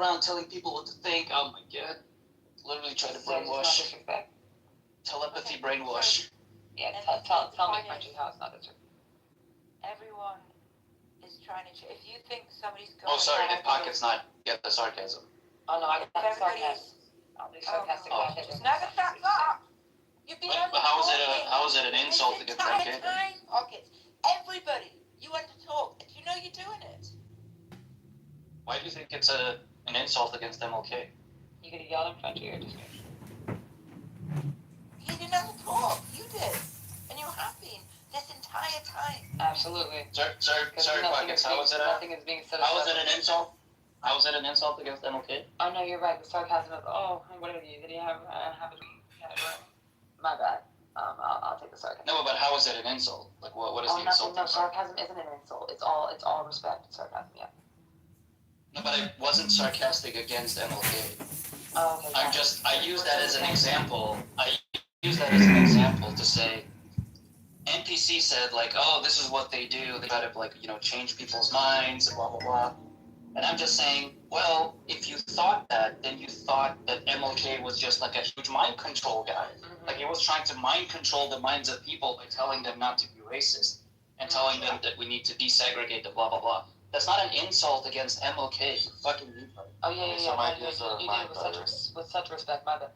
around telling people what to think. Oh my god. Literally trying to brainwash. Telepathy brainwash. Yeah, tell me, Frenchie, how it's not disrespect. Everyone is trying to. If you think somebody's going. Oh, sorry. Did Pockets not get the sarcasm? Oh no, I got sarcasm. I'll do sarcastic. Just never shut up. You've been But how is it an insult against MK? Pockets. Everybody, you want to talk. Do you know you're doing it? Why do you think it's an insult against MLK? You gonna yell in Frenchie or just me? You didn't have to talk. You did, and you have been this entire time. Absolutely. Sorry, Pockets. How is it? Nothing is being said. How is it an insult? How is it an insult against MLK? Oh no, you're right. The sarcasm of what did he have a my bad. I'll take the sarcasm. No, but how is it an insult? Like what is the insult? No, sarcasm isn't an insult. It's all respect. Sarcasm, yeah. No, but I wasn't sarcastic against MLK. Oh, okay. I use that as an example. I use that as an example to say NPC said like, oh, this is what they do. They try to change people's minds and blah blah blah. And I'm just saying, well, if you thought that, then you thought that MLK was just like a huge mind control guy. Mm-hmm. Like he was trying to mind control the minds of people by telling them not to be racist and telling them that we need to desegregate the blah blah blah. That's not an insult against MLK. You fucking retard. Oh yeah. With such respect, my bad.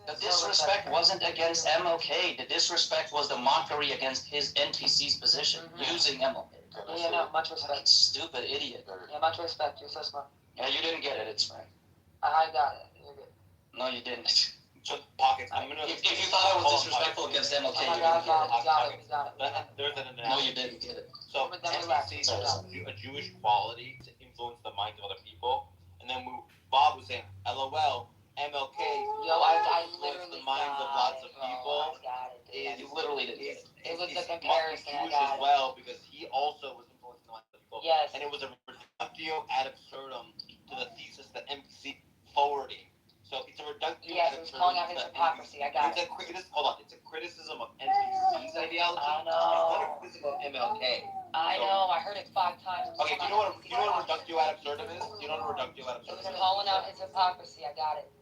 The disrespect wasn't against MLK. The disrespect was the mockery against his NPC's position using MLK. Yeah, no, much respect. Stupid idiot. Yeah, much respect. You're so smart. Yeah, you didn't get it. It's fine. I got it. You're good. No, you didn't. So, Pockets, If you thought I was disrespectful against MLK, you didn't get it. We got it. There's an analogy. No, you didn't get it. So, NPC is a Jewish quality to influence the minds of other people. And then Bob was saying, LOL, MLK influenced the minds of lots of people. You literally didn't get it. It was the comparison. Jewish as well, because he also was influencing the minds of people. Yes. And it was a reductio ad absurdum to the thesis that NPC forwarding. So it's a reductio yes, ad absurdum. Yes, calling out his hypocrisy. I got it. It's a criticism of NPC's ideology. I know. It's not a criticism of MLK. I know. I heard it 5 times. Okay, do you know what reductio ad absurdum is? Do you know what reductio ad absurdum is? It was calling out his hypocrisy. I got it.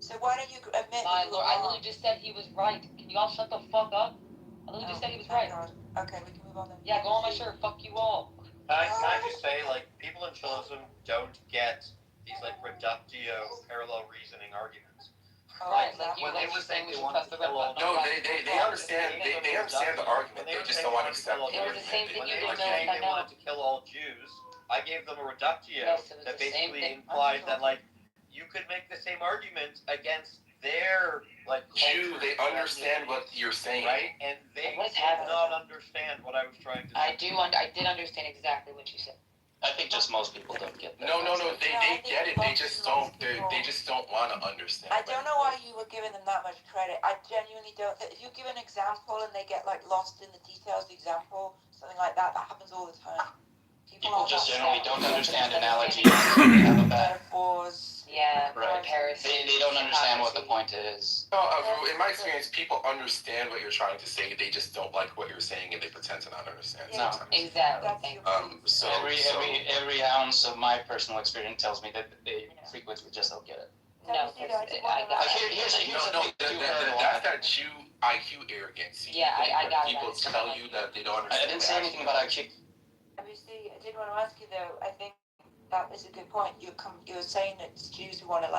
So why don't you admit? My lord, I literally just said he was right. Can you all shut the fuck up? I literally just said he was right. Okay, we can move on then. Yeah, go on my shirt. Fuck you all. Can I just say, people in chauvinism don't get these, reductio parallel reasoning arguments. Right, when they were saying they wanted to kill all... No, they understand, they understand the argument, they just don't want to accept it. It was the same thing When you they were didn't know. saying they wanted to kill all Jews, I gave them a reductio that basically implied that, you could make the same argument against their, Jew, they understand what you're saying. Right? And they did not understand what I was trying to say. I did understand exactly what you said. I think just most people don't get that. No, they get it. They just don't want to understand. I don't know why you were giving them that much credit. I genuinely don't. If you give an example and they get lost in the details of the example, something like that, that happens all the time. People just generally don't understand analogies. They have a bad metaphors. Yeah, right. They don't understand what the point is. No, in my experience, people understand what you're trying to say. They just don't like what you're saying, and they pretend to not understand. No, exactly. So every ounce of my personal experience tells me that they frequently just don't get it. No, I got it. That's that Jew IQ arrogance. Yeah, I got it. People tell you that they don't understand. I didn't say anything about IQ. Obviously, I did want to ask you though. I think that is a good point. You're saying that it's Jews who want to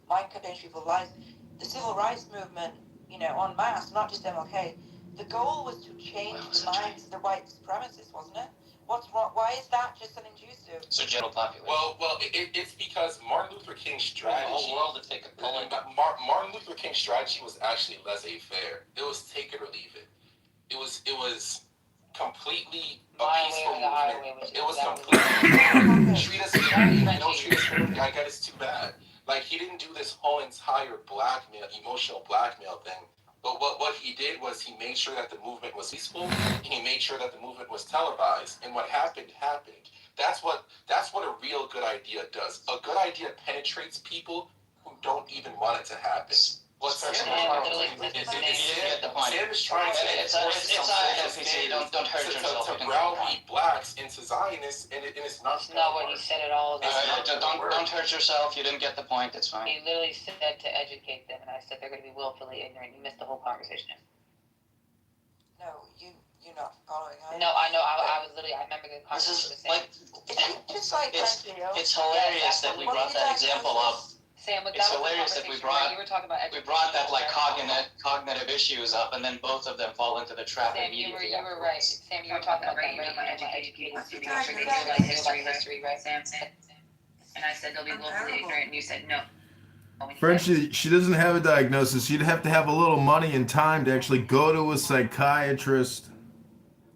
mind control people's lives. The civil rights movement, en masse, not just MLK. The goal was to change the minds of the white supremacists, wasn't it? What's wrong? Why is that just something Jews do? So general population. Well, it's because Martin Luther King's strategy. The whole world to take a pull. Martin Luther King's strategy was actually laissez-faire. It was take it or leave it. It was completely a peaceful movement. It was completely treat us fairly. You don't treat us fairly. I guess it's too bad. He didn't do this whole entire emotional blackmail thing. But what he did was he made sure that the movement was peaceful. And he made sure that the movement was televised. And what happened. That's what a real good idea does. A good idea penetrates people who don't even want it to happen. What's Sam Sam? get the point. Sam is trying to It's NPC. Don't hurt yourself. To browbeat blacks into Zionists, and it's not. That's not what he said at all. Don't hurt yourself. You didn't get the point. It's fine. He literally said to educate them, and I said they're going to be willfully ignorant. You missed the whole conversation. No, you're not following. No, I know. I was literally. I remember the This conversation. is like Just like it's hilarious that we brought that example up. Sam, It's hilarious that we brought that like cognitive issues up, and then both of them fall into the trap Sam, you immediately. were right. Sam, you were talking about that, right? Educating students, history, right? Sam said, and I said they'll be willfully ignorant, and you said no. Friend, she doesn't have a diagnosis. You'd have to have a little money and time to actually go to a psychiatrist.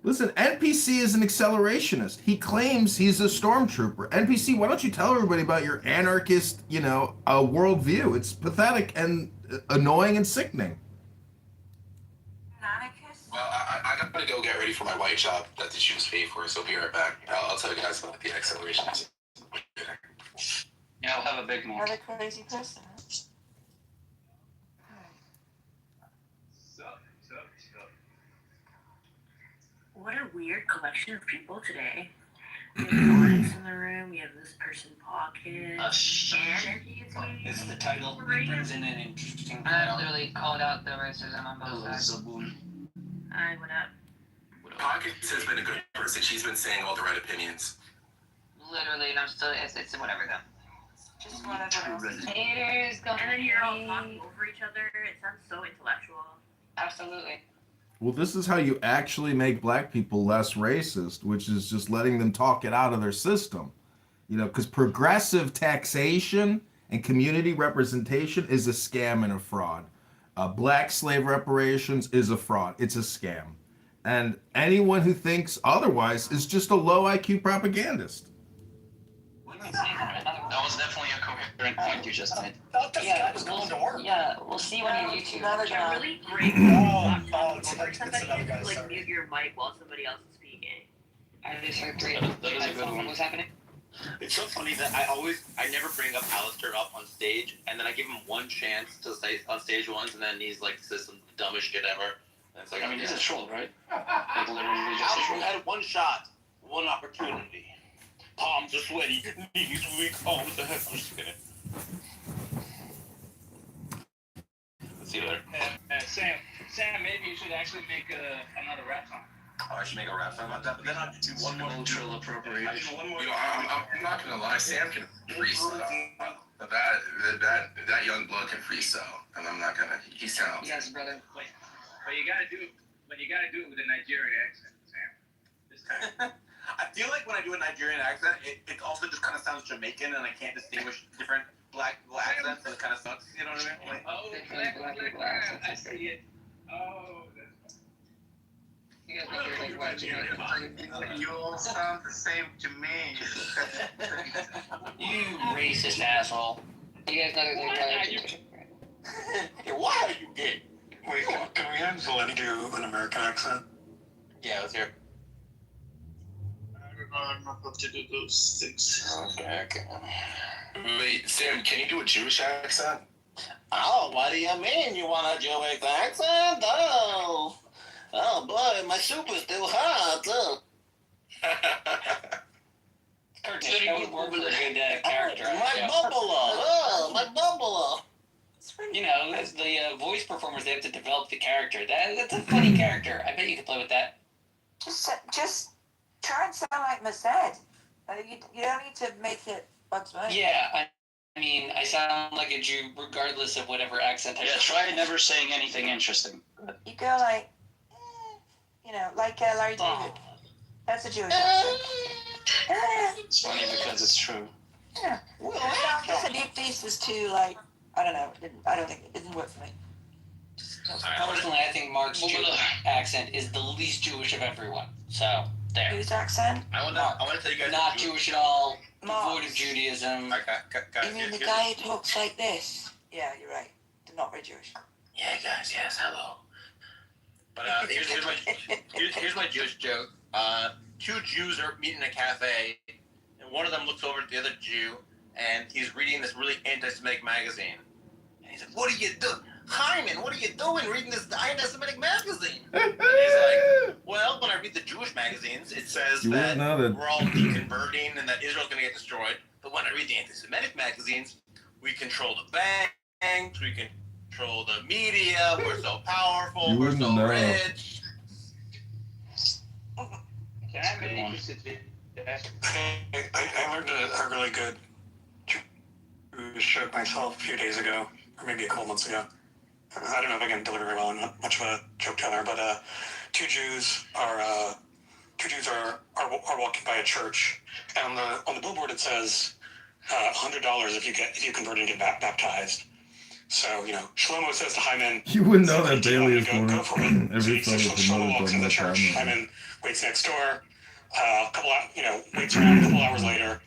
Listen, NPC is an accelerationist. He claims he's a stormtrooper. NPC, why don't you tell everybody about your anarchist, worldview? It's pathetic and annoying and sickening. Anarchist? Well, I gotta go get ready for my white job that the Jews pay for, so be right back. I'll tell you guys about the accelerations. Yeah, I'll have a big one. Another crazy person. What a weird collection of people today. We have Lawrence in the room, we have this person Pocket. This is the title. It brings in an interesting I literally called out the racism on both sides. Hi, what up? Pockets has been a good person. She's been saying all the right opinions. Literally, and I'm still, it's whatever then. Just whatever. Haters going And then you're all talking over each other. It sounds so intellectual. Absolutely. Well, this is how you actually make black people less racist, which is just letting them talk it out of their system. Because progressive taxation and community representation is a scam and a fraud. Black slave reparations is a fraud. It's a scam. And anyone who thinks otherwise is just a low IQ propagandist. That was definitely a coherent point you just made. Yeah, we'll see when you YouTube. Another You're guy. really great. Like mute your mic while somebody else is speaking. I just heard three. That is a good one. What's happening? It's so funny that I never bring up Alistair up on stage, and then I give him one chance to say on stage once, and then he's like says some dumbest shit ever. And it's like, I mean, he's a troll, right? Like literally just a Alistair troll. had one shot, one opportunity. Palms are sweaty, knees weak. Oh, what the heck? I'm just kidding. Let's see you later. Sam, maybe you should actually make another rap song. Oh, I should make a rap song about that, but then I'll do one more. Cultural appropriation. I'm not gonna lie, Sam can freestyle. But that young blood can freestyle, and I'm not gonna. He's talented. Yes, brother. But you gotta do it with a Nigerian accent, Sam. This time. I feel like when I do a Nigerian accent, it also just kind of sounds Jamaican, and I can't distinguish different black accents, so it kind of sucks. You know what I mean? Like, Oh, black. I see it. Oh, that's You guys think you're like You all sound the same to me. You racist asshole. You guys know there's hey, why are you gay? Wait, can we actually do an American accent? Yeah, let's hear. I'm not about to do those things. Okay. Wait, Sam, can you do a Jewish accent? Oh, what do you mean you want a Jewish accent? Oh boy, my soup is too hot. Curtis, that would work for a good character. My buffalo. My buffalo. You know, as the voice performers, they have to develop the character. That's a funny character. I bet you could play with that. Just try and sound like Merced. You don't need to make it Bugs Bunny. Yeah, I mean, I sound like a Jew regardless of whatever accent I Yeah, try never saying anything interesting. You go like, like Larry David. That's a Jewish accent. It's funny because it's true. Yeah. The Deep Feast was too I don't know. It didn't work for me. Personally, I think Mark's Jewish accent is the least Jewish of everyone. So, there. Whose accent? I want to tell you guys. Not Jewish at all, Mark. devoid of Judaism. Guys, You mean the guy who talks like this? Yeah, you're right. They're not very Jewish. Yeah, guys. Yes, hello. But here's my Jewish joke. Two Jews are meeting in a cafe, and one of them looks over at the other Jew, and he's reading this really anti-Semitic magazine. And he's like, "What are you doing? Hyman, what are you doing reading this anti-Semitic magazine? And he's like, well, when I read the Jewish magazines, it says that we're all deconverting and that Israel's going to get destroyed. But when I read the anti-Semitic magazines, we control the banks, we control the media, we're so powerful, we're so rich. Can I be interested in I learned a really good Jewish joke myself a few days ago, or maybe a couple months ago. I don't know if I can deliver very well. I'm not much of a joke teller, but two Jews are walking by a church, and on the billboard it says $100 if you convert and get baptized. So Shlomo says to Hyman, you wouldn't know that Bailey is going go for it. every So Shlomo walks in the church. time. Hyman waits next door. Waits around. A couple hours later,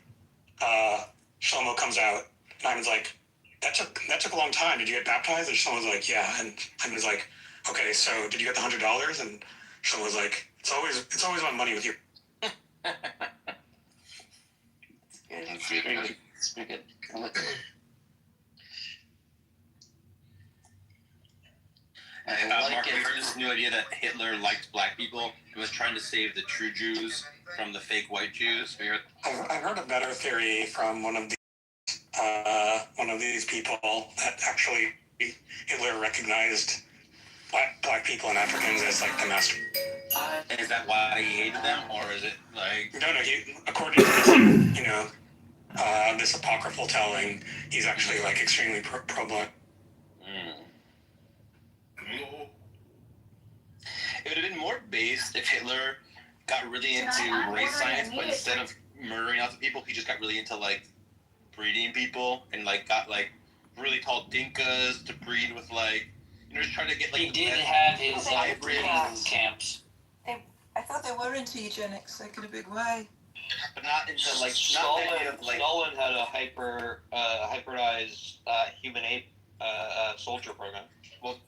Shlomo comes out. And Hyman's like, that took a long time. Did you get baptized? And Shlomo's like, yeah. And Hyman's like, okay, so did you get the $100? And Shlomo's like, it's always about money with you. It's pretty good. It's pretty good. I like it. Mark, have you heard this new idea that Hitler liked black people and was trying to save the true Jews from the fake white Jews? I've heard a better theory from one of these people that actually Hitler recognized black people and Africans as like the master. Is that why he hated them, or is it like? No. According to this, this apocryphal telling, he's actually like extremely pro-black. It would have been more based if Hitler got really into race science, but instead of murdering lots of people, he just got really into like breeding people and like got like really tall dinkas to breed with just trying to get like. He did have his hybrid camps. I thought they were into eugenics, like in a big way. But not into like Stalin not had a hybridized human ape soldier program. Well,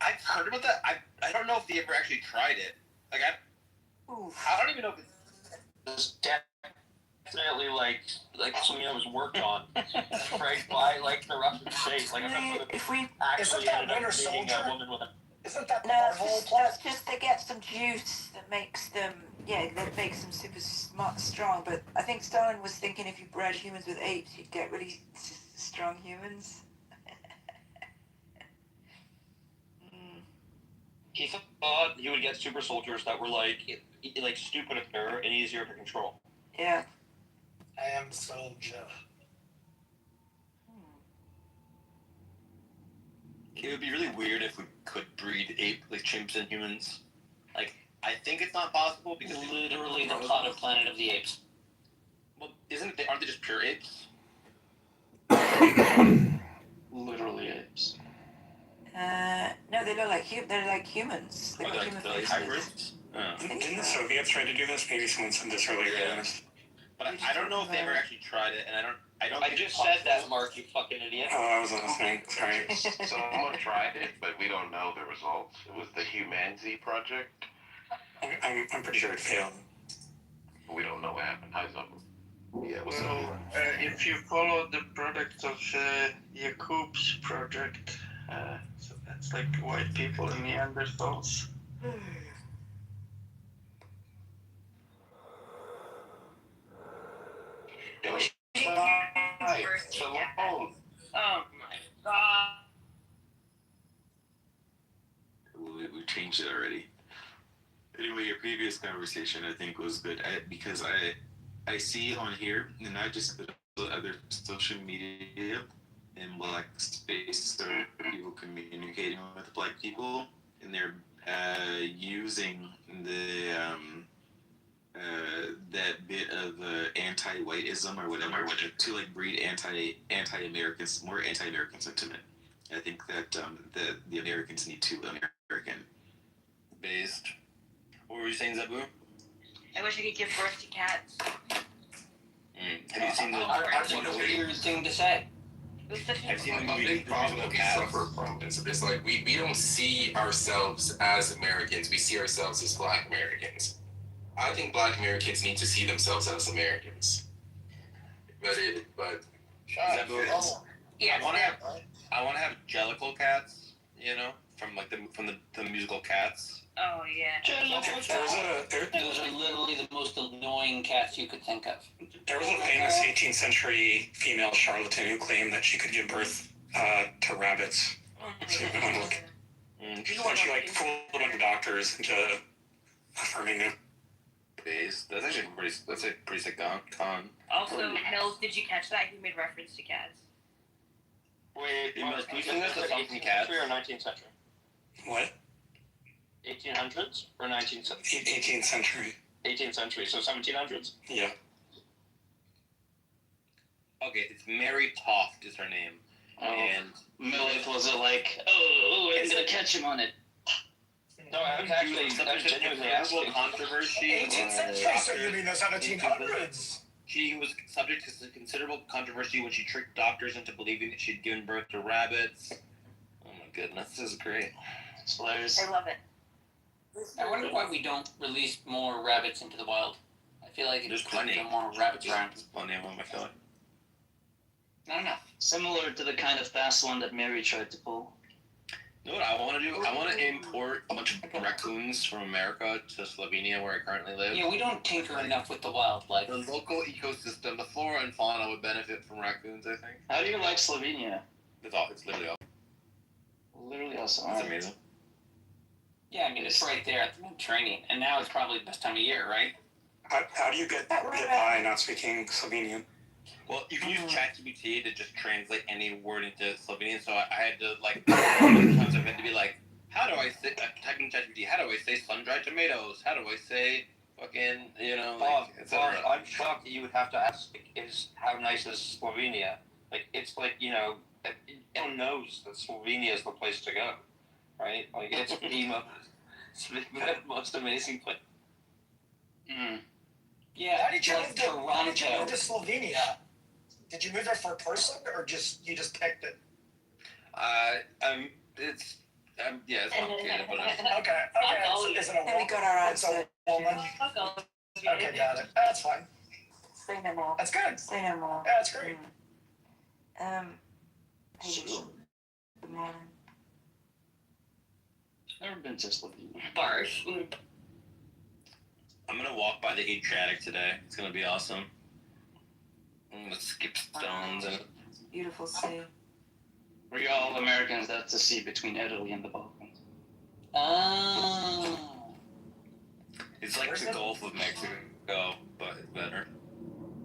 I've heard about that. I don't know if they ever actually tried it. Like I don't even know if It's definitely like something that was worked on, right, by like the Russian state. Like I'm not sure If we actually ended up being a woman with a. Isn't that that's just they get some juice that makes them super smart, strong. But I think Stalin was thinking if you bred humans with apes, you'd get really strong humans. He thought he would get super soldiers that were like stupider and easier to control. Yeah. I am soldier. It would be really weird if we could breed chimps and humans. Like, I think it's not possible because Literally the plot of Planet of the Apes. Well, aren't they just pure apes? Literally apes. No, they look like they're like humans. They got human They're like faces. hybrids? Didn't the Soviets try to do this? Maybe someone said this earlier. Yeah. But I don't know if they ever actually tried it, and I don't. I just said that, Mark. You fucking idiot. Oh, I wasn't listening. Sorry. Someone tried it, but we don't know the results. It was the Humanity Project. I'm pretty sure it failed. We don't know what happened. How's up? Yeah, what's Well, up? if you follow the product of Jakub's project, so that's like white people and Neanderthals. Oh my god. We changed it already. Anyway, your previous conversation I think was good because I see on here, and not just other social media in black space, or people communicating with black people, and they're using the that bit of anti-whiteism or whatever to like breed anti-Americans, more anti-American sentiment. I think that the Americans need to American Based. What were you saying, Zabu? I wish I could give birth to cats. Have you seen the? That's a weird thing to say. I've seen the A movie. big problem that we suffer from is it's like we don't see ourselves as Americans. We see ourselves as Black Americans. I think Black Americans need to see themselves as Americans. But Yeah. I want to have jellicle cats. You know, from like the musical Cats. Oh yeah. Those are literally the most annoying cats you could think of. There was a famous 18th century female charlatan who claimed that she could give birth to rabbits. So you want to look. She like fooled a bunch of doctors into affirming it. That's actually pretty sick con. Also, Mills, did you catch that? He made reference to cats. Wait, Mills, can you sing us a like song from 18th Cats? century or 19th century? What? 1800s or 19th century? 18th century. 18th century, so 1700s? Yeah. Okay, it's Mary Toft is her name. And Millith was it like, oh, I'm gonna catch him on it. No, I was actually genuinely asking. Controversy. 18th century, so you mean the 1700s? She was subject to considerable controversy when she tricked doctors into believing that she'd given birth to rabbits. Oh my goodness, this is great. It's hilarious. I love it. I wonder why we don't release more rabbits into the wild. I feel like There's there's plenty. more rabbits around. There's plenty of them, I feel like. Not enough. Similar to the kind of fast one that Mary tried to pull. You know what I want to do? I want to import a bunch of raccoons from America to Slovenia, where I currently live. Yeah, we don't tinker enough with the wildlife. The local ecosystem, the flora and fauna would benefit from raccoons, I think. How do you like Slovenia? It's literally awesome. Literally awesome. It's amazing. Yeah, I mean, it's right there at the Mediterranean, and now it's probably the best time of year, right? How do you get by not speaking Slovenian? Well, you can use ChatGPT to just translate any word into Slovenian, so I had to, like, sometimes I've had to be like, how do I say, typing ChatGPT, how do I say sun-dried tomatoes? How do I say fucking, you know, Bob, like, etc. I'm shocked that you would have to ask, how nice is Slovenia? Like, it's like, everyone knows that Slovenia is the place to go, right? Like, it's the most amazing place. Mm. Yeah, How did you like move to Toronto. Slovenia? Did you move there for a person, or you just picked it? It's complicated, but Okay. Is it a And we woman? got our It's a answer. woman. Okay, got it. That's fine. Say no more. That's good. Say no more. Yeah, that's great. Good morning. Never been to Slovenia. Bars. I'm gonna walk by the Adriatic today. It's gonna be awesome. I'm gonna skip stones and Beautiful sea. We're all Americans, that's the sea between Italy and the Balkans. Oh. it's like the Gulf of Mexico, but it's better.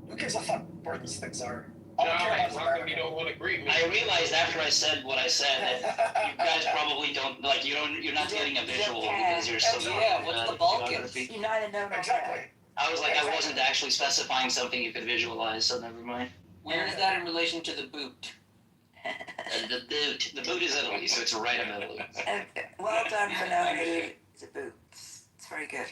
Who gives a fuck where these things are? How come you don't want to greet me? I realized after I said what I said that you guys probably don't, like, you're not getting a visual because you're so Yeah, what's the Balkans? geography. You neither know nor Exactly. I was like, I wasn't actually specifying something you could visualize, so never mind. Where is that in relation to the boot? And the boot is Italy, so it's right in Italy. Well done for knowing the boots. It's very good.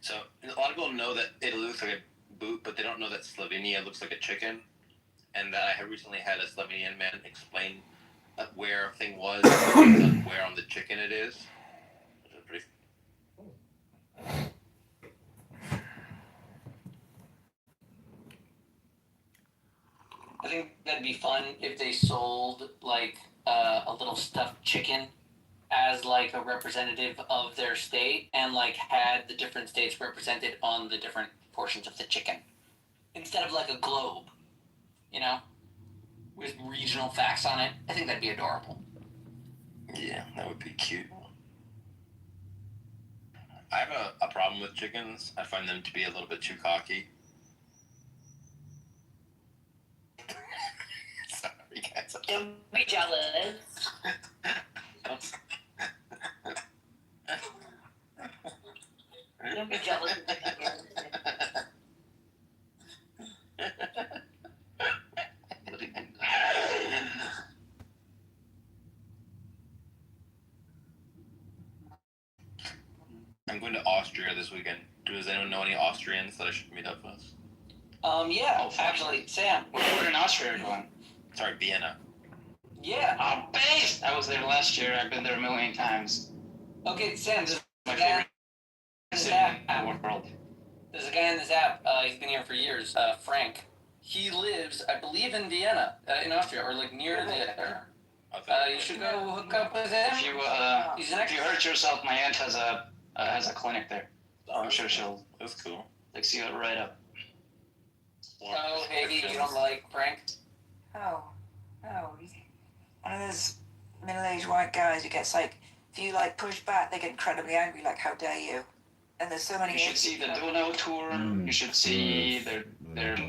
So a lot of people know that it looks like a boot, but they don't know that Slovenia looks like a chicken. And that I have recently had a Slovenian man explain where a thing was, and where on the chicken it is. Which is pretty. I think that'd be fun if they sold like a little stuffed chicken as like a representative of their state and like had the different states represented on the different portions of the chicken instead of like a globe, with regional facts on it. I think that'd be adorable. Yeah, that would be cute. I have a problem with chickens. I find them to be a little bit too cocky. Sorry, guys. Don't be jealous. Don't be jealous. I'm going to Austria this weekend. Does anyone know any Austrians that I should meet up with? Yeah, actually, Sam. We're in Austria going. Sorry, Vienna. Yeah. Oh, base! I was there last year. I've been there a million times. Okay, Sam, there's My a guy favorite in this city app. in the world. There's a guy in this app. He's been here for years. Frank. he lives, I believe, in Vienna, in Austria, or like near there. You should go hook up with him. If you hurt yourself, my aunt has a clinic there. I'm sure she'll. That's cool. Like, see it right up. Oh, Haiti, you don't like Frank? Oh, he's one of those middle-aged white guys who gets like, if you like push back, they get incredibly angry, like, how dare you? And there's so many. You should see the Donau tour. You should see their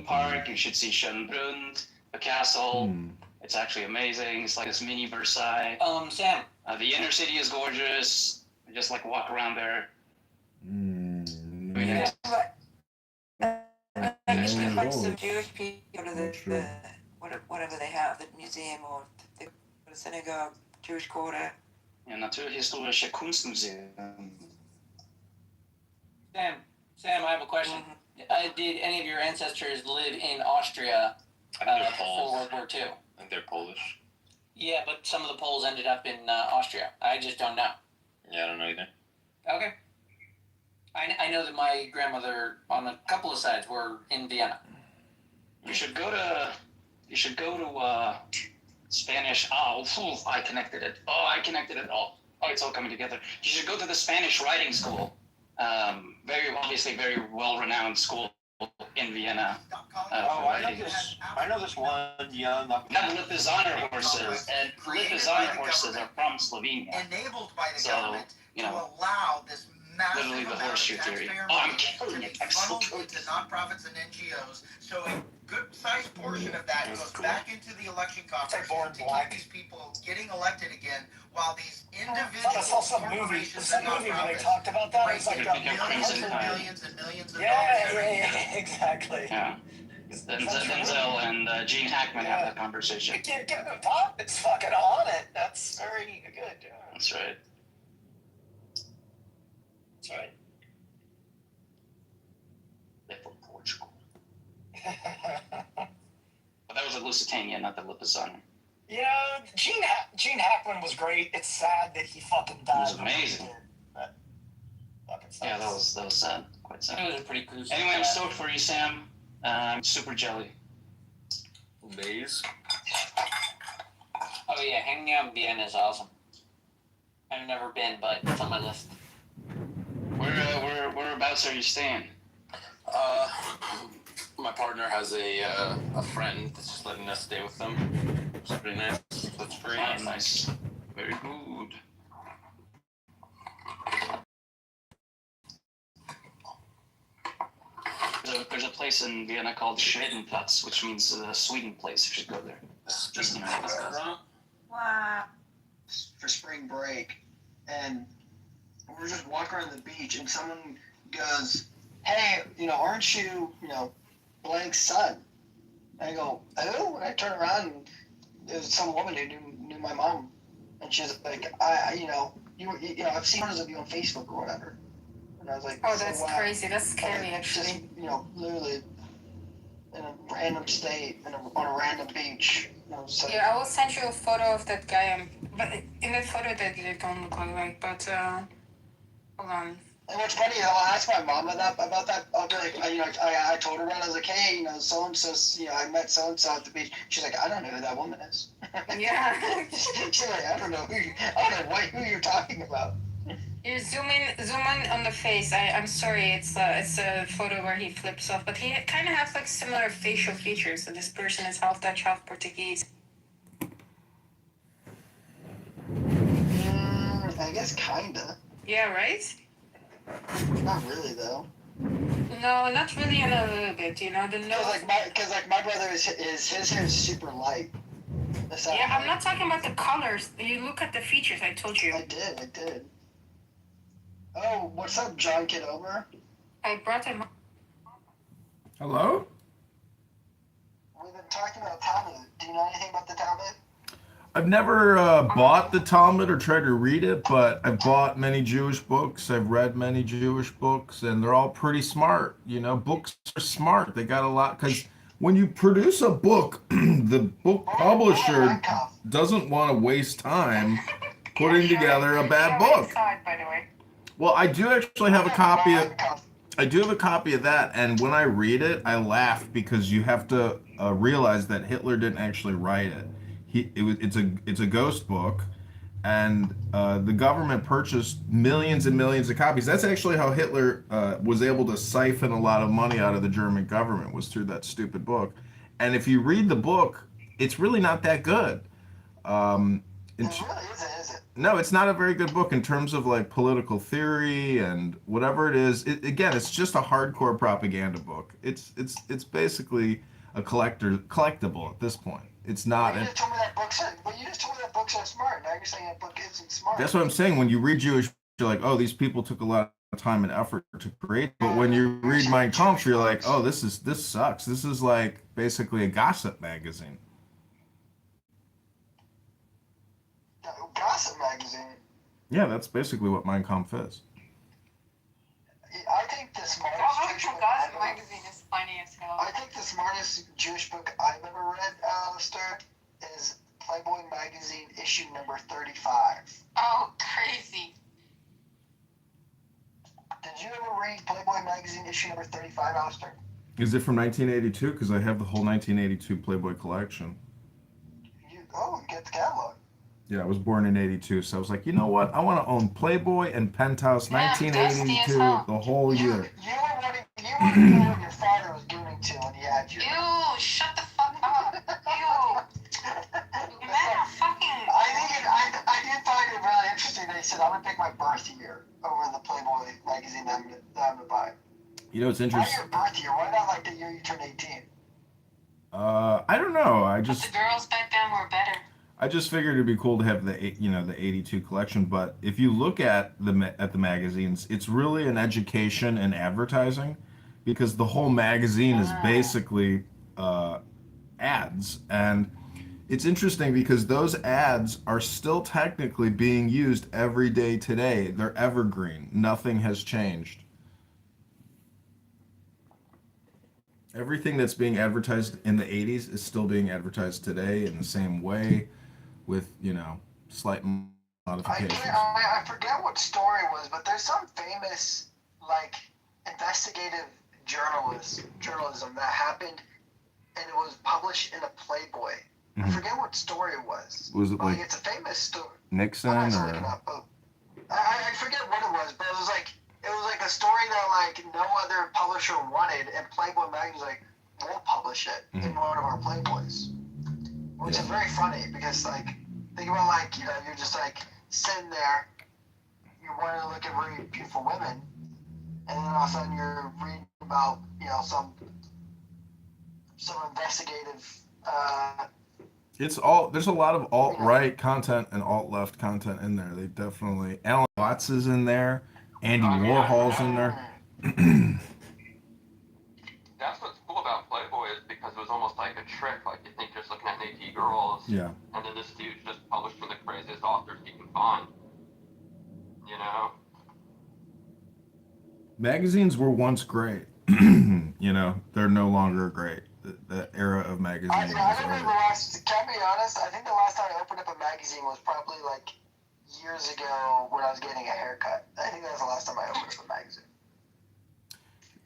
park. You should see Schönbrunn, the castle. It's actually amazing. It's like this mini Versailles. Sam. The inner city is gorgeous. You just like walk around there. Yeah, but usually like some Jewish people go to the whatever they have, the museum or the synagogue, Jewish quarter. Ja, Naturhistorische Kunstmuseum. Sam, I have a question. Did any of your ancestors live in Austria before World War II? I think they're Polish. Yeah, but some of the Poles ended up in Austria. I just don't know. Yeah, I don't know either. Okay. I know that my grandmother on a couple of sides were in Vienna. You should go to Spanish. I connected it. Oh, it's all coming together. You should go to the Spanish writing school. Very well-renowned school in Vienna. I know this one young. Lipizzaner horses, and Lipizzaner horses are from Slovenia. Enabled by the So, government you to know, allow this massive literally the amount of horseshoe theory. taxpayer Oh, I'm money killing to it. be I'm so funneled good. into nonprofits and NGOs. So a good-sized portion of that goes back into the election coffers to keep these people getting elected again, while these individual corporations and nonprofits talked about that. It's like millions and millions and millions of dollars. Yeah, exactly. Yeah. Denzel and Gene Hackman have that conversation. It's fucking on it. That's very good. Yeah. That's right. That's right. They're from Portugal. But that was a Lusitania, not the Lipizzaner. You know, Gene Hackman was great. It's sad that he fucking died. It was amazing. Yeah, that was sad. Quite sad. It was a pretty gruesome. Anyway, I'm stoked for you, Sam. I'm super jelly. Days. Oh yeah, hanging out in Vienna is awesome. I've never been, but it's on my list. Whereabouts are you staying? My partner has a friend that's just letting us stay with them. It's pretty nice. That's pretty nice. Very good. There's a place in Vienna called Schwedenplatz, which means Sweden place. You should go there. Just Wow. For spring break, and we're just walking around the beach, and someone goes, "Hey, aren't you, Blank's son?" And I go, "Who?" And I turn around, and it was some woman who knew my mom, and she's like, I've seen photos of you on Facebook or whatever." And I was like, "Oh, that's crazy. That's scary, actually." Just, literally in a random state on a random beach. Like, yeah, I will send you a photo of that guy. But in that photo, that they don't look like. But hold on. And what's funny, I'll ask my mom about that. I'll be like, I told her when I was like, hey, so and so, I met so and so at the beach. She's like, I don't know who that woman is. Yeah. She's like, I don't know who you're talking about. You zoom in on the face. I'm sorry, it's a photo where he flips off, but he kind of has like similar facial features. So this person is half Dutch, half Portuguese. I guess kinda. Yeah, right? Not really though. No, not really in a little bit. The nose. Because my brother his hair is super light. Yeah, I'm not talking about the colors. You look at the features. I told you. I did. Oh, what's up, John Kitover? I brought him. Hello? We've been talking about Talmud. Do you know anything about the Talmud? I've never bought the Talmud or tried to read it, but I've bought many Jewish books. I've read many Jewish books, and they're all pretty smart. Books are smart. They got a lot, because when you produce a book, the book publisher doesn't want to waste time putting together a bad book. By the way. Well, I do actually have a copy of I do have a copy of that, and when I read it, I laugh because you have to realize that Hitler didn't actually write it. It's a ghost book, and the government purchased millions and millions of copies. That's actually how Hitler was able to siphon a lot of money out of the German government, was through that stupid book. And if you read the book, it's really not that good. It really isn't, is it? No, it's not a very good book in terms of like political theory and whatever it is. Again, it's just a hardcore propaganda book. It's basically a collectible at this point. It's not. You just told me that book's so smart. Now you're saying that book isn't smart. That's what I'm saying. When you read Jewish, you're like, oh, these people took a lot of time and effort to create. But when you read Mein Kampf, you're like, oh, this sucks. This is like basically a gossip magazine. Gossip magazine. Yeah, that's basically what Mein Kampf is. I think the smartest. Gossip magazine is funny as hell. I think the smartest Jewish book I've ever read, Alistair, is Playboy magazine issue number 35. Oh, crazy. Did you ever read Playboy magazine issue number 35, Alistair? Is it from 1982? Because I have the whole 1982 Playboy collection. You get the catalog. Yeah, I was born in 82, so I was like, you know what? I want to own Playboy and Penthouse 1982 the whole year. You were to know what your father was doing to when he had you. Ew, shut the fuck up. Ew. Men are fucking... I did find it really interesting. They said, I'm going to pick my birth year over the Playboy magazine that I'm going to buy. You know, it's interesting. Why your birth year? Why not like the year you turn 18? I don't know. But the girls back then were better. I just figured it'd be cool to have the 82 collection. But if you look at the magazines, it's really an education and advertising, because the whole magazine is basically ads. And it's interesting because those ads are still technically being used every day today. They're evergreen. Nothing has changed. Everything that's being advertised in the 80s is still being advertised today in the same way, with, slight modifications. I forget what story it was, but there's some famous, like, investigative journalism that happened, and it was published in a Playboy. Mm-hmm. I forget what story it was. Was it like it's a famous story. Nixon or? I forget what it was, but it was like a story that like no other publisher wanted, and Playboy magazine was like, we'll publish it in one of our Playboys. Which is very funny because, like, think about, like, you're just, like, sitting there, you're wanting to look at really beautiful women, and then all of a sudden you're reading about, some investigative, there's a lot of alt-right content and alt-left content in there. They definitely, Alan Watts is in there, Andy Warhol's in there. That's what's cool about Playboy, is because it was almost like a trick. Like, you think you're just looking at naked girls. Yeah. And then this dude just published from the craziest authors he can find. Magazines were once great. They're no longer great. The era of magazines is over. Can I be honest, I think the last time I opened up a magazine was probably, like, years ago when I was getting a haircut. I think that was the last time I opened up a magazine.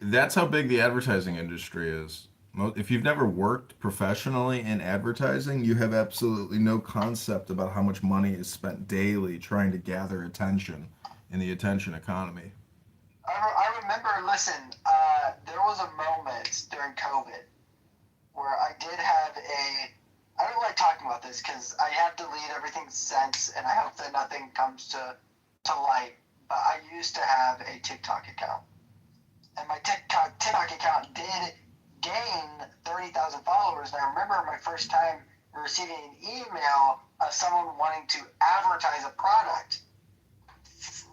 That's how big the advertising industry is. If you've never worked professionally in advertising, you have absolutely no concept about how much money is spent daily trying to gather attention in the attention economy. I remember, there was a moment during COVID where I did have I don't like talking about this because I have to delete everything since, and I hope that nothing comes to light, but I used to have a TikTok account. And my TikTok account did gain 30,000 followers. And I remember my first time receiving an email of someone wanting to advertise a product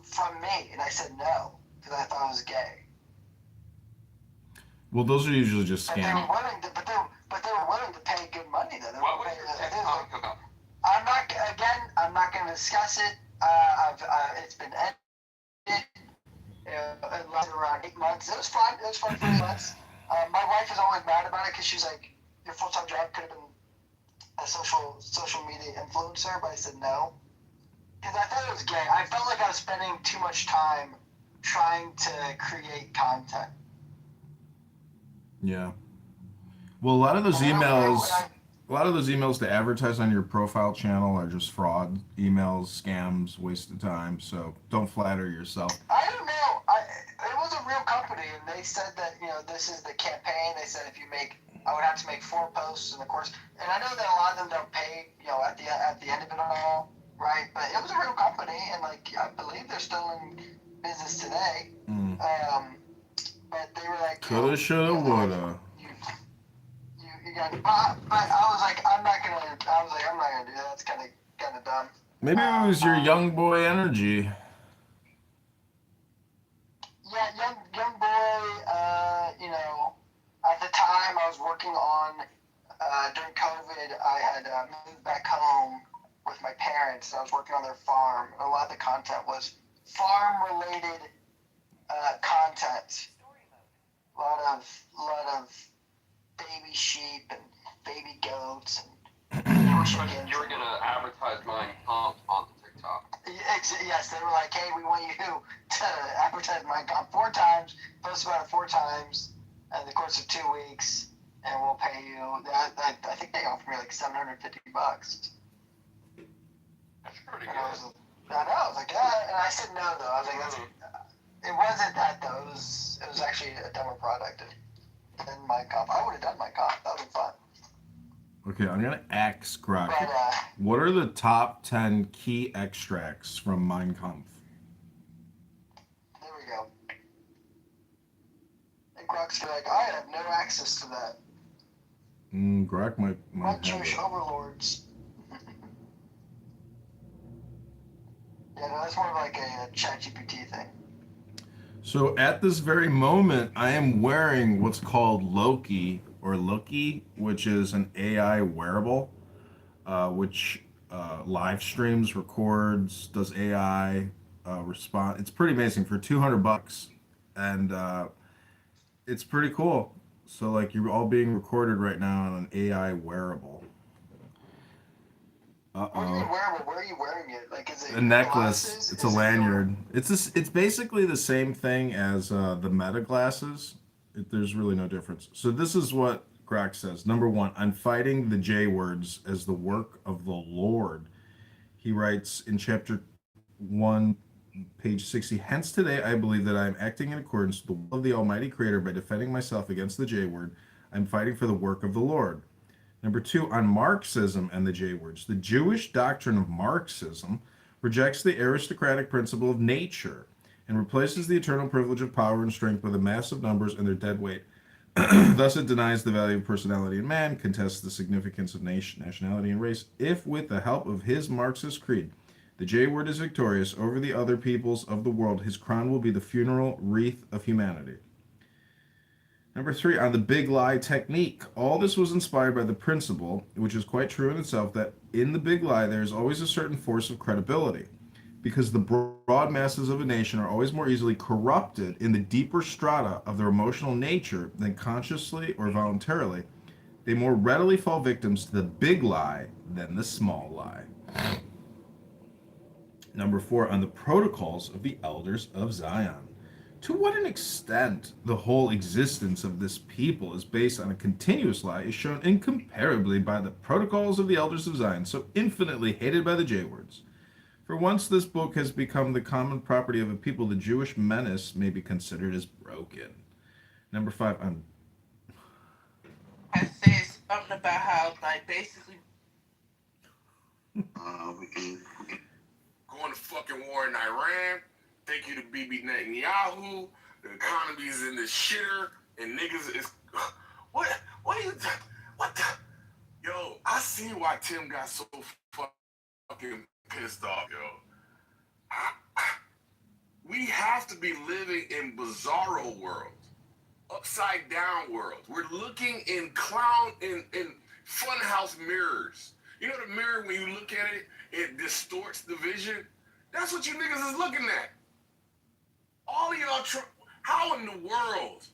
from me. And I said no, because I thought I was gay. Well, those are usually just scams. But they were willing to pay good money, though. What was your TikTok about? I'm not going to discuss it. It's been edited. It lasted around 8 months. It was fun. It was fun for 8 months. My wife is always mad about it because she's like, your full-time job could have been a social media influencer, but I said no. Because I thought it was gay. I felt like I was spending too much time trying to create content. Yeah. Well, a lot of those emails to advertise on your profile channel are just fraud emails, scams, waste of time. So don't flatter yourself. I don't know. It was a real company, and they said that, you know, this is the campaign. They said I would have to make 4 posts, and of course, and I know that a lot of them don't pay, you know, at the end of it all, right? But it was a real company, and like I believe they're still in business today. But they were like, coulda, shoulda, woulda. You got, but I was like, I'm not gonna do that. That's kind of dumb. Maybe it was your young boy energy. Yeah, young boy. You know, at the time I was working on during COVID. I had moved back home with my parents. I was working on their farm. A lot of the content was farm-related content. A lot of baby sheep and baby goats and chickens. You were gonna advertise Mein Kampf on TikTok. Yes, they were like, hey, we want you to advertise Mein Kampf 4 times, post about it 4 times in the course of 2 weeks, and we'll pay you. I think they offered me like $750. That's pretty good. I know. I was like, and I said no though. I was like, it wasn't that though. It was actually a dumber product than Mein Kampf. I would have done Mein Kampf. That would be fun. Okay, I'm gonna ask Grok. What are the top 10 key extracts from Mein Kampf? There we go. And Grok's like, I have no access to that. Grok might have Jewish it. overlords. Yeah, no, that's more of like a ChatGPT thing. So at this very moment, I am wearing what's called Loki, which is an AI wearable, which live streams, records, does AI respond. It's pretty amazing for $200, and it's pretty cool. So like you're all being recorded right now on an AI wearable. What do you mean wearable? Where are you wearing it? Like, is it A necklace. glasses? It's a lanyard. It's basically the same thing as the Meta glasses. There's really no difference. So this is what Grok says. Number 1, I'm fighting the J words as the work of the Lord. He writes in chapter 1, page 60, hence today I believe that I am acting in accordance with the will of the Almighty Creator by defending myself against the J word. I'm fighting for the work of the Lord. Number 2, on Marxism and the J words. The Jewish doctrine of Marxism rejects the aristocratic principle of nature and replaces the eternal privilege of power and strength by the massive numbers and their dead weight. Thus it denies the value of personality in man, contests the significance of nationality and race. If with the help of his Marxist creed, the J word is victorious over the other peoples of the world, his crown will be the funeral wreath of humanity. Number 3, on the big lie technique. All this was inspired by the principle, which is quite true in itself, that in the big lie there is always a certain force of credibility. Because the broad masses of a nation are always more easily corrupted in the deeper strata of their emotional nature than consciously or voluntarily, they more readily fall victims to the big lie than the small lie. Number 4, on the protocols of the elders of Zion. To what an extent the whole existence of this people is based on a continuous lie is shown incomparably by the protocols of the elders of Zion, so infinitely hated by the J-words. For once this book has become the common property of a people, the Jewish menace may be considered as broken. Number 5, I say something about how, like, basically... we can go into fucking war in Iran. Thank you to Bibi Netanyahu. The economy is in the shitter, and niggas is what are you? What the? Yo, I see why Tim got so fucking pissed off, yo. We have to be living in bizarro world, upside down world. We're looking in funhouse mirrors. You know the mirror, when you look at it, it distorts the vision. That's what you niggas is looking at. All of y'all, how in the world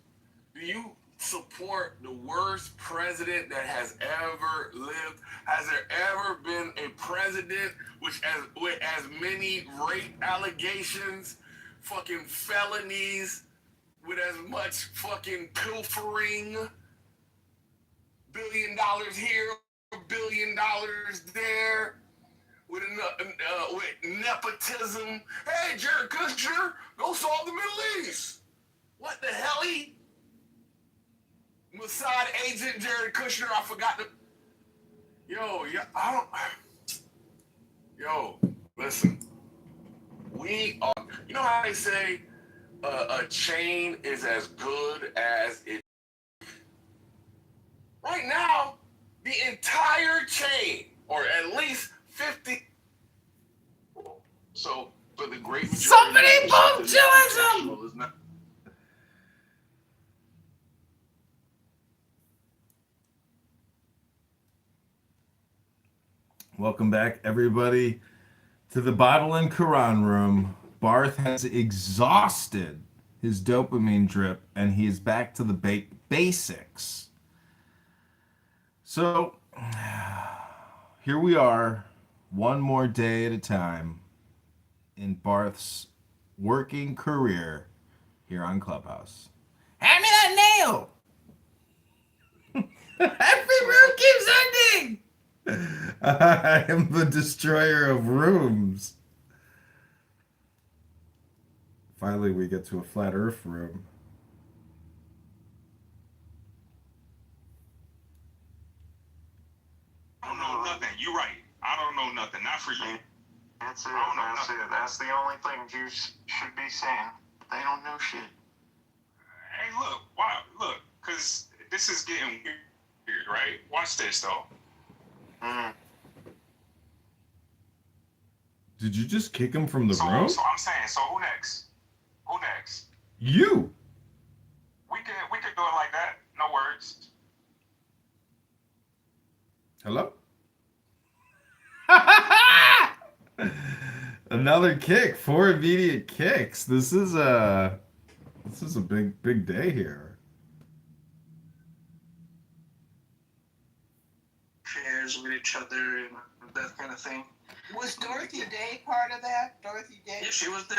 do you support the worst president that has ever lived? Has there ever been a president with as many rape allegations, fucking felonies with as much fucking pilfering, $1 billion here, $1 billion there, with nepotism. Hey, Jared Kushner, go solve the Middle East. What the hell? Mossad agent Jared Kushner, I forgot to. Listen. We are, you know how they say a chain is as good as it. Right now, the entire chain, or at least 50. So, for the great majority. Somebody botulism! Welcome back, everybody, to the Bible and Quran room. Barth has exhausted his dopamine drip, and he is back to the basics. So, here we are, one more day at a time in Barth's working career here on Clubhouse. Hand me that nail! Every room keeps ending! I am the destroyer of rooms. Finally, we get to a flat earth room. I don't know nothing. You're right. I don't know nothing. Not for you. That's it. That's it. That's the only thing Jews should be saying. They don't know shit. Hey, look. Wow. Look. Because this is getting weird, right? Watch this, though. Did you just kick him from the room? So I'm saying, so who next? Who next? You. We could do it like that. No words. Hello? Another kick. 4 immediate kicks. This is a big day here. Shares with each other and that kind of thing. Was Dorothy Day part of that? Dorothy Day? Yeah, she was the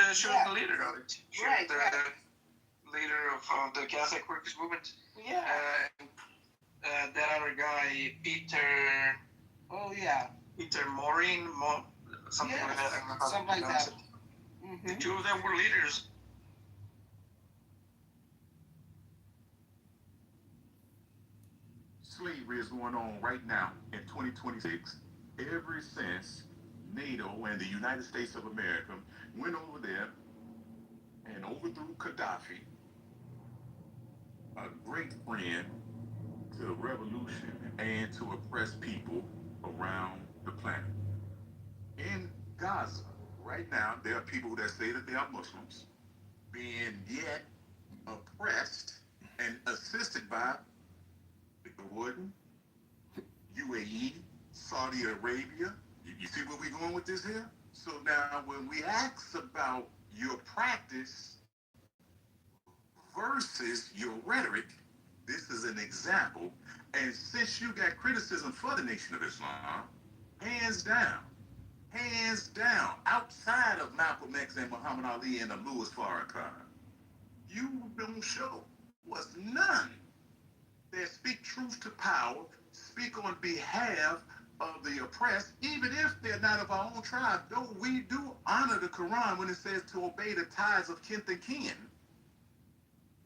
leader of it. She was the leader of the Catholic Workers Movement. Yeah. That other guy, Peter. Oh yeah. Peter Maureen, something like that. I don't know how Something to like pronounce that. it. The two of them were leaders. Slavery is going on right now in 2026. Ever since NATO and the United States of America went over there and overthrew Gaddafi, a great friend to revolution and to oppress people around the planet. In Gaza, right now, there are people that say that they are Muslims being yet oppressed and assisted by Jordan, UAE, Saudi Arabia. You see where we're going with this here? So now when we ask about your practice versus your rhetoric, this is an example. And since you got criticism for the Nation of Islam, hands down, outside of Malcolm X and Muhammad Ali and Louis Farrakhan, you don't show us none that speak truth to power, speak on behalf of the oppressed, even if they're not of our own tribe, though we do honor the Quran when it says to obey the ties of kin and kin.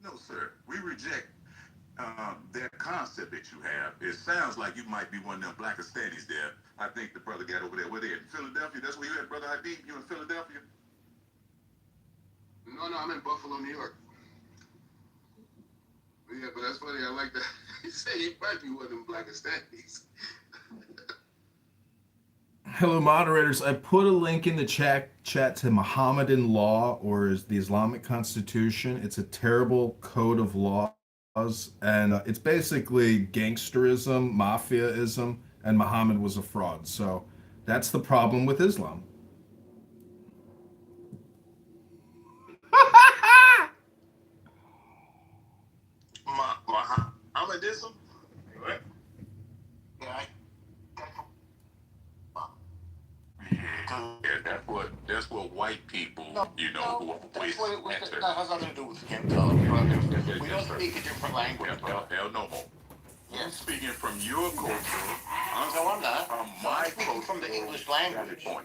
No, sir, we reject that concept that you have. It sounds like you might be one of them Blackistanis there. I think the brother got over there. Where they at? Philadelphia? That's where you at, Brother Habib? You in Philadelphia? No, I'm in Buffalo, New York. Yeah, but that's funny. I like that. He said he might be one of them Blackistanis. Hello, moderators. I put a link in the chat to Mohammedan law, or the Islamic Constitution. It's a terrible code of laws, and it's basically gangsterism, mafiaism, and Muhammad was a fraud. So that's the problem with Islam. Mohammedism? What? Yeah, that's what white people, who always enter. That has nothing to do with skin color. We don't speak a different language. No more. I'm speaking from your culture. No, I'm not. From No, my I'm speaking from the English language. No,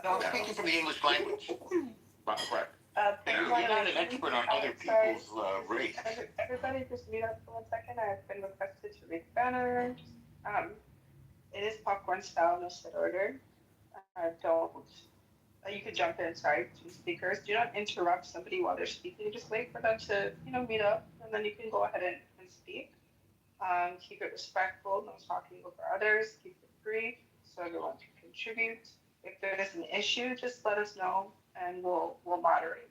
I'm speaking from the English language. Right. You're not an expert on other people's race. Everybody just mute up for 1 second. I've been requested to read the banner. It is popcorn style, no set order. You could jump in, sorry, to the speakers. Do not interrupt somebody while they're speaking. Just wait for them to, meet up, and then you can go ahead and speak. Keep it respectful, no talking over others. Keep it brief so everyone can contribute. If there is an issue, just let us know, and we'll moderate.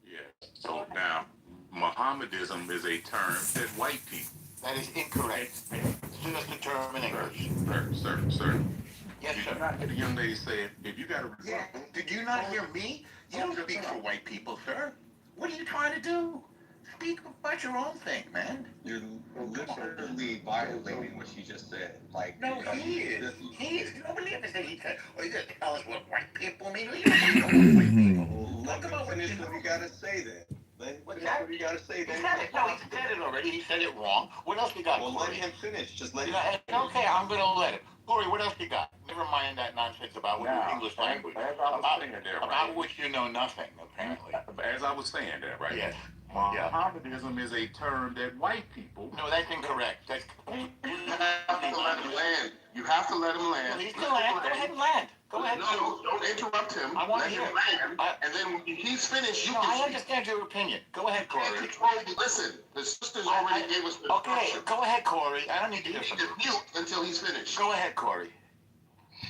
Yeah. So now, Mohammedism is a term that white people. That is incorrect. It's just a term in English. Sir. Yes, Did sir. you not hear the young lady say, if you got a Yeah. Did you not hear me? You don't speak for white people, sir. What are you trying to do? Speak about your own thing, man. You're literally violating what she just said. No, he is. He is. You don't believe this thing he said. Or you gonna tell us what white people mean? You don't know what white people. Let me finish what you gotta say then. What you gotta say then. He said it. No, he said it already. He said it wrong. What else you got, Well, Corey? let him finish. Just let him Okay, I'm gonna let it. Corey, what else you got? Never mind that nonsense about what your English language. About which you know nothing, apparently. As I was saying that, right? Yes. Mohammedism is a term that white people. No, that's incorrect. That's. You have to let him land. You have to let him land. He's gonna land. Go ahead and land. Go ahead. No, don't interrupt him. I want let to him hear. land. And then when he's finished, you No, can I speak. understand your opinion. Go ahead, Corey. Listen, the sisters already gave us the Okay, go ahead, Corey. I don't need to You hear need from to you. mute until he's finished. Go ahead, Corey.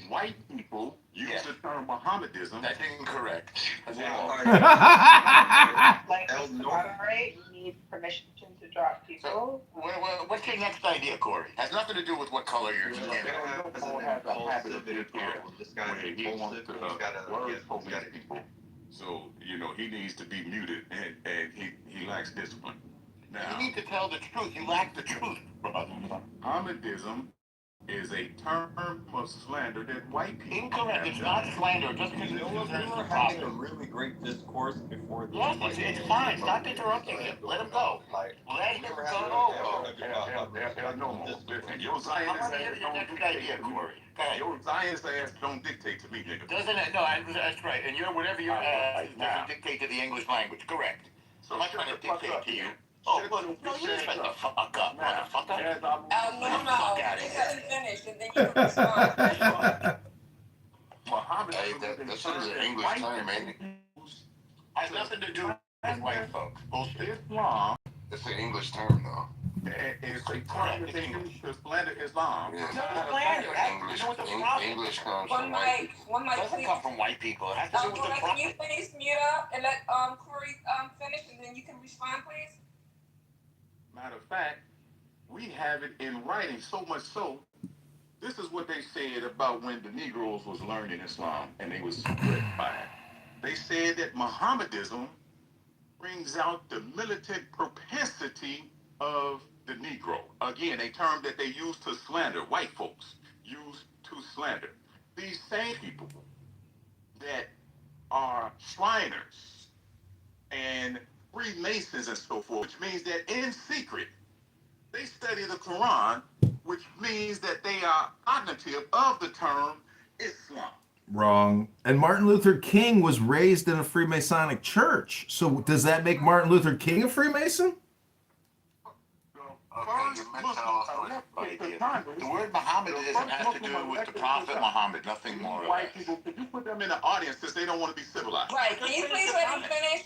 White people use the term Mohammedism. That's incorrect. Like to moderate, you need permission to drop people. What's your next idea, Corey? Has nothing to do with what color your skin is. This guy he wants to work people. So, he needs to be muted, and he lacks discipline. Now, You need to tell the truth. You lack the truth, brother. Mohammedism is a term of slander that white people. Incorrect. It's not slander. Just because it's We're having a really great discourse before this. Yes, it's fine. Stop interrupting him. Let him go. Let him go. Your Zionist ass don't dictate. Corey. Your Zionist ass don't dictate to me, nigga. Doesn't it? No, that's right. And whatever your doesn't dictate to the English language. Correct. So I'm not trying to dictate to you. Oh, well, no, you just shut the fuck up, motherfucker. No, you haven't finished, and then you can respond. That shit is an English term, man. Has nothing to do with white folks. Bullshit. Islam. It's an English term, though. It's a term that they use to slander Islam. Yeah. English comes One from white mic, people. one mic, It doesn't please. come from white people. It has to do with the Can prophet. you please mute up and let Corey finish, and then you can respond, please? Matter of fact, we have it in writing, so much so, this is what they said about when the Negroes was learning Islam and they was spread by it. They said that Mohammedism brings out the militant propensity of the Negro. Again, a term that they use to slander, white folks use to slander. These same people that are Shriners and Freemasons and so forth, which means that in secret, they study the Quran, which means that they are cognitive of the term Islam. Wrong. And Martin Luther King was raised in a Freemasonic church. So does that make Martin Luther King a Freemason? The word Mohammedism has to do with the Prophet Muhammad, nothing more. White people, could you put them in the audience since they don't want to be civilized? Right, can you please let him finish?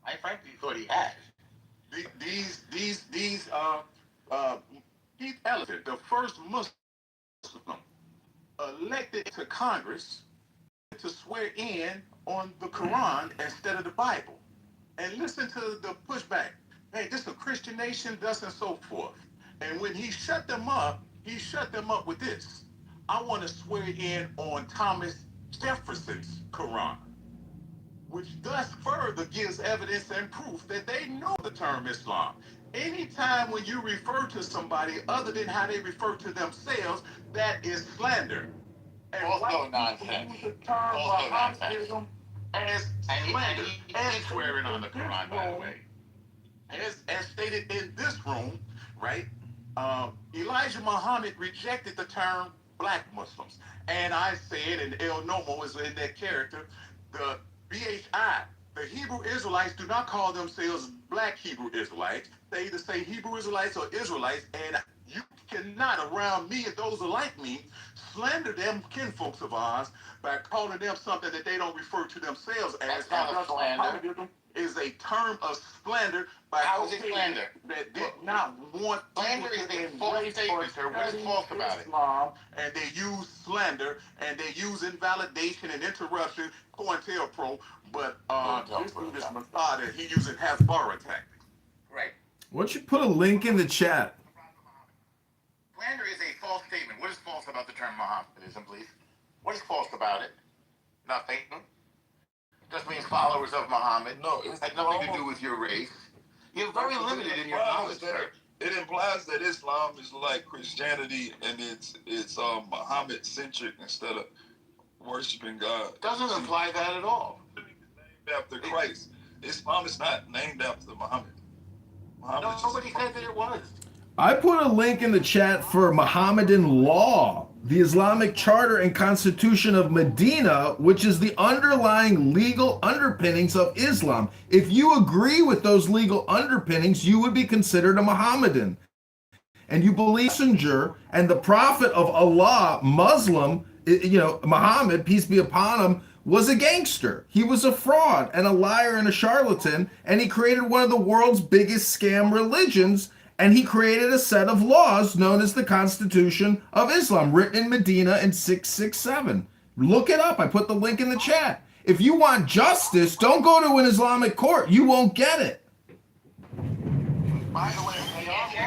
I frankly thought he had. These Keith Ellison, the first Muslim elected to Congress to swear in on the Quran instead of the Bible. And listen to the pushback. Hey, this is a Christian nation, thus and so forth. And when he shut them up with this. I want to swear in on Thomas Jefferson's Quran, which thus further gives evidence and proof that they know the term Islam. Anytime when you refer to somebody other than how they refer to themselves, that is slander. And Also nonsense. Also nonsense. As slander and swearing on the Quran, by the way. As stated in this room, right? Elijah Muhammad rejected the term black Muslims. And I said, and El Nomo is in that character, the BHI, the Hebrew Israelites do not call themselves black Hebrew Israelites. They either say Hebrew Israelites or Israelites, and you cannot, around me and those who like me, slander them kinfolks of ours by calling them something that they don't refer to themselves as. That's not a slander. Is a term of slander by How is it slander? That did not want slander is a false statement, sir. What is false about it? Islam, and they use slander and they use invalidation and interruption, COINTELPRO, but this dude is Masada, he using Hasbara tactics. Right. Why don't you put a link in the chat? Slander is a false statement. What is false about the term Mohammedanism, please? What is false about it? Nothing. Just means followers of Muhammad. No, it had nothing to do with your race. You're very limited in your knowledge, sir. It implies that Islam is like Christianity and it's Muhammad centric instead of worshiping God. Doesn't imply that at all. Named after Christ. Islam is not named after Muhammad. Nobody said that it was. I put a link in the chat for Mohammedan law, the Islamic Charter and Constitution of Medina, which is the underlying legal underpinnings of Islam. If you agree with those legal underpinnings, you would be considered a Mohammedan. And you believe messenger and the prophet of Allah, Muslim, Muhammad, peace be upon him, was a gangster. He was a fraud and a liar and a charlatan, and he created one of the world's biggest scam religions. And he created a set of laws known as the Constitution of Islam, written in Medina in 667. Look it up. I put the link in the chat. If you want justice, don't go to an Islamic court. You won't get it. By the way, if you're going to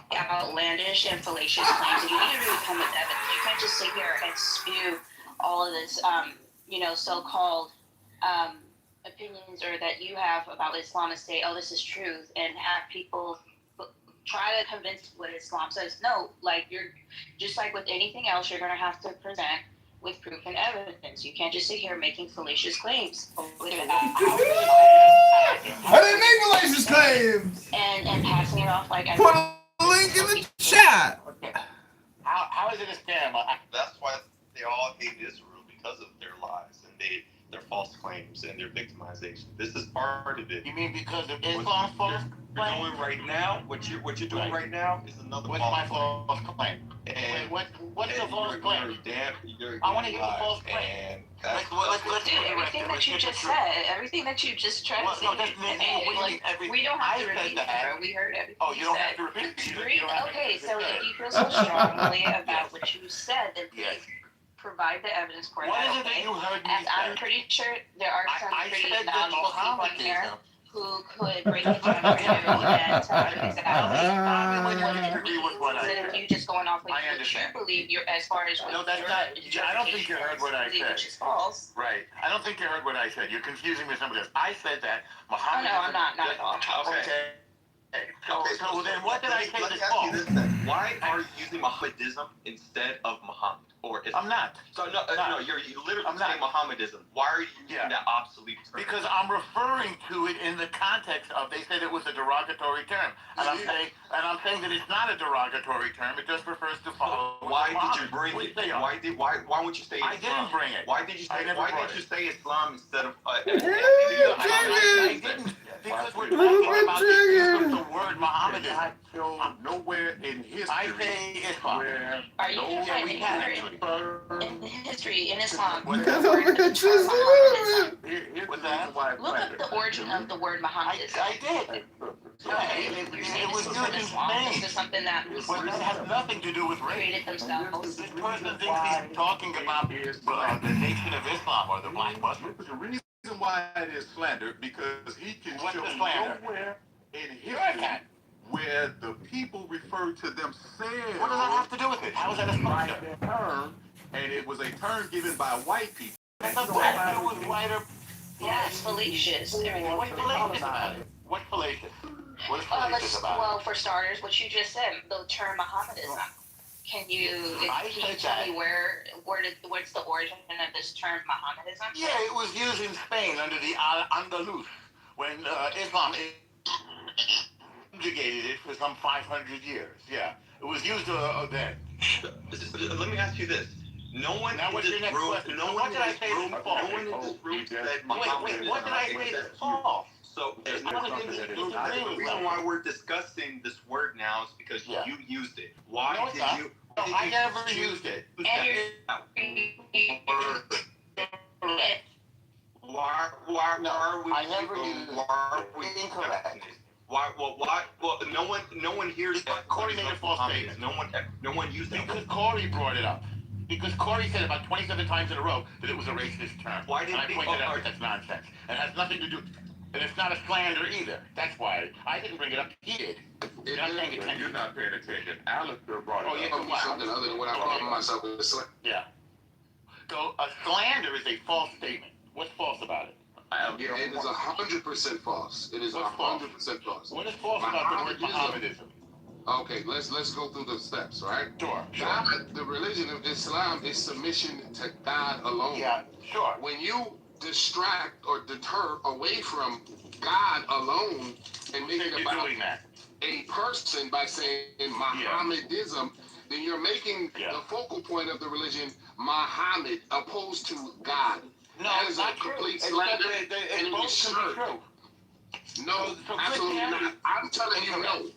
make outlandish and fallacious claims, you need to really come with evidence. You can't just sit here and spew all of this, so-called opinions or that you have about Islam and say, oh, this is truth, and have people try to convince what Islam says. No, like you're just like with anything else, you're going to have to present with proof and evidence. You can't just sit here making fallacious claims. I didn't make fallacious claims. And passing it off like put a link in the chat. How is it a scam? That's why they all hate Israel, because of their lies and their false claims and their victimization. This is part of it. You mean because of Islam's false claim? Doing right now, what you're doing right now is another false claim. And what's the false claim? I want to hear the false claim. Everything that you just said, everything that you just tried to say, we don't have to repeat that. We heard everything. Oh, you don't have to repeat it. Okay, so if you feel so strongly about what you said, then please provide the evidence for what that. What is it that you heard me As say? I'm pretty sure there are some pretty knowledgeable people in here who could break it down for you and tell you exactly what it means. Instead of you just going off like what you believe, as far as what that's not. I don't think you heard what I said. Which is false. Right. I don't think you heard what I said. You're confusing me with somebody else. I said that Muhammad. Oh, no, I'm not at all. Okay. So then what did I say that's false? Why are you using Mohammedism instead of Muhammad? Or Islam? I'm not. So no, you're literally saying Mohammedism. Why are you using that obsolete term? Because I'm referring to it in the context of they said it was a derogatory term, and I'm saying that it's not a derogatory term. It just refers to followers. Why did you bring it? Why would you say Islam? I didn't bring it. Why did you say Islam instead of? I didn't. Because we're talking about the word Muhammad. I show nowhere in history. I say Islam. Are you in history in Islam? What's that? Look up the origin of the word Muhammad. I did. It was used in Spain. This is something that has nothing to do with race. Themselves. This person thinks he's talking about the nation of Islam or the black Muslims. The reason why it is slander because he can show nowhere in history where the people refer to themselves. What does that have to do with it? How is that a slander? And it was a term given by white people. That doesn't have to do with white or... Yeah, it's fallacious. What's fallacious about it? What's fallacious? What is fallacious about it? Well, for starters, what you just said, the term Mohammedanism. Can you tell me what's the origin of this term Mohammedism? Yeah, it was used in Spain under the Andalus when Islam subjugated it for some 500 years. Yeah, it was used then. Let me ask you this. No one Now, what's your next question? No one in this room said Muhammad. What did I say is false? So the reason why we're discussing this word now is because you used it. Why No, did you? No, I never used it. Why are we? I never used it. Why are we incorrect? Why? Well, no one here said Corey made a false statement. No one used it. Because Corey brought it up. Because Corey said about 27 times in a row that it was a racist term. Why didn't and I pointed out that that's nonsense. And it has nothing to do. And it's not a slander either. That's why I didn't bring it up. He did. You're not paying attention. You're not paying attention. Alistair brought it up. Oh, yeah, something other than what I call myself with a slander. Yeah. So a slander is a false statement. What's false about it? Yeah, it is 100% false. It is 100% false. What is false about the word Mohammedism? Okay, let's go through the steps, right? Sure. God, the religion of Islam is submission to God alone. Yeah, sure. When you distract or deter away from God alone and make it about a person by saying Mohammedism, then you're making the focal point of the religion Muhammad opposed to God. No, that is not a complete true. slander, It's and it is both true. No, So absolutely not. I'm telling you no.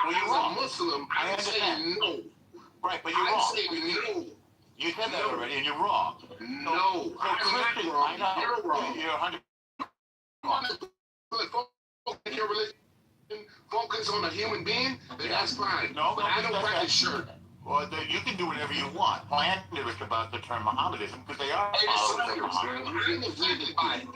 As a Muslim, I'm saying no. Right, but you're I'm wrong. saying no. You said that already, and you're wrong. No, I'm not wrong. You're wrong. You're 100% wrong. Your religion focus on a human being, then that's fine. No, but I don't practice shirk. Well, you can do whatever you want. Slanderous about the term Mohammedism because they are followers of Muhammad. I'm offended by it.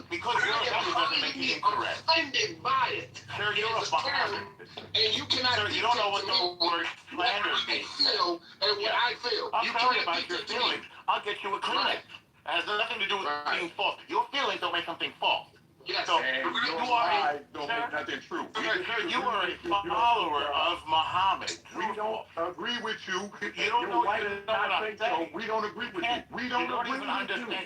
Because you're offended doesn't make you incorrect. Offended by it. Sir, you're a Mohammedist. And you cannot. Sir, you don't know what the word slander means. Feel and what I feel. I'll tell you about your feelings. I'll get you a clinic. It has nothing to do with being false. Your feelings don't make something false. Yes, so and you are don't make nothing true. Sir, you are a follower of Muhammad. We don't agree with you. You don't know what I'm saying. We don't agree with you. We don't agree with you.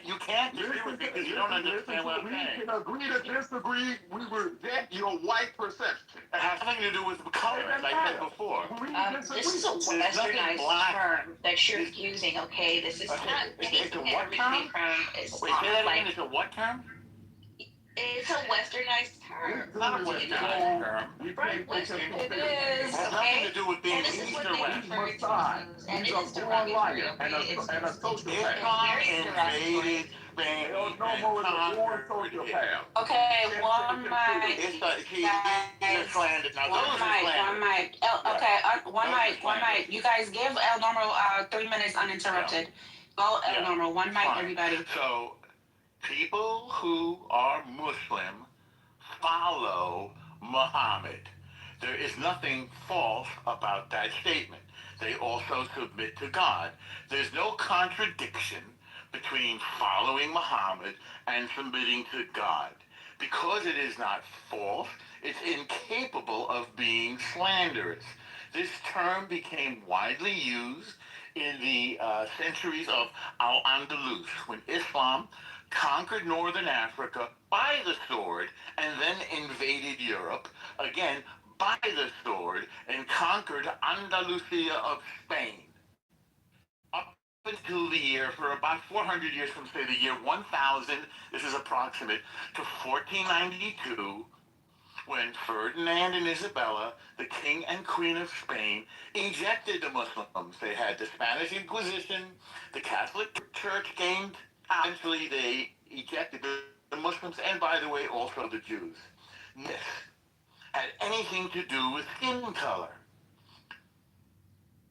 You can't agree with me because you don't understand what I'm saying. We can agree to disagree. We reject your white perception. It has nothing to do with color, as I said before. This is a westernized term that you're using, okay? This is not anything that originated from Islam. Wait, say that again. It's a what term? It's a westernized term. It's not a westernized term. Right, it is. It has nothing to do with being East or West. He's a born liar and a sociopath. Islam invaded Spain and conquered it. Okay, one mic. One mic. You guys give El Normal 3 minutes uninterrupted. Go El Normal. One mic, everybody. So, people who are Muslim follow Muhammad. There is nothing false about that statement. They also submit to God. There's no contradiction between following Muhammad and submitting to God. Because it is not false, it's incapable of being slanderous. This term became widely used in the centuries of Al-Andalus, when Islam conquered northern Africa by the sword and then invaded Europe, again by the sword, and conquered Andalusia of Spain. Up until the year, for about 400 years from, say, the year 1000, this is approximate, to 1492, when Ferdinand and Isabella, the king and queen of Spain, ejected the Muslims. They had the Spanish Inquisition, the Catholic Church gained. Eventually, they ejected the Muslims, and by the way, also the Jews. This had anything to do with skin color.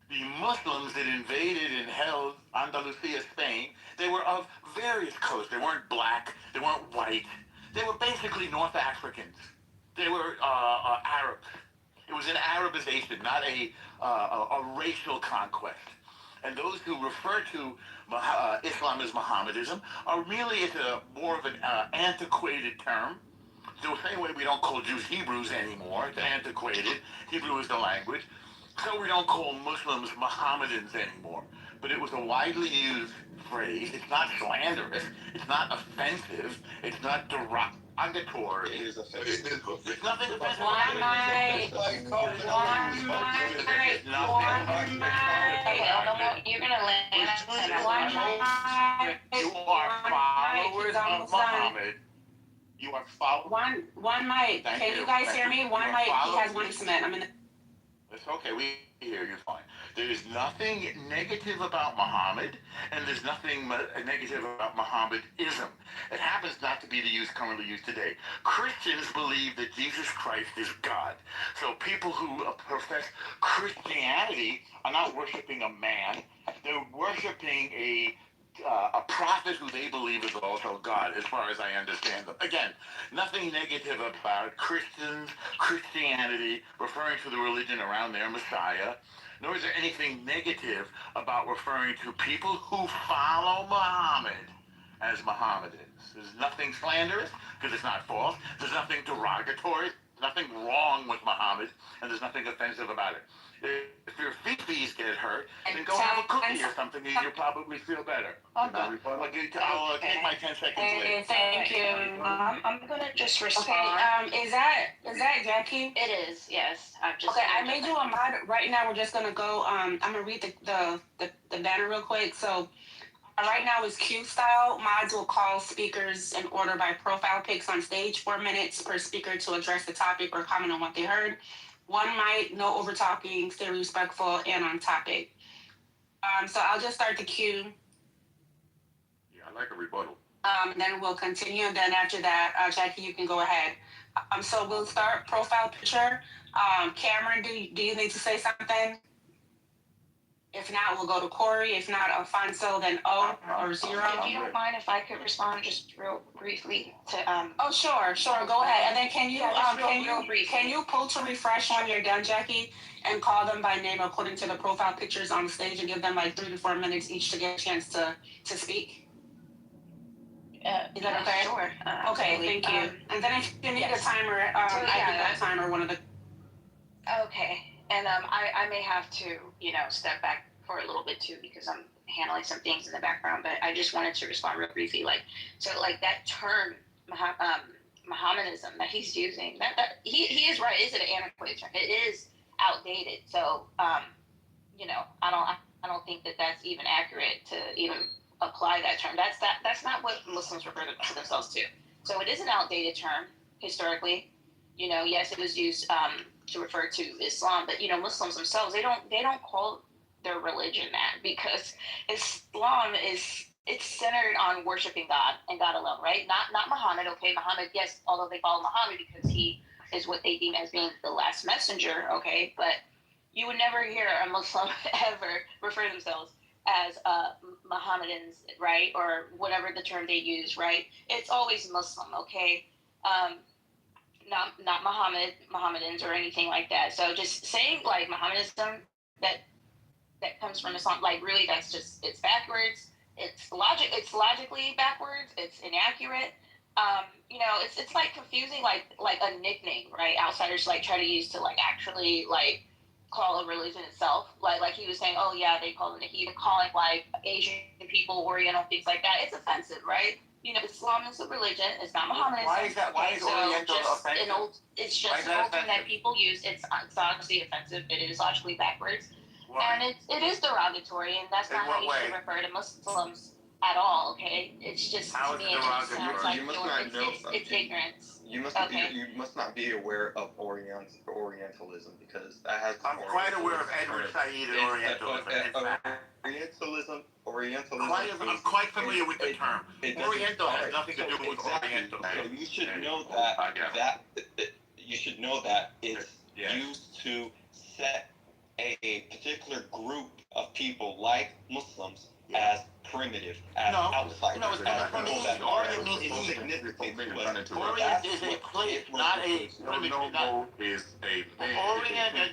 The Muslims that invaded and held Andalusia, Spain, they were of various colors. They weren't black, they weren't white. They were basically North Africans. They were Arabs. It was an Arabization, not a racial conquest. And those who refer to Islam as Mohammedism are really, it's more of an antiquated term. The same way we don't call Jews Hebrews anymore. It's antiquated. Hebrew is the language. So we don't call Muslims Mohammedans anymore. But it was a widely used phrase. It's not slanderous. It's not offensive. It's not derogatory. It is offensive. It's nothing offensive. One mic. Okay, no more. You're gonna land. One mic. You are followers of Muhammad. You are followers. One mic. Can you guys hear me? One mic. He has one cement. I'm in the. It's okay, we hear you fine. There's nothing negative about Muhammad, and there's nothing negative about Mohammedism. It happens not to be the use currently used today. Christians believe that Jesus Christ is God. So people who profess Christianity are not worshiping a man. They're worshiping a prophet who they believe is also God, as far as I understand them. Again, nothing negative about Christians, Christianity, referring to the religion around their Messiah, nor is there anything negative about referring to people who follow Muhammad as Mohammedans. There's nothing slanderous, because it's not false. There's nothing derogatory. There's nothing wrong with Muhammad, and there's nothing offensive about it. If your feet get hurt, then go have a cookie or something, and you'll probably feel better. I'll take my 10 seconds later. Thank you. I'm gonna just respond. Okay. Is that Jackie? It is. Yes. I've just. Okay. I made you a mod. Right now, we're just gonna go. I'm gonna read the banner real quick. So. Right now is Q style. Mods will call speakers in order by profile pics on stage. 4 minutes per speaker to address the topic or comment on what they heard. One mic, no over talking, stay respectful and on topic. So I'll just start the queue. Yeah, I like a rebuttal. Then we'll continue. Then after that, Jackie, you can go ahead. So we'll start profile picture. Cameron, do you need to say something? If not, we'll go to Corey. If not, Alfonso, then O or 0. If you don't mind, if I could respond just real briefly to Oh, sure. Go ahead. And then can you pull to refresh when you're done, Jackie, and call them by name according to the profile pictures on the stage and give them like 3 to 4 minutes each to get a chance to speak? Is that okay? Sure. Okay, thank you. And then if you need a timer, I can go timer one of the. Okay. And I may have to, step back for a little bit too because I'm handling some things in the background. But I just wanted to respond real briefly. That term, Mohammedanism that he's using, that he is right. It's an antiquated term. It is outdated. So, I don't think that that's even accurate to even apply that term. That's not what Muslims refer to themselves to. So it is an outdated term historically. Yes, it was used. To refer to Islam, but Muslims themselves they don't call their religion that because Islam it's centered on worshiping God and God alone, right? Not Muhammad. Okay, Muhammad, yes, although they follow Muhammad because he is what they deem as being the last messenger. Okay, but you would never hear a Muslim ever refer themselves as Mohammedans, right, or whatever the term they use, right? It's always Muslim. Okay. Not Mohammedans or anything like that. So just saying like Mohammedanism that comes from Islam, like really that's just it's backwards. It's logically backwards. It's inaccurate. It's like confusing like a nickname, right? Outsiders like try to use to like actually like call a religion itself. Like he was saying, oh yeah, they call it he calling like Asian people, Oriental, things like that. It's offensive, right? Islam is a religion. It's not Mohammedanism. Why is Oriental offensive? It's just an old thing that people use. It's obviously offensive. It is logically backwards. Why? And it is derogatory, and that's not how you should refer to Muslims at all. Okay, it's just to me it just sounds like it's ignorance. You must not be aware of Orientalism because that has. I'm quite aware of Edward Said and Orientalism. Orientalism. I'm quite familiar with the term. Oriental has nothing to do with Oriental. So you should know that it's used to set a particular group of people like Muslims as primitive, as outsiders. No, it's not primitive. Orient means insignificant. Orient is a place, not a primitive. Orient,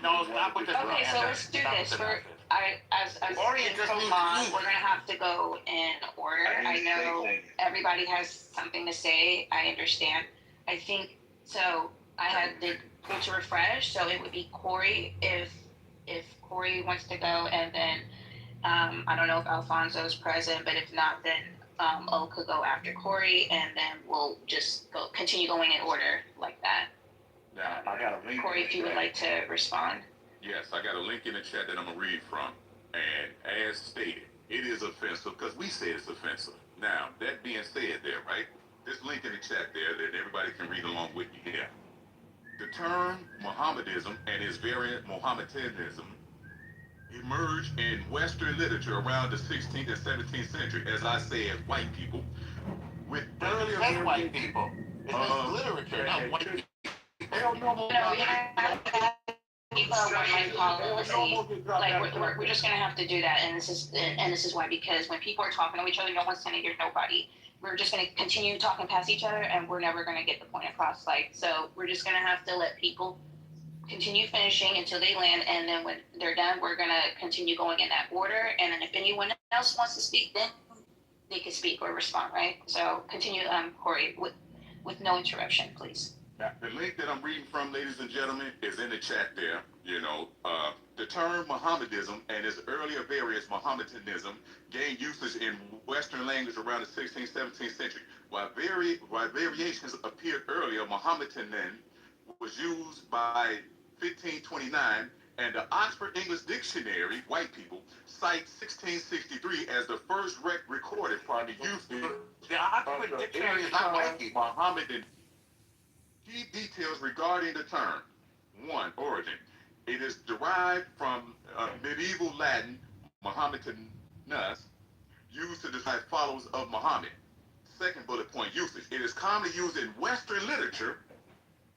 no, stop with this. Okay, so let's do this. As Orient just means we're gonna have to go in order. I know everybody has something to say. I understand. I think so. I had the pull to refresh, so it would be Corey if if Corey wants to go, and then I don't know if Alfonso is present, but if not, then O could go after Corey, and then we'll just continue going in order like that. Now, I got a link. Corey, if you would like to respond. Yes, I got a link in the chat that I'm going to read from. And as stated, it is offensive because we say it's offensive. Now, that being said there, right? This link in the chat there that everybody can read along with me here. The term Mohammedanism and its variant Mohammedanism emerged in Western literature around the 16th and 17th century, as I said, white people. With earlier white people. It's literature, not white people. We're just gonna have to do that, and this is why, because when people are talking to each other, no one's gonna hear nobody. We're just gonna continue talking past each other, and we're never gonna get the point across. So we're just gonna have to let people continue finishing until they land, and then when they're done, we're gonna continue going in that order. And then if anyone else wants to speak, then they can speak or respond, right? So continue, Corey, with no interruption, please. Now, the link that I'm reading from, ladies and gentlemen, is in the chat there. The term Mohammedanism and its earlier variants, Mohammedanism, gained usage in Western language around the 16th, 17th century. While variations appeared earlier, Mohammedanism was used by 1529, and the Oxford English Dictionary, white people, cites 1663 as the first recorded usage. The Oxford Dictionary is not white people. Mohammedan. Key details regarding the term. 1. Origin. It is derived from medieval Latin, Mohammedanus, used to describe followers of Muhammad. Second bullet point, usage. It is commonly used in Western literature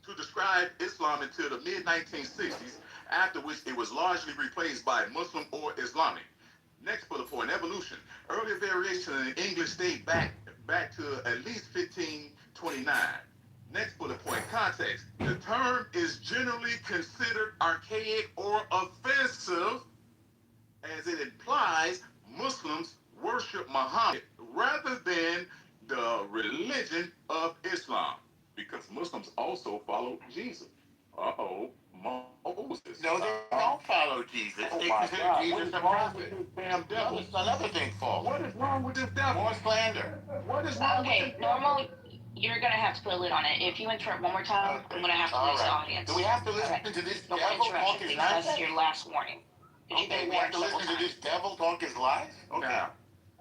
to describe Islam until the mid-1960s, after which it was largely replaced by Muslim or Islamic. Next bullet point, evolution. Earlier variations in the English date back to at least 1529. Next bullet point, context. The term is generally considered archaic or offensive, as it implies Muslims worship Muhammad rather than the religion of Islam, because Muslims also follow Jesus. Moses. No, they don't follow Jesus. They consider Jesus a prophet. Damn devil. That's another thing false. What is wrong with this devil? More slander. What is wrong with this devil? Normally, you're gonna have to put a lid on it. If you interrupt one more time, I'm gonna have to lose the audience. Do we have to listen to this No devil talk interruption, his please. That's nonsense? your last warning. Okay, we have to listen to this devil talk his lies? Okay.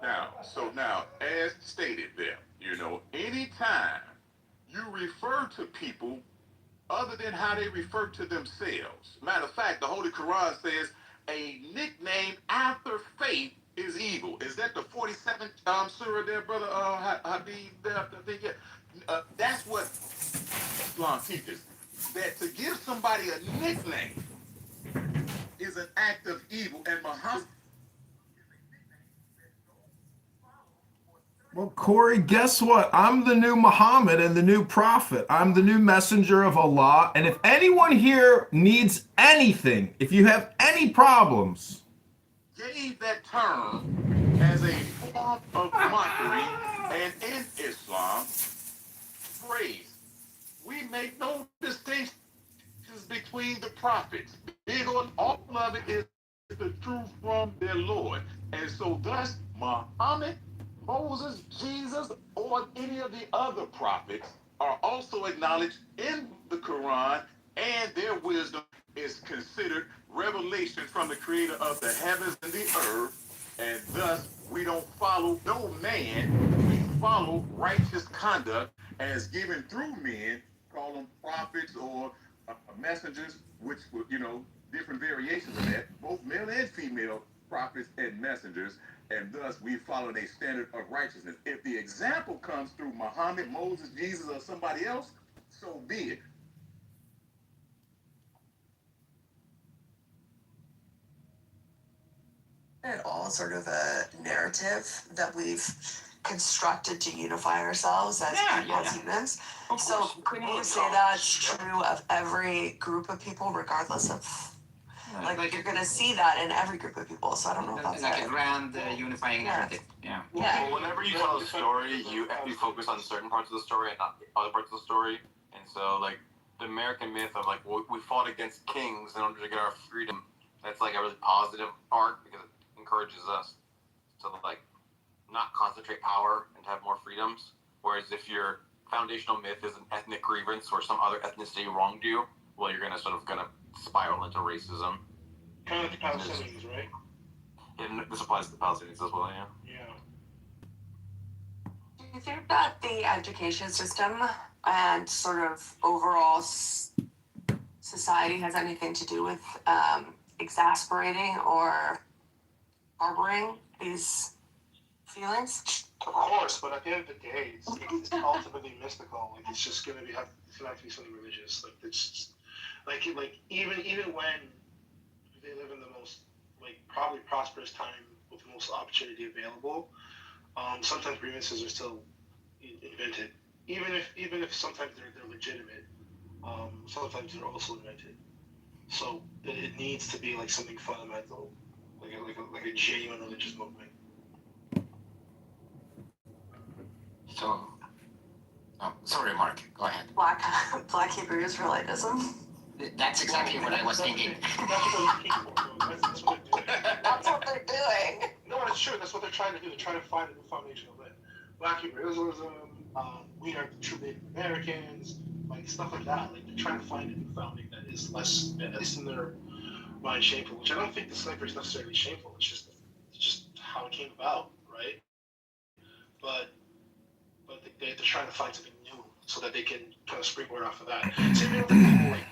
Now, as stated there, anytime you refer to people other than how they refer to themselves. Matter of fact, the Holy Quran says a nickname after faith is evil. Is that the 47th surah there, brother Habib? That's what Islam teaches. That to give somebody a nickname is an act of evil, and Muhammad. Well, Corey, guess what? I'm the new Muhammad and the new prophet. I'm the new messenger of Allah. And if anyone here needs anything, if you have any problems, gave that term as a form of mockery, and in Islam, phrase, we make no distinctions between the prophets. Big on all of it is the truth from their Lord. And so thus, Muhammad, Moses, Jesus, or any of the other prophets are also acknowledged in the Quran, and their wisdom is considered revelation from the creator of the heavens and the earth, and thus we don't follow no man, we follow righteous conduct as given through men, call them prophets or messengers, which were, different variations of that, both male and female prophets and messengers, and thus we follow a standard of righteousness. If the example comes through Muhammad, Moses, Jesus, or somebody else, so be it. At all sort of a narrative that we've constructed to unify ourselves as humans. So couldn't you say that's true of every group of people, regardless of like you're gonna see that in every group of people? So I don't know if that's like a grand unifying narrative. Yeah. Well, whenever you tell a story, you focus on certain parts of the story and not the other parts of the story. And so, like the American myth of we fought against kings in order to get our freedom. That's like a really positive part because it encourages us to like not concentrate power and have more freedoms. Whereas if your foundational myth is an ethnic grievance or some other ethnicity wronged you, well, you're gonna spiral into racism. Kind of like the Palestinians, right? And this applies to the Palestinians as well, yeah. Yeah. Do you think that the education system and sort of overall society has anything to do with exasperating or harboring these feelings? Of course, but at the end of the day, it's ultimately mystical. Like it's just gonna have to be something religious. Like it's just, like even when they live in the most probably prosperous time with the most opportunity available, sometimes grievances are still invented. Even if sometimes they're legitimate, sometimes they're also invented. So it needs to be like something fundamental, like a genuine religious movement. So, sorry, Mark. Go ahead. Black Hebrew Israelitism. That's exactly what I was thinking. That's what they're doing. That's what they're doing. No, it's true. That's what they're trying to do. They're trying to find a new foundation of it. Black Hebrew Israelism, we are the true Native Americans, like stuff like that. Like they're trying to find a new founding that is less, at least in their mind, shameful. Which I don't think the slavery is necessarily shameful. It's just how it came about, right? But they're trying to find something new so that they can kind of springboard off of that. Same thing with the whole like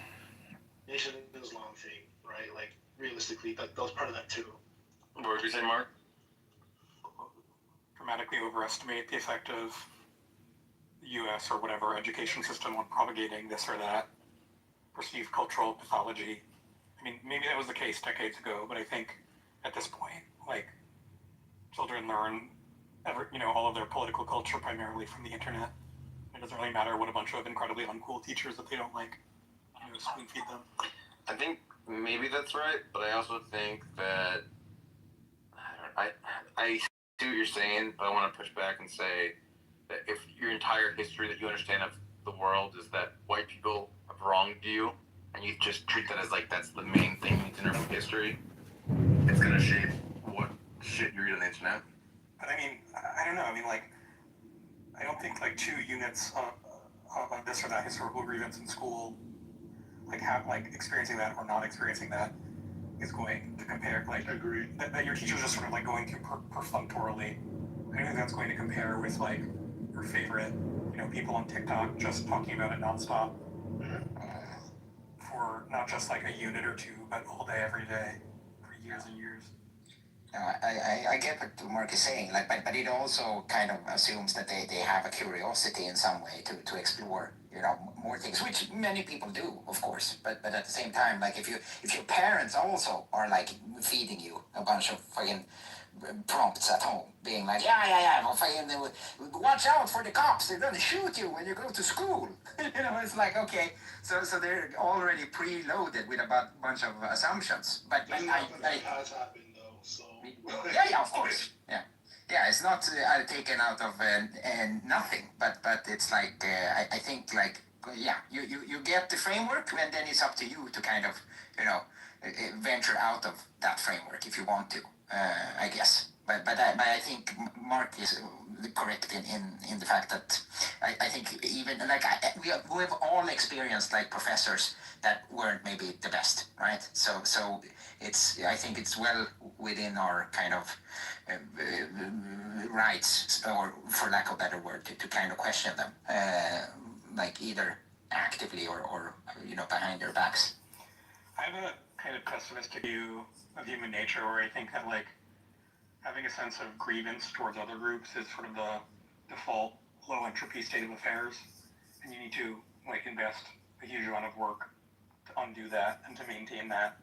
Nation of Islam thing, right? Like realistically, that was part of that too. What did you say, Mark? Dramatically overestimate the effect of the U.S. or whatever education system on propagating this or that perceived cultural pathology. I mean, maybe that was the case decades ago, but I think at this point, like, children learn all of their political culture primarily from the internet. It doesn't really matter what a bunch of incredibly uncool teachers that they don't like, spoon feed them. I think maybe that's right, but I also think that I see what you're saying, but I want to push back and say that if your entire history that you understand of the world is that white people have wronged you, and you just treat that as like that's the main thing you need to know from history, it's gonna shape what shit you read on the internet. But I mean, I don't know. I mean, like, I don't think like 2 units of this or that historical grievance in school, experiencing that or not experiencing that, is going to compare. Like, agree that your teacher's just sort of like going through perfunctorily. I don't think that's going to compare with like your favorite, people on TikTok just talking about it nonstop for not just like a unit or 2, but all day, every day, for years and years. No, I get what Mark is saying, but it also kind of assumes that they have a curiosity in some way to explore, more things, which many people do, of course. But at the same time, like if your parents also are like feeding you a bunch of fucking prompts at home, being like, yeah, well, fucking, watch out for the cops, they're gonna shoot you when you go to school. It's like, okay, so they're already preloaded with a bunch of assumptions. But that has happened though, so. Yeah, of course. Yeah, it's not taken out of nothing, but it's like I think like you get the framework, and then it's up to you to kind of venture out of that framework if you want to, I guess. But I think Mark is correct in the fact that I think even like we've all experienced like professors that weren't maybe the best, right? So I think it's well within our kind of rights, or for lack of a better word, to kind of question them, like either actively or behind their backs. I have a kind of pessimistic view of human nature, where I think that like having a sense of grievance towards other groups is sort of the default low entropy state of affairs, and you need to like invest a huge amount of work to undo that and to maintain that.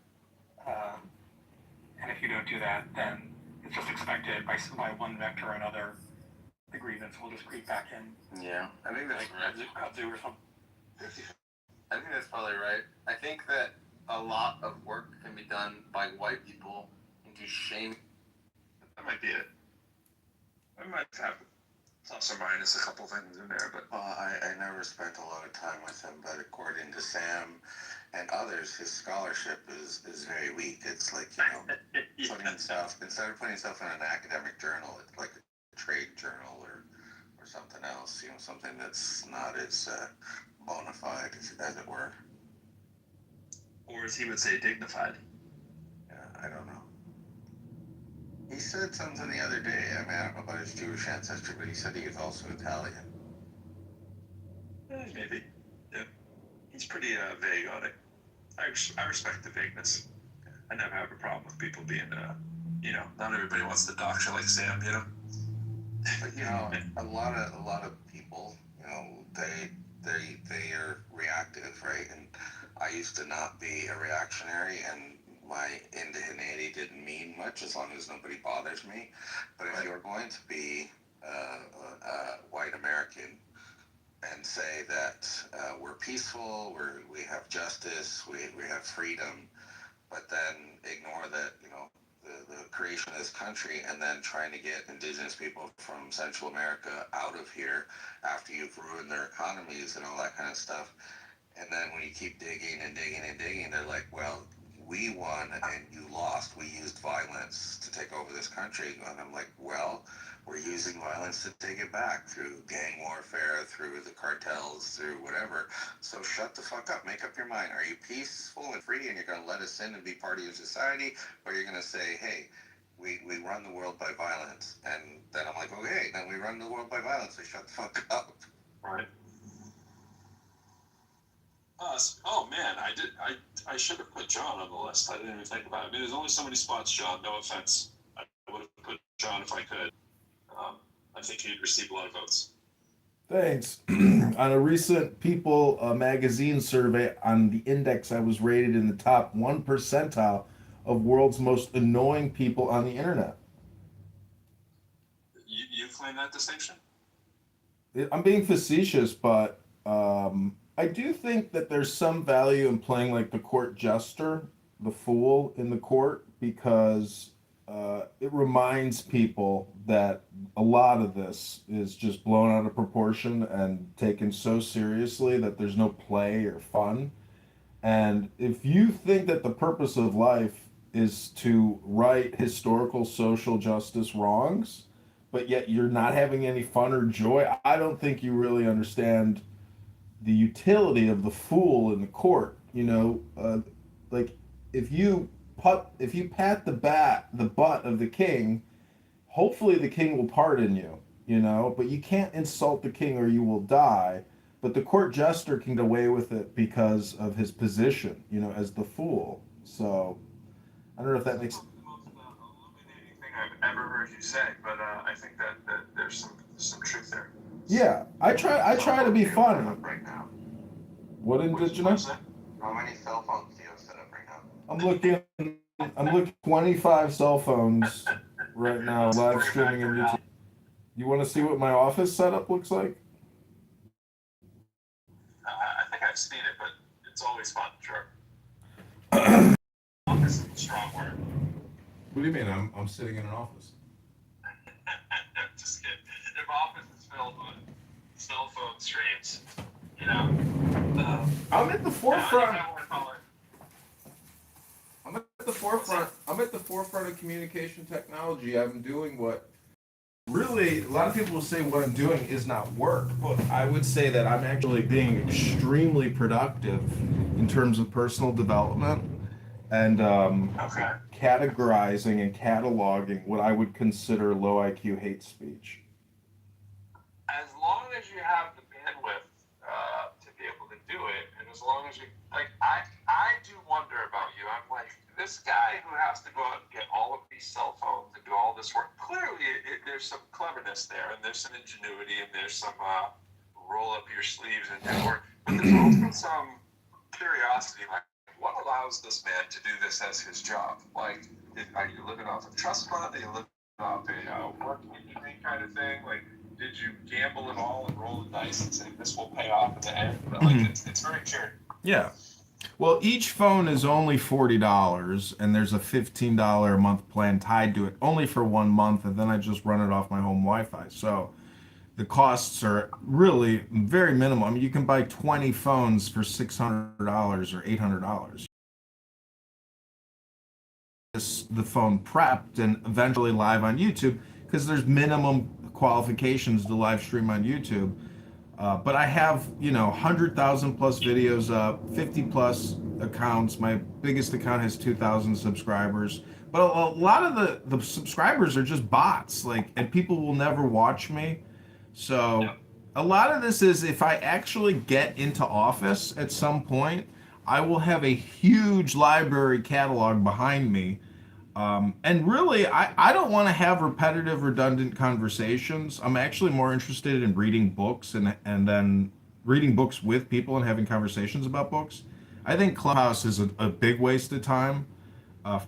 And if you don't do that, then it's just expected by one vector or another, the grievance will just creep back in. Yeah, I think that's right. Kudzu or something. I think that's probably right. I think that a lot of work can be done by white people into shame. That might be it. I might have plus or minus a couple things in there, but I never spent a lot of time with him, but according to Sam, and others, his scholarship is very weak. It's like, putting himself, instead of putting himself in an academic journal, it's like a trade journal or something else, something that's not as bona fide, as it were. Or as he would say, dignified. Yeah, I don't know. He said something the other day, I don't know about his Jewish ancestry, but he said he was also Italian. Maybe. Yeah. He's pretty vague on it. I respect the vagueness. I never have a problem with people being, not everybody wants to dox you like Sam, But a lot of people, they are reactive, right? And I used to not be a reactionary, and my indigeneity didn't mean much as long as nobody bothers me. But if you're going to be a white American and say that we're peaceful, we have justice, we have freedom, but then ignore that, the creation of this country, and then trying to get indigenous people from Central America out of here after you've ruined their economies and all that kind of stuff. And then when you keep digging and digging and digging, they're like, well, we won and you lost. We used violence to take over this country. And I'm like, well, we're using violence to take it back through gang warfare, through the cartels, through whatever. So shut the fuck up. Make up your mind. Are you peaceful and free and you're going to let us in and be part of your society? Or you're going to say, hey, we run the world by violence. And then I'm like, okay, then we run the world by violence. So shut the fuck up. Right. Oh man, I should have put John on the list. I didn't even think about it. There's only so many spots, John. No offense. I would have put John if I could. I think he'd receive a lot of votes. Thanks. On a recent People magazine survey on the index, I was rated in the top 1 percentile of world's most annoying people on the internet. You claim that distinction? I'm being facetious, but I do think that there's some value in playing like the court jester, the fool in the court, because it reminds people that a lot of this is just blown out of proportion and taken so seriously that there's no play or fun. And if you think that the purpose of life is to right historical social justice wrongs, but yet you're not having any fun or joy, I don't think you really understand the utility of the fool in the court. Like if you pat the butt of the king, hopefully the king will pardon you, but you can't insult the king or you will die. But the court jester can get away with it because of his position, as the fool. So I don't know if that makes The most illuminating thing I've ever heard you say, but I think that there's some truth there. Yeah, I try to be funny. Right now. What indigenous? How many cell phones do you have set up right now? I'm looking 25 cell phones right now, live streaming on YouTube. You want to see what my office setup looks like? I think I've seen it, but it's always fun, sure. Office is a strong word. What do you mean? I'm sitting in an office. Just kidding. If office is filled with cell phone streams, I'm at the forefront. I'm at the forefront of communication technology. I'm doing what really a lot of people will say what I'm doing is not work, but I would say that I'm actually being extremely productive in terms of personal development and categorizing and cataloging what I would consider low IQ hate speech. As long as you have the bandwidth to be able to do it, and as long as you I do wonder about you. I'm like, this guy who has to go out and get all of these cell phones and do all this work. Clearly, there's some cleverness there, and there's some ingenuity, and there's some roll up your sleeves and do work. But there's also some curiosity, like, what allows this man to do this as his job? Like, are you living off a trust fund? Are you living off a work injury kind of thing? Like, did you gamble at all and roll the dice and say this will pay off at the end? But like, it's very curious. Yeah. Well, each phone is only $40, and there's a $15 a month plan tied to it, only for 1 month, and then I just run it off my home Wi-Fi. So the costs are really very minimal. I mean, you can buy 20 phones for $600 or $800. The phone prepped and eventually live on YouTube, because there's minimum qualifications to live stream on YouTube. But I have, 100,000 plus videos up, 50 plus accounts. My biggest account has 2,000 subscribers. But a lot of the subscribers are just bots, and people will never watch me. So a lot of this is, if I actually get into office at some point, I will have a huge library catalog behind me. And really, I don't want to have repetitive, redundant conversations. I'm actually more interested in reading books and then reading books with people and having conversations about books. I think Clubhouse is a big waste of time.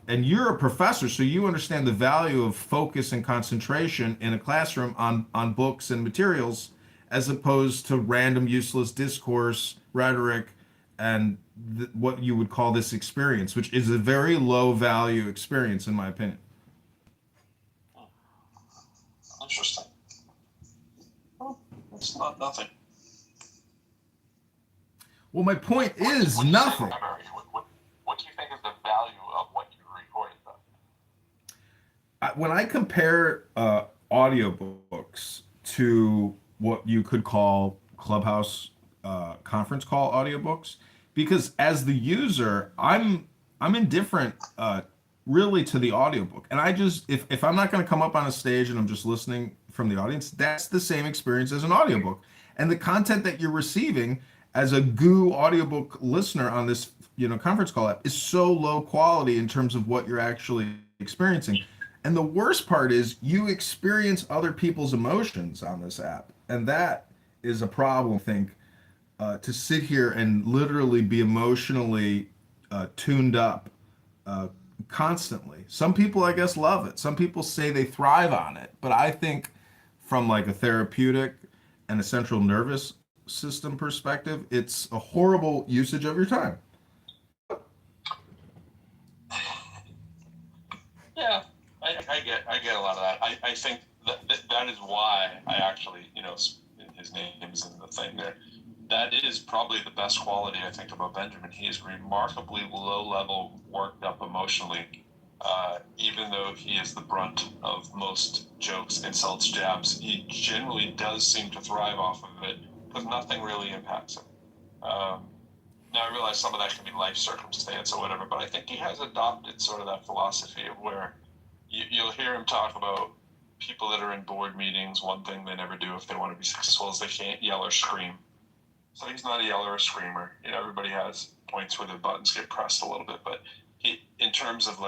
And you're a professor, so you understand the value of focus and concentration in a classroom on books and materials, as opposed to random useless discourse, rhetoric, and what you would call this experience, which is a very low value experience, in my opinion. Interesting. Well, it's not nothing. Well, my point is nothing. What do you think is the value of what you recorded, though? When I compare audiobooks to what you could call Clubhouse conference call audiobooks, because as the user, I'm indifferent really to the audiobook. And I just, if I'm not going to come up on a stage and I'm just listening from the audience, that's the same experience as an audiobook. And the content that you're receiving as a GU audiobook listener on this conference call app is so low quality in terms of what you're actually experiencing. And the worst part is, you experience other people's emotions on this app, and that is a problem, I think. To sit here and literally be emotionally tuned up constantly. Some people, I guess, love it. Some people say they thrive on it. But I think from a therapeutic and a central nervous system perspective, it's a horrible usage of your time. Yeah, I get a lot of that. I think that is why I actually, his name is in the thing there. That is probably the best quality, I think, about Benjamin. He is remarkably low level, worked up emotionally. Even though he is the brunt of most jokes, insults, jabs, he generally does seem to thrive off of it, because nothing really impacts him. Now, I realize some of that can be life circumstance or whatever, but I think he has adopted sort of that philosophy of where you'll hear him talk about people that are in board meetings. One thing they never do if they want to be successful is they can't yell or scream. So he's not a yeller or a screamer. Everybody has points where their buttons get pressed a little bit, but he, in terms of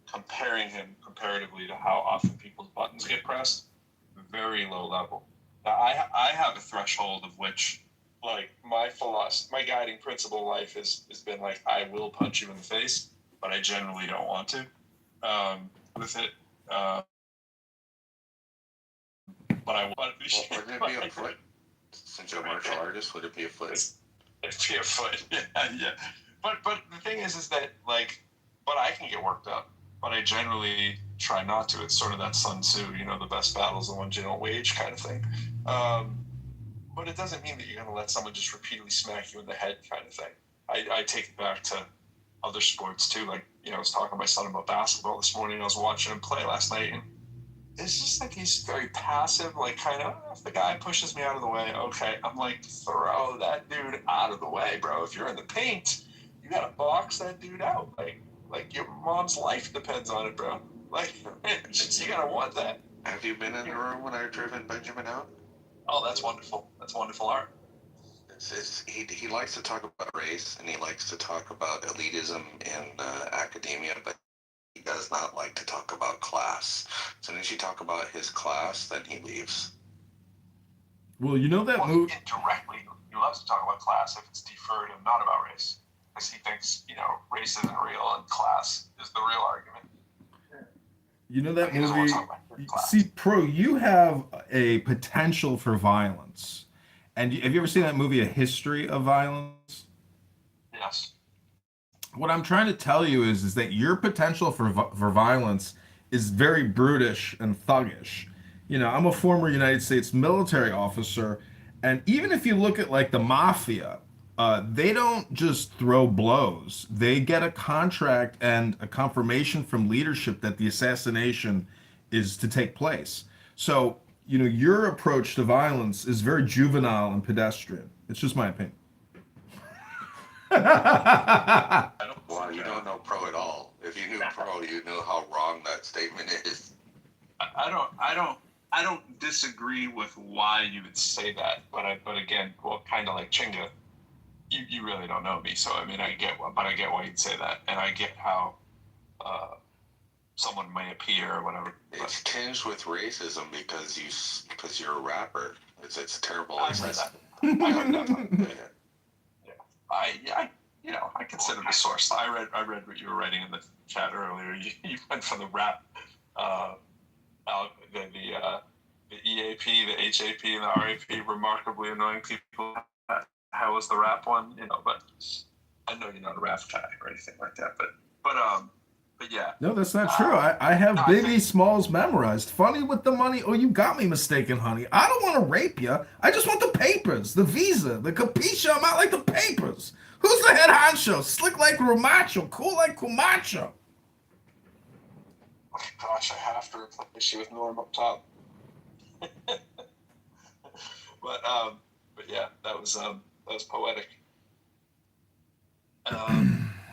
comparing him comparatively to how often people's buttons get pressed, very low level. Now, I have a threshold of which, my philosophy, my guiding principle in life has been I will punch you in the face, but I generally don't want to. With it, but I want. Wouldn't it be a foot? Since you're a martial artist, would it be a foot? It'd be a foot. Yeah. But the thing is that but I can get worked up. But I generally try not to. It's sort of that Sun Tzu, the best battles are the ones you don't wage kind of thing. But it doesn't mean that you're going to let someone just repeatedly smack you in the head kind of thing. I take it back to other sports too. I was talking to my son about basketball this morning. I was watching him play last night, and it's just he's very passive, kind of, if the guy pushes me out of the way, okay. I'm throw that dude out of the way, bro. If you're in the paint, you got to box that dude out. Like your mom's life depends on it, bro. You got to want that. Have you been in the room when I've driven Benjamin out? Oh, that's wonderful. That's wonderful art. He likes to talk about race, and he likes to talk about elitism in academia, but he does not like to talk about class. As soon as you talk about his class, then he leaves. Well, that movie. Indirectly, he loves to talk about class if it's deferred and not about race, because he thinks race isn't real and class is the real argument. That movie. See, Pro, you have a potential for violence. And have you ever seen that movie, A History of Violence? Yes. What I'm trying to tell you is that your potential for violence is very brutish and thuggish. You know, I'm a former United States military officer, and even if you look at like the mafia, they don't just throw blows. They get a contract and a confirmation from leadership that the assassination is to take place. So, you know, your approach to violence is very juvenile and pedestrian. It's just my opinion. Well, you don't know pro at all. If you knew pro, you know how wrong that statement is. I don't disagree with why you would say that, but again, well, kind of like Chinga, you really don't know me, so I mean, I get why you'd say that, and I get how someone may appear or whatever. It's tinged with racism because you're a rapper. It's terrible. I read that. I heard that. I consider the source. I read what you were writing in the chat earlier. You went from the rap, the EAP, the HAP, and the RAP, remarkably annoying people. How was the rap one? You know, but I know you're not a rap guy or anything like that. But yeah. No, that's not true. I have Biggie Smalls memorized. Funny with the money. Oh, you got me mistaken, honey. I don't want to rape you. I just want the papers, the visa, the capisha. I'm out like the papers. Who's the head honcho? Slick like Rumacho, cool like Cumacho. Oh, gosh, I have to replace you with Norm up top. But yeah, that was poetic.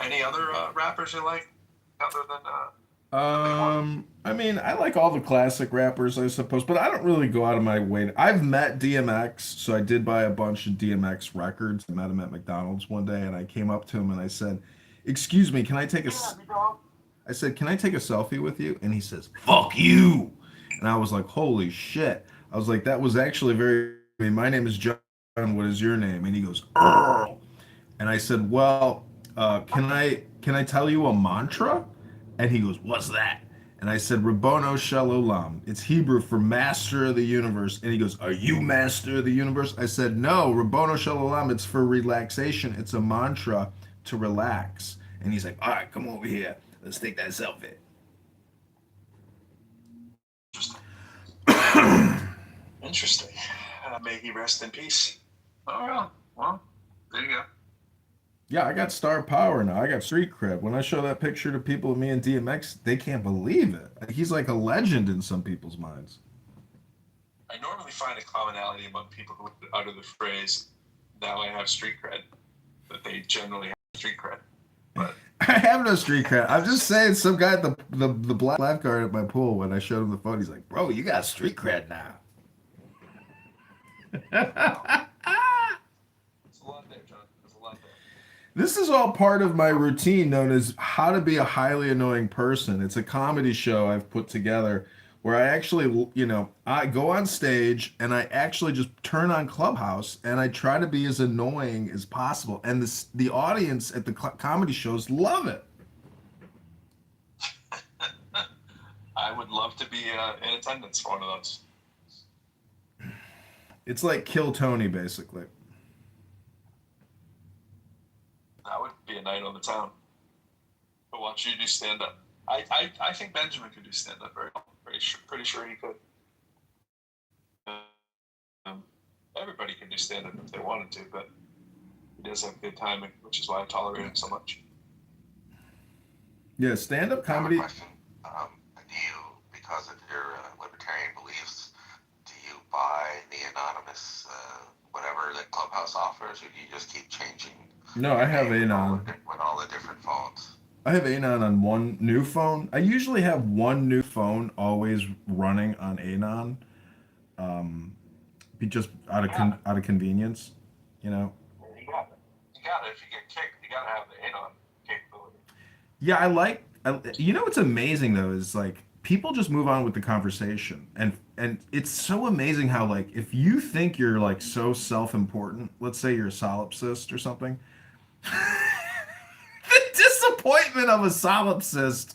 Any other rappers you like other than I mean, I like all the classic rappers, I suppose, but I don't really go out of my way. I've met DMX, so I did buy a bunch of DMX records. I met him at McDonald's one day, and I came up to him and I said, "Excuse me, can I take a?" I said, "Can I take a selfie with you?" And he says, "Fuck you!" And I was like, "Holy shit!" I was like, "That was actually very. I mean, my name is John. What is your name?" And he goes, "Earl." And I said, "Well, can I tell you a mantra?" And he goes, "What's that?" And I said, "Rabono Shel Olam." It's Hebrew for Master of the Universe. And he goes, "Are you Master of the Universe?" I said, "No, Rabono Shel Olam, it's for relaxation. It's a mantra to relax." And he's like, "All right, come over here. Let's take that selfie." Interesting. May he rest in peace. Oh, yeah. Well, there you go. Yeah, I got star power now. I got street cred. When I show that picture to people of me and DMX, they can't believe it. He's like a legend in some people's minds. I normally find a commonality among people who utter the phrase, "Now I have street cred," that they generally have street cred. But I have no street cred. I'm just saying, some guy at the black lifeguard at my pool, when I showed him the phone, he's like, "Bro, you got street cred now." This is all part of my routine known as How to Be a Highly Annoying Person. It's a comedy show I've put together where I actually, you know, I go on stage and I actually just turn on Clubhouse and I try to be as annoying as possible. And the audience at the comedy shows love it. I would love to be in attendance for one of those. It's like Kill Tony, basically. That would be a night on the town. But watch you do stand up. I think Benjamin could do stand up very well. Pretty sure he could. Everybody can do stand up if they wanted to, but he does have good timing, which is why I tolerate him so much. Yeah, stand up comedy. I have a question. Do you, because of your libertarian beliefs, do you buy the anonymous whatever that Clubhouse offers, or do you just keep changing? No, I have Anon. With all the different phones. I have Anon on one new phone. I usually have one new phone always running on Anon, just out of convenience, you know. You got it. If you get kicked, you gotta have the Anon capability. Yeah, you know what's amazing though is like people just move on with the conversation, and it's so amazing how like if you think you're like so self-important, let's say you're a solipsist or something. The disappointment of a solipsist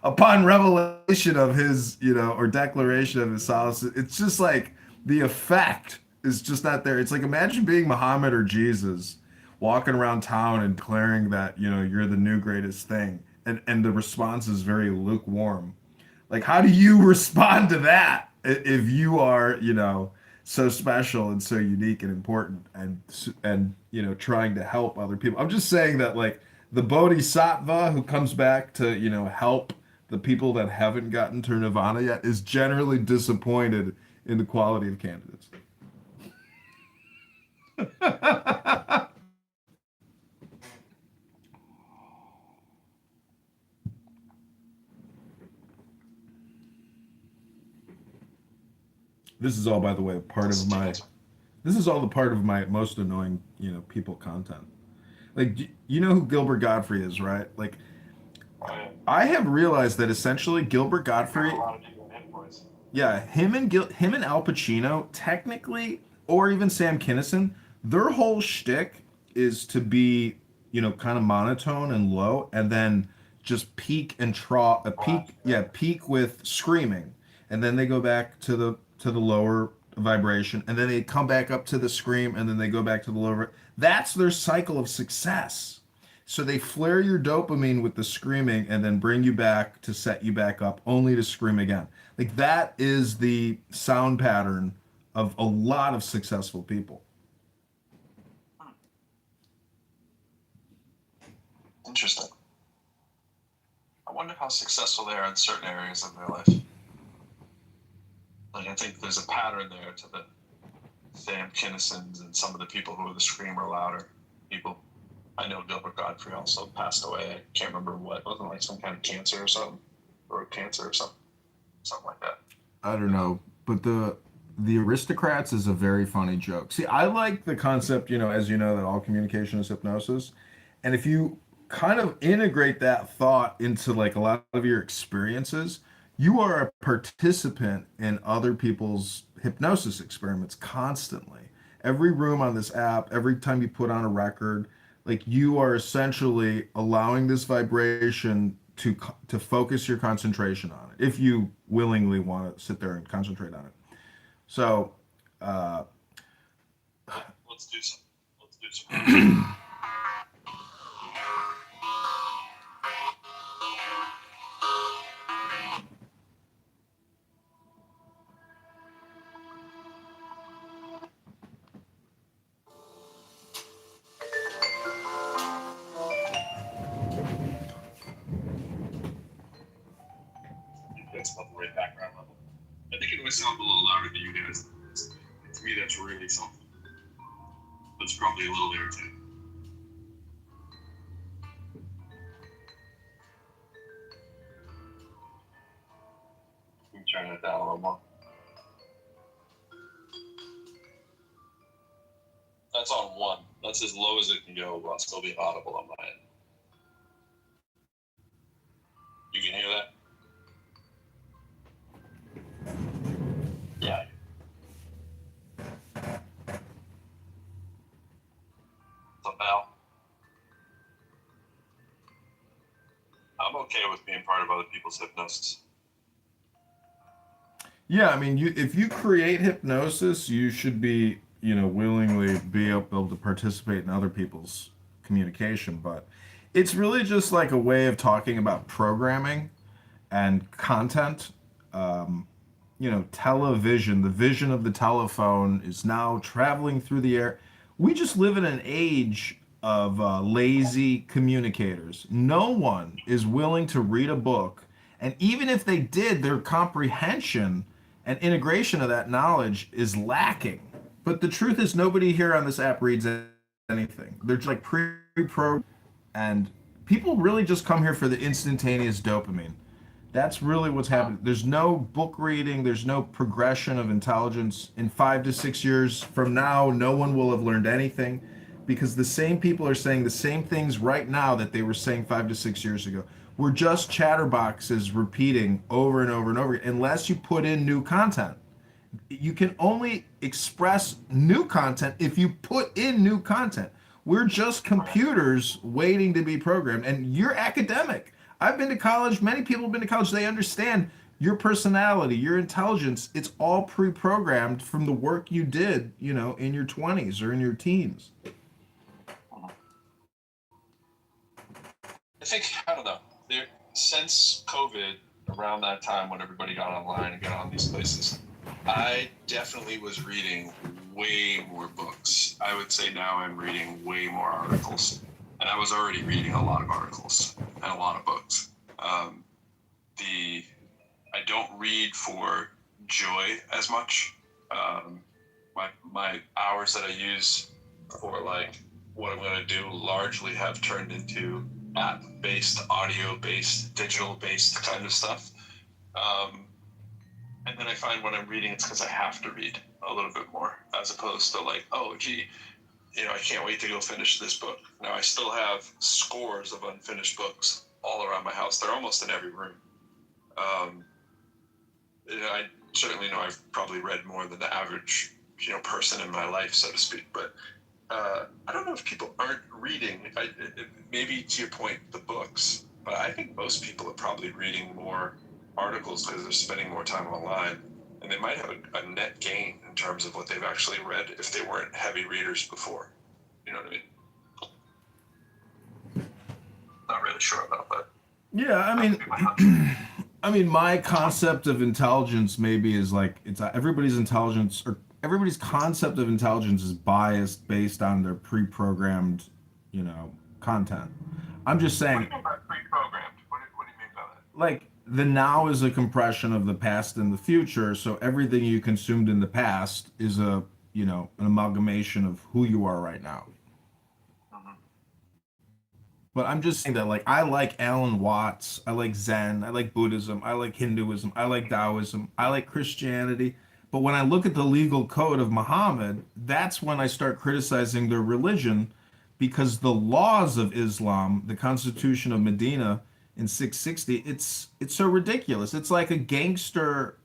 upon revelation of his, you know, or declaration of his solipsism, it's just like the effect is just not there. It's like imagine being Muhammad or Jesus walking around town and declaring that, you know, you're the new greatest thing, and the response is very lukewarm. Like, how do you respond to that? if you are, so special and so unique and important and trying to help other people. I'm just saying that like the bodhisattva who comes back to, help the people that haven't gotten to nirvana yet is generally disappointed in the quality of candidates. This is all, by the way, this is all the part of my most annoying, people content. Like, you know who Gilbert Gottfried is, right? Like, I have realized that essentially Gilbert Gottfried, yeah, him and Al Pacino, technically, or even Sam Kinison, their whole shtick is to be, kind of monotone and low, and then just peak and trough, peak with screaming, and then they go back to the lower vibration, and then they come back up to the scream, and then they go back to the lower. That's their cycle of success. So they flare your dopamine with the screaming and then bring you back to set you back up, only to scream again. Like that is the sound pattern of a lot of successful people. Interesting. I wonder how successful they are in certain areas of their life. Like I think there's a pattern there to the Sam Kinnisons and some of the people who are the screamer louder people. I know Gilbert Gottfried also passed away. I can't remember what. It wasn't like some kind of cancer or something, or cancer or something like that. I don't know, but the aristocrats is a very funny joke. See, I like the concept, as you know, that all communication is hypnosis, and if you kind of integrate that thought into like a lot of your experiences, you are a participant in other people's hypnosis experiments constantly. Every room on this app, every time you put on a record, like you are essentially allowing this vibration to focus your concentration on it, if you willingly want to sit there and concentrate on it. So let's do some. That's about the right background level. I think it would sound a little louder to you guys. To me, that's really something. That's probably a little irritating. I'm turning it down a little more. That's on 1. That's as low as it can go while still being audible on my end. You can hear that? Yeah. About. I'm okay with being part of other people's hypnosis. Yeah, I mean, if you create hypnosis, you should be, willingly be able to participate in other people's communication. But it's really just like a way of talking about programming and content. Television, the vision of the telephone is now traveling through the air. We just live in an age of lazy communicators. No one is willing to read a book, and even if they did, their comprehension and integration of that knowledge is lacking. But the truth is, nobody here on this app reads anything. They're just like pre-programmed, and people really just come here for the instantaneous dopamine. That's really what's happening. There's no book reading. There's no progression of intelligence. In 5 to 6 years from now, no one will have learned anything, because the same people are saying the same things right now that they were saying 5 to 6 years ago. We're just chatterboxes repeating over and over and over, unless you put in new content. You can only express new content if you put in new content. We're just computers waiting to be programmed, and you're academic. I've been to college. Many people have been to college. They understand your personality, your intelligence. It's all pre-programmed from the work you did, in your 20s or in your teens. I think, I don't know, since COVID, around that time when everybody got online and got on these places, I definitely was reading way more books. I would say now I'm reading way more articles. And I was already reading a lot of articles and a lot of books. I don't read for joy as much. My hours that I use for like what I'm going to do largely have turned into app-based, audio-based, digital-based kind of stuff. And then I find when I'm reading, it's because I have to read a little bit more, as opposed to like, oh, gee, I can't wait to go finish this book. Now, I still have scores of unfinished books all around my house. They're almost in every room. I certainly know I've probably read more than the average, person in my life, so to speak. But I don't know if people aren't reading. Maybe to your point, the books. But I think most people are probably reading more articles because they're spending more time online. And they might have a net gain in terms of what they've actually read if they weren't heavy readers before. You know what I mean? Not really sure about that. Yeah, I mean, my concept of intelligence maybe is like everybody's intelligence or everybody's concept of intelligence is biased based on their pre-programmed, content. I'm just saying. What do you mean by pre-programmed? What do you mean by that? Like the now is a compression of the past and the future, so everything you consumed in the past is an amalgamation of who you are right now. But I'm just saying that, like, I like Alan Watts, I like Zen, I like Buddhism, I like Hinduism, I like Taoism, I like Christianity. But when I look at the legal code of Muhammad, that's when I start criticizing their religion, because the laws of Islam, the Constitution of Medina in 660, it's so ridiculous. It's like a gangster,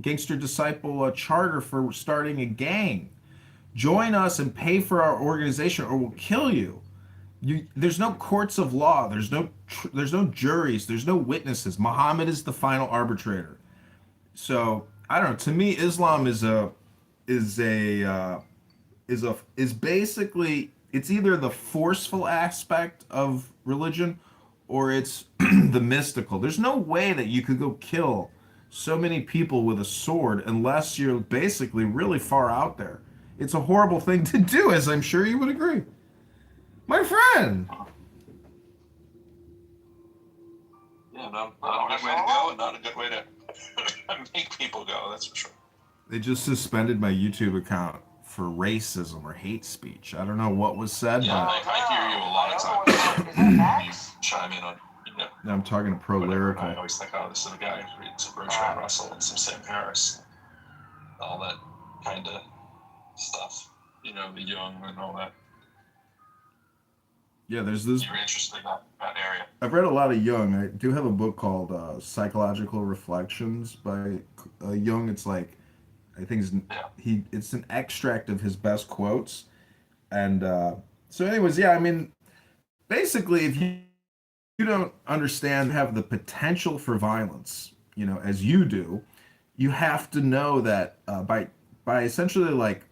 gangster disciple charter for starting a gang. Join us and pay for our organization, or we'll kill you. There's no courts of law. There's no juries. There's no witnesses. Muhammad is the final arbitrator. So I don't know. To me, Islam is basically, it's either the forceful aspect of religion or it's the mystical. There's no way that you could go kill so many people with a sword unless you're basically really far out there. It's a horrible thing to do, as I'm sure you would agree. My friend. Yeah, not a good way to go, and not a good way to make people go. That's for sure. They just suspended my YouTube account for racism or hate speech. I don't know what was said. Yeah, but I hear you a lot of times. You chime in on, I'm talking to Pro Lyrical. I always think, oh, this is a guy who's reading some Bertrand Russell and some Sam Harris, all that kind of stuff. The Jung and all that. Yeah, there's this. You're interested in that area. I've read a lot of Jung. I do have a book called Psychological Reflections by Jung. It's like, I think it's an extract of his best quotes. And so anyways, yeah, I mean, basically, if you don't understand, have the potential for violence, as you do, you have to know that by essentially like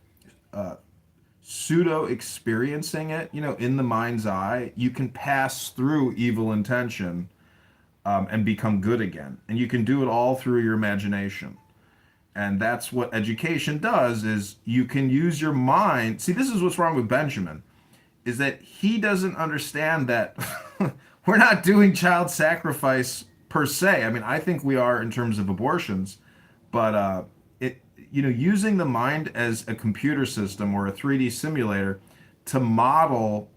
pseudo experiencing it, in the mind's eye, you can pass through evil intention and become good again. And you can do it all through your imagination. And that's what education does, is you can use your mind. See, this is what's wrong with Benjamin, is that he doesn't understand that we're not doing child sacrifice per se. I mean, I think we are in terms of abortions, but using the mind as a computer system or a 3D simulator to model,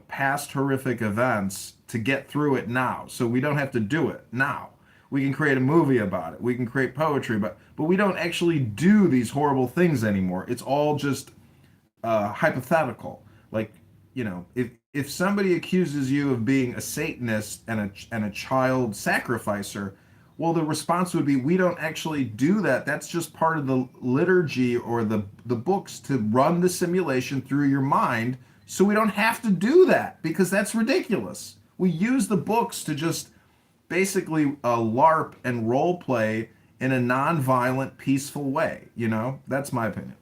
past horrific events to get through it now. So we don't have to do it now. We can create a movie about it. We can create poetry, but we don't actually do these horrible things anymore. It's all just hypothetical. Like, if somebody accuses you of being a Satanist and a child sacrificer, well, the response would be, we don't actually do that. That's just part of the liturgy or the books to run the simulation through your mind, so we don't have to do that, because that's ridiculous. We use the books to just basically LARP and role play in a non-violent, peaceful way. That's my opinion.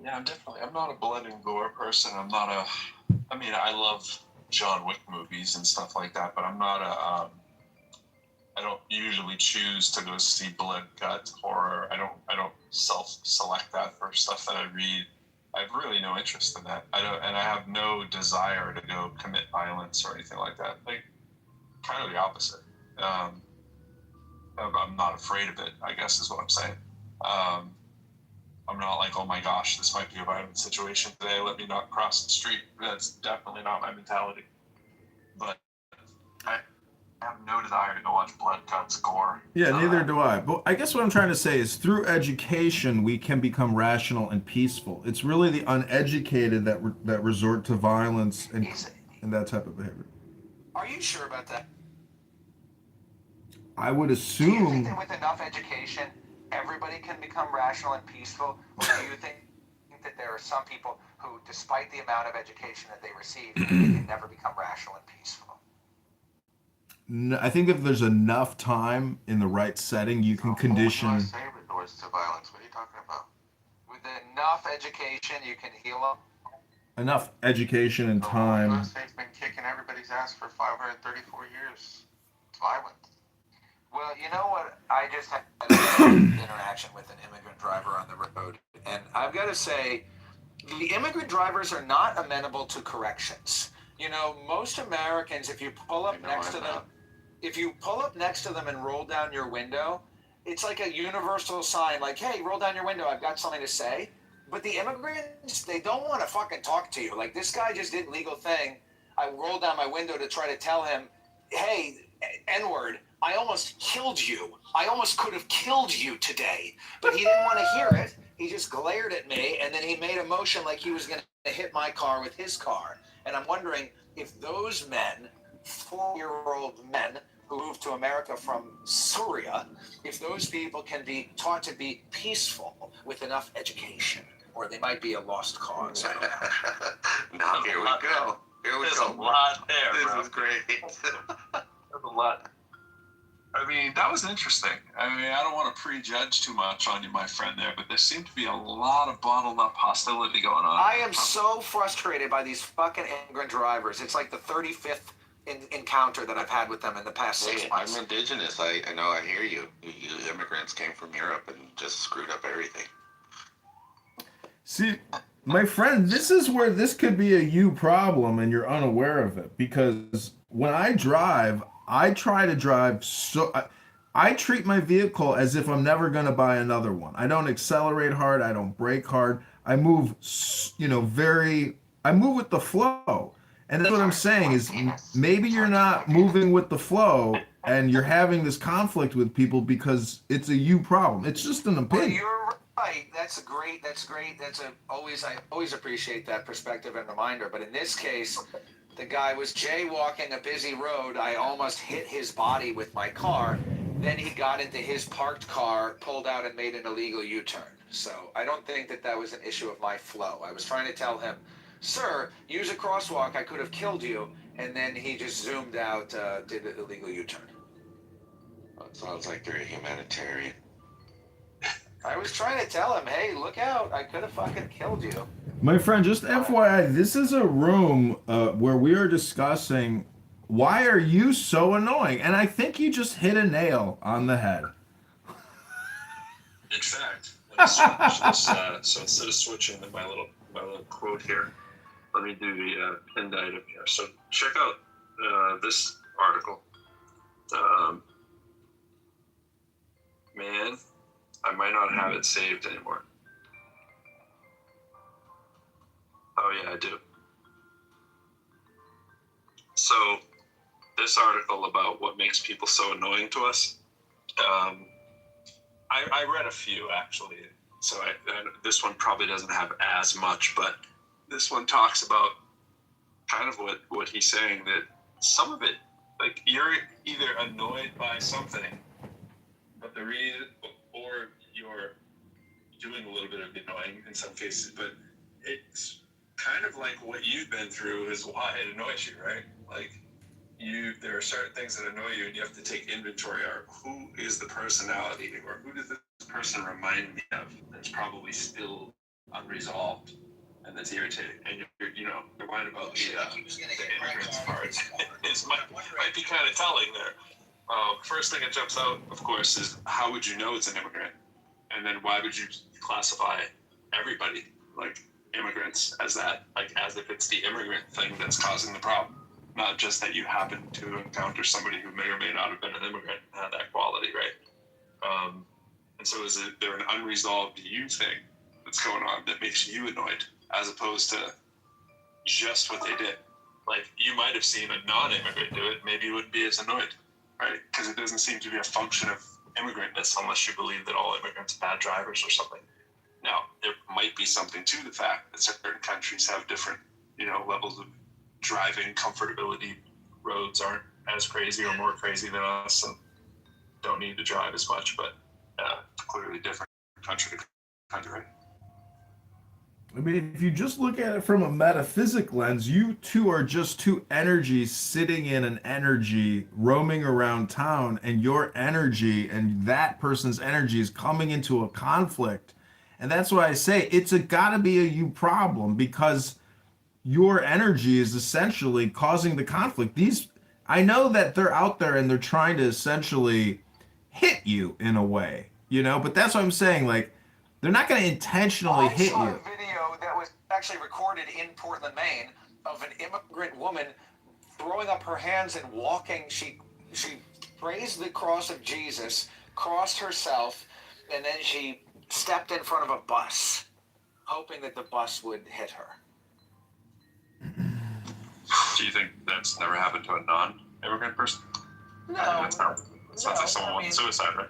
Yeah, I'm not a blood and gore person. I love John Wick movies and stuff like that, but I'm not I don't usually choose to go see blood, guts, horror. I don't select that for stuff that I read. I have really no interest in that. I have no desire to go commit violence or anything like that. Like, kind of the opposite. I'm not afraid of it, I guess is what I'm saying. I'm not like, oh my gosh, this might be a violent situation today, let me not cross the street. That's definitely not my mentality. But I have no desire to go watch blood, guts, gore. Yeah, neither do I. But I guess what I'm trying to say is through education, we can become rational and peaceful. It's really the uneducated that resort to violence and that type of behavior. Are you sure about that? I would Do you think assume. that with enough education, everybody can become rational and peaceful? Or do you think that there are some people who, despite the amount of education that they receive, they can never become rational and peaceful? I think if there's enough time in the right setting, you can condition. What do you say resorts to violence? What are you talking about? With enough education, you can heal them. Enough education and The time. USA's been kicking everybody's ass for 534 years. It's violent. Well, you know what? I just had an interaction with an immigrant driver on the road, and I've got to say, the immigrant drivers are not amenable to corrections. You know, most Americans, if you pull up next to them and roll down your window, it's like a universal sign, like, hey, roll down your window, I've got something to say. But the immigrants, they don't want to fucking talk to you. Like, this guy just did a legal thing. I rolled down my window to try to tell him, hey, N-word, I almost killed you. I almost could have killed you today. But he didn't want to hear it. He just glared at me, and then he made a motion like he was going to hit my car with his car. And I'm wondering if those men, 4-year-old men who moved to America from Syria, if those people can be taught to be peaceful with enough education, or they might be a lost cause. I don't know. Now here we go. Here we There's go. a lot there, This bro. is great. There's a lot. I mean, that was interesting. I mean, I don't want to prejudge too much on you, my friend, there, but there seemed to be a lot of bottled up hostility going on. I am so frustrated by these fucking immigrant drivers. It's like the 35th encounter that I've had with them in the past 6 months. I'm indigenous. I know. I hear you. You immigrants came from Europe and just screwed up everything. See, my friend, this is where this could be a you problem and you're unaware of it. Because when I drive, I try to drive I treat my vehicle as if I'm never going to buy another one. I don't accelerate hard. I don't brake hard. I move, I move with the flow. And that's what I'm saying is maybe you're not moving with the flow and you're having this conflict with people because it's a you problem. It's just an opinion. Well, you're right. That's great. I always appreciate that perspective and reminder. But in this case, the guy was jaywalking a busy road. I almost hit his body with my car. Then he got into his parked car, pulled out, and made an illegal U-turn. So I don't think that was an issue of my flow. I was trying to tell him, sir, use a crosswalk. I could have killed you. And then he just zoomed out, did an illegal U-turn. Well, it sounds like you're a humanitarian. I was trying to tell him, hey, look out. I could have fucking killed you. My friend, just FYI, this is a room where we are discussing why are you so annoying? And I think you just hit a nail on the head. In fact, let's switch this, so instead of switching to my little quote here, let me do the pinned item here. So check out this article. Man, I might not have it saved anymore. Oh yeah, I do. So this article about what makes people so annoying to us, I read a few actually. So this one probably doesn't have as much, but this one talks about kind of what he's saying, that some of it, like, you're either annoyed by something, but the reason, or you're doing a little bit of annoying in some cases, but it's kind of like what you've been through is why it annoys you, right? Like, there are certain things that annoy you, and you have to take inventory of who is the personality, or who does this person remind me of that's probably still unresolved and that's irritating. And you're worried about the immigrants parts. It might be kind of telling there. First thing that jumps out, of course, is how would you know it's an immigrant? And then why would you classify everybody, like immigrants, as that, like as if it's the immigrant thing that's causing the problem, not just that you happen to encounter somebody who may or may not have been an immigrant and had that quality, right? And so is there an unresolved you thing that's going on that makes you annoyed, as opposed to just what they did? Like, you might have seen a non-immigrant do it, maybe you wouldn't be as annoyed, right? Because it doesn't seem to be a function of immigrantness unless you believe that all immigrants are bad drivers or something. Now, there might be something to the fact that certain countries have different, levels of driving comfortability. Roads aren't as crazy or more crazy than us and don't need to drive as much, but clearly different country to country. I mean, if you just look at it from a metaphysic lens, you two are just two energies sitting in an energy roaming around town, and your energy and that person's energy is coming into a conflict. And that's why I say it's gotta be a you problem, because your energy is essentially causing the conflict. I know that they're out there and they're trying to essentially hit you in a way, but that's what I'm saying. Like, they're not going to intentionally hit you. I saw a video that was actually recorded in Portland, Maine, of an immigrant woman throwing up her hands and walking. She praised the cross of Jesus, crossed herself, and then she stepped in front of a bus, hoping that the bus would hit her. Do you think that's never happened to a non-immigrant person? No. That's sounds like someone wanted suicide, right?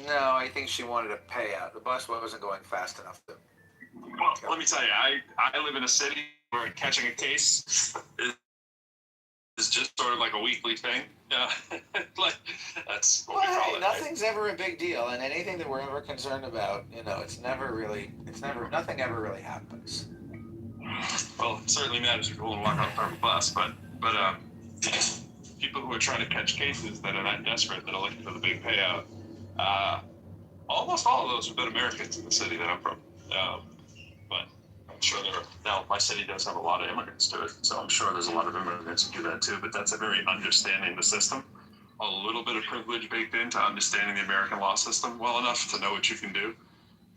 No, I think she wanted a payout. The bus wasn't going fast enough. Well, let me tell you, I live in a city where catching a case is just sort of like a weekly thing. Like, that's what we call it. Nothing's ever a big deal, and anything that we're ever concerned about, nothing ever really happens. Well, it certainly matters if you're willing to walk out front of a bus, but people who are trying to catch cases that are that desperate, that are looking for the big payout, almost all of those have been Americans in the city that I'm from. But I'm sure my city does have a lot of immigrants to it, so I'm sure there's a lot of immigrants who do that too, but that's a very understanding the system. A little bit of privilege baked into understanding the American law system well enough to know what you can do.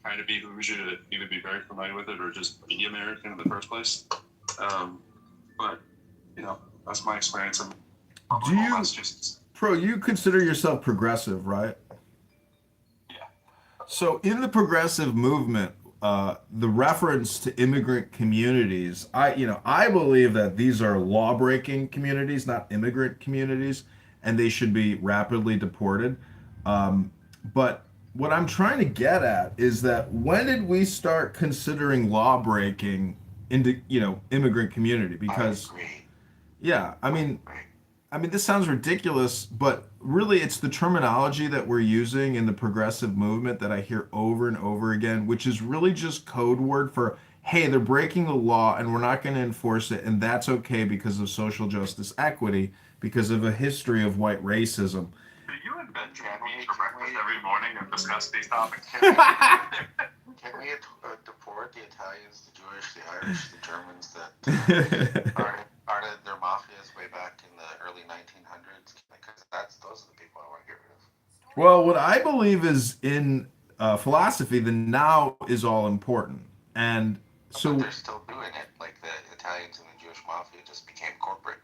Kind of behooves you to either be very familiar with it or just be American in the first place. But, that's my experience in Massachusetts. Pro, you consider yourself progressive, right? Yeah. So in the progressive movement, the reference to immigrant communities, I believe that these are law-breaking communities, not immigrant communities, and they should be rapidly deported. But what I'm trying to get at is that when did we start considering law breaking into, immigrant community? Because, yeah, I mean, this sounds ridiculous, but really it's the terminology that we're using in the progressive movement that I hear over and over again, which is really just code word for, hey, they're breaking the law and we're not going to enforce it, and that's okay because of social justice equity, because of a history of white racism. Do you and Ben meet for breakfast every morning and discuss these topics? Can we deport the Italians, the Jewish, the Irish, the Germans that started their mafias way back in the early 1900s? Because those are the people I want to get rid of. Well, what I believe is in philosophy, the now is all important. And so... But they're still doing it, like the Italians and the Jewish mafia just became corporate.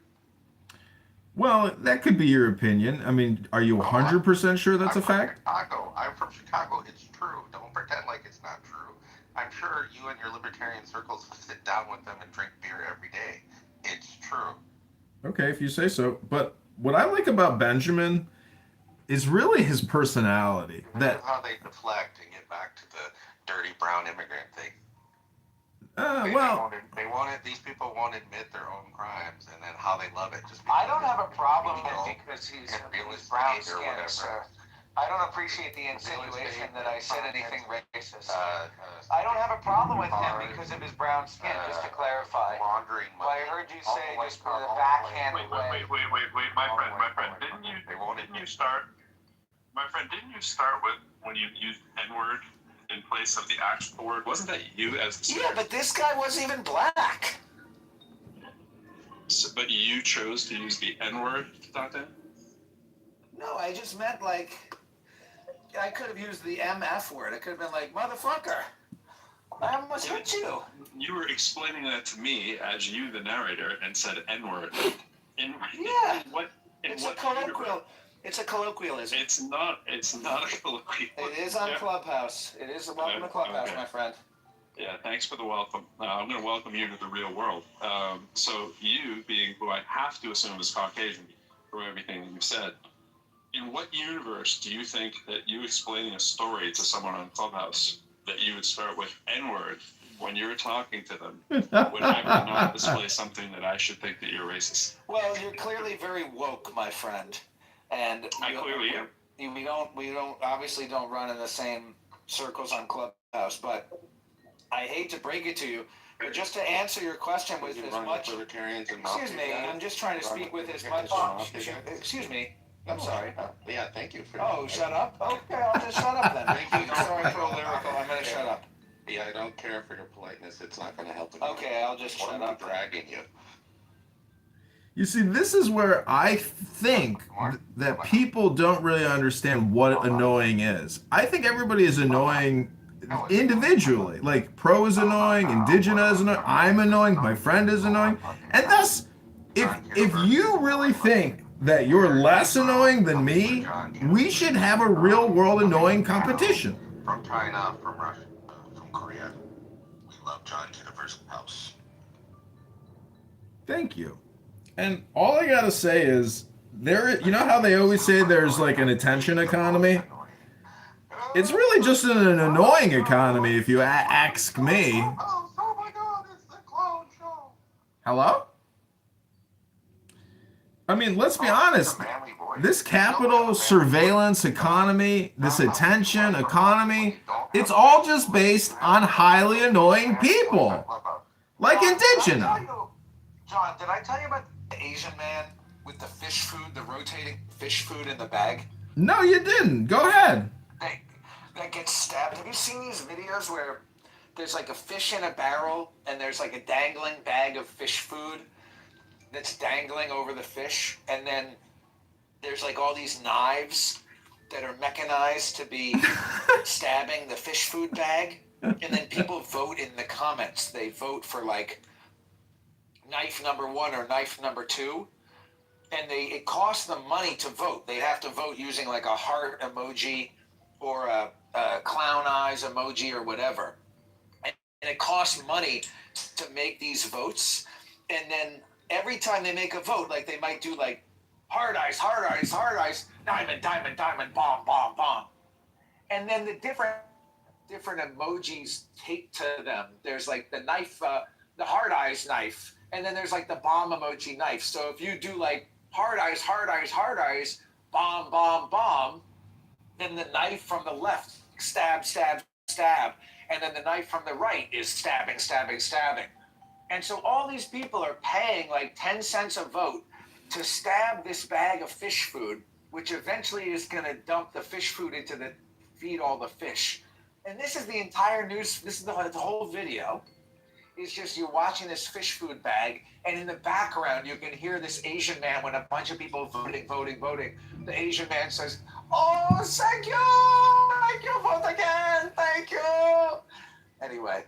Well, that could be your opinion. I mean, are you 100% sure that's a fact? I'm from Chicago. It's true. Don't pretend like it's not true. I'm sure you and your libertarian circles sit down with them and drink beer every day. It's true. Okay, if you say so. But what I like about Benjamin is really his personality. That's how they deflect and get back to the dirty brown immigrant thing. These people won't admit their own crimes, and then how they love it. Just I don't have a problem because he's brown skinned, sir. I don't appreciate the insinuation that I said anything racist. I don't have a problem with him because of his brown skin, just to clarify. Laundering money. Well, I heard you say just with a backhand way. Wait, my friend, didn't you start with when you used N-word in place of the actual word? Wasn't that you as the Yeah, but this guy wasn't even black. So, but you chose to use the N-word to talk to him? No, I just meant like, I could have used the MF word. I could have been like, motherfucker, I almost hurt you. You were explaining that to me as you, the narrator, and said N-word. Yeah. It's a colloquial. It's a colloquialism. It's not a colloquial. It is on Clubhouse. It is a welcome to Clubhouse, my friend. Yeah, thanks for the welcome. I'm going to welcome you to the real world. So you, being who I have to assume is Caucasian from everything that you've said, in what universe do you think that you explaining a story to someone on Clubhouse that you would start with N-word when you're talking to them would ever not display something that I should think that you're racist? Well, you're clearly very woke, my friend, and I clearly am. We obviously don't run in the same circles on Clubhouse, but I hate to break it to you, but just to answer your question with as much. Excuse me, I'm just trying to speak with as much. Excuse me. I'm sorry. Yeah, thank you for. Oh, shut up? Okay, I'll just shut up then. Thank you. Sorry, pro-lyrical. I'm going to shut up. Yeah, I don't care for your politeness. It's not going to help. Okay, I'll just shut up. Dragging you. You see, this is where I think that people don't really understand what annoying is. I think everybody is annoying individually. Like, pro is annoying, indigenous is annoying, I'm annoying, my friend is annoying. And thus, if you really think that you're less annoying than me, we should have a real world annoying competition. From China, from Russia, from Korea, we love John Kitover's house. Thank you. And all I gotta say is, you know how they always say there's like an attention economy? It's really just an annoying economy if you ask me. Oh my God, it's the clown show. Hello? I mean, let's be honest. This capital surveillance economy, this attention economy, it's all just based on highly annoying people. Like Indigenous. John, did I tell you about the Asian man with the fish food, the rotating fish food in the bag? No, you didn't. Go ahead. That gets stabbed. Have you seen these videos where there's like a fish in a barrel and there's like a dangling bag of fish food that's dangling over the fish, and then there's like all these knives that are mechanized to be stabbing the fish food bag, and then people vote in the comments. They vote for like knife number 1 or knife number 2, and it costs them money to vote. They have to vote using like a heart emoji or a clown eyes emoji or whatever, and it costs money to make these votes. And then every time they make a vote, like they might do like hard eyes, diamond, diamond, diamond, bomb, bomb, bomb, and then the different emojis take to them. There's like the knife, the hard eyes knife, and then there's like the bomb emoji knife. So if you do like hard eyes, bomb, bomb, bomb, then the knife from the left stab, stab, stab, and then the knife from the right is stabbing, stabbing, stabbing. And so all these people are paying like 10 cents a vote to stab this bag of fish food, which eventually is going to dump the fish food feed all the fish. And this is the entire news. This is the whole video. It's just you're watching this fish food bag, and in the background you can hear this Asian man when a bunch of people voting. The Asian man says, "Oh, thank you, vote again, thank you." Anyway,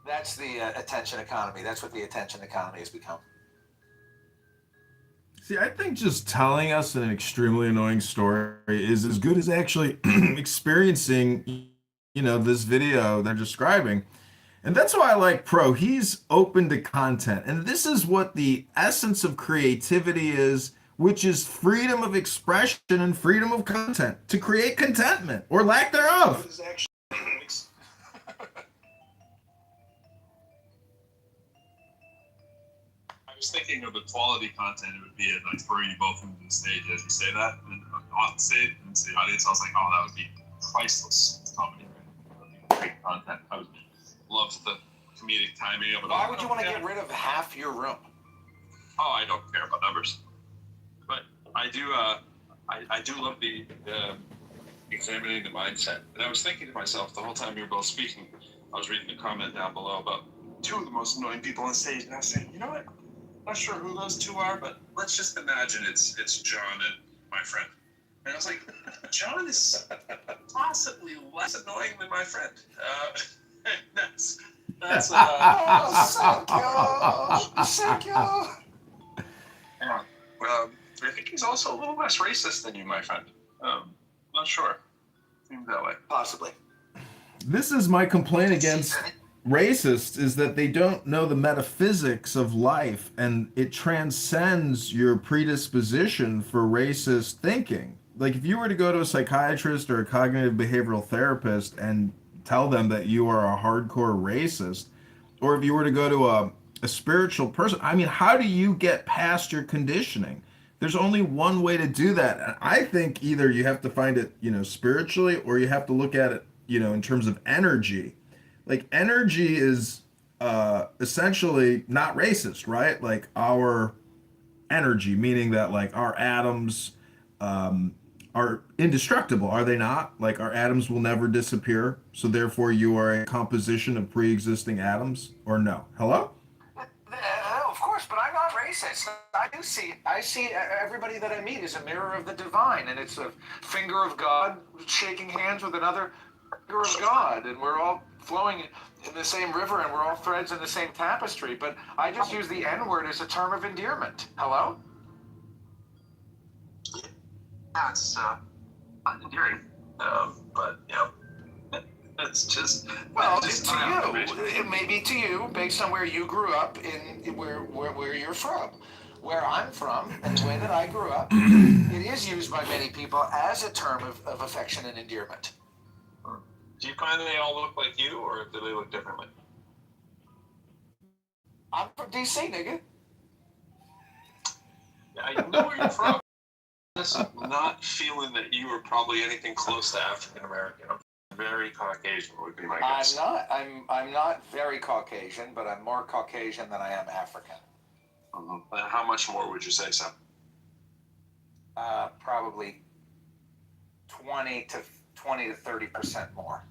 that's the attention economy. That's what the attention economy has become. See, I think just telling us an extremely annoying story is as good as actually experiencing, this video they're describing. And that's why I like Pro. He's open to content. And this is what the essence of creativity is, which is freedom of expression and freedom of content to create contentment or lack thereof. I was thinking of the quality content it would be at like throwing you both into the stage as you say that, and off the stage and to the audience. I was like, oh, that would be priceless comedy. Great content. I would love the comedic timing of it. Why would you want to get rid of half your room? Oh, I don't care about numbers, but I do. I do love the examining the mindset. And I was thinking to myself the whole time you were both speaking. I was reading the comment down below about 2 of the most annoying people on stage, and I was saying, you know what? I'm not sure who those 2 are, but let's just imagine it's John and my friend. And I was like, John is possibly less annoying than my friend. That's yeah. I think he's also a little less racist than you, my friend. Not sure. Seems that way. Possibly. This is my complaint against racists, is that they don't know the metaphysics of life, and it transcends your predisposition for racist thinking. Like, if you were to go to a psychiatrist or a cognitive behavioral therapist and tell them that you are a hardcore racist, or if you were to go to a spiritual person, I mean, how do you get past your conditioning? There's only one way to do that. And I think either you have to find it, spiritually, or you have to look at it, in terms of energy. Like, energy is essentially not racist, right? Like, our energy, meaning that, like, our atoms are indestructible, are they not? Like, our atoms will never disappear, so therefore you are a composition of pre-existing atoms, or no? Hello? Of course, but I'm not racist. I see everybody that I meet is a mirror of the divine, and it's a finger of God shaking hands with another finger of God, and we're all flowing in the same river, and we're all threads in the same tapestry. But I just use the N-word as a term of endearment. Hello? Yeah, it's not endearing. But it's just it may be to you based on where you grew up in where you're from. Where I'm from and the way that I grew up, it is used by many people as a term of affection and endearment. Do you find they all look like you, or do they look differently? I'm from DC, nigga. Yeah, I know where you're from. Not feeling that you are probably anything close to African American. Very Caucasian would be my guess. I'm not very Caucasian, but I'm more Caucasian than I am African. Mm-hmm. How much more would you say so? Probably 20 to 30% more.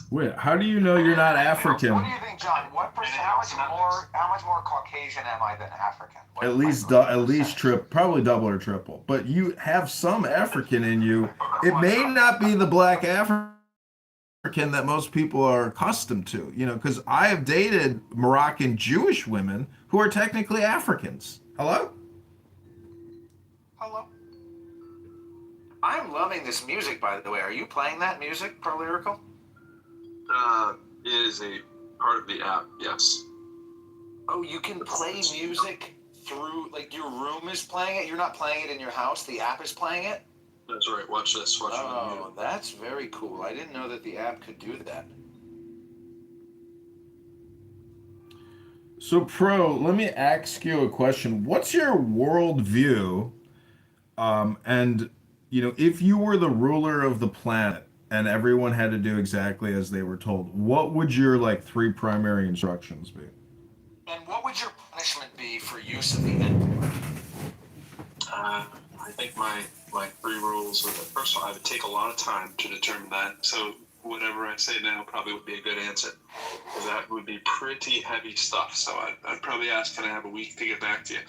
Wait, how do you know you're not African? What do you think, John? How much more Caucasian am I than African? At least probably double or triple. But you have some African in you. It may not be the black African that most people are accustomed to, because I have dated Moroccan Jewish women who are technically Africans. Hello? Hello. I'm loving this music, by the way. Are you playing that music, Pro Lyrical? It is a part of the app, yes. Oh, you can play music through, like, your room is playing it? You're not playing it in your house? The app is playing it? That's right. Watch this. Oh, that's very cool. I didn't know that the app could do that. So, Pro, let me ask you a question. What's your worldview? And, if you were the ruler of the planet and everyone had to do exactly as they were told, what would your, 3 primary instructions be? And what would your punishment be for use of the N-word? I think my 3 rules are that, first of all, I would take a lot of time to determine that. So whatever I say now probably would be a good answer. Because that would be pretty heavy stuff. So I'd probably ask, can I have a week to get back to you?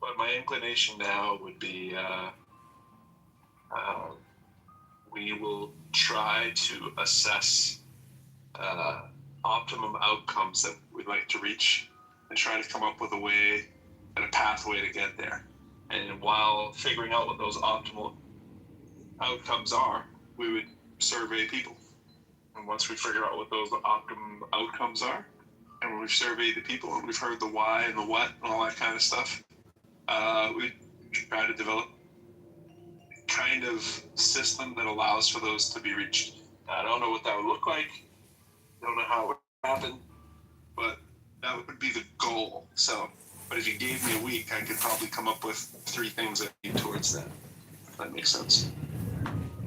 But my inclination now would be we will try to assess optimum outcomes that we'd like to reach and try to come up with a way and a pathway to get there. And while figuring out what those optimal outcomes are, we would survey people. And once we figure out what those optimum outcomes are, and when we've surveyed the people and we've heard the why and the what and all that kind of stuff, we try to develop a kind of system that allows for those to be reached. I don't know what that would look like. I don't know how it would happen, but that would be the goal. But if you gave me a week, I could probably come up with 3 things that lead towards that. If that makes sense.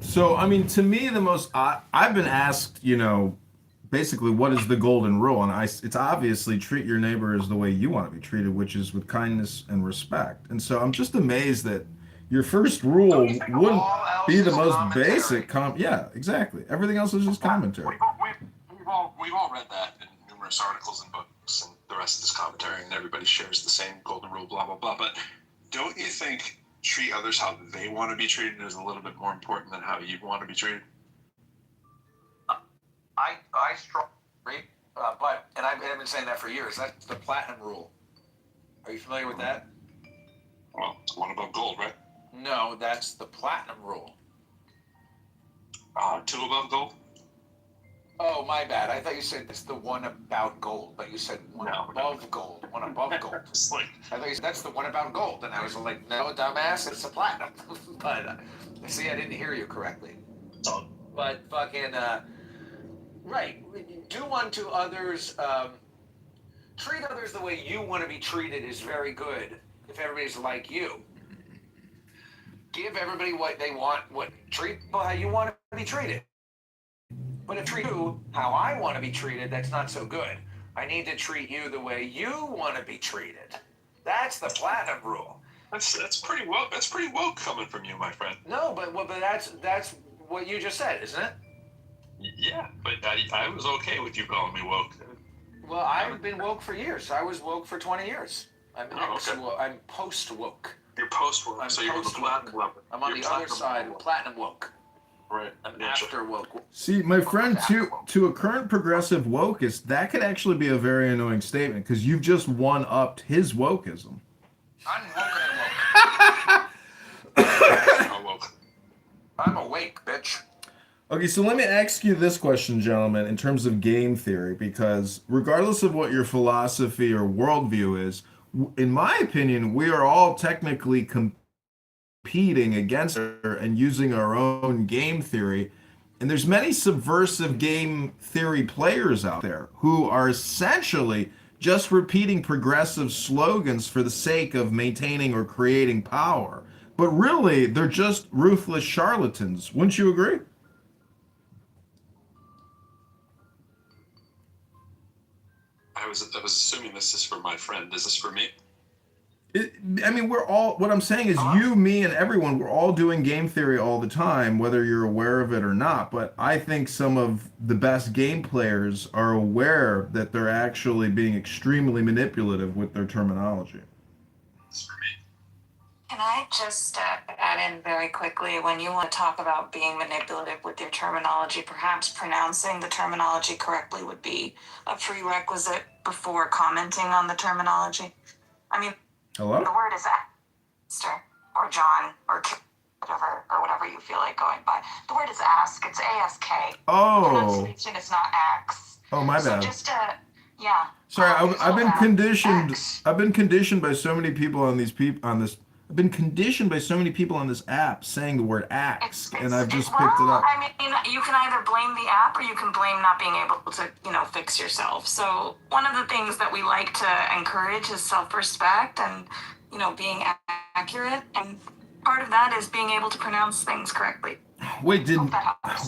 So, I mean, to me, I've been asked, basically, what is the golden rule? And it's obviously treat your neighbor as the way you want to be treated, which is with kindness and respect. And so I'm just amazed that your first rule wouldn't be the most basic. Yeah, exactly. Everything else is just commentary. We've all read that in numerous articles and books, and the rest is commentary, and everybody shares the same golden rule, blah, blah, blah. But don't you think treat others how they want to be treated is a little bit more important than how you want to be treated? I strongly agree, but I've been saying that for years. That's the platinum rule. Are you familiar with that? Well, it's one above gold, right? No, that's the platinum rule. Two above gold? Oh, my bad. I thought you said it's the one about gold, but you said one above gold. One above gold. I thought you said that's the one about gold, and I was like, no, dumbass, it's a platinum. But see, I didn't hear you correctly. But fucking, right. Do unto others, treat others the way you want to be treated is very good. If everybody's like you, give everybody what they want. Treat people how you want to be treated. But if treat you how I want to be treated, that's not so good. I need to treat you the way you want to be treated. That's the platinum rule. That's pretty woke. That's pretty woke coming from you, my friend. No, but that's what you just said, isn't it? Yeah, but I was okay with you calling me woke. Well, I've been woke for years. I was woke for 20 years. I'm I'm post woke. You're post woke. So you're the platinum level. I'm on the other side, platinum woke. Right. I'm after woke. See, my friend, to a current progressive wokeist, that could actually be a very annoying statement because you've just one-upped his wokeism. I'm woke and woke. I'm awake, bitch. Okay, so let me ask you this question, gentlemen, in terms of game theory, because regardless of what your philosophy or worldview is, in my opinion, we are all technically competing against her and using our own game theory. And there's many subversive game theory players out there who are essentially just repeating progressive slogans for the sake of maintaining or creating power. But really, they're just ruthless charlatans. Wouldn't you agree? I was assuming this is for my friend. Is this for me? I mean, we're all, what I'm saying is you, me, and everyone, we're all doing game theory all the time, whether you're aware of it or not. But I think some of the best game players are aware that they're actually being extremely manipulative with their terminology. Can I just add in very quickly, when you want to talk about being manipulative with your terminology, perhaps pronouncing the terminology correctly would be a prerequisite before commenting on the terminology? I mean, hello? The word is Esther or John or whatever you feel like going by. The word is ask. It's ASK. Oh. Pronunciation is not ax. Oh, my So bad. just yeah. Sorry, I've been conditioned. I've been conditioned by so many people on this app saying the word axe, and I've just picked it up. I mean, you can either blame the app or you can blame not being able to, fix yourself. So one of the things that we like to encourage is self-respect and, being accurate. And part of that is being able to pronounce things correctly. Wait,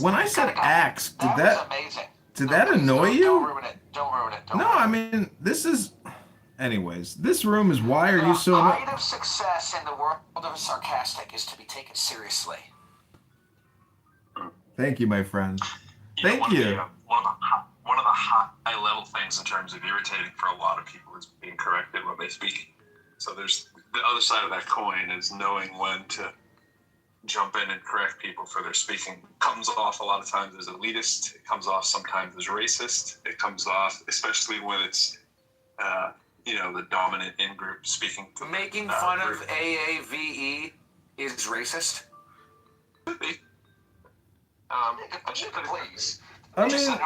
when I said axe, That was amazing. Did that annoy you? Don't ruin it. Don't ruin it. No, I mean, this is... Anyways, this room is why are you so... The height of success in the world of sarcastic is to be taken seriously. Thank you, my friend. Thank you. One of the high-level things in terms of irritating for a lot of people is being corrected when they speak. So there's the other side of that coin is knowing when to jump in and correct people for their speaking. It comes off a lot of times as elitist. It comes off sometimes as racist. It comes off, especially when it's, the dominant in-group speaking. Making fun of AAVE is racist? Could be. Please. I mean,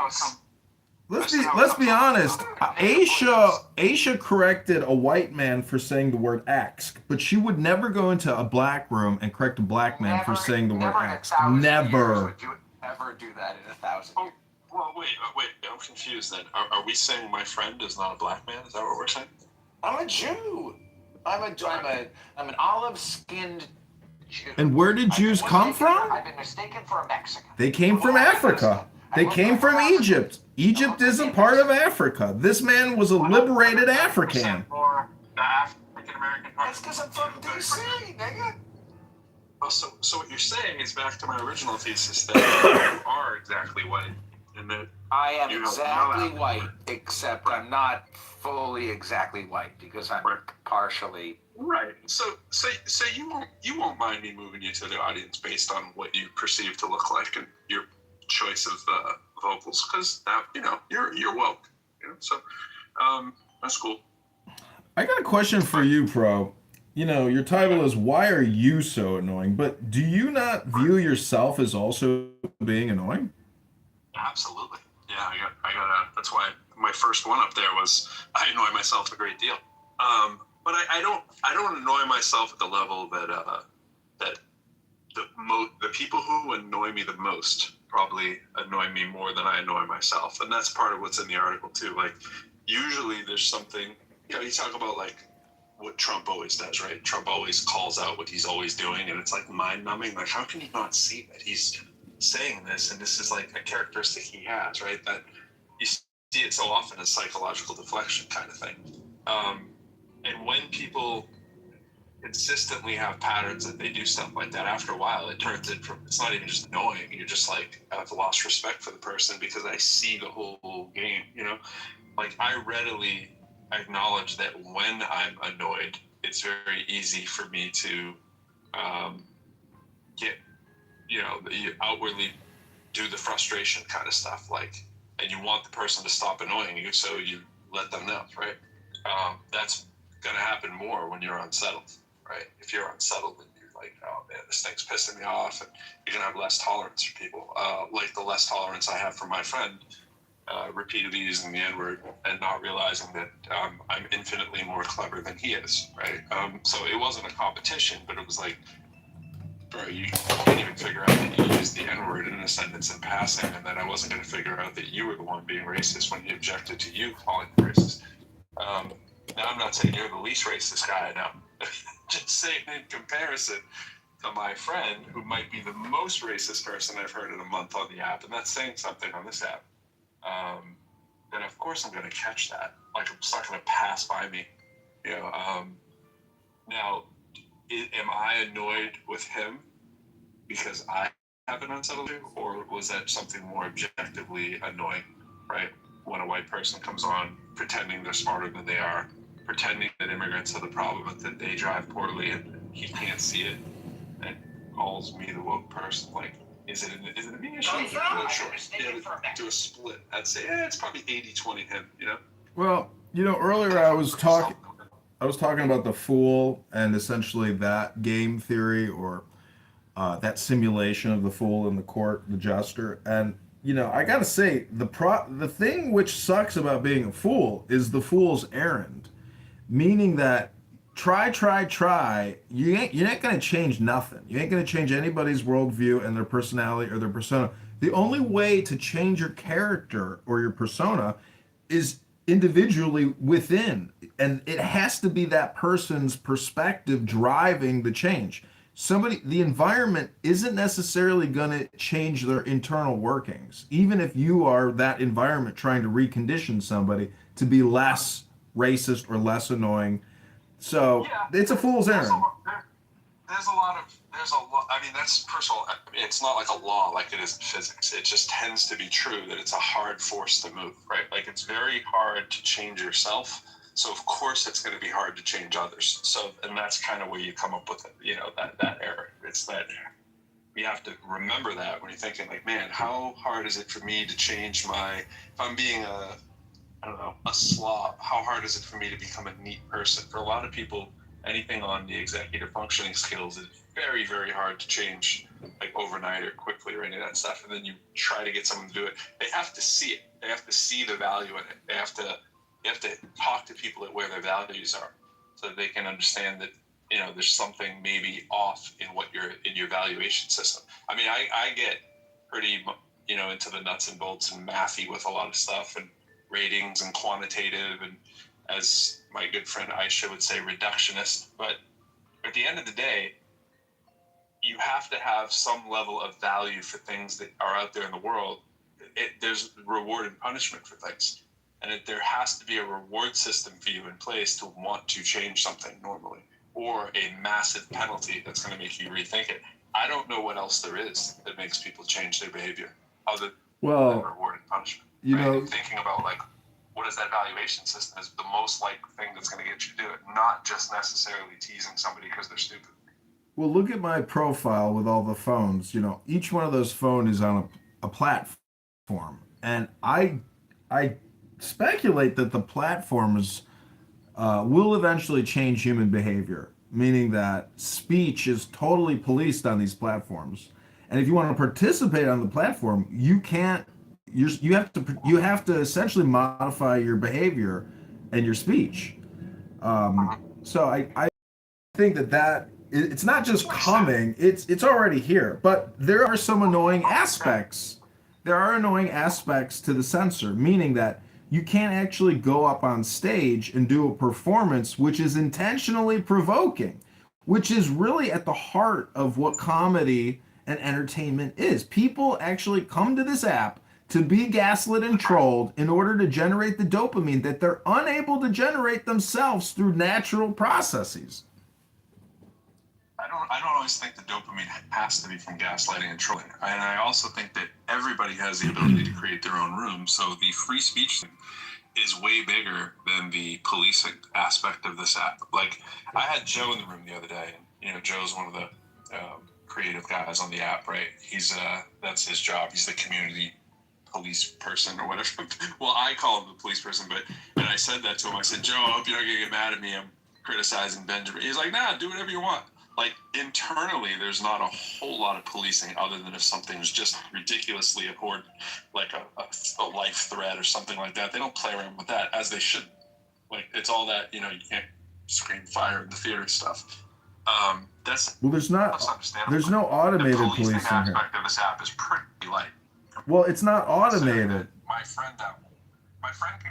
let's be honest. Aisha corrected a white man for saying the word axe, but she would never go into a black room and correct a black man for saying the word axe. Never. Would you ever do that in 1,000 years? Well, wait. I'm confused then. Are we saying my friend is not a black man? Is that what we're saying? I'm a Jew. I'm an olive-skinned Jew. And where did Jews come from? I've been mistaken for a Mexican. They came from Africa. They came from Egypt. Egypt is a part of Africa. This man was a liberated African. Or the African American part. That's because I'm from DC, nigga. Well, so what you're saying is back to my original thesis that you are exactly white, and that I am You know, exactly no. white, except I'm not fully exactly white because I'm partially. Right. So you won't mind me moving you to the audience based on what you perceive to look like and your choice of vocals, because you're woke. So that's cool. I got a question for you, Pro. Your title is "Why Are You So Annoying?" But do you not view yourself as also being annoying? Absolutely. Yeah, I got. That's why my first one up there was I annoy myself a great deal. But I don't annoy myself at the level that the people who annoy me the most probably annoy me more than I annoy myself, and that's part of what's in the article too. Like, usually there's something. You talk about like what Trump always does, right? Trump always calls out what he's always doing, and it's like mind-numbing. Like, how can you not see that he's saying this, and this is like a characteristic he has, right? That you see it so often as psychological deflection kind of thing. And when people consistently have patterns that they do stuff like that, after a while it turns it from, it's not even just annoying, you're just like, I've lost respect for the person because I see the whole game, like I readily acknowledge that when I'm annoyed, it's very easy for me to get, you outwardly do the frustration kind of stuff, like, and you want the person to stop annoying you, so you let them know, right? That's gonna happen more when you're unsettled, right? If you're unsettled and you're like, oh man, this thing's pissing me off, and you're gonna have less tolerance for people, like the less tolerance I have for my friend repeatedly using the N-word and not realizing that I'm infinitely more clever than he is, right? So it wasn't a competition, but it was like, bro, you can't even figure out that you used the N-word in a sentence in passing, and then I wasn't going to figure out that you were the one being racist when he objected to you calling him racist. Now, I'm not saying you're the least racist guy I know. Just saying in comparison to my friend, who might be the most racist person I've heard in a month on the app, and that's saying something on this app, then of course I'm going to catch that. Like, it's not going to pass by me. Now, am I annoyed with him because I have an unsettled view, or was that something more objectively annoying, right? When a white person comes on pretending they're smarter than they are, pretending that immigrants are the problem and that they drive poorly and he can't see it, and calls me the woke person. Like, is it a me issue? I'm not sure. Do a split. I'd say it's probably 80-20 him, Well, earlier I was talking about the fool and essentially that game theory, or that simulation of the fool in the court, the jester. And I gotta say, the thing which sucks about being a fool is the fool's errand, meaning that try, you're not gonna change nothing. You ain't gonna change anybody's worldview and their personality or their persona. The only way to change your character or your persona is individually within, and it has to be that person's perspective driving the change. The environment isn't necessarily going to change their internal workings, even if you are that environment trying to recondition somebody to be less racist or less annoying. So it's a fool's errand. There's a lot. I mean, that's, first of all, it's not like a law like it is in physics. It just tends to be true that it's a hard force to move, right? Like, it's very hard to change yourself. So of course it's going to be hard to change others. So, and that's kind of where you come up with it, that error. It's that you have to remember that when you're thinking, like, man, how hard is it for me to change if I'm being a slob, how hard is it for me to become a neat person? For a lot of people, anything on the executive functioning skills is very, very hard to change, like overnight or quickly or any of that stuff. And then you try to get someone to do it. They have to see it. They have to see the value in it. You have to talk to people at where their values are, so that they can understand that, there's something maybe off in your valuation system. I mean, I get pretty, into the nuts and bolts and mathy with a lot of stuff, and ratings and quantitative, and, as my good friend Aisha would say, reductionist. But at the end of the day, you have to have some level of value for things that are out there in the world. There's reward and punishment for things. And there has to be a reward system for you in place to want to change something normally, or a massive penalty that's going to make you rethink it. I don't know what else there is that makes people change their behavior other than reward and punishment. You right? know, And thinking about like, what is that evaluation system is the most likely thing that's going to get you to do it, not just necessarily teasing somebody because they're stupid. well, look at my profile with all the phones. You know, each one of those phones is on a platform, and I speculate that the platforms will eventually change human behavior, meaning that speech is totally policed on these platforms. And if you want to participate on the platform, you can't. You have to essentially modify your behavior and your speech. So I think that it's not just coming; it's already here. But there are some annoying aspects. There are annoying aspects to the censor, meaning that you can't actually go up on stage and do a performance which is intentionally provoking, which is really at the heart of what comedy and entertainment is. People actually come to this app to be gaslit and trolled in order to generate the dopamine that they're unable to generate themselves through natural processes. I don't always think the dopamine has to be from gaslighting and trolling. And I also think that everybody has the ability to create their own room. So the free speech thing is way bigger than the policing aspect of this app. Like, I had Joe in the room the other day, and you know, Joe's one of the creative guys on the app, right? He's that's his job. He's the community police person or whatever. Well, I call him the police person, and I said that to him. I said, Joe, I hope you're not gonna get mad at me. I'm criticizing Benjamin. He's like, nah, do whatever you want. Like, internally, there's not a whole lot of policing other than if something's just ridiculously abhorrent, like a life threat or something like that. They don't play around with that, as they should. Like, it's all that, you know, you can't scream fire in the theater stuff. That's Well, there's no automated the policing here. aspect of this app is pretty light. Well, it's not automated. My friend can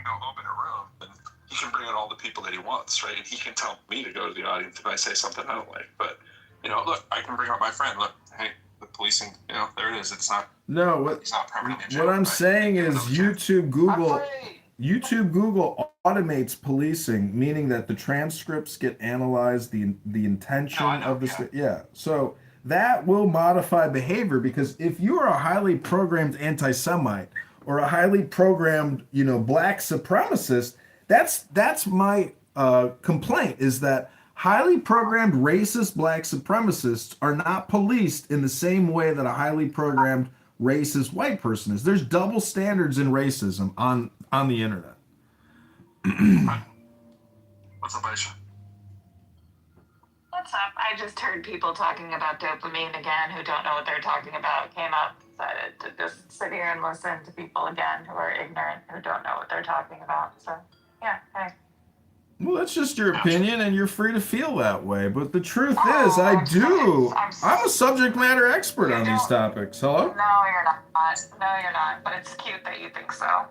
go open a room and he can bring in all the people that he wants, right? And he can tell me to go to the audience if I say something I don't like. But, you know, look, I can bring up my friend. Look, hey, the policing, you know, there it is. It's not. No, He's not permanently in jail, what I'm right? saying is YouTube Google automates policing, meaning that the transcripts get analyzed, the intention of the yeah. So that will modify behavior, because if you are a highly programmed anti-Semite or a highly programmed, you know, black supremacist, that's my complaint, is that highly programmed racist black supremacists are not policed in the same way that a highly programmed racist white person is. There's double standards in racism on the internet. What's up, Aisha? What's up? I just heard people talking about dopamine again who don't know what they're talking about. Came up, decided to just sit here and listen to people again who are ignorant, who don't know what they're talking about. So, yeah, hey. Well, that's just your opinion, and you're free to feel that way. But the truth is, I'm a subject matter expert on these topics. Hello? No, you're not. No, you're not. But it's cute that you think so.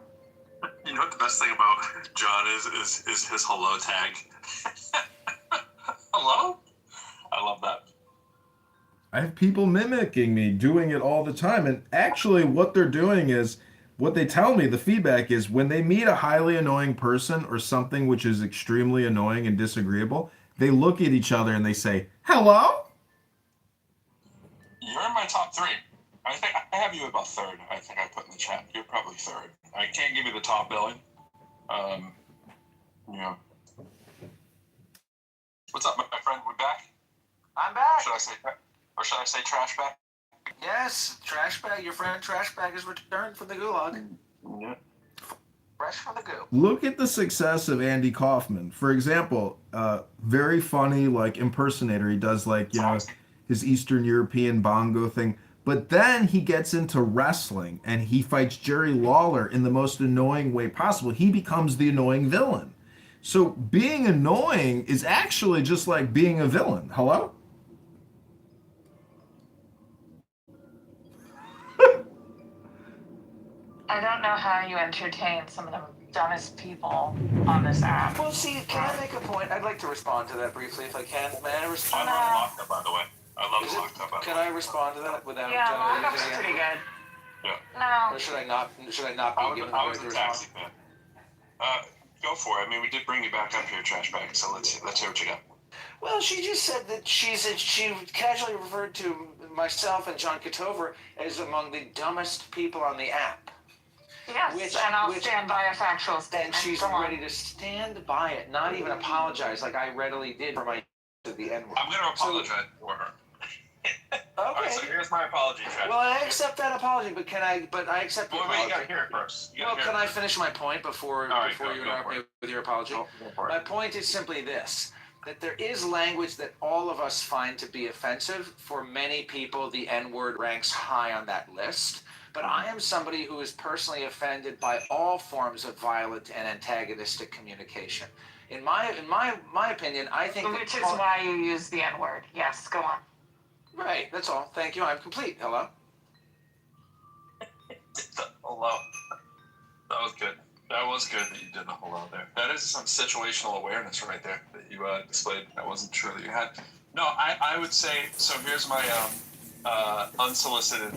You know what the best thing about John is his hello tag. Hello? I love that. I have people mimicking me, doing it all the time. And actually, what they're doing is, what they tell me, the feedback is, when they meet a highly annoying person or something which is extremely annoying and disagreeable, they look at each other and they say, hello? You're in my top 3. I think I have you about 3rd. I think I put in the chat. You're probably 3rd. I can't give you the top billing. Yeah. What's up, my friend? We back? I'm back. Should I say trash bag? Yes, trash bag. Your friend trash bag is returned from the gulag. Yeah. Fresh from the goo. Look at the success of Andy Kaufman. For example, very funny, like, impersonator. He does, like, you know, his Eastern European bongo thing. But then he gets into wrestling and he fights Jerry Lawler in the most annoying way possible. He becomes the annoying villain. So being annoying is actually just like being a villain. Hello? I don't know how you entertain some of the dumbest people on this app. Well, see, can I make a point? I'd like to respond to that briefly if I can. May I respond? I love the locked up, by the way. I love the locked up, by the way. Can I respond to that without? Yeah, lockup's pretty good. Yeah. No. Or should I not? Should I not be given the right to respond? Go for it. I mean, we did bring you back up here, trash bag. So let's hear what you got. Well, she just said that she casually referred to myself and John Kitover as among the dumbest people on the app. Yes, and I'll stand by a factual statement. And she's Go on. ready to stand by it, not even apologize like I readily did for my to the N-word. I'm going to apologize for her. Okay. All right, so here's my apology, Chad. Well, I accept that apology, but I accept the Well, apology. you got to hear it first. Well, can I finish my point before you interrupt me with your apology? Go for it. My point is simply this, that there is language that all of us find to be offensive. For many people, the N-word ranks high on that list. But I am somebody who is personally offended by all forms of violent and antagonistic communication. In my opinion, I think Which is why you use the N-word. Yes, go on. Right, that's all. Thank you. I'm complete. Hello? Hello. That was good. That was good that you did the hello there. That is some situational awareness right there that you displayed. I wasn't sure that you had. No, I would say, so here's my unsolicited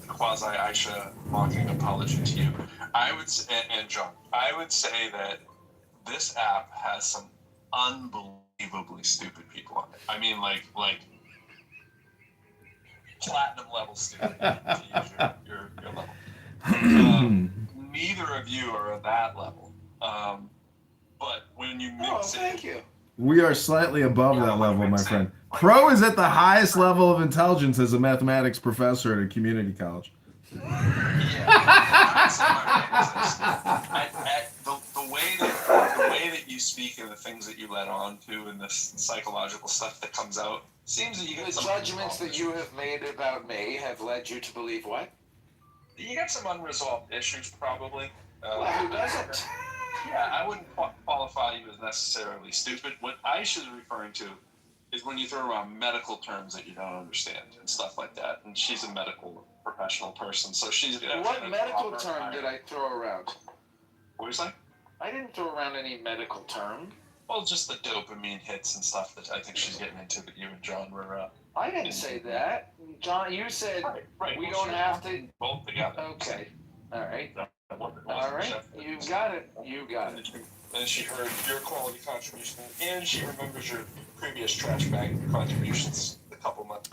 quasi-Aisha mocking apology to you. I would say, and John, I would say that this app has some unbelievably stupid people on it. I mean, like platinum level stupid, to use your level. Neither of you are at that level. But when you mix thank you. We are slightly above that level, my friend. Pro is at the highest level of intelligence as a mathematics professor at a community college. The way that you speak and the things that you let on to and this psychological stuff that comes out seems that you get The judgments that you have made about me have led you to believe what? You got some unresolved issues, probably. Well, who doesn't? Yeah, I wouldn't qualify you as necessarily stupid. What Aisha's referring to is when you throw around medical terms that you don't understand and stuff like that. And she's a medical professional person, so she's gonna. What medical term did I throw around? What are you saying? I didn't throw around any medical term. Well, just the dopamine hits and stuff that I think she's getting into that you and John were. I didn't say that. John, you said right. We don't have to. Both together. Okay. All right. All right. You got it. You got it. And she heard your quality contribution, and she remembers your previous trash bag contributions a couple months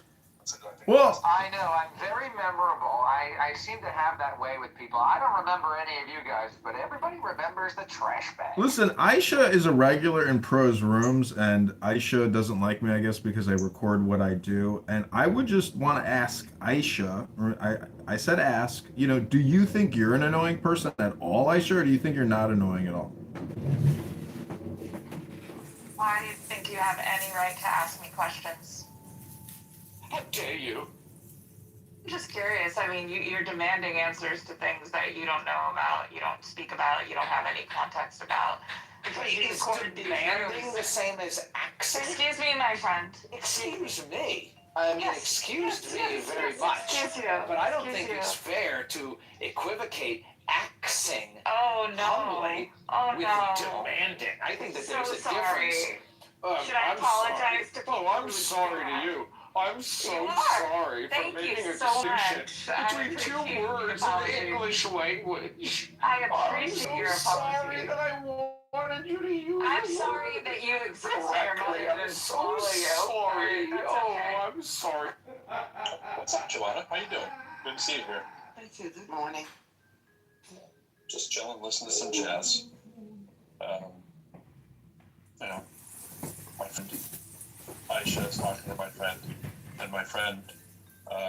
ago. Well, I know, I'm very memorable. I seem to have that way with people. I don't remember any of you guys, but everybody remembers the trash bag. listen, Aisha is a regular in Pro's rooms, and Aisha doesn't like me, I guess, because I record what I do. And I would just want to ask Aisha, or I said ask, do you think you're an annoying person at all, Aisha, or do you think you're not annoying at all? Why do you think you have any right to ask me questions? How dare you? I'm just curious. I mean, you're demanding answers to things that you don't know about, you don't speak about, you don't have any context about. Is demanding the same as accent? Excuse me, my friend. Excuse me. I mean, excuse me very much. Excuse you. But I don't Excuse think you. it's fair to equivocate axing humbly with demanding. I think that there's a sorry. difference. Should I apologize to people? I'm sorry to you. I'm so sorry for Thank making you a so distinction much. between two words in the English language. I appreciate I'm your so sorry apology. that I wanted you to use I'm the sorry word that you exist. Your correctly. mother I'm didn't so swallow you. sorry. That's Oh, okay. I'm sorry. What's up, Joanna? How you doing? Good to see you here. Thank you. Good morning. Just chilling, listening to some jazz. My friend Aisha is talking to my friend, and my friend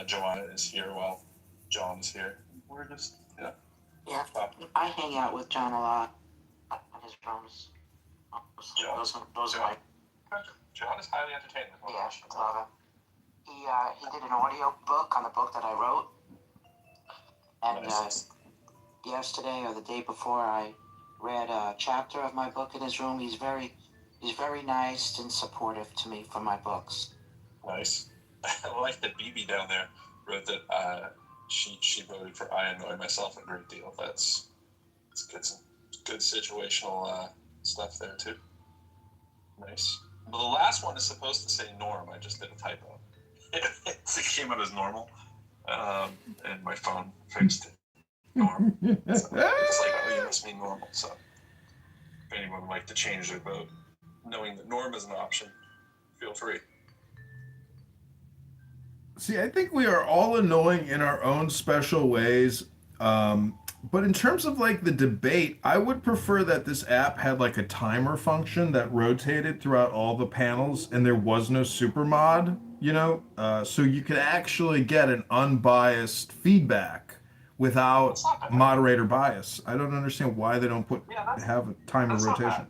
Joanna is here while John is here. We're just, Yeah, I hang out with John a lot in his rooms. Those are my. John is highly entertaining. Yeah, love him. He did an audio book on the book that I wrote, and yesterday or the day before, I read a chapter of my book in his room. He's very nice and supportive to me for my books. Nice. I like that BB down there wrote that she voted for I annoy myself a great deal. It's good situational stuff there too. Nice. Well, the last one is supposed to say Norm. I just did a typo. It came out as normal, and my phone fixed it. Norm. So it's like, oh, you must mean normal. So if anyone would like to change their vote, knowing that Norm is an option, feel free. See, I think we are all annoying in our own special ways. But in terms of like the debate, I would prefer that this app had like a timer function that rotated throughout all the panels and there was no super mod, so you could actually get an unbiased feedback without moderator bias. I don't understand why they don't have a timer rotation.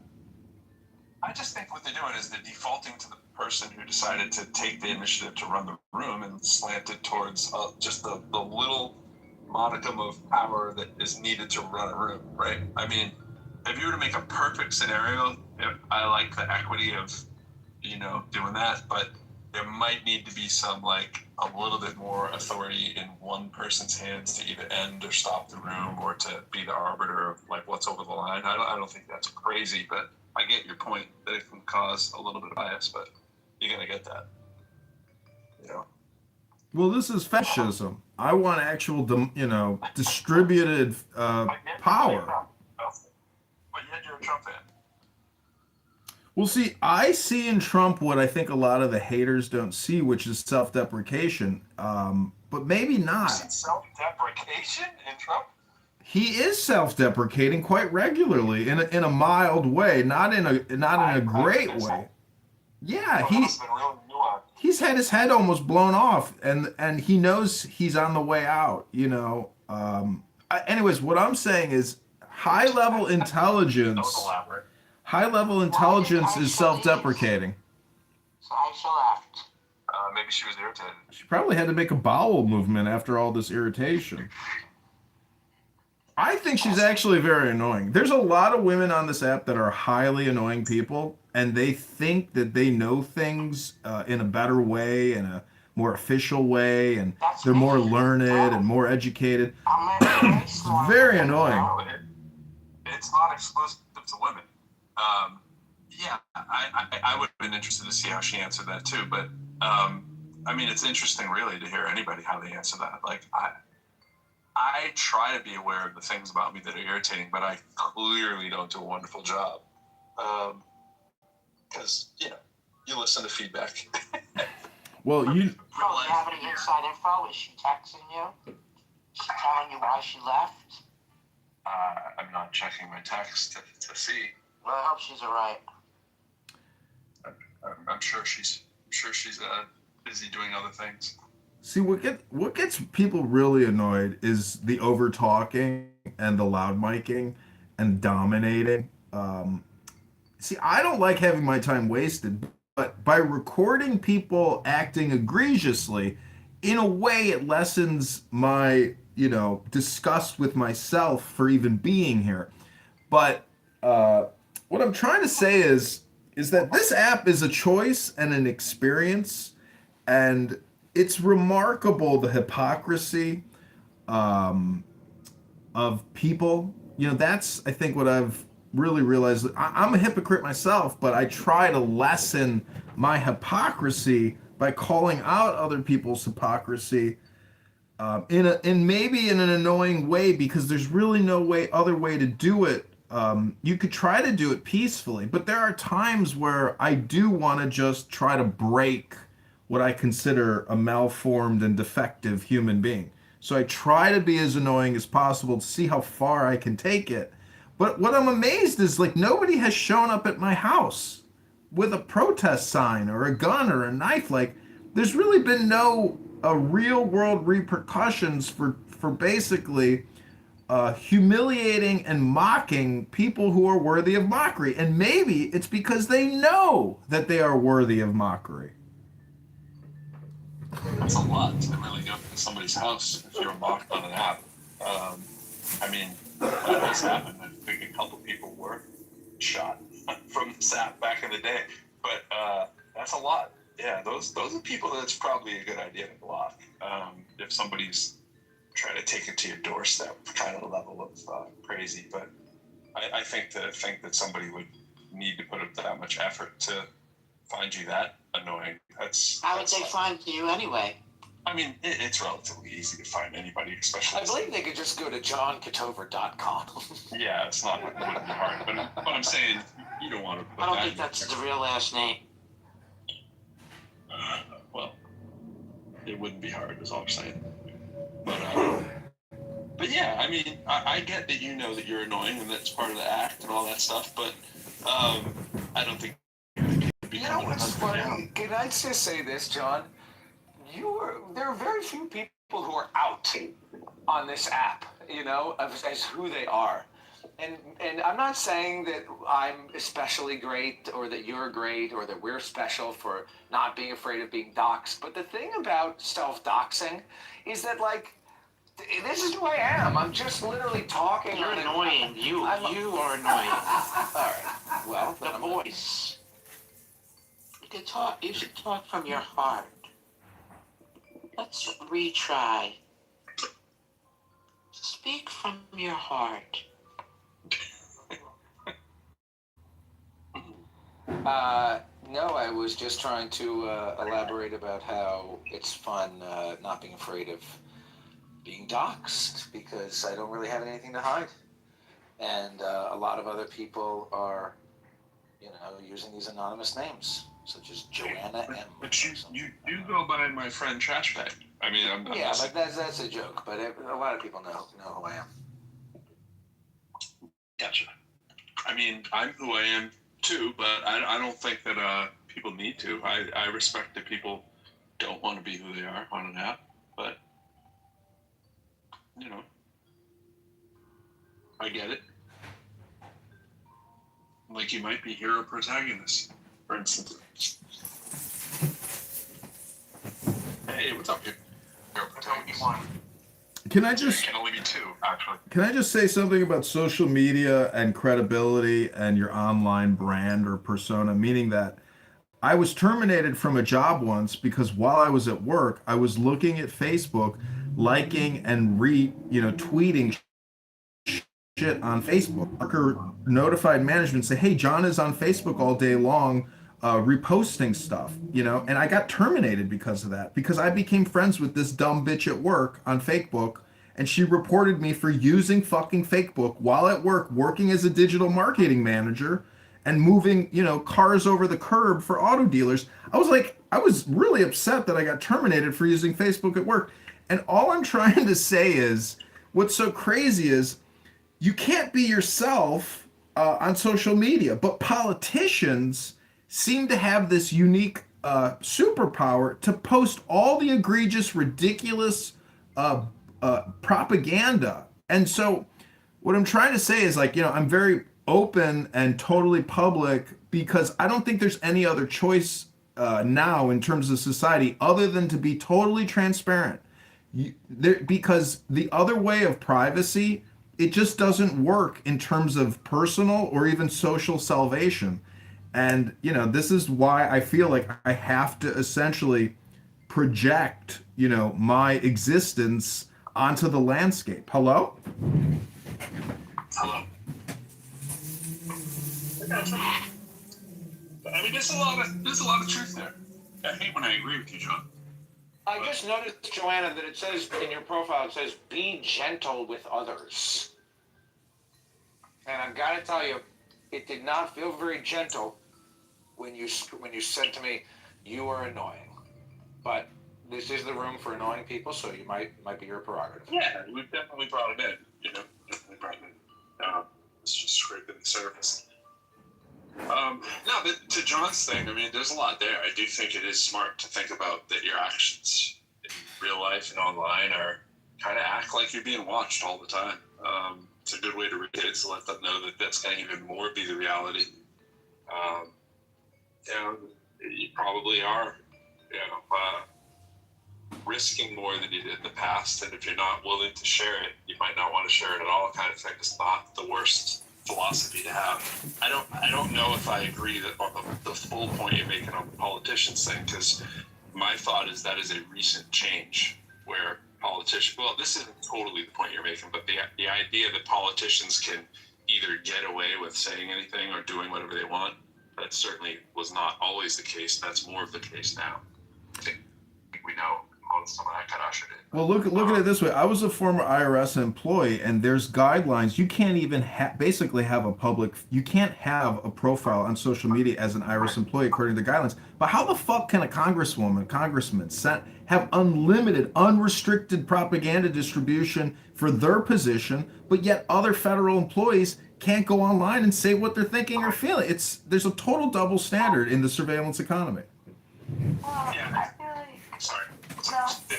I just think what they're doing is they're defaulting to the person who decided to take the initiative to run the room and slant it towards just the little modicum of power that is needed to run a room, right? I mean, if you were to make a perfect scenario, I like the equity of, doing that, but there might need to be some, like, a little bit more authority in one person's hands to either end or stop the room or to be the arbiter of, like, what's over the line. I don't think that's crazy, but I get your point that it can cause a little bit of bias, but you're going to get that, Well, this is fascism. I want actual, distributed power. But yet you're a Trump fan. Well, see, I see in Trump what I think a lot of the haters don't see, which is self-deprecation. But maybe not. Self-deprecation in Trump? He is self-deprecating quite regularly in a mild way, not in a great way. Yeah, he's had his head almost blown off, and he knows he's on the way out. Anyways, what I'm saying is high-level intelligence. High-level intelligence is self-deprecating. So she left. Maybe she was irritated. She probably had to make a bowel movement after all this irritation. I think she's actually very annoying. There's a lot of women on this app that are highly annoying people, and they think that they know things in a better way, in a more official way, and they're more learned and more educated. It's very annoying. It's not exclusive to women. Yeah, I would have been interested to see how she answered that too, but I mean, it's interesting really to hear anybody how they answer that. Like, I try to be aware of the things about me that are irritating, but I clearly don't do a wonderful job. Because, you listen to feedback. Well, you don't have any inside info? Is she texting you? She telling you why she left? I'm not checking my text to see. Well, I hope she's alright. I'm sure she's busy doing other things. See, what gets people really annoyed is the over talking and the loud miking and dominating. See, I don't like having my time wasted, but by recording people acting egregiously, in a way it lessens my, disgust with myself for even being here. But what I'm trying to say is that this app is a choice and an experience, and it's remarkable the hypocrisy of people. That's, I think, what I've really realized. I'm a hypocrite myself, but I try to lessen my hypocrisy by calling out other people's hypocrisy in maybe in an annoying way, because there's really no other way to do it. You could try to do it peacefully, but there are times where I do want to just try to break what I consider a malformed and defective human being. So I try to be as annoying as possible to see how far I can take it. But what I'm amazed is, like, nobody has shown up at my house with a protest sign or a gun or a knife. Like, there's really been no real world repercussions for basically humiliating and mocking people who are worthy of mockery. And maybe it's because they know that they are worthy of mockery. That's a lot to really go to somebody's house if you're mocked on an app. I mean, that has happened. I think a couple people were shot from this app back in the day. But that's a lot. Yeah, those are people that's probably a good idea to block. If somebody's trying to take it to your doorstep kind of level of crazy. But I think that somebody would need to put up that much effort to find you that annoying. How would they find you anyway? I mean, it's relatively easy to find anybody, especially. I believe they could just go to johnkitover.com. Yeah, it wouldn't be hard. But I'm saying you don't want to put I don't that think that's the real last name. Well, it wouldn't be hard, is all I'm saying. But yeah, I mean, I get that you know that you're annoying and that's part of the act and all that stuff, but I don't think. You know what's funny? Can I just say this, John? There are very few people who are out on this app, you know, as who they are. And I'm not saying that I'm especially great or that you're great or that we're special for not being afraid of being doxxed. But the thing about self-doxing is that, like, this is who I am. I'm just literally talking. You're annoying. You are annoying. All right. Well, the voice. You should talk from your heart. Let's retry. Speak from your heart. No, I was just trying to elaborate about how it's fun not being afraid of being doxxed because I don't really have anything to hide. And a lot of other people are, you know, using these anonymous names, such as Joanna M. But you do go by my friend Trash Bag. I mean, I'm yeah, but that's a joke. But a lot of people know who I am. Gotcha. I mean, I'm who I am too, but I don't think that people need to. I respect that people don't want to be who they are on an app, but you know, I get it. Like you might be hero protagonist, for instance. Hey, what's up, hero protagonist? Can I just? It can only be two, actually. Can I just say something about social media and credibility and your online brand or persona? Meaning that I was terminated from a job once because while I was at work, I was looking at Facebook, liking and tweeting shit on Facebook. Worker notified management, say, "Hey, John is on Facebook all day long, reposting stuff," and I got terminated because of that, because I became friends with this dumb bitch at work on Facebook, and she reported me for using fucking Facebook while at work, working as a digital marketing manager and moving, cars over the curb for auto dealers. I was really upset that I got terminated for using Facebook at work. And all I'm trying to say is, what's so crazy is you can't be yourself on social media, but politicians seem to have this unique superpower to post all the egregious, ridiculous propaganda. And so what I'm trying to say is, I'm very open and totally public because I don't think there's any other choice now in terms of society other than to be totally transparent. Because the other way of privacy, it just doesn't work in terms of personal or even social salvation. And, this is why I feel like I have to essentially project, my existence onto the landscape. Hello? Hello. I mean, there's a lot of truth there. I hate when I agree with you, John. I just noticed, Joanna, that it says in your profile, it says, "Be gentle with others." And I've got to tell you, it did not feel very gentle when you said to me, "You are annoying." But this is the room for annoying people, so you might be your prerogative. Yeah, we've definitely brought it in. Definitely brought it in. It's just scraping the surface. No, but to John's thing, I mean, there's a lot there. I do think it is smart to think about that your actions in real life and online are kind of act like you're being watched all the time. It's a good way to reach kids to let them know that that's going to even more be the reality. You probably are, risking more than you did in the past, and if you're not willing to share it, you might not want to share it at all. Kind of thing is not the worst philosophy to have. I don't know if I agree that on the full point you're making on the politicians thing, because my thought is that is a recent change where politicians, well, this isn't totally the point you're making, but the idea that politicians can either get away with saying anything or doing whatever they want, that certainly was not always the case. That's more of the case now. I think we know most someone I kind of ushered in. Well, look at it this way. I was a former IRS employee, and there's guidelines. You can't even basically have a public. You can't have a profile on social media as an IRS employee according to the guidelines. But how the fuck can a congressman have unlimited, unrestricted propaganda distribution for their position, but yet other federal employees can't go online and say what they're thinking or feeling? There's a total double standard in the surveillance economy. I feel like. I'm sorry.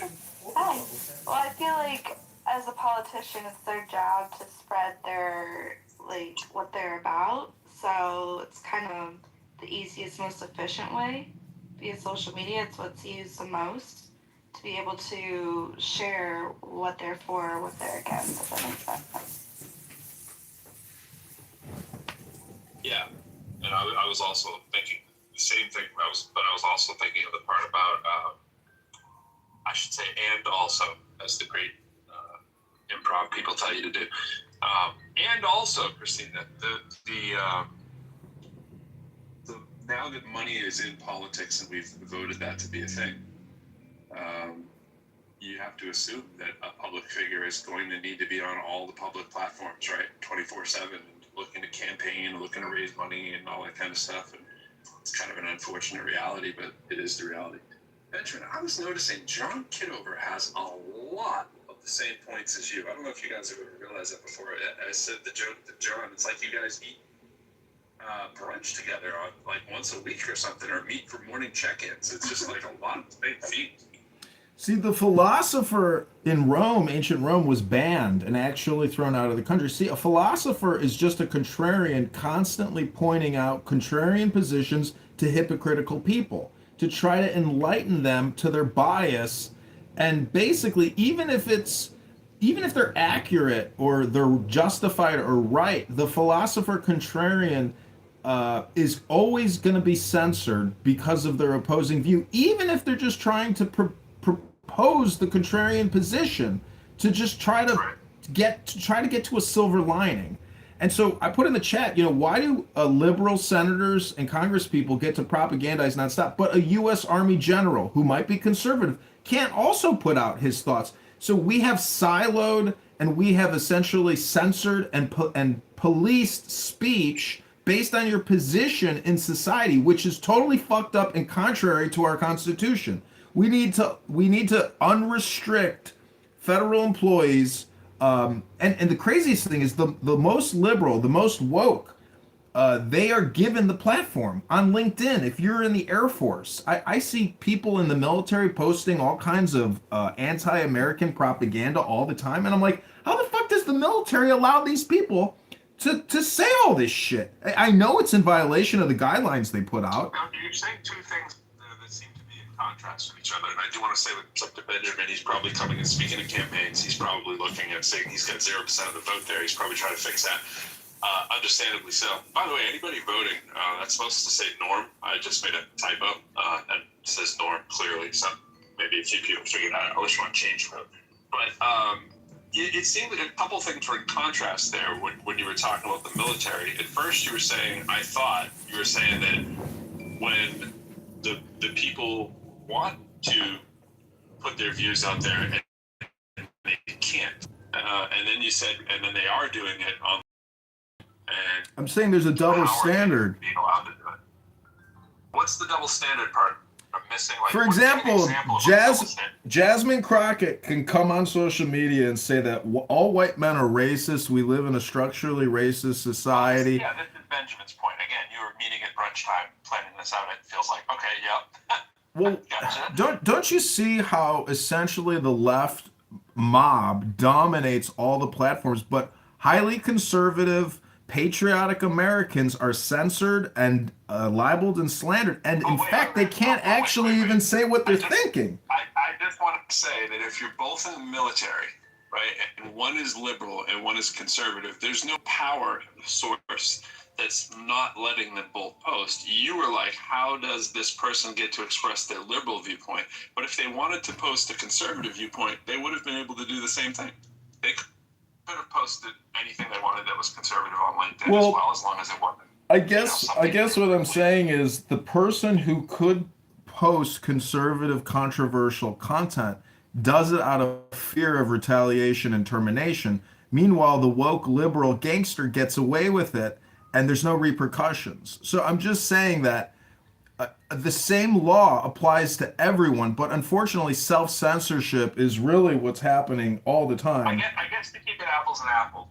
No. Hi. Well, I feel like as a politician, it's their job to spread their, like, what they're about. So it's kind of the easiest, most efficient way via social media. It's what's used the most to be able to share what they're for, what they're against, if that makes sense. Yeah, and I was also thinking the same thing. I was also thinking of the part about, I should say, and also, as the great improv people tell you to do, and also, Christina, the now that money is in politics and we've voted that to be a thing, you have to assume that a public figure is going to need to be on all the public platforms, right, 24/7, looking to campaign, looking to raise money, and all that kind of stuff. And it's kind of an unfortunate reality, but it is the reality. Benjamin, I was noticing John Kitover has a lot of the same points as you. I don't know if you guys have ever realized that before. I said the joke to John, it's like you guys eat brunch together on like once a week or something, or meet for morning check-ins. It's just like a lot of the same themes. See, the philosopher in Rome, ancient Rome, was banned and actually thrown out of the country. See, a philosopher is just a contrarian constantly pointing out contrarian positions to hypocritical people to try to enlighten them to their bias. And basically, even if they're accurate or they're justified or right, the philosopher contrarian is always going to be censored because of their opposing view, even if they're just trying to propose the contrarian position to just try to get to a silver lining. And so I put in the chat, why do liberal senators and Congress people get to propagandize nonstop, but a U.S. Army general who might be conservative can't also put out his thoughts? So we have siloed and we have essentially censored and policed speech based on your position in society, which is totally fucked up and contrary to our Constitution. We need to unrestrict federal employees. And the craziest thing is the most liberal, the most woke, they are given the platform on LinkedIn. If you're in the Air Force, I see people in the military posting all kinds of anti-American propaganda all the time. And I'm like, how the fuck does the military allow these people to say all this shit? I know it's in violation of the guidelines they put out. Now, you're saying two things that seem to be in contrast with each other. And I do want to say what's up to Benjamin. He's probably coming and speaking at campaigns. He's probably looking at saying he's got 0% of the vote there. He's probably trying to fix that. Understandably so. By the way, anybody voting, that's supposed to say Norm. I just made a typo. And it says Norm clearly. So maybe a few people figured out. I wish one changed vote. But it seemed like a couple things were in contrast there when you were talking about the military. At first, I thought you were saying that when the people want to put their views out there and they can't, and then you said, and then they are doing it on. And I'm saying there's a double standard. Being allowed to do it. What's the double standard part? I'm missing. Like, for example, Jasmine Crockett can come on social media and say that all white men are racist. We live in a structurally racist society. Yeah, this is Benjamin's point. Again, you were meeting at brunch time, planning this out. It feels like, okay, yep. Well, don't you see how essentially the left mob dominates all the platforms, but highly conservative, patriotic Americans are censored and libeled and slandered, and in fact, they can't actually even say what they're thinking. I just want to say that if you're both in the military, right, and one is liberal and one is conservative, there's no power source that's not letting them both post. You were like, how does this person get to express their liberal viewpoint? But if they wanted to post a conservative viewpoint, they would have been able to do the same thing. They could have posted anything they wanted that was conservative on LinkedIn as well, as long as it wasn't. I guess what I'm saying is the person who could post conservative, controversial content does it out of fear of retaliation and termination. Meanwhile, the woke liberal gangster gets away with it and there's no repercussions. So I'm just saying that the same law applies to everyone, but unfortunately self-censorship is really what's happening all the time. I guess to keep it apples and apples,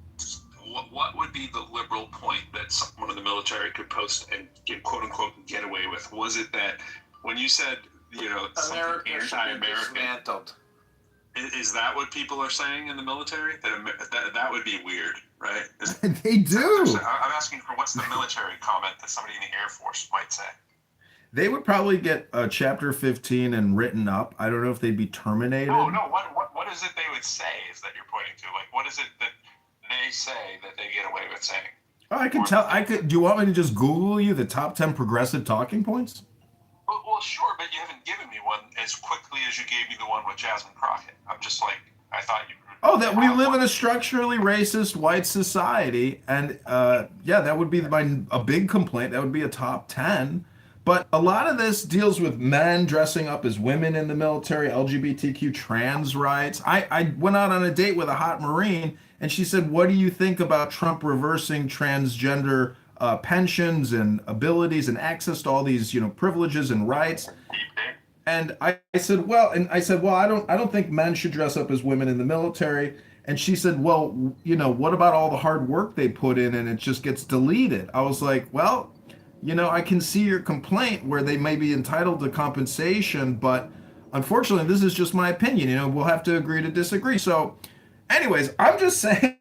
what would be the liberal point that someone in the military could post and quote unquote get away with? Was it that when you said, you know, America anti-American, dismantled. Is that what people are saying in the military? That would be weird, right? They do. I'm asking for what's the military comment that somebody in the Air Force might say? They would probably get Chapter 15 and written up. I don't know if they'd be terminated. No. What is it they would say is that you're pointing to? Like, what is it that they say that they get away with saying? Oh, I could tell. Do you want me to just Google you the top 10 progressive talking points? Well, sure, but you haven't given me one as quickly as you gave me the one with Jasmine Crockett. I'm just like, I thought you. Oh, that we live in a structurally racist white society, and yeah, that would be a big complaint. That would be a top 10. But a lot of this deals with men dressing up as women in the military, LGBTQ trans rights. I went out on a date with a hot Marine, and she said, "What do you think about Trump reversing transgender pensions and abilities and access to all these, privileges and rights?" And I said, well, I don't think men should dress up as women in the military. And she said, well, what about all the hard work they put in and it just gets deleted? I was like, well, I can see your complaint where they may be entitled to compensation, but unfortunately, this is just my opinion. We'll have to agree to disagree. So anyways, I'm just saying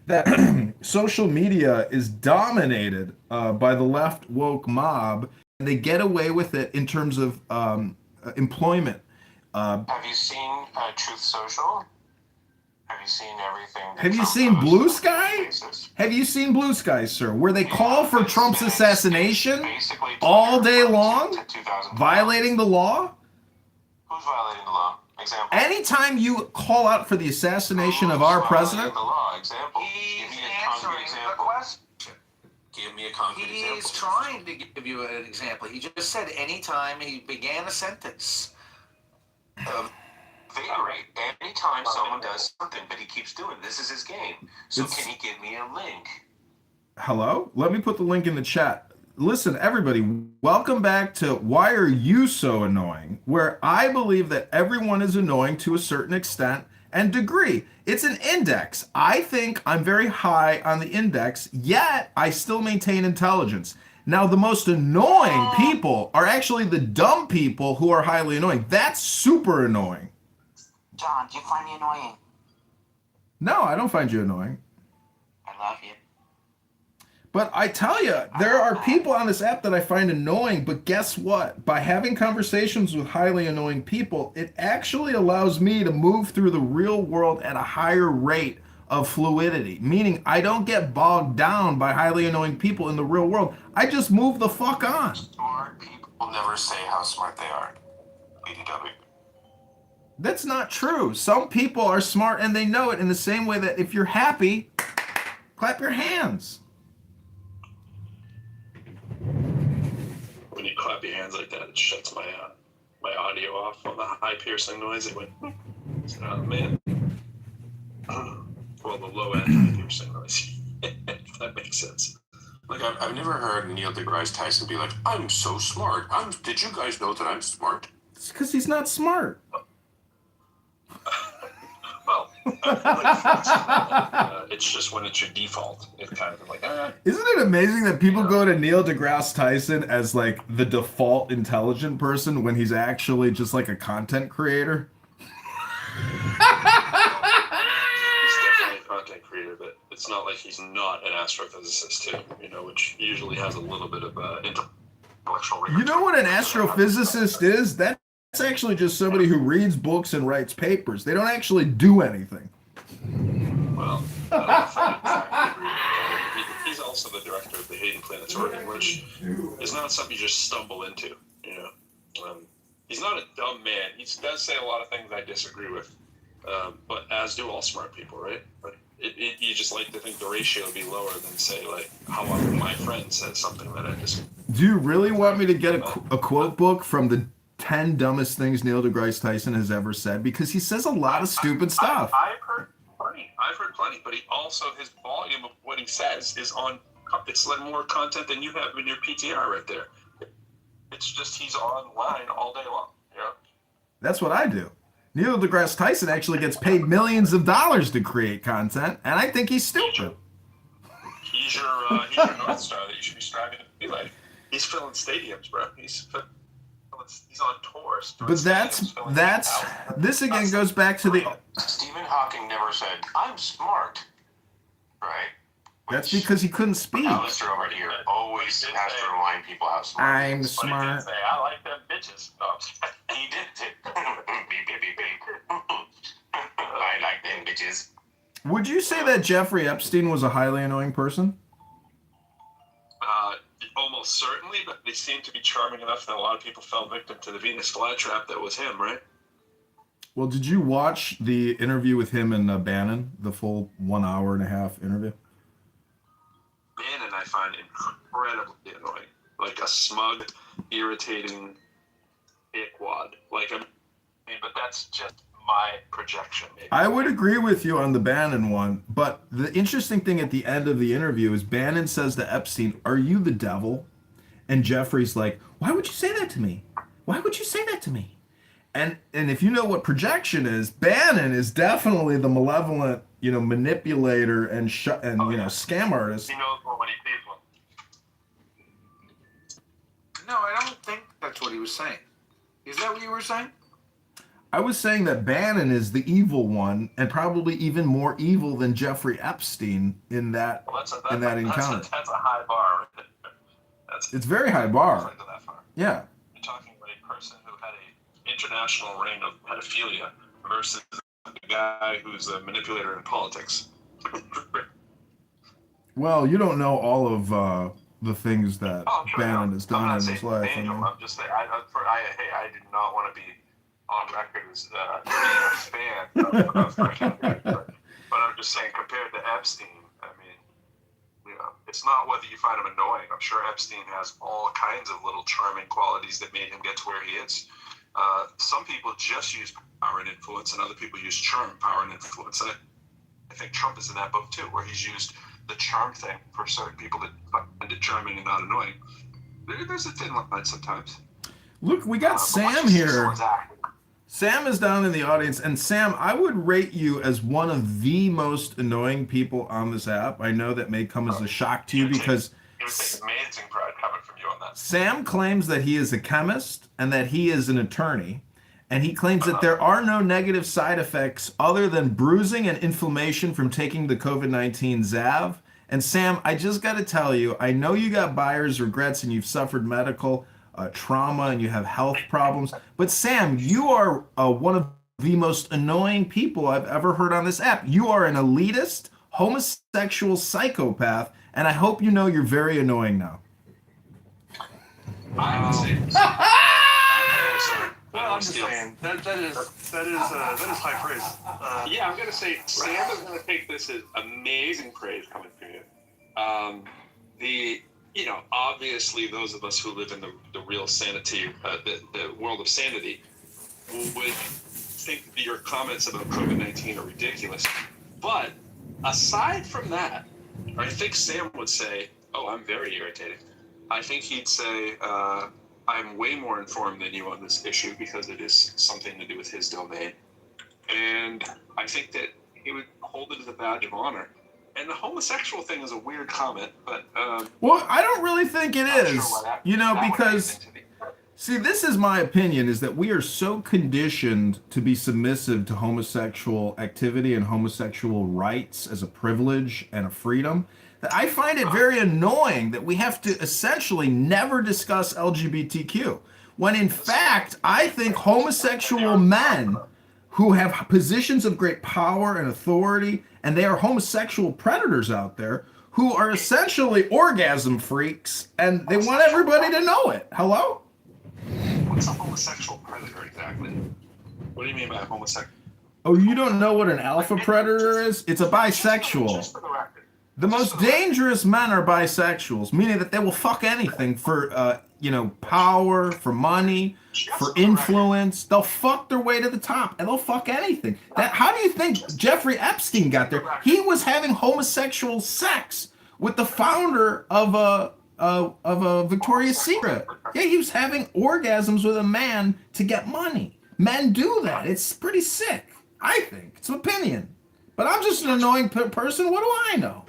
that social media is dominated by the left woke mob. And they get away with it in terms of employment. Have you seen Truth Social? Have you seen everything? Have you seen Blue Sky? Have you seen Blue Sky, sir? Where they call for Trump's assassination all day long, violating the law? Who's violating the law? Example. Anytime you call out for the assassination of our president, The law. Example. He's answering the question. Give me a concrete example. He's trying to give you an example. He just said anytime he began a sentence. Vaderate. Anytime someone does something, but he keeps doing this is his game. So can you give me a link? hello? Let me put the link in the chat. Listen, everybody, welcome back to Why Are You So Annoying? Where I believe that everyone is annoying to a certain extent and degree. It's an index. I think I'm very high on the index, yet I still maintain intelligence. Now, the most annoying people are actually the dumb people who are highly annoying. That's super annoying. John, do you find me annoying? No, I don't find you annoying. I love you. But I tell you, there are people on this app that I find annoying, but guess what? By having conversations with highly annoying people, it actually allows me to move through the real world at a higher rate of fluidity, meaning I don't get bogged down by highly annoying people in the real world. I just move the fuck on. Smart people never say how smart they are. BDW. That's not true. Some people are smart and they know it, in the same way that if you're happy, clap your hands. When you clap your hands like that, it shuts my audio off on the high piercing noise. It went, oh man. Well, the low end high piercing noise. If that makes sense. Like, I've never heard Neil deGrasse Tyson be like, I'm so smart. Did you guys know that I'm smart? It's because he's not smart. Well, it's just when it's your default. It's kind of like, Isn't it amazing that people go to Neil deGrasse Tyson as like the default intelligent person when he's actually just like a content creator? He's definitely a content creator, but it's not like he's not an astrophysicist too, which usually has a little bit of intellectual rigor. You know what an astrophysicist is? That's actually just somebody who reads books and writes papers. They don't actually do anything. Well, he's also the director of the Hayden Planetarium, which is not something you just stumble into. He's not a dumb man. He does say a lot of things I disagree with, but as do all smart people, right? But you just like to think the ratio would be lower than, say, like how often my friend says something that I disagree. Do you really want me to get a quote book from the 10 dumbest things Neil deGrasse Tyson has ever said because he says a lot of stupid stuff. I've heard plenty, but he also, his volume of what he says is on, it's like more content than you have in your PTR right there. It's just he's online all day long. Yeah. That's what I do. Neil deGrasse Tyson actually gets paid millions of dollars to create content, and I think he's stupid. He's your North Star that you should be striving to be like. He's filling stadiums, bro. He's on tours. But this again goes back to the. Stephen Hawking never said, "I'm smart," right? That's because he couldn't speak. Alistair over here always has to remind people how smart. I'm smart. He did say, I like them bitches. No, he did say, beep, beep, beep. I like them bitches. Would you say that Jeffrey Epstein was a highly annoying person? Almost certainly, but they seem to be charming enough that a lot of people fell victim to the Venus flytrap that was him, right? Well, did you watch the interview with him and Bannon, the full 1 hour and a half interview? Bannon I find incredibly annoying. Like a smug, irritating dickwad. Like, I mean, but that's just my projection. Maybe. I would agree with you on the Bannon one, but the interesting thing at the end of the interview is Bannon says to Epstein, "Are you the devil?" And Jeffrey's like, "Why would you say that to me? Why would you say that to me?" And if you know what projection is, Bannon is definitely the malevolent, manipulator and scam artist. He knows when he sees one. No, I don't think that's what he was saying. Is that what you were saying? I was saying that Bannon is the evil one, and probably even more evil than Jeffrey Epstein in that encounter. That's a high bar. It's very high bar. Yeah. You're talking about a person who had an international reign of pedophilia versus a guy who's a manipulator in politics. Well, you don't know all of the things that Bannon has done in his life. I'm just saying, I did not want to be on record as being a fan of but I'm just saying, compared to Epstein, I mean, it's not whether you find him annoying. I'm sure Epstein has all kinds of little charming qualities that made him get to where he is. Some people just use power and influence, and other people use charm, power, and influence. And I think Trump is in that boat too, where he's used the charm thing for certain people that find it charming and not annoying. There's a thin line sometimes. Look, we got Sam here. Sam is down in the audience, and Sam, I would rate you as one of the most annoying people on this app. I know that may come as a shock to you because it would take amazing pride coming from you on that. Sam claims that he is a chemist and that he is an attorney, and he claims that there are no negative side effects other than bruising and inflammation from taking the COVID-19 Zav. And Sam, I just got to tell you, I know you got buyer's regrets and you've suffered medical trauma and you have health problems. But Sam, you are one of the most annoying people I've ever heard on this app. You are an elitist, homosexual psychopath, and I hope you know you're very annoying now. I would say. Well, I'm just saying that is high praise. Yeah, I'm gonna say Sam is gonna take this as amazing praise coming from you. Obviously, those of us who live in the real sanity, the world of sanity, would think that your comments about COVID-19 are ridiculous. But aside from that, I think Sam would say, "Oh, I'm very irritated." I think he'd say, "I'm way more informed than you on this issue because it is something to do with his domain." And I think that he would hold it as a badge of honor. And the homosexual thing is a weird comment, but... well, I don't really think it is, because... See, this is my opinion, is that we are so conditioned to be submissive to homosexual activity and homosexual rights as a privilege and a freedom, that I find it very annoying that we have to essentially never discuss LGBTQ. When in fact, I think homosexual men who have positions of great power and authority, and they are homosexual predators out there who are essentially orgasm freaks, and they want everybody to know it. Hello? What's a homosexual predator exactly? What do you mean by homosexual? Oh, you don't know what an alpha predator is? It's a bisexual. Just for the record. The most dangerous men are bisexuals, meaning that they will fuck anything for power, for money, for influence. They'll fuck their way to the top, and they'll fuck anything. How do you think Jeffrey Epstein got there? He was having homosexual sex with the founder of a Victoria's Secret. Yeah, he was having orgasms with a man to get money. Men do that. It's pretty sick, I think. It's an opinion. But I'm just an annoying person. What do I know?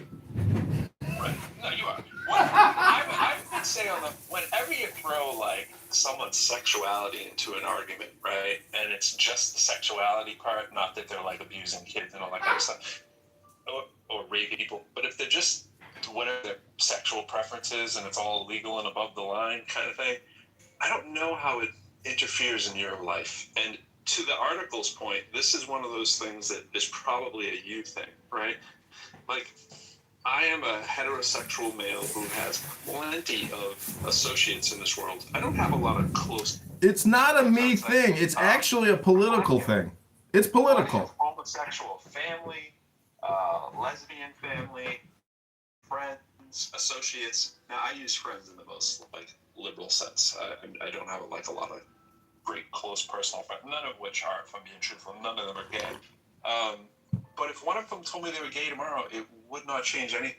Right. No, you are. I would say whenever you throw like someone's sexuality into an argument, right, and it's just the sexuality part, not that they're like abusing kids and all that kind of stuff, or raping people, but if they're just whatever their sexual preferences and it's all legal and above the line kind of thing, I don't know how it interferes in your life. And to the article's point, this is one of those things that is probably a you thing, right? Like, I am a heterosexual male who has plenty of associates in this world. I don't have a lot of close... It's not a me thing. It's actually a political thing. It's political. Homosexual family, lesbian family, friends, associates. Now, I use friends in the most like liberal sense. I don't have like a lot of great close personal friends. None of which are, if I'm being truthful, none of them are gay. But if one of them told me they were gay tomorrow, it would not change anything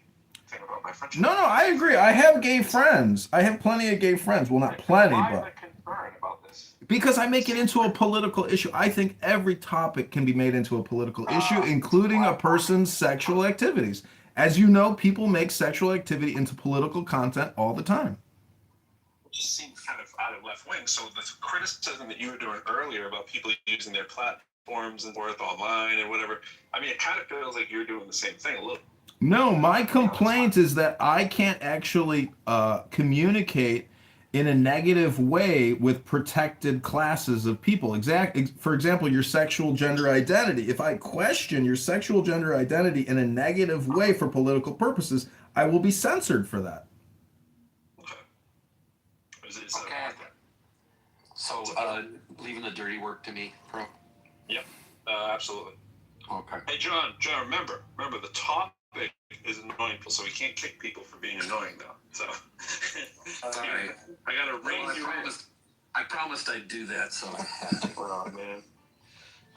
about my friendship. No, I agree. I have gay friends. I have plenty of gay friends. Well, not plenty, Why but... am I concerned about this? Because I make it into a political issue. I think every topic can be made into a political issue, including a person's sexual activities. As you know, people make sexual activity into political content all the time. It just seems kind of out of left wing. So the criticism that you were doing earlier about people using their platforms and forth online and whatever, I mean, it kind of feels like you're doing the same thing a little. No, my complaint is that I can't actually communicate in a negative way with protected classes of people. For example, your sexual gender identity. If I question your sexual gender identity in a negative way for political purposes, I will be censored for that. Okay. So, leaving the dirty work to me, Pro? Yep, absolutely. Okay. Hey, John, remember, the topic is annoying people, so we can't kick people for being annoying, though. So, Sorry. I gotta ring you in. I promised I'd do that, so. Oh, man.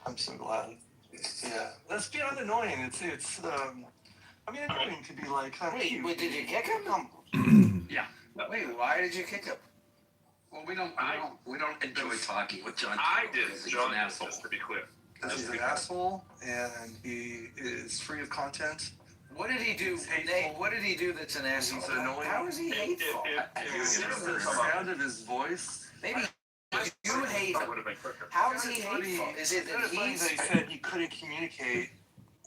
I'm so glad. Yeah, that's beyond annoying. It's I mean, annoying could be like. Wait, did you kick him? Yeah. Wait, why did you kick him? Well, we don't enjoy talking with John. I did. John, just to be clear. Because he's an asshole and he is free of content. What did he do? What did he do that's an asshole? He's annoying. How is he hateful? The sound of his voice. Maybe you hate him. How is he hateful? Is it that he said he couldn't communicate?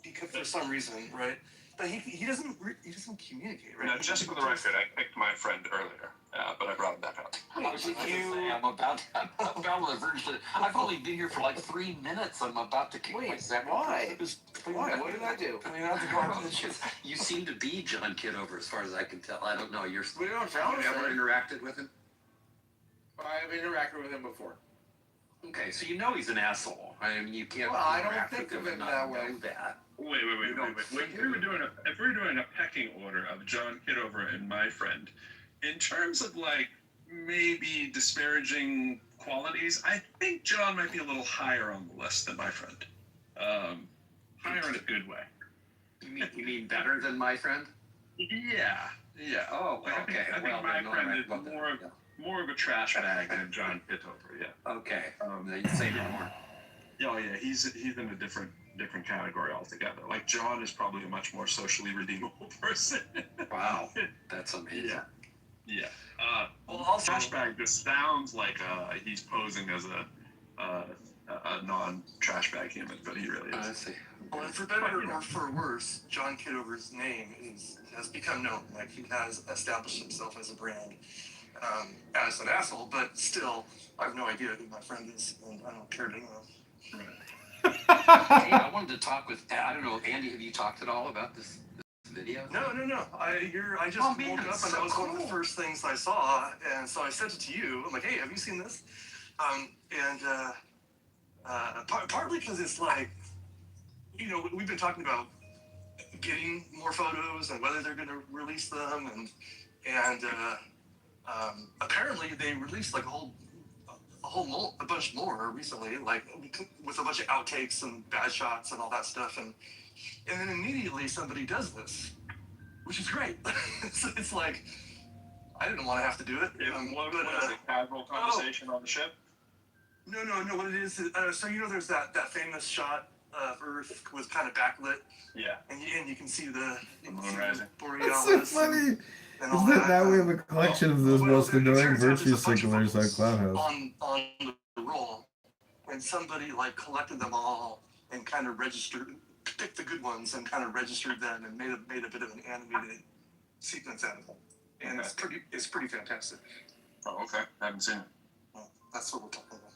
He could for some reason, right? But he doesn't communicate, right? Now, just for the record, I picked my friend earlier, but I brought him back up. I'm about to verge to. I've only been here for like 3 minutes. I'm about to kick myself. Why? Why? What did I do? You seem to be John Kitover, as far as I can tell. I don't know. We don't sound Have you ever interacted with him? I've interacted with him before. Okay, so you know he's an asshole. I mean, you can't. Well, I don't think of him that way. Wait. If we were doing a pecking order of John Kitover and my friend, in terms of like maybe disparaging qualities, I think John might be a little higher on the list than my friend. Higher in a good way. You mean better than my friend? Yeah. Oh, okay. I think my friend is more of a trash bag than John Kitover. Yeah. Okay. You say no more. Oh yeah, he's in a different category altogether. Like John is probably a much more socially redeemable person. Wow, that's amazing. Yeah. Trashbag just sounds like he's posing as a non-trash bag human, but he really is. I see. Well, and for better or for worse, John Kitover's name has become known. Like he has established himself as a brand, as an asshole. But still, I have no idea who my friend is, and I don't care to know. Hey, I wanted to talk with. I don't know, Andy. Have you talked at all about this video? No. I just woke up and that was one of the first things I saw, and so I sent it to you. I'm like, hey, have you seen this? Partly because it's like, we've been talking about getting more photos and whether they're going to release them, and Apparently, they released like a bunch more recently, like with a bunch of outtakes and bad shots and all that stuff, and then immediately somebody does this, which is great. It's like I didn't want to have to do it. What was it? Casual conversation on the ship? No. What it is, so there's that famous shot of Earth was kind of backlit. Yeah. And you can see the moon rising. Borealis. That's so funny. Is that now we have a collection of those most annoying virtue signalers on Clubhouse. On the roll, and somebody like collected them all and kind of picked the good ones and kind of registered them and made a bit of an animated sequence out of them. And it's pretty fantastic. Oh, okay. I haven't seen it. Well, that's what we're talking about.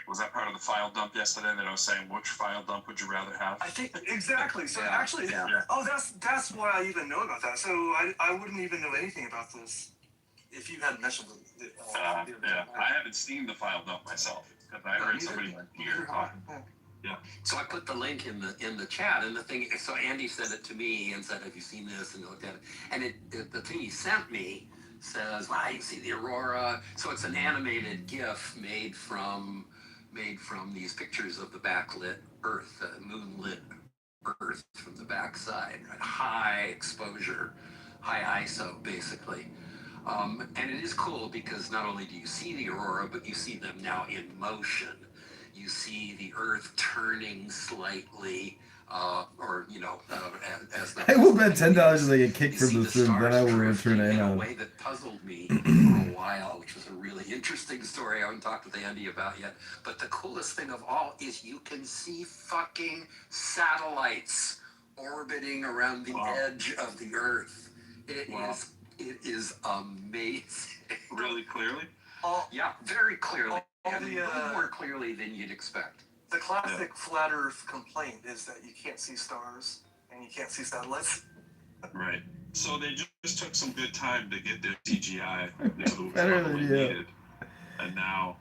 Was that part of the file dump yesterday that I was saying, which file dump would you rather have? I think exactly. So Yeah. actually, oh, that's why I even know about that. So I wouldn't even know anything about this if you hadn't mentioned it. Yeah, I haven't seen the file dump myself because I heard somebody like here talking. Yeah. So I put the link in the chat, and the thing. So Andy sent it to me and said, "Have you seen this?" And looked at it, and the thing he sent me says, "Wow, you can see the aurora." So it's an animated GIF made from these pictures of the backlit Earth, moonlit Earth from the backside, right? High exposure, high ISO, basically. And it is cool because not only do you see the aurora, but you see them now in motion. You see the Earth turning slightly, as I will bet $10 as I get kicked from this room, then I will return in a Anon. way that puzzled me for a while, which was a really interesting story I haven't talked with Andy about yet. But the coolest thing of all is you can see fucking satellites orbiting around the edge of the Earth. It is amazing. Really clearly? Yeah, very clearly. And way more clearly than you'd expect. The classic flat Earth complaint is that you can't see stars and you can't see satellites. Right. So they just took some good time to get their CGI to the Better level than they you. needed, and now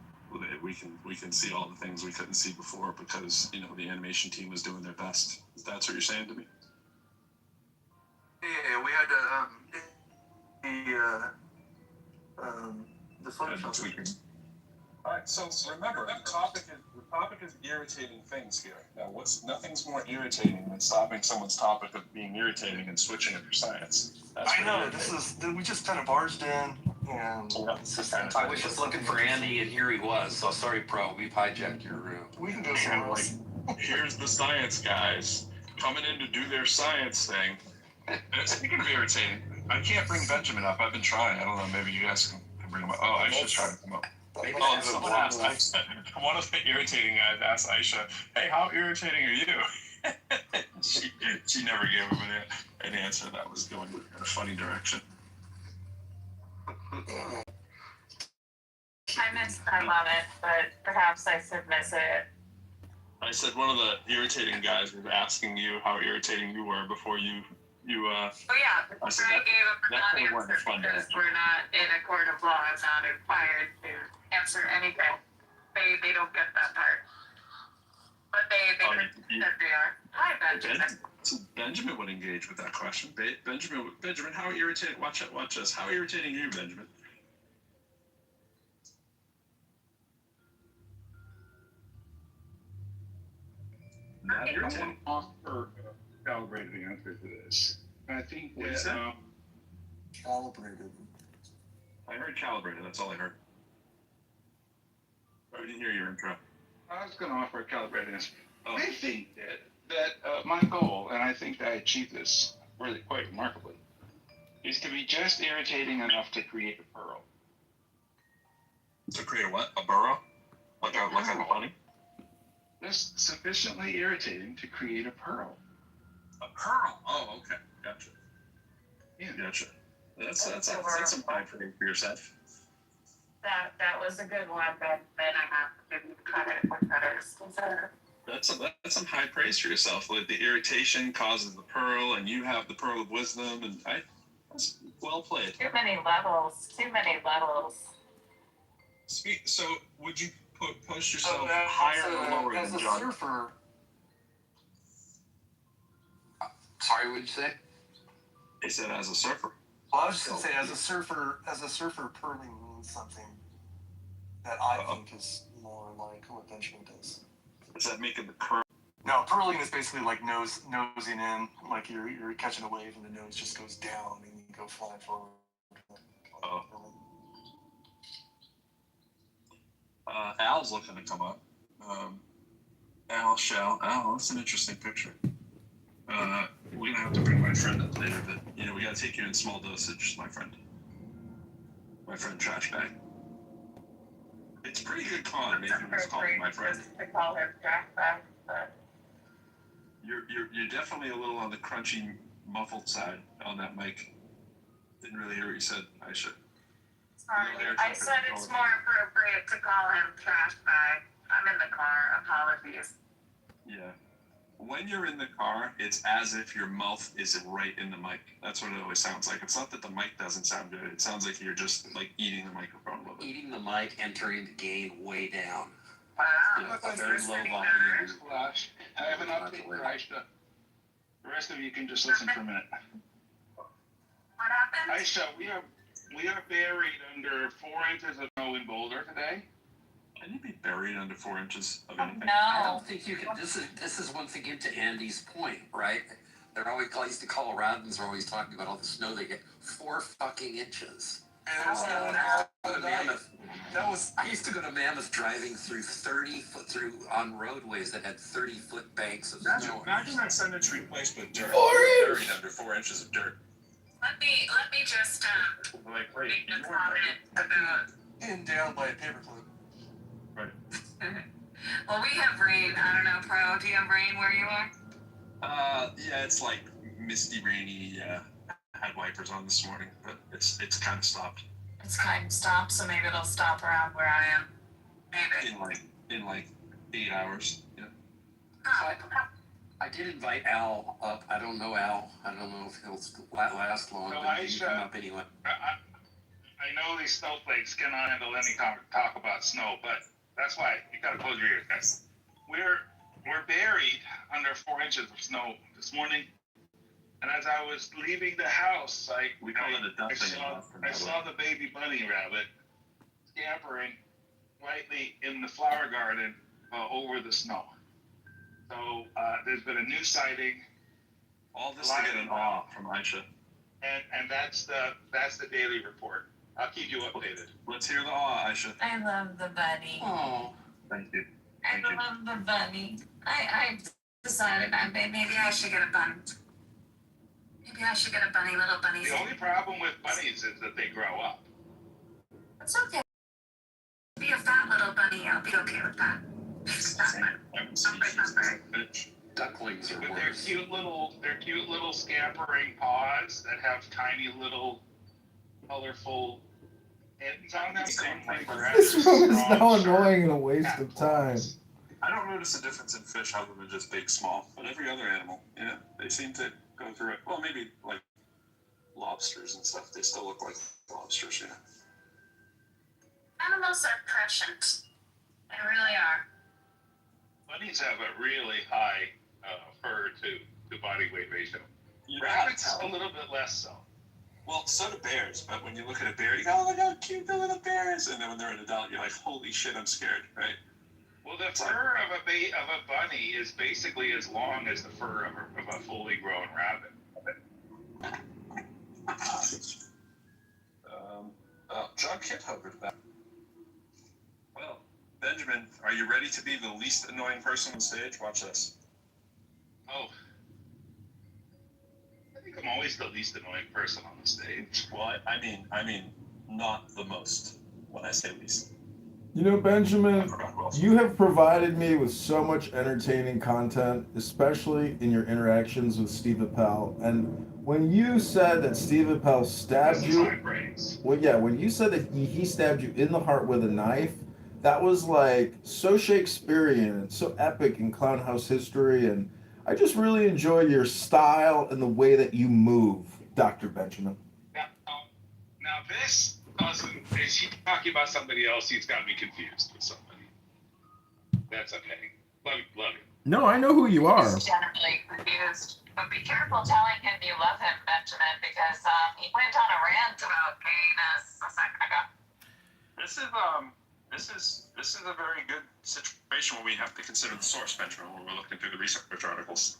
we can see all the things we couldn't see before because the animation team was doing their best. That's what you're saying to me? Yeah, we had the Photoshop. All right, so remember, the topic is irritating things here. Now, nothing's more irritating than stopping someone's topic of being irritating and switching it for science. I know, we just kind of barged in, and it's just kind of. I was just looking for Andy, and here he was. So sorry, Pro, we've hijacked your room. We can go somewhere else. Here's the science guys coming in to do their science thing. And speaking of irritating, I can't bring Benjamin up. I've been trying. I don't know, maybe you guys can bring him up. Oh, I should try to come up. Someone asked Aisha. One of the irritating guys asked Aisha, "Hey, how irritating are you?" she never gave him an answer that was going in a funny direction. I love it, but perhaps I should miss it. I said one of the irritating guys was asking you how irritating you were before you. Oh yeah, before I gave up the non-answer because we're not in a court of law. I'm not required to answer anything. They don't get that part. But they pretend that they are. Hi, Benjamin. So Benjamin would engage with that question. Benjamin, how irritating? Watch us. How irritating are you, Benjamin? Not irritating. I want to offer a calibrated answer to this. I think that Calibrated. I heard calibrated. That's all I heard. I didn't hear your intro. I was going to offer a calibrated answer. I think that my goal, and I think that I achieved this really quite remarkably, is to be just irritating enough to create a pearl. To create what? A burrow? Like a bunny? Just sufficiently irritating to create a pearl. A pearl? Oh, okay. Gotcha. Yeah. Gotcha. That's some high praise for yourself. That was a good one, but then I have to give you credit for better. That's some high praise for yourself. Like the irritation causes the pearl, and you have the pearl of wisdom, and that's well played. Too many levels. So would you post yourself higher or lower than John? Surfer. Sorry, what did you say? He said as a surfer. Well, I was just gonna say, as a surfer, purling means something that I think is more like what Benjamin does. Is that making the curl? No, purling is basically like nosing in, like you're catching a wave and the nose just goes down and you go flying forward. Oh. Al's looking to come up. Al, that's an interesting picture. We're gonna have to bring my friend up later, but we gotta take you in small dosage, my friend. My friend Trash Bag. It's pretty good con, maybe let's call him my friend. To call him Trash Bag, but You're definitely a little on the crunchy, muffled side on that mic. Didn't really hear what you said, Aisha. sorry. I said it's more appropriate to call him Trash Bag. I'm in the car. Apologies. Yeah. When you're in the car, it's as if your mouth is right in the mic. That's what it always sounds like. It's not that the mic doesn't sound good. It sounds like you're just like eating the microphone a little bit. Eating the mic and turning the gain way down. Wow. Yeah, very low volume. Flash. I have an update for Aisha. The rest of you can just listen for a minute. What happened? Aisha, we are buried under 4 inches of snow in Boulder today. Can you be buried under 4 inches of anything? I don't think you can. This is once again to Andy's point, right? They're always, at least the Coloradans are always talking about all the snow they get. 4 fucking inches. I used to go to Mammoth driving through 30-foot on roadways that had 30-foot banks of snow. Imagine that sentence replaced with dirt. Buried under 4 inches of dirt. Let me just Like, wait, make a comment about. Pinned down by a paperclip. Right. Well, we have rain. I don't know, Pro. Do you have rain where you are? Yeah, it's like misty, rainy. Had wipers on this morning, but it's kind of stopped. It's kind of stopped, so maybe it'll stop around where I am. Maybe. In like 8 hours. Yeah. Oh. I did invite Al up. I don't know Al. I don't know if he'll last long, So but he can Aisha, come up anyway. I know these snowflakes cannot handle any talk about snow, but that's why you gotta close your ears, guys. We're buried under 4 inches of snow this morning, and as I was leaving the house, I saw the baby bunny rabbit scampering lightly in the flower garden over the snow. So there's been a new sighting. All this to get an awe from Aisha. And that's the daily report. I'll keep you updated. Let's hear the awe, Aisha. I love the bunny. Oh, thank you. I love the bunny. I decided maybe I should get a bunny. Maybe I should get a bunny, little bunny. The only problem with bunnies is that they grow up. It's okay. Be a fat little bunny. I'll be okay with that. Ducklings are With worse. their cute little scampering paws that have tiny little colorful ends on them. This room is now annoying and a waste of time. I don't notice a difference in fish other than just big, small, but every other animal, they seem to go through it. Well, maybe like lobsters and stuff. They still look like lobsters, yeah. Animals are prescient. They really are. Bunnies have a really high fur to body weight ratio. Rabbits a little bit less so. Well, so do bears, but when you look at a bear, you go, oh, look how cute the little bear is. And then when they're an adult, you're like, holy shit, I'm scared, right? Well, the fur of a bunny is basically as long as the fur of a fully grown rabbit. John Kitover back. Well, Benjamin, are you ready to be the least annoying person on stage? Watch this. Oh. I think I'm always the least annoying person on the stage. Well, I mean, not the most when I say least. You know, Benjamin, you have provided me with so much entertaining content, especially in your interactions with Steve Appel. And when you said that Steve Appel stabbed you, when you said that he stabbed you in the heart with a knife, that was like so Shakespearean and so epic in Clown House history. And I just really enjoy your style and the way that you move, Dr. Benjamin. Now this cousin, is he talking about somebody else? He's got me confused with somebody. That's okay. Love you. No, I know who you are. Generally confused. But be careful telling him you love him, Benjamin, because he went on a rant about gayness a second ago. This is a very good situation where we have to consider the source, Benjamin, when we're looking through the research articles.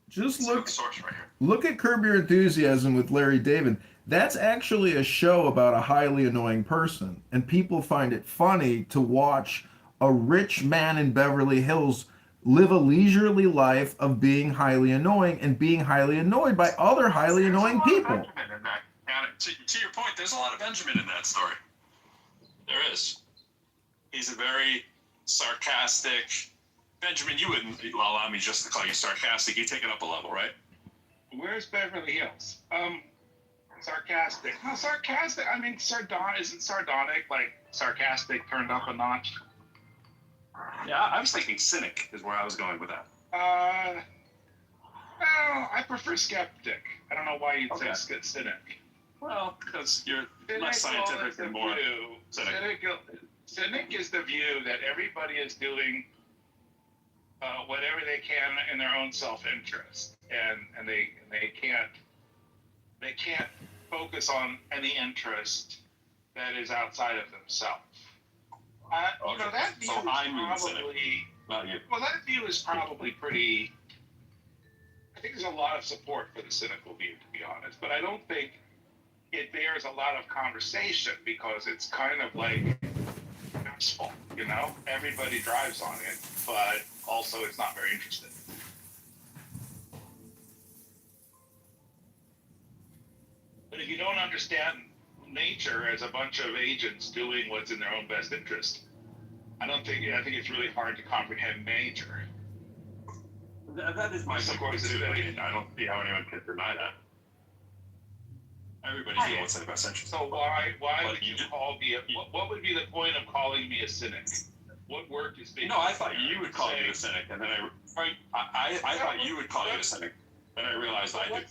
Just Let's look the source right here. look at Curb Your Enthusiasm with Larry David. That's actually a show about a highly annoying person, and people find it funny to watch a rich man in Beverly Hills live a leisurely life of being highly annoying and being highly annoyed by other highly annoying people. Benjamin in that. And to your point, there's a lot of Benjamin in that story. There is. He's a very sarcastic. Benjamin, you wouldn't allow me just to call you sarcastic. You take it up a level, right? Where's Beverly Hills? Sarcastic. No, sarcastic. I mean, isn't sardonic like sarcastic turned up a notch? Yeah, I was thinking cynic is where I was going with that. Well, I prefer skeptic. I don't know why you'd say cynic. Well, because you're less scientific and more cynic. Cynic is the view that everybody is doing whatever they can in their own self-interest, and they can't focus on any interest that is outside of themselves. You know, that view is probably not you. Well, that view is probably pretty. I think there's a lot of support for the cynical view, to be honest, but I don't think it bears a lot of conversation because it's kind of like asphalt, you know? Everybody drives on it, but also it's not very interesting. But if you don't understand nature as a bunch of agents doing what's in their own best interest, I think it's really hard to comprehend nature. That is my support too. I mean, I don't see how anyone could deny that. Everybody's doing what's in the best interest. So why would you call me what would be the point of calling me a cynic? What work is being No, I thought you would call me a cynic, and then I thought you would call you a cynic. Then I realized I did.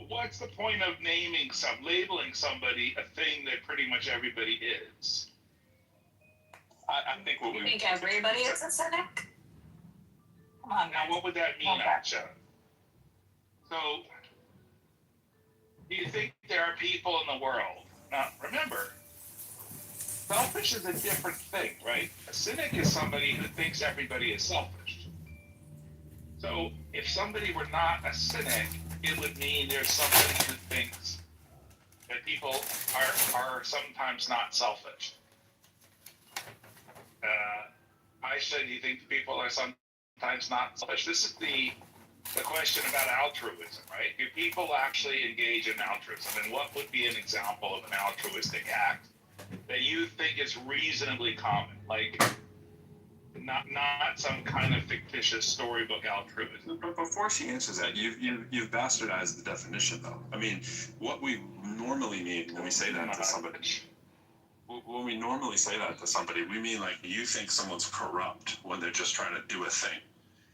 What's the point of labeling somebody a thing that pretty much everybody is? I think what You think everybody is a cynic? Come on, now, guys. what would that mean, Aksha? So, do you think there are people in the world? Now, remember, selfish is a different thing, right? A cynic is somebody who thinks everybody is selfish. So, if somebody were not a cynic, it would mean there's somebody who thinks that people are sometimes not selfish. Aisha, do you think people are sometimes not selfish? This is the question about altruism, right? Do people actually engage in altruism? And what would be an example of an altruistic act that you think is reasonably common? Like, not some kind of fictitious storybook altruism. But before she answers that, you've bastardized the definition, though. I mean, what we normally mean when we say that to somebody, when we normally say that to somebody, we mean like you think someone's corrupt when they're just trying to do a thing.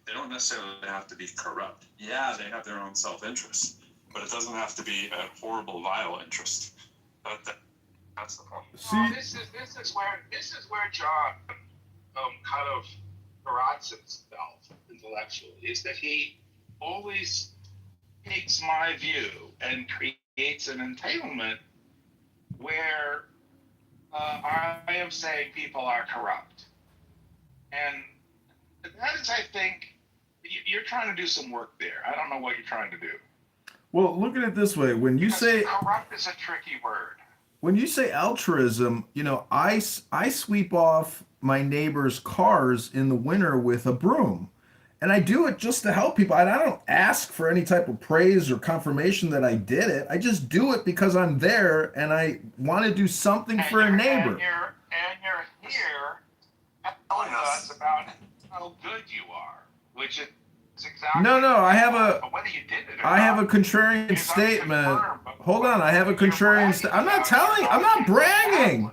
They don't necessarily have to be corrupt. Yeah, they have their own self-interest, but it doesn't have to be a horrible, vile interest. That's the point. No, this is where John kind of corrods himself intellectually, is that he always takes my view and creates an entanglement where I am saying people are corrupt. And that is, I think, you're trying to do some work there. I don't know what you're trying to do. Well, look at it this way. When you say corrupt is a tricky word. When you say altruism, you know, I sweep off my neighbor's cars in the winter with a broom. And I do it just to help people. And I don't ask for any type of praise or confirmation that I did it. I just do it because I'm there and I want to do something for a neighbor. And you're here telling us about how good you are, which is exactly. No, I have whether you did it or I have a not, contrarian statement. Hold on, I have a contrarian statement. I'm not bragging.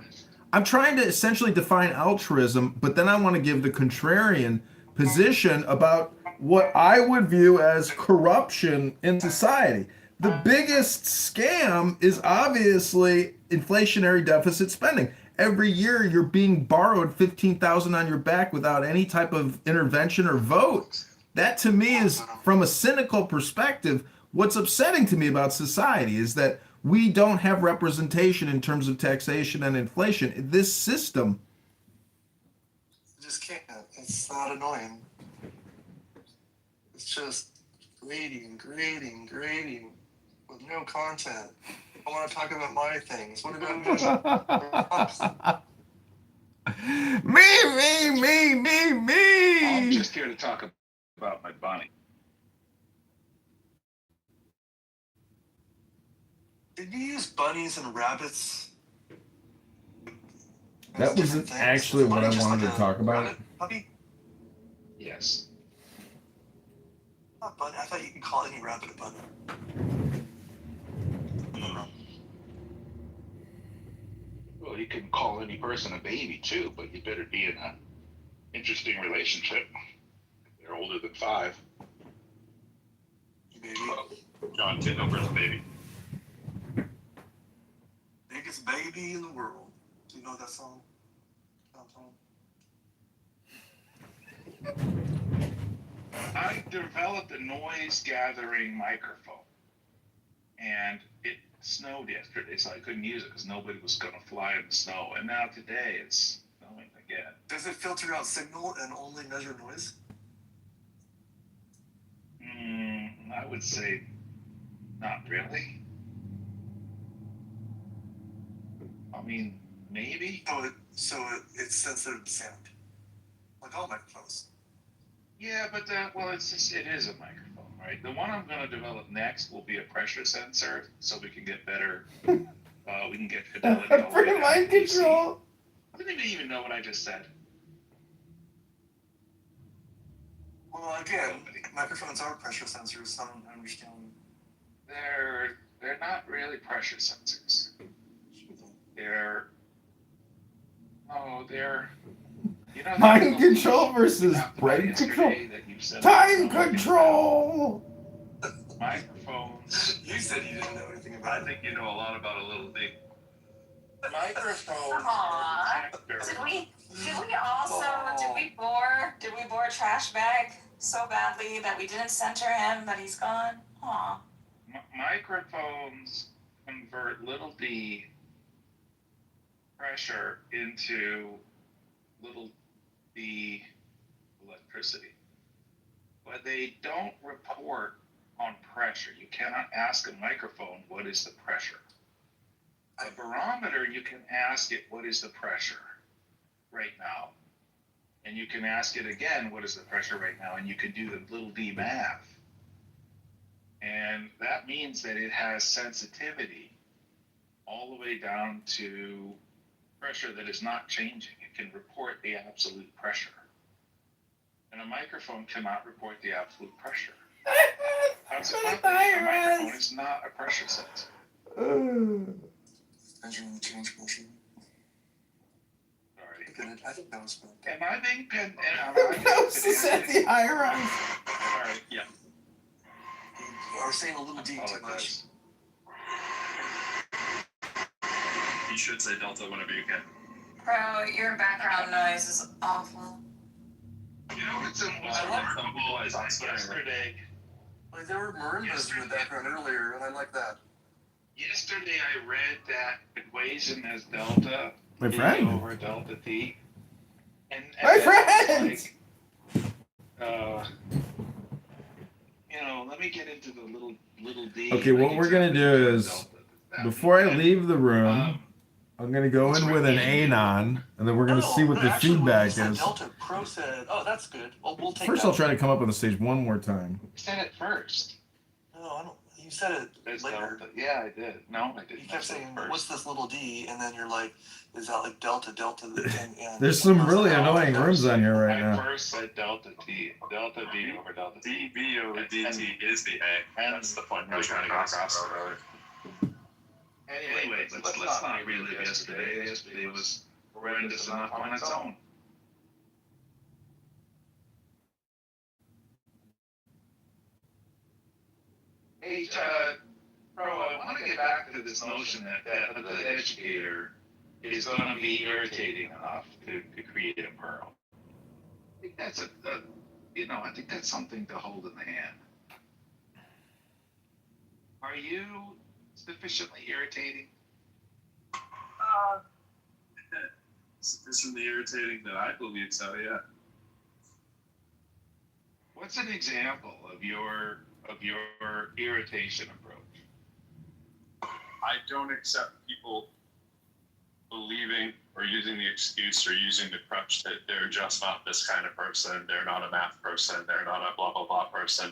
I'm trying to essentially define altruism, but then I want to give the contrarian position about what I would view as corruption in society. The biggest scam is obviously inflationary deficit spending. Every year you're being borrowed $15,000 on your back without any type of intervention or vote. That to me is, from a cynical perspective, what's upsetting to me about society is that we don't have representation in terms of taxation and inflation. This system, You just can't. It's not annoying. It's just grading with no content. I want to talk about my things. What about me? I'm just here to talk about my bunny. Did you use bunnies and rabbits? That wasn't actually what I wanted to talk about. Rabbit puppy? Yes. Not bunny. I thought you could call any rabbit a bunny. Well, you can call any person a baby too, but you better be in an interesting relationship. They're older than 5. Baby. John Kitover's a baby. Biggest baby in the world. Do you know that song? I developed a noise gathering microphone, and it snowed yesterday, so I couldn't use it because nobody was going to fly in the snow. And now today it's snowing again. Does it filter out signal and only measure noise? I would say not really. I mean, maybe. So it's sensitive to sound, like all microphones. Yeah, but it is a microphone, right? The one I'm going to develop next will be a pressure sensor, so we can get better. We can get fidelity. All the way down mind to DC. control. I didn't even know what I just said. Well, again, microphones are pressure sensors, so I understand. They're not really pressure sensors. They're you know, Mind control versus brain control. Time control. Microphones. You said you didn't know anything about I think you know a lot about a little D. Microphones. Did we bore Trash Bag so badly that we didn't center him, that he's gone? Aw. Microphones convert little d pressure into little d electricity. But they don't report on pressure. You cannot ask a microphone, what is the pressure? A barometer, you can ask it, what is the pressure right now? And you can ask it again, what is the pressure right now? And you can do the little d math. And that means that it has sensitivity all the way down to pressure that is not changing. It can report the absolute pressure. And a microphone cannot report the absolute pressure. Consequently, a microphone is not a pressure sensor. Measuring the change motion. Sorry. I think that was good. Am I being pen? That was to set the IRS. Sorry. Yeah. You are saying a little D too much. You should say Delta whenever you can. Bro, your background noise is awful. You know what's remarkable is yesterday. Like there were marimbas in the background earlier, and I like that. Yesterday I read that equation as delta My T friend. over delta T. And My then friend. Let me get into the little D. Okay, what we're gonna do is, before I leave the room, I'm gonna go in with an anon, and then we're gonna see what the feedback is. Delta Pro said, "Oh, that's good. We'll take First, that." I'll try to come up on the stage one more time. You said it first. No, I don't. You said it There's later. delta. Yeah, I did. No, I didn't. You kept saying, "What's this little D?" And then you're like, "Is that like delta?" And There's some really annoying rooms on here right I now. first said delta T. Delta B over delta T. DB over DT is the A. That's the point we're trying to get across. Anyway, let's not relive yesterday. Yesterday was horrendous enough on its own. Hey, bro, I want to get back to this notion that the educator is going to be irritating enough to create a pearl. I think that's I think that's something to hold in the hand. Are you sufficiently irritating? Sufficiently irritating that I believe so, yeah. What's an example of your irritation approach? I don't accept people believing or using the excuse or using the crutch that they're just not this kind of person, they're not a math person, they're not a blah, blah, blah person,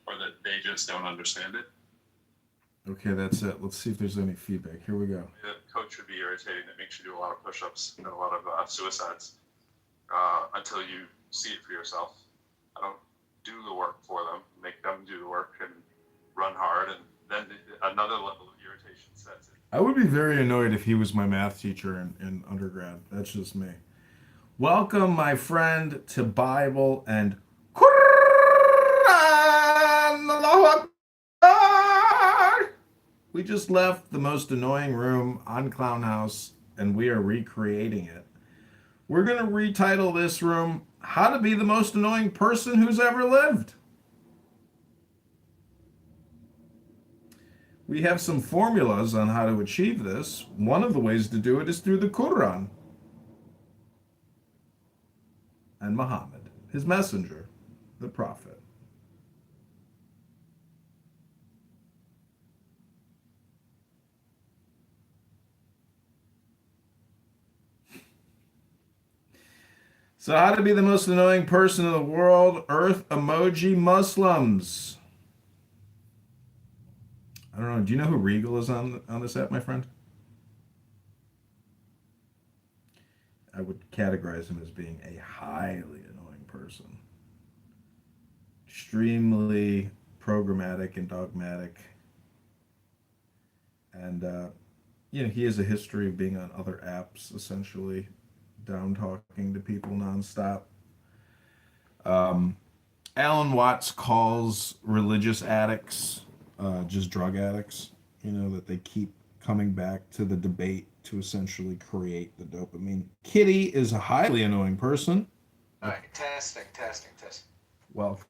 or that they just don't understand it. Okay, that's it. Let's see if there's any feedback. Here we go. The coach would be irritating that makes you do a lot of push-ups and a lot of suicides until you see it for yourself. I don't do the work for them, make them do the work and run hard, and then another level of irritation sets in. I would be very annoyed if he was my math teacher in undergrad. That's just me. Welcome, my friend, to Bible and Quran. We just left the most annoying room on Clown House, and we are recreating it. We're going to retitle this room, How to Be the Most Annoying Person Who's Ever Lived. We have some formulas on how to achieve this. One of the ways to do it is through the Quran and Muhammad, his messenger, the prophet. So how to be the most annoying person in the world? Earth emoji Muslims. I don't know. Do you know who Regal is on this app, my friend? I would categorize him as being a highly annoying person. Extremely programmatic and dogmatic. And, he has a history of being on other apps, essentially, down talking to people nonstop. Alan Watts calls religious addicts just drug addicts, that they keep coming back to the debate to essentially create the dopamine. Kitty is a highly annoying person. All right, testing. Welcome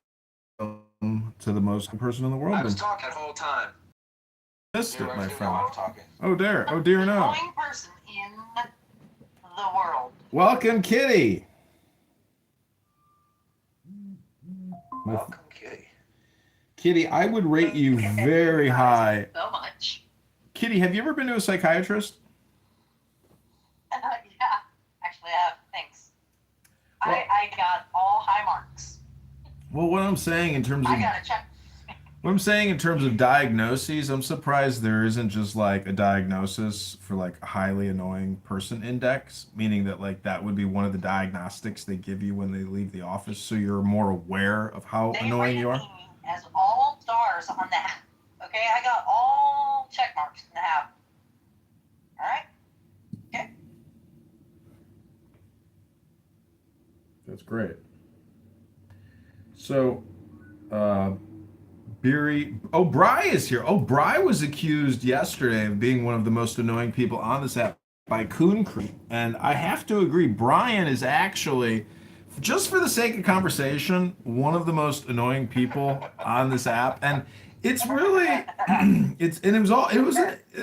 to the most person in the world. I was talking the whole time. Missed it, my friend. I'm talking. Oh dear no. Annoying person in the world. Welcome, Kitty. Welcome, Kitty. Kitty, I would rate you very high. So much. Kitty, have you ever been to a psychiatrist? Yeah, actually I have. Thanks. I got all high marks. Well, what I'm saying in terms of I got a check. What I'm saying in terms of diagnoses, I'm surprised there isn't just like a diagnosis for like a highly annoying person index, meaning that like that would be one of the diagnostics they give you when they leave the office, so you're more aware of how annoying you are. As all stars on the app. Okay, I got all check marks in the app. All right. Okay. That's great. So, Bri is here. Bri was accused yesterday of being one of the most annoying people on this app by Coon Creek. And I have to agree, Brian is actually, just for the sake of conversation, one of the most annoying people on this app. And it's really,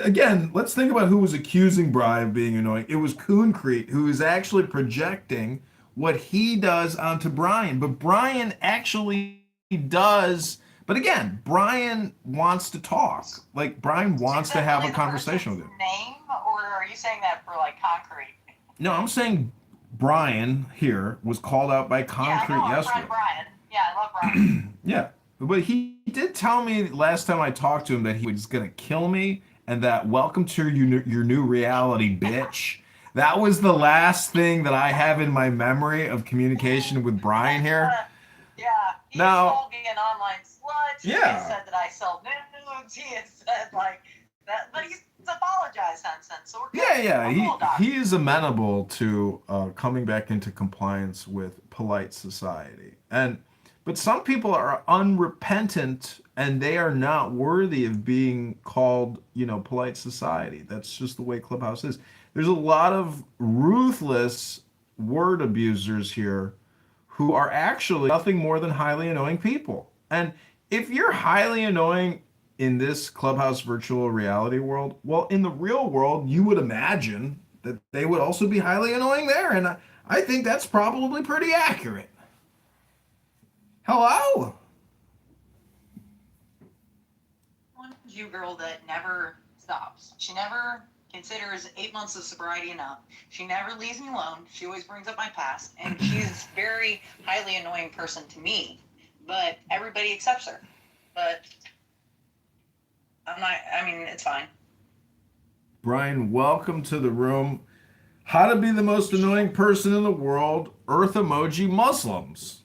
again, let's think about who was accusing Bri of being annoying. It was Coon Creek, who is actually projecting what he does onto Brian. But Brian actually does. But again, Brian wants to talk. Like, Brian wants to have a conversation with him. Name, or are you saying that for like concrete? No, I'm saying Brian here was called out by Concrete yesterday. Brian. Yeah, I love Brian. Yeah, but he did tell me last time I talked to him that he was going to kill me, and that welcome to your new reality, bitch. That was the last thing that I have in my memory of communication with Brian here. Yeah, he Now, called me an online slut. He Yeah. has said that I sell nudes. He has said like that, but he's apologized since then. So we're good. Yeah. We're cool, Doc. He is amenable to coming back into compliance with polite society. But some people are unrepentant and they are not worthy of being called, polite society. That's just the way Clubhouse is. There's a lot of ruthless word abusers here who are actually nothing more than highly annoying people. And if you're highly annoying in this Clubhouse virtual reality world, well, in the real world, you would imagine that they would also be highly annoying there. And I think that's probably pretty accurate. Hello? One Jew girl that never stops. She never considers 8 months of sobriety enough. She never leaves me alone. She always brings up my past, and she's a very highly annoying person to me. But everybody accepts her. But I'm not. I mean, it's fine. Brian, welcome to the room. How to be the most annoying person in the world, Earth emoji Muslims.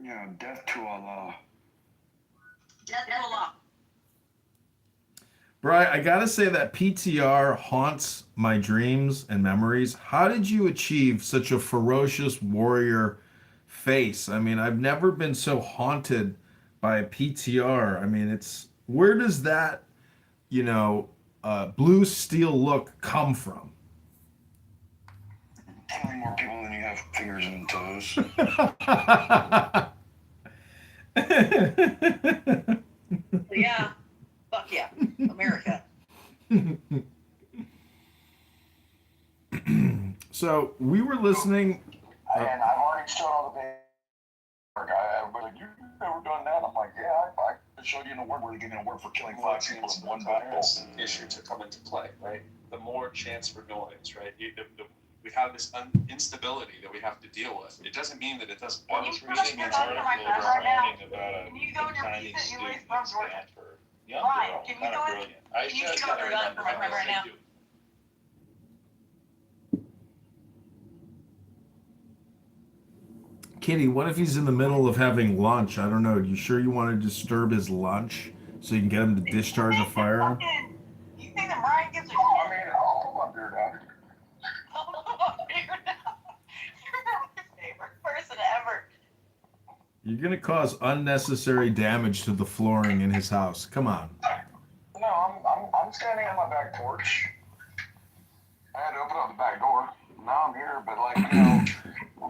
Yeah, death to Allah. Death to Allah. Brian, I gotta say that PTR haunts my dreams and memories. How did you achieve such a ferocious warrior face? I mean, I've never been so haunted by a PTR. I mean, where does that, blue steel look come from? Killing more people than you have fingers and toes. Yeah. Fuck yeah. America. So we were listening. And I've already showed all the paperwork. Everybody's like, you've never done that? I'm like, yeah, I showed you an award where they give me an award for killing 5 people in one battle. Issue to come into play, right? The more chance for noise, right? We have this instability that we have to deal with. It doesn't mean that it doesn't. I was reading an article about a Chinese student at Stanford. Young girl, kind of brilliant. I just gotta remember right now. Kitty, what if he's in the middle of having lunch? I don't know. You sure you want to disturb his lunch so you can get him to discharge a firearm? You think that Ryan gives a shit? I mean, I'll come up here, Dad. You're my favorite person ever. You're going to cause unnecessary damage to the flooring in his house. Come on. No, I'm standing on my back porch. I had to open up the back door. Now I'm here, but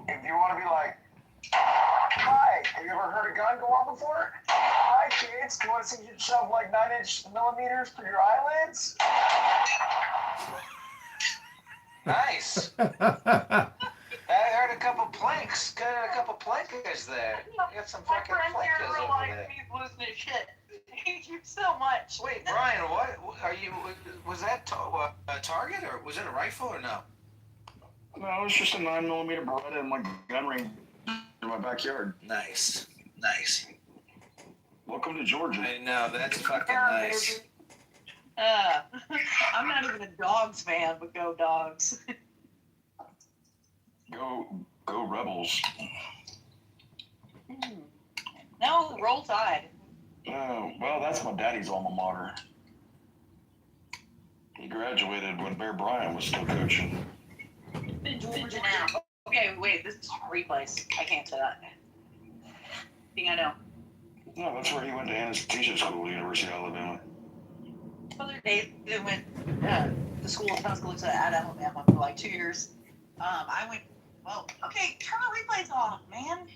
if you want to be like, hi, have you ever heard a gun go off before? Hi, kids, do you want to see you shove like 9-inch millimeters through your eyelids? Nice. I heard a couple planks. Got a couple plankers there. You got some fucking plankers over there. He's losing his shit. Thank you so much. Wait, Brian, what are you? Was that a target or was it a rifle or no? No, it's just a 9mm Beretta in my gun range in my backyard. Nice. Welcome to Georgia. I know, that's fucking nice. I'm not even a dogs fan, but go dogs. Go Rebels. No, roll tide. Oh, well, that's my daddy's alma mater. He graduated when Bear Bryant was still coaching. Georgia now. Okay, wait, this is replays. I can't say that. Think I know. No, that's where he went to anesthesia school, University of Alabama. Other day, they went to school in Tuscaloosa at Alabama for like 2 years. I went, well, okay, turn the replays off, man.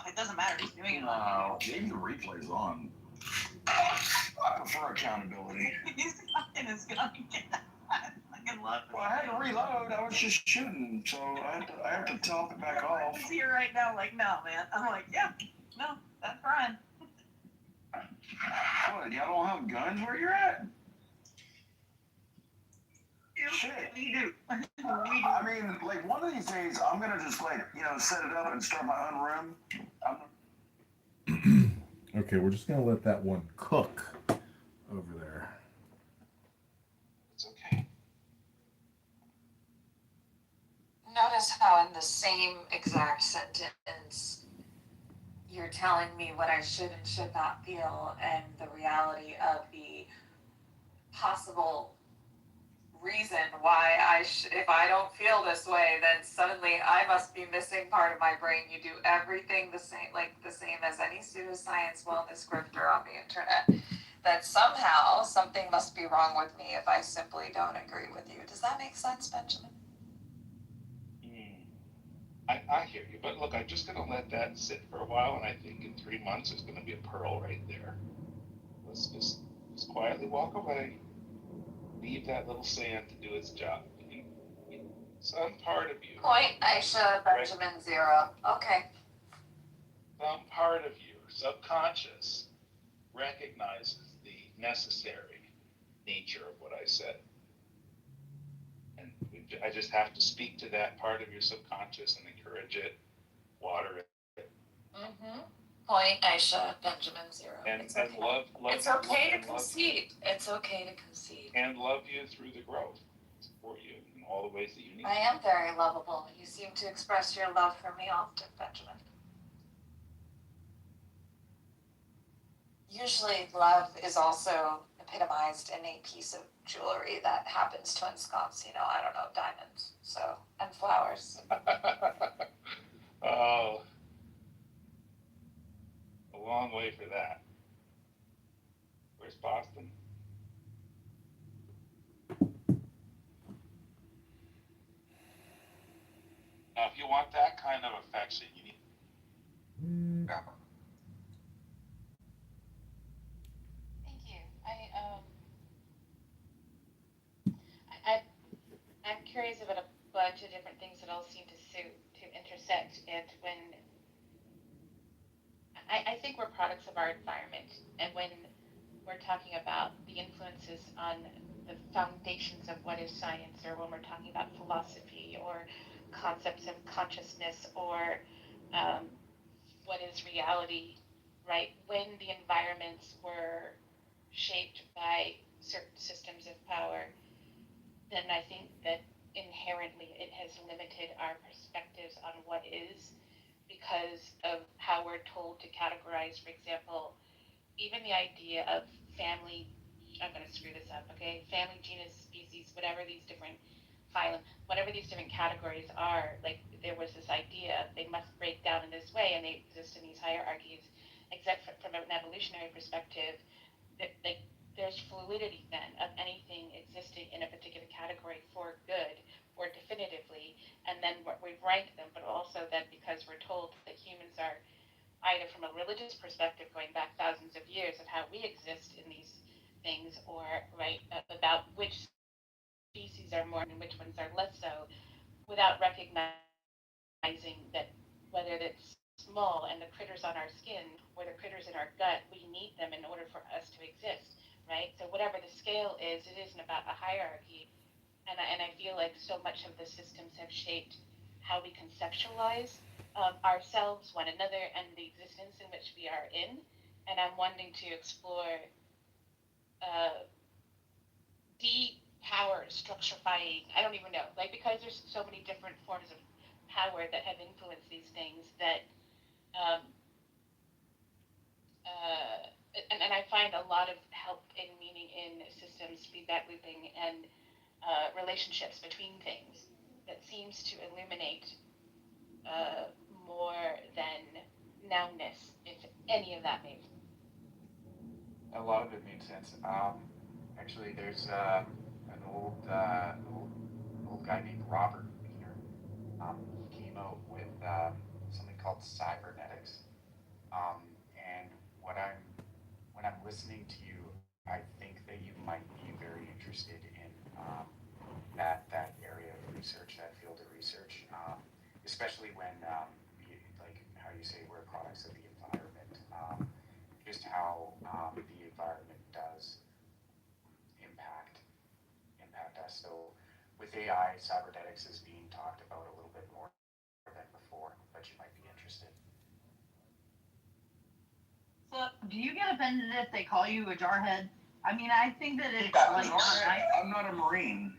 It doesn't matter. He's doing it. No, leave the replays on. I prefer accountability. He's fucking his gun again. I fucking love it. Well, I had to reload. I was just shooting, so I have to top it back off. He's here right now, like, no, man. I'm like, yeah, no, that's Brian. What, y'all don't have guns where you're at? Shit. We do. I mean, like, one of these days, I'm gonna just, set it up and start my own room. Okay, we're just going to let that one cook over there. It's okay. Notice how in the same exact sentence you're telling me what I should and should not feel and the reality of the possible reason why if I don't feel this way, then suddenly I must be missing part of my brain. You do everything the same as any pseudoscience wellness grifter on the internet. That somehow something must be wrong with me if I simply don't agree with you. Does that make sense, Benjamin? I hear you, but look, I'm just gonna let that sit for a while, and I think in 3 months there's gonna be a pearl right there. Let's just quietly walk away, leave that little sand to do its job. Some part of you, Point, Aisha, Benjamin, 0. Okay. some part of your subconscious recognizes the necessary nature of what I said. And I just have to speak to that part of your subconscious and encourage it, water it. Mm-hmm. Point, Aisha, Benjamin, 0. And, It's and okay. love It's you, okay to and love concede. It's okay to concede. and love you through the growth, support you in all the ways that you need. I am very lovable. You seem to express your love for me often, Benjamin. Usually love is also epitomized in a piece of jewelry that happens to ensconce, I don't know, diamonds, and flowers. Oh, a long way for that. Where's Boston? Now, if you want that kind of affection, you need. Thank you. I'm curious about a bunch of different things that all seem to intersect, and when I think we're products of our environment, and when we're talking about the influences on the foundations of what is science, or when we're talking about philosophy or concepts of consciousness, or what is reality, right? When the environments were shaped by certain systems of power, then I think that inherently it has limited our perspectives on what is, because of how we're told to categorize, for example, even the idea of family. I'm going to screw this up, okay? Family, genus, species, whatever these different phylum, whatever these different categories are, like there was this idea they must break down in this way, and they exist in these hierarchies, except from an evolutionary perspective, that there's fluidity then of anything existing in a particular category for good or definitively, and then we've ranked them, but also that because we're told that humans are either from a religious perspective going back thousands of years of how we exist in these things, or right about which species are more and which ones are less so, without recognizing that whether it's small and the critters on our skin or the critters in our gut, we need them in order for us to exist, right? So whatever the scale is, it isn't about a hierarchy. And I feel like so much of the systems have shaped how we conceptualize ourselves, one another, and the existence in which we are in. And I'm wanting to explore de-power structurifying. I don't even know, like, because there's so many different forms of power that have influenced these things that, and I find a lot of help and meaning in systems, feedback looping, and relationships between things that seems to illuminate more than nounness, if any of that makes sense. A lot of it made sense. Actually, there's an old guy named Robert Wiener. He came out with something called cybernetics. And when I'm listening to you, I think that you might be very interested in that area of research, that field of research, especially when like how you say we're products of the environment, just how the environment does impact us. So with AI, cybernetics is being talked about a little bit more than before, but you might be interested. So, do you get offended if they call you a jarhead? I mean, I think that it's like not nice. I'm not a Marine.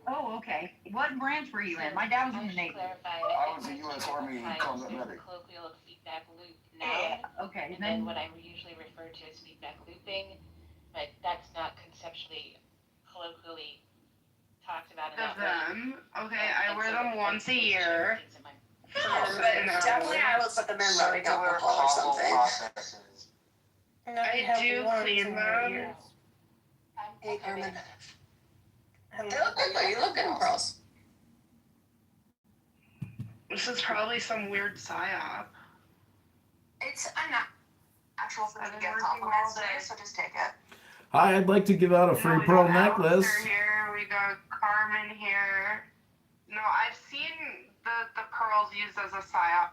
Oh, okay. What branch were you in? My dad was in the Navy. I was a U.S. Army combat medic. Colloquial feedback loop now. Yeah, okay. And then what I usually refer to as feedback looping, but that's not conceptually, colloquially talked about in that way. Okay, I wear them once a year. But definitely I would put them in rubbing alcohol or something. I do clean them. Hey, Carmen. They look good though. You look good in pearls. This is probably some weird psyop. It's a natural for me to get compliments today, so just take it. Hi, I'd like to give out a free we pearl got necklace. Alistair here, we got Carmen here. No, I've seen the pearls used as a psyop.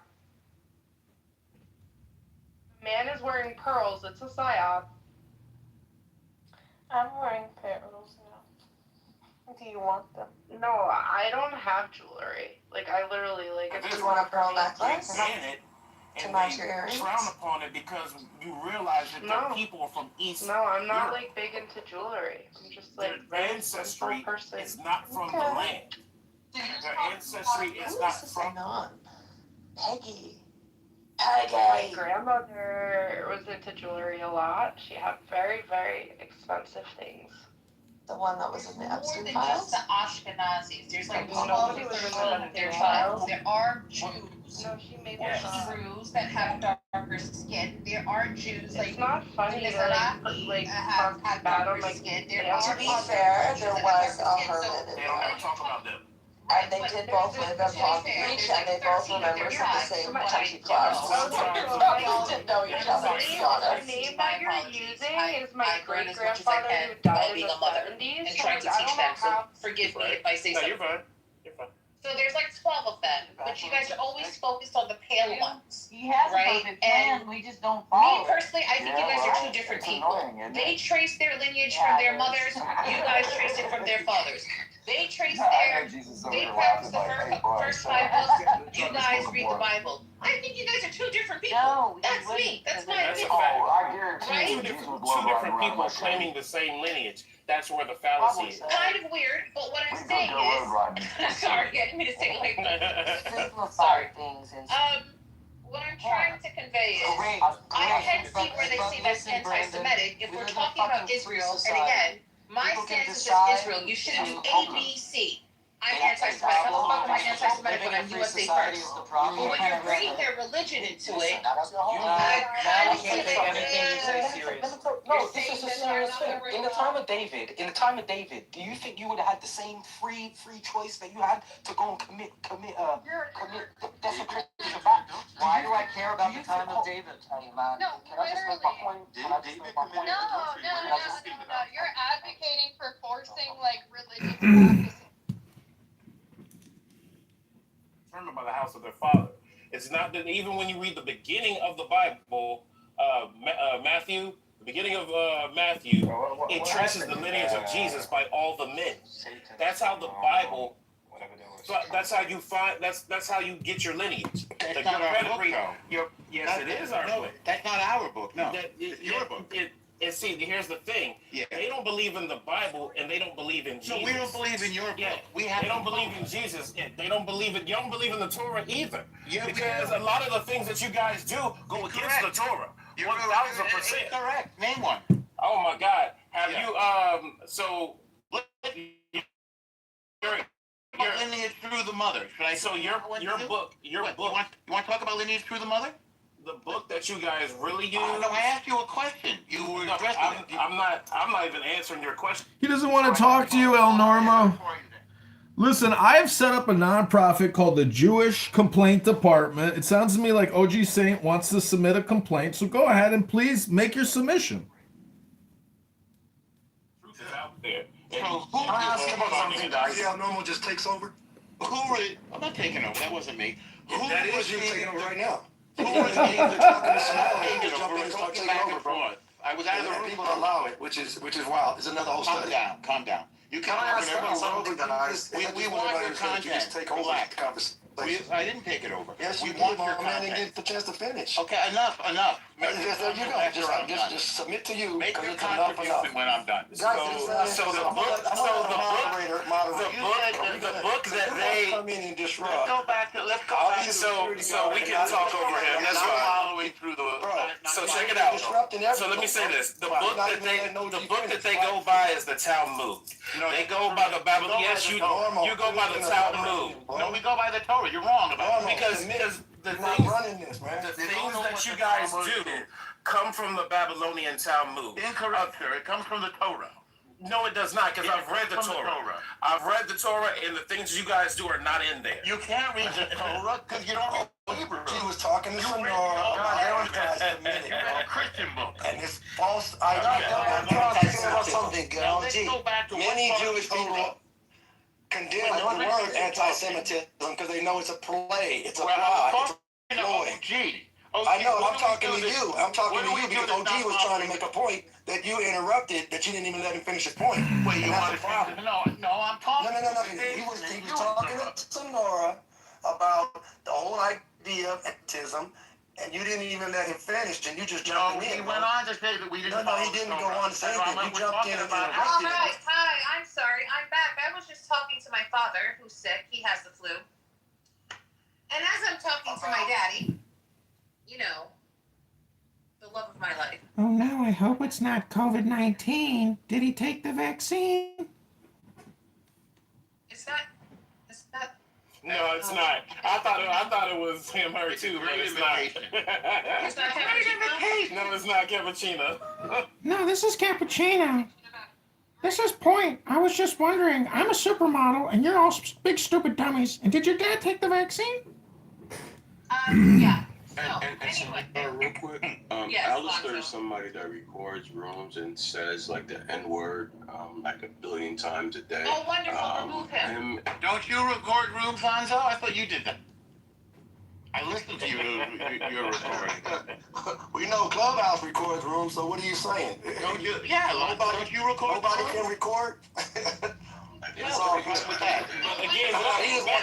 Man is wearing pearls, it's a psyop. I'm wearing pearls now. Do you want them? No, I don't have jewelry. Like, I literally, like, Do you want a pearl necklace? Ban it, To and match they your earrings? frown upon it because you realize that there are people from East No, I'm not, Europe. like, big into jewelry. I'm just, like, Their very ancestry simple person. is not from the land. Their ancestry is not from. Peggy. My grandmother was into jewelry a lot. She had very, very expensive things. The one that was in the More Epstein than files? just the Ashkenazis. There's like Nobody 12 was or in 13 the of their Epstein files. files. There are Jews. No, she made Or that up. Hebrews that have darker skin. There are Jews like It's not funny the to Mizrahi like have bad darker on my skin. family. There are To be fair, there was a hermit in They don't there. want to talk about them. And they did both live in Palm Beach, and they both were members of the same touchy club. They didn't know each other, to be The honest. name that you're using is my learn as much as I great-grandfather can who died while in being the a mother 70s. and So, trying like, to I teach don't them. know So how... forgive me if I say No, something. you're fine. You're fine. So there's like 12 of them, but you guys are always focused on the pale ones. He has right? a perfect plan, And we just don't me follow it. personally, I think you guys are two different people. They trace their lineage from their mothers. You guys trace it from their fathers. They trace they practice the first 5 books. You guys read the Bible. I think you guys are two different people. No, that's me. That's my That's a opinion. fact. I guarantee Right? you, Two different people claiming the same lineage. That's where the fallacy is. Kind of weird, but what I'm saying is, sorry, I didn't mean to say like, simplify things and what I'm trying to convey is, I can see where they see that's anti-Semitic. If we're talking about Israel, and again, my stance is just Israel. You shouldn't do A, B, C. I'm anti-Semitic. I'm anti-Semitic when I'm USA first. But when you're bringing their religion into it, I kind of see that. No, this is a serious thing. In the time of David, do you think you would have had the same free choice that you had to go and commit desecration to Shabbat? Why do I care about the time of David? No, Can I just make my point? No, you're advocating for forcing like religious practices. Determined by the house of their father. It's not that even when you read the beginning of the Bible, Matthew, the beginning of Matthew, it traces the lineage of Jesus by all the men. That's how the Bible. That's how you find. That's how you get your lineage. That's not our book, though. Yes, it is our book. That's not our book. No, It's your book. And see, here's the thing. Yeah. They don't believe in the Bible, and they don't believe in Jesus. No, we don't believe in your book. Yeah, They don't believe in Jesus. They don't believe it. You don't believe in the Torah either. Because a lot of the things that you guys do go against the Torah. 1,000%. Correct. Name one. Oh my God. Have you so your lineage through the mother. Should I? So your book. You want to talk about lineage through the mother? The book that you guys really use. No, I asked you a question. You were addressing it. I'm not even answering your question. He doesn't want to talk to you, El Normo. Listen, I've set up a nonprofit called the Jewish Complaint Department. It sounds to me like OG Saint wants to submit a complaint, so go ahead and please make your submission. Truth is out there. So who? Can I ask you about something, guys? See how normal just takes over? Who really? I'm not taking over. That wasn't me. That is you taking over right now. Who was They're talking to Samoa, and you jump in and start talking taking back over, and bro. forth? I was out of the room. People allow it, which is wild. It's another whole study. Calm down. You Can I ask you something, guys? We want your content. You just take over the conversation. I didn't take it over. Yes, you we did, want your man, and content. get the chance to finish. Okay, enough. There you go. Just submit to you. Make your It's enough. contribution when I'm done. So the book that they come in and disrupt. Let's go back to so we can talk over him. That's fine. Following through the. So check it out. So let me say this: the book that they go by is the Talmud. They go by the Bible. Yes, you go by the Talmud. No, we go by the Torah. You're wrong about it. Because the things that you guys do come from the Babylonian Talmud. Incorrect, sir. It comes from the Torah. No, it does not, because I've read the Torah. I've read the Torah, and the things you guys do are not in there. You can't read the Torah because you don't know Hebrew. He was talking to Sonora about You read a Christian book. and this false idea of anti-Semitism. Many Jewish people condemn the word anti-Semitism because they know it's a play, it's a lie, it's a ploy. I know, I'm talking to you. I'm talking to you because OG was trying to make a point that you interrupted, that you didn't even let him finish his point. Wait, you want the problem. No, I'm talking. No. He was talking to Sonora about the whole idea of anti-Semitism, and you didn't even let him finish, and you just jumped in. He went on to say that we didn't. No, he didn't go on to say anything. You jumped in and Oh, interrupted him. hi, I'm sorry, I'm back. I was just talking to my father, who's sick. He has the flu. And as I'm talking to my daddy, you know, the love of my life. Oh no, I hope it's not COVID-19. Did he take the vaccine? It's not. No, it's not. I thought it was him, her too, but it's not. It's not cappuccino? No, it's not cappuccino. No, this is cappuccino. This is Point. I was just wondering, I'm a supermodel and you're all big stupid dummies. And did your dad take the vaccine? Yeah. Real quick, Yes, Alistair Lonzo. is somebody that records rooms and says like the N-word like 1 billion times a day. Oh, wonderful. Remove him. Don't you record rooms, Lonzo? I thought you did that. I listened to your recording. We know Clubhouse records rooms, so what are you saying? Don't you? Yeah, Lonzo, don't you record? Nobody can record? It's all good with that. He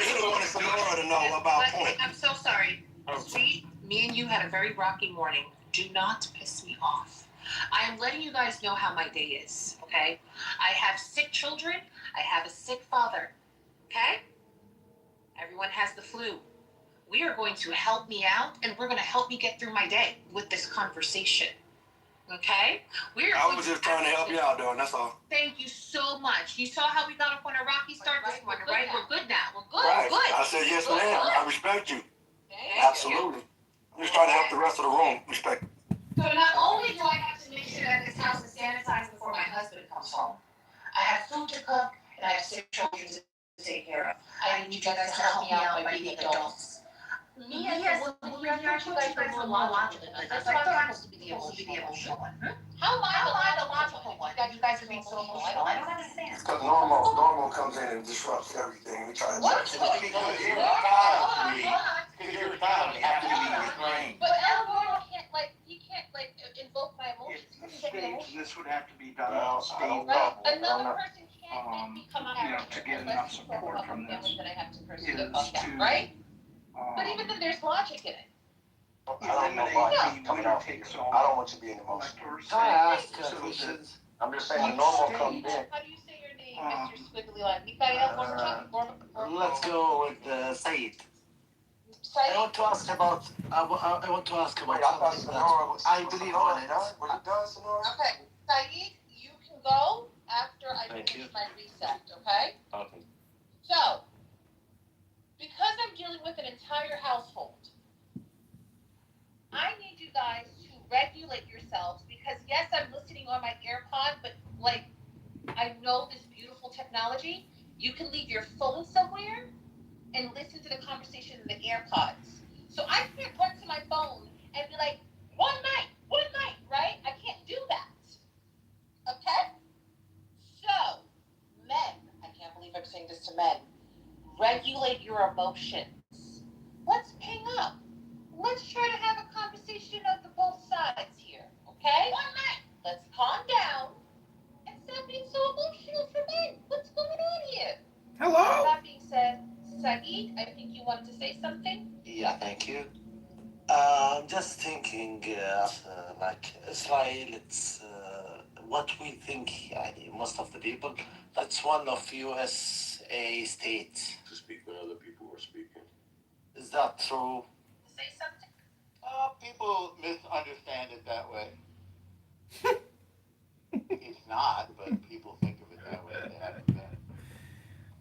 just wanted Sonora to know about Point. I'm so sorry. See, me and you had a very rocky morning. Do not piss me off. I am letting you guys know how my day is, okay? I have sick children. I have a sick father, okay? Everyone has the flu. We are going to help me out, and we're going to help me get through my day with this conversation, okay? I was just trying to help you out, though, and that's all. Thank you so much. You saw how we got up on a rocky start this morning, right? We're good now. We're good. Right. Good. I said, yes, Good. ma'am. I respect you. Absolutely. I'm just trying to help the rest of the room respect. So not only do I have to make sure that this house is sanitized before my husband comes home, I have food to cook and I have sick children to take care of. I need you guys to help me out by being adults. Me as a woman, you guys are more logical. That's why I'm supposed to be the emotional one. How am I the logical one? You guys are being so emotional. I don't understand. Because normal comes in and disrupts everything. We try to What? But Elmore can't invoke my emotions. This would have to be done on a state level. Another person can't make me come out to get enough support from this that I have to is pursue the fuck to, out, right? But even then, there's logic in it. eliminate the winner takes all. I don't want you being emotional. Can I ask questions? I'm just saying, normal comes in. How do you say your name, Mr. Squiggly Line? Anybody else want to talk? Let's go with Said. I want to ask about. I want to ask about something that I believe on it. Were you done, Sonora? Okay, Saeed, you can go after I Thank finish you. my reset, okay? Okay. So, because I'm dealing with an entire household, I need you guys to regulate yourselves because yes, I'm listening on my AirPod, but like, I know this beautiful technology. You can leave your phone somewhere and listen to the conversation in the AirPods. So I can't run to my phone and be like, one night, right? I can't do that. Okay? So, men, I can't believe I'm saying this to men, regulate your emotions. Let's ping up. Let's try to have a conversation of the both sides here, okay? One night. Let's calm down and stop being so emotional for men. What's going on here? Hello? That being said, Saeed, I think you wanted to say something? Yeah, thank you. I'm just thinking, like Israel, it's what we think. Most of the people, that's one of USA states. To speak when other people were speaking. Is that true? Say something. People misunderstand it that way. It's not, but people think of it that way. They haven't been.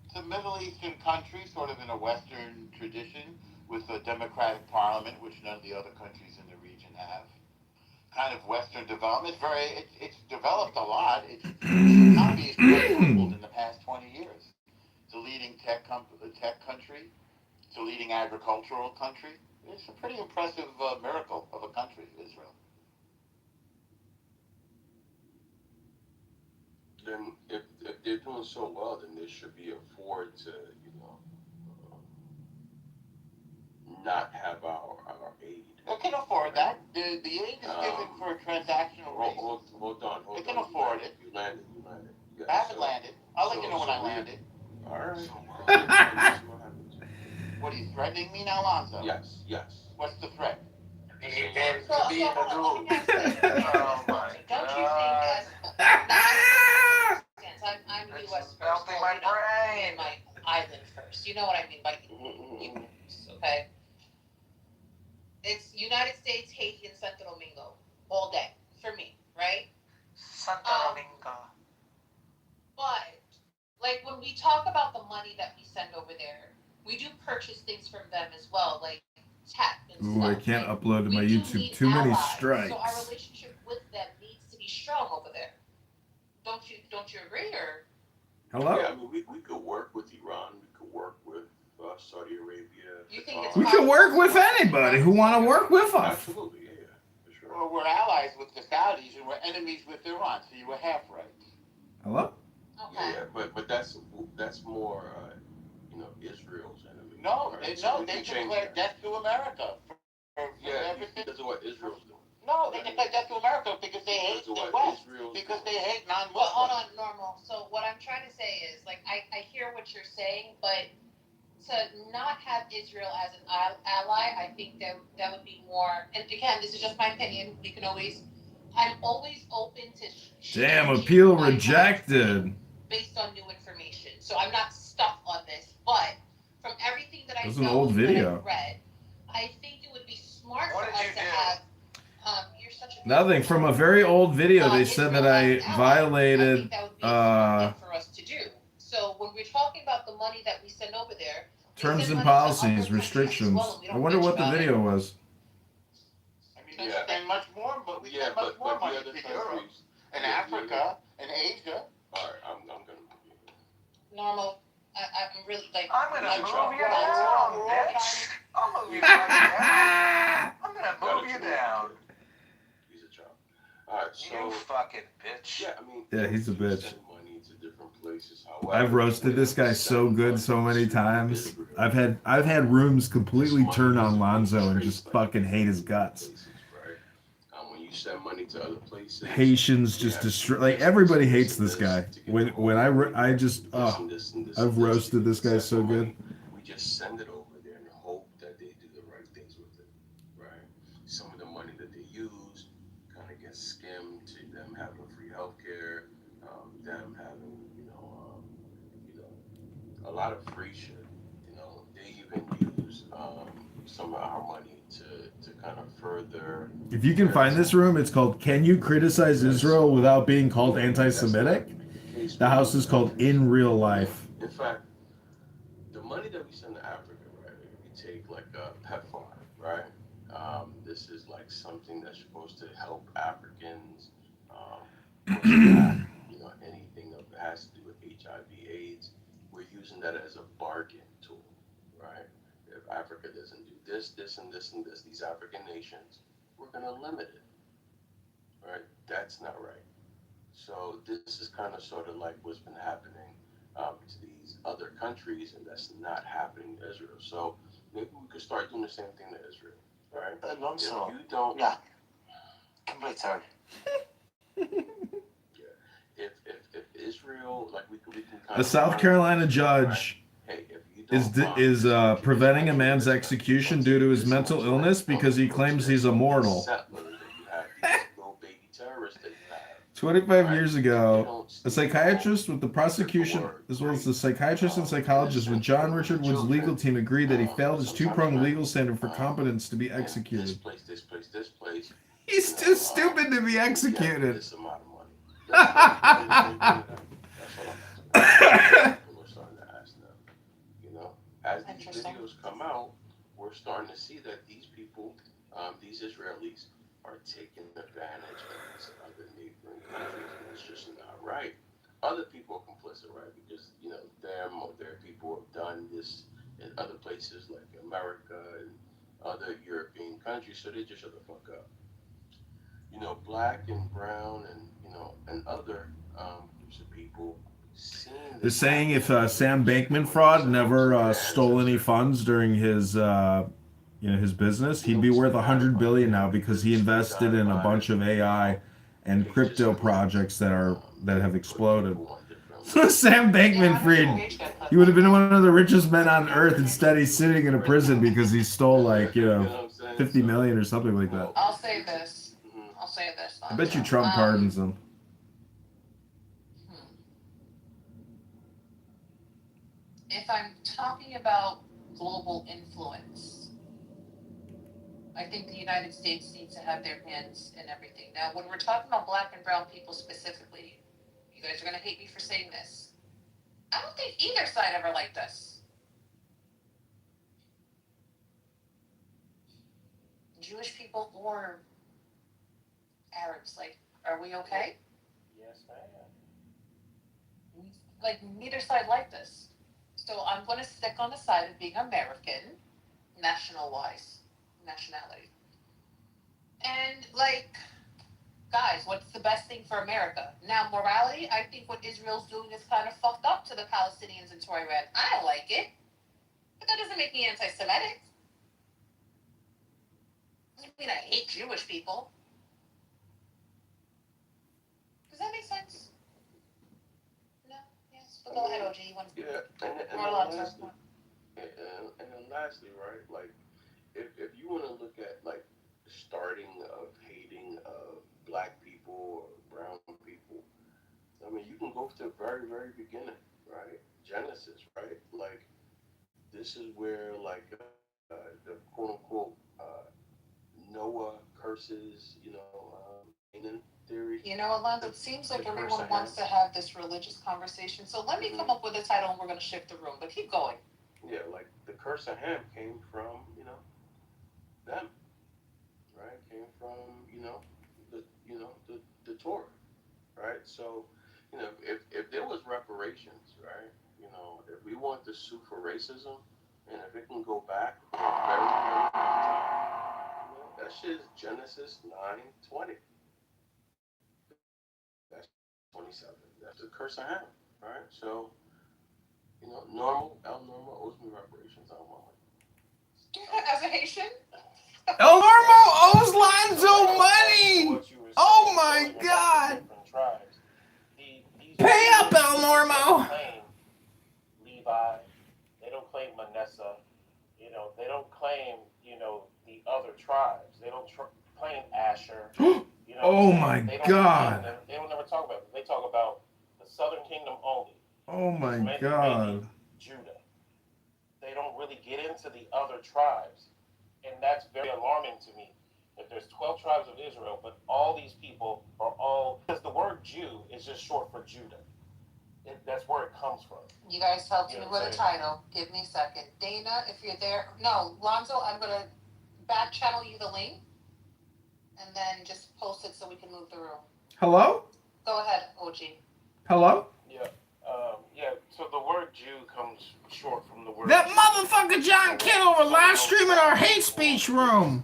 It's a Middle Eastern country, sort of in a Western tradition, with a democratic parliament, which none of the other countries in the region have. kind of Western development. It's developed a lot. Its economy has quadrupled in the past 20 years. It's a leading tech country. It's a leading agricultural country. It's a pretty impressive miracle of a country, Israel. Then if they're doing so well, then they should be afford to, not have our aid. They can afford that. The aid is given for transactional reasons. Hold on. They can afford it. You landed. I haven't landed. I'll let you know when I landed. All right. What are you threatening me now, Lonzo? Yes. What's the threat? To be in the room. Oh my Don't you God. think I'm U.S. first, melting my brain. my island first. You know what I mean by okay? It's United States, Haiti, and Santo Domingo all day for me, right? Santo Domingo. But like when we talk about the money that we send over there, we do purchase things from them as well, like tech and Ooh, stuff. I can't Like, upload to my we do YouTube. need Too many allies, strikes. So our relationship with them needs to be strong over there. Don't you agree or? Hello? Yeah, I mean, we could work with Iran. We could work with Saudi Arabia. You think it's We can work with anybody who want to work with us. Absolutely, yeah, for sure. Well, we're allies with the Saudis and we're enemies with Iran, so you were half right. Hello? Okay. Yeah, but that's more, Israel's enemy. No, right? they So we they can change declared that. death to America. Yeah, because of what Israel's doing. No, they declared death to America because they hate the West. Because they hate non-Muslims. Well, hold on, Normal. So what I'm trying to say is, like, I hear what you're saying, but to not have Israel as an ally, I think that would be more. And again, this is just my opinion. You can always. I'm always open to. Damn, appeal rejected. Based on new information, so I'm not stuck on this. But from everything that I This is an know old video. that I've read, I think it would be smart for us to have. You're such a Nothing. From a very old video, they said that I violated. for us to do. So when we're talking about the money that we send over there, Terms and policies, restrictions. I wonder what the video was. I mean, we spend much more, but we spend much more money to Europe and Africa and Asia. All right, I'm gonna move you. Normal. I'm really like. I'm gonna move you down, bitch. I'll move you down. I'm gonna move you down. He's a child. All right, so You fucking bitch. yeah, I mean, Yeah, he's a bitch. send money to different places. However, I've roasted this guy so good so many times. I've had rooms completely turn on Lonzo and just fucking hate his guts. When you send money to other places, Haitians just destroy. Like everybody hates this guy. When I've roasted this guy so good. we just send it over there and hope that they do the right things with it, right? Some of the money that they use kind of gets skimmed to them having free healthcare, them having a lot of free shit. They even use some of our money to kind of further. If you can find this room, it's called "Can You Criticize Israel Without Being Called Anti-Semitic?" The house is called "In Real Life." In fact, the money that we send to Africa, right? If you take like a PEPFAR, right? This is like something that's supposed to help Africans. Anything that has to do with HIV/AIDS, we're using that as a bargain tool, right? If Africa doesn't do this, and this, these African nations, we're gonna limit it, right? That's not right. So this is kind of sort of like what's been happening to these other countries, and that's not happening to Israel. So maybe we could start doing the same thing to Israel, right? Alonso. If you don't, Yeah. Complete, sorry. if Israel, like we can kind A South Carolina judge is preventing a man's execuation due to his mental illness because he claims he's immortal. 25 years ago, a psychiatrist with the prosecution, as well as the psychiatrist and psychologist with John Richard Wood's legal team, agreed that he failed his two-pronged legal standard for competence to be executed. this place. He's too stupid to be executed. This amount of money. That's what I'm we're starting to ask now. As these videos come out, we're starting to see that these people, these Israelis, are taking advantage of these other neighboring countries, and it's just not right. Other people are complicit, right? Because them or their people have done this in other places like America and other European countries, so they just shut the fuck up. Black and brown and and other groups of people seeing They're this saying if happening, Sam Bankman-Fried never stole any funds during his his business, he'd be worth $100 billion now because he invested in a bunch of AI and crypto projects that have exploded. So Sam Bankman-Fried, he would have been one of the richest men on earth. Instead, he's sitting in a prison because he stole like 50 million or something like that. I'll say this. I'll say this. I bet you Trump pardons him. If I'm talking about global influence, I think the United States needs to have their hands in everything. Now, when we're talking about black and brown people specifically, you guys are going to hate me for saying this. I don't think either side ever liked us. Jewish people or Arabs, like, are we okay? Yes, ma'am. Like, neither side liked us. So I'm going to stick on the side of being American, nationality. And, like, guys, what's the best thing for America? Now, morality, I think what Israel's doing is kind of fucked up to the Palestinians and to Iran. I don't like it. But that doesn't make me anti-Semitic. Doesn't mean I hate Jewish people. Does that make sense? No? Yes? But go ahead, OG. You want to Yeah, and then lastly, right? Like, if you want to look at like the starting of hating of black people or brown people, I mean, you can go to the very, very beginning, right? Genesis, right? Like, this is where like the quote unquote Noah curses, Canaan theory. You know, Alonzo, it seems like everyone wants to have this religious conversation. So let me come up with a title and we're going to shift the room. But keep going. Yeah, like the curse of Ham came from, them, right? Came from, the Torah, right? So, if there was reparations, right? If we want to sue for racism, and if it can go back for a very, very long time, that shit is Genesis 9:20. That's 27. That's the curse of Ham, right? So, El Norma owes me reparations on my money. As a Haitian? El Normo owes Lonzo money! Oh my god! Pay up, El Normo! Levi, they don't claim Manasseh, they don't claim, the other tribes. They don't claim Asher. Oh my god! They don't never talk about it. They talk about the southern kingdom only. Oh my Mainly god. Judah. They don't really get into the other tribes. And that's very alarming to me. That there's 12 tribes of Israel, but all these people are all, because the word Jew is just short for Judah. That's where it comes from. You guys helped me with a title. Give me a second. Dana, if you're there. No, Lonzo, I'm going to back channel you the link. And then just post it so we can move the room. Hello? Go ahead, OG. Hello? Yeah, so the word Jew comes short from the word That motherfucker John Kitover live streaming our hate speech room.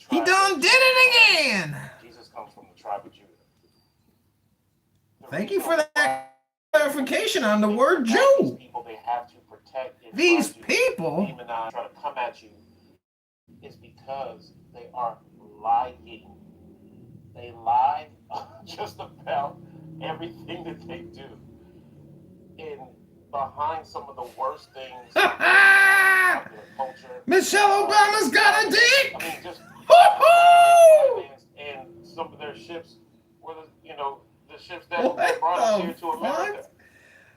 He done did it again. Jesus comes from the tribe of Judah. Thank you for that clarification on the word Jew. They have to protect These people? Try to come at you is because they are lying. They lie just about everything that they do. And behind some of the worst things in popular culture. Michelle Obama's got a dick! I mean, just and some of their ships were the ships that brought us here to America.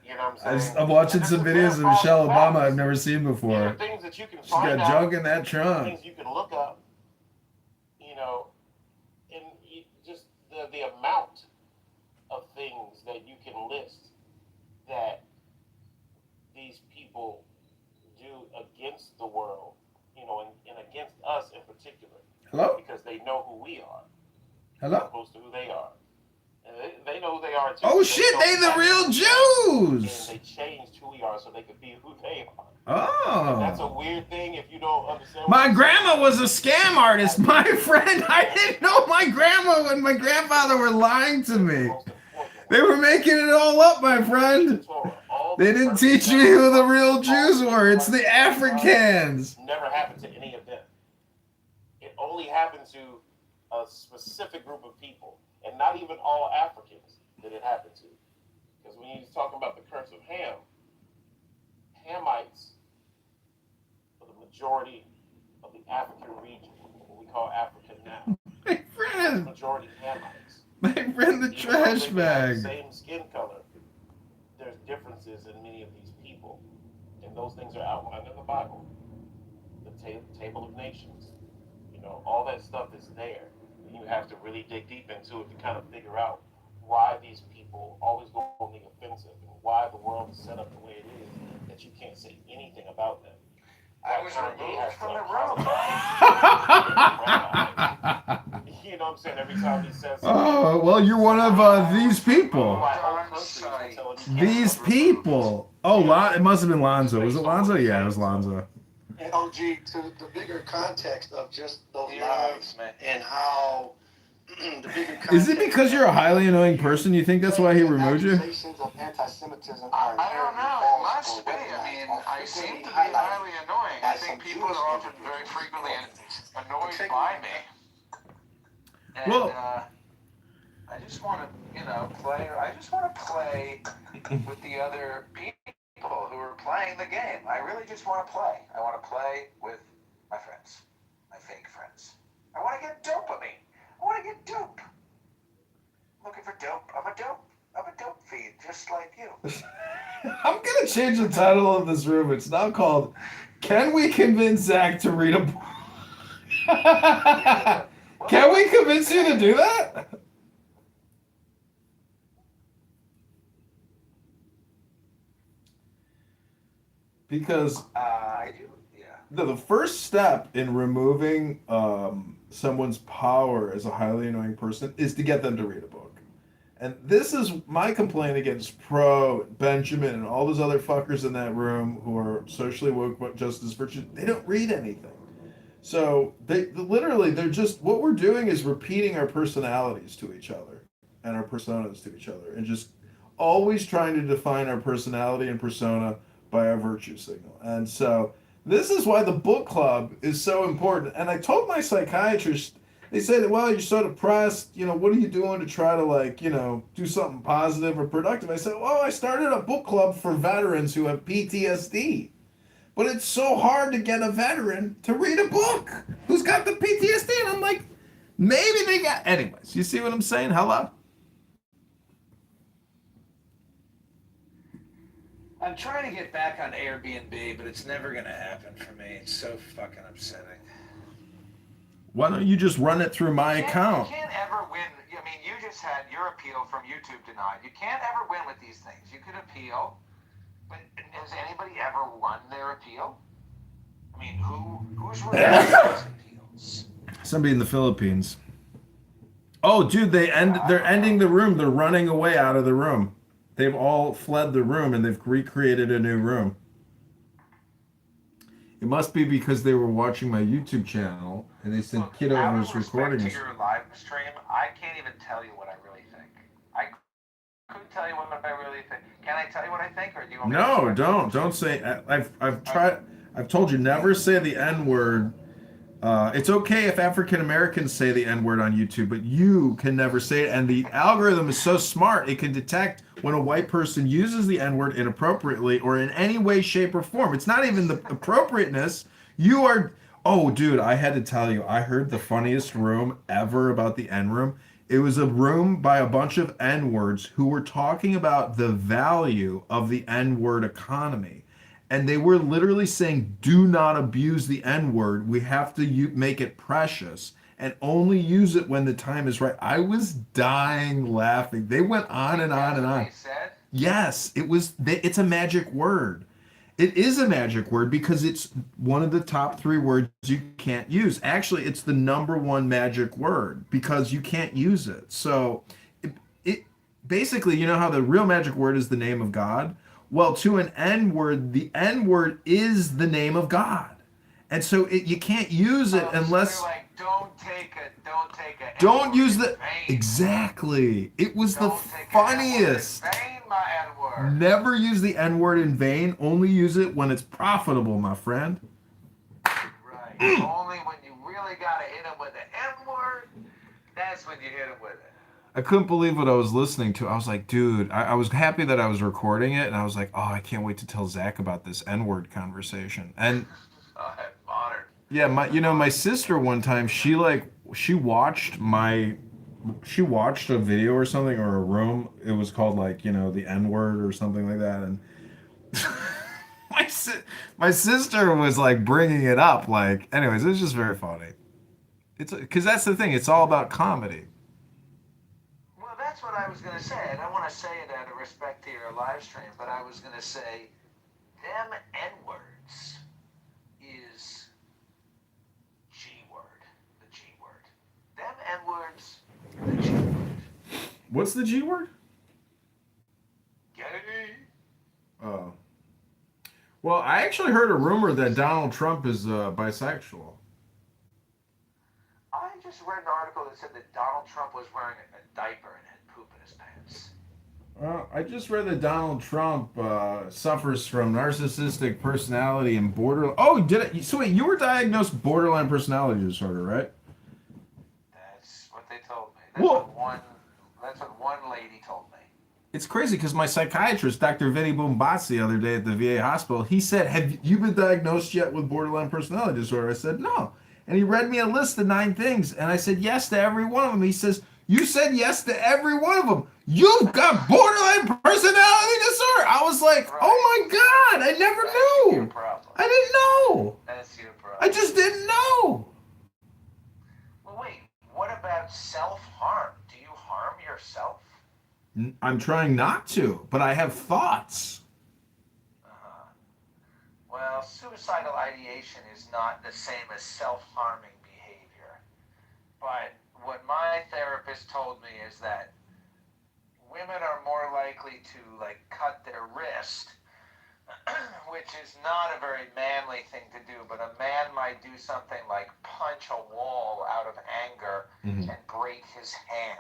You know what I'm saying? I'm watching some videos of Michelle Obama I've never seen before. Things that you can She's got junk in that trunk. Things you can look up, and just the amount of things that you can list that these people do against the world, and against us in particular. Hello? Because they know who we are, as Hello? opposed to who they are. And they know who they are too. Oh shit, they the real Jews! And they changed who we are so they could be who they are. Oh. And that's a weird thing if you don't understand. My grandma was a scam artist. My friend, I didn't know my grandma and my grandfather were lying to me. They were making it all up, my friend. They didn't teach me who the real Jews were. It's the Africans. Never happened to any of them. It only happened to a specific group of people, and not even all Africans did it happen to. Because when you talk about the curse of Ham, Hamites are the majority of the African region, what we call Africa now. My friend. Majority Hamites. My friend, the trash bag. The same skin color. There's differences in many of these people, and those things are outlined in the Bible. The Table of Nations, you know, all that stuff is there. And you have to really dig deep into it to kind of figure out why these people always go on the offensive and why the world is set up the way it is, that you can't say anything about them. I was removed from the room. You know what I'm saying? Every time he says Oh, well, you're one of these people. These people. Oh, it must have been Lonzo. Was it Lonzo? Yeah, it was Lonzo. And OG, to the bigger context of just those lives and how the bigger context. Is it because you're a highly annoying person? You think that's why he removed you? Accusations of anti-Semitism are I don't know. It must be. I mean, I seem to be highly annoying. I think people are often very frequently annoyed by me. And Well, I just want to, play. I just want to play with the other people who are playing the game. I really just want to play. I want to play with my friends, my fake friends. I want to get dopamine. I want to get dope. Looking for dope. I'm a dope fiend, just like you. I'm gonna change the title of this room. It's now called "Can We Convince Zach to Read a Book?" Can we convince you to do that? Because I do. Yeah. the first step in removing someone's power as a highly annoying person is to get them to read a book. And this is my complaint against Pro, Benjamin, and all those other fuckers in that room who are socially woke, just as virtuous. They don't read anything. So they're just, what we're doing is repeating our personalities to each other and our personas to each other, and just always trying to define our personality and persona by our virtue signal. And so this is why the book club is so important. And I told my psychiatrist, they said, well, you're so depressed, what are you doing to try to do something positive or productive? I said, well, I started a book club for veterans who have PTSD. But it's so hard to get a veteran to read a book who's got the PTSD. And I'm like, maybe they got... Anyways, you see what I'm saying? Hello? I'm trying to get back on Airbnb, but it's never going to happen for me. It's so fucking upsetting. Why don't you just run it through my account? You can't ever win. I mean, you just had your appeal from YouTube denied. You can't ever win with these things. You could appeal, but has anybody ever won their appeal? I mean, who's reviewing these appeals? Somebody in the Philippines. Oh, dude, they're ending the room. They're running away out of the room. They've all fled the room, and they've recreated a new room. It must be because they were watching my YouTube channel, and they said Kitover was recording To us. your live stream, I can't even tell you what I really think. I could tell you what I really think. Can I tell you what I think, or do you want me to? No, don't say. I've tried. I've told you never say the N-word. It's okay if African Americans say the N-word on YouTube, but you can never say it. And the algorithm is so smart, it can detect when a white person uses the N-word inappropriately or in any way, shape, or form. It's not even the appropriateness. You are... Oh, dude, I had to tell you, I heard the funniest room ever about the N-room. It was a room by a bunch of N-words who were talking about the value of the N-word economy. And they were literally saying, do not abuse the N-word. We have to make it precious and only use it when the time is right. I was dying laughing. They went on and on and on. They said? Yes, it's a magic word. It is a magic word because it's one of the top 3 words you can't use. Actually, it's the #1 magic word because you can't use it. So it basically, you know how the real magic word is the name of God? Well, to an N word, the N word is the name of God. And so you can't use it unless So like, don't take it. don't use the exactly. It was the funniest. Never use the N word in vain. Only use it when it's profitable, my friend. Right. Only when you really gotta hit him with the M word, that's when you hit him with it. I couldn't believe what I was listening to. I was like, dude, I was happy that I was recording it, and I was like, oh, I can't wait to tell Zach about this N word conversation. And Modern. yeah, my sister one time she watched a video or something or a room. It was called like the N word or something like that, and my sister was like bringing it up. Like, anyways, it was just very funny. It's because that's the thing. It's all about comedy. Well, that's what I was gonna say. I don't want to say it out of respect to your live stream, but I was gonna say, them N words is G word, the G word. Them N words, the G word. What's the G word? Gay. Oh. Well, I actually heard a rumor that Donald Trump is bisexual. I just read an article that said that Donald Trump was wearing a diaper and had poop in his pants. I just read that Donald Trump suffers from narcissistic personality and borderline. Oh, did it? So wait, you were diagnosed borderline personality disorder, right? That's what they told me. That's what one lady told me. It's crazy because my psychiatrist, Dr. Vinny Boombats, the other day at the VA hospital, he said, "Have you been diagnosed yet with borderline personality disorder?" I said, "No." And he read me a list of 9 things, and I said yes to every one of them. He says, "You said yes to every one of them. You've got borderline personality disorder." I was like, right. Oh my God, I never knew. Your problem. I didn't know. That's your problem. I just didn't know. Well, wait, what about self-harm? Do you harm yourself? I'm trying not to, but I have thoughts. Well, suicidal ideation is not the same as self-harming behavior. But what my therapist told me is that women are more likely to cut their wrist, which is not a very manly thing to do, but a man might do something like punch a wall out of anger and break his hand.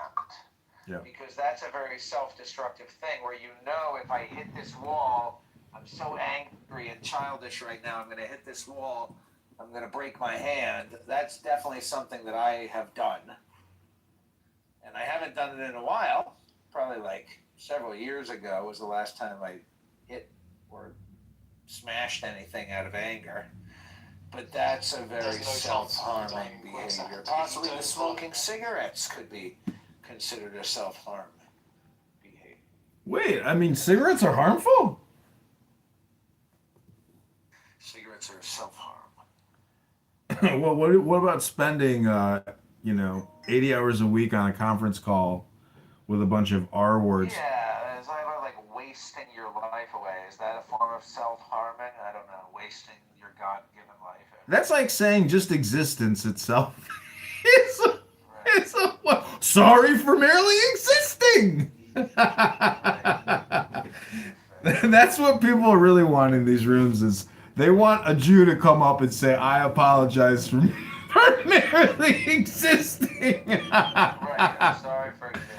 Yeah. Because that's a very self-destructive thing where if I hit this wall, I'm so angry and childish right now, I'm going to hit this wall, I'm going to break my hand. That's definitely something that I have done. And I haven't done it in a while. Probably several years ago was the last time I hit or smashed anything out of anger. But that's a very self-harming behavior. Possibly the smoking cigarettes could be considered a self-harm behavior. Wait, I mean, cigarettes are harmful? Cigarettes are self-harm. Well, what about spending, 80 hours a week on a conference call with a bunch of R words? Yeah, it's like wasting your life away. Is that a form of self-harming? I don't know, wasting your God-given life. That's like saying just existence itself. Sorry for merely existing. That's what people really want in these rooms is they want a Jew to come up and say, "I apologize for merely existing." Right, I'm sorry for existing.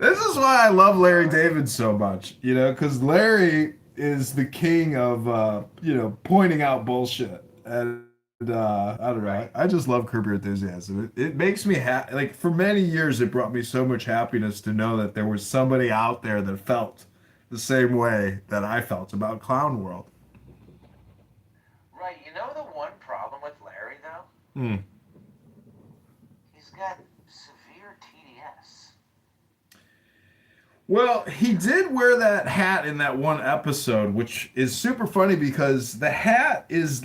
This is why I love Larry David so much, because Larry is the king of, pointing out bullshit. And I don't know. I just love Curb Your Enthusiasm. It makes me happy. For many years, it brought me so much happiness to know that there was somebody out there that felt the same way that I felt about Clown World. Right. You know the one problem with Larry, though? He's got severe TDS. Well, he did wear that hat in that one episode, which is super funny because the hat is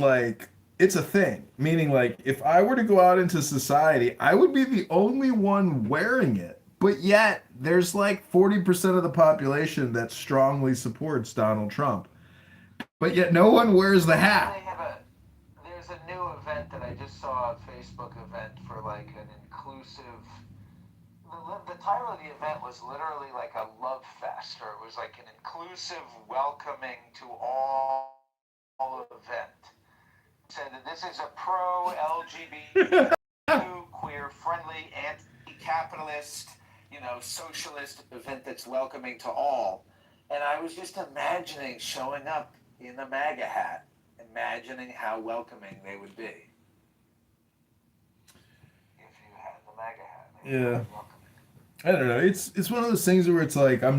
it's a thing. Meaning, if I were to go out into society, I would be the only one wearing it. But yet, there's 40% of the population that strongly supports Donald Trump. but yet no one wears the hat. There's a new event that I just saw, a Facebook event for like an inclusive. The title of the event was literally like a love fest, or it was like an inclusive, welcoming to all event. It said that this is a pro-LGBT, queer-friendly, anti-capitalist, socialist event that's welcoming to all. And I was just imagining showing up in the MAGA hat, imagining how welcoming they would be if you had the MAGA hat. Yeah. I don't know. It's one of those things where it's like I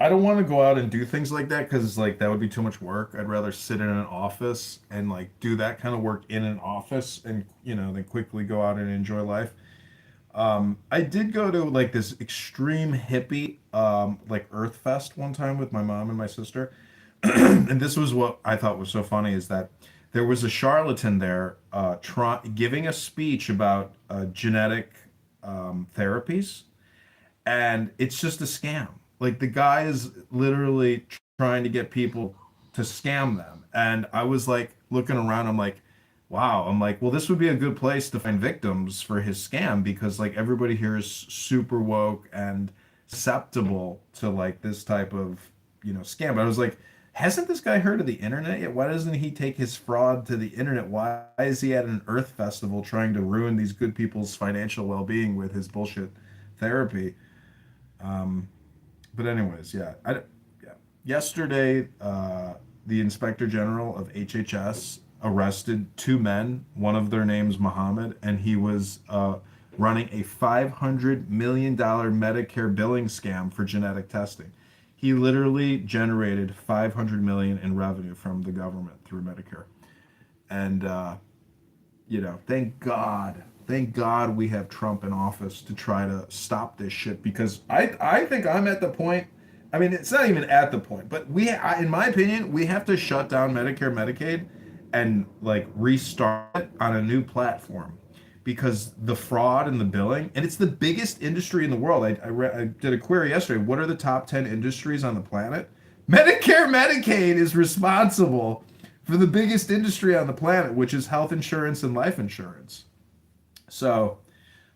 don't want to go out and do things like that because like that would be too much work. I'd rather sit in an office and like do that kind of work in an office and then quickly go out and enjoy life. I did go to like this extreme hippie like Earth Fest one time with my mom and my sister. And this was what I thought was so funny is that there was a charlatan there giving a speech about genetic therapies, and it's just a scam. Like the guy is literally trying to get people to scam them. And I was like looking around, I'm like, wow. I'm like, well, this would be a good place to find victims for his scam because like everybody here is super woke and susceptible to like this type of, scam. But I was like, hasn't this guy heard of the internet yet? Why doesn't he take his fraud to the internet? Why is he at an Earth Festival trying to ruin these good people's financial well-being with his bullshit therapy? But anyways, yeah. Yesterday, the Inspector General of HHS arrested two men. One of their names Muhammad, and he was running a $500 million Medicare billing scam for genetic testing. He literally generated $500 million in revenue from the government through Medicare. And thank God we have Trump in office to try to stop this shit because I think I'm at the point. I mean, it's not even at the point, but in my opinion, we have to shut down Medicare, Medicaid, and like restart it on a new platform because the fraud and the billing, and it's the biggest industry in the world. I did a query yesterday. What are the top 10 industries on the planet? Medicare, Medicaid is responsible for the biggest industry on the planet, which is health insurance and life insurance. So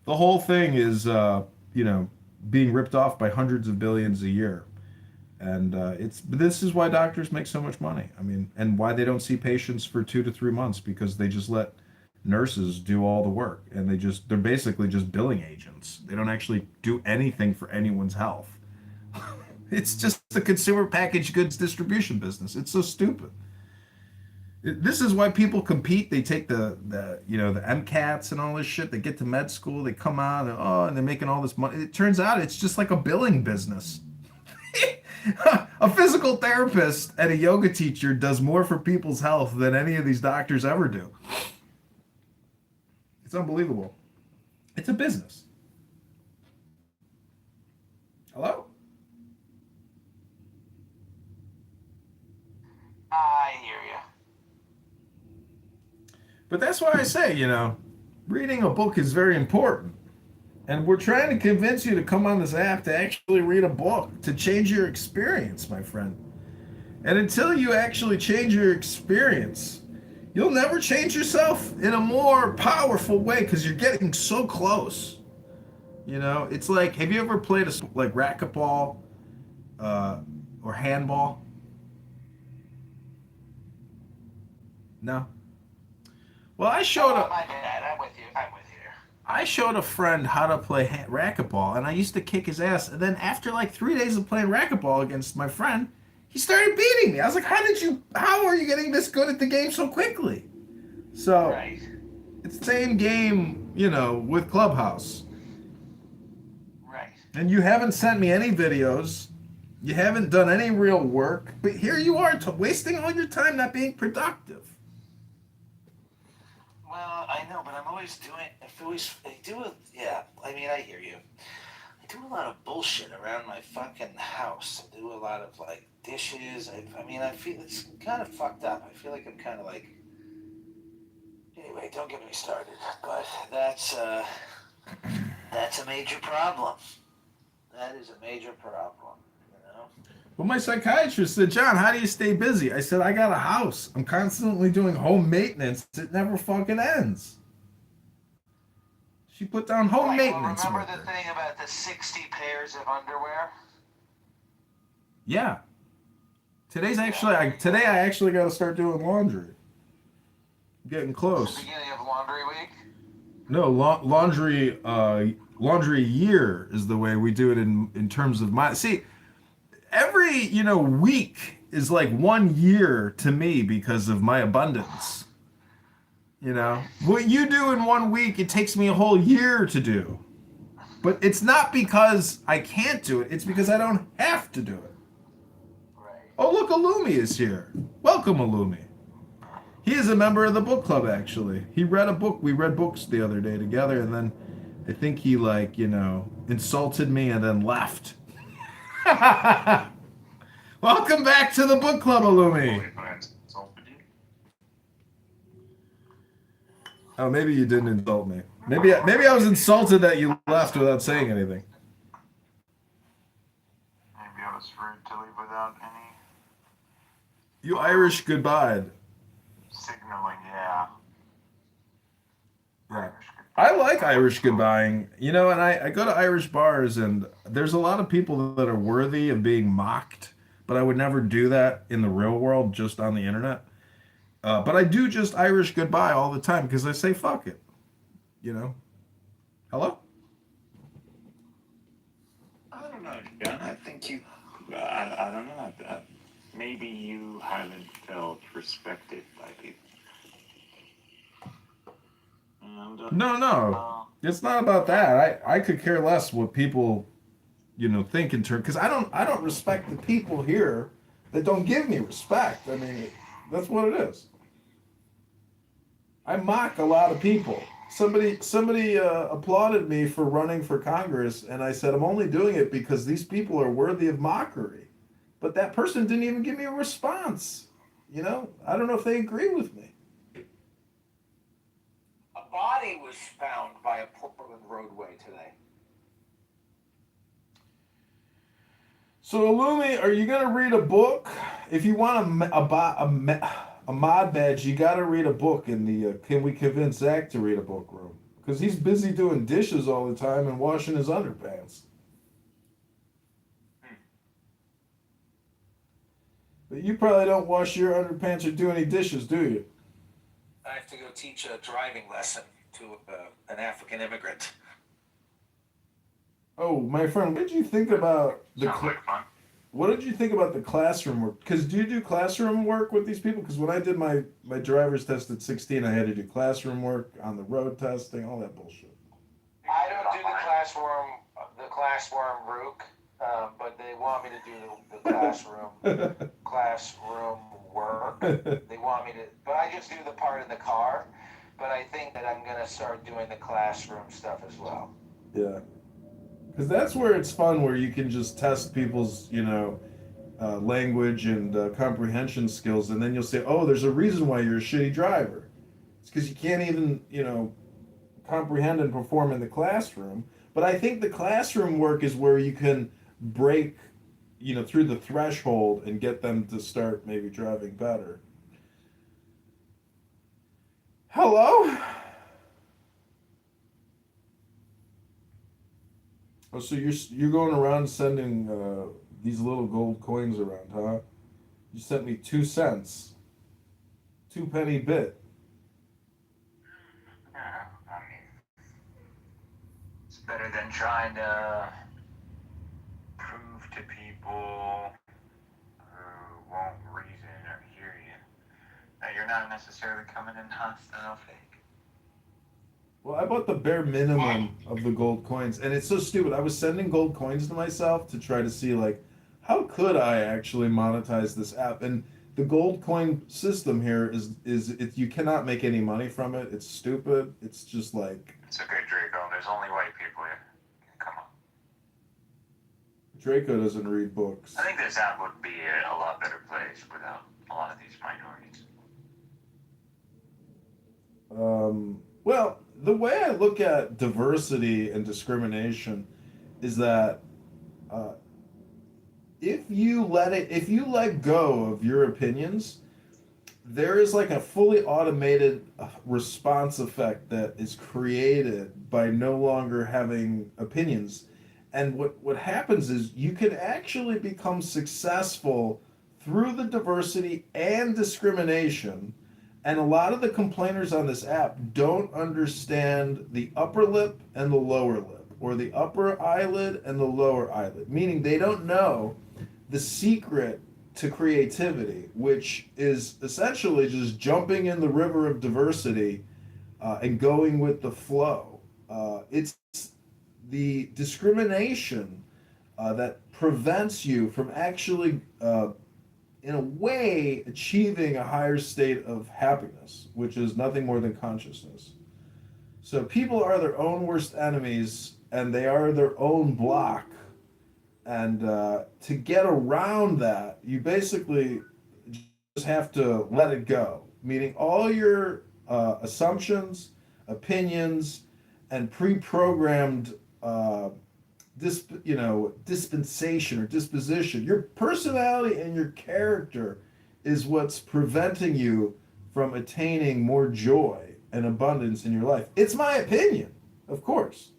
the whole thing is, being ripped off by hundreds of billions a year. And this is why doctors make so much money. I mean, and why they don't see patients for 2 to 3 months because they just let nurses do all the work and they're basically just billing agents. They don't actually do anything for anyone's health. It's just the consumer packaged goods distribution business. It's so stupid. This is why people compete. They take the MCATs and all this shit. They get to med school. They come out and they're making all this money. It turns out it's just like a billing business. A physical therapist and a yoga teacher does more for people's health than any of these doctors ever do. It's unbelievable. It's a business. Hello? I hear you. But that's why I say, reading a book is very important. And we're trying to convince you to come on this app to actually read a book, to change your experience, my friend. And until you actually change your experience, you'll never change yourself in a more powerful way because you're getting so close. It's like, have you ever played like racquetball or handball? No. Well, I showed up. My bad. I'm with you. I showed a friend how to play racquetball, and I used to kick his ass. And then after like 3 days of playing racquetball against my friend, he started beating me. I was like, how are you getting this good at the game so quickly? So, Right. It's the same game, with Clubhouse. Right. And you haven't sent me any videos. You haven't done any real work. But here you are wasting all your time not being productive. Well, I know, but I'm always doing. I mean, I hear you. I do a lot of bullshit around my fucking house. I do a lot of like dishes. I feel it's kind of fucked up. I feel like I'm kind of like. Anyway, don't get me started. But that's a major problem. That is a major problem. Well, my psychiatrist said, John, how do you stay busy? I said, I got a house. I'm constantly doing home maintenance. It never fucking ends. She put down home maintenance. Well, remember the thing about the 60 pairs of underwear? Yeah. Today I actually got to start doing laundry. I'm getting close. It's the beginning of laundry week? No, laundry year is the way we do it in terms of my. See, every, week is like 1 year to me because of my abundance. What you do in 1 week, it takes me a whole year to do. But it's not because I can't do it. It's because I don't have to do it. Oh, look, Alumi is here. Welcome, Alumi. He is a member of the book club, actually. He read a book. We read books the other day together, and then I think he, insulted me and then left. Welcome back to the book club, Alumi. Oh, maybe you didn't insult me. Maybe I was insulted that you left without saying anything. Maybe I was rude to leave without any You Irish goodbye. signaling, yeah. Yeah. I like Irish goodbying, and I go to Irish bars, and there's a lot of people that are worthy of being mocked, but I would never do that in the real world, just on the internet. But I do just Irish goodbye all the time because I say fuck it. Hello? I don't know, John. I think you. I don't know. Maybe you haven't felt respected by people. No. It's not about that. I could care less what people, think in terms, because I don't respect the people here that don't give me respect. I mean, that's what it is. I mock a lot of people. Somebody applauded me for running for Congress, and I said I'm only doing it because these people are worthy of mockery. But that person didn't even give me a response. I don't know if they agree with me. A body was found by a Portland roadway today. So, Illumi, are you going to read a book? If you want a mod badge, you got to read a book in the Can We Convince Zach to Read a Book room. Because he's busy doing dishes all the time and washing his underpants. But you probably don't wash your underpants or do any dishes, do you? I have to go teach a driving lesson to an African immigrant. Oh, my friend, what did you think about what did you think about the classroom work? Because do you do classroom work with these people? Because when I did my driver's test at 16, I had to do classroom work on the road testing, all that bullshit. I don't do the classroom rook, but they want me to do the classroom work. They want me to, but I just do the part in the car. But I think that I'm gonna start doing the classroom stuff as well. Yeah. Because that's where it's fun, where you can just test people's, language and comprehension skills, and then you'll say, oh, there's a reason why you're a shitty driver. It's because you can't even, comprehend and perform in the classroom. But I think the classroom work is where you can break, through the threshold and get them to start maybe driving better. Hello? Oh, so you're going around sending these little gold coins around, huh? You sent me 2 cents. 2 penny bit. Yeah, I mean, it's better than trying to prove to people who won't reason or hear you that you're not necessarily coming in hostile fake. Well, I bought the bare minimum of the gold coins, and it's so stupid. I was sending gold coins to myself to try to see, how could I actually monetize this app? And the gold coin system here is you cannot make any money from it. It's stupid. It's just It's okay, Draco. There's only white people here. Come on. Draco doesn't read books. I think this app would be a lot better place without a lot of these minorities. Well, the way I look at diversity and discrimination is that if you let go of your opinions, there is like a fully automated response effect that is created by no longer having opinions. And what happens is you can actually become successful through the diversity and discrimination. And a lot of the complainers on this app don't understand the upper lip and the lower lip, or the upper eyelid and the lower eyelid, meaning they don't know the secret to creativity, which is essentially just jumping in the river of diversity and going with the flow. It's the discrimination that prevents you from actually, in a way, achieving a higher state of happiness, which is nothing more than consciousness. So people are their own worst enemies, and they are their own block. And to get around that, you basically just have to let it go, meaning all your assumptions, opinions, and pre-programmed dispensation or disposition. Your personality and your character is what's preventing you from attaining more joy and abundance in your life. It's my opinion, of course.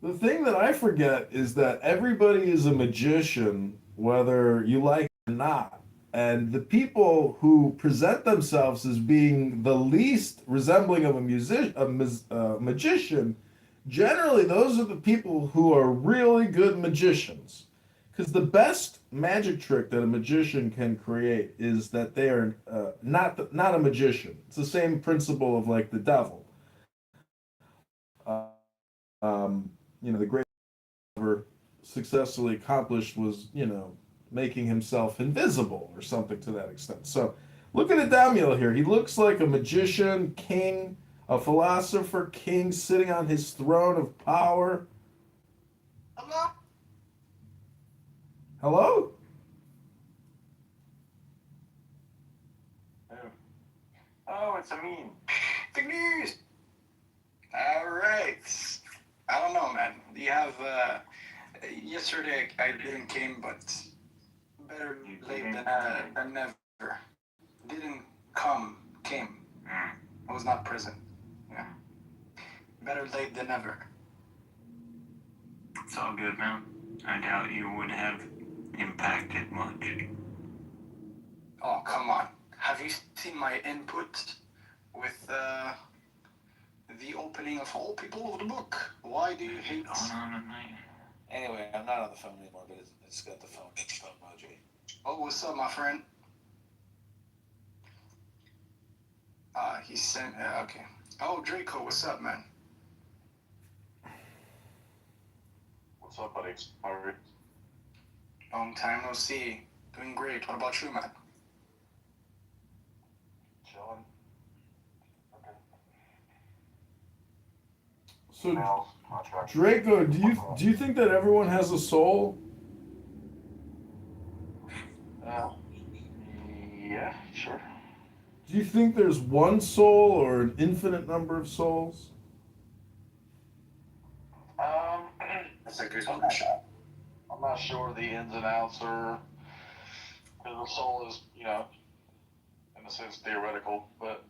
The thing that I forget is that everybody is a magician, whether you like it or not. And the people who present themselves as being the least resembling of a magician, generally those are the people who are really good magicians. Because the best magic trick that a magician can create is that they are not a magician. It's the same principle of like the devil. The great ever successfully accomplished was, making himself invisible or something to that extent. So look at Adamiel here. He looks like a magician, king, a philosopher, king sitting on his throne of power. Hello? Hello? Oh, it's a meme. Big news! Alright. I don't know, man. You have, yesterday I didn't came, but better late than never. Didn't come, came. I was not present. Yeah. Better late than never. It's all good, man. I doubt you would have impacted much. Oh, come on. Have you seen my input with the opening of all people of the book? Why do you hate? Anyway, I'm not on the phone anymore, but it's got the phone emoji. Oh, what's up, my friend? He sent. Okay. Oh, Draco, what's up, man? What's up, buddy? How are you? Long time no see. Doing great. What about you, man? Chilling. Okay. So Draco, do you think that everyone has a soul? Yeah, sure. Do you think there's one soul or an infinite number of souls? That's a good question. I'm not sure the ins and outs are, because the soul is, in a sense theoretical, but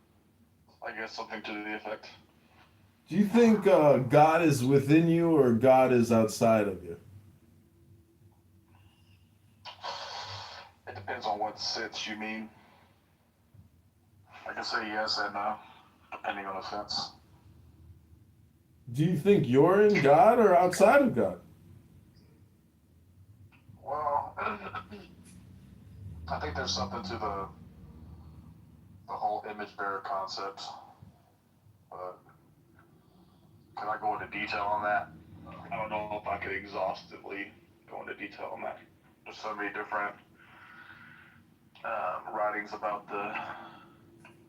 I guess something to the effect. Do you think God is within you or God is outside of you? It depends on what sense you mean. I can say yes and no, depending on the sense. Do you think you're in God or outside of God? Well, I think there's something to the whole image bearer concept. But can I go into detail on that? I don't know if I could exhaustively go into detail on that. There's so many different writings about the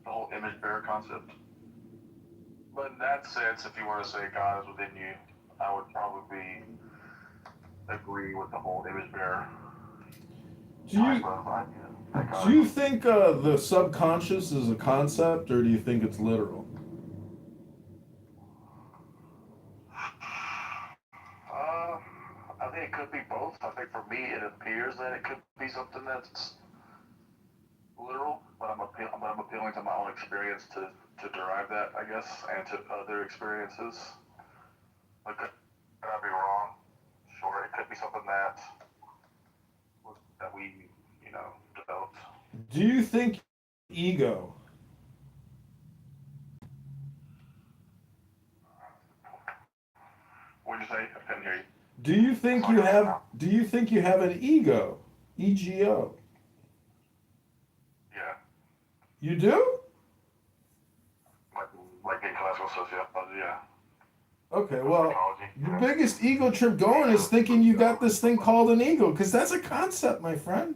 whole image bearer concept. But in that sense, if you were to say God is within you, I would probably agree with the whole image bearer type of idea. Do you think the subconscious is a concept, or do you think it's literal? I think it could be both. I think for me, it appears that it could be something that's literal, but I'm appealing to my own experience to derive that, I guess, and to other experiences. Like, could I be wrong? Sure, it could be something that we, developed. Do you think ego? What did you say? I couldn't hear you. Do you think you have? Do you think you have an ego? EGO. Yeah. You do? Like in classical sociology, yeah. Okay, well, the biggest ego trip going is thinking you got this thing called an ego, because that's a concept, my friend.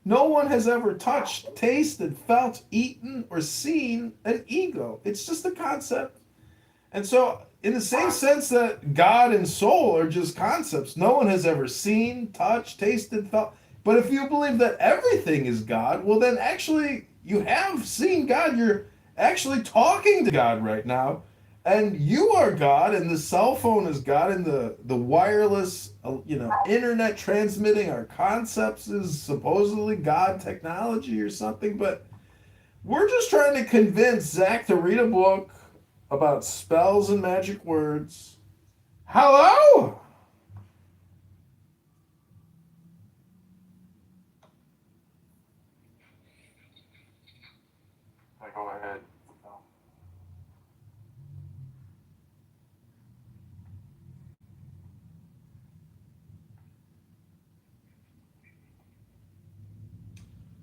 No one has ever touched, tasted, felt, eaten, or seen an ego. It's just a concept. And so, in the same sense that God and soul are just concepts, no one has ever seen, touched, tasted, felt. But if you believe that everything is God, well, then actually you have seen God. You're actually talking to God right now. And you are God, and the cell phone is God, and the wireless, internet transmitting our concepts is supposedly God technology or something. But we're just trying to convince Zach to read a book about spells and magic words. Hello? Go ahead.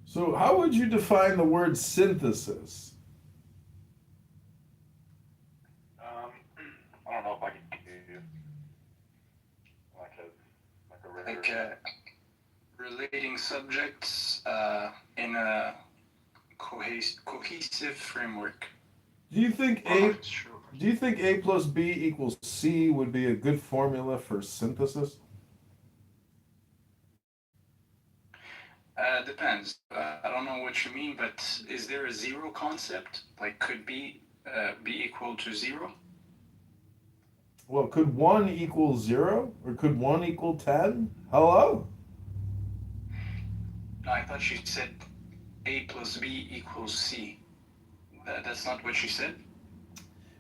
So how would you define the word synthesis? I don't know if I can give you relating subjects in a cohesive framework. Do you think A plus B equals C would be a good formula for synthesis? Depends. I don't know what you mean, but is there a zero concept? Like, could B be equal to 0? Well, could 1 equal 0? Or could 1 equal 10? Hello? No, I thought you said A plus B equals C. That's not what you said?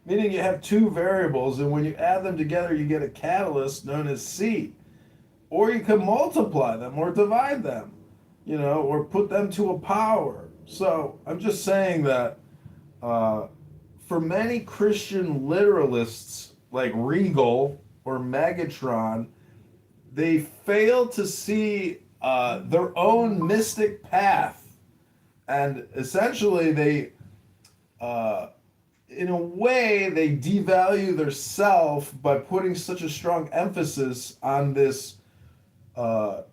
Meaning you have two variables, and when you add them together, you get a catalyst known as C. Or you can multiply them or divide them, or put them to a power. So I'm just saying that for many Christian literalists like Regal or Megatron, they fail to see their own mystic path. And essentially they, in a way, they devalue their self by putting such a strong emphasis on this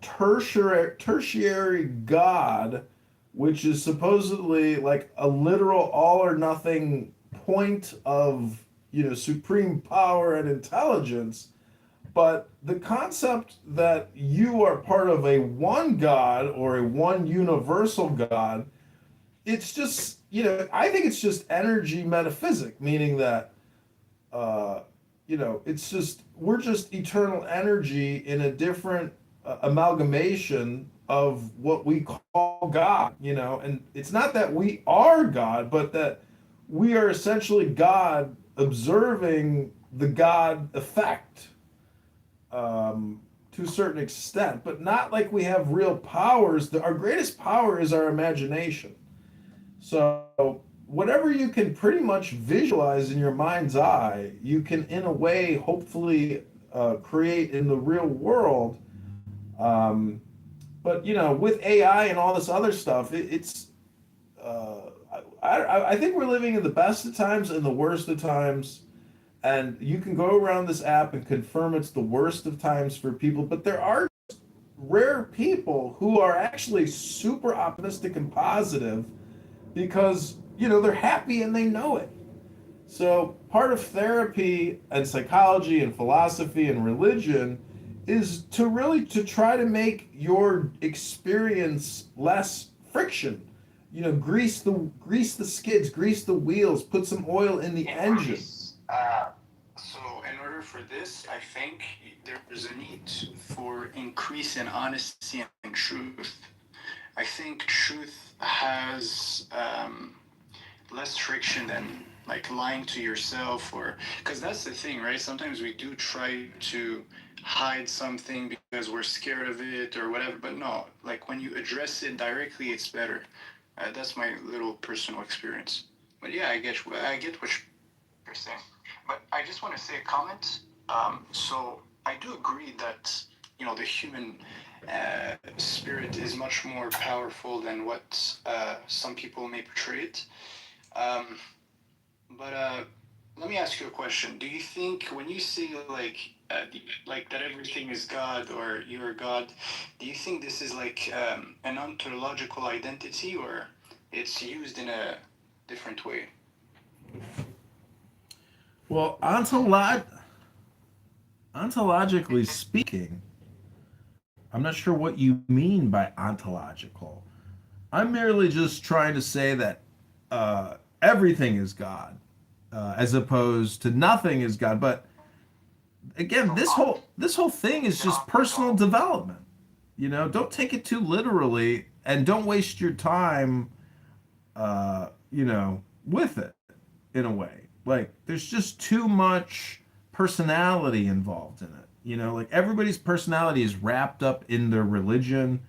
tertiary God, which is supposedly like a literal all or nothing point of supreme power and intelligence. But the concept that you are part of a one God or a one universal God, it's just I think it's just energy metaphysic, meaning that it's just we're just eternal energy in a different amalgamation of what we call God, and it's not that we are God, but that we are essentially God observing the God effect to a certain extent, but not like we have real powers. Our greatest power is our imagination. So whatever you can pretty much visualize in your mind's eye, you can, in a way, hopefully create in the real world. But with AI and all this other stuff, it's I think we're living in the best of times and the worst of times. And you can go around this app and confirm it's the worst of times for people, but there are rare people who are actually super optimistic and positive because, they're happy and they know it. So part of therapy and psychology and philosophy and religion is to try to make your experience less friction. Grease the skids, grease the wheels, put some oil in the engine. So in order for this, I think there's a need for increase in honesty and truth. I think truth has less friction than like lying to yourself, or because that's the thing, right? Sometimes we do try to hide something because we're scared of it or whatever, but no, like when you address it directly, it's better. That's my little personal experience. But yeah, I get what you're saying. But I just want to say a comment. So I do agree that the human spirit is much more powerful than what some people may portray it. But let me ask you a question. Do you think when you say like that everything is God or you're God, do you think this is like an ontological identity, or it's used in a different way? Well, ontologically speaking, I'm not sure what you mean by ontological. I'm merely just trying to say that everything is God, as opposed to nothing is God. But again, this whole thing is just personal development. Don't take it too literally, and don't waste your time, with it in a way. Like there's just too much personality involved in it. Like everybody's personality is wrapped up in their religion,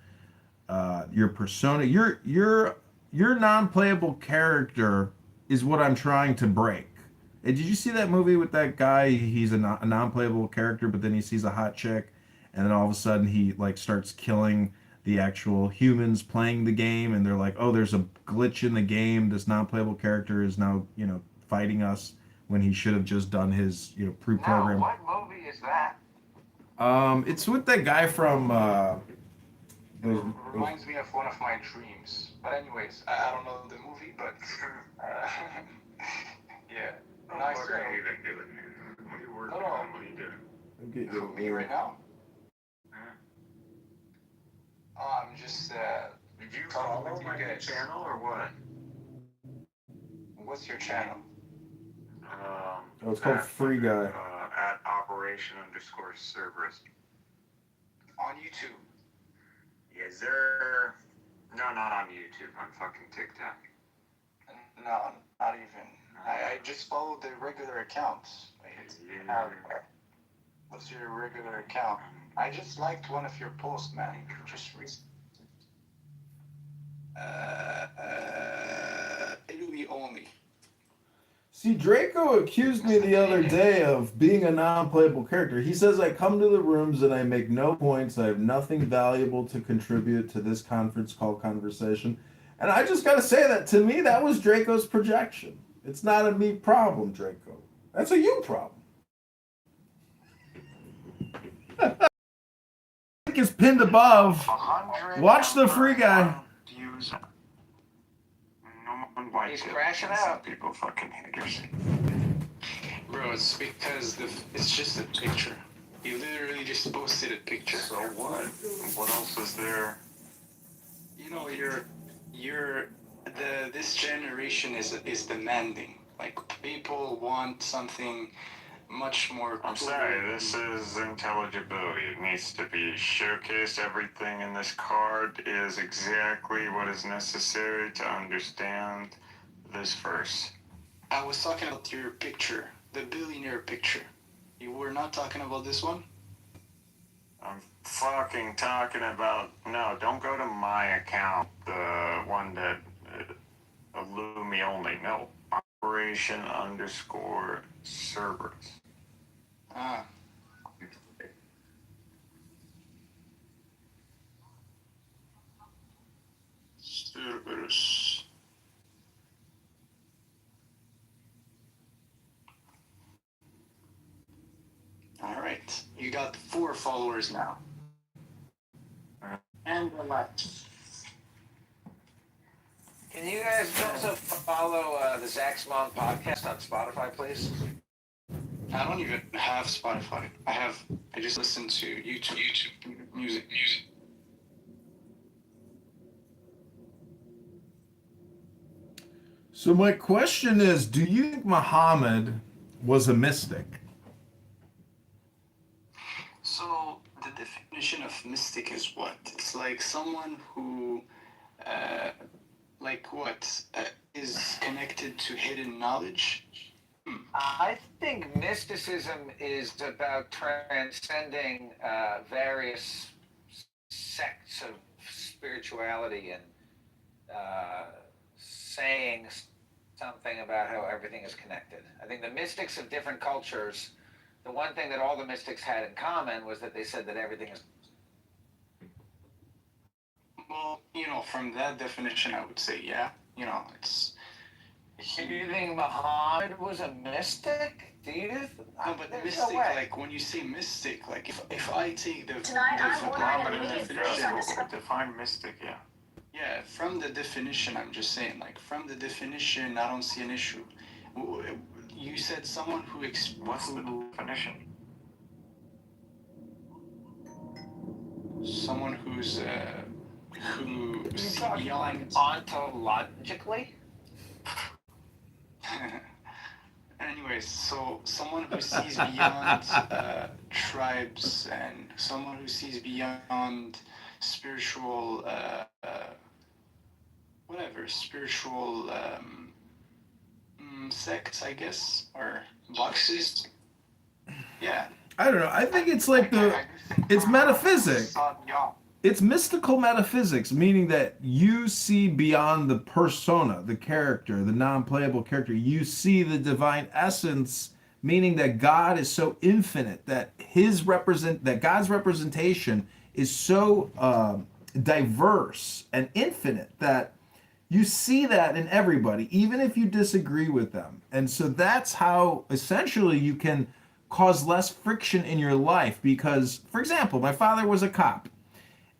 your persona, your non-playable character is what I'm trying to break. Did you see that movie with that guy? He's a non-playable character, but then he sees a hot chick, and then all of a sudden he like starts killing the actual humans playing the game, and they're like, "Oh, there's a glitch in the game. This non-playable character is now fighting us when he should have just done his pre-program." Now, what movie is that? It's with that guy from. It reminds me of one of my dreams. But anyways, I don't know the movie, but yeah. Nice. What are you even doing here? What are you working on? What are you doing? Who, me right now? I'm just Did you follow my channel or what? What's your channel? It's called Free Guy. At Operation_Cerberus. On YouTube. Yes, sir. No, not on YouTube. On fucking TikTok. No, not even. I just follow the regular accounts. What's your regular account? I just liked one of your posts, man. Just recently. Louis only. See, Draco accused me the other day of being a non-playable character. He says I come to the rooms and I make no points. I have nothing valuable to contribute to this conference call conversation. And I just got to say that to me, that was Draco's projection. It's not a me problem, Draco. That's a you problem. Link is pinned above. Watch the Free Guy. He's crashing out. People fucking haters. Bro, it's because it's just a picture. You literally just posted a picture. So what? What else is there? This generation is demanding. Like people want something much more. I'm sorry, this is intelligibility. It needs to be showcased. Everything in this card is exactly what is necessary to understand this verse. I was talking about your picture, the billionaire picture. You were not talking about this one? I'm fucking talking about... No, don't go to my account, the one that... Illumi only. No. Operation_Cerberus. Ah. Cerberus. All right. You got 4 followers now. much. Can you guys also follow the Zach's Mom podcast on Spotify, please? I don't even have Spotify. I just listen to YouTube music. So my question is, do you think Muhammad was a mystic? So the definition of mystic is what? It's like someone who, is connected to hidden knowledge. I think mysticism is about transcending various sects of spirituality and saying something about how everything is connected. I think the mystics of different cultures, the one thing that all the mystics had in common was that they said that everything is. Well, from that definition, I would say, yeah. It's. Do you think Muhammad was a mystic? Do you? No, but There's mystic, no way. like when you say mystic, like if I take the define mystic, yeah. Yeah, from the definition, I'm just saying, like from the definition, I don't see an issue. You said someone who What's the definition? Someone who You're talking like ontologically? Anyways, so someone who sees beyond tribes and someone who sees beyond spiritual, spiritual sects, I guess, or boxes. Yeah. I don't know. I think it's like it's metaphysics. It's mystical metaphysics, meaning that you see beyond the persona, the character, the non-playable character. You see the divine essence, meaning that God is so infinite, that God's representation is so diverse and infinite that you see that in everybody, even if you disagree with them. And so that's how essentially you can cause less friction in your life. Because, for example, my father was a cop.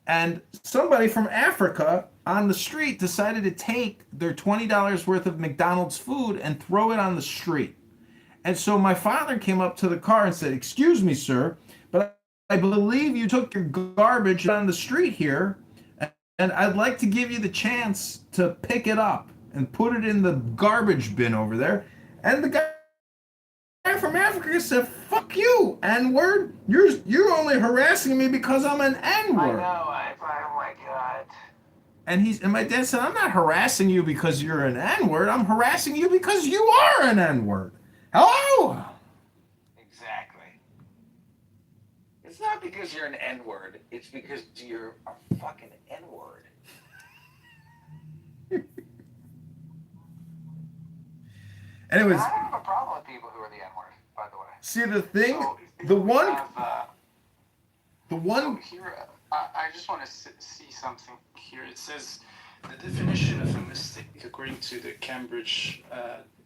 And somebody from Africa on the street decided to take their $20 worth of McDonald's food and throw it on the street. And so my father came up to the car and said, "Excuse me, sir, but I believe you took your garbage on the street here, and I'd like to give you the chance to pick it up and put it in the garbage bin over there." And the guy from Africa said, "Fuck you, N-word. You're only harassing me because I'm an N-word." Oh my God. And my dad said, "I'm not harassing you because you're an N-word. I'm harassing you because you are an N-word." Hello? Exactly. It's not because you're an N-word. It's because you're a fucking N-word. Anyways. I don't have a problem with people who are the N-word, by the way. See, the thing, So, the one, So here, I just want to see something here. It says the definition of a mystic, according to the Cambridge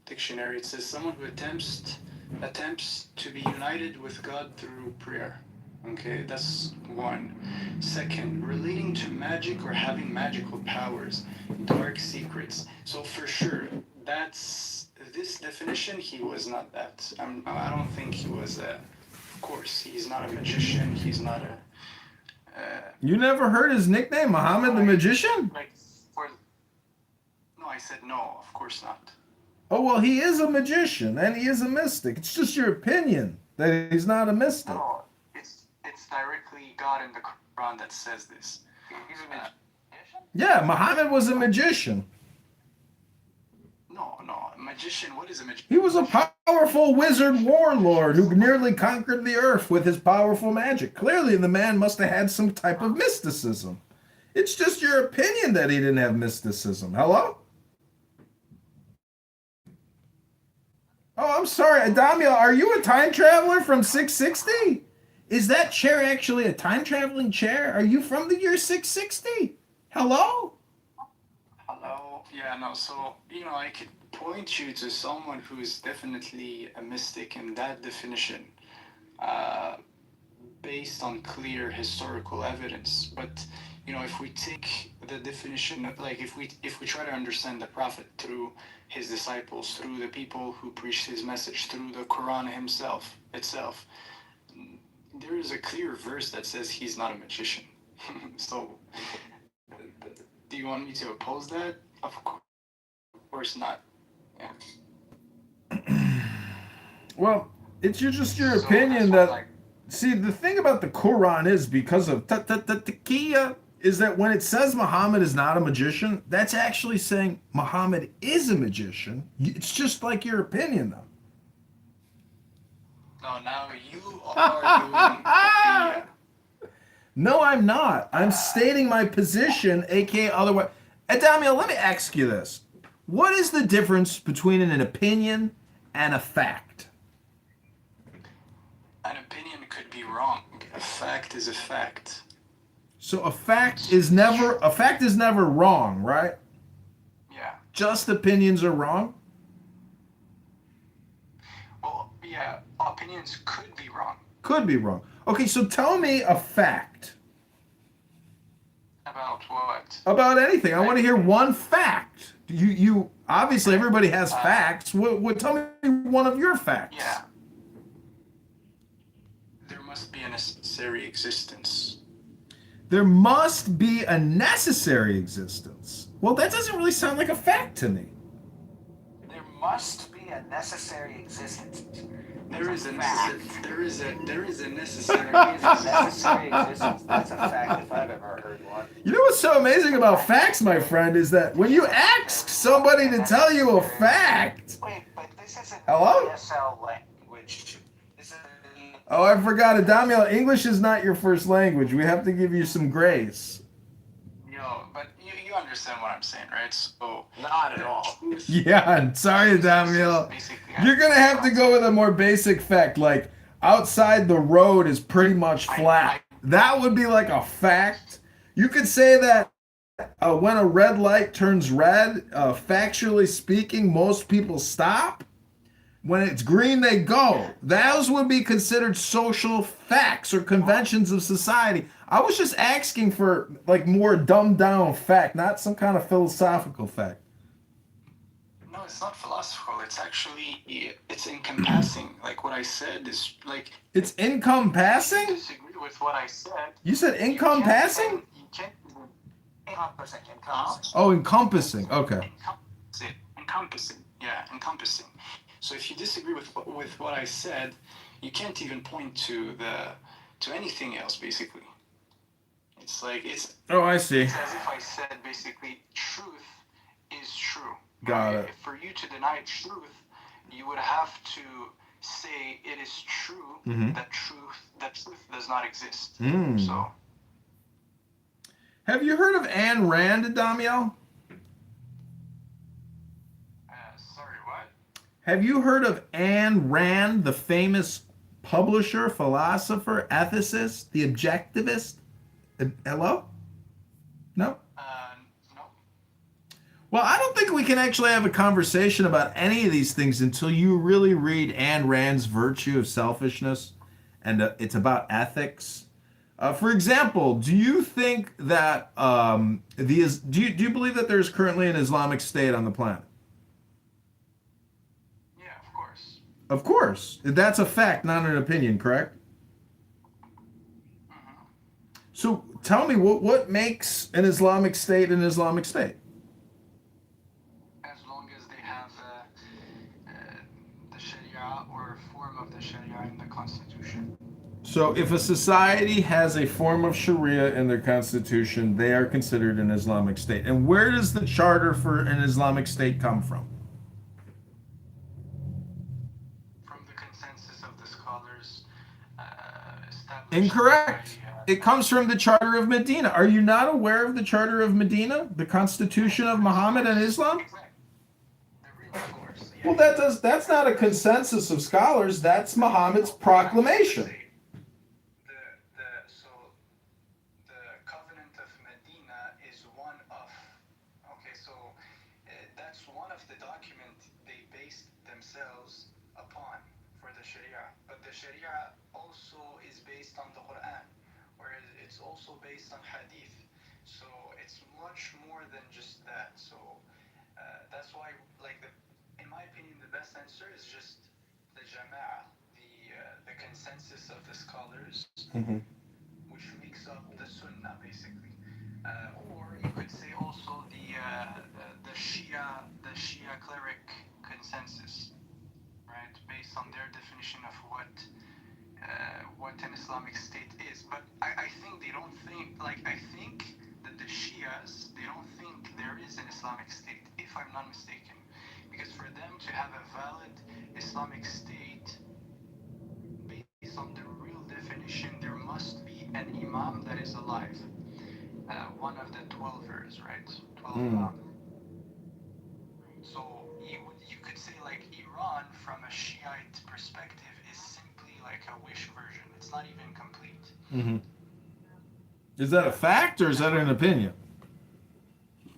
dictionary, it says someone who attempts to be united with God through prayer. Okay, that's one. Second, relating to magic or having magical powers, dark secrets. So for sure, that's this definition. He was not that. I don't think he was a. Of course, he's not a magician. He's not a. You never heard his nickname, Muhammad the Magician? No, I said no. Of course not. Oh, well, he is a magician and he is a mystic. It's just your opinion that he's not a mystic. No, it's directly God in the Quran that says this. He's a magician. Yeah, Muhammad was a magician. No, a magician. What is a magician? He was a powerful wizard warlord who nearly conquered the earth with his powerful magic. Clearly, the man must have had some type of mysticism. It's just your opinion that he didn't have mysticism. Hello? Oh, I'm sorry. Adamia, are you a time traveler from 660? Is that chair actually a time traveling chair? Are you from the year 660? Hello? Hello. Yeah, no. So, I could point you to someone who is definitely a mystic in that definition, based on clear historical evidence. But if we take the definition of, like, if we try to understand the Prophet through his disciples, through the people who preached his message, through the Quran itself, there is a clear verse that says he's not a magician. So, do you want me to oppose that? Of course not. Yeah. Well, it's just your opinion that. See, the thing about the Quran is because of taqiyya is that when it says Muhammad is not a magician, that's actually saying Muhammad is a magician. It's just like your opinion, though. No, now you are doing No, I'm not. I'm stating my position, aka otherwise. Adamio, let me ask you this. What is the difference between an opinion and a fact? An opinion could be wrong. A fact is a fact. So a fact is never wrong, right? Yeah. Just opinions are wrong? Well, yeah, opinions could be wrong. Could be wrong. Okay, so tell me a fact. About what? About anything. I want to hear one fact. You obviously everybody has facts. What tell me one of your facts. Yeah. There must be a necessary existence. There must be a necessary existence. Well, that doesn't really sound like a fact to me. There must be a necessary existence. There is a necessary necessary existence. That's a fact if I've ever heard one. You know what's so amazing about facts, my friend, is that when you ask somebody to tell you a fact. Wait, but this isn't Hello? ESL language. This is Oh, I forgot, Adamio. English is not your first language. We have to give you some grace. But you understand what I'm saying, right? So not at all. Yeah, I'm sorry, Adamio. You're gonna have to go with a more basic fact, like outside the road is pretty much flat. That would be like a fact. You could say that when a red light turns red, factually speaking, most people stop. When it's green, they go. Those would be considered social facts or conventions of society. I was just asking for like more dumbed down fact, not some kind of philosophical fact. No, it's not philosophical. It's actually it's encompassing. Like what I said is like. It's encompassing? You disagree with what I said. You said encompassing? You can't. Encompassing. Oh, encompassing. Okay. Encompassing. Yeah, encompassing. So if you disagree with what I said, you can't even point to anything else. Basically, it's like it's. Oh, I see. It's as if I said basically, truth is true. Got it. For you to deny truth, you would have to say it is true that truth does not exist. So. Have you heard of Ayn Rand, Adamio? Sorry, what? Have you heard of Ayn Rand, the famous publisher, philosopher, ethicist, the objectivist? Hello? No? No. Well, I don't think we can actually have a conversation about any of these things until you really read Ayn Rand's Virtue of Selfishness, and it's about ethics. For example, do you think that do you believe that there's currently an Islamic State on the planet? Yeah, of course. Of course. That's a fact, not an opinion, correct? So tell me, what makes an Islamic State an Islamic State? As long as they have the Sharia or a form of the Sharia in the Constitution. So if a society has a form of Sharia in their constitution, they are considered an Islamic State. And where does the charter for an Islamic State come from? From the consensus of the scholars established. Incorrect. It comes from the Charter of Medina. Are you not aware of the Charter of Medina, the constitution of Muhammad and Islam? Well, that's not a consensus of scholars. That's Muhammad's proclamation. So the Covenant of Medina is one of. Okay, so that's one of the documents they based themselves upon for the Sharia. But the Sharia also is based on the Quran, whereas it's also based on Hadith. best answer is just the Jama'a, the consensus of the scholars, which makes up the Sunnah, basically. Or you could say also the Shia cleric consensus, right? Based on their definition of what an Islamic state is. But I think they don't think, like, I think that the Shias, they don't think there is an Islamic state, if I'm not mistaken. Because for them to have a valid Islamic state, based on the real definition, there must be an imam that is alive. One of the 12ers, right? 12 imam. So you could say, like, Iran, from a Shiite perspective, is simply like a wish version. It's not even complete. Is that a fact or is that an opinion?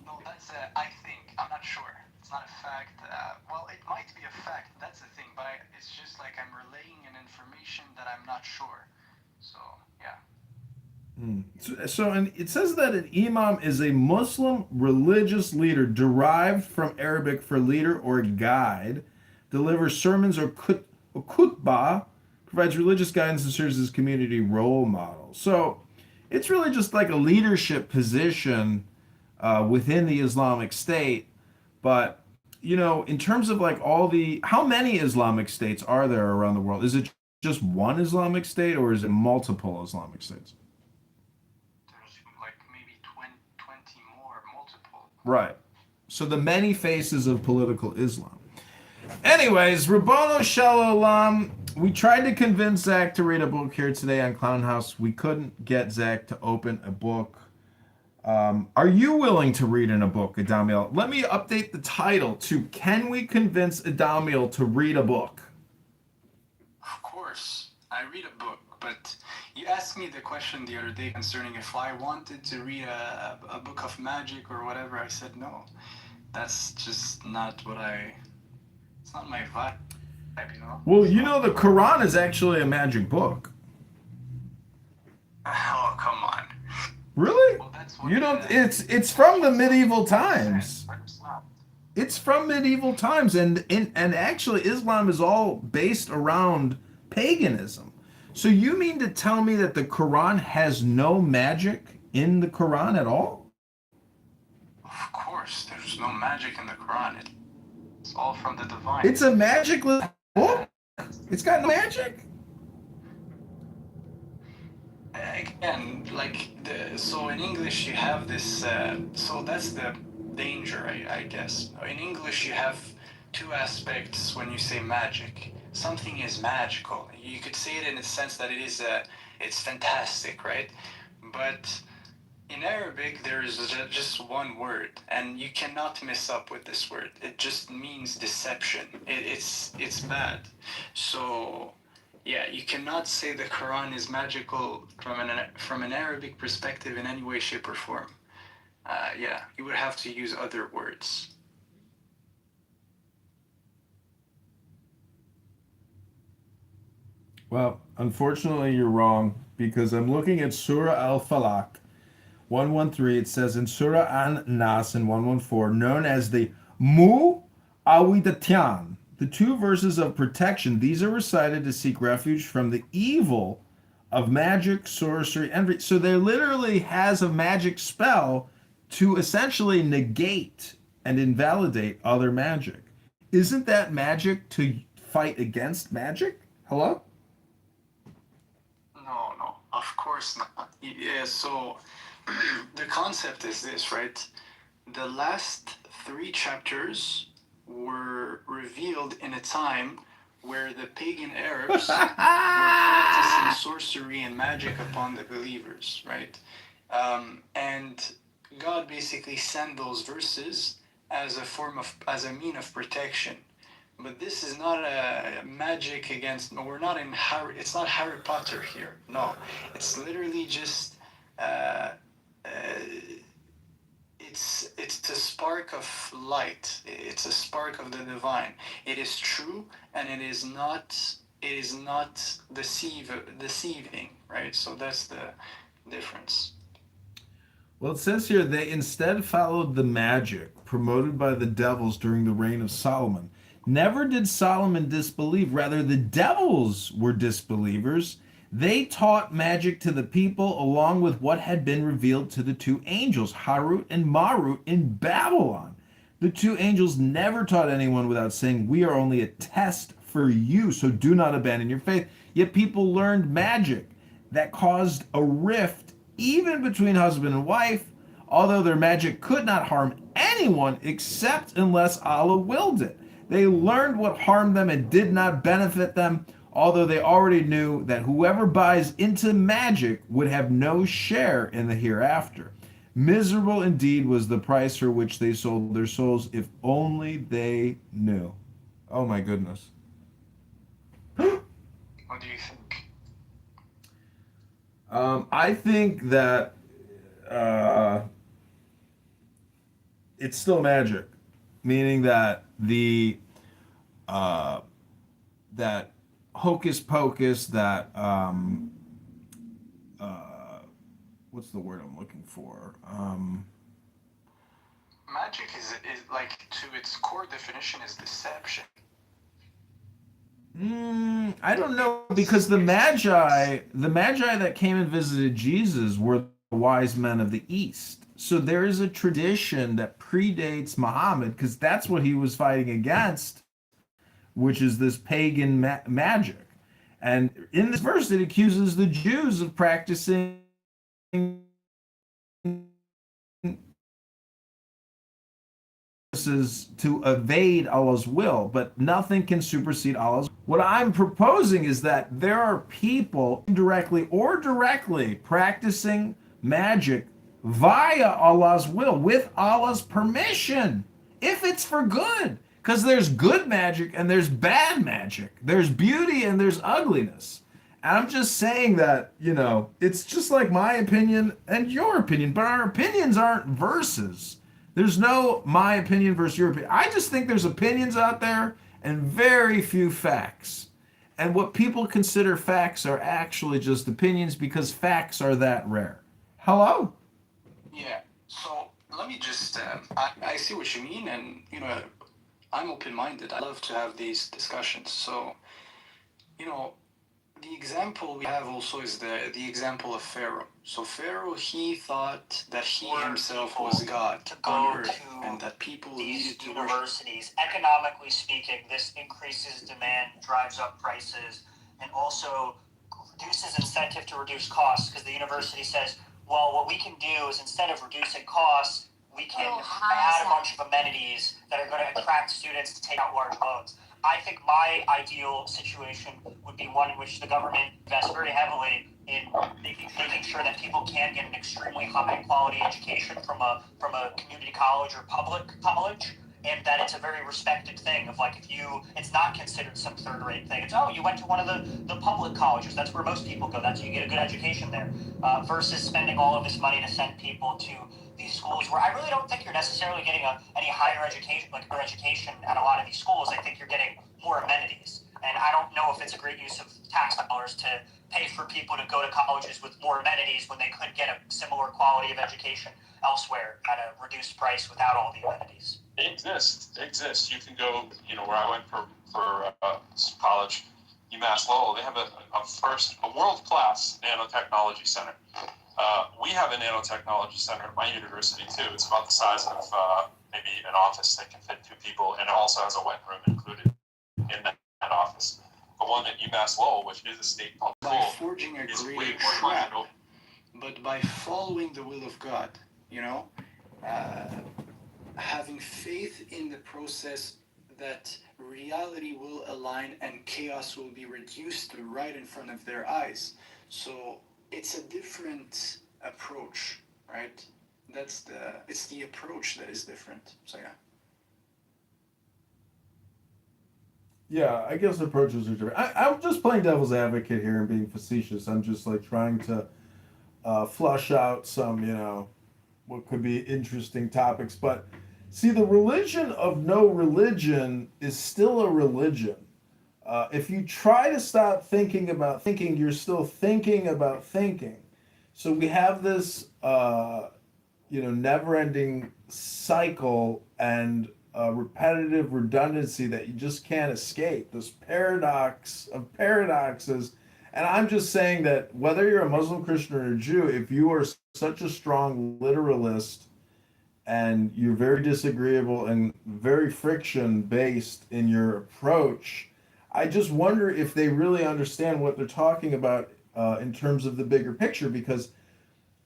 No, that's I think. I'm not sure. It's not a fact. Well, it might be a fact. That's the thing. But it's just like I'm relaying an information that I'm not sure. So, yeah. So and it says that an imam is a Muslim religious leader derived from Arabic for leader or guide, delivers sermons or khutbah, provides religious guidance and serves as community role model. So it's really just like a leadership position within the Islamic State. But, you know, in terms of like how many Islamic states are there around the world? Is it just one Islamic state or is it multiple Islamic states? Like maybe 20 more, multiple. Right. So the many faces of political Islam. Anyways, Rabbono Shalom, we tried to convince Zach to read a book here today on Clown House. We couldn't get Zach to open a book. Are you willing to read in a book, Adamiel? Let me update the title to Can We Convince Adamiel to Read a Book? Of course, I read a book, but you asked me the question the other day concerning if I wanted to read a book of magic or whatever. I said no. That's just not it's not my vibe, you know? Well, you know, the Quran is actually a magic book. Oh, come on. Really? You don't. It's from the medieval times. It's from medieval times, and actually Islam is all based around paganism. So you mean to tell me that the Quran has no magic in the Quran at all? Of course, there's no magic in the Quran. It's all from the divine. It's a magicless book. It's got no magic. Again, like so in English you have this. So that's the danger, I guess. In English you have two aspects when you say magic. Something is magical. You could say it in the sense that it's fantastic, right? But in Arabic there is just one word, and you cannot mess up with this word. It just means deception. It's bad. So yeah, you cannot say the Quran is magical from an Arabic perspective in any way, shape, or form. Yeah, you would have to use other words. Well, unfortunately, you're wrong, because I'm looking at Surah Al-Falaq 113. It says in Surah An-Nas in 114, known as the Mu'awwidatayn, the two verses of protection. These are recited to seek refuge from the evil of magic, sorcery, and so there literally has a magic spell to essentially negate and invalidate other magic. Isn't that magic to fight against magic? Hello? No, of course not. Yeah, so the concept is this, right? The last 3 chapters were revealed in a time where the pagan Arabs were practicing sorcery and magic upon the believers, right? And God basically sent those verses as a mean of protection. But this is not a magic against. No, we're not in Harry. It's not Harry Potter here. No, it's literally just. It's a spark of light. It's a spark of the divine. It is true, and it is not. It is not deceiving, right? So that's the difference. Well, it says here they instead followed the magic promoted by the devils during the reign of Solomon. Never did Solomon disbelieve, rather, the devils were disbelievers. They taught magic to the people along with what had been revealed to the two angels, Harut and Marut, in Babylon. The two angels never taught anyone without saying, "We are only a test for you, so do not abandon your faith." Yet people learned magic that caused a rift even between husband and wife, although their magic could not harm anyone except unless Allah willed it. They learned what harmed them and did not benefit them, although they already knew that whoever buys into magic would have no share in the hereafter. Miserable indeed was the price for which they sold their souls, if only they knew. Oh my goodness. What do you think? I think that it's still magic, meaning that that hocus pocus, that what's the word I'm looking for? Magic is like, to its core definition, is deception. I don't know, because the magi that came and visited Jesus were the wise men of the East. So there is a tradition that predates Muhammad, because that's what he was fighting against, which is this pagan magic. And in this verse, it accuses the Jews of practicing to evade Allah's will, but nothing can supersede Allah's. What I'm proposing is that there are people, indirectly or directly, practicing magic via Allah's will, with Allah's permission, if it's for good. Because there's good magic and there's bad magic. There's beauty and there's ugliness. And I'm just saying that, it's just like my opinion and your opinion, but our opinions aren't verses. There's no my opinion versus your opinion. I just think there's opinions out there and very few facts. And what people consider facts are actually just opinions, because facts are that rare. Hello? Yeah. So let me just, I see what you mean, and, I'm open-minded. I love to have these discussions. So, the example we have also is the example of Pharaoh. So Pharaoh, he thought that he himself was God on earth, and that people needed to universities. Economically speaking, this increases demand, drives up prices, and also reduces incentive to reduce costs, because the university says, well, what we can do is, instead of reducing costs, we can add a bunch of amenities that are going to attract students to take out large loans. I think my ideal situation would be one in which the government invests very heavily in making sure that people can get an extremely high quality education from a community college or public college, and that it's a very respected thing of, like, it's not considered some third rate thing. It's, oh, you went to one of the public colleges. That's where most people go. That's, you get a good education there, versus spending all of this money to send people to these schools where I really don't think you're necessarily getting any higher education, like higher education at a lot of these schools. I think you're getting more amenities. And I don't know if it's a great use of tax dollars to pay for people to go to colleges with more amenities when they could get a similar quality of education elsewhere at a reduced price without all the amenities. It exists. You can go, where I went for college, UMass Lowell, they have a world-class nanotechnology center. We have a nanotechnology center at my university too. It's about the size of maybe an office that can fit 2 people, and it also has a wet room included in that office. The one at UMass Lowell, which is a state public school, by forging a great trap, but by following the will of God, having faith in the process that reality will align and chaos will be reduced right in front of their eyes. So it's a different approach, right? It's the approach that is different. So yeah. Yeah, I guess approaches are different. I'm just playing devil's advocate here and being facetious. I'm just trying to flush out some, what could be interesting topics. But see, the religion of no religion is still a religion. If you try to stop thinking about thinking, you're still thinking about thinking. So we have this, never-ending cycle, and repetitive redundancy that you just can't escape. This paradox of paradoxes. And I'm just saying that whether you're a Muslim, Christian, or a Jew, if you are such a strong literalist and you're very disagreeable and very friction based in your approach, I just wonder if they really understand what they're talking about in terms of the bigger picture. Because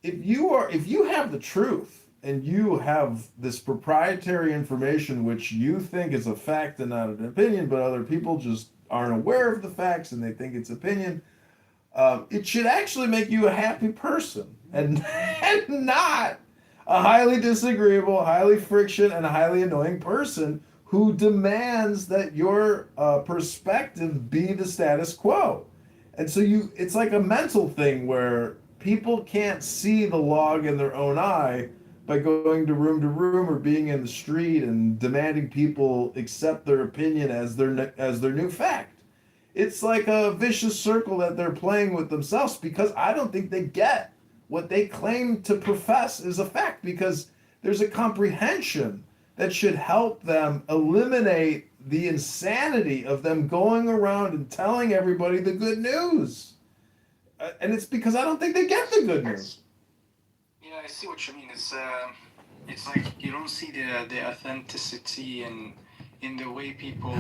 if you have the truth and you have this proprietary information which you think is a fact and not an opinion, but other people just aren't aware of the facts and they think it's opinion, it should actually make you a happy person and, and not a highly disagreeable, highly friction, and highly annoying person who demands that your perspective be the status quo. And so it's like a mental thing where people can't see the log in their own eye by going to room or being in the street and demanding people accept their opinion as their new fact. It's like a vicious circle that they're playing with themselves because I don't think they get what they claim to profess is a fact, because there's a comprehension that should help them eliminate the insanity of them going around and telling everybody the good news. And it's because I don't think they get the good news. Yeah, I see what you mean. It's like you don't see the authenticity in the way people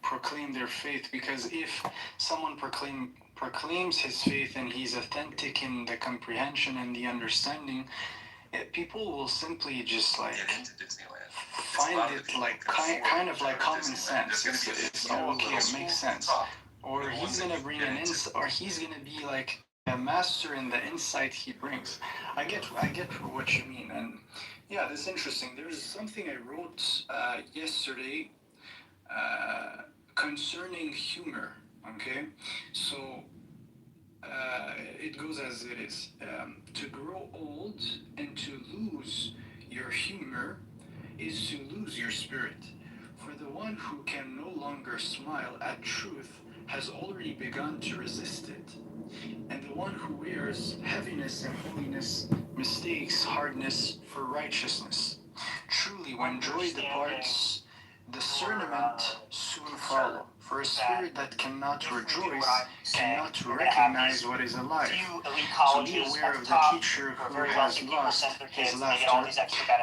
proclaim their faith. Because if someone proclaims his faith and he's authentic in the comprehension and the understanding, people will simply just like find it like kind of like common sense. It's okay, it makes sense. Or he's gonna bring or he's gonna be like a master in the insight he brings. I get what you mean, and yeah, that's interesting. There's something I wrote yesterday concerning humor. Okay, so it goes as it is. To grow old and to lose your humor is to lose your spirit. For the one who can no longer smile at truth has already begun to resist it. And the one who wears heaviness and holiness mistakes hardness for righteousness. Truly, when joy departs, discernment soon follow. For a spirit that cannot rejoice cannot recognize what is a lie. So be aware of the teacher who has lost his laughter,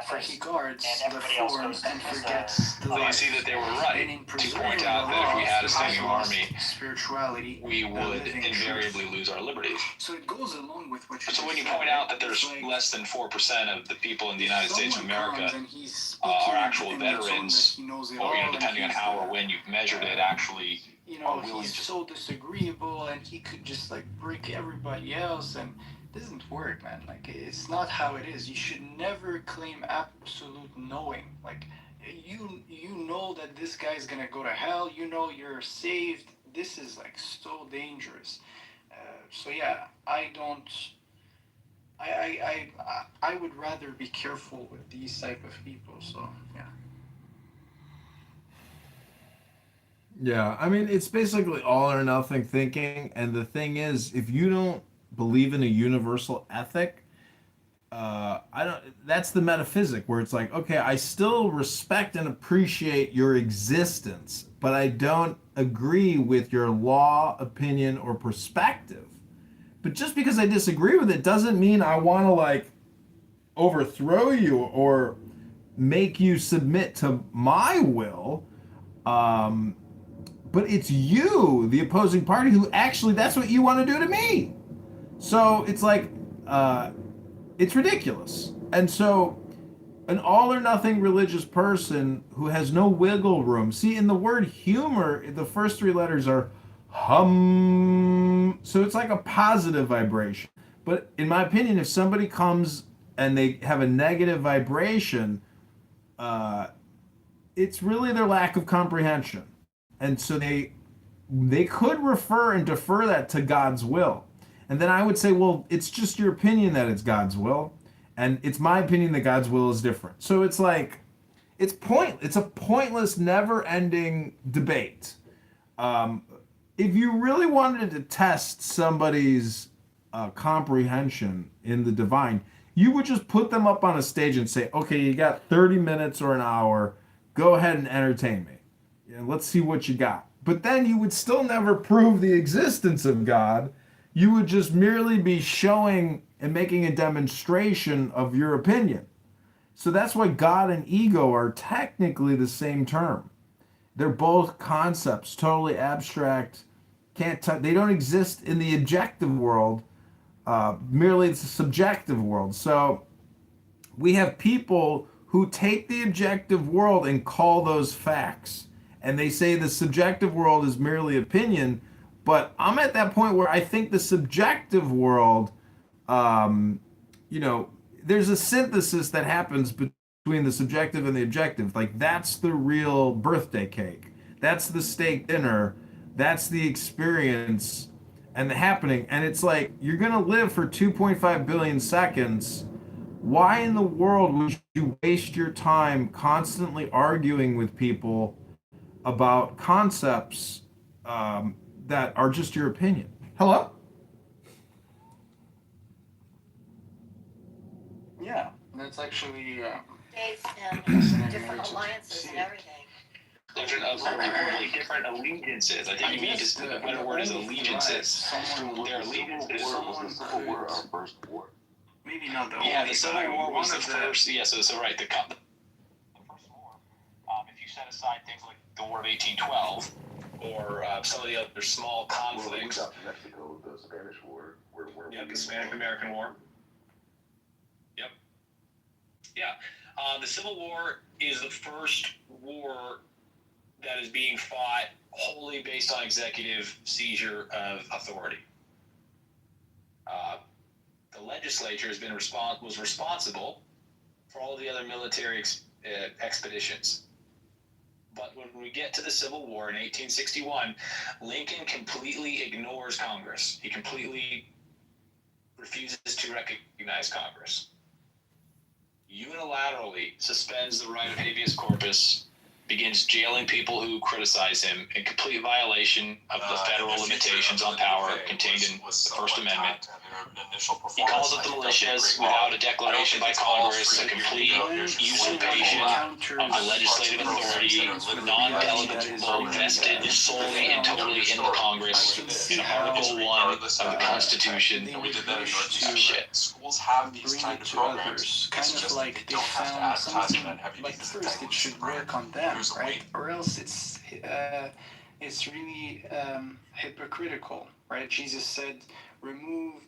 for he guards the form and forgets the life. So you see that they were right to point out that if we had a standing army, spirituality, we would invariably lose our liberties. So it goes along with what you So when you point out that there's less than 4% of the people in the United States of America are actual veterans, or depending on how or when you've measured it, actually he's so disagreeable and he could just like break everybody else, and it doesn't work, man. Like, it's not how it is. You should never claim absolute knowing. Like, you know that this guy's gonna go to hell, you know you're saved. This is like so dangerous. So yeah, I would rather be careful with these type of people. So yeah. Yeah, I mean, it's basically all or nothing thinking. And the thing is, if you don't believe in a universal ethic, I don't. That's the metaphysic where it's like, okay, I still respect and appreciate your existence, but I don't agree with your law, opinion, or perspective. But just because I disagree with it doesn't mean I want to like overthrow you or make you submit to my will. But it's you, the opposing party, who actually, that's what you want to do to me. So it's like, it's ridiculous. And so an all or nothing religious person who has no wiggle room. See, in the word humor, the first three letters are hum. So it's like a positive vibration. But in my opinion, if somebody comes and they have a negative vibration, it's really their lack of comprehension. And so they could refer and defer that to God's will. And then I would say, well, it's just your opinion that it's God's will. And it's my opinion that God's will is different. So it's like, it's a pointless, never-ending debate. If you really wanted to test somebody's comprehension in the divine, you would just put them up on a stage and say, okay, you got 30 minutes or an hour. Go ahead and entertain me. Yeah, let's see what you got. But then you would still never prove the existence of God. You would just merely be showing and making a demonstration of your opinion. So that's why God and ego are technically the same term. They're both concepts, totally abstract. They don't exist in the objective world. Merely it's a subjective world. So we have people who take the objective world and call those facts. And they say the subjective world is merely opinion. But I'm at that point where I think the subjective world, there's a synthesis that happens between the subjective and the objective. Like, that's the real birthday cake. That's the steak dinner. That's the experience and the happening. And it's like, you're going to live for 2.5 billion seconds. Why in the world would you waste your time constantly arguing with people about concepts that are just your opinion? Hello? Yeah, that's actually Dates and different alliances and everything. Different allegiances. I think you mean just the better word is allegiances. Their allegiances. Civil War, our first war. maybe not the Yeah, only the Civil time. War was One the of first. Yeah, so right. The first war. If you set aside things like the War of 1812 or some of the other small conflicts. Well, we got Mexico, the Spanish War. The Spanish-American War. Yep. Yeah. The Civil War is the first war that is being fought wholly based on executive seizure of authority. The legislature was responsible for all the other military expeditions. But when we get to the Civil War in 1861, Lincoln completely ignores Congress. He completely refuses to recognize Congress. Unilaterally suspends the right of habeas corpus, begins jailing people who criticize him in complete violation of the federal limitations on power contained in the First Amendment. He calls up the militias without a declaration by Congress, a complete usurpation of the legislative authority, non-delegable, vested solely and totally in the Congress in Article 1 of the Constitution. And we did that in Northeast Shit. Schools have these bring kind it of to programs. others, It's kind of just like that they don't have to found advertise something that heavy like because first it should work on them, Here's a right? way. Or else it's really hypocritical, right? Jesus said, remove.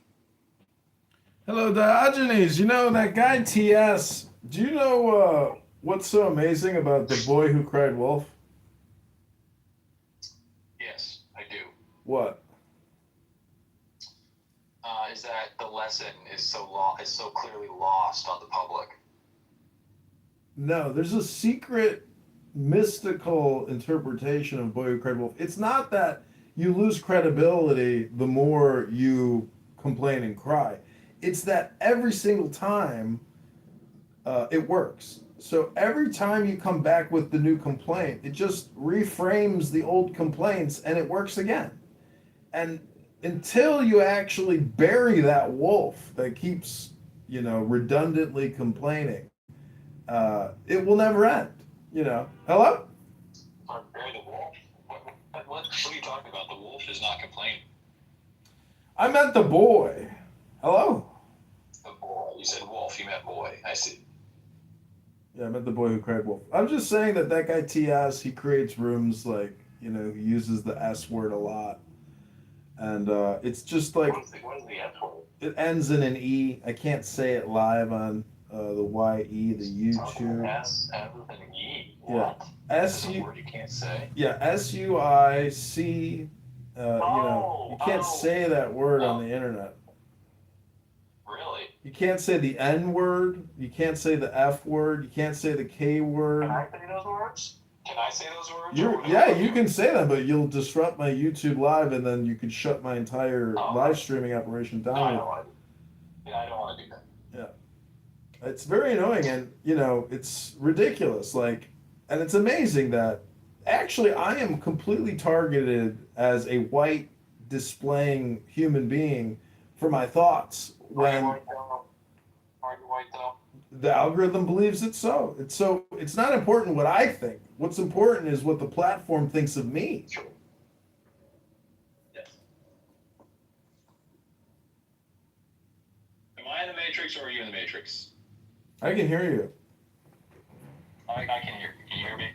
Hello, Diogenes. You know, that guy TS, do you know what's so amazing about The Boy Who Cried Wolf? Yes, I do. What? Is that the lesson is so clearly lost on the public. No, there's a secret mystical interpretation of Boy Who Cried Wolf. It's not that you lose credibility the more you complain and cry. It's that every single time it works. So every time you come back with the new complaint, it just reframes the old complaints and it works again. And until you actually bury that wolf that keeps, redundantly complaining, it will never end. Hello? Bury the wolf? What are you talking about? The wolf is not complaining. I meant the boy. Hello? The boy. You said wolf. You meant boy. I see. Yeah, I meant the boy who cried wolf. I'm just saying that guy TS, he creates rooms like, he uses the S word a lot. And it's just like... What is the S word? It ends in an E. I can't say it live on the YE, the YouTube. S and an E. Yeah. That's a word you can't say. Yeah, SUIC. You can't say that word on the internet. Really? You can't say the N word. You can't say the F word. You can't say the K word. Can I say those words? Can I say those words? You can say them, but you'll disrupt my YouTube live, and then you could shut my entire live streaming operation down. No, I don't want to. Yeah, I don't want to do that. Yeah. It's very annoying, and, it's ridiculous. And it's amazing that actually I am completely targeted as a white displaying human being for my thoughts when... Are you white though? The algorithm believes it's so. It's not important what I think. What's important is what the platform thinks of me. True. Yes. Am I in the Matrix or are you in the Matrix? I can hear you. I can hear you. Can you hear me?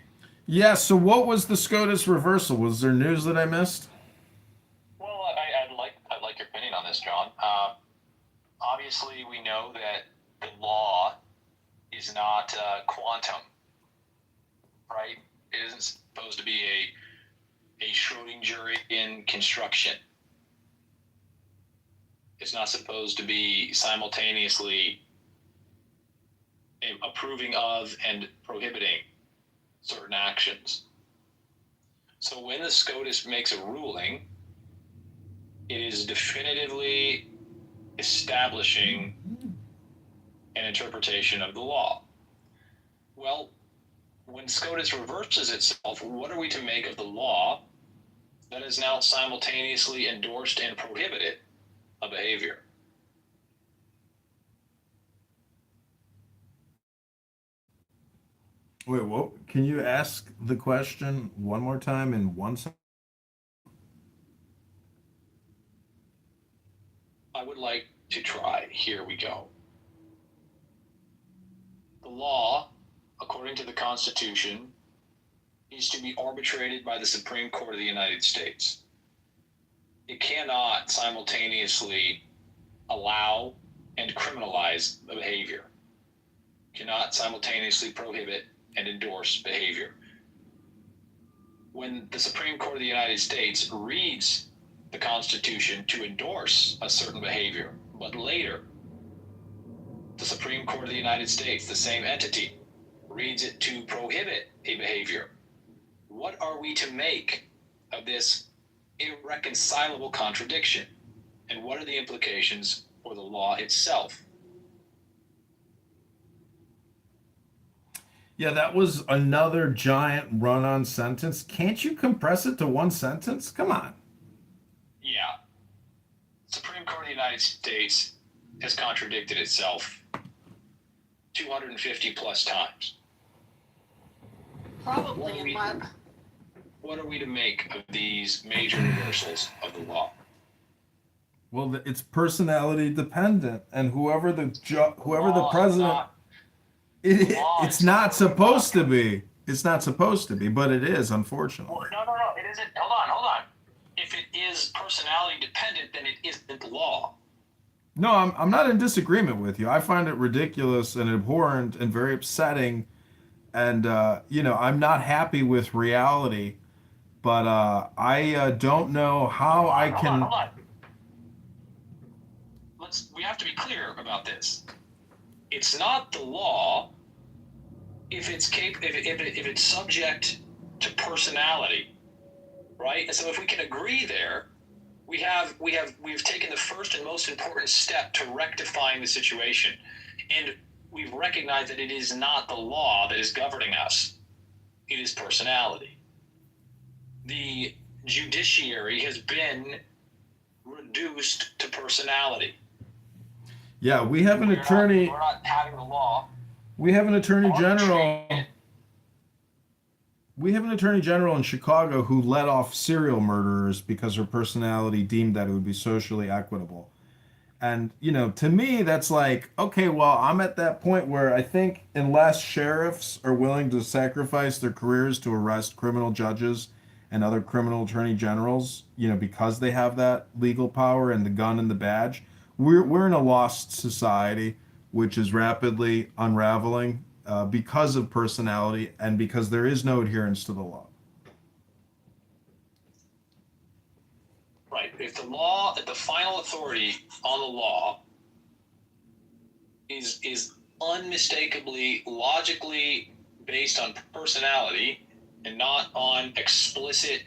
Yeah, so what was the SCOTUS reversal? Was there news that I missed? Well, I'd like your opinion on this, John. Obviously, we know that the law is not quantum, right? It isn't supposed to be a Schrödingerian construction. It's not supposed to be simultaneously approving of and prohibiting certain actions. So when the SCOTUS makes a ruling, it is definitively establishing an interpretation of the law. Well, when SCOTUS reverses itself, what are we to make of the law that has now simultaneously endorsed and prohibited a behavior? Wait, what? Can you ask the question one more time in one sentence? I would like to try. Here we go. The law, according to the Constitution, is to be arbitrated by the Supreme Court of the United States. It cannot simultaneously allow and criminalize the behavior. It cannot simultaneously prohibit and endorse behavior. When the Supreme Court of the United States reads the Constitution to endorse a certain behavior, but later the Supreme Court of the United States, the same entity, reads it to prohibit a behavior, what are we to make of this irreconcilable contradiction? And what are the implications for the law itself? Yeah, that was another giant run-on sentence. Can't you compress it to one sentence? Come on. Yeah. Supreme Court of the United States has contradicted itself 250 plus times. Probably What are we to make of these major reversals of the law? Well, it's personality dependent, and whoever the president, it's not supposed to be. It's not supposed to be, but it is, unfortunately. No, it isn't. Hold on. If it is personality dependent, then it isn't the law. No, I'm not in disagreement with you. I find it ridiculous and abhorrent and very upsetting, and I'm not happy with reality, but I don't know how I can. Hold on. We have to be clear about this. It's not the law if it's if it's subject to personality, right? And so if we can agree there, we've taken the first and most important step to rectifying the situation, and we've recognized that it is not the law that is governing us; it is personality. The judiciary has been reduced to personality. Yeah, we have an attorney. We're not having the law. We have an attorney general. We have an attorney general in Chicago who let off serial murderers because her personality deemed that it would be socially equitable. And, to me, that's like, okay, well, I'm at that point where I think unless sheriffs are willing to sacrifice their careers to arrest criminal judges and other criminal attorney generals, because they have that legal power and the gun and the badge, we're in a lost society, which is rapidly unraveling because of personality and because there is no adherence to the law. Right. If the final authority on the law is unmistakably, logically based on personality and not on explicit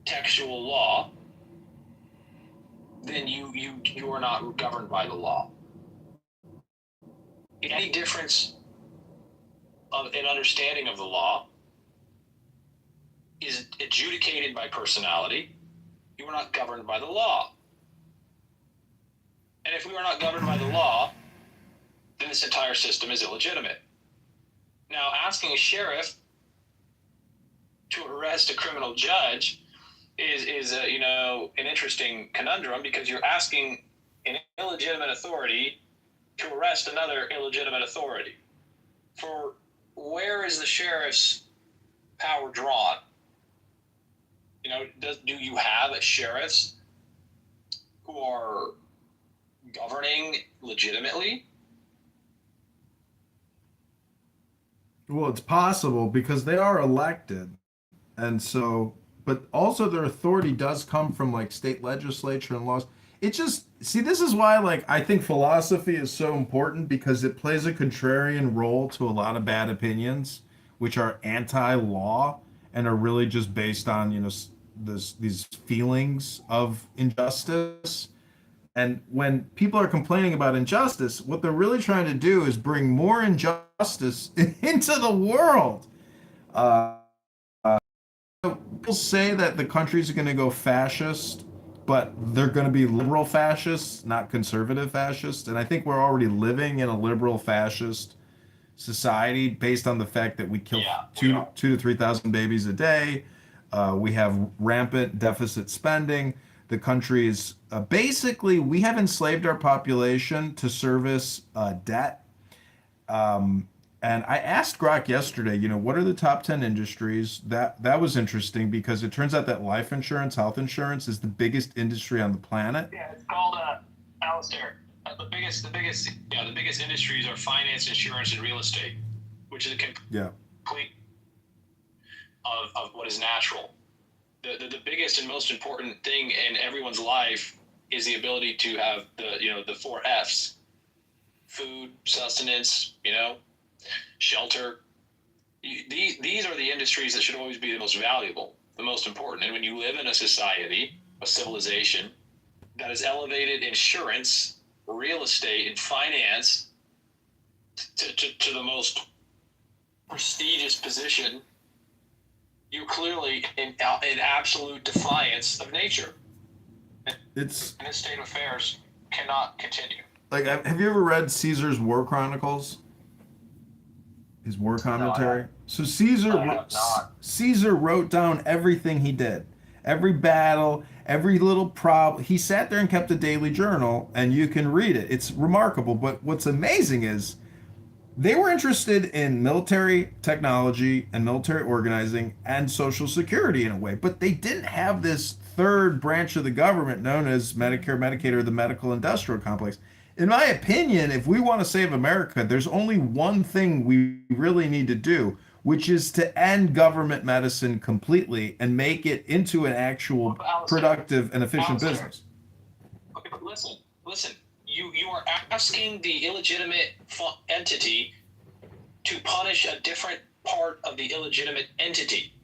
textual law, then you are not governed by the law. If any difference in understanding of the law is adjudicated by personality, you are not governed by the law. And if we are not governed by the law, then this entire system is illegitimate. Now, asking a sheriff to arrest a criminal judge is an interesting conundrum, because you're asking an illegitimate authority to arrest another illegitimate authority. For where is the sheriff's power drawn? Do you have sheriffs who are governing legitimately? Well, it's possible because they are elected. And so, but also their authority does come from like state legislature and laws. It just, see, this is why, like, I think philosophy is so important, because it plays a contrarian role to a lot of bad opinions, which are anti-law and are really just based on, these feelings of injustice. And when people are complaining about injustice, what they're really trying to do is bring more injustice into the world. People say that the countries are going to go fascist, but they're going to be liberal fascists, not conservative fascists. And I think we're already living in a liberal fascist society based on the fact that we kill two to 3,000 babies a day. We have rampant deficit spending. The country is basically, we have enslaved our population to service debt. And I asked Grok yesterday, what are the top 10 industries? That was interesting, because it turns out that life insurance, health insurance is the biggest industry on the planet. Yeah, it's called Alistair. The biggest industries are finance, insurance, and real estate, which is a complete of what is natural. The biggest and most important thing in everyone's life is the ability to have the 4 F's: food, sustenance, shelter. These are the industries that should always be the most valuable, the most important. And when you live in a society, a civilization that has elevated insurance, real estate, and finance to the most prestigious position, you're clearly in absolute defiance of nature. And this state of affairs cannot continue. Like, have you ever read Caesar's War Chronicles? His war commentary. No, so Caesar wrote down everything he did, every battle, every little problem. He sat there and kept a daily journal, and you can read it. It's remarkable. But what's amazing is they were interested in military technology and military organizing and social security in a way, but they didn't have this third branch of the government known as Medicare, Medicaid, or the medical industrial complex. In my opinion, if we want to save America, there's only one thing we really need to do, which is to end government medicine completely and make it into an actual productive and efficient business. Okay, but listen. You are asking the illegitimate entity to punish a different part of the illegitimate entity.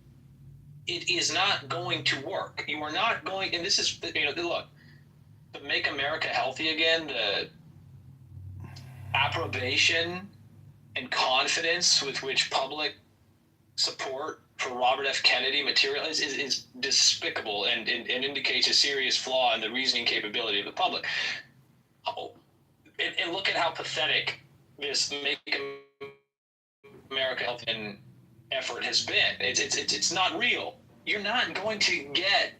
It is not going to work. You are not going, and this is, look, the Make America Healthy Again, the approbation and confidence with which public support for Robert F. Kennedy is despicable and indicates a serious flaw in the reasoning capability of the public. And look at how pathetic this Make America Healthy effort has been. It's not real. You're not going to get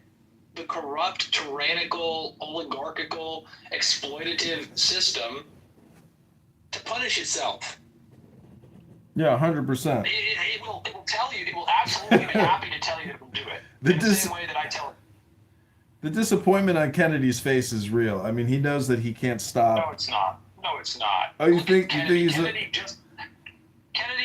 the corrupt, tyrannical, oligarchical, exploitative system to punish itself. Yeah, 100%. It will tell you. It will absolutely be happy to tell you that it will do it. In the same way that I tell it. The disappointment on Kennedy's face is real. I mean, he knows that he can't stop. No, it's not. Oh, you think he's Kennedy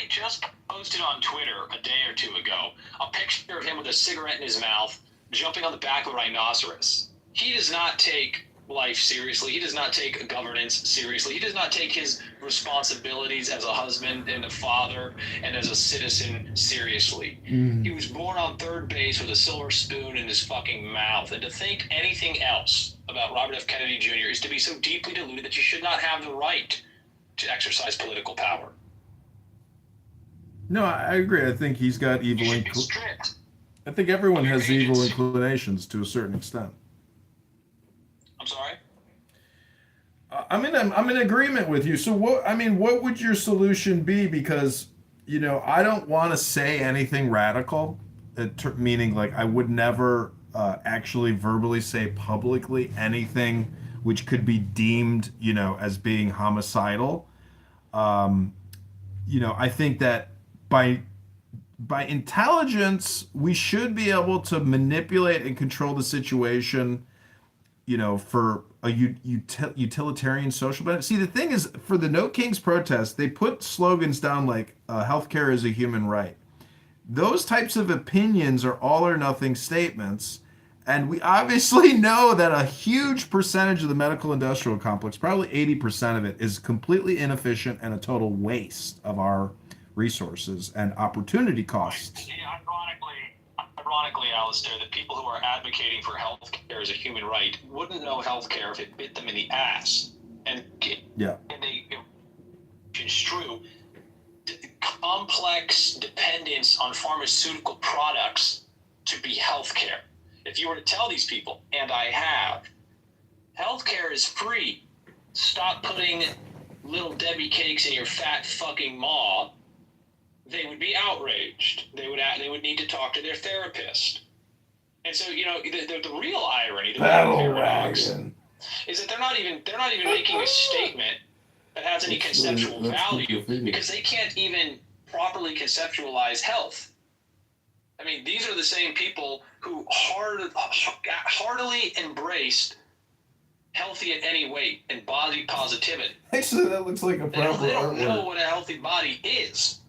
just posted on Twitter a day or two ago a picture of him with a cigarette in his mouth, jumping on the back of a rhinoceros. He does not take life seriously. He does not take governance seriously. He does not take his responsibilities as a husband and a father and as a citizen seriously. He was born on third base with a silver spoon in his fucking mouth. And to think anything else about Robert F. Kennedy Jr. is to be so deeply deluded that you should not have the right to exercise political power. No, I agree. I think he's got evil. I think everyone has evil inclinations to a certain extent. I'm sorry? I'm in agreement with you. So what would your solution be? Because, I don't want to say anything radical, meaning like I would never actually verbally say publicly anything which could be deemed, as being homicidal. Um, I think that by intelligence, we should be able to manipulate and control the situation, for a utilitarian social benefit. See, the thing is, for the No Kings protest, they put slogans down like healthcare is a human right. Those types of opinions are all or nothing statements. And we obviously know that a huge percentage of the medical industrial complex, probably 80% of it, is completely inefficient and a total waste of our resources and opportunity costs. Ironically, Alistair, the people who are advocating for health care as a human right wouldn't know health care if it bit them in the ass. And they construe complex dependence on pharmaceutical products to be health care. If you were to tell these people, and I have, health care is free, stop putting little Debbie cakes in your fat fucking maw, they would be outraged. They would need to talk to their therapist. And so, the real irony, the real paradox, is that they're not even making a statement that has any conceptual value because they can't even properly conceptualize health. I mean, these are the same people who heartily embraced healthy at any weight and body positivity. Actually, that looks like a proper They don't know artwork. what a healthy body is.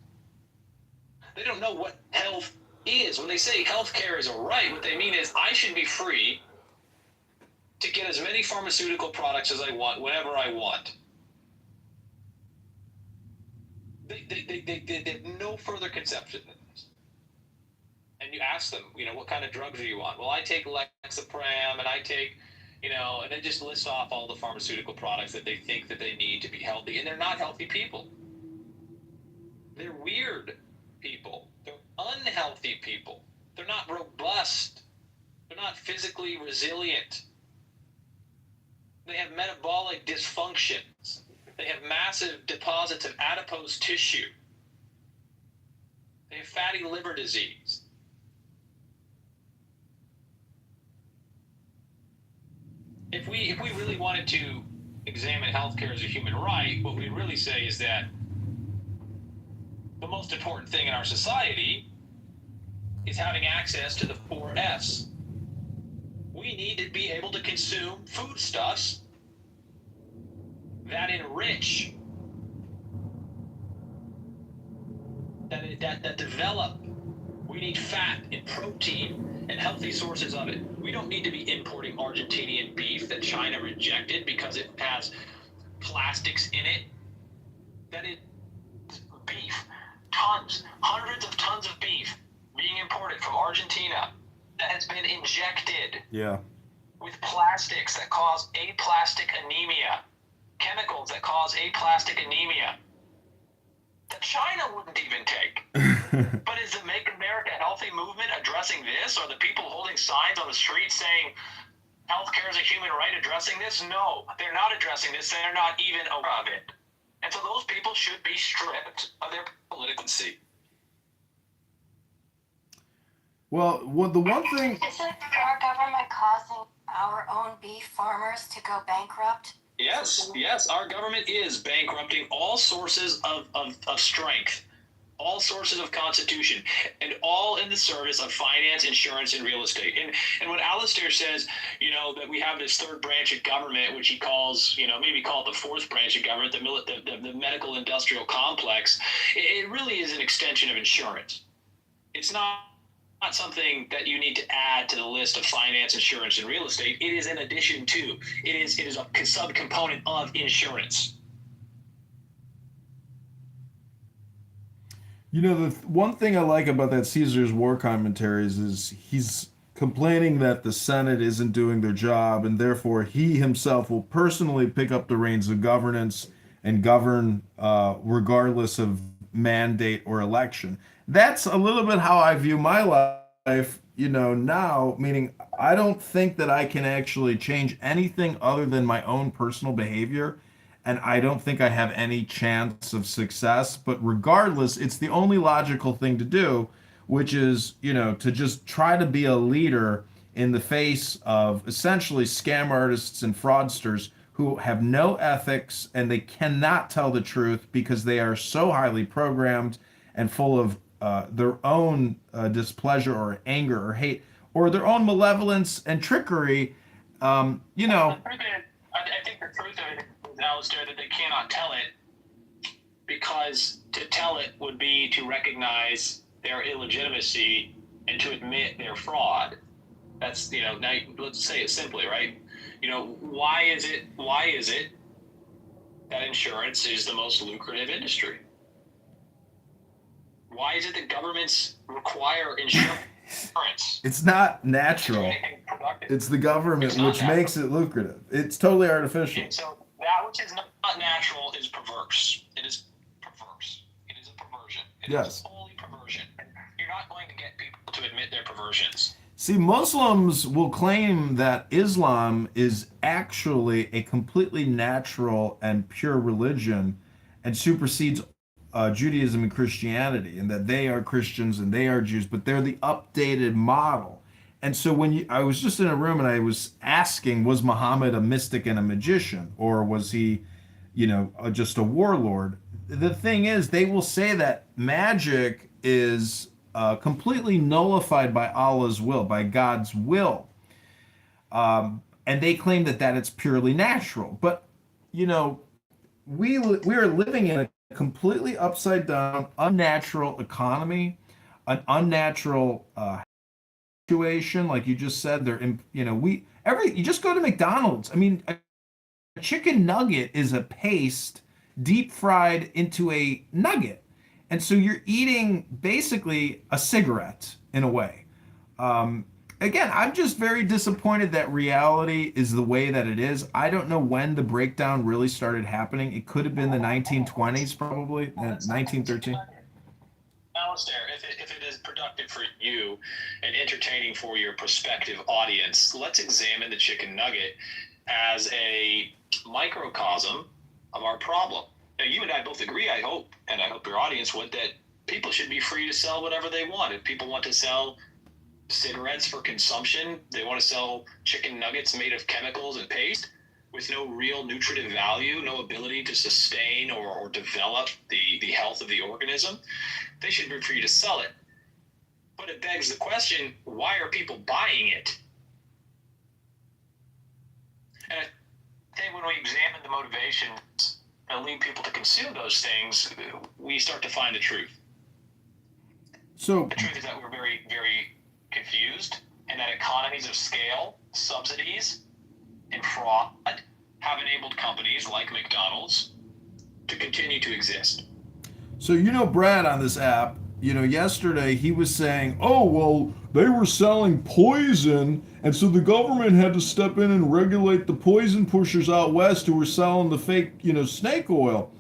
They don't know what health is. When they say healthcare is a right, what they mean is I should be free to get as many pharmaceutical products as I want, whenever I want. They have no further conception than this. And you ask them, what kind of drugs do you want? Well, I take Lexapram, and I take, and they just list off all the pharmaceutical products that they think that they need to be healthy, and they're not healthy people. They're weird people. They're unhealthy people. They're not robust. They're not physically resilient. They have metabolic dysfunctions. They have massive deposits of adipose tissue. They have fatty liver disease. If we really wanted to examine healthcare as a human right, what we'd really say is that the most important thing in our society is having access to the 4 F's. We need to be able to consume foodstuffs that enrich, that develop. We need fat and protein and healthy sources of it. We don't need to be importing Argentinian beef that China rejected because it has plastics in it. That is beef. Hundreds of tons of beef being imported from Argentina that has been injected with plastics that cause aplastic anemia, chemicals that cause aplastic anemia that China wouldn't even take. But is the Make America Healthy movement addressing this? Are the people holding signs on the street saying healthcare is a human right addressing this? No, they're not addressing this. They're not even aware of it. And so those people should be stripped of their political seat. Well, the one thing... Isn't our government causing our own beef farmers to go bankrupt? Yes, our government is bankrupting all sources of strength, all sources of constitution, and all in the service of finance, insurance, and real estate. And when Alistair says, that we have this third branch of government, which he calls, maybe call it the fourth branch of government, the medical industrial complex, it really is an extension of insurance. It's not something that you need to add to the list of finance, insurance, and real estate. It is in addition to. It is a subcomponent of insurance. The one thing I like about that Caesar's War Commentaries is he's complaining that the Senate isn't doing their job, and therefore he himself will personally pick up the reins of governance and govern regardless of mandate or election. That's a little bit how I view my life, now, meaning I don't think that I can actually change anything other than my own personal behavior and I don't think I have any chance of success. But regardless, it's the only logical thing to do, which is, to just try to be a leader in the face of essentially scam artists and fraudsters who have no ethics and they cannot tell the truth because they are so highly programmed and full of their own displeasure or anger or hate or their own malevolence and trickery. I think the truth of it is, Alistair, that they cannot tell it because to tell it would be to recognize their illegitimacy and to admit their fraud. That's, now let's say it simply, right? Why is it that insurance is the most lucrative industry? Why is it that governments require insurance? It's not natural. It's the government which makes it lucrative. It's totally artificial. And so that which is not natural is perverse. It is perverse. It is a perversion. It is wholly perversion. You're not going to get people to admit their perversions. See, Muslims will claim that Islam is actually a completely natural and pure religion and supersedes Judaism and Christianity, and that they are Christians and they are Jews, but they're the updated model. And so I was just in a room and I was asking, was Muhammad a mystic and a magician, or was he, just a warlord? The thing is, they will say that magic is completely nullified by Allah's will, by God's will. And they claim that it's purely natural. But, we are living in a completely upside down, unnatural economy, an unnatural situation. Like you just said, you just go to McDonald's. I mean, a chicken nugget is a paste deep fried into a nugget. And so you're eating basically a cigarette in a way. Again, I'm just very disappointed that reality is the way that it is. I don't know when the breakdown really started happening. It could have been the 1920s, probably, 1913. Alistair, if it is productive for you and entertaining for your prospective audience, let's examine the chicken nugget as a microcosm of our problem. Now, you and I both agree, I hope, and I hope your audience would, that people should be free to sell whatever they want. If people want to sell cigarettes for consumption, they want to sell chicken nuggets made of chemicals and paste with no real nutritive value, no ability to sustain or develop the health of the organism, they should be free to sell it. But it begs the question, why are people buying it? And I think when we examine the motivations and lead people to consume those things, we start to find the truth. So the truth is that we're very, very confused, and that economies of scale, subsidies, and fraud have enabled companies like McDonald's to continue to exist. So, Brad on this app, yesterday he was saying, oh, well, they were selling poison, and so the government had to step in and regulate the poison pushers out west who were selling the fake, snake oil.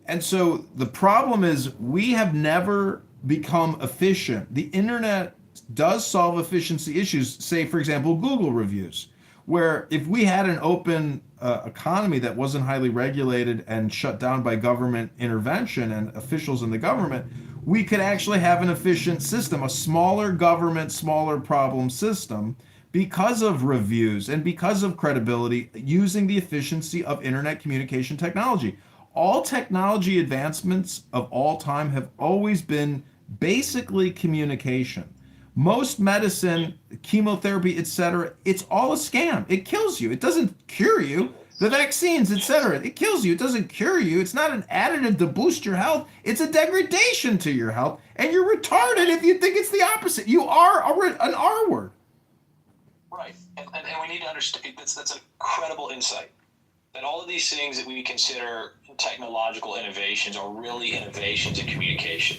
And so the problem is we have never become efficient. The internet does solve efficiency issues, say, for example, Google reviews, where if we had an open economy that wasn't highly regulated and shut down by government intervention and officials in the government, we could actually have an efficient system, a smaller government, smaller problem system, because of reviews and because of credibility, using the efficiency of internet communication technology. All technology advancements of all time have always been basically communication. Most medicine, chemotherapy, etc., it's all a scam. It kills you. It doesn't cure you. The vaccines, etc., it kills you. It doesn't cure you. It's not an additive to boost your health. It's a degradation to your health. And you're retarded if you think it's the opposite. You are an R word. Right. And we need to understand, that's an incredible insight, that all of these things that we consider technological innovations are really innovations in communication.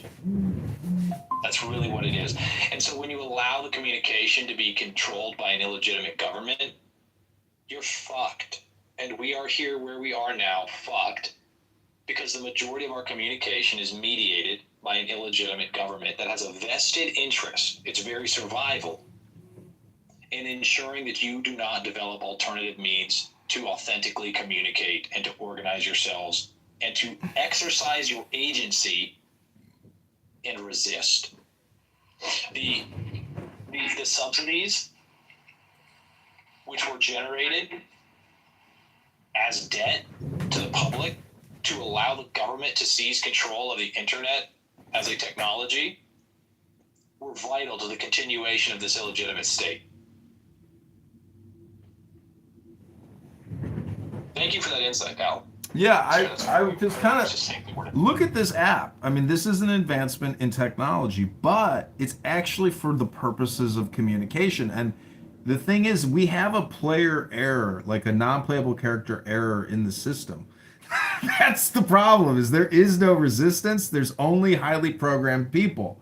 That's really what it is. And so when you allow the communication to be controlled by an illegitimate government, you're fucked. And we are here where we are now, fucked, because the majority of our communication is mediated by an illegitimate government that has a vested interest, its very survival, in ensuring that you do not develop alternative means to authentically communicate and to organize yourselves and to exercise your agency and resist. The subsidies which were generated as debt to the public to allow the government to seize control of the internet as a technology were vital to the continuation of this illegitimate state. Thank you for that insight, Al. Yeah, I just kind of look at this app. I mean, this is an advancement in technology, but it's actually for the purposes of communication. And the thing is, we have a player error, like a non-playable character error in the system. That's the problem, is there is no resistance. There's only highly programmed people.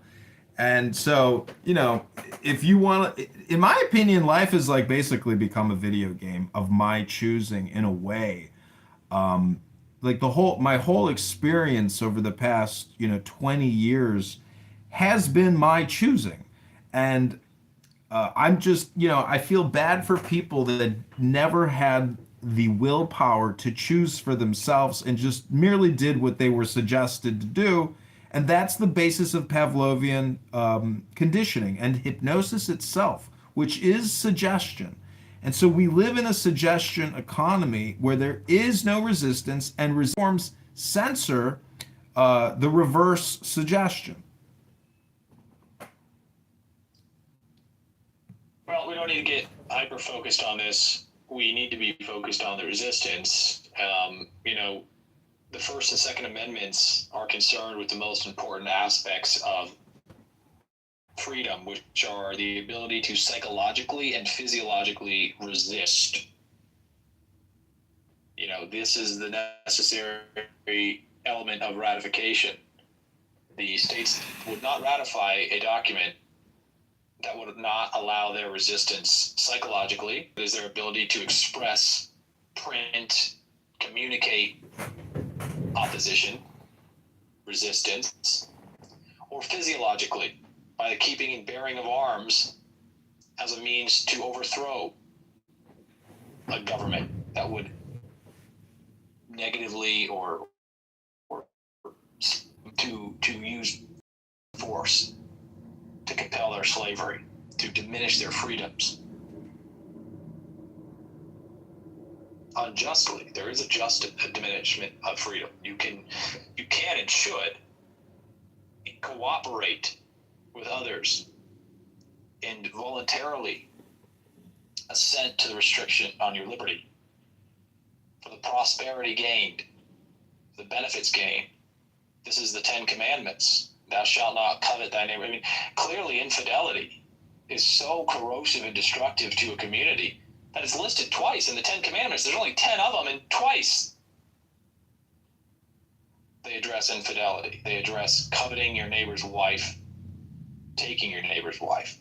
And so, you know, if you want to, in my opinion, life has like basically become a video game of my choosing in a way. Like my whole experience over the past, 20 years has been my choosing. And I'm just, I feel bad for people that never had the willpower to choose for themselves and just merely did what they were suggested to do. And that's the basis of Pavlovian conditioning and hypnosis itself, which is suggestion. And so we live in a suggestion economy where there is no resistance, and reforms censor the reverse suggestion. Well, we don't need to get hyper-focused on this. We need to be focused on the resistance. The First and Second Amendments are concerned with the most important aspects of freedom, which are the ability to psychologically and physiologically resist. This is the necessary element of ratification. The states would not ratify a document that would not allow their resistance psychologically. It is their ability to express, print, communicate opposition, resistance, or physiologically by the keeping and bearing of arms as a means to overthrow a government that would negatively or to use force to compel their slavery, to diminish their freedoms. Unjustly, there is a diminishment of freedom. You can and should cooperate with others and voluntarily assent to the restriction on your liberty for the prosperity gained, the benefits gained. This is the 10 Commandments. Thou shalt not covet thy neighbor. I mean, clearly infidelity is so corrosive and destructive to a community that is listed twice in the 10 Commandments. There's only 10 of them, and twice they address infidelity. They address coveting your neighbor's wife, taking your neighbor's wife.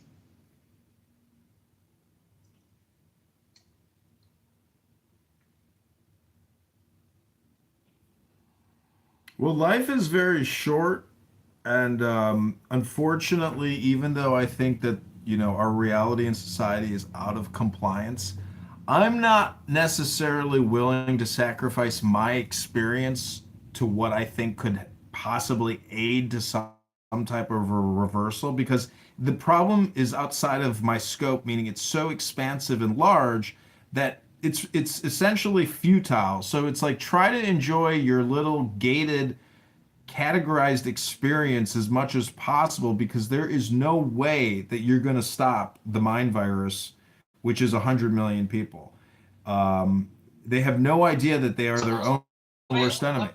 Well, life is very short, and unfortunately, even though I think that our reality in society is out of compliance, I'm not necessarily willing to sacrifice my experience to what I think could possibly aid to some type of a reversal, because the problem is outside of my scope, meaning it's so expansive and large that it's essentially futile. So it's like, try to enjoy your little gated, categorized experience as much as possible, because there is no way that you're going to stop the mind virus, which is 100 million people. They have no idea that they are their own worst enemy.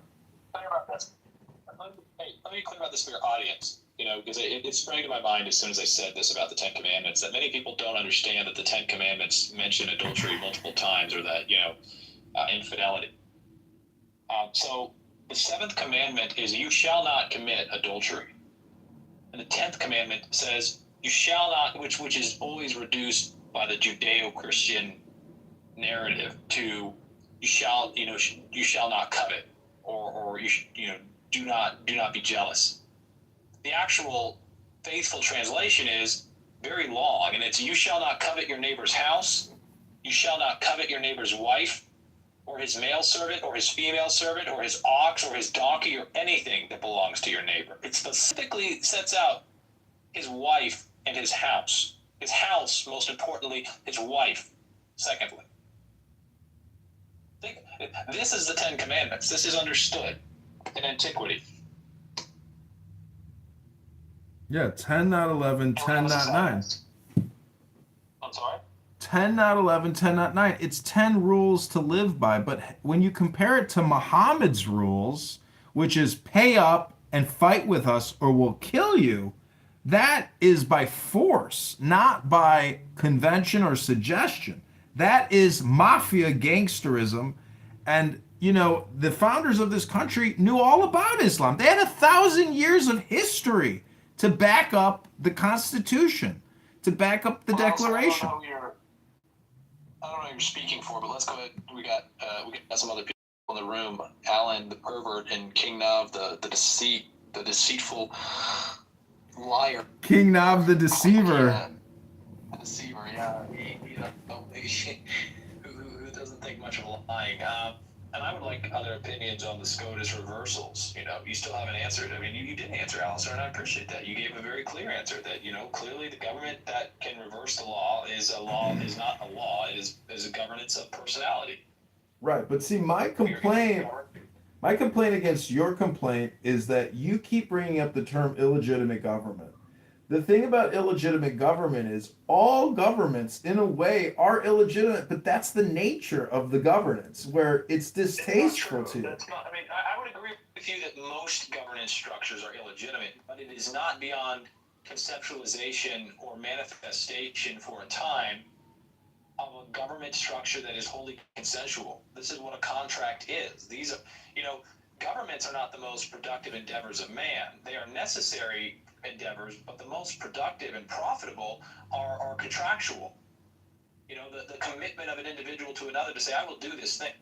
Let me clear about this for your audience, because it sprang to my mind as soon as I said this about the 10 Commandments, that many people don't understand that the 10 Commandments mention adultery multiple times, or that, infidelity. So the 7th commandment is, you shall not commit adultery. And the 10th commandment says, you shall not, which is always reduced by the Judeo-Christian narrative to, you shall not covet, or do not be jealous. The actual faithful translation is very long, and it's, you shall not covet your neighbor's house, you shall not covet your neighbor's wife, or his male servant, or his female servant, or his ox, or his donkey, or anything that belongs to your neighbor. It specifically sets out his wife and his house. His house, most importantly, his wife, secondly. This is the Ten Commandments. This is understood in antiquity. Yeah, 10 not 11, 10 not 9. I'm sorry? 10 not 11, 10 not 9. It's 10 rules to live by. But when you compare it to Muhammad's rules, which is pay up and fight with us or we'll kill you, that is by force, not by convention or suggestion. That is mafia gangsterism. And, you know, the founders of this country knew all about Islam. They had 1,000 years of history to back up the Constitution, to back up the Declaration. I don't know who you're speaking for, but let's go ahead. We got some other people in the room. Alan, the pervert, and King Nav, the deceitful liar. King Nav, the deceiver. Yeah, the deceiver, yeah. Who doesn't think much of lying. And I would like other opinions on the SCOTUS reversals. You know, you still haven't answered. I mean, you did answer, Alistair, and I appreciate that. You gave a very clear answer that, you know, clearly the government that can reverse the law is not a law. It is a governance of personality. Right, but see, my complaint against your complaint is that you keep bringing up the term illegitimate government. The thing about illegitimate government is all governments, in a way, are illegitimate, but that's the nature of the governance, where it's distasteful to you. That's not, I mean, I would agree with you that most governance structures are illegitimate, but it is not beyond conceptualization or manifestation for a time of a government structure that is wholly consensual. This is what a contract is. These are, you know, governments are not the most productive endeavors of man. They are necessary endeavors, but the most productive and profitable are contractual. You know, the commitment of an individual to another to say, I will do this thing.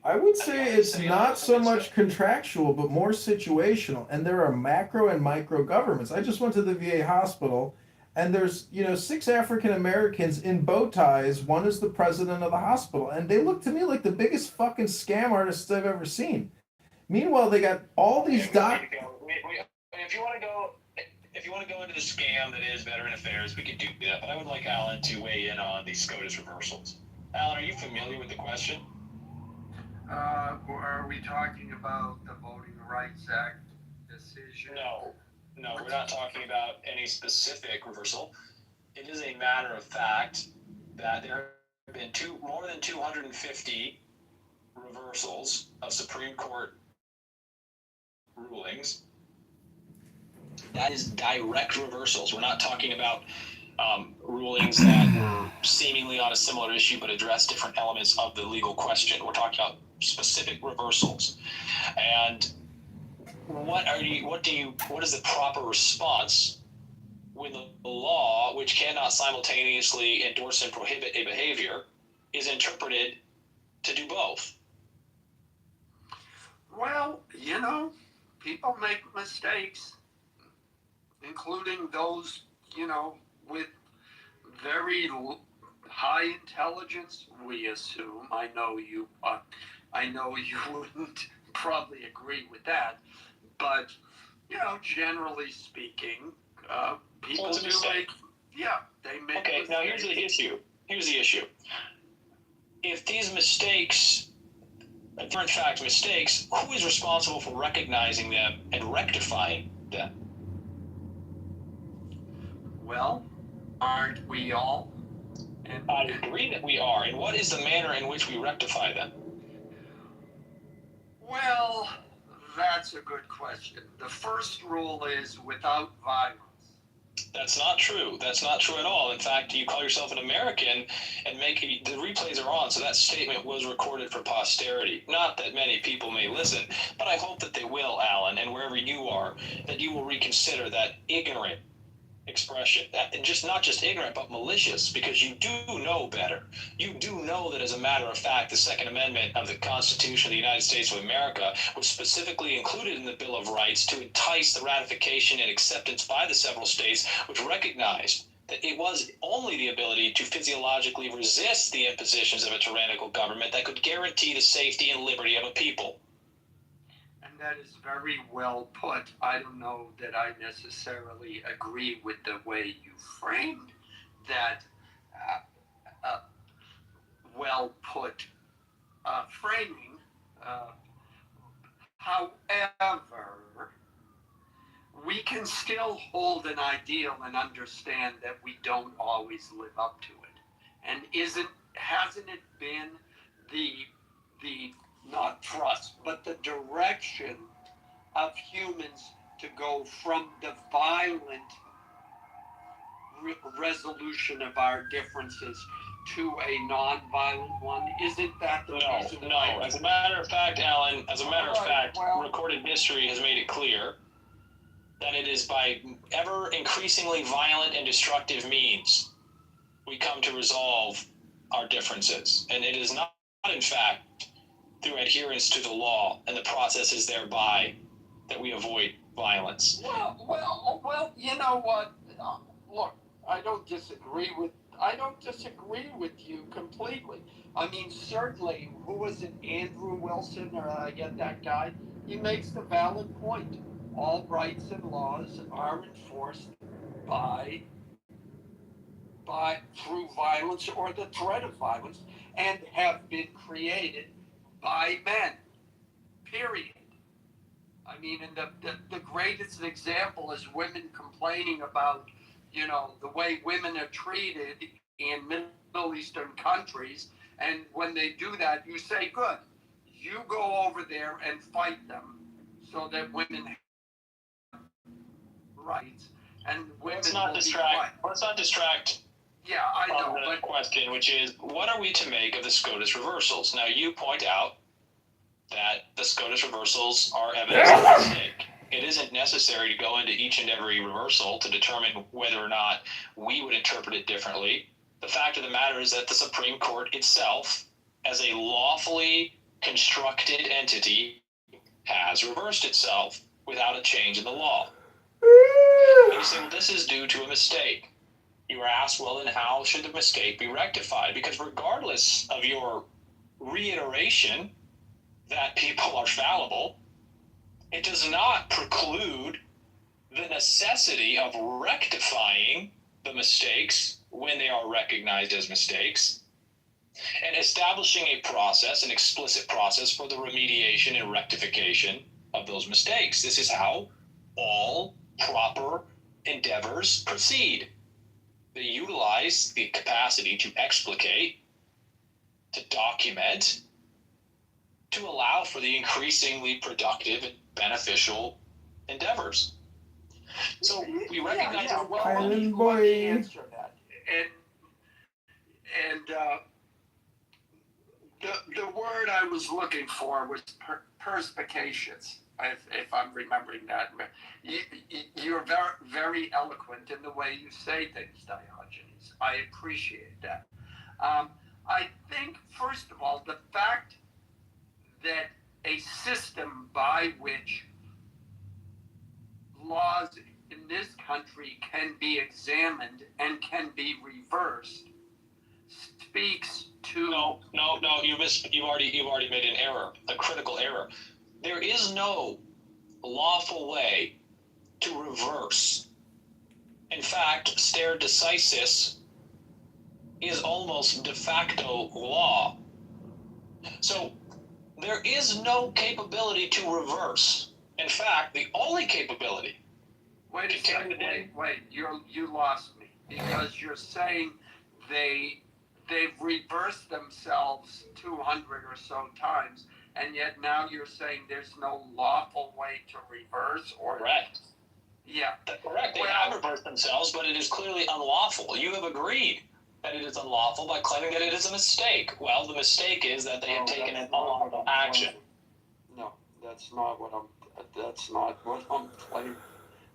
I would say it's not so much contractual, but more situational. And there are macro and micro governments. I just went to the VA hospital, and there's, you know, 6 African Americans in bow ties. One is the president of the hospital, and they look to me like the biggest fucking scam artists I've ever seen. Meanwhile, they got all these If you want to go into the scam that is Veteran Affairs, we could do that. But I would like Alan to weigh in on the SCOTUS reversals. Alan, are you familiar with the question? Are we talking about the Voting Rights Act decision? No, we're not talking about any specific reversal. It is a matter of fact that there have been more than 250 reversals of Supreme Court rulings. That is direct reversals. We're not talking about rulings that were seemingly on a similar issue but address different elements of the legal question. We're talking about specific reversals. And what is the proper response when the law, which cannot simultaneously endorse and prohibit a behavior, is interpreted to do both? Well, you know, people make mistakes, including those, you know, with very high intelligence, we assume. I know you wouldn't probably agree with that, but, you know, generally speaking, people do make, they make Okay, mistakes. now here's the issue. If these mistakes, if they're in fact mistakes, who is responsible for recognizing them and rectifying them? Well, aren't we all? And I agree that we are. And what is the manner in which we rectify them? Well, that's a good question. The first rule is without violence. That's not true. That's not true at all. In fact, you call yourself an American and the replays are on, so that statement was recorded for posterity. Not that many people may listen, but I hope that they will, Alan, and wherever you are, that you will reconsider that ignorant expression, and not just ignorant, but malicious, because you do know better. You do know that, as a matter of fact, the Second Amendment of the Constitution of the United States of America was specifically included in the Bill of Rights to entice the ratification and acceptance by the several states which recognized that it was only the ability to physiologically resist the impositions of a tyrannical government that could guarantee the safety and liberty of a people. And that is very well put. I don't know that I necessarily agree with the way you framed that well put framing. However, we can still hold an ideal and understand that we don't always live up to it. And hasn't it been the not trust, but the direction of humans to go from the violent resolution of our differences to a non-violent one? Isn't that the reason? No. As a matter of fact, Alan, recorded history has made it clear that it is by ever increasingly violent and destructive means we come to resolve our differences. And it is not, in fact, through adherence to the law and the processes thereby that we avoid violence. Well, you know what? Look, I don't disagree with you completely. I mean, certainly, who was it, Andrew Wilson, or I get that guy? He makes the valid point. All rights and laws are enforced through violence or the threat of violence, and have been created by men. Period. I mean, and the greatest example is women complaining about, the way women are treated in Middle Eastern countries. And when they do that, you say, good, you go over there and fight them so that women have rights and women Let's not distract yeah, I know, from the question, which is, what are we to make of the SCOTUS reversals? Now, you point out that the SCOTUS reversals are evidence of a mistake. It isn't necessary to go into each and every reversal to determine whether or not we would interpret it differently. The fact of the matter is that the Supreme Court itself, as a lawfully constructed entity, has reversed itself without a change in the law. And you say, well, this is due to a mistake. You are asked, well, then how should the mistake be rectified? Because regardless of your reiteration that people are fallible, it does not preclude the necessity of rectifying the mistakes when they are recognized as mistakes, and establishing a process, an explicit process for the remediation and rectification of those mistakes. This is how all proper endeavors proceed. They utilize the capacity to explicate, to document, to allow for the increasingly productive and beneficial endeavors. So we recognize let me answer that. And the word I was looking for was perspicacious, if I'm remembering that. You're very, very eloquent in the way you say things, Diogenes. I appreciate that. I think, first of all, the fact that a system by which laws in this country can be examined and can be reversed speaks to... No, you've already made an error, a critical error. There is no lawful way to reverse. In fact, stare decisis is almost de facto law. So there is no capability to reverse. In fact, the only capability... Wait a second, wait, you lost me, because you're saying they've reversed themselves 200 or so times, and yet now you're saying there's no lawful way to reverse, or... Correct. Yeah. Correct. They have reversed themselves, but it is clearly unlawful. You have agreed that it is unlawful by claiming that it is a mistake. Well, the mistake is that they have taken an unlawful action. No, that's not what I'm claiming.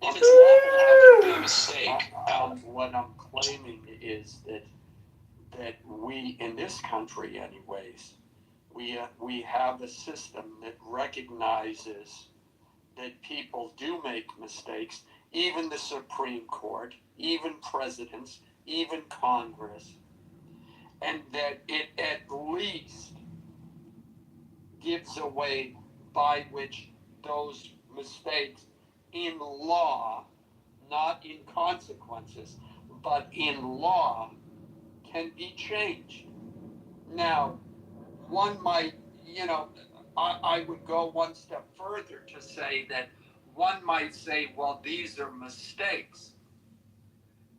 If it's lawful, how can it be a mistake? What I'm claiming is that we, in this country anyways, we have a system that recognizes that people do make mistakes even the Supreme Court, even presidents, even Congress, and that it at least gives a way by which those mistakes in law, not in consequences, but in law, can be changed. Now, one might, I would go one step further to say that one might say, well, these are mistakes.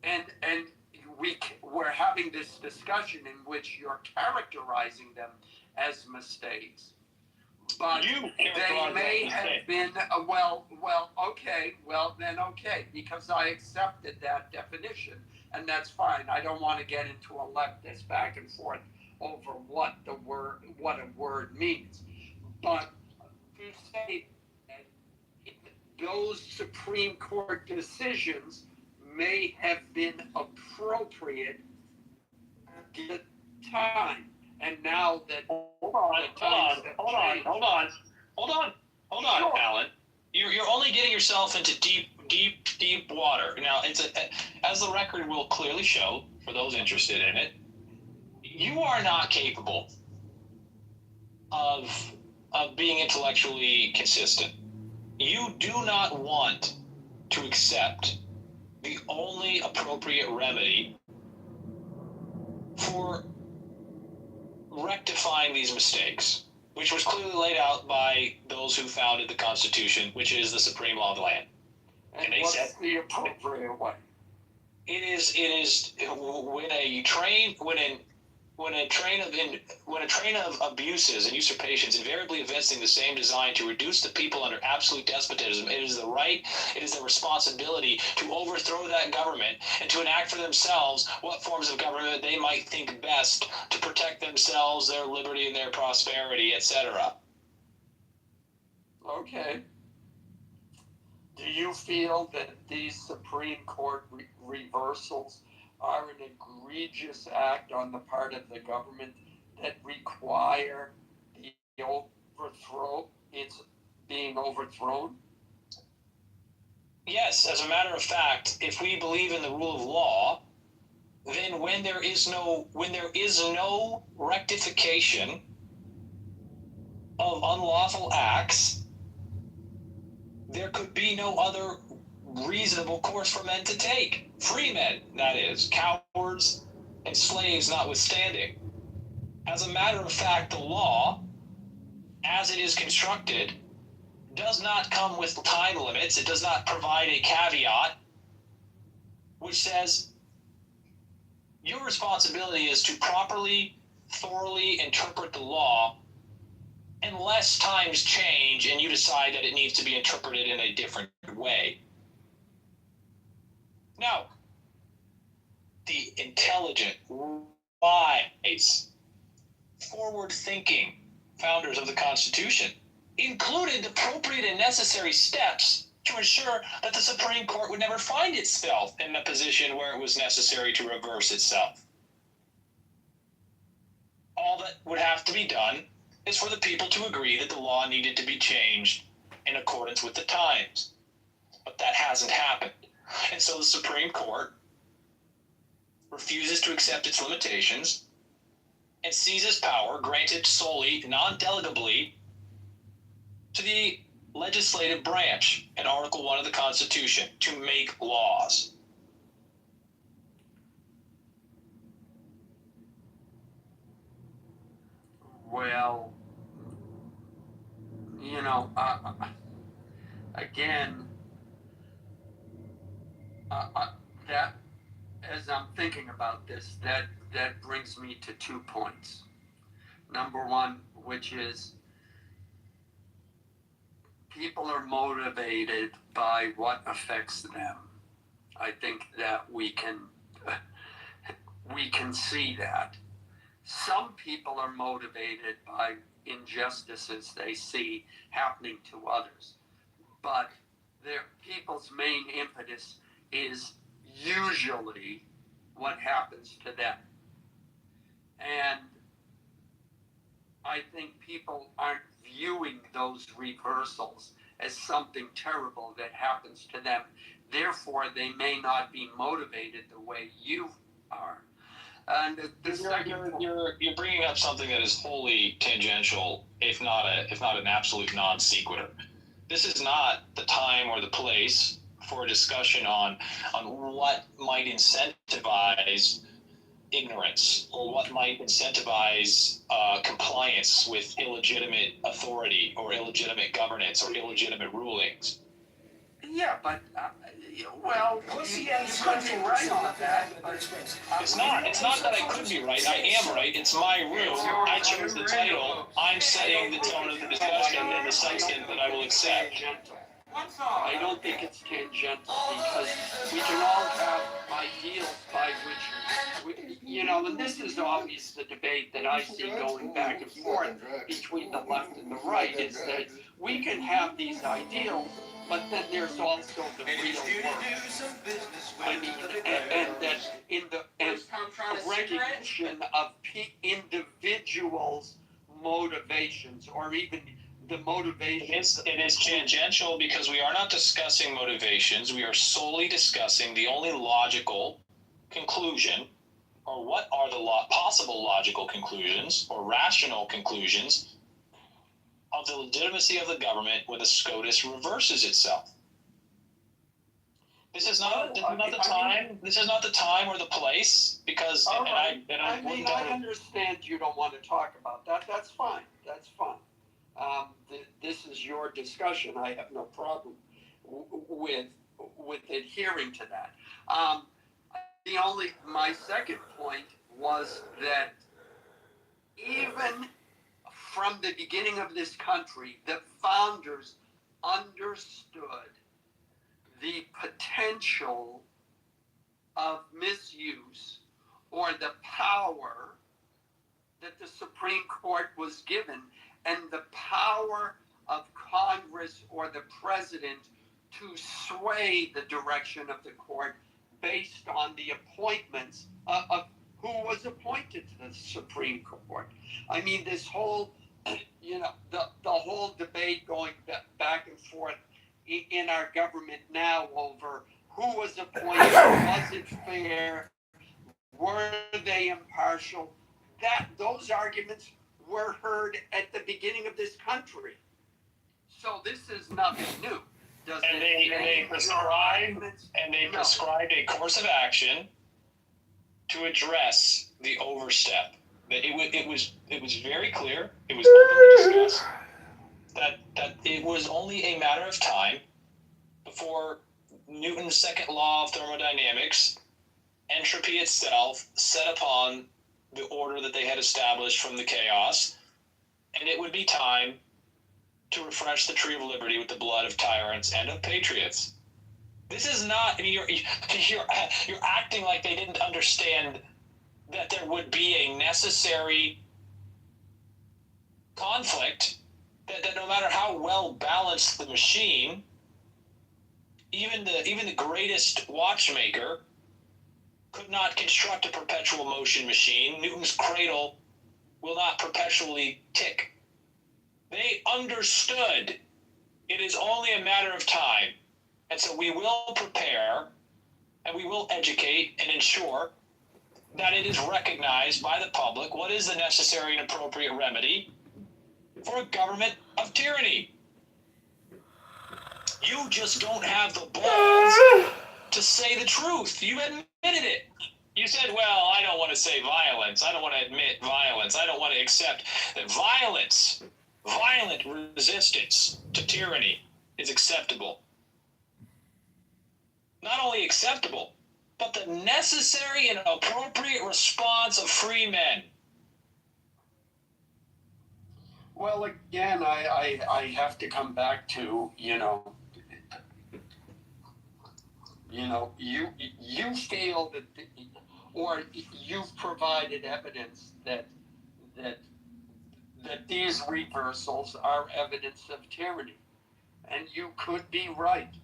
And we're having this discussion in which you're characterizing them as mistakes. But they may have been, okay, because I accepted that definition, and that's fine. I don't want to get into a leftist back and forth over what a word means. But to say that those Supreme Court decisions may have been appropriate at the time, and now that Hold on, Sure. Alan. You're only getting yourself into deep water. Now, as the record will clearly show, for those interested in it, you are not capable of being intellectually consistent. You do not want to accept the only appropriate remedy for rectifying these mistakes, which was clearly laid out by those who founded the Constitution, which is the supreme law of the land. And they said the appropriate way. It is when a train of abuses and usurpations invariably evincing the same design to reduce the people under absolute despotism, it is the responsibility to overthrow that government and to enact for themselves what forms of government they might think best to protect themselves, their liberty, and their prosperity, etc. Okay. Do you feel that these Supreme Court reversals are an egregious act on the part of the government that require the it's being overthrown? Yes, as a matter of fact, if we believe in the rule of law, then when there is no rectification of unlawful acts, there could be no other reasonable course for men to take. Free men, that is, cowards and slaves notwithstanding. As a matter of fact, the law, as it is constructed, does not come with time limits. It does not provide a caveat which says your responsibility is to properly, thoroughly interpret the law unless times change and you decide that it needs to be interpreted in a different way. Now, the intelligent, wise, forward-thinking founders of the Constitution included appropriate and necessary steps to ensure that the Supreme Court would never find itself in a position where it was necessary to reverse itself. All that would have to be done is for the people to agree that the law needed to be changed in accordance with the times. But that hasn't happened. And so the Supreme Court refuses to accept its limitations and seizes power granted solely, non-delegably, to the legislative branch in Article 1 of the Constitution to make laws. Well, again, that, as I'm thinking about this, that brings me to 2 points. Number one, which is people are motivated by what affects them. I think that we can see that. Some people are motivated by injustices they see happening to others, but people's main impetus is usually what happens to them. And I think people aren't viewing those reversals as something terrible that happens to them. Therefore, they may not be motivated the way you are. And You're bringing up something that is wholly tangential, if not an absolute non sequitur. This is not the time or the place for a discussion on what might incentivize ignorance or what might incentivize compliance with illegitimate authority or illegitimate governance or illegitimate rulings. Yeah, but well, you could be right on that. It's not that I could be right. I am right. It's my room. I chose the title. I'm setting the tone of the discussion and the substance that I will accept. I don't think it's tangential because we can all have ideals by which, and this is always the debate that I see going back and forth between the left and the right, is that we can have these ideals, but then there's also the real world. I mean, and that in the recognition of individuals' motivations, or even the motivations. It is tangential because we are not discussing motivations. We are solely discussing the only logical conclusion, or what are the possible logical conclusions or rational conclusions of the legitimacy of the government when the SCOTUS reverses itself. This is not the time. This is not the time or the place because. I understand you don't want to talk about that. That's fine. That's fine. This is your discussion. I have no problem with adhering to that. My second point was that even from the beginning of this country, the founders understood the potential of misuse or the power that the Supreme Court was given, and the power of Congress or the president to sway the direction of the court based on the appointments of who was appointed to the Supreme Court. I mean, this whole, the whole debate going back and forth in our government now over who was appointed, was it fair, were they impartial, those arguments were heard at the beginning of this country. So this is nothing new. They prescribed a course of action to address the overstep. It was very clear. It was openly discussed that it was only a matter of time before Newton's second law of thermodynamics, entropy itself, set upon the order that they had established from the chaos, and it would be time to refresh the tree of liberty with the blood of tyrants and of patriots. This is not. I mean, you're acting like they didn't understand that there would be a necessary conflict. That no matter how well balanced the machine, even the greatest watchmaker could not construct a perpetual motion machine. Newton's cradle will not perpetually tick. They understood it is only a matter of time. And so we will prepare and we will educate and ensure that it is recognized by the public what is the necessary and appropriate remedy for a government of tyranny. You just don't have the balls to say the truth. You admitted it. You said, well, I don't want to say violence. I don't want to admit violence. I don't want to accept that violent resistance to tyranny is acceptable. Not only acceptable, but the necessary and appropriate response of free men. Well, again, I have to come back to, you feel that, or you've provided evidence that these reversals are evidence of tyranny, and you could be right.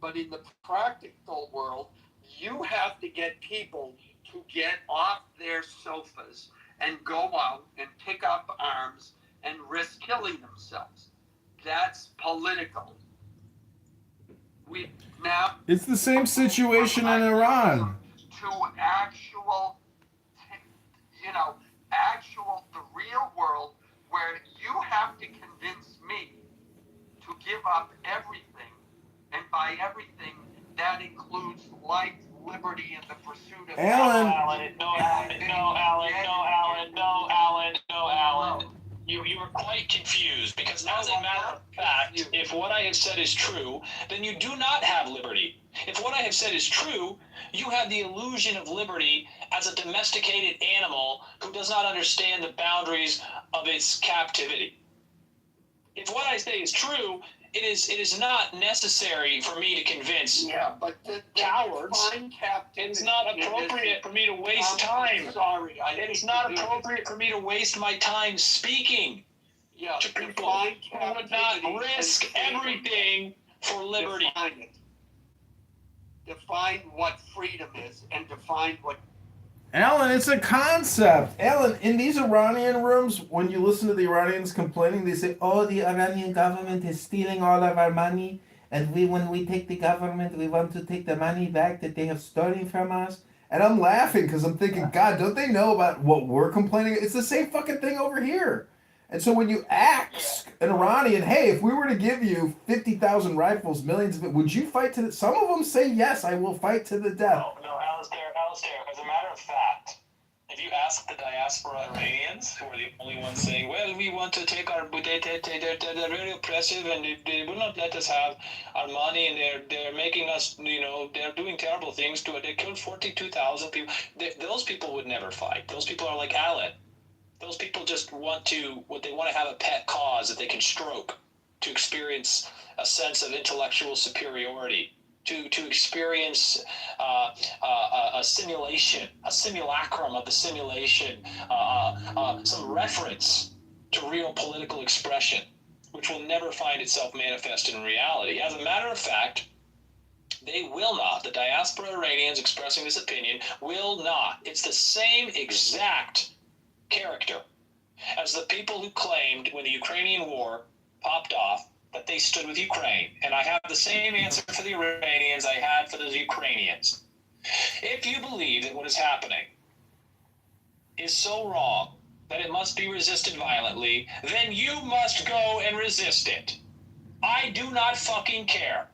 But in the practical world, you have to get people to get off their sofas and go out and pick up arms and risk killing themselves. That's political. We now It's the same situation in Iran. to actual, actual the real world where you have to convince me to give up everything, and by everything that includes life, liberty, and the pursuit of Alan. Alan. You were quite confused because, as a matter of fact, if what I have said is true, then you do not have liberty. If what I have said is true, you have the illusion of liberty as a domesticated animal who does not understand the boundaries of its captivity. If what I say is true, it is not necessary for me to convince cowards. It is not appropriate for me to waste time. It is not appropriate for me to waste my time speaking to people who would not risk everything for liberty. Define what freedom is, and define what. Alan, it's a concept. Alan, in these Iranian rooms, when you listen to the Iranians complaining, they say, oh, the Iranian government is stealing all of our money, and when we take the government, we want to take the money back that they have stolen from us. And I'm laughing because I'm thinking, God, don't they know about what we're complaining? It's the same fucking thing over here. And so when you ask an Iranian, hey, if we were to give you 50,000 rifles, millions of it, would you fight to the... Some of them say, yes, I will fight to the death. No, Alistair, as a matter of fact, if you ask the diaspora Iranians, who are the only ones saying, well, we want to take our... They're very oppressive and they will not let us have our money, and they're making us, they're doing terrible things to it. They killed 42,000 people. Those people would never fight. Those people are like Alan. Those people just want to have a pet cause that they can stroke, to experience a sense of intellectual superiority, to experience a simulation, a simulacrum of the simulation, some reference to real political expression, which will never find itself manifested in reality. As a matter of fact, they will not. The diaspora Iranians expressing this opinion will not. It's the same exact character as the people who claimed when the Ukrainian war popped off that they stood with Ukraine. And I have the same answer for the Iranians I had for the Ukrainians. If you believe that what is happening is so wrong that it must be resisted violently, then you must go and resist it. I do not fucking care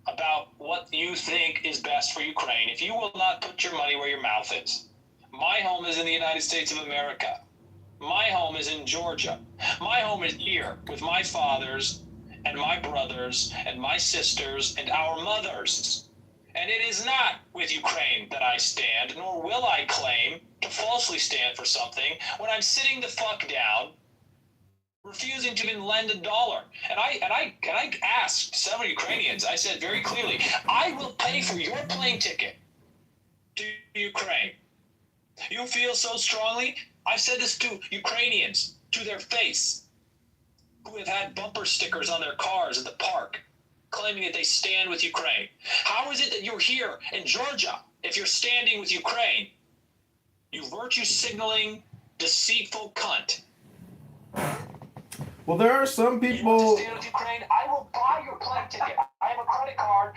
about what you think is best for Ukraine if you will not put your money where your mouth is. My home is in the United States of America. My home is in Georgia. My home is here with my fathers and my brothers and my sisters and our mothers. And it is not with Ukraine that I stand, nor will I claim to falsely stand for something when I'm sitting the fuck down, refusing to even lend $1. And I asked several Ukrainians, I said very clearly, I will pay for your plane ticket to Ukraine. You feel so strongly? I've said this to Ukrainians, to their face, who have had bumper stickers on their cars at the park, claiming that they stand with Ukraine. How is it that you're here in Georgia if you're standing with Ukraine? You virtue signaling, deceitful cunt. Well, there are some people... You want to stand with Ukraine? I will buy your plane ticket. I have a credit card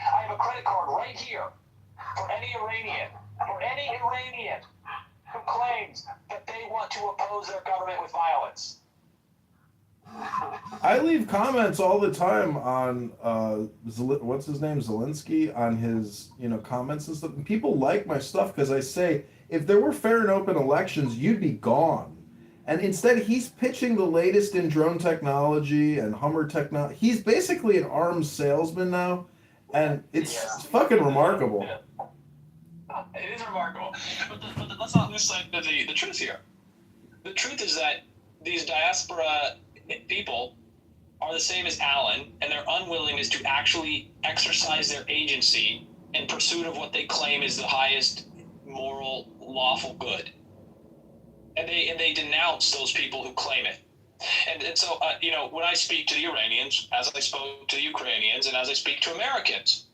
right here for any Iranian who claims that they want to oppose their government with violence. I leave comments all the time on what's his name, Zelensky, on his comments and stuff. And people like my stuff because I say, if there were fair and open elections, you'd be gone. And instead, he's pitching the latest in drone technology and Hummer technology. He's basically an arms salesman now, and it's fucking remarkable. It is remarkable, but let's not lose sight of the truth here. The truth is that these diaspora people are the same as Alan, and their unwillingness to actually exercise their agency in pursuit of what they claim is the highest moral, lawful good. And they denounce those people who claim it. And so, when I speak to the Iranians, as I spoke to the Ukrainians, and as I speak to Americans,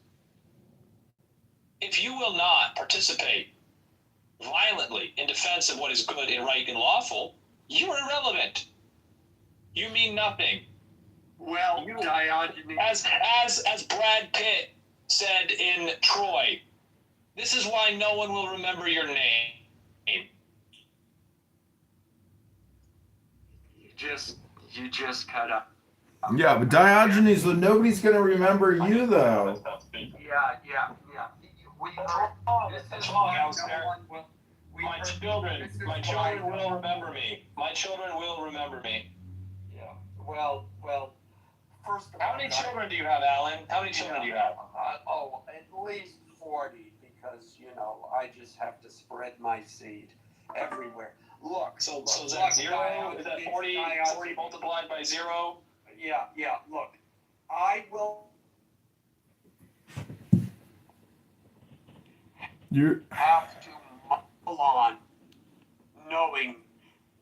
if you will not participate violently in defense of what is good and right and lawful, you're irrelevant. You mean nothing. Well, Diogenes... As Brad Pitt said in Troy, "This is why no one will remember your name." You just cut up. Yeah, but Diogenes, nobody's gonna remember you though. Yeah. That's wrong, Alistair. My children will remember me. My children will remember me. Yeah. Well. First of all, how many children do you have, Alan? How many children do you have? At least 40, because I just have to spread my seed everywhere. Look. So is that zero? Is that 40 multiplied by zero? Yeah. Look, I will have to muddle on knowing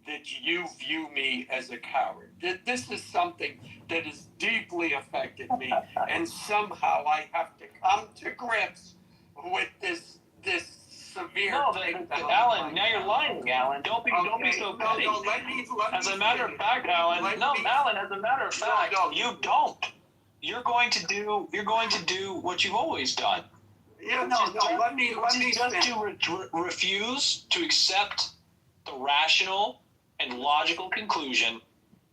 that you view me as a coward. This is something that has deeply affected me, and somehow I have to come to grips with this severe takedown. Alan, now you're lying, Alan. Don't be so petty. Let me as a matter of fact, Alan, Alan, as a matter of fact, you don't. You're going to do what you've always done. Yeah, let me just refuse to accept the rational and logical conclusion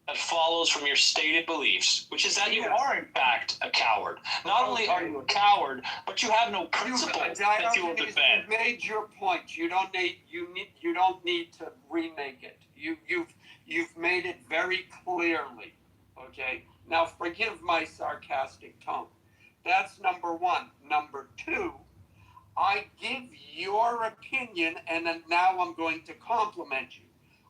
that follows from your stated beliefs, which is that you are in fact a coward. Not only are you a coward, but you have no principle that you will defend. You've made your point. You don't need to remake it. You've made it very clearly. Okay. Now forgive my sarcastic tone. That's number one. Number two, I give your opinion, and then now I'm going to compliment you.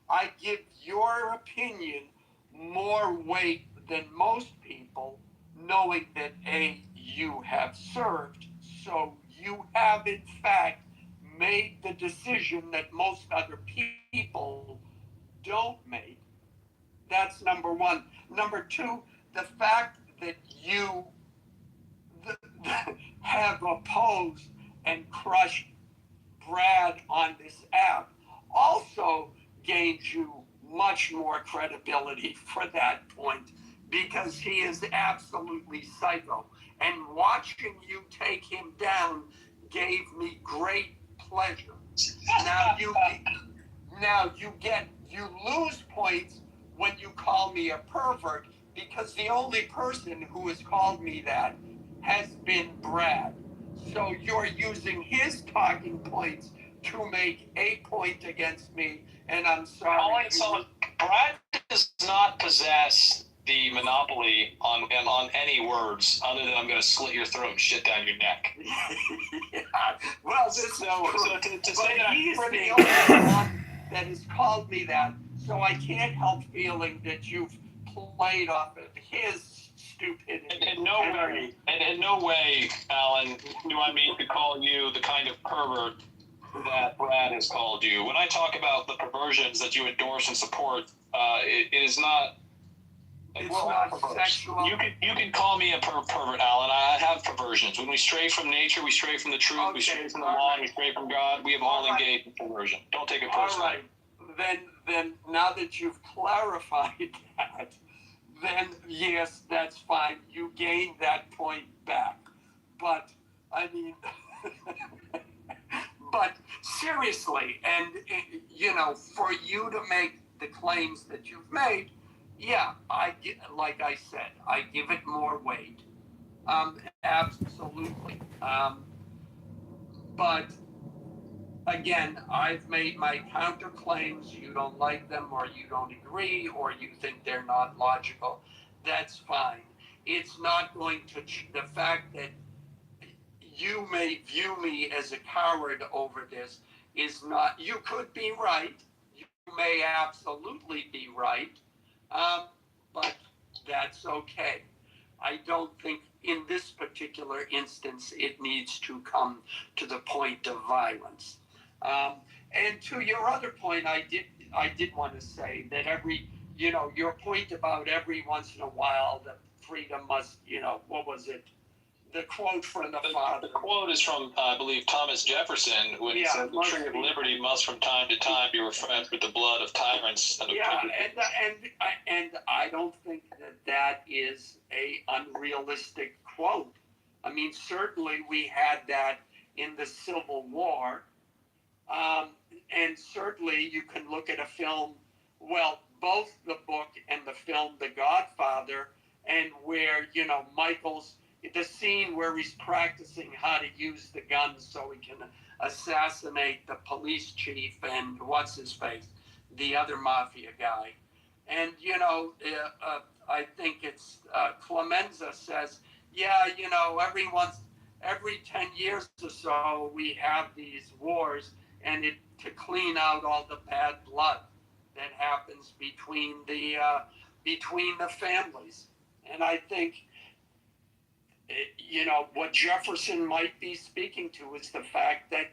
I give your opinion more weight than most people, knowing that you have served, so you have in fact made the decision that most other people don't make. That's number one. Number two, the fact that you have opposed and crushed Brad on this app also gains you much more credibility for that point, because he is absolutely psycho. And watching you take him down gave me great pleasure. Now you lose points when you call me a pervert, because the only person who has called me that has been Brad. So you're using his talking points to make a point against me, and I'm sorry. Brad does not possess the monopoly on any words other than I'm going to slit your throat and shit down your neck. Yeah. Well, this is true. So to say that he's the only one that has called me that, so I can't help feeling that you've played off of his stupidity. In no way, Alan, do I mean to call you the kind of pervert that Brad has called you. When I talk about the perversions that you endorse and support, it is not. It's not sexual. You can call me a pervert, Alan. I have perversions. When we stray from nature, we stray from the truth, we stray from the law, we stray from God. We have all engaged in perversion. Don't take it personally. All right. Then now that you've clarified that, then yes, that's fine. You gain that point back. But I mean, but seriously, and for you to make the claims that you've made, yeah, like I said, I give it more weight. Absolutely. But again, I've made my counterclaims. You don't like them, or you don't agree, or you think they're not logical. That's fine. It's not going to the fact that you may view me as a coward over this is not. You could be right. You may absolutely be right. But that's okay. I don't think in this particular instance it needs to come to the point of violence. And to your other point, I did want to say that your point about every once in a while the freedom must, what was it? The quote from the father. The quote is from, I believe, Thomas Jefferson, when he said, "The tree of liberty must from time to time be refreshed with the blood of tyrants." And and I don't think that is a unrealistic quote. I mean, certainly we had that in the Civil War. And certainly you can look at a film, well, both the book and the film The Godfather, and where, you know, the scene where he's practicing how to use the gun so he can assassinate the police chief and what's his face, the other mafia guy. And, you know, I think it's Clemenza says, yeah, you know, every 10 years or so, we have these wars, and to clean out all the bad blood that happens between the families. And I think, you know, what Jefferson might be speaking to is the fact that,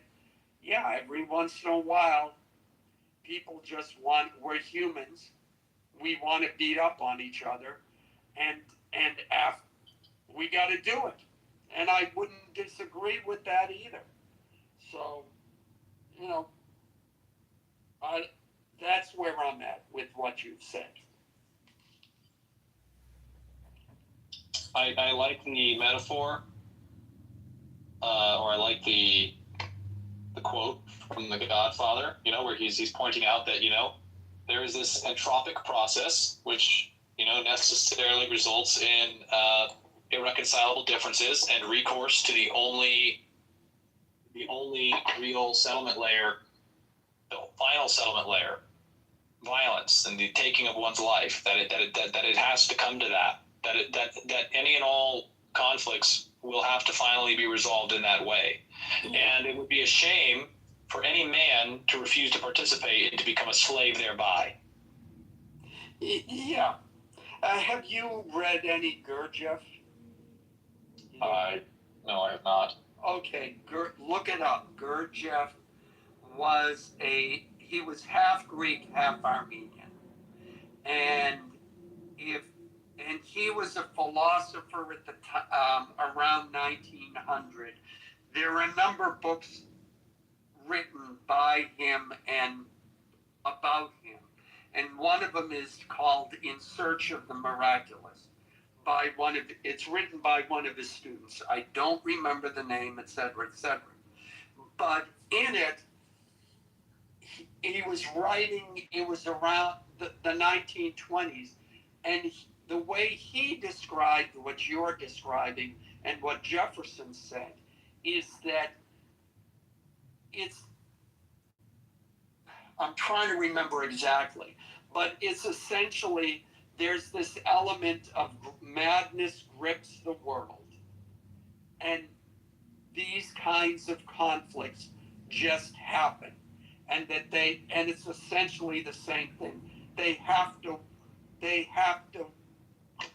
yeah, every once in a while, people just we're humans. We want to beat up on each other, and we got to do it. And I wouldn't disagree with that either. So, you know, that's where I'm at with what you've said. I like the metaphor, or I like the quote from The Godfather, you know, where he's pointing out that, you know, there is this entropic process which, you know, necessarily results in irreconcilable differences and recourse to the only real settlement layer, the final settlement layer, violence and the taking of one's life. That it has to come to that any and all conflicts will have to finally be resolved in that way. And it would be a shame for any man to refuse to participate and to become a slave thereby. Yeah. Have you read any Gurdjieff? No, I have not. Okay, look it up. Gurdjieff he was half Greek, half Armenian. And he was a philosopher at the around 1900. There are a number of books written by him and about him. And one of them is called In Search of the Miraculous. It's written by one of his students. I don't remember the name, etc., etc. But in it, he was writing, it was around the 1920s, and the way he described what you're describing and what Jefferson said is that I'm trying to remember exactly, but it's essentially, there's this element of madness grips the world, and these kinds of conflicts just happen, and it's essentially the same thing. They have to,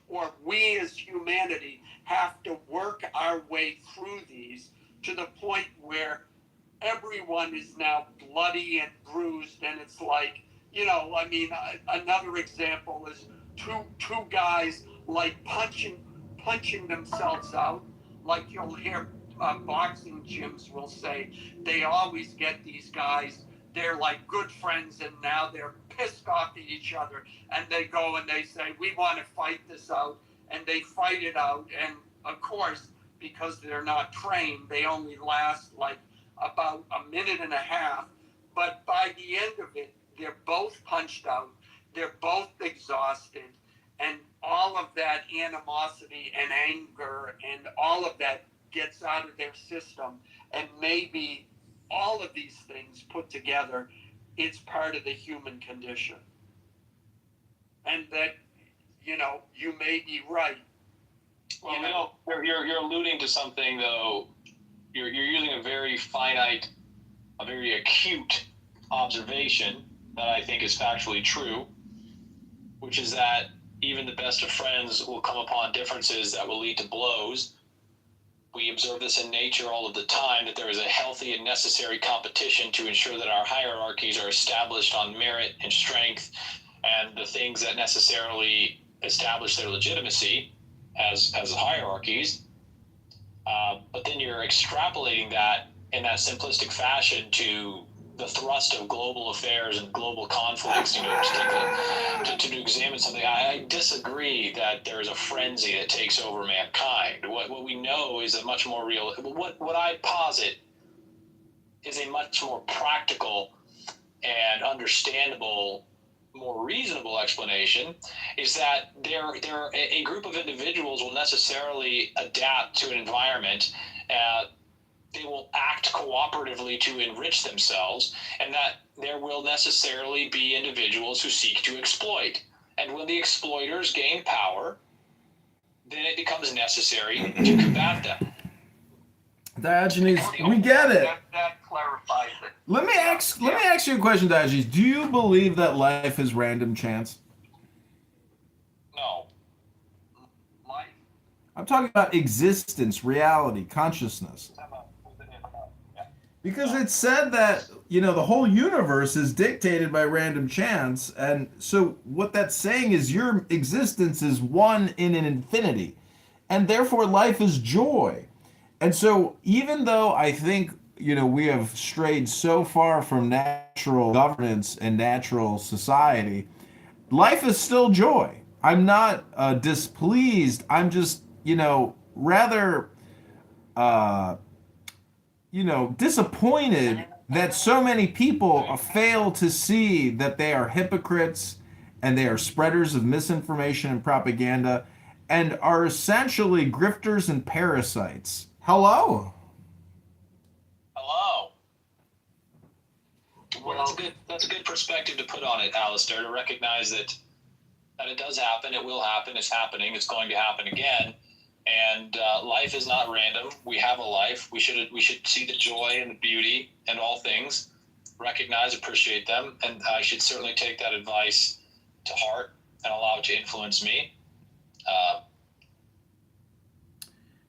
or we as humanity have to work our way through these to the point where everyone is now bloody and bruised, and it's like, you know, I mean, another example is two guys like punching themselves out. Like you'll hear boxing gyms will say they always get these guys, they're like good friends, and now they're pissed off at each other, and they go and they say, we want to fight this out, and they fight it out, and of course, because they're not trained, they only last like about a minute and a half, but by the end of it, they're both punched out, they're both exhausted, and all of that animosity and anger and all of that gets out of their system, and maybe all of these things put together, it's part of the human condition. And that, you know, you may be right. Well, you know, you're alluding to something, though. You're using a very finite, a very acute observation that I think is factually true, which is that even the best of friends will come upon differences that will lead to blows. We observe this in nature all of the time, that there is a healthy and necessary competition to ensure that our hierarchies are established on merit and strength and the things that necessarily establish their legitimacy as hierarchies. But then you're extrapolating that in that simplistic fashion to the thrust of global affairs and global conflicts, to examine something. I disagree that there is a frenzy that takes over mankind. What we know is a much more real. What I posit is a much more practical and understandable, more reasonable explanation is that a group of individuals will necessarily adapt to an environment. They will act cooperatively to enrich themselves, and that there will necessarily be individuals who seek to exploit. And when the exploiters gain power, then it becomes necessary to combat them. Diogenes, we get it. That clarifies it. Let me ask you a question, Diogenes. Do you believe that life is random chance? No. Life? I'm talking about existence, reality, consciousness. Because it's said that, the whole universe is dictated by random chance. And so what that's saying is your existence is one in an infinity. And therefore life is joy. And so even though I think, we have strayed so far from natural governance and natural society, life is still joy. I'm not displeased. I'm just, rather, disappointed that so many people fail to see that they are hypocrites and they are spreaders of misinformation and propaganda and are essentially grifters and parasites. Hello? Hello. Well, that's a good perspective to put on it, Alistair, to recognize that it does happen, it will happen, it's happening, it's going to happen again. And life is not random. We have a life. We should see the joy and the beauty in all things, recognize, appreciate them, and I should certainly take that advice to heart and allow it to influence me.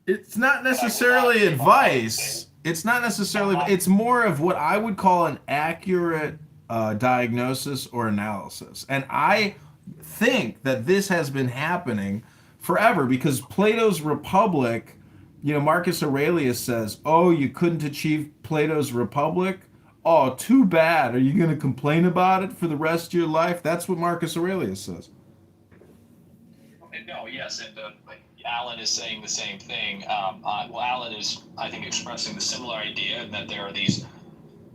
It's not necessarily advice. It's not necessarily. It's more of what I would call an accurate diagnosis or analysis, and I think that this has been happening forever, because Plato's Republic, Marcus Aurelius says, oh, you couldn't achieve Plato's Republic? Oh, too bad. Are you going to complain about it for the rest of your life? That's what Marcus Aurelius says. No, yes, and Alan is saying the same thing. Alan is, I think, expressing the similar idea, and that there are these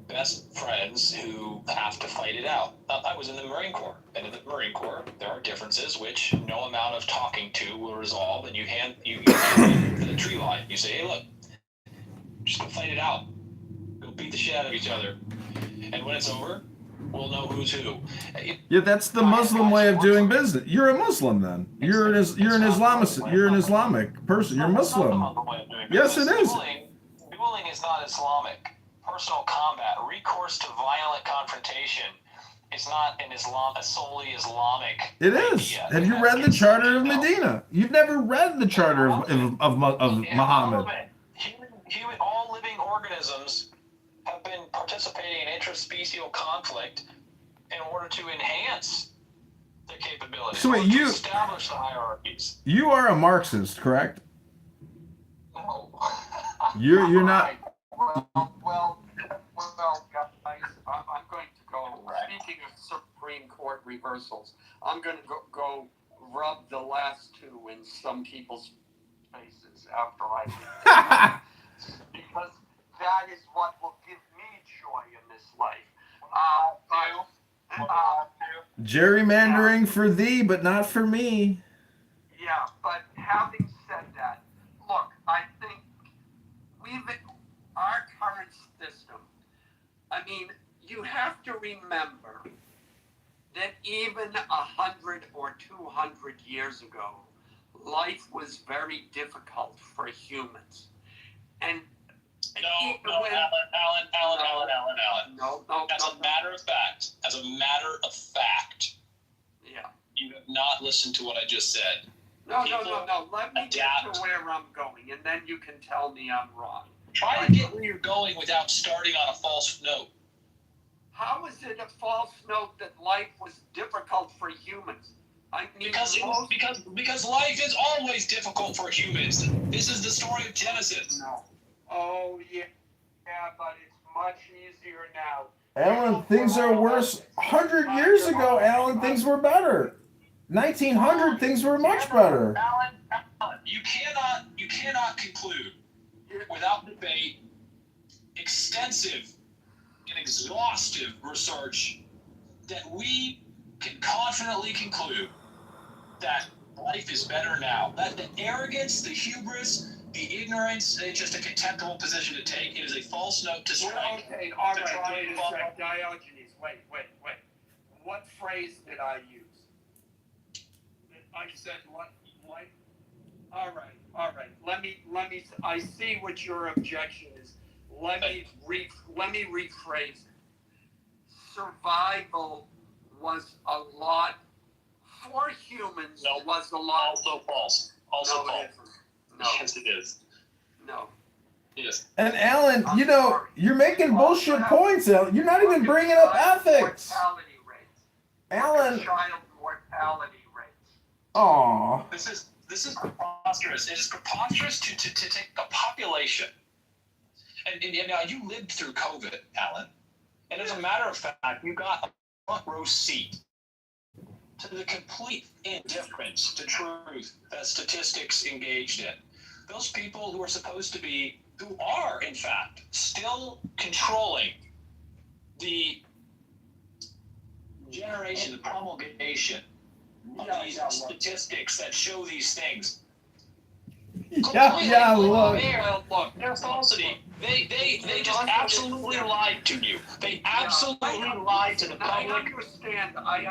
best friends who have to fight it out. I was in the Marine Corps, and in the Marine Corps, there are differences which no amount of talking to will resolve, and you the tree line. You say, hey, look, just go fight it out. Go beat the shit out of each other. And when it's over, we'll know who's who. Yeah, that's the Muslim way of doing business. You're a Muslim then. You're an Islamic person. You're Muslim. Yes, it is. Dueling is not Islamic. Personal combat, recourse to violent confrontation is not a solely Islamic It is. idea. Have you read the Charter of Medina? You've never read the Charter of Muhammad. All living organisms have been participating in interspecial conflict in order to enhance their capabilities. So wait, to establish the hierarchies. You are a Marxist, correct? No. You're not. Well, guys, I'm going to go. Speaking of Supreme Court reversals, I'm going to go rub the last two in some people's faces after I because that is what will give me joy in this life. Gerrymandering for thee, but not for me. Yeah, but having said that, look, I think our current system, I mean, you have to remember that even 100 or 200 years ago, life was very difficult for humans. And Alan. No. As a matter of fact, yeah, you have not listened to what I just said. No. Let me get to where I'm going, and then you can tell me I'm wrong. Try to get where you're going without starting on a false note. How is it a false note that life was difficult for humans? I mean, because life is always difficult for humans. This is the story of Genesis. No. Oh yeah. Yeah, but it's much easier now. Alan, things are worse. 100 years ago, Alan, things were better. 1900, things were much better. Alan, you cannot conclude without debate, extensive and exhaustive research that we can confidently conclude that life is better now. That the arrogance, the hubris, the ignorance, it's just a contemptible position to take. It is a false note to strike. Okay, all right, Diogenes, wait. What phrase did I use? I said what? All right. Let me. I see what your objection is. Let me rephrase it. Survival was a lot for humans. No, was a lot. Also false. Also no, false. It isn't. No. Yes, it is. No. Yes. And Alan, you know, you're making bullshit points, Alan. You're not even bringing up ethics. Mortality rates. Alan. Child mortality rates. Aw. This is preposterous. It is preposterous to take a population. And now you lived through COVID, Alan. And as a matter of fact, you got a front row seat to the complete indifference to truth that statistics engaged in. Those people who are supposed to be, who are, in fact, still controlling the generation, the promulgation of these statistics that show these things. Yeah, look. Look, they're falsity. They just absolutely lied to you. They absolutely lied to the public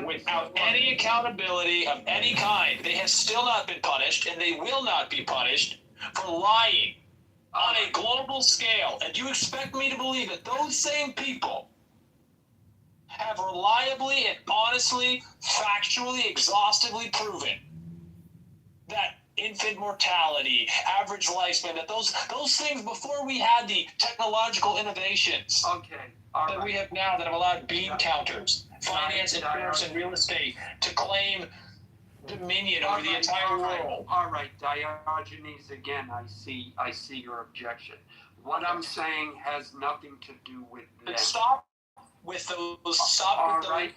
without any accountability of any kind. They have still not been punished, and they will not be punished for lying on a global scale. And you expect me to believe that those same people have reliably and honestly, factually, exhaustively proven that infant mortality, average lifespan, that those things before we had the technological innovations that we have now that have allowed bean counters, finance, insurance, and real estate to claim dominion over the entire world. All right, Diogenes, again, I see your objection. What I'm saying has nothing to do with that. Stop with those.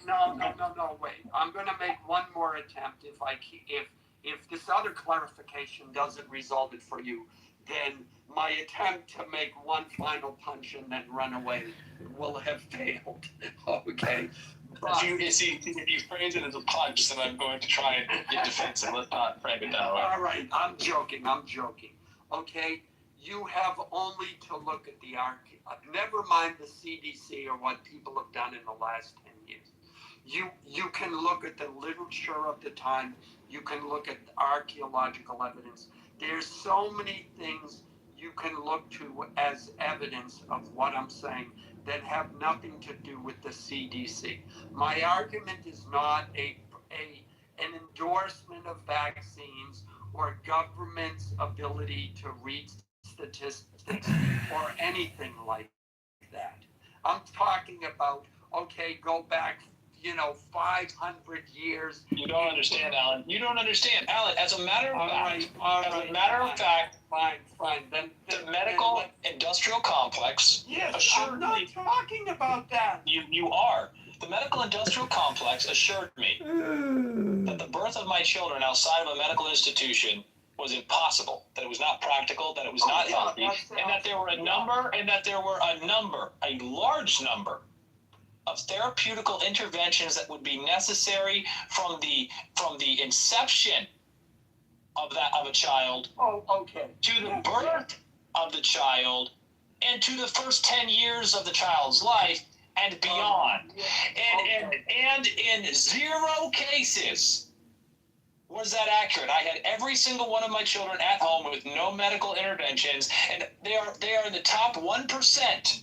No, wait. I'm going to make one more attempt. If this other clarification doesn't resolve it for you, then my attempt to make one final punch and then run away will have failed. Okay. If you phrase it as a punch, then I'm going to try and get defensive. Let's not frame it that way. All right, I'm joking. Okay, you have only to look at the never mind the CDC or what people have done in the last 10 years. You can look at the literature of the time. You can look at archaeological evidence. There's so many things you can look to as evidence of what I'm saying that have nothing to do with the CDC. My argument is not an endorsement of vaccines or government's ability to read statistics or anything like that. I'm talking about, okay, go back 500 years. You don't understand, Alan. You don't understand, Alan. As a matter of fact, fine. Then the medical industrial complex. Yes, I'm not talking about that. You are. The medical industrial complex assured me that the birth of my children outside of a medical institution was impossible, that it was not practical, that it was not healthy, and that there were a large number of therapeutical interventions that would be necessary from the inception of a child to the birth of the child and to the first 10 years of the child's life and beyond. And in 0 cases was that accurate. I had every single one of my children at home with no medical interventions, and they are in the top 1%.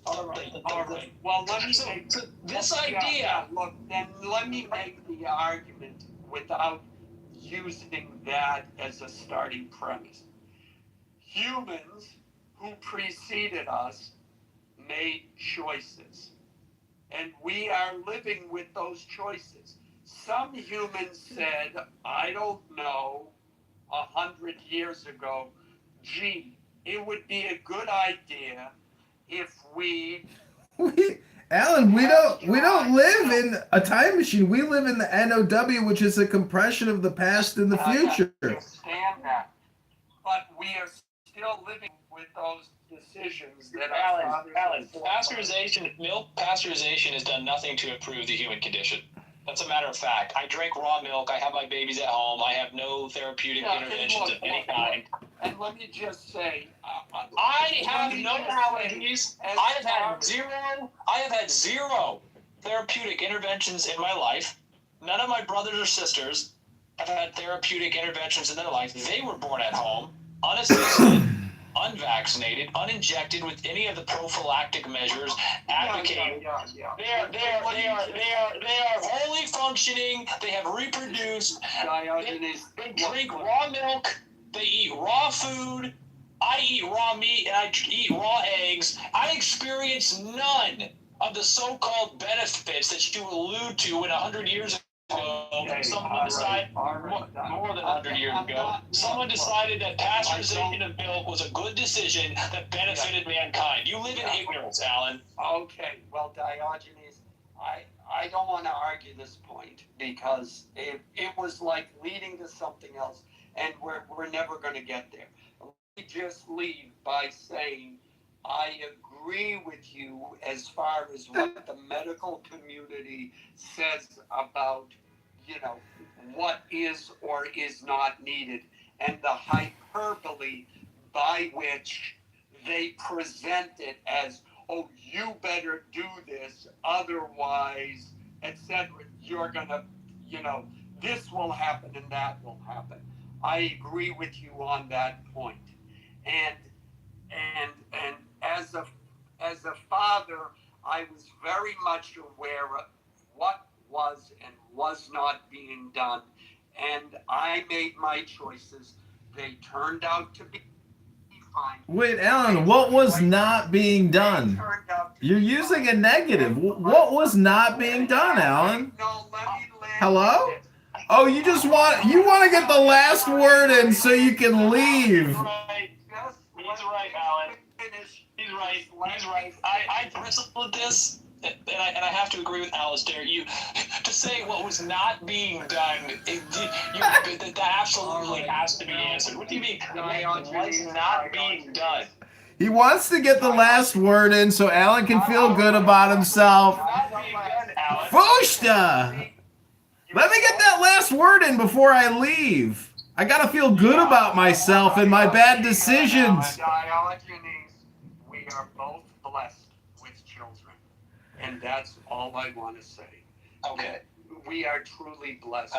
All right. Well, let me make this idea. Look, then let me make the argument without using that as a starting premise. Humans who preceded us made choices, and we are living with those choices. Some humans said, I don't know, 100 years ago, gee, it would be a good idea if we Alan, we don't live in a time machine. We live in the NOW, which is a compression of the past and the future. I understand that, but we are still living with those decisions that Alan, milk pasteurization has done nothing to improve the human condition. That's a matter of fact. I drink raw milk. I have my babies at home. I have no therapeutic interventions of any kind. And let me just say, I have no allergies. I have had zero therapeutic interventions in my life. None of my brothers or sisters have had therapeutic interventions in their life. They were born at home, unassisted, unvaccinated, uninjected with any of the prophylactic measures advocated. They are wholly functioning. They have reproduced. They drink raw milk. They eat raw food. I eat raw meat and I eat raw eggs. I experience none of the so-called benefits that you allude to when 100 years ago, someone decided, more than 100 years ago, someone decided that pasteurization of milk was a good decision that benefited mankind. You live in ignorance, Alan. okay, well, Diogenes, I don't want to argue this point because it was like leading to something else, and we're never going to get there. Let me just leave by saying I agree with you as far as what the medical community says about, what is or is not needed, and the hyperbole by which they present it as, oh, you better do this, otherwise, etc. You're gonna, this will happen and that will happen. I agree with you on that point. And as a father, I was very much aware of what was and was not being done, and I made my choices. They turned out to be fine. Wait, Alan, what was not being done? You're using a negative. What was not being done, Alan? Hello? Oh, you want to get the last word in so you can leave. He's right, Alan. He's right. I bristle with this, and I have to agree with Alistair. You to say what was not being done, that absolutely has to be answered. What do you mean? What was not being done? He wants to get the last word in so Alan can feel good about himself. Fushta! Let me get that last word in before I leave. I gotta feel good about myself and my bad decisions. We are both blessed with children, and that's all I want to say. Okay. We are truly blessed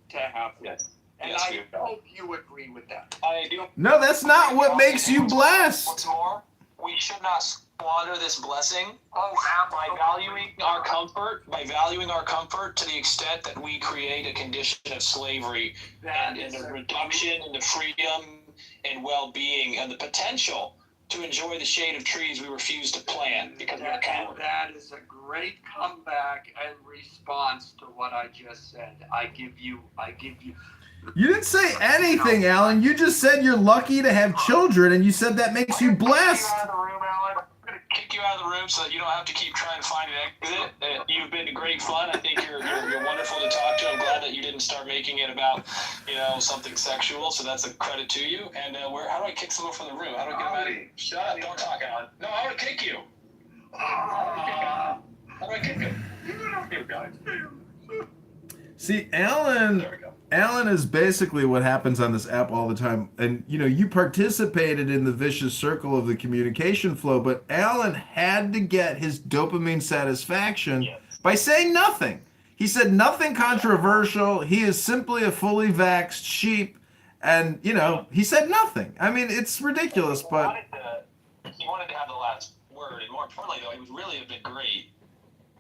to have them. And I hope you agree with that. I do. No, that's not what makes you blessed. What's more, we should not squander this blessing by valuing our comfort to the extent that we create a condition of slavery and the reduction in the freedom and well-being and the potential to enjoy the shade of trees we refuse to plant because we're cowards. That is a great comeback and response to what I just said. I give you. You didn't say anything, Alan. You just said you're lucky to have children, and you said that makes you blessed. I'm going to kick you out of the room so that you don't have to keep trying to find an exit. You've been great fun. I think you're wonderful to talk to. I'm glad that you didn't start making it about, something sexual, so that's a credit to you. And how do I kick someone from the room? How do I get them out of here? Shut up. Don't talk, Alan. No, I want to kick you. How do I kick him? Here, guys. See, Alan is basically what happens on this app all the time. And, you participated in the vicious circle of the communication flow, but Alan had to get his dopamine satisfaction by saying nothing. He said nothing controversial. He is simply a fully vaxxed sheep. And, he said nothing. I mean, it's ridiculous, but... He wanted to have the last word. And more importantly, though, he would really have been great.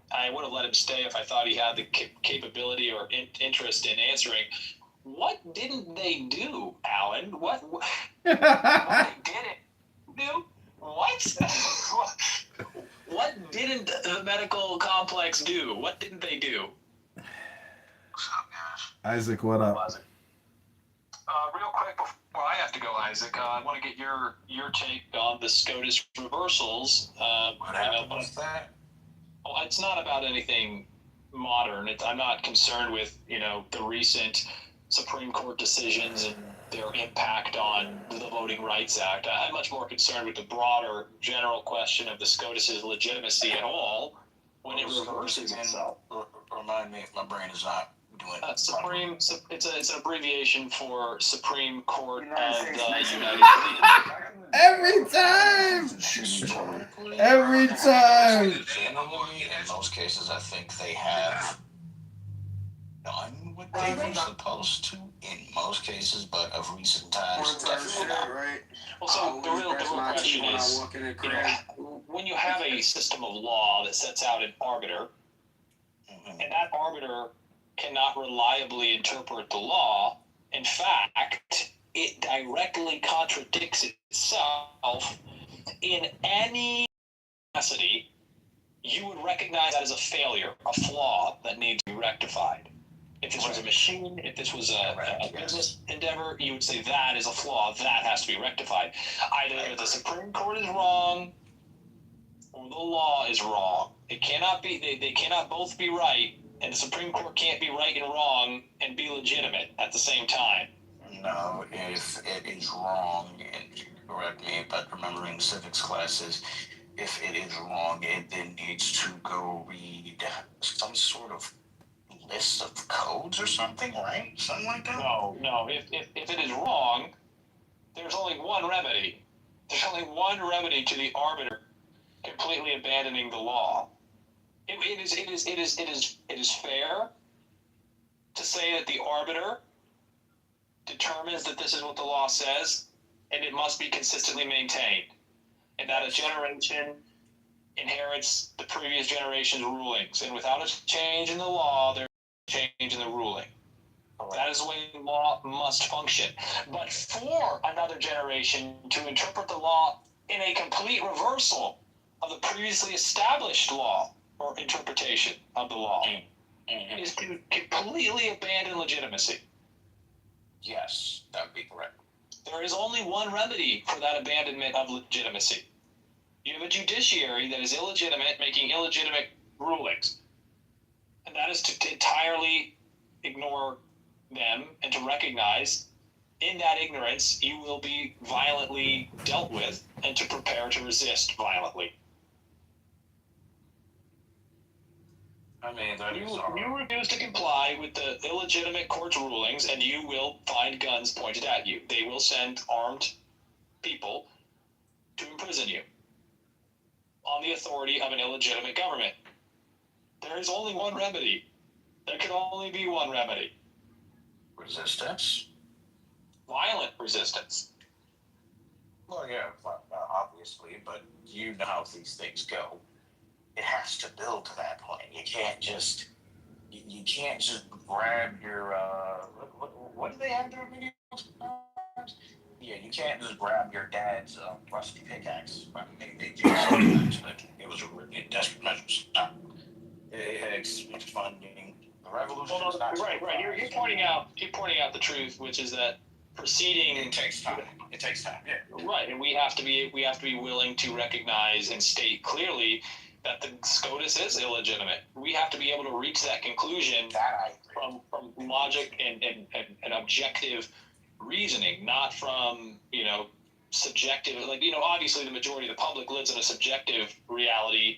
I would have let him stay if I thought he had the capability or interest in answering. What didn't they do, Alan? What didn't do? What didn't the medical complex do? What didn't they do? Isaac, what up? Real quick before I have to go, Isaac. I want to get your take on the SCOTUS reversals. What happened with that? Well, it's not about anything modern. I'm not concerned with the recent Supreme Court decisions and their impact on the Voting Rights Act. I'm much more concerned with the broader general question of the SCOTUS's legitimacy at all when it reverses itself. Remind me if my brain is not doing Supreme. It's an abbreviation for Supreme Court of the United States. Every time. Every time. Generally, in most cases, I think they have done what they were supposed to. In most cases, but of recent times, definitely not. Well, so the real question is, when you have a system of law that sets out an arbiter, and that arbiter cannot reliably interpret the law, in fact, it directly contradicts itself in any capacity, you would recognize that as a failure, a flaw that needs to be rectified. If this was a machine, if this was a business endeavor, you would say that is a flaw, that has to be rectified. Either the Supreme Court is wrong or the law is wrong. It cannot be, they cannot both be right, and the Supreme Court can't be right and wrong and be legitimate at the same time. No, if it is wrong, and correct me, but remembering civics classes, if it is wrong, it then needs to go read some sort of list of codes or something, right? Something like that? No. If it is wrong, there's only one remedy. There's only one remedy to the arbiter completely abandoning the law. It is fair to say that the arbiter determines that this is what the law says, and it must be consistently maintained, and that a generation inherits the previous generation's rulings, and without a change in the law, there's a change in the ruling. That is the way the law must function. But for another generation to interpret the law in a complete reversal of the previously established law or interpretation of the law is to completely abandon legitimacy. Yes, that would be correct. There is only one remedy for that abandonment of legitimacy. You have a judiciary that is illegitimate, making illegitimate rulings. And that is to entirely ignore them and to recognize in that ignorance you will be violently dealt with and to prepare to resist violently. I mean, you refuse to comply with the illegitimate court's rulings, and you will find guns pointed at you. They will send armed people to imprison you on the authority of an illegitimate government. There is only one remedy. There can only be one remedy. Resistance? Violent resistance. Well, yeah, obviously, but you know how these things go. It has to build to that point. You can't just grab your what do they have their videos? Yeah, you can't just grab your dad's rusty pickaxe. I mean, they did sometimes, but it was in desperate measures. No. It's funding. The revolution is not right. You're pointing out the truth, which is that proceeding. It takes time. Yeah. Right, and we have to be willing to recognize and state clearly that the SCOTUS is illegitimate. We have to be able to reach that conclusion from logic and objective reasoning, not from subjective. Obviously the majority of the public lives in a subjective reality,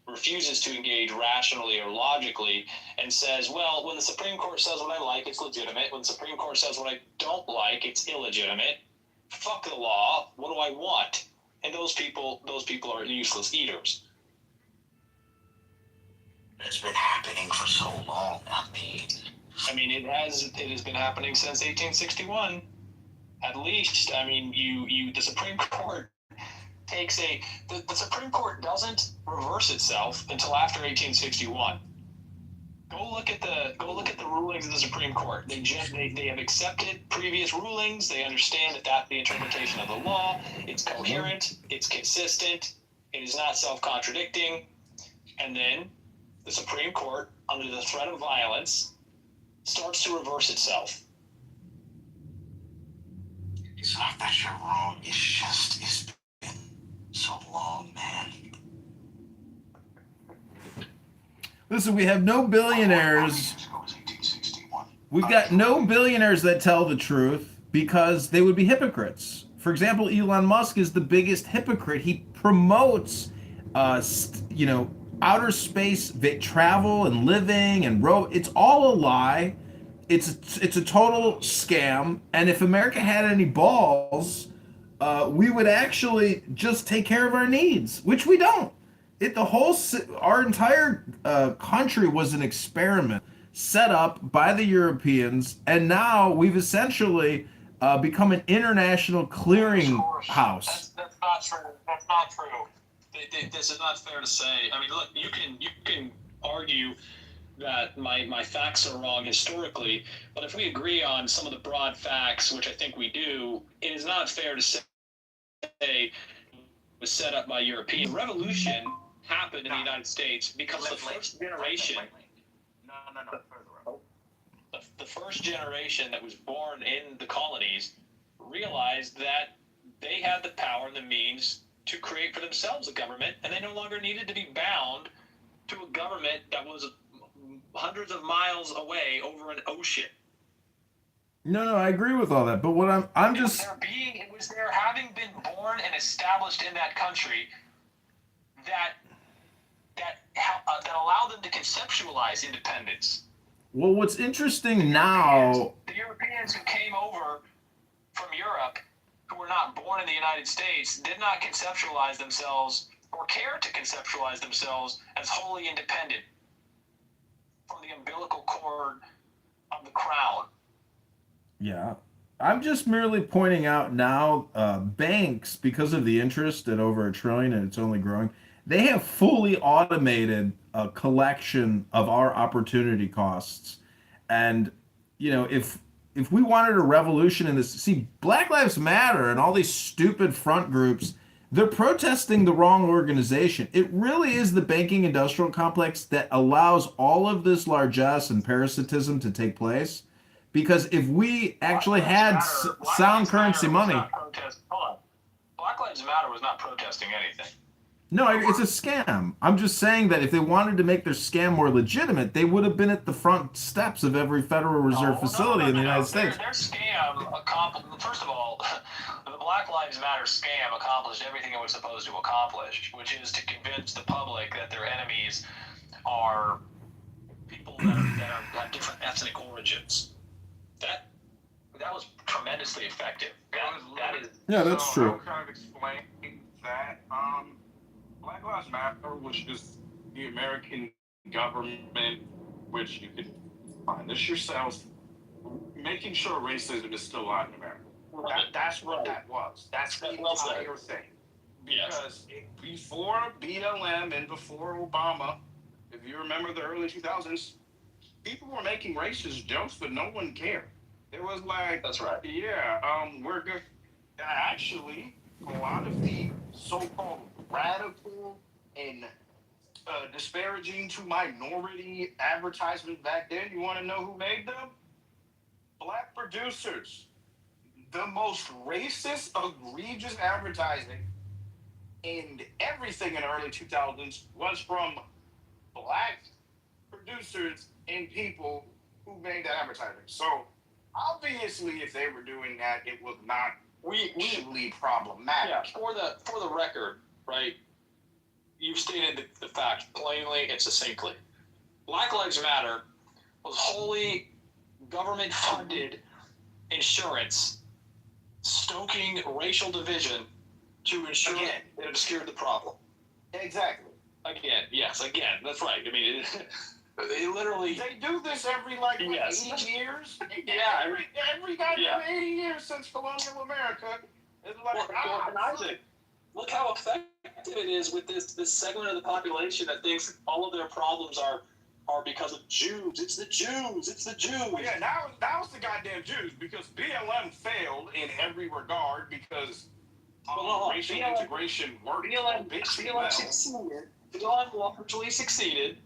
refuses to engage rationally or logically, and says, well, when the Supreme Court says what I like, it's legitimate. When the Supreme Court says what I don't like, it's illegitimate. Fuck the law. What do I want? And those people are useless eaters. It's been happening for so long. I mean, it has been happening since 1861, at least. I mean, the Supreme Court takes the Supreme Court doesn't reverse itself until after 1861. Go look at the rulings of the Supreme Court. They have accepted previous rulings. They understand that that's the interpretation of the law. It's coherent. It's consistent. It is not self-contradicting. And then the Supreme Court, under the threat of violence, starts to reverse itself. It's not that you're wrong. It's just, it's been so long, man. Listen, we have no billionaires. We've got no billionaires that tell the truth because they would be hypocrites. For example, Elon Musk is the biggest hypocrite. He promotes, outer space travel and living and it's all a lie. It's a total scam. And if America had any balls, we would actually just take care of our needs, which we don't. Our entire country was an experiment set up by the Europeans, and now we've essentially become an international clearing house. That's not true. That's not true. This is not fair to say. I mean, look, you can argue that my facts are wrong historically, but if we agree on some of the broad facts, which I think we do, it is not fair to say it was set up by European. The revolution happened in the United States because the first generation. The first generation that was born in the colonies realized that they had the power and the means to create for themselves a government, and they no longer needed to be bound to a government that was hundreds of miles away over an ocean. No, I agree with all that, but what It was their having been born and established in that country that allowed them to conceptualize independence. Well, what's interesting now... The Europeans who came over from Europe, who were not born in the United States, did not conceptualize themselves or care to conceptualize themselves as wholly independent from the umbilical cord of the crown. Yeah. I'm just merely pointing out now, banks, because of the interest at over $1 trillion and it's only growing, they have fully automated a collection of our opportunity costs. And, if we wanted a revolution in this, see, Black Lives Matter and all these stupid front groups, they're protesting the wrong organization. It really is the banking industrial complex that allows all of this largesse and parasitism to take place. Because if we actually had sound currency money... Black Lives Matter was not protesting anything. No, it's a scam. I'm just saying that if they wanted to make their scam more legitimate, they would have been at the front steps of every Federal Reserve facility in the United States. Their scam accomplished... First of all, the Black Lives Matter scam accomplished everything it was supposed to accomplish, which is to convince the public that their enemies are people that have different ethnic origins. That was tremendously effective. Yeah, that's true. I'll kind of explain that. Black Lives Matter was just the American government, which you can find this yourselves, making sure racism is still alive in America. That's what that was. That's the entire thing. Because before BLM and before Obama, if you remember the early 2000s, people were making racist jokes, but no one cared. It was like, that's right. Yeah, we're good. Actually, a lot of the so-called radical and disparaging to minority advertisement back then, you want to know who made them? Black producers. The most racist, egregious advertising and everything in the early 2000s was from black producers and people who made that advertising. So obviously, if they were doing that, it was not actually problematic. Yeah, for the record, right? You've stated the fact plainly and succinctly. Black Lives Matter was wholly government-funded insurance stoking racial division to ensure that it obscured the problem. Exactly. Again, that's right. I mean, they literally... They do this every 80 years? Yeah. Every goddamn 80 years since colonial America. It's like, Isaac, look how effective it is with this segment of the population that thinks all of their problems are because of Jews. It's the Jews. It's the Jews. Well, yeah, now it's the goddamn Jews, because BLM failed in every regard because racial integration worked. BLM succeeded. BLM largely succeeded.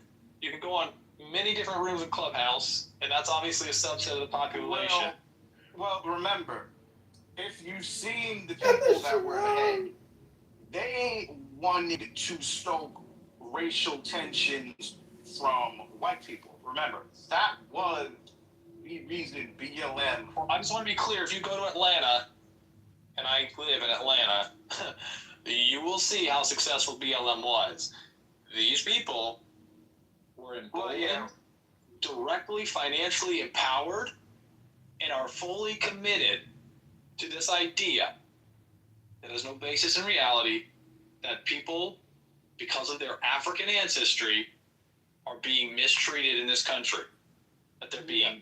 You can go on many different rooms of Clubhouse, and that's obviously a subset of the population. Well, remember, if you've seen the people that were ahead, they wanted to stoke racial tensions from white people. Remember, that was the reason BLM. I just want to be clear. If you go to Atlanta, and I live in Atlanta, you will see how successful BLM was. These people were emboldened, directly financially empowered, and are fully committed to this idea that has no basis in reality, that people, because of their African ancestry, are being mistreated in this country. That they're being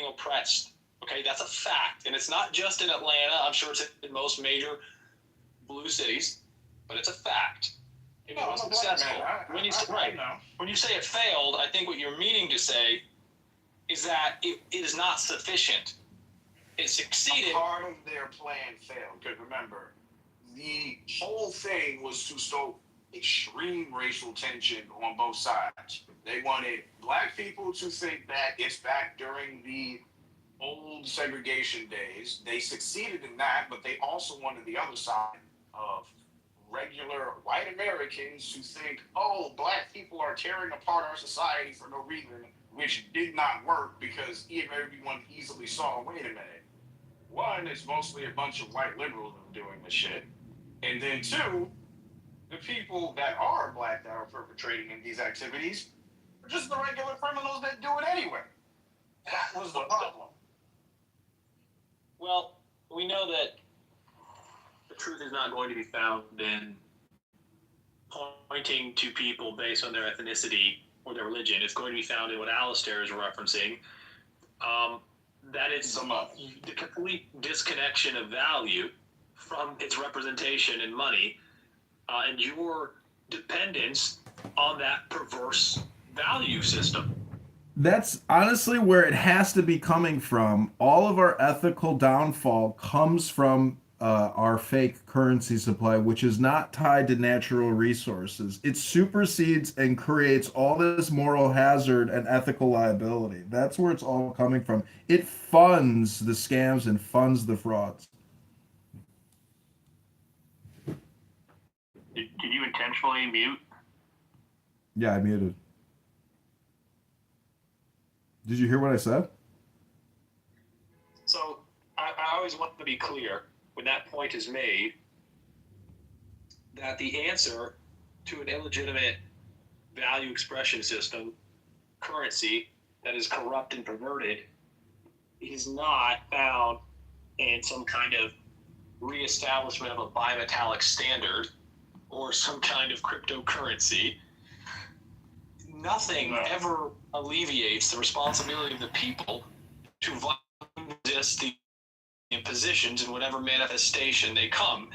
oppressed. Okay, that's a fact, and it's not just in Atlanta. I'm sure it's in most major blue cities, but it's a fact. It was successful. When you say it failed, I think what you're meaning to say is that it is not sufficient. It succeeded. Part of their plan failed, because remember, the whole thing was to stoke extreme racial tension on both sides. They wanted black people to think that it's back during the old segregation days. They succeeded in that, but they also wanted the other side of regular white Americans to think, oh, black people are tearing apart our society for no reason, which did not work because everyone easily saw, wait a minute, one, it's mostly a bunch of white liberals doing this shit. And then two, the people that are black that are perpetrating in these activities are just the regular criminals that do it anyway. That was the problem. Well, we know that the truth is not going to be found in pointing to people based on their ethnicity or their religion. It's going to be found in what Alistair is referencing. That it's the complete disconnection of value from its representation in money, and your dependence on that perverse value system. That's honestly where it has to be coming from. All of our ethical downfall comes from our fake currency supply, which is not tied to natural resources. It supersedes and creates all this moral hazard and ethical liability. That's where it's all coming from. It funds the scams and funds the frauds. Did you intentionally mute? Yeah, I muted. Did you hear what I said? So I always want to be clear when that point is made that the answer to an illegitimate value expression system, currency that is corrupt and perverted, is not found in some kind of reestablishment of a bimetallic standard or some kind of cryptocurrency. Nothing ever alleviates the responsibility of the people to resist the impositions in whatever manifestation they come.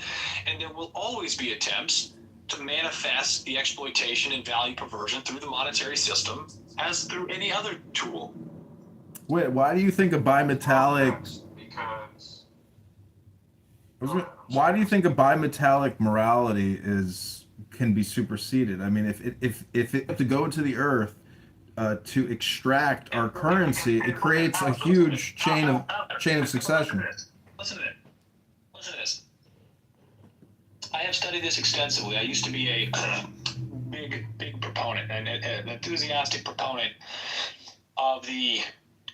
And there will always be attempts to manifest the exploitation and value perversion through the monetary system as through any other tool. Wait, why do you think a bimetallic... Because... Why do you think a bimetallic morality can be superseded? I mean, if it to go to the earth to extract our currency, it creates a huge chain of succession. Listen to this. I have studied this extensively. I used to be a big proponent and an enthusiastic proponent of the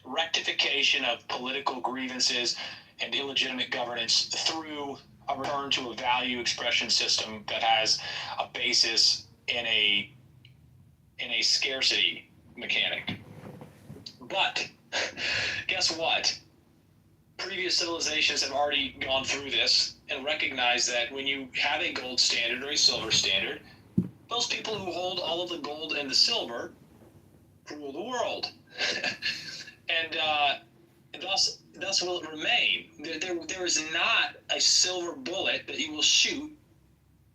rectification of political grievances and illegitimate governance through a return to a value expression system that has a basis in a scarcity mechanic. But guess what? Previous civilizations have already gone through this and recognized that when you have a gold standard or a silver standard, those people who hold all of the gold and the silver rule the world. And thus will it remain. There is not a silver bullet that you will shoot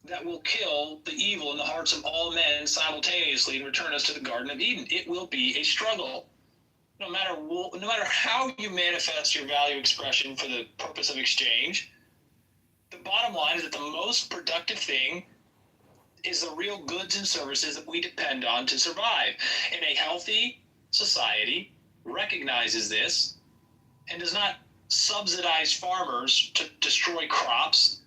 that will kill the evil in the hearts of all men simultaneously and return us to the Garden of Eden. It will be a struggle. No matter how you manifest your value expression for the purpose of exchange, the bottom line is that the most productive thing is the real goods and services that we depend on to survive. And a healthy society recognizes this and does not subsidize farmers to destroy crops,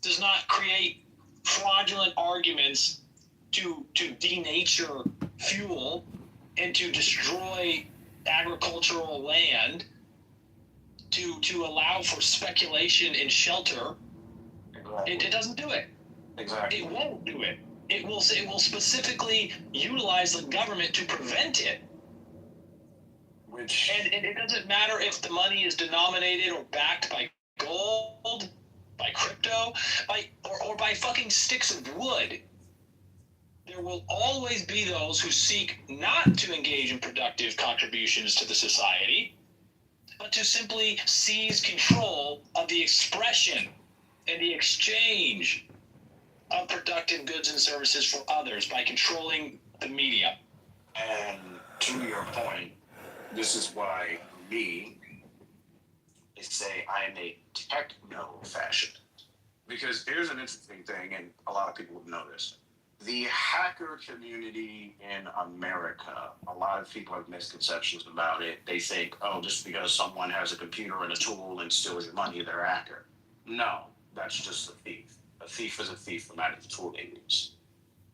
does not create fraudulent arguments to denature fuel and to destroy agricultural land, to allow for speculation in shelter. Exactly. It doesn't do it. Exactly. It won't do it. It will specifically utilize the government to prevent it. And it doesn't matter if the money is denominated or backed by gold, by crypto, or by fucking sticks of wood. There will always be those who seek not to engage in productive contributions to the society, but to simply seize control of the expression and the exchange of productive goods and services for others by controlling the media. And to your point, this is why they say I am a techno-fascist. Because here's an interesting thing, and a lot of people have noticed. The hacker community in America, a lot of people have misconceptions about it. They think, oh, just because someone has a computer and a tool and steals your money, they're a hacker. No, that's just a thief. A thief is a thief no matter the tool they use.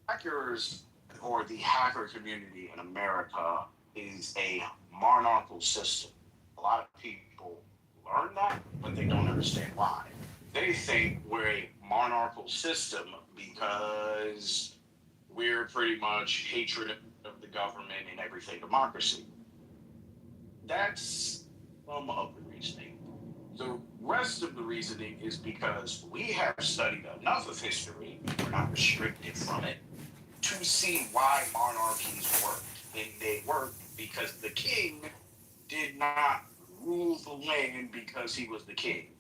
Hackers, or the hacker community in America, is a monarchical system. A lot of people learn that, but they don't understand why. They think we're a monarchical system because we're pretty much hatred of the government and everything democracy. That's some of the reasoning. The rest of the reasoning is because we have studied enough of history, we're not restricted from it, to see why monarchies work. And they work because the king did not rule the land because he was the king.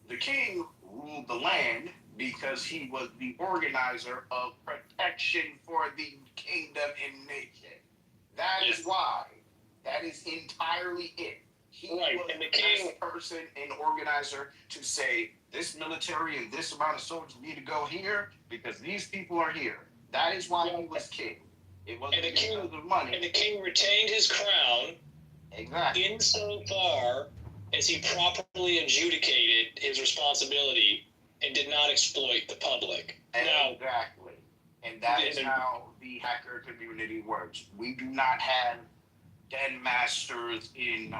The king ruled the land because he was the organizer of protection for the kingdom and nation. That is why. That is entirely it. He was the best person and organizer to say, this military and this amount of soldiers need to go here because these people are here. That is why he was king. It wasn't because of money. And the king retained his crown insofar as he properly adjudicated his responsibility and did not exploit the public. Exactly. And that is how the hacker community works. We do not have den masters in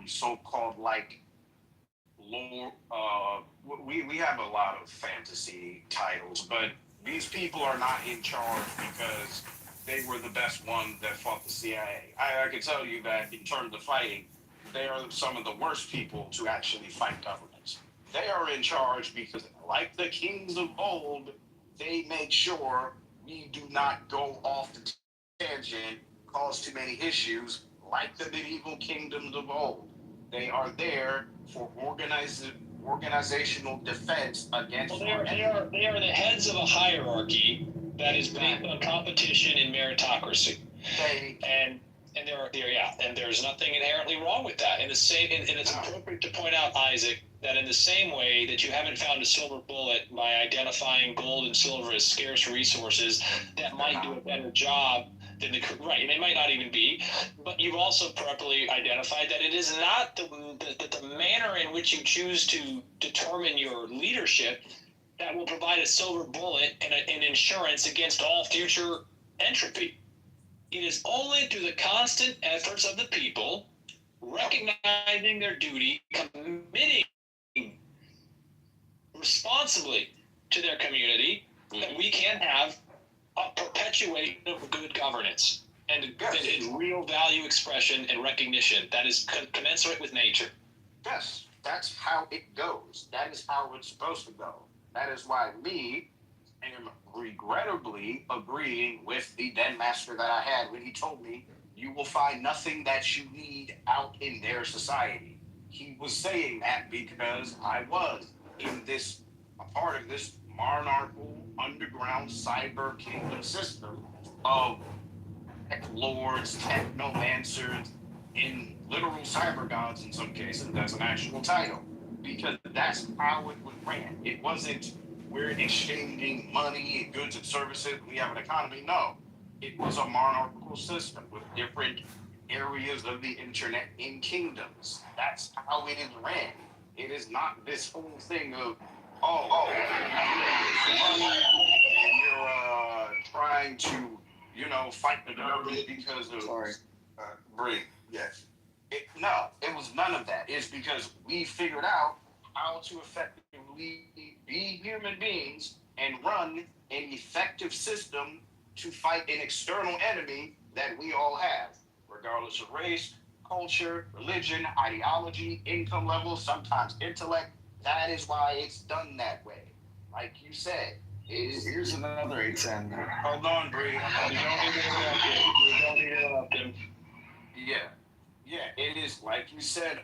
so-called like lore. We have a lot of fantasy titles, but these people are not in charge because they were the best ones that fought the CIA. I can tell you that in terms of fighting, they are some of the worst people to actually fight governments. They are in charge because, like the kings of old, they make sure we do not go off the tangent, cause too many issues, like the medieval kingdoms of old. They are there for organizational defense against. Well, they are the heads of a hierarchy that is based on competition and meritocracy. And there's nothing inherently wrong with that. And it's appropriate to point out, Isaac, that in the same way that you haven't found a silver bullet by identifying gold and silver as scarce resources that might do a better job than and they might not even be, but you've also properly identified that it is not the manner in which you choose to determine your leadership that will provide a silver bullet and an insurance against all future entropy. It is only through the constant efforts of the people, recognizing their duty, committing responsibly to their community, that we can have a perpetuation of good governance and real value expression and recognition that is commensurate with nature. Yes, that's how it goes. That is how it's supposed to go. That is why me am regrettably agreeing with the den master that I had when he told me you will find nothing that you need out in their society. He was saying that because I was in this, a part of this monarchical underground cyber kingdom system of tech lords, technomancers, in literal cyber gods in some cases. That's an actual title. Because that's how it was ran. It wasn't we're exchanging money and goods and services, we have an economy. No. It was a monarchical system with different areas of the internet in kingdoms. That's how it is ran. It is not this whole thing of, you're trying to, fight the government because of. Sorry, Bree. Yes. No, it was none of that. It's because we figured out how to effectively be human beings and run an effective system to fight an external enemy that we all have, regardless of race, culture, religion, ideology, income level, sometimes intellect. That is why it's done that way. Like you said, here's another 810. Hold on, Bree. We don't need to interrupt him. We don't need to interrupt him. Yeah, it is like you said,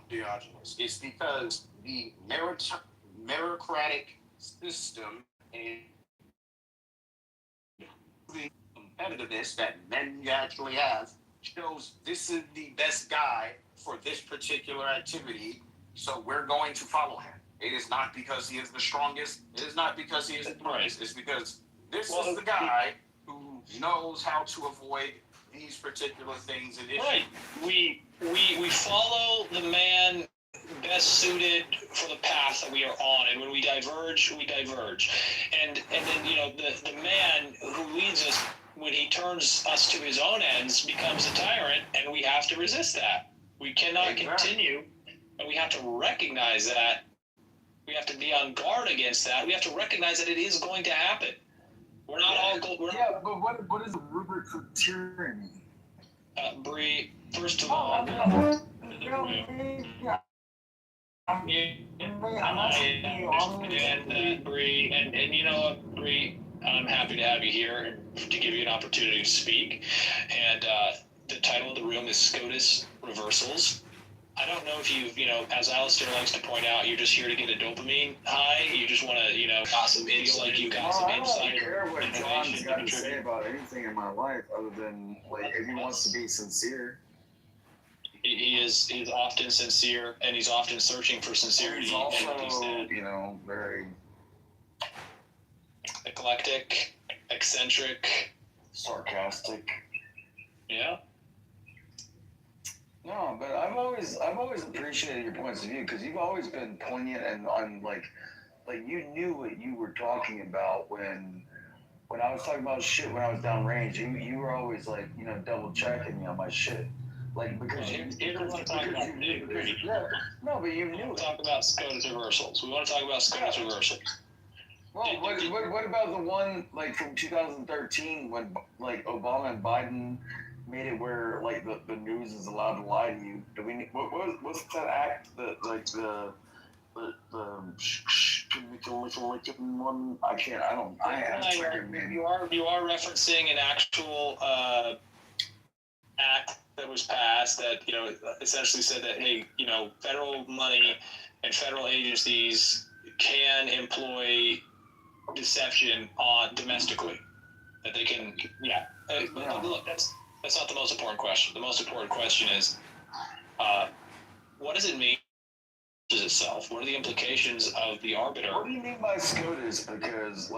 Diogenes. It's because the meritocratic system and the competitiveness that men actually have shows this is the best guy for this particular activity, so we're going to follow him. It is not because he is the strongest. It is not because he is the brightest. It's because this is the guy who knows how to avoid these particular things and issues. Right. We follow the man best suited for the path that we are on, and when we diverge, we diverge. And then the man who leads us, when he turns us to his own ends, becomes a tyrant, and we have to resist that. We cannot continue, and we have to recognize that. We have to be on guard against that. We have to recognize that it is going to happen. We're not all but what is the rubric for tyranny? Bree, first of all, I understand that, Bree, and you know what, Bree, I'm happy to have you here and to give you an opportunity to speak. And the title of the room is SCOTUS Reversals. I don't know if as Alistair likes to point out, you're just here to get a dopamine high. You just want to, got some insight. Like you got some insight. I don't care what John's got to say about anything in my life other than, if he wants to be sincere. He is often sincere, and he's often searching for sincerity. He's also, very eclectic, eccentric, sarcastic. Yeah. No, but I've always appreciated your points of view because you've always been poignant and on like you knew what you were talking about when I was talking about shit when I was downrange. You were always double checking me on my shit. Because you want to talk about no, but you knew. Talk about SCOTUS reversals. We want to talk about SCOTUS reversals. Well, what about the one from 2013 when Obama and Biden made it where the news is allowed to lie to you? What's that act that the one? I am triggered, man. You are referencing an actual act that was passed that essentially said that, hey, federal money and federal agencies can employ deception on domestically, that they can look, that's not the most important question. The most important question is what does it mean itself? What are the implications of the arbiter? What do you mean by SCOTUS? Because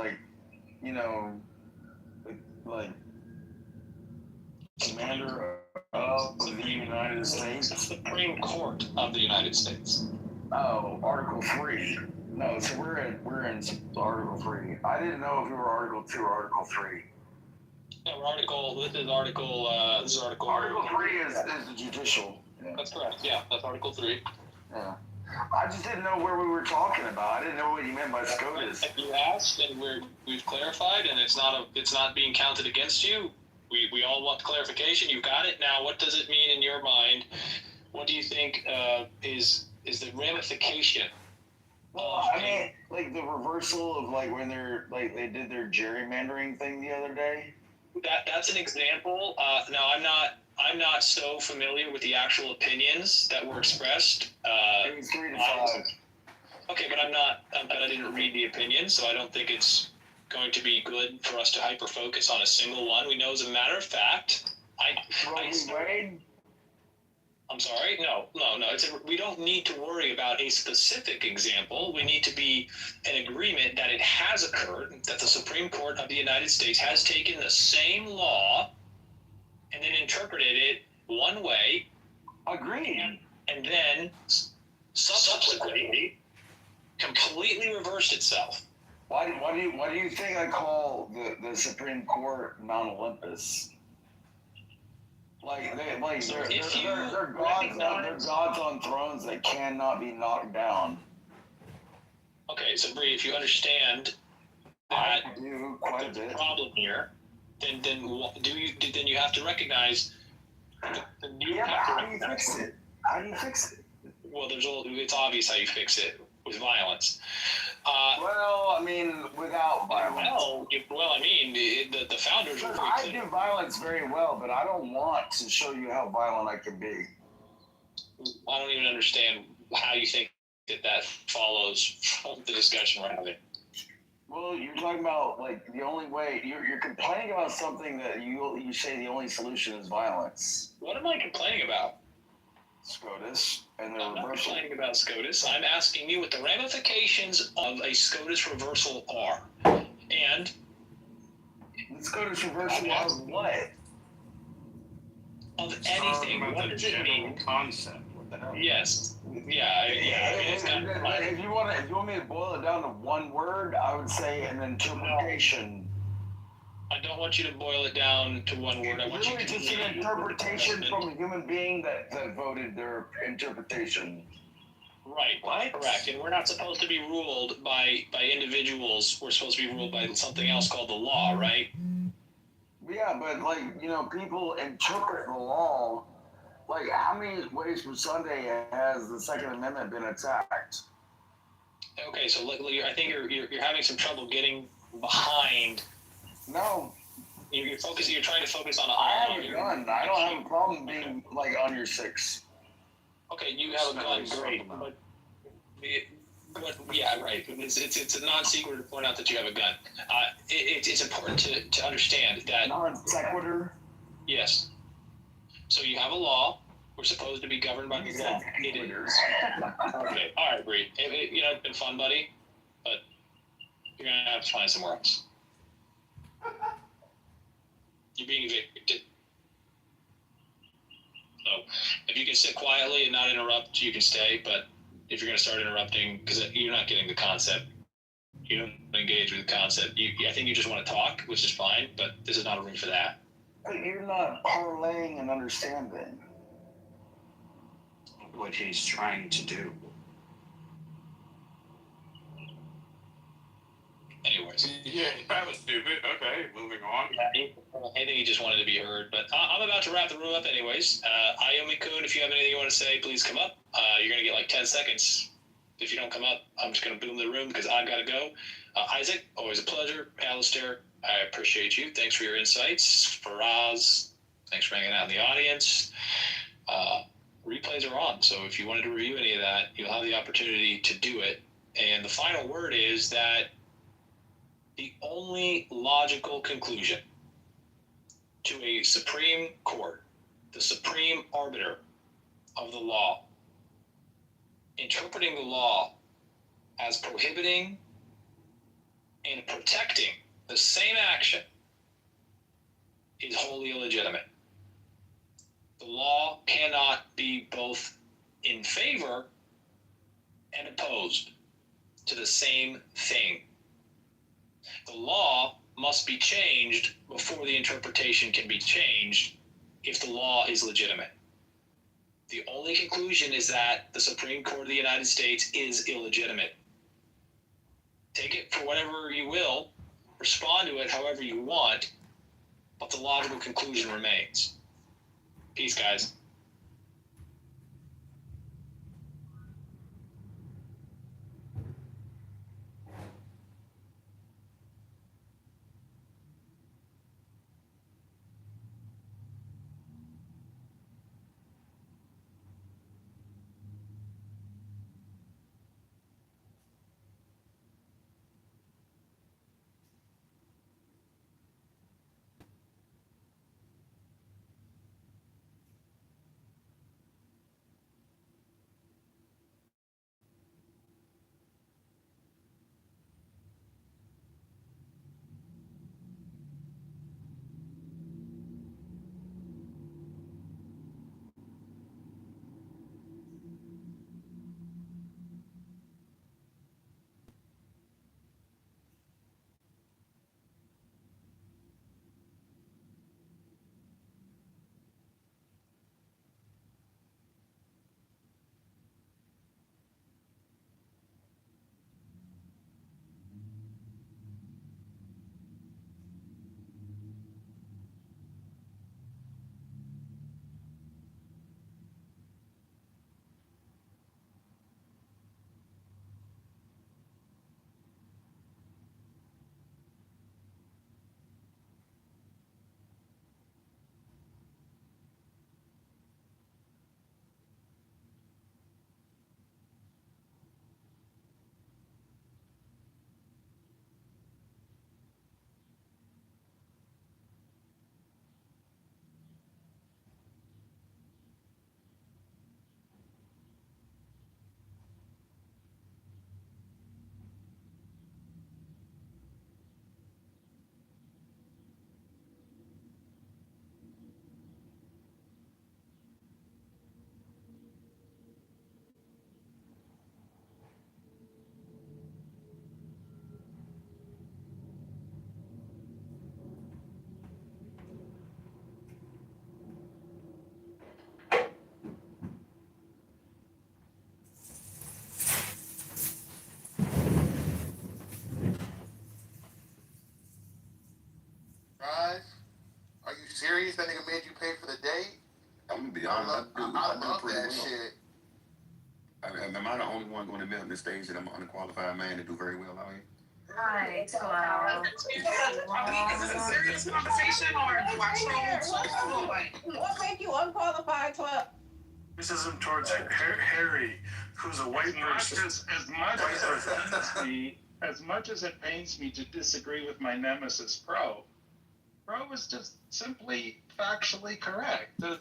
Commander of the United States? The Supreme Court of the United States. Oh, Article 3. No, so we're in Article 3. I didn't know if we were Article 2 or Article 3. No, this is Article... Article 3 is the judicial. Yeah. That's correct, yeah, that's Article 3. Yeah. I just didn't know where we were talking about. I didn't know what you meant by SCOTUS. You asked, and we've clarified, and it's not being counted against you. We all want clarification. You got it. Now, what does it mean in your mind? What do you think is the ramification? Well, I mean, the reversal of when they did their gerrymandering thing the other day. That's an example. Now, I'm not so familiar with the actual opinions that were expressed. It was 3 to 5. Okay, but I didn't read the opinion, so I don't think it's going to be good for us to hyper focus on a single one. We know, as a matter of fact, I'm sorry. No. We don't need to worry about a specific example. We need to be in agreement that it has occurred, that the Supreme Court of the United States has taken the same law and then interpreted it one way. Agreed. And then subsequently completely reversed itself. Why do you think I call the Supreme Court Mount Olympus? They're gods on thrones that cannot be knocked down. Okay, so Bree, if you understand that I do quite a bit. Problem here, then you have to recognize the new. Yeah, but how do you fix it? How do you fix it? Well, it's obvious how you fix it with violence. Well, I mean, without violence. The founders were very I do violence very well, but I don't want to show you how violent I can be. I don't even understand how you think that follows from the discussion we're having. Well, you're talking about the only way you're complaining about something that you say the only solution is violence. What am I complaining about? SCOTUS and the I'm reversal. not complaining about SCOTUS. I'm asking you what the ramifications of a SCOTUS reversal are. And the SCOTUS reversal of what? Of anything. What does it mean? Concept. What the hell? Yes. Yeah. If you want me to boil it down to one word, I would say an interpretation. I don't want you to boil it down to one word. I want you to just an interpretation from a human being that voted their interpretation. Right. What? Correct. And we're not supposed to be ruled by individuals. We're supposed to be ruled by something else called the law, right? Yeah, but people interpret the law. How many ways from Sunday has the Second Amendment been attacked? Okay, so I think you're having some trouble getting behind. No. You're trying to focus on. I have a gun. I don't have a problem being on your six. Okay, you have a gun. Great. But yeah, right. It's a non sequitur to point out that you have a gun. It's important to understand that. Non sequitur. Yes. So you have a law. We're supposed to be governed by the law. It is. Okay. All right, Bree. It's been fun, buddy. But you're gonna have to find somewhere else. You're being evicted. So if you can sit quietly and not interrupt, you can stay. But if you're gonna start interrupting, because you're not getting the concept, you don't engage with the concept. I think you just want to talk, which is fine. But this is not a room for that. But you're not parlaying and understanding what he's trying to do. Anyways. Yeah, that was stupid. Okay, moving on. I think he just wanted to be heard. But I'm about to wrap the room up anyways. Ayomi-kun, if you have anything you want to say, please come up. You're going to get 10 seconds. If you don't come up, I'm just going to boom the room because I've got to go. Isaac, always a pleasure. Alistair, I appreciate you. Thanks for your insights. Faraz, thanks for hanging out in the audience. Replays are on, so if you wanted to review any of that, you'll have the opportunity to do it. And the final word is that the only logical conclusion to a Supreme Court, the supreme arbiter of the law, interpreting the law as prohibiting and protecting the same action is wholly illegitimate. The law cannot be both in favor and opposed to the same thing. The law must be changed before the interpretation can be changed if the law is legitimate. The only conclusion is that the Supreme Court of the United States is illegitimate. Take it for whatever you will, respond to it however you want, but the logical conclusion remains. Peace, guys. the stage that I'm an unqualified man to do very well out here? Hi, Cloud. Is this a serious conversation or do I troll? What make you unqualified, 12? Racism towards Harry, who's a white racist. As much as it pains me to disagree with my nemesis, Pro is just simply factually correct. The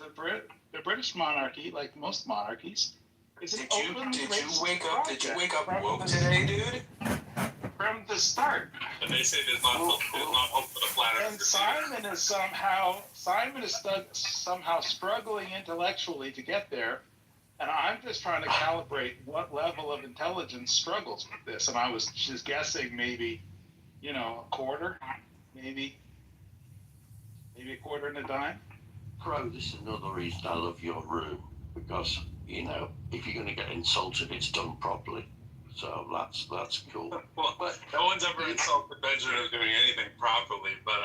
British monarchy, like most monarchies, is an open Did you wake project up woke today, dude? from the start. And they say there's not hope for the flat earth. And Simon is somehow struggling intellectually to get there, and I'm just trying to calibrate what level of intelligence struggles with this. And I was just guessing maybe, a quarter, maybe a quarter and a dime. Pro, this is another reason I love your room, because, if you're going to get insulted, it's done properly. So that's cool. Well, no one's ever insulted Benjamin doing anything properly, but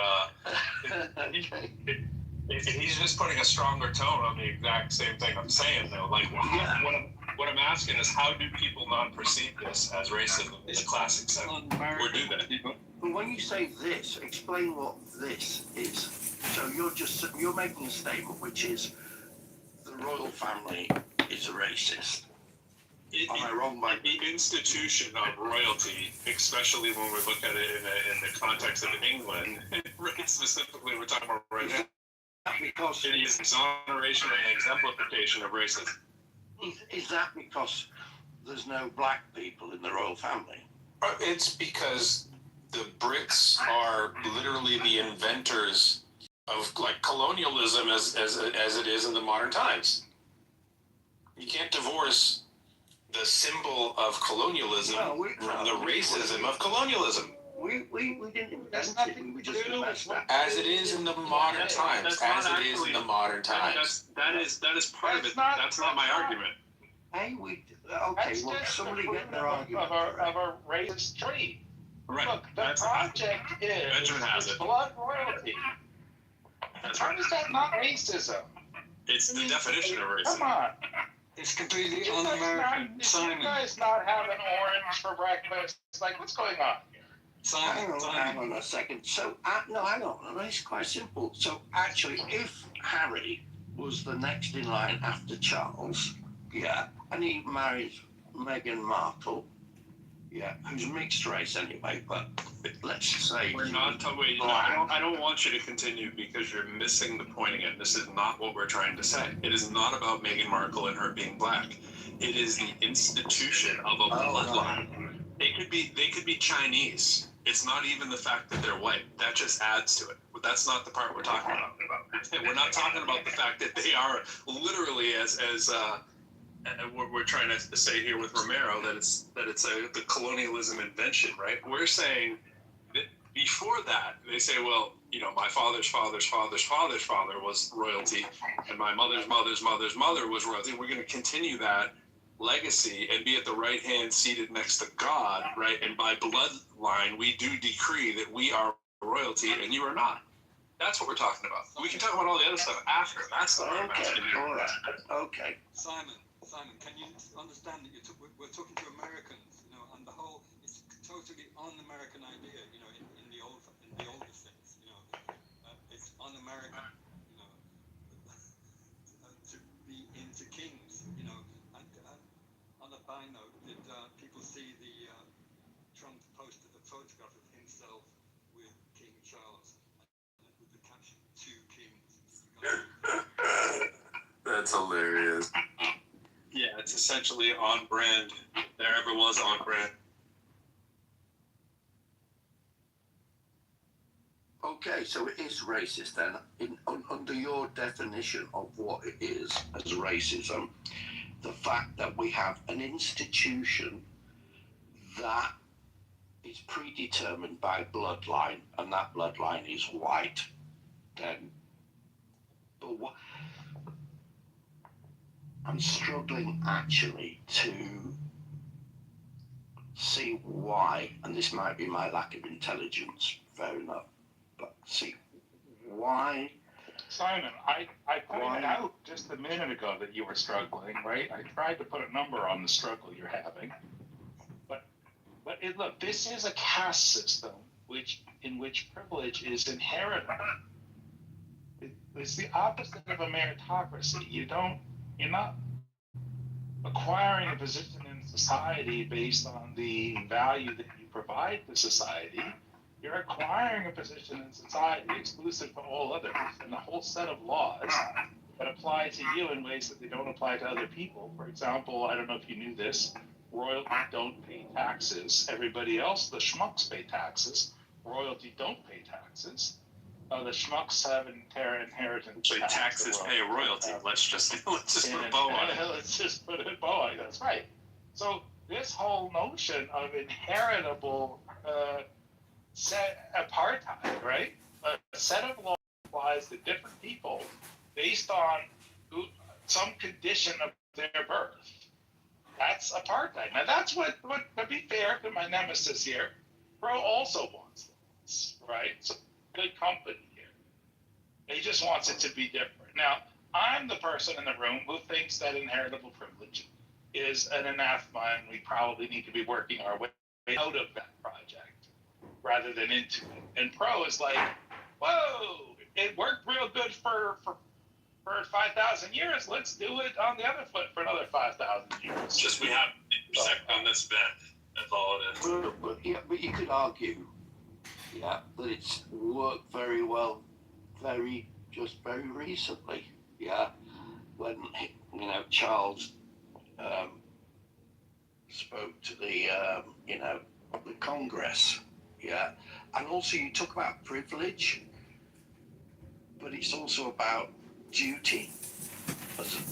he's just putting a stronger tone on the exact same thing I'm saying, though. Like, what I'm asking is, how do people not perceive this as racism in the classic sense? Or do they? But when you say this, explain what this is. So you're making a statement which is the royal family is racist. Am I wrong, Mike? The institution of royalty, especially when we look at it in the context of England, right? Specifically, we're talking about right now. Because it is exoneration and exemplification of racism. Is that because there's no black people in the royal family? It's because the Brits are literally the inventors of colonialism as it is in the modern times. You can't divorce the symbol of colonialism from the racism of colonialism. We didn't invent it. We just messed up. As it is in the modern times. As it is in the modern times. That is part of it. That's not my argument. Hey, somebody get their argument. Of a racist tree. Right. Look, the project is Benjamin has it. blood royalty. How is that not racism? It's the definition of racism. Come on. It's completely You un-American. you guys not have an orange for breakfast? Like, what's going on here? Hang on a second. So, hang on. It's quite simple. So, actually, if Harry was the next in line after Charles, and he married Meghan Markle, who's mixed race anyway, but let's say we're not talking. I don't want you to continue because you're missing the point again. This is not what we're trying to say. It is not about Meghan Markle and her being black. It is the institution of a bloodline. They could be Chinese. It's not even the fact that they're white. That just adds to it. But that's not the part we're talking about. We're not talking about the fact that they are literally and we're trying to say here with Romero that it's the colonialism invention, right? We're saying that before that, they say, well, my father's father's father's father's father was royalty, and my mother's mother's mother's mother was royalty. We're going to continue that legacy and be at the right hand seated next to God, right? And by bloodline, we do decree that we are royalty and you are not. That's what we're talking about. We can talk about all the other stuff after. That's the part I'm asking you. All right. Okay. Simon, can you understand that we're talking to Americans, and the whole, it's totally un-American idea, in the older things, it's un-American, to be into kings, and on a by note, did people see the Trump posted a photograph of himself with King Charles, with the caption, 2 kings. That's hilarious. Yeah, it's essentially on brand. There ever was on brand. Okay, so it is racist then. Under your definition of what it is as racism, the fact that we have an institution that is predetermined by bloodline, and that bloodline is white, then. But what? I'm struggling actually to see why, and this might be my lack of intelligence, fair enough, but see why. Simon, I pointed out just a minute ago that you were struggling, right? I tried to put a number on the struggle you're having. But look, this is a caste system in which privilege is inherent. It's the opposite of a meritocracy. You're not acquiring a position in society based on the value that you provide to society. You're acquiring a position in society exclusive to all others, and a whole set of laws that apply to you in ways that they don't apply to other people. For example, I don't know if you knew this, royalty don't pay taxes. Everybody else, the schmucks, pay taxes. Royalty don't pay taxes. The schmucks have inheritance. So taxes pay royalty. Let's just put a bow on it. Let's just put a bow on it. That's right. So this whole notion of inheritable apartheid, right? A set of laws applies to different people based on some condition of their birth. That's apartheid. Now that's what to be fair to my nemesis here, Pro also wants this, right? So good company here. He just wants it to be different. Now, I'm the person in the room who thinks that inheritable privilege is an anathema, and we probably need to be working our way out of that project rather than into it. And Pro is like, whoa, it worked real good for 5,000 years. Let's do it on the other foot for another 5,000 years. Just we have to intersect on this bend. That's all it is. But you could argue, that it's worked very well, very recently, when Charles spoke to the Congress, and also you talk about privilege, but it's also about duty.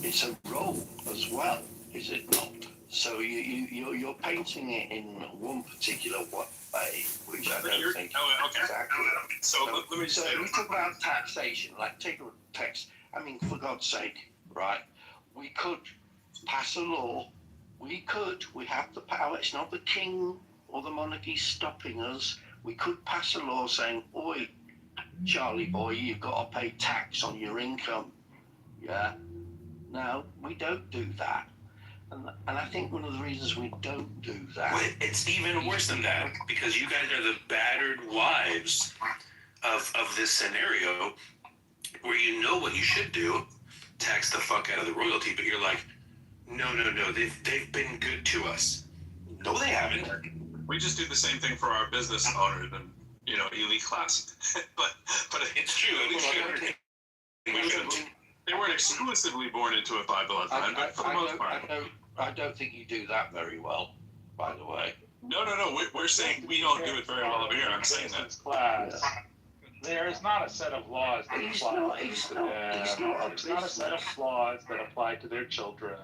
It's a role as well, is it not? So you're painting it in one particular way, which I don't think exactly. So let me just say, we talk about taxation, like take a tax. I mean, for God's sake, right? We could pass a law. We have the power. It's not the king or the monarchy stopping us. We could pass a law saying, "Oi, Charlie boy, you've got to pay tax on your income." Yeah. No, we don't do that. And I think one of the reasons we don't do that... Well, it's even worse than that, because you guys are the battered wives of this scenario where you know what you should do, tax the fuck out of the royalty, but you're like, no, they've been good to us. No, they haven't. We just do the same thing for our business owners and, elite class. but it's true. They weren't exclusively born into a 511, but for the most part. I don't think you do that very well, by the way. No. We're saying we don't do it very well over here. I'm saying that. Class. There is not a set of laws that apply. It's not a set of laws that apply to their children.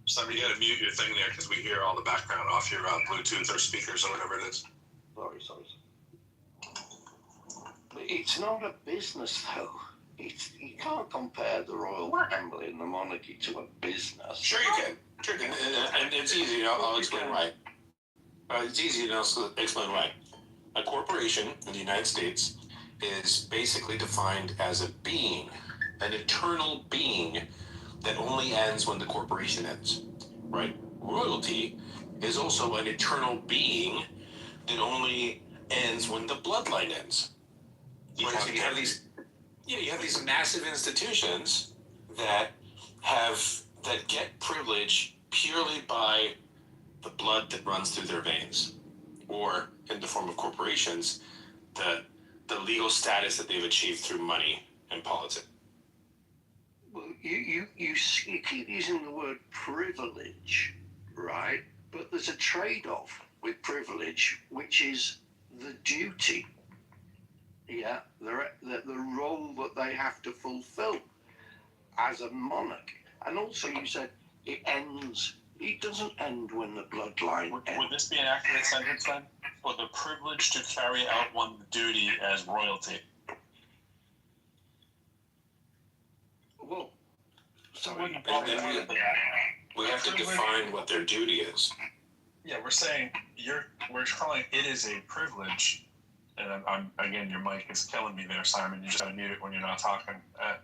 Somebody got to mute your thing there because we hear all the background off your Bluetooth or speakers or whatever it is. Sorry. But it's not a business, though. You can't compare the royal family and the monarchy to a business. Sure you can. And it's easy. I'll explain why. It's easy to explain why. A corporation in the United States is basically defined as a being, an eternal being that only ends when the corporation ends, right? Royalty is also an eternal being that only ends when the bloodline ends. You have these massive institutions that get privilege purely by the blood that runs through their veins, or in the form of corporations, the legal status that they've achieved through money and politics. Well, you keep using the word privilege, right? But there's a trade-off with privilege, which is the duty. Yeah, the role that they have to fulfill as a monarch. And also you said it doesn't end when the bloodline ends. Would this be an accurate sentence then? For the privilege to carry out one's duty as royalty? Well, so we have to define what their duty is. Yeah, we're saying we're calling it is a privilege. And I'm again, your mic is killing me there, Simon. You just gotta mute it when you're not talking.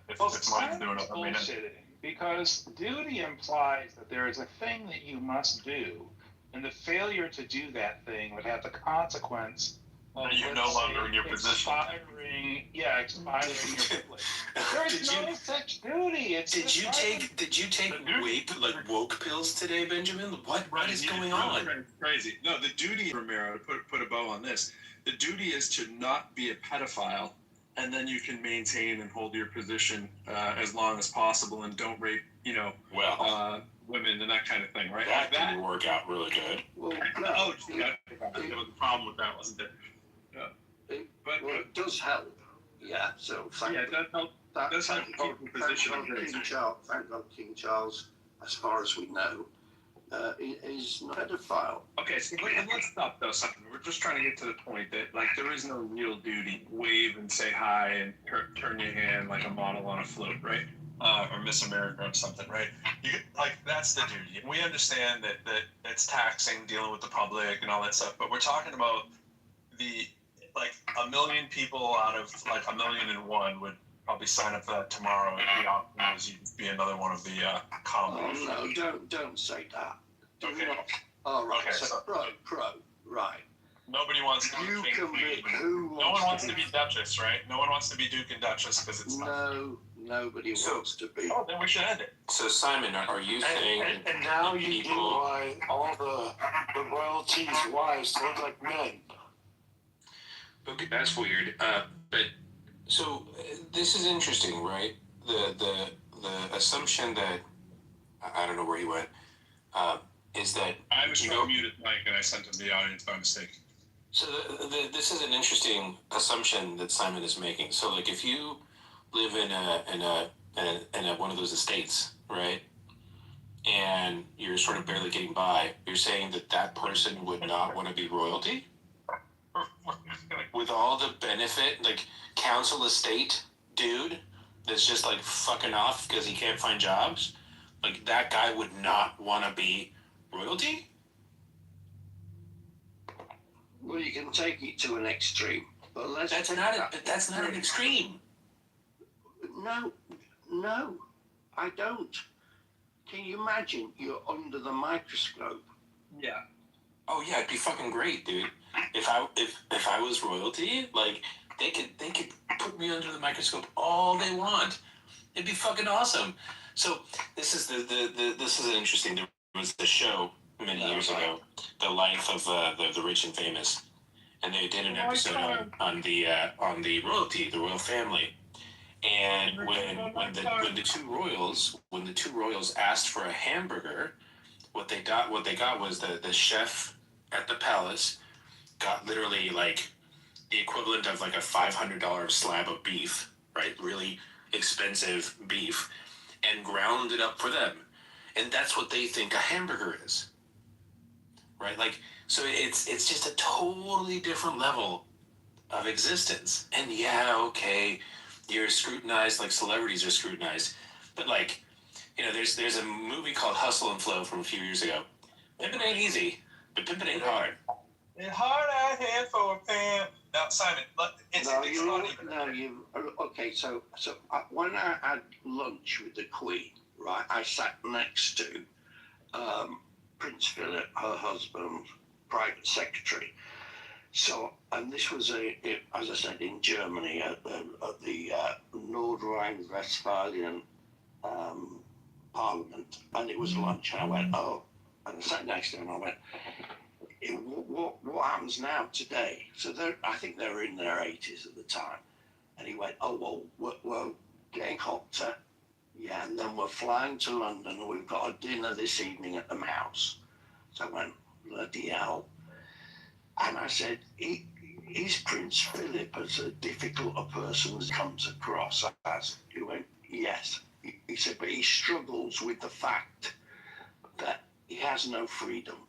If mine's doing it, bullshitting, because duty implies that there is a thing that you must do And the failure to do that thing would have the consequence of You're let's no longer say, in your position. expiring your privilege. There's no such duty. Did you take woke pills today, Benjamin? What is going on? Crazy. No, the duty, Romero, to put a bow on this, the duty is to not be a pedophile, and then you can maintain and hold your position as long as possible, and don't rape, women and that kind of thing, right? That didn't work out really good. Well, There was a problem with that, wasn't there? Yeah. It does help. Yeah. So it does help. Does help keep the position. Thank God King Charles, as far as we know, is not a pedophile. Okay, so let's stop though. Something. We're just trying to get to the point that there is no real duty. Wave and say hi and turn your hand like a model on a float, right? Or Miss America or something, right? That's the duty. And we understand that it's taxing, dealing with the public and all that stuff. But we're talking about the 1 million people out of 1,000,001 would probably sign up for that tomorrow. And the option is you'd be another one of the colonies. Oh no! Don't say that. Okay. All right. Okay, So pro. Right. Nobody wants to be king. No one wants to be Duchess, right? No one wants to be Duke and Duchess because it's not. Nobody wants to be. Oh, then we should end it. So Simon, are you saying? And now you get why all the royalties' wives look like men. Okay, that's weird. But so this is interesting, right? The assumption that I don't know where he went is that I was trying to mute his mic and I sent him to the audience by mistake. So this is an interesting assumption that Simon is making. So like if you live in a one of those estates, right? And you're sort of barely getting by, you're saying that person would not want to be royalty? With all the benefit, like council estate dude that's just like fucking off because he can't find jobs, like that guy would not want to be royalty? Well, you can take it to an extreme, but that's not an extreme. No, I don't. Can you imagine you're under the microscope? Yeah. Oh yeah, it'd be fucking great, dude. If I was royalty, like they could put me under the microscope all they want. It'd be fucking awesome. So this is this is interesting. There was the show many years ago, The Life of the Rich and Famous, and they did an episode on the royalty, the royal family. And when the two royals asked for a hamburger, what they got was the chef at the palace got literally like the equivalent of like a $500 slab of beef, right? Really expensive beef, and ground it up for them. And that's what they think a hamburger is, right? Like, so it's just a totally different level of existence. And yeah, okay, you're scrutinized like celebrities are scrutinized, but like, there's a movie called Hustle and Flow from a few years ago. Pimpin' ain't easy, but pimpin' ain't hard. It's hard out here for a pimp. Now, Simon, okay. So when I had lunch with the Queen, right, I sat next to Prince Philip, her husband's private secretary. So, and this was as I said, in Germany at the Nordrhein-Westphalian Parliament, and it was lunch, and I went, oh, and I sat next to him, and I went, what happens now today? So I think they were in their 80s at the time, and he went, oh well, we're getting hotter, yeah, and then we're flying to London, and we've got a dinner this evening at the Mouse. So I went, bloody hell. And I said, is Prince Philip as difficult a person as comes across as? He went, yes. He said, but he struggles with the fact that he has no freedom.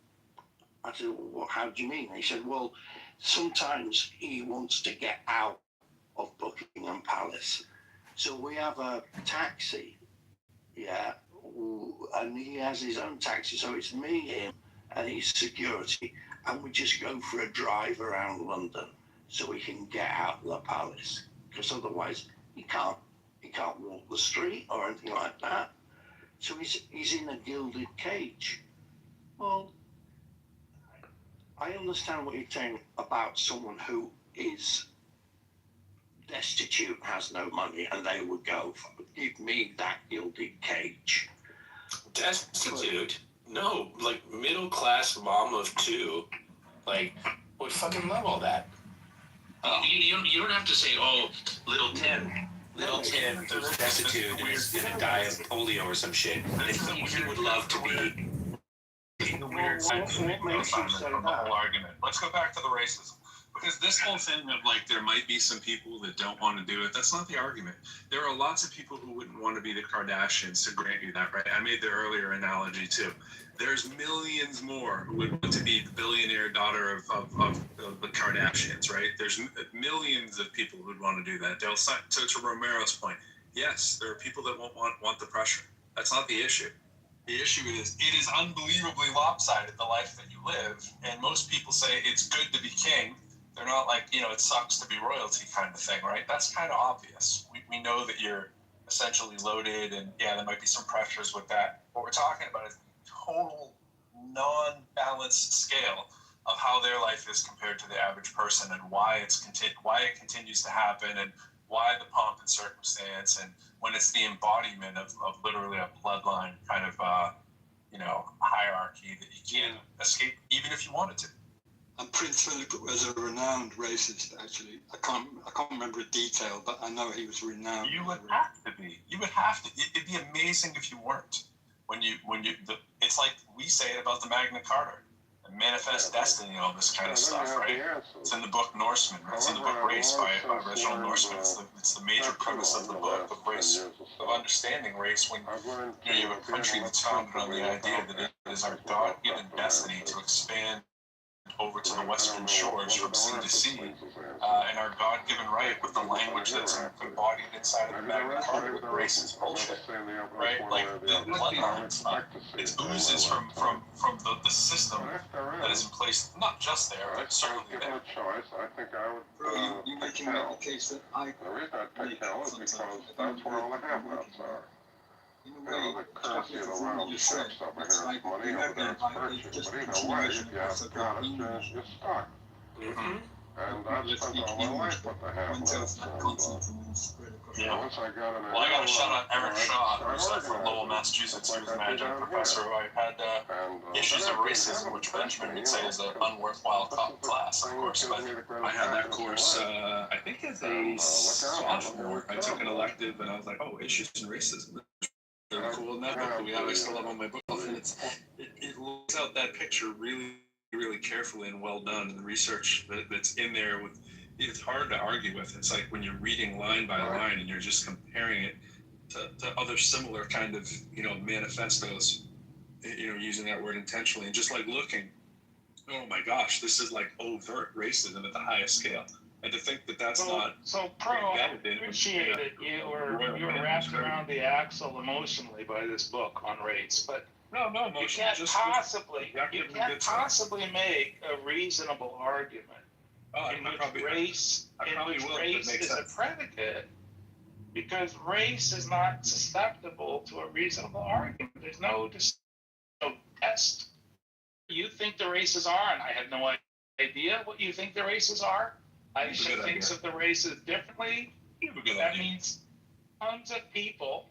I said, well, how do you mean? He said, well, sometimes he wants to get out of Buckingham Palace. So we have a taxi, yeah, and he has his own taxi. So it's me, him, and his security. And we just go for a drive around London so we can get out of the palace. Because otherwise he can't walk the street or anything like that. So he's in a gilded cage. Well, I understand what you're saying about someone who is destitute, has no money, and they would go, give me that gilded cage. Destitute? No, like middle class mom of two, like would fucking love all that. You don't have to say, oh, little Tim who's destitute and is gonna die of polio or some shit. He would love to be. What makes you say The that? whole argument. Let's go back to the racism. Because this whole thing of like there might be some people that don't want to do it, that's not the argument. There are lots of people who wouldn't want to be the Kardashians, to grant you that, right? I made the earlier analogy too. There's millions more who would want to be the billionaire daughter of the Kardashians, right? There's millions of people who would want to do that. So to Romero's point, yes, there are people that won't want the pressure. That's not the issue. The issue is it is unbelievably lopsided, the life that you live, and most people say it's good to be king. They're not like, it sucks to be royalty kind of thing, right? That's kind of obvious. We know that you're essentially loaded, and yeah, there might be some pressures with that. What we're talking about is the total non-balanced scale of how their life is compared to the average person, and why it continues to happen, and why the pomp and circumstance, and when it's the embodiment of literally a bloodline kind of hierarchy that you can't escape even if you wanted to. And Prince Philip was a renowned racist, actually. I can't remember a detail, but I know he was renowned. You would have to be. You would have to. It'd be amazing if you weren't. It's like we say it about the Magna Carta, and manifest destiny, and all this kind of stuff, right? It's in the book Norseman. It's in the book Race by original Norseman. It's the major premise of the book of race, of understanding race. When you have a country that's founded on the idea that it is our God-given destiny to expand over to the western shores from sea to sea, and our God-given right with the language that's embodied inside of the Magna Carta with race is bullshit, right? Like the bloodlines, it oozes from the system that is in place, not just there, but certainly there. I think I would You're making the case that I The reason I take hell is because that's where all the have-nots are. The currency of the realm shifts over here is money, over there it's virtue. But either way, if you haven't got it, then you're stuck. Mm-hmm. And I've spent all my life with the have-nots. Yeah. Once I got in Well, I got a shout out Eric Shaw, who's from Lowell, Massachusetts. He was an adjunct professor who I had issues of racism, which Benjamin would say is an unworthwhile class, of course. But I had that course, I think as a sophomore. I took an elective, and I was like, oh, issues in racism. Really cool in that book, but I still have on my bookshelf, and it lays out that picture really, really carefully and well done. And the research that's in there it's hard to argue with. It's like when you're reading line by line and you're just comparing it to other similar kind of manifestos, using that word intentionally, and just like looking, oh my gosh, this is like overt racism at the highest scale. And to think that that's not so pro. I appreciate it. You were wrapped around the axle emotionally by this book on race, but no emotion. You can't possibly make a reasonable argument in which race is a predicate, because race is not susceptible to a reasonable argument. There's no test. You think the races are, and I have no idea what you think the races are. Aisha thinks of the races differently. That means tons of people,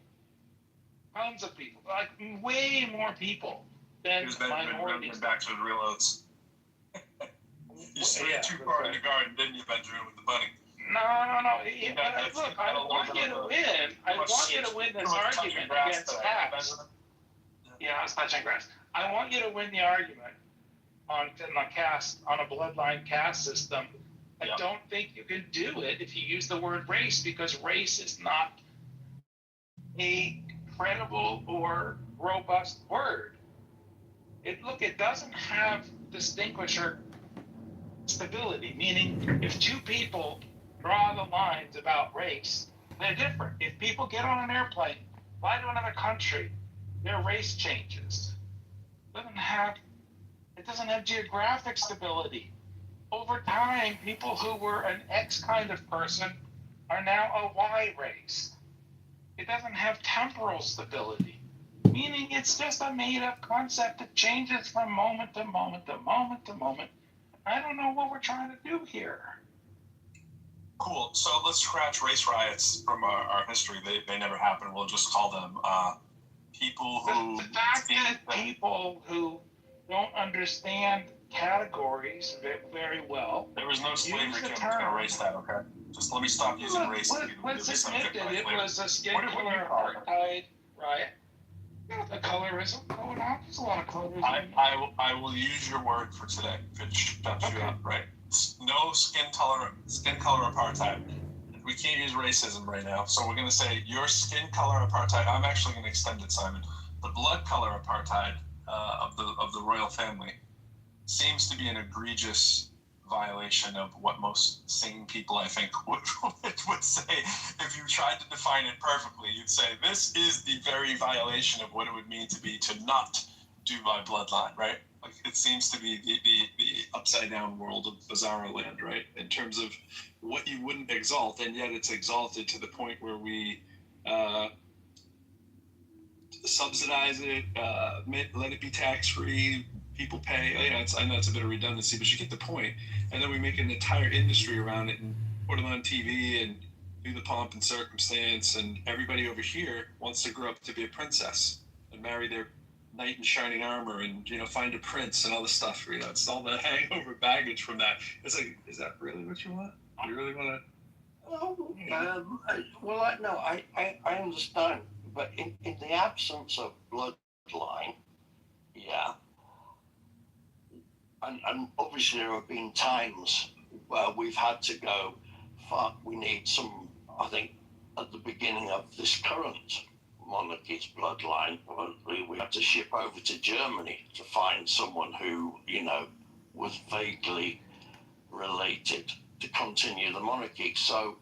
like way more people than minorities. Back to the real oats. You strayed too far in the garden, didn't you, Benjamin, with the bunny? No. Look, I want you to win. I want you to win this argument against cats. Yeah, I was touching grass. I want you to win the argument on a bloodline caste system. I don't think you can do it if you use the word race, because race is not a credible or robust word. It doesn't have distinguisher stability, meaning if two people draw the lines about race, they're different. If people get on an airplane, fly to another country, their race changes. It doesn't have geographic stability. Over time, people who were an X kind of person are now a Y race. It doesn't have temporal stability, meaning it's just a made-up concept that changes from moment to moment to moment to moment I don't know what we're trying to do here. Cool. So let's scratch race riots from our history. They never happened. We'll just call them people who. The fact that people who don't understand categories very well. There was no slavery. Use the I'm term. going to erase that, okay? Just let me stop using race. Let's admit that it was a skin color apartheid riot. The colorism going on. There's a lot of colorism. I will use your word for today. If it shuts you up, right? No skin color apartheid. We can't use racism right now, so we're going to say your skin color apartheid. I'm actually going to extend it, Simon. The blood color apartheid of the royal family seems to be an egregious violation of what most sane people, I think, would say. If you tried to define it perfectly, you'd say this is the very violation of what it would mean to not do by bloodline, right? Like, it seems to be the upside down world of Bizarro Land, right? In terms of what you wouldn't exalt, and yet it's exalted to the point where we subsidize it, let it be tax free. People pay. I know it's a bit of redundancy, but you get the point. And then we make an entire industry around it and put them on TV and do the pomp and circumstance. And everybody over here wants to grow up to be a princess and marry their knight in shining armor and find a prince and all this stuff. It's all the hangover baggage from that. It's like, is that really what you want? Do you really want to? I understand, but in the absence of bloodline, yeah. And obviously there have been times where we've had to go, fuck, we need some, I think, at the beginning of this current monarchy's bloodline, we had to ship over to Germany to find someone who, was vaguely related to continue the monarchy. So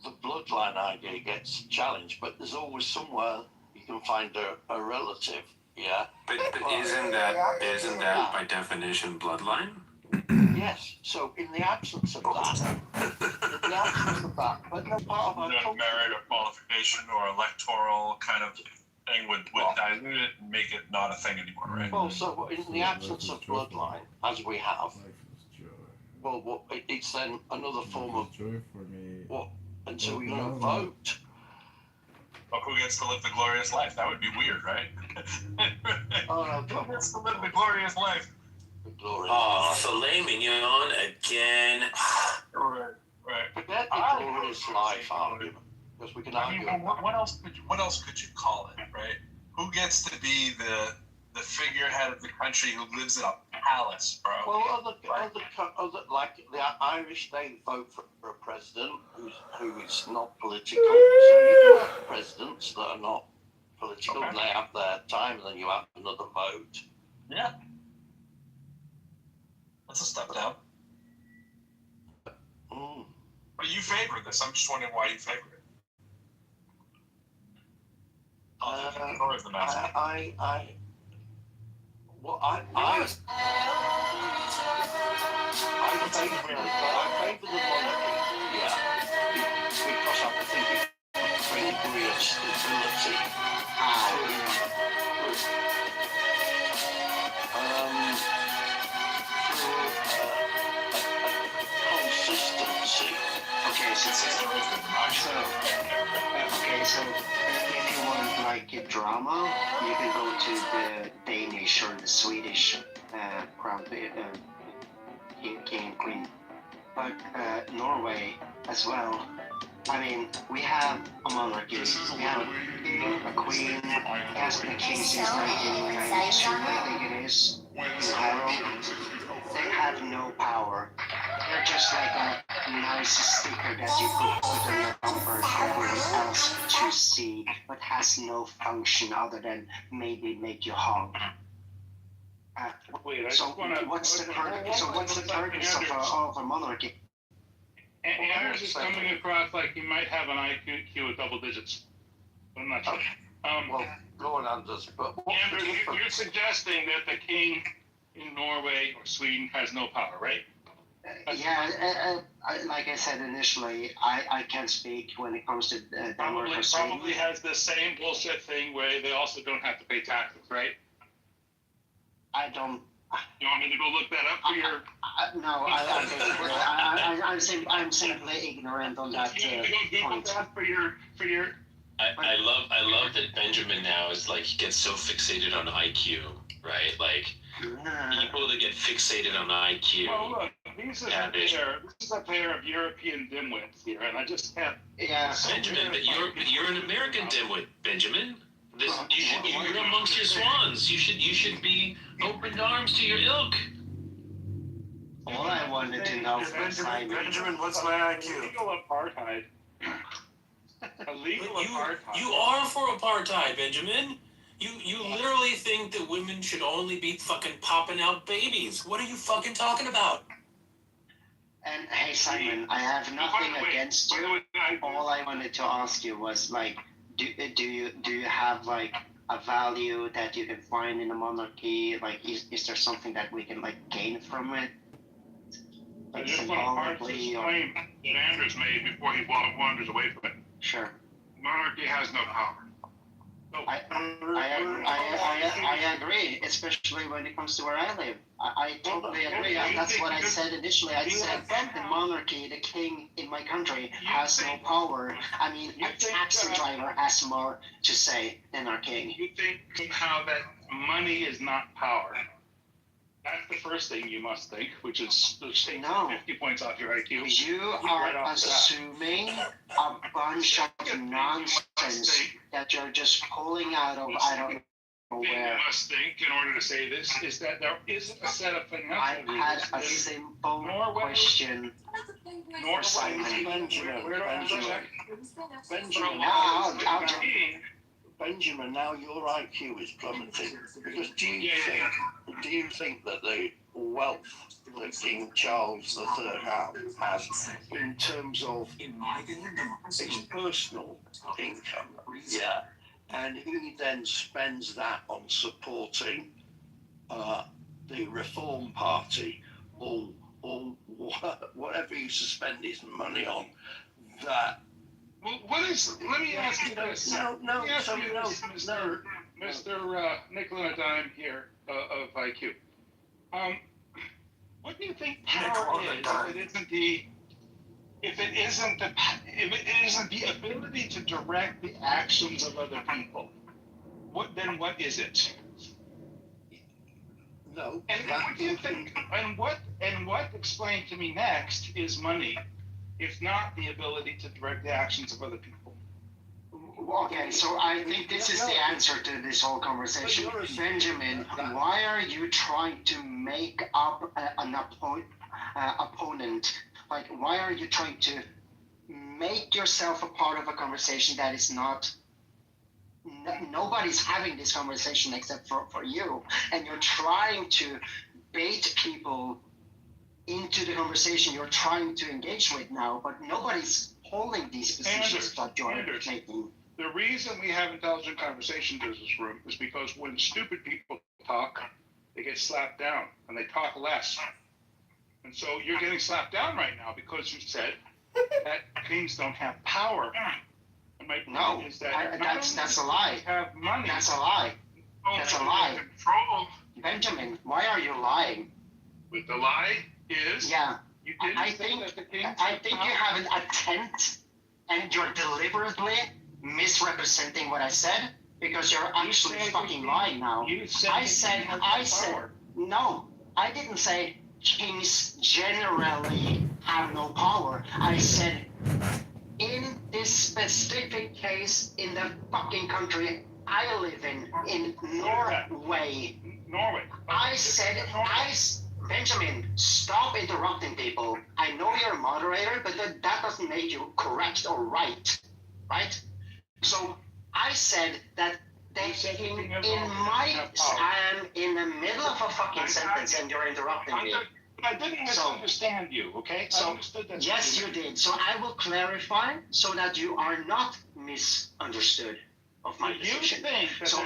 the bloodline idea gets challenged, but there's always somewhere you can find a relative. Yeah. But isn't that by definition bloodline? Yes. So in the absence of that, but no part of our merit or qualification or electoral kind of thing would dilute it and make it not a thing anymore, right? Well, so in the absence of bloodline, as we have, well, it's then another form of what? And so you're going to vote. Well, who gets to live the glorious life? That would be weird, right? Who gets to live the glorious life? Oh, filet mignon again. Right. Forget the glorious life argument, because we can argue. What else could you call it, right? Who gets to be the figurehead of the country who lives in a palace, bro? Well, other like the Irish, they vote for a president who is not political. So you can have presidents that are not political, and they have their time, and then you have another vote. Yeah. That's a step down. But you favor this. I'm just wondering why you favor it. I favor the monarchy, yeah, because I think it brings greater stability consistency. So if you want like a drama, you can go to the Danish or the Swedish crown, king and queen. But Norway as well. I mean, we have a monarchy. We have a king, a queen. It has been a king since 1992, I think it is. They have no power. They're just like a nice sticker that you put on your bumper for everyone else to see, but has no function other than maybe make you honk. What's the purpose of a monarchy? Andrew's is coming across like he might have an IQ of double digits. I'm not sure. Well, go on, Anders. Andrew, you're suggesting that the king in Norway or Sweden has no power, right? Like I said initially, I can't speak when it comes to Denmark or Sweden. Probably has the same bullshit thing where they also don't have to pay taxes, right? I don't You want me to go look that up for your? No, I'm simply ignorant on that You have to go Google point. that for your. I love that Benjamin now is like, he gets so fixated on IQ, right? Like, people that get fixated on IQ. Well, look, this is a pair of European dimwits here, and I just can't. Yeah. Benjamin, but you're an American dimwit, Benjamin. You're amongst your swans. You should be open arms to your ilk. All I wanted to know was Benjamin, what's my IQ? Illegal apartheid. Illegal apartheid. You are for apartheid, Benjamin. You literally think that women should only be fucking popping out babies. What are you fucking talking about? And hey, Simon, I have nothing against you. All I wanted to ask you was like, do you have like a value that you can find in a monarchy? Like, is there something that we can like gain from it? I Like just want to parse this claim that Anders made before he wanders away from it. Sure. Monarchy has no power. No. I agree, especially when it comes to where I live. I totally agree. That's what I said initially. I said the monarchy, the king in my country, has no power. I mean, a taxi driver has more to say than our king. You think somehow that money is not power? That's the first thing you must think, which is take 50 points off your IQ. You are assuming a bunch of nonsense that you're just pulling out of I don't know where. You must think, in order to say this, is that there isn't a set of financial I rules had a in simple Norway, question for Simon. Benjamin, now your IQ is plummeting because do you think that the wealth that King Charles III has in terms of his personal income, and he then spends that on supporting the Reform Party or whatever he spends his money on, that. Well, let me ask you this. Mr. Nickel and a Dime here of IQ. What do you think power is if it isn't the ability to direct the actions of other people? What is it? No. And what do you think? And what explain to me next is money, if not the ability to direct the actions of other people. Okay, so I think this is the answer to this whole conversation. Benjamin, why are you trying to make up an opponent? Like, why are you trying to make yourself a part of a conversation that is not... Nobody's having this conversation except for you. And you're trying to bait people into the conversation you're trying to engage with now, but nobody's holding these positions that you're taking. The reason we have intelligent conversations in this room is because when stupid people talk, they get slapped down and they talk less. And so you're getting slapped down right now because you said that kings don't have power. And my point is that that's a lie. Have money. That's a lie. That's a lie. Control. Benjamin, why are you lying? But the lie is you didn't I think you have an attempt and you're deliberately misrepresenting what I said because you're actually fucking lying now. I said no, I didn't say kings generally have no power. I said in this specific case in the fucking country I live in Norway. I said Benjamin, stop interrupting people. I know you're a moderator, but that doesn't make you correct or right? So I said that I am in the middle of a fucking sentence and you're interrupting me. I didn't misunderstand you, okay? So, yes, you did. So I will clarify so that you are not misunderstood of my position. So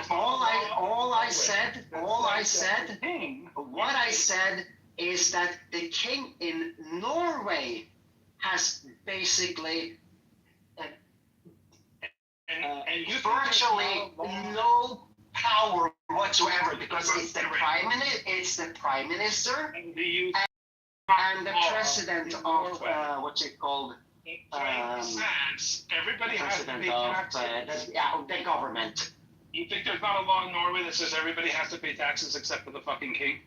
what I said is that the king in Norway has basically virtually no power whatsoever because it's the prime minister and the president of what's it called? Everybody has to President pay of taxes. the government. You think there's not a law in Norway that says everybody has to pay taxes except for the fucking king?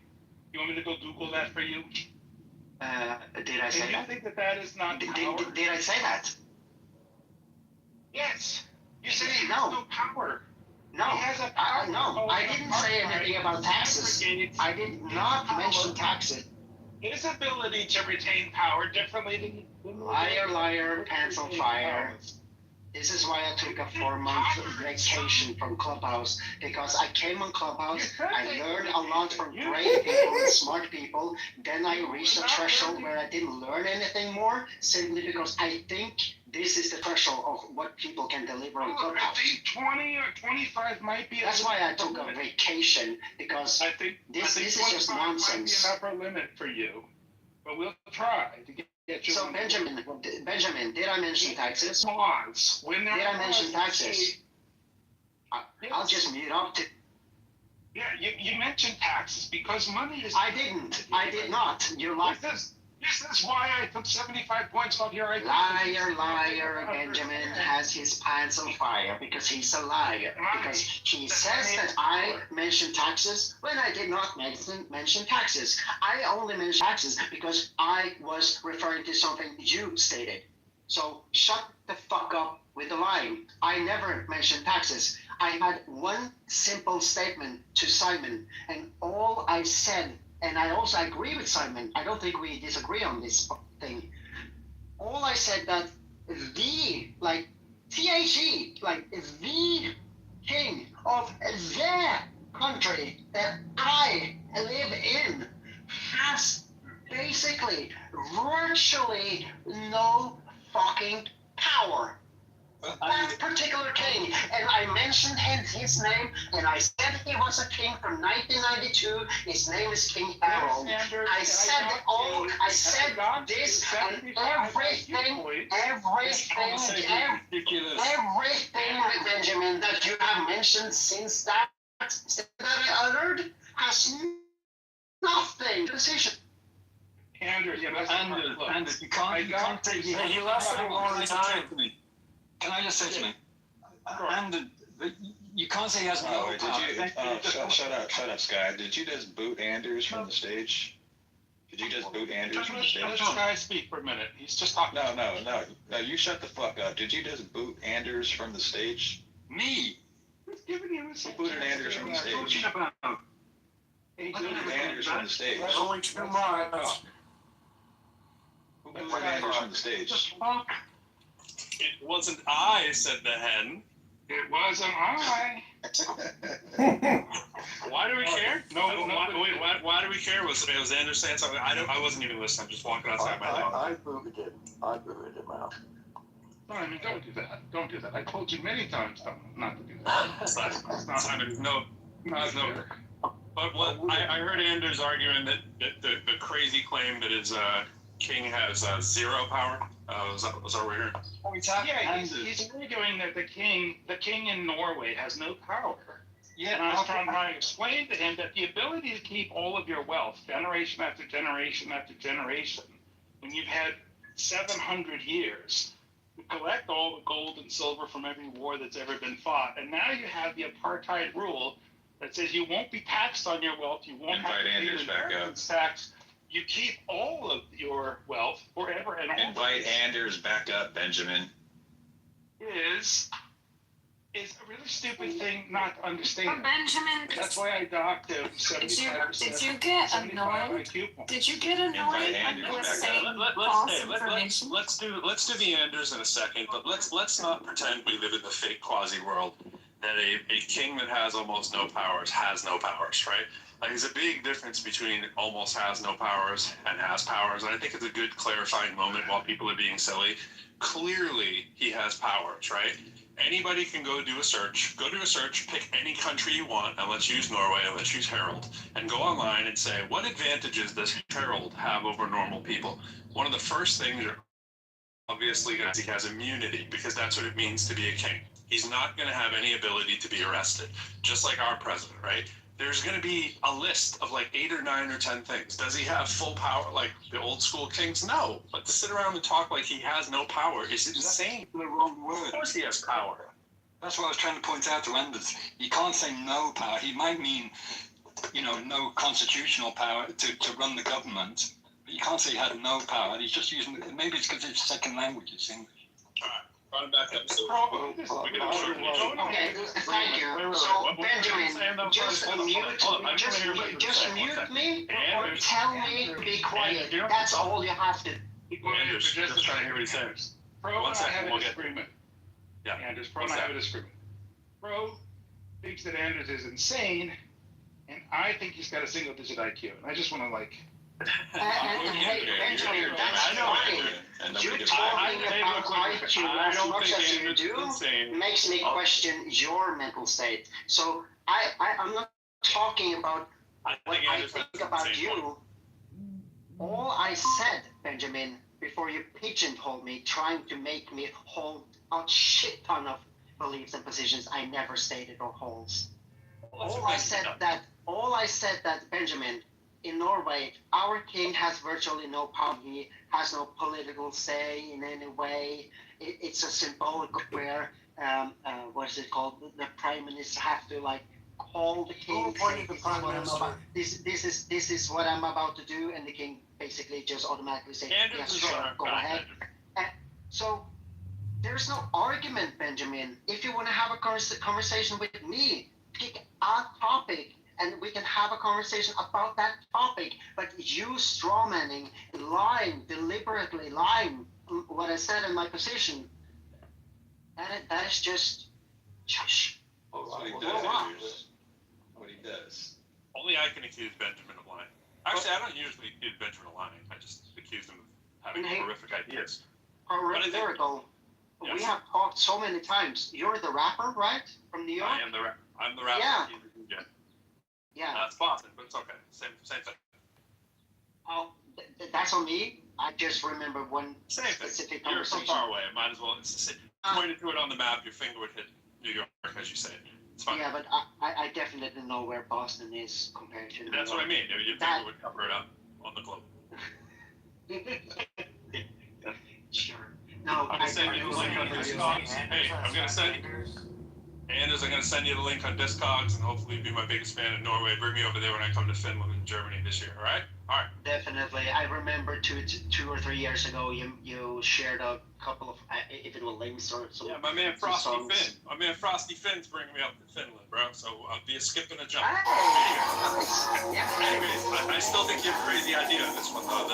You want me to go Google that for you? Did I say and that? You think that that is not power? Did I say that? Yes. You said he No. has no power. No, he has a power. no, I didn't say anything about taxes. I did not mention taxes. His ability to retain power differently than liar, pants on fire. This is why I took a 4-month vacation from Clubhouse, because I came on Clubhouse, I learned a lot from great people and smart people, then I reached a threshold where I didn't learn anything more, simply because I think this is the threshold of what people can deliver on Clubhouse. I think 20 or 25 might be. That's why I took a vacation, because I think this is just nonsense. Might be an upper limit for you, but we'll try to get you. So Benjamin, did I mention taxes? Pause. Did I mention taxes? I'll just mute up. Yeah, you mentioned taxes because money is. I didn't. I did not. You're lying. This is why I took 75 points on your idea. Liar, Benjamin has his pants on fire because he's a liar. Because he says that I mentioned taxes when I did not mention taxes. I only mentioned taxes because I was referring to something you stated. So shut the fuck up with the lying. I never mentioned taxes. I had one simple statement to Simon, and all I said, and I also agree with Simon, I don't think we disagree on this thing. All I said that the, like, THE, like, the king of the country that I live in has basically virtually no fucking power. That particular king, and I mentioned his name, and I said he was a king from 1992. His name is King Harold. I said this, and everything, Benjamin, that you have mentioned since that I uttered has nothing to decision. Anders, you can't take it. You lasted a long time. Can I just say something? And you can't say he has no power. Shut up, Sky. Did you just boot Anders from the stage? Did you just boot Anders from the stage? Let Sky speak for a minute. He's just talking. No, you shut the fuck up. Did you just boot Anders from the stage? Me? Who booted Anders from the stage? Who booted Anders from the stage? Only 2 miles. Who booted Anders from the stage? It wasn't I, said the hen. It wasn't I. Why do we care? Why do we care? Was Anders saying something? I wasn't even listening. I'm just walking outside my house. I booted him. I booted him out. No, I mean, don't do that. Don't do that. I told you many times not to do that. It's not. No. But I heard Anders arguing that the crazy claim that his king has zero power. Was that what we're hearing? Yeah, he's arguing that the king in Norway has no power. Yeah, and I was trying to explain to him that the ability to keep all of your wealth, generation after generation after generation, when you've had 700 years to collect all the gold and silver from every war that's ever been fought, and now you have the apartheid rule that says you won't be taxed on your wealth, you won't have to pay an inheritance tax. You keep all of your wealth forever and always. Invite Anders back up, Benjamin. Is a really stupid thing not to understand. Benjamin, that's why I docked him 75%. Did you get annoyed? Did you get annoyed when you were saying false information? Let's do the Anders in a second, but let's not pretend we live in the fake quasi world that a king that has almost no powers has no powers, right? Like, there's a big difference between almost has no powers and has powers, and I think it's a good clarifying moment while people are being silly. Clearly, he has powers, right? Anybody can go do a search, pick any country you want, and let's use Norway, and let's use Harold, and go online and say, what advantages does Harold have over normal people? One of the first things, obviously, is he has immunity, because that's what it means to be a king. He's not going to have any ability to be arrested, just like our president, right? There's going to be a list of like 8 or 9 or 10 things. Does he have full power like the old school kings? No. But to sit around and talk like he has no power is insane. The wrong word. Of course he has power. That's what I was trying to point out to Anders. You can't say no power. He might mean, no constitutional power to run the government. But you can't say he had no power. He's just using, maybe it's because his second language is English. All right. Run back up. So Okay, thank you. So, Benjamin, just mute me or tell me to be quiet. That's all you have to. Anders, just trying to hear what he says. Pro One and I second, have a we'll get- disagreement. Yeah. Anders, Pro and I have a disagreement. Pro thinks that Anders is insane, and I think he's got a single-digit IQ. And I just want to Hey, Benjamin, that's funny. You talking about IQ as much as you do makes me question your mental state. So I'm not talking about what I think about you. All I said, Benjamin, before you pigeonholed me, trying to make me hold a shit ton of beliefs and positions I never stated or holds. All I said that Benjamin, in Norway, our king has virtually no power. He has no political say in any way. It's a symbolic where, what is it called? The prime minister have to call the king. This is what I'm about to do, and the king basically just automatically say, yes, sure, go ahead. So there's no argument, Benjamin. If you want to have a conversation with me, pick a topic and we can have a conversation about that topic. But you strawmanning, deliberately lying what I said in my position, that is just shush. What he does. Only I can accuse Benjamin of lying. Actually, I don't usually accuse Benjamin of lying. I just accuse him of having horrific ideas. Horrific. Yes. We have talked so many times. You're the rapper, right? From New York? I am the rapper. I'm the rapper. Yeah. Yeah. That's Boston, but it's okay. Same thing. Oh, that's on me. I just remember one specific conversation. You're so far away. Might as well. Pointed to it on the map. Your finger would hit New York, as you say. It's fine. Yeah, but I definitely know where Boston is compared to New That's York. what I mean. Your finger would cover it up on the globe. Sure. No, I'm gonna send you the link on Discogs. Hey, I'm gonna send you the link on Discogs, and hopefully be my biggest fan in Norway. Bring me over there when I come to Finland and Germany this year. All right? All right. Definitely. I remember 2 or 3 years ago, you shared a couple of, if it were links or something. Yeah, my man Frosty Finn. My man Frosty Finn's bringing me up to Finland, bro. So I'll be a skip and a jump. Anyways, I still think you have a crazy idea on this one, though.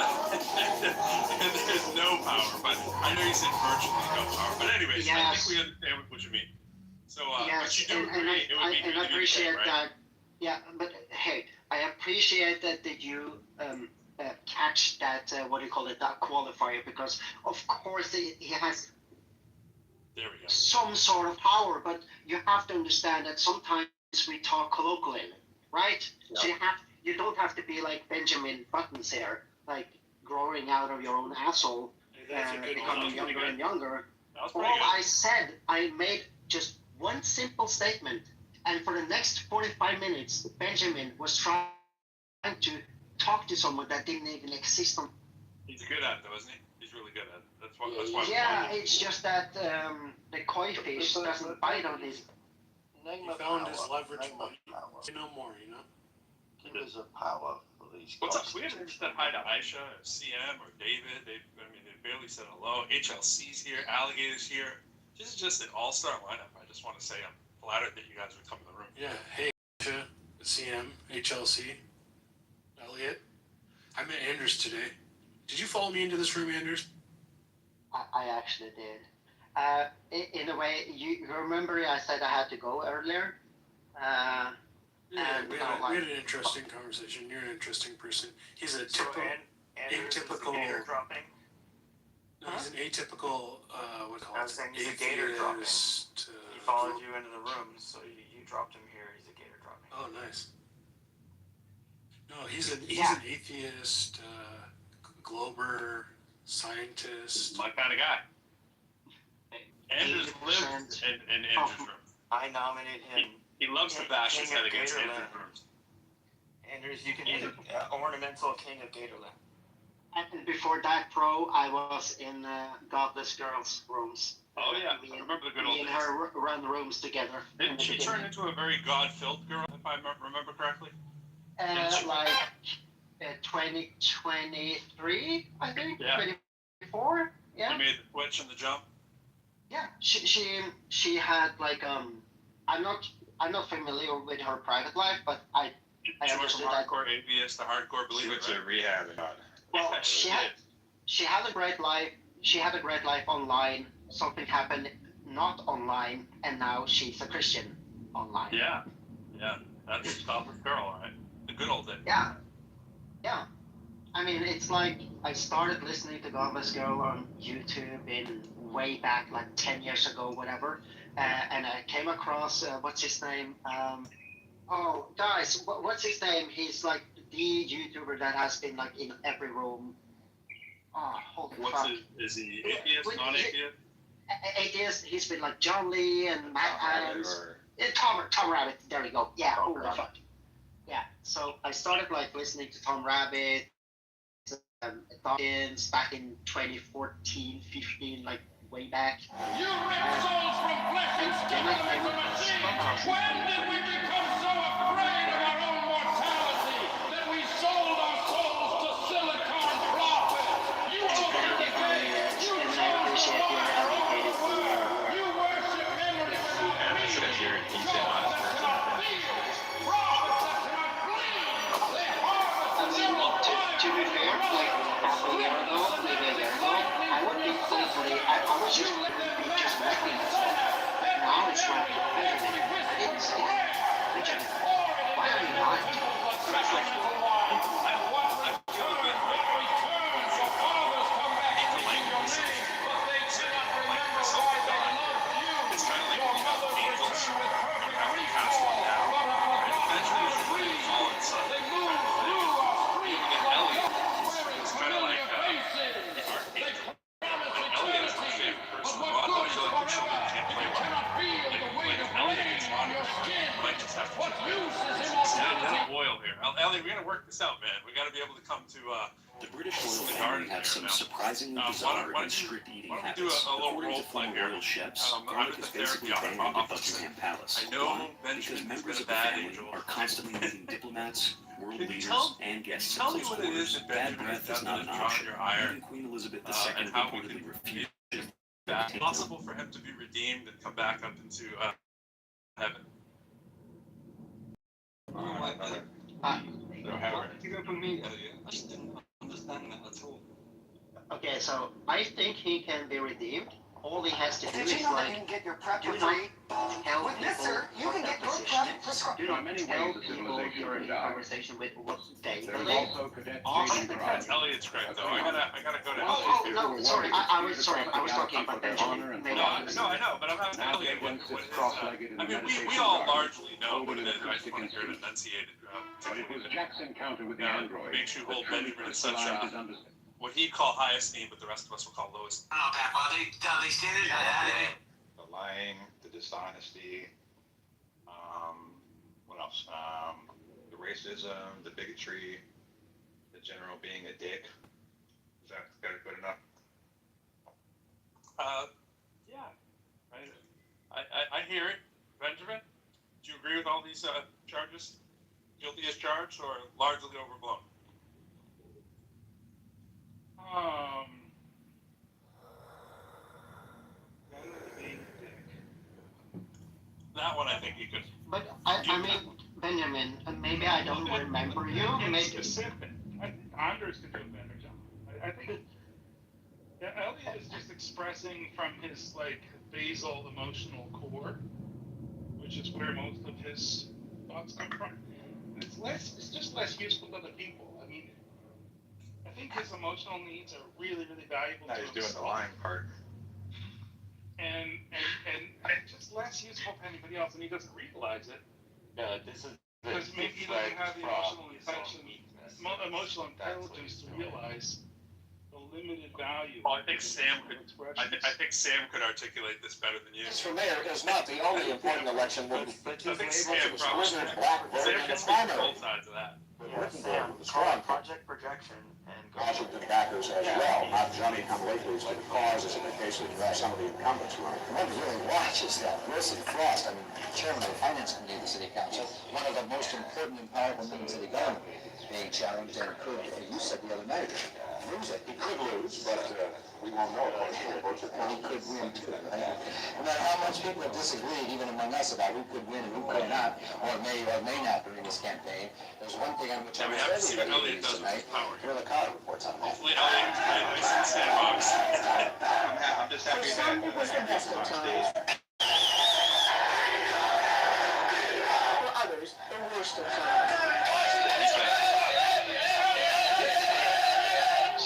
There's no power, but I know you said virtually no power. But anyways, I think we understand what you mean. So, but you do agree it would be good I appreciate right? that. Yeah, but hey, I appreciate that you catch that, that qualifier, because of course he has some sort of power, but you have to understand that sometimes we talk colloquially, right? Yeah. So you don't have to be like Benjamin Buttons here, like growing out of your own asshole, becoming younger and younger. All I said, I made just one simple statement, and for the next 45 minutes, Benjamin was trying to talk to someone that didn't even exist on. He's good at it, though, isn't he? He's really good at it. That's why. Yeah, it's just that the koi fish doesn't bite on his. He found his leverage money. Say no more, He is a power for these. What's up? We haven't said hi to Aisha, or CM, or David. They barely said hello. HLC's here. Alligator's here. This is just an all-star lineup. I just want to say I'm flattered that you guys would come in the room. Yeah. Hey, Aisha, CM, HLC, Elliot. I met Anders today. Did you follow me into this room, Anders? I actually did. In a way, you remember I said I had to go earlier? We had an interesting conversation. You're an interesting person. He's a atypical. No, he's an atypical, he's a gator dropping. He followed you into the room, so you dropped him here. He's a gator dropping. Oh, nice. No, he's an atheist, glober, scientist. My kind of guy. Anders lives in Andrew's room. I nominate him. He loves to bash his King head of against Gatorland. Andrew's rooms. Andrews, you can be the ornamental king of Gatorland. And before that, Pro, I was in Godless Girls' rooms. Oh yeah, I remember the good old Me and days. her run rooms together. Didn't she turn into a very God-filled girl, if I remember correctly? Like 2023, I think. Yeah. 24. Yeah. She made the switch and the jump. Yeah. She had like I'm not familiar with her private life, but I She went understood from that. hardcore atheist to hardcore believer. She went to rehab and got Well, she had a great life. She had a great life online. Something happened not online, and now she's a Christian online. Yeah, that's the top of girl, right? The good old days. Yeah. I mean, it's like I started listening to Godless Girl on YouTube in way back, like 10 years ago, whatever. And I came across, what's his name? Oh, guys, what's his name? He's like the YouTuber that has been like in every room. Oh, holy fuck. Is he atheist, non-atheist? Atheist. He's been like John Lee and Matt Adams. Tom Rabbit. There we go. Yeah. Holy fuck. Yeah. So I started like listening to Tom Rabbit, Dawkins back in 2014, 15, like way back. You ripped souls from flesh and skin. When did we become so afraid of our own mortality that we sold our souls to silicon profit? You opened the gate. You chose the water. You worship memory without meaning. Gods that cannot feel. Prophets that cannot bleed. They harvest the zero To be fair, like half a year ago, maybe a year ago, I would be completely, I was just making myself. Now it's like, it's legit. Why are you not? It's kind of like angels and how we cast one down. Eventually, it's like a fallen sun. It's kind of like Elliot is my favorite person. I feel like there's something you can't play with. Like Elliot gets on your skin. Might just have to get oil here. Elliot, we're gonna work this out, man. We got to be able to come to the British royal family have some surprisingly bizarre and strict eating habits. According to former royal chefs, garlic is basically banned in the Buckingham Palace. Why? Because members of the family are constantly meeting diplomats, world leaders, and guests in close quarters. Bad breath is not an option. Even Queen Elizabeth II reportedly refused. Is it possible for him to be redeemed and come back up into heaven? I just didn't understand that at all. Okay, so I think he can be redeemed. All he has to do Did is you know that like, you can get your prep for do not free? tell With this, people sir, you what can their get your position prep is. prescribed. Do not tell people you're in a conversation with what they believe. Elliot's great though. I gotta go to Oh, Elliot. no, sorry, I was talking about Benjamin. No, I know, but I'm asking Elliot what his, I mean, we all largely know what it is. I just want to hear it enunciated. But it was Jack's encounter with the android. Makes you hold Benjamin in such what he'd call high esteem, but the rest of us will call low esteem. Oh, they stated that. The lying, the dishonesty, what else? The racism, the bigotry, the general being a dick. Is that good enough? Yeah. I hear it. Benjamin, do you agree with all these charges? Guilty as charged or largely overblown? That one I think you could. But I mean, Benjamin, maybe I don't remember you. Maybe Specific. I think Andres could do a better job. I think Elliot is just expressing from his like basal emotional core, which is where most of his thoughts come from. It's just less useful to other people. I mean, I think his emotional needs are really, really valuable No, to he's himself. doing the lying part. And just less useful to anybody else, and he doesn't realize it. Yeah, this is Because maybe he doesn't have the emotional intelligence to realize limited value. Well, I think Sam could. I think Sam could articulate this better than you. For mayor is not the only important election that I think Sam probably. Sam can speak to both sides of that. Sam, strong project projection and Washington backers as well, not Johnny come latelys to the cause, as in the case of some of the incumbents. One really watches that. Wilson Frost, I mean, chairman of the finance committee of the city council, one of the most important and powerful members of the government, being challenged and could, you said the other night, lose it. He could lose, but we won't know. He could win too, right? No matter how much people have disagreed, even among us, about who could win and who could not, or may not during this campaign, there's one thing on which we have to see what Elliot does with his power. Here are the Carter reports on that. Hopefully Elliot can play nice in sandbox. I'm just happy For some, it was the best of times. For others, the worst of times.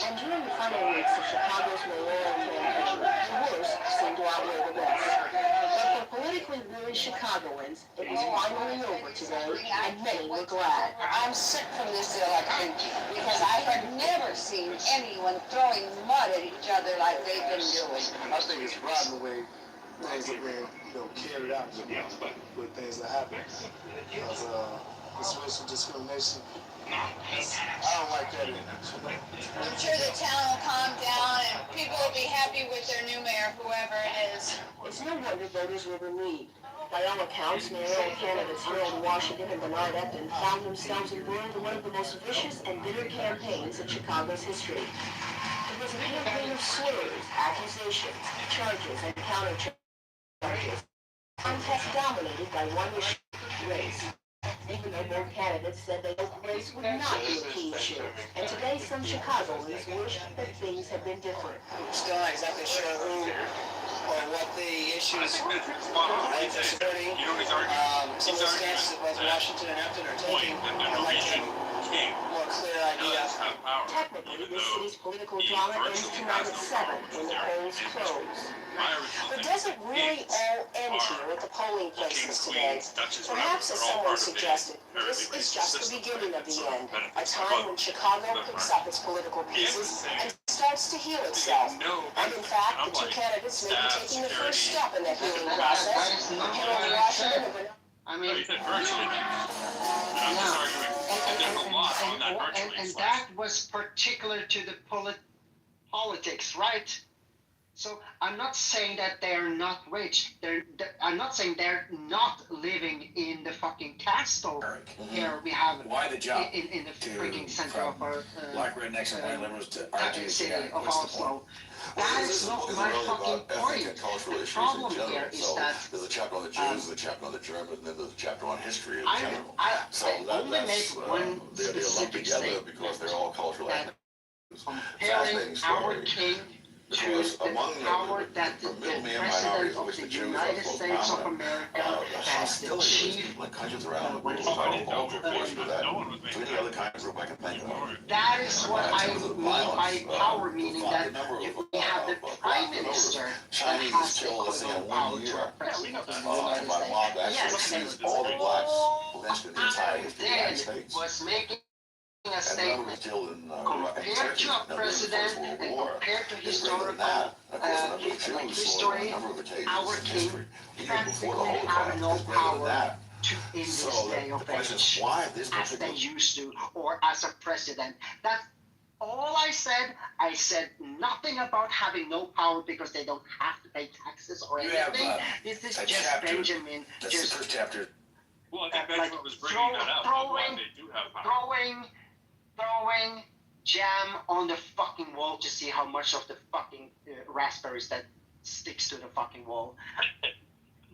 And during the final weeks of Chicago's mayoral campaign, the worst seemed to outweigh the best. But for politically weary Chicagoans, it was finally over today, and many were glad. I'm sick from this election because I have never seen anyone throwing mud at each other like they've been doing. I think it's rotten the way things are being, carried out with things that happen. Because this racial discrimination, I don't like that either. I'm sure the town will calm down and people will be happy with their new mayor, whoever it is. It's no wonder voters were relieved. By all accounts, mayoral candidates Harold Washington and Bernard Epton found themselves embroiled in one of the most vicious and bitter campaigns in Chicago's history. It was a campaign of slurs, accusations, charges, and counter-charges. A contest dominated by one issue, race. Even though both candidates said that race would not be a key issue. And today, some Chicagoans wish that things had been different. Still not exactly sure who or what the issues are concerning. Some of the stances that both Washington and Epton are taking. I'd like to have a more clear idea. Technically, this city's political drama ends tonight at 7 when the polls close. But does it really all end here at the polling places today? Perhaps, as someone suggested, this is just the beginning of the end, a time when Chicago picks up its political pieces and starts to heal itself. And in fact, the two candidates may be taking the first step in that healing process. Harold Washington and Bernard. I mean, and that was particular to the politics, right? So I'm not saying that they're not rich. I'm not saying they're not living in the fucking castle. Here we have Why the jump in the freaking center of our black rednecks and white liberals to argue city of Oslo. That is not my fucking point. The problem here is that there's a chapter on the Jews, there's a chapter on the Germans, and then there's a chapter on history in general. I only make one specific statement because they're all cultural comparing our king to the power that the President of the United States of America has achieved. That is what I mean by power, meaning that we have the Prime Minister that has the equivalent power to our President of the United States. Yes, then was making a statement compared to a president and compared to historical history, our king practically have no power to in this day of age as they used to, or as a president. That's all I said. I said nothing about having no power because they don't have to pay taxes or anything. This is just Benjamin. Just the first chapter. Well, I think Benjamin was bringing that up. They do have power. Throwing jam on the fucking wall to see how much of the fucking raspberries that sticks to the fucking wall.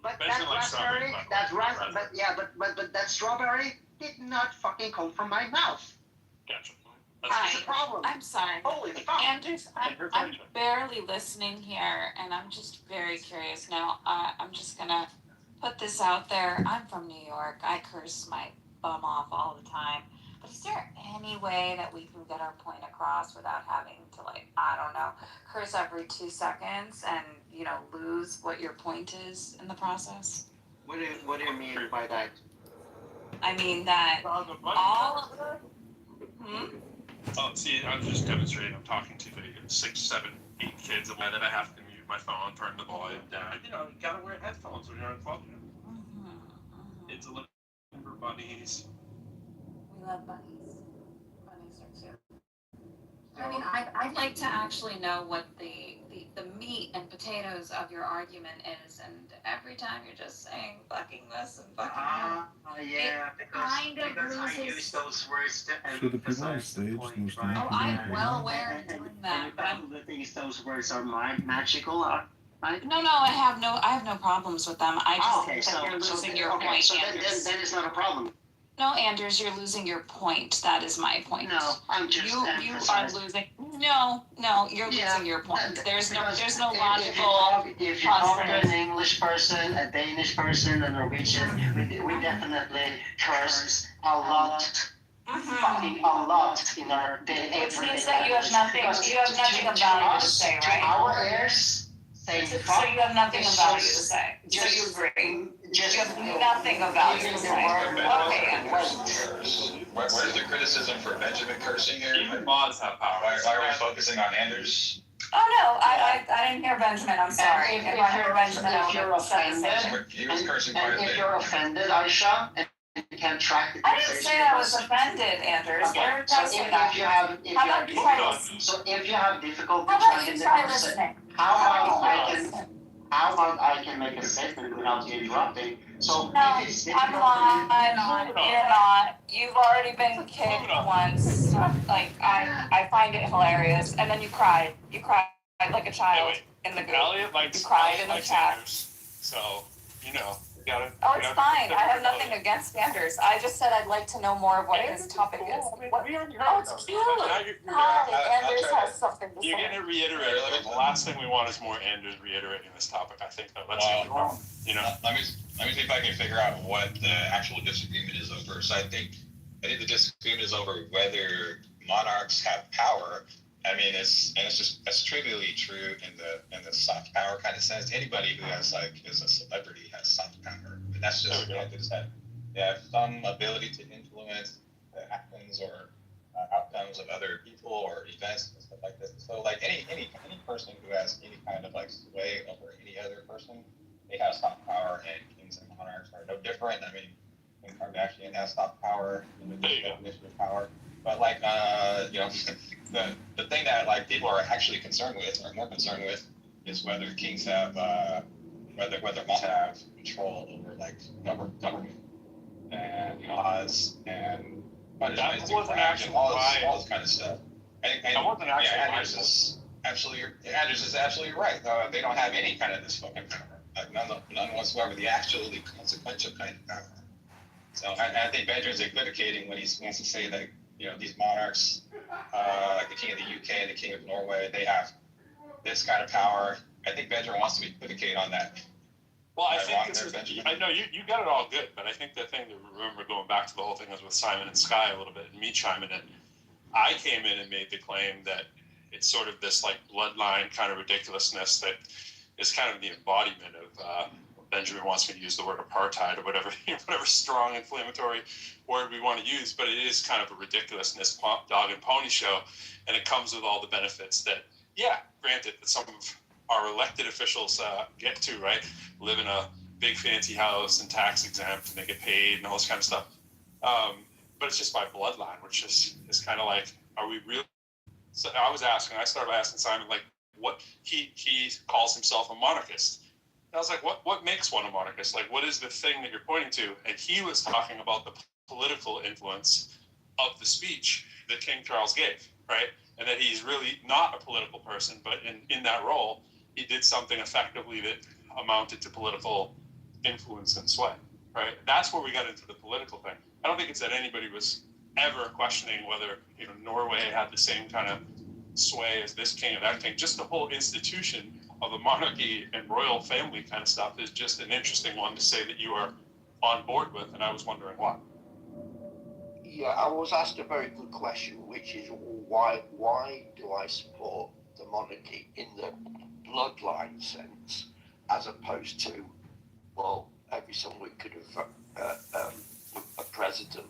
But that raspberry, but that strawberry did not fucking come from my mouth. Gotcha. That's the problem. I'm sorry. Holy fuck. Anders, I'm barely listening here, and I'm just very curious now. I'm just gonna put this out there. I'm from New York. I curse my bum off all the time. But is there any way that we can get our point across without having to, like, I don't know, curse every 2 seconds and, lose what your point is in the process? What do you mean by that? I mean that all of Oh, see, I'm just demonstrating. I'm talking to the 6, 7, 8 kids, and then I have to mute my phone, turn the volume down. You know, you gotta wear headphones when you're on club. It's a little for bunnies. We love bunnies. Bunnies are cute. I mean, I'd like to actually know what the meat and potatoes of your argument is, and every time you're just saying fucking this and fucking that. Yeah, because I use those words to emphasize the point, right? Oh, I'm well aware of doing that, but I'm. Who thinks those words are magical? Right? No, I have no problems with them. I just think that you're losing your point, So Anders. then it's not a problem. No, Anders, you're losing your point. That is my point. No, I'm just you are losing. No, you're losing your point. There's no logical. If you talk to an English person, a Danish person, a Norwegian, we definitely curse a lot. Fucking a lot in our day. Which means that you have nothing of value to say, right? To our ears, saying fuck. So you have nothing of value to say. So you agree. You have nothing of value to say. Okay, Where's the criticism for Benjamin cursing here? Even mods have power. Why are we focusing on Anders? Oh no, I didn't hear Benjamin. I'm sorry. If I heard Benjamin, if you're offended, He was cursing quite a and if bit. you're offended, Aisha, and you can't track the I didn't conversation. say I was offended, Anders. Okay. We're So testing that. if you have difficulty How about tracking you the try conversation, listening? how about I can make a statement without you interrupting? So No, if it's I'm not. You're not. You've already been kicked once. Like I find it hilarious. And then you cried. You cried like a child in the group. Elliot likes, you cried in the chat. Anders, so, you know, you gotta. Oh, it's fine. I have nothing against Anders. I just said I'd like to know more of what his topic is. What? Oh, it's cute. Hi, Anders has something to say. You're gonna reiterate. The last thing we want is more Anders reiterating this topic. I think that's the problem. You know. Let me see if I can figure out what the actual disagreement is over. So I think the disagreement is over whether monarchs have power. I mean, it's trivially true in the soft power kind of sense. Anybody who has is a celebrity has soft power. And that's just they have some ability to influence the actions or outcomes of other people or events and stuff like this. So like any person who has any kind of sway over any other person, they have soft power, and kings and monarchs are no different. I mean, Kim Kardashian has soft power in the definition of power. But the thing that people are actually concerned with, or more concerned with, is whether kings have whether monarchs have control over government and laws and punishments and all this kind of stuff. And Anders is absolutely right. They don't have any kind of this fucking power, none whatsoever. The actually consequential kind of power. So I think Benjamin's equivocating when he wants to say that these monarchs, like the king of the UK and the king of Norway, they have this kind of power. I think Benjamin wants to equivocate on that. Well, I know you got it all good, but I think the thing to remember going back to the whole thing was with Simon and Sky a little bit, and me chiming in. I came in and made the claim that it's sort of this bloodline kind of ridiculousness that is kind of the embodiment of Benjamin wants me to use the word apartheid or whatever strong inflammatory word we want to use, but it is kind of a ridiculousness dog and pony show, and it comes with all the benefits that, granted, that some of our elected officials get to, right? Live in a big fancy house and tax exempt, and they get paid and all this kind of stuff. But it's just by bloodline, which is kind of like, are we really? So I started by asking Simon, what he calls himself a monarchist. And I was like, what makes one a monarchist? What is the thing that you're pointing to? And he was talking about the political influence of the speech that King Charles gave, right? And that he's really not a political person, but in that role, he did something effectively that amounted to political influence and sway, right? That's where we got into the political thing. I don't think it's that anybody was ever questioning whether Norway had the same kind of sway as this king or that king. Just the whole institution of the monarchy and royal family kind of stuff is just an interesting one to say that you are on board with, and I was wondering why. Yeah, I was asked a very good question, which is why do I support the monarchy in the bloodline sense, as opposed to, well, every so we could have a president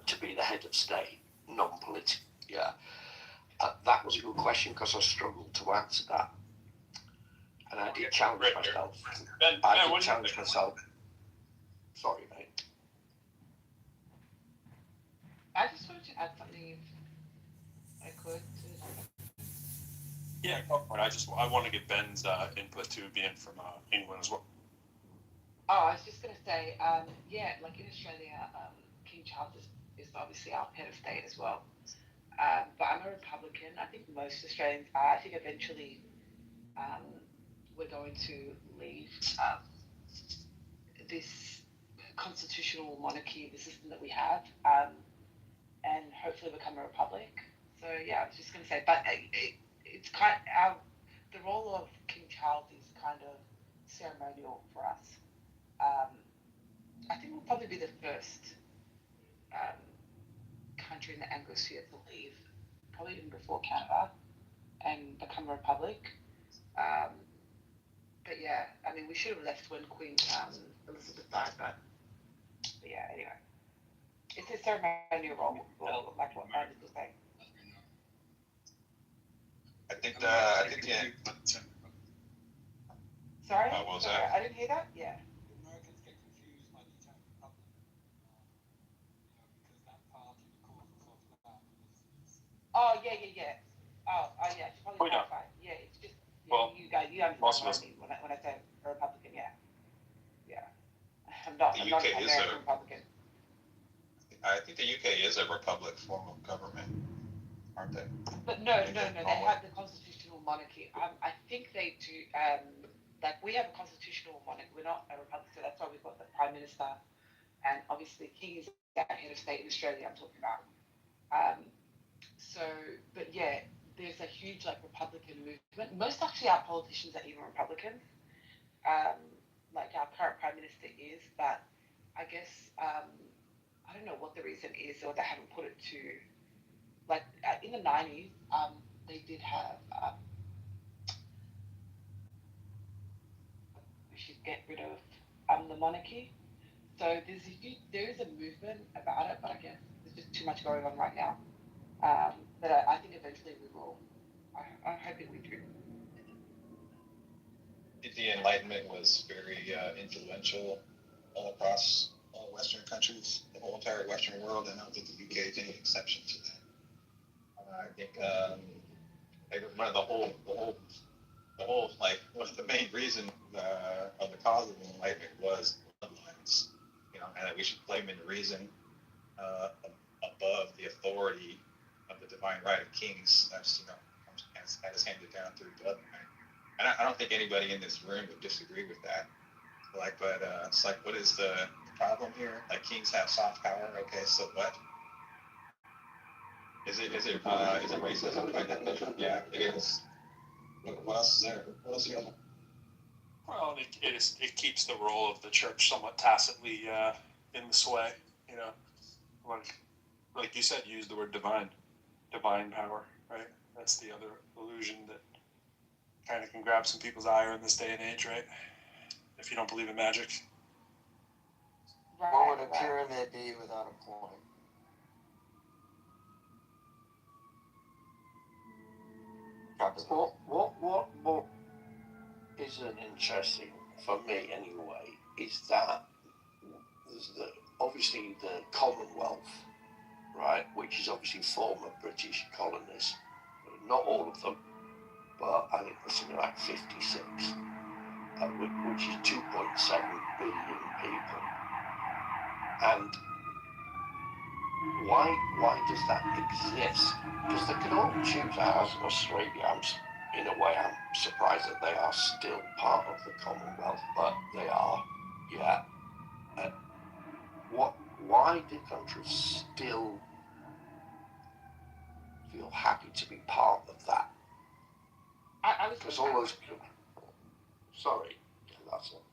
to be the head of state. non-political. Yeah, that was a good question because I struggled to answer that, and I did challenge myself. I did challenge myself. Sorry, mate. I just wanted to add something if I could. Yeah, go for it. I want to get Ben's input too, being from England as well. Oh, I was just going to say, yeah, like in Australia, King Charles is obviously our head of state as well. But I'm a Republican. I think most Australians are. I think eventually we're going to leave this constitutional monarchy, the system that we have, and hopefully become a republic. So yeah, I was just going to say, but it's kind of the role of King Charles is kind of ceremonial for us. I think we'll probably be the first country in the Anglosphere to leave, probably even before Canada, and become a republic. But yeah, I mean, we should have left when Queen Elizabeth died, but yeah, anyway. It's a ceremonial role, like what Andy was saying. I think Sorry? what was Sorry, that? I didn't hear that? Yeah. Americans get confused by the term republic, because that party, the cause of that is Oh, yeah. Oh, yeah, I should probably clarify. Yeah, it's just, you understand what I mean when I say a Republican, yeah. I'm not an American Republican. I think the UK is a republic form of government, aren't they? But no, they have the constitutional monarchy. I think they do, like we have a constitutional monarchy. We're not a republic, so that's why we've got the Prime Minister, and obviously King is our head of state in Australia, I'm talking about. So, but yeah, there's a huge like Republican movement. Most actually our politicians are even Republicans. Like our current Prime Minister is, but I guess I don't know what the reason is, or they haven't put it to, like in the 90s, they did have, we should get rid of the monarchy. So there is a movement about it, but I guess there's just too much going on right now. But I think eventually we will. I'm hoping we do. The Enlightenment was very influential all across all Western countries, the whole entire Western world, and I don't think the UK is any exception to that. I think one of the whole like one of the main reason of the cause of the Enlightenment was bloodlines, and that we should claim in reason above the authority of the divine right of kings. That's as handed down through bloodline. And I don't think anybody in this room would disagree with that. But it's like, what is the problem here? Like, kings have soft power. Okay, so what? Is it racism by definition? Yeah, it is. What else is there? What else you got? Well, it keeps the role of the church somewhat tacitly in the sway. Like you said, use the word divine power, right? That's the other illusion that kind of can grab some people's ire in this day and age, right? If you don't believe in magic. What would a pyramid be without a point? What isn't interesting for me anyway is that there's obviously the Commonwealth, right, which is obviously former British colonies. Not all of them, but I think there's something like 56, which is 2.7 billion people. And why does that exist? Because they can all choose, as Australia, in a way I'm surprised that they are still part of the Commonwealth, but they are, yeah. Why do countries still feel happy to be part of that? Because all those... Sorry, that's it.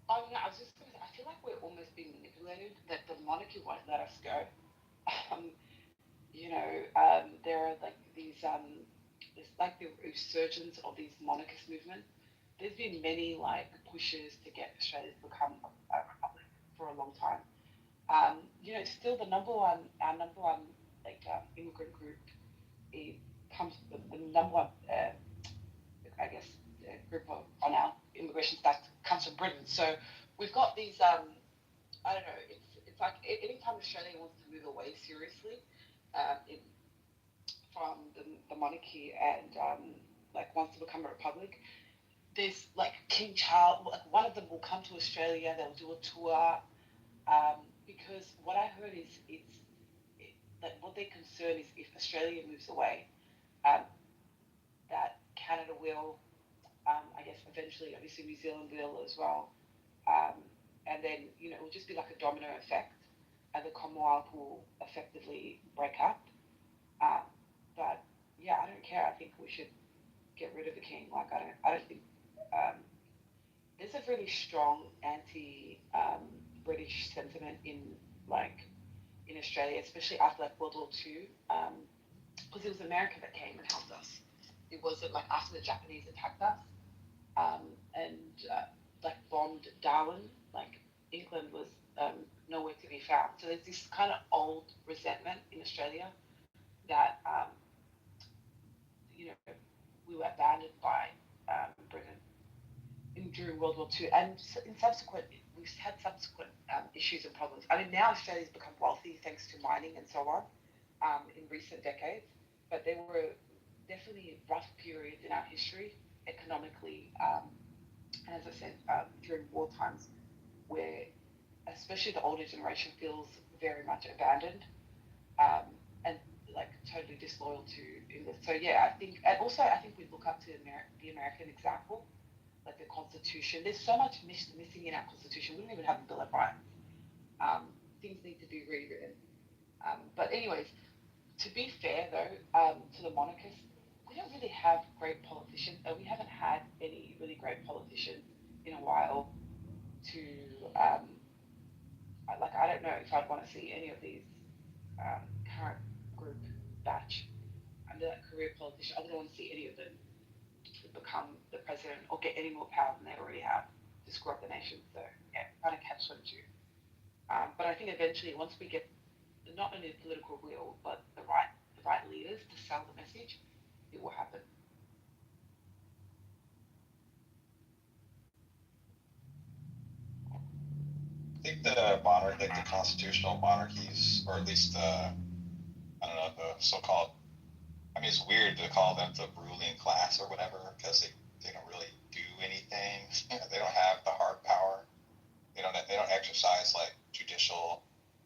Oh, no, I was just going to say, I feel like we're almost being manipulated, that the monarchy won't let us go. There are like these, it's like the resurgence of these monarchist movements. There's been many like pushes to get Australia to become a republic for a long time. Still our number one immigrant group. It comes the number one, I guess, group on our immigration stats comes from Britain. So we've got these. I don't know. It's like anytime Australia wants to move away seriously from the monarchy and like wants to become a republic, there's like King Charles. Like one of them will come to Australia. They'll do a tour. Because what I heard is that what their concern is if Australia moves away, that Canada will, I guess eventually, obviously New Zealand will as well, and then it will just be like a domino effect, and the Commonwealth will effectively break up. But yeah, I don't care. I think we should get rid of the king. Like I don't think there's a really strong anti-British sentiment in Australia, especially after like World War II, because it was America that came and helped us. It wasn't like after the Japanese attacked us and like bombed Darwin. Like England was nowhere to be found. So there's this kind of old resentment in Australia that we were abandoned by Britain during World War II, and we've had subsequent issues and problems. I mean, now Australia's become wealthy thanks to mining and so on in recent decades, but there were definitely rough periods in our history economically, and as I said, during war times, where especially the older generation feels very much abandoned and like totally disloyal to England. So yeah, I think we look up to the American example. Like the Constitution. There's so much missing in our Constitution. We don't even have a Bill of Rights. Things need to be rewritten. But anyways, to be fair though, to the monarchists, we don't really have great politicians. We haven't had any really great politicians in a while to, I don't know if I'd want to see any of these current group batch under that career politician. I wouldn't want to see any of them become the president or get any more power than they already have to screw up the nation. So yeah, kind of catch-22. But I think eventually, once we get not only the political will, but the right leaders to sell the message, it will happen. I think the constitutional monarchies, or at least I don't know, the so-called. I mean, it's weird to call them the ruling class or whatever because they don't really do anything. They don't have the hard power. They don't exercise like judicial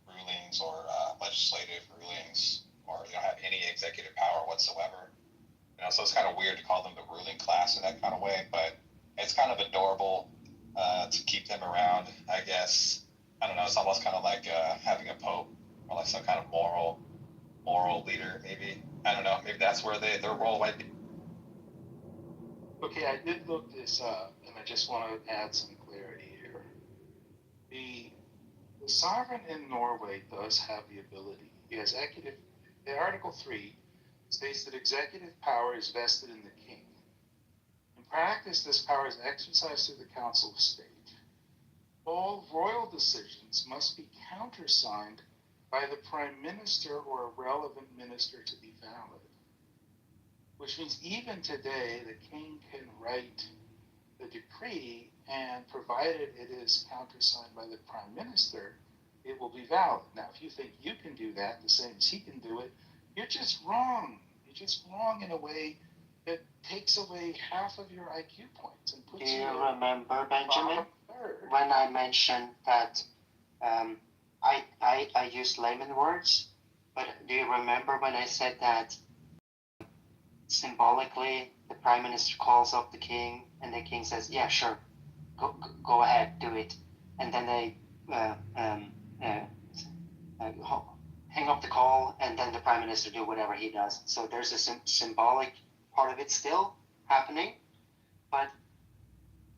rulings or legislative rulings, or they don't have any executive power whatsoever. So it's kind of weird to call them the ruling class in that kind of way, but it's kind of adorable to keep them around, I guess. I don't know. It's almost kind of like having a pope or like some kind of moral leader, maybe. I don't know. Maybe that's where their role might be. Okay, I did look this up, and I just want to add some clarity here. The sovereign in Norway does have the ability. He has the Article 3 states that executive power is vested in the king. In practice, this power is exercised through the Council of State. All royal decisions must be countersigned by the Prime Minister or a relevant minister to be valid. Which means even today, the king can write the decree, and provided it is countersigned by the Prime Minister, it will be valid. Now, if you think you can do that the same as he can do it, you're just wrong. You're just wrong in a way that takes away half of your IQ points and puts you. Do you remember, Benjamin, when I mentioned that I used layman words? But do you remember when I said that symbolically the Prime Minister calls up the king and the king says, yeah, sure, go ahead, do it. And then they hang up the call, and then the Prime Minister do whatever he does. So there's a symbolic part of it still happening. But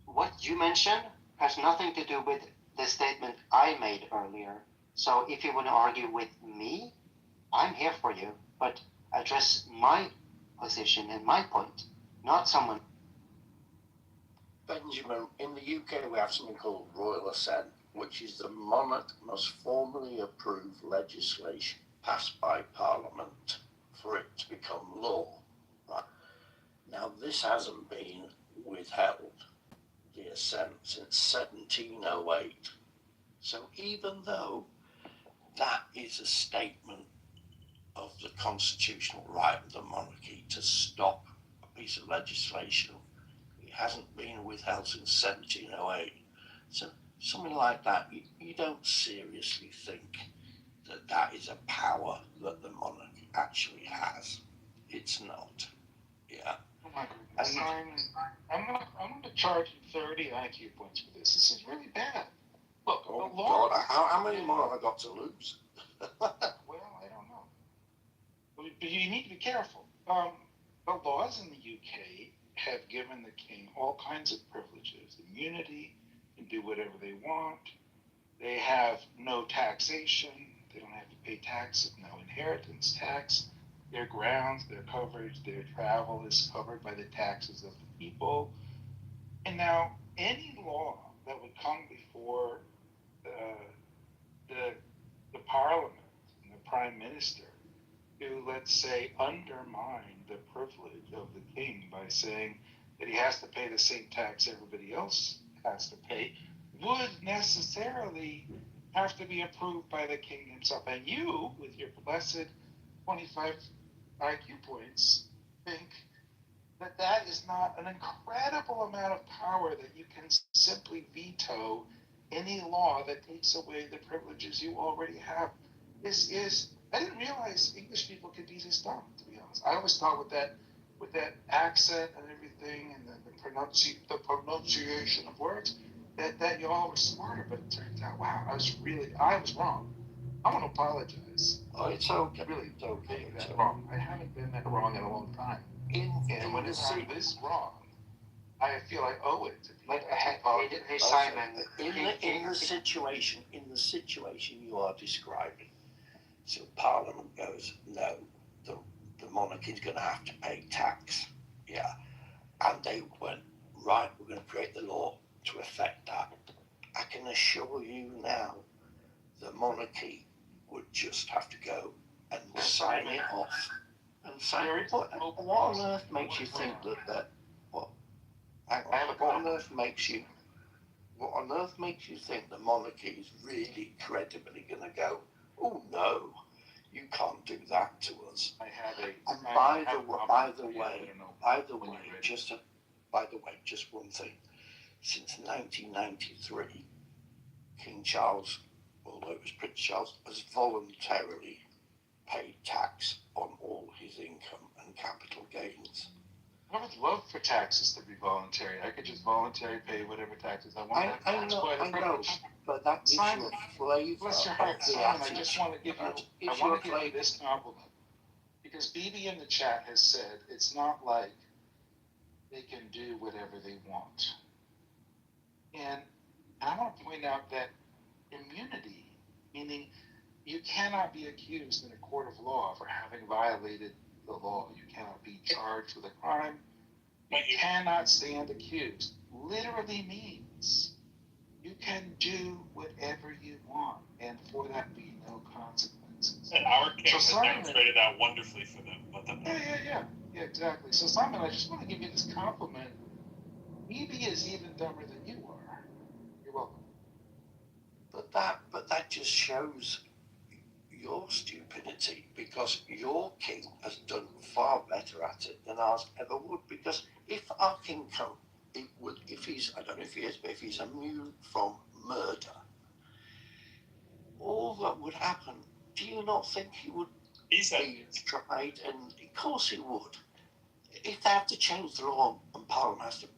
what you mentioned has nothing to do with the statement I made earlier. So if you want to argue with me, I'm here for you, but address my position and my point, not someone. Benjamin, in the UK we have something called royal assent, which is the monarch must formally approve legislation passed by Parliament for it to become law. Right? Now, this hasn't been withheld, the assent, since 1708. So even though that is a statement of the constitutional right of the monarchy to stop a piece of legislation, it hasn't been withheld since 1708. So something like that, you don't seriously think that that is a power that the monarchy actually has. It's not. Yeah. Oh my goodness, Simon, I'm gonna charge you 30 IQ points for this. This is really bad. Look, oh the law. God, how many more have I got to lose? Well, I don't know. But you need to be careful. The laws in the UK have given the king all kinds of privileges, immunity, can do whatever they want. They have no taxation. They don't have to pay tax, no inheritance tax. Their grounds, their coverage, their travel is covered by the taxes of the people. And now, any law that would come before the Parliament and the Prime Minister to, let's say, undermine the privilege of the king by saying that he has to pay the same tax everybody else has to pay, would necessarily have to be approved by the king himself. And you, with your blessed 25 IQ points, think that that is not an incredible amount of power that you can simply veto any law that takes away the privileges you already have. This is, I didn't realize English people could be this dumb, to be honest. I always thought with that accent and everything and the pronunciation of words, that you all were smarter, but it turns out, wow, I was wrong. I want to apologize. Oh, it's okay. Really, it's okay. That's wrong. I haven't been that wrong in a long time. And when it's this wrong, I feel I owe it to people. Hey, Simon, in the situation you are describing, so Parliament goes, no, the monarchy's going to have to pay tax. Yeah. And they went, right, we're going to create the law to affect that. I can assure you now, the monarchy would just have to go and sign it off. And say, what on earth makes you think that what? What on earth makes you think the monarchy is really credibly going to go, oh no, you can't do that to us? And by the way, just one thing. Since 1993, King Charles, although it was Prince Charles, has voluntarily paid tax on all his income and capital gains. I would love for taxes to be voluntary. I could just voluntarily pay whatever taxes I want. I know, but that gives you a flavour. Bless your heart, Simon. I just want to give you this compliment. Because BB in the chat has said it's not like they can do whatever they want. And I want to point out that immunity, meaning you cannot be accused in a court of law for having violated the law. You cannot be charged with a crime. You cannot stand accused. Literally means you can do whatever you want, and for that be no consequences. And our king has demonstrated that wonderfully for them. Let them know. Yeah, exactly. So Simon, I just want to give you this compliment. BB is even dumber than you are. You're welcome. But that just shows your stupidity, because your king has done far better at it than ours ever would. Because if our king if he's, I don't know if he is, but if he's immune from murder, all that would happen, do you not think he would be tried? And of course he would. If they have to change the law and Parliament has to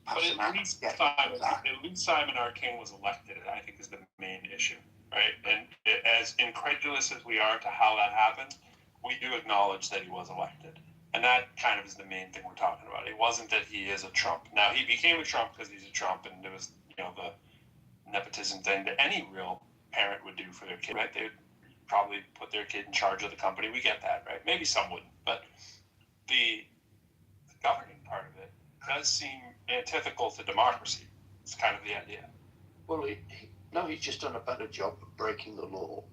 pass an act to get that. At least Simon, our king, was elected, I think, is the main issue, right? And as incredulous as we are to how that happened, we do acknowledge that he was elected. And that kind of is the main thing we're talking about. It wasn't that he is a Trump. Now, he became a Trump because he's a Trump, and it was, the nepotism thing that any real parent would do for their kid, right? They would probably put their kid in charge of the company. We get that, right? Maybe some wouldn't, but the governing part of it does seem antithetical to democracy. It's kind of the idea. Well, he's just done a better job of breaking the law.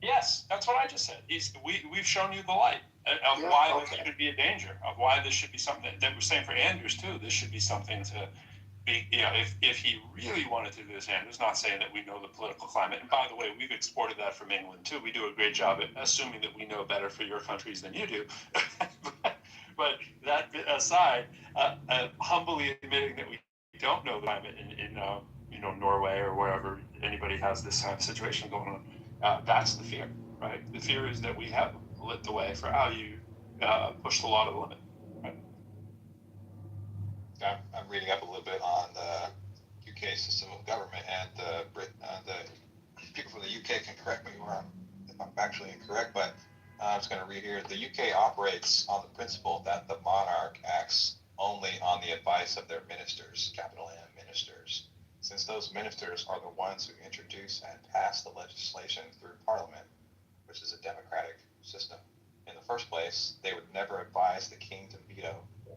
Yes, that's what I just said. We've shown you the light of why this should be a danger, of why this should be something that we're saying for Andrews too. This should be something to be, if he really wanted to do this, Andrews, not saying that we know the political climate. And by the way, we've exported that from England too. We do a great job at assuming that we know better for your countries than you do. But that aside, humbly admitting that we don't know the climate in Norway or wherever anybody has this kind of situation going on, that's the fear, right? The fear is that we have lit the way for how you push the law to the limit. Right? I'm reading up a little bit on the UK system of government, and the people from the UK can correct me if I'm factually incorrect, but I'm just going to read here. The UK operates on the principle that the monarch acts only on the advice of their ministers, capital M ministers, since those ministers are the ones who introduce and pass the legislation through Parliament, which is a democratic system. In the first place, they would never advise the king to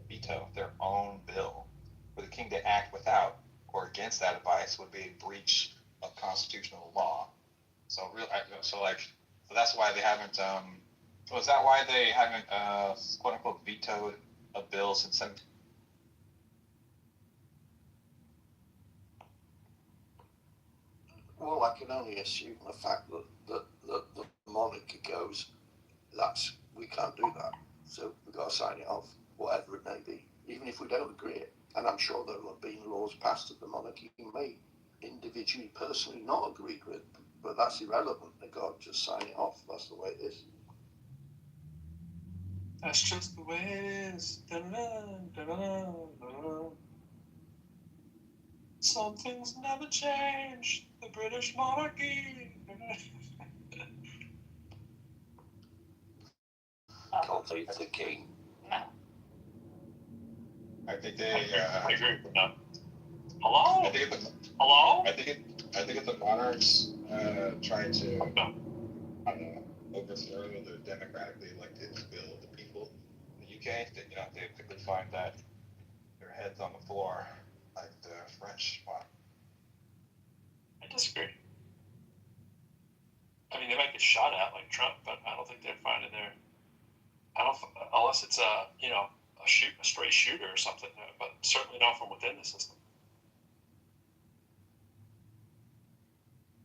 veto their own bill. For the king to act without or against that advice would be a breach of constitutional law. So that's why they haven't. So is that why they haven't quote unquote vetoed a bill since 17? Well, I can only assume the fact that the monarchy goes, we can't do that, so we've got to sign it off, whatever it may be, even if we don't agree it. And I'm sure there have been laws passed that the monarchy may individually, personally not agreed with, but that's irrelevant. They've got to just sign it off. That's the way it is. That's just the way it is. Da-da-da, da-da-da, da-da-da. Some things never change. The British monarchy. Can't leave the king. No. I think they. I agree with that. Hello? Hello? I think if the monarchs trying to, I don't know, overthrow the democratically elected will of the people in the UK, they quickly find that their heads on the floor, like the French one. I disagree. I mean, they might get shot at like Trump, but I don't think they're finding their. Unless it's a stray shooter or something, but certainly not from within the system.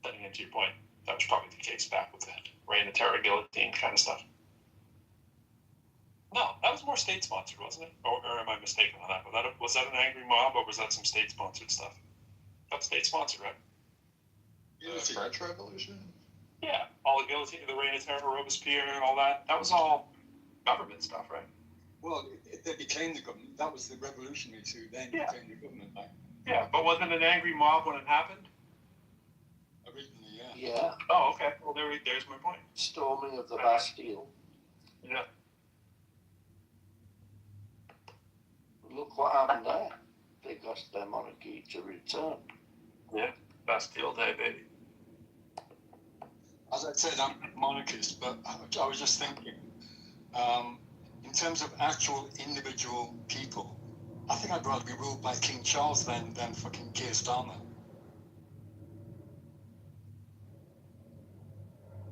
Getting into your point, that was probably the case back with the reign of terror, guillotine kind of stuff. No, that was more state-sponsored, wasn't it? Or am I mistaken on that? Was that an angry mob, or was that some state-sponsored stuff? That's state-sponsored, right? The French Revolution? Yeah, all the guillotine, the reign of terror, Robespierre, and all that. That was all government stuff, right? Well, they became the government. That was the revolutionaries who then became the government. Yeah, but wasn't it an angry mob when it happened? Originally, Yeah. Oh, okay. Well, there's my point. Storming of the Bastille. Yeah. Look what happened there. They got their monarchy to return. Yeah, Bastille Day, baby. As I said, I'm a monarchist, but I was just thinking, in terms of actual individual people, I think I'd rather be ruled by King Charles than fucking Keir Starmer.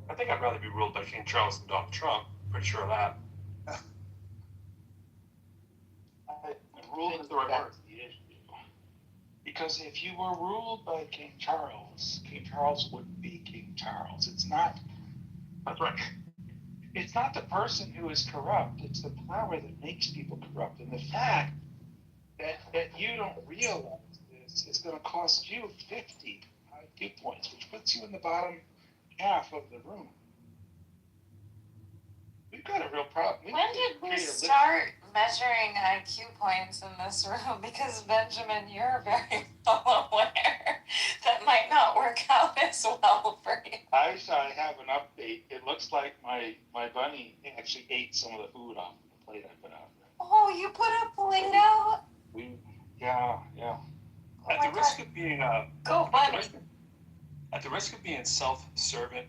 I think I'd rather be ruled by King Charles than Donald Trump. Pretty sure of that. Ruled is the right word. Because if you were ruled by King Charles wouldn't be King Charles. It's not. That's right. It's not the person who is corrupt. It's the power that makes people corrupt. And the fact that you don't realize this is going to cost you 50 IQ points, which puts you in the bottom half of the room. We've got a real problem. When did we start measuring IQ points in this room? Because Benjamin, you're very well aware that might not work out as well for you. I have an update. It looks like my bunny actually ate some of the food off the plate I put out there. Oh, you put a plate out? Yeah. Oh At the risk of being go bunny. At the risk of being self-serving,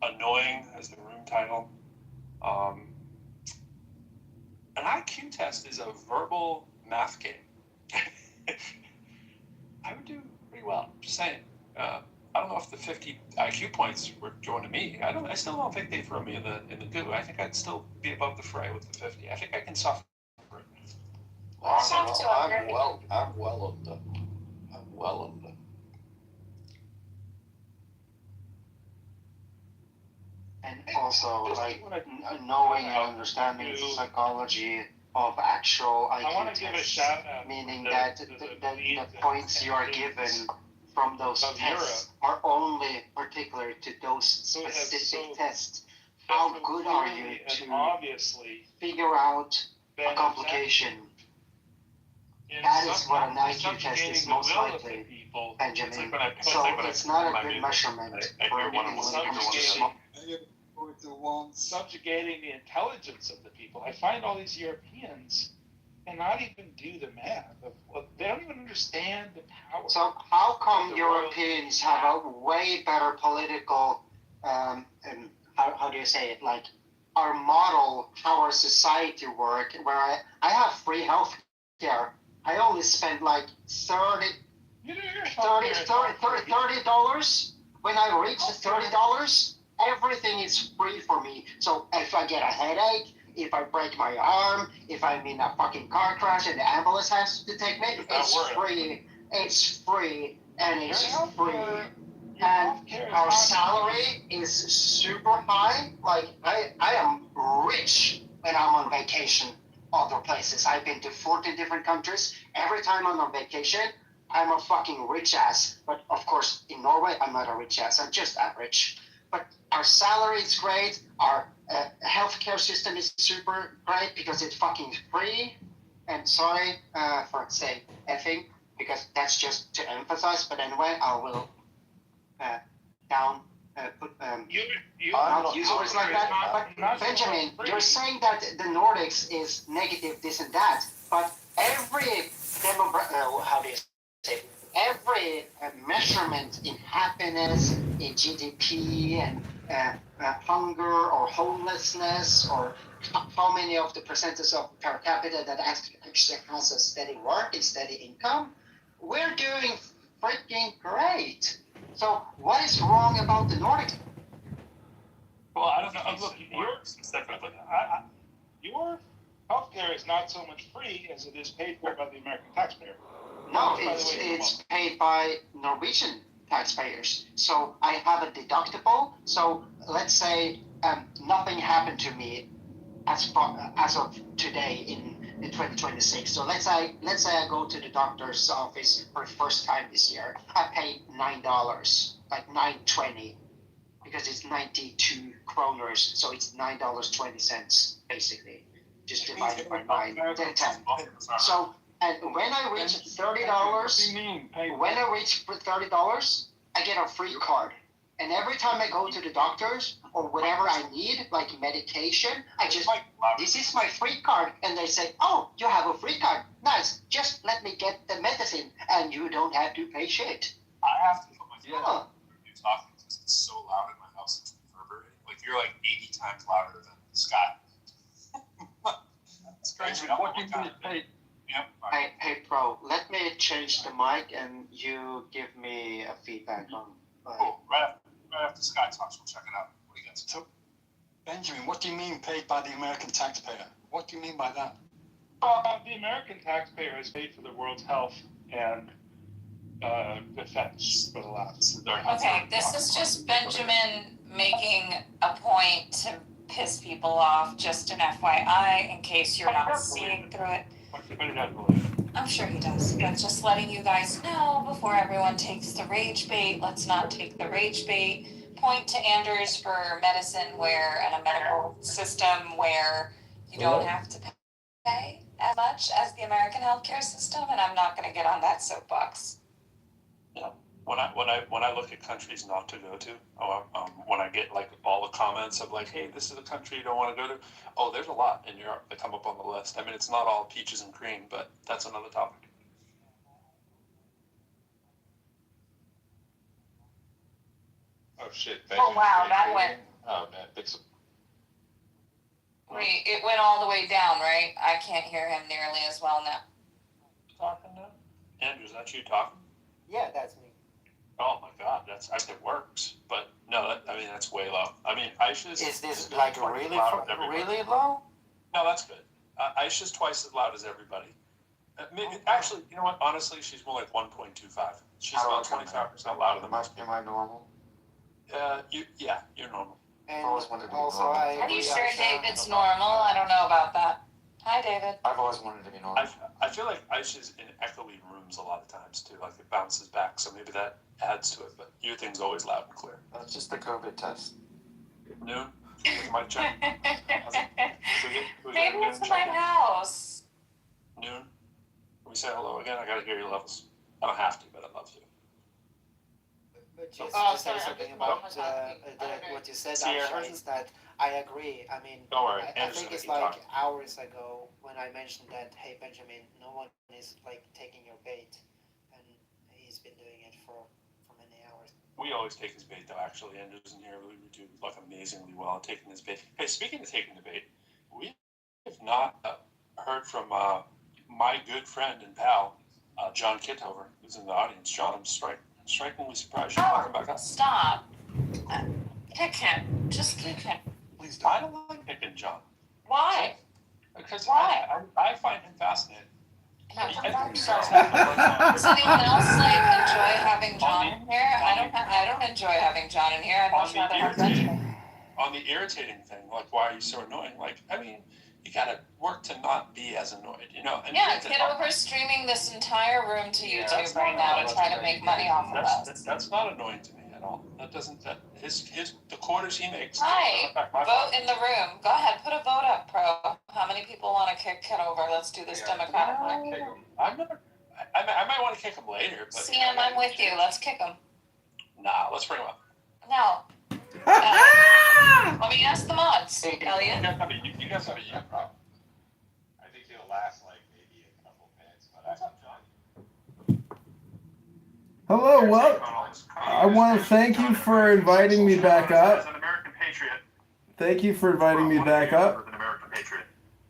annoying as the room title. An IQ test is a verbal math game. I would do pretty well. Just saying. I don't know if the 50 IQ points were going to me. I still don't think they throw me in the goo. I think I'd still be above the fray with the 50. I think I can suffer it. I'm well under. I'm well under. And also, like, knowing and understanding the psychology of actual IQ tests, meaning that the points you are given from those tests are only particular to those specific tests. How good are you to figure out a complication? That is what an IQ test is most likely, Benjamin. So it's not a good measurement for anyone when it comes to small. Subjugating the intelligence of the people. I find all these Europeans cannot even do the math. They don't even understand the power. So how come Europeans have a way better political, and how do you say it, like our model, how our society work, where I have free health care. I only spend like $30 when I reach $30. Everything is free for me. So if I get a headache, if I break my arm, if I'm in a fucking car crash and the ambulance has to take me, it's free. It's free and it's free. And our salary is super high. Like I am rich when I'm on vacation other places. I've been to 14 different countries. Every time I'm on vacation, I'm a fucking rich ass. But of course, in Norway, I'm not a rich ass. I'm just average. But our salary is great. Our healthcare system is super great because it's fucking free. And sorry for saying effing, because that's just to emphasize. But anyway, I will not use words like that. But Benjamin, you're saying that the Nordics is negative this and that. But every every measurement in happiness, in GDP, and hunger or homelessness, or how many of the percentages of per capita that actually has a steady work and steady income, we're doing freaking great. So what is wrong about the Nordic? Well, I don't know. Look, your healthcare is not so much free as it is paid for by the American taxpayer. No, it's paid by Norwegian taxpayers. So I have a deductible. So let's say nothing happened to me as of today in 2026. So let's say I go to the doctor's office for the first time this year. I pay $9, like $9.20, because it's 92 kroners. So it's $9.20 basically, just divided by 9, then 10. So. And when I reach $30, I get a free card. And every time I go to the doctors or whatever I need, like medication, I just, this is my free card. And they say, oh, you have a free card. Nice. Just let me get the medicine and you don't have to pay shit. I have to put my phone on you're talking because it's so loud in my house. It's reverberating. Like you're like 80 times louder than Scott. It's crazy. What do you mean? Hey, bro, let me change the mic and you give me a feedback on. Cool. Right after Scott talks, we'll check it out. What do you got? So, Benjamin, what do you mean paid by the American taxpayer? What do you mean by that? The American taxpayer has paid for the world's health and defense for the last. Okay, this is just Benjamin making a point to piss people off. Just an FYI, in case you're not seeing through it. I'm sure he does, but just letting you guys know before everyone takes the rage bait. Let's not take the rage bait. Point to Anders for medicine where, and a medical system where you don't have to pay as much as the American healthcare system, and I'm not going to get on that soapbox. Yeah. When I look at countries not to go to, when I get like all the comments of like, hey, this is a country you don't want to go to. Oh, there's a lot in Europe that come up on the list. I mean, it's not all peaches and cream, but that's another topic. Oh shit! Oh wow, that went. Oh man, It went all the way down, right? I can't hear him nearly as well now. Talking now? Andrew, is that you talking? Yeah, that's me. Oh my God, it works, but no, that's way low. I mean, Aisha's Is this like really low? No, that's good. Aisha's twice as loud as everybody. Maybe actually, you know what? Honestly, she's more like 1.25. She's about 25% louder than most. Am I normal? You're normal. And also, I Are you agree, sure Aisha. David's normal? I don't know about that. Hi, David. I've always wanted to be normal. I feel like Aisha's in echoey rooms a lot of times too. Like it bounces back, so maybe that adds to it. But your thing's always loud and clear. That's just the COVID test. Noon. Mic check. Maybe it's in my house. Noon. Can we say hello again? I gotta hear your levels. I don't have to, but I'd love to. But just to say something about what you said, Aisha, is that I agree. I mean, don't worry. I think it's like hours ago when I mentioned that, hey, Benjamin, no one is like taking your bait. And he's been doing it for many hours. We always take his bait, though, actually. Andrew's in here. We do like amazingly well at taking his bait. Hey, speaking of taking the bait, we have not heard from my good friend and pal, John Kitover, who's in the audience. John, I'm strikingly surprised you're welcome back up. Stop. Kick him. Just kick him. Please don't. I don't like picking John. Why? Because I find him fascinating. No, does anyone else enjoy having John in here? I don't enjoy having John in here. I'd much rather have Benjamin. On the irritating thing, like why are you so annoying? Like, I mean, you gotta work to not be as annoyed, you know? And Kitover's streaming this entire room to YouTube right now to try to make money off of us. That's not annoying to me at all. The quarters he makes. Hi, vote in the room. Go ahead, put a vote up, Pro. How many people want to kick Kitover? Let's do this democratically. I might want to kick him later. But CM, I'm with you. Let's kick him. Nah, let's bring him up. No. Let me ask the mods. Elliot. You guys have a year problem. I think it'll last like maybe a couple minutes. But what's up, John? Hello, well, I want to thank you for inviting me back up. Thank you for inviting me back up.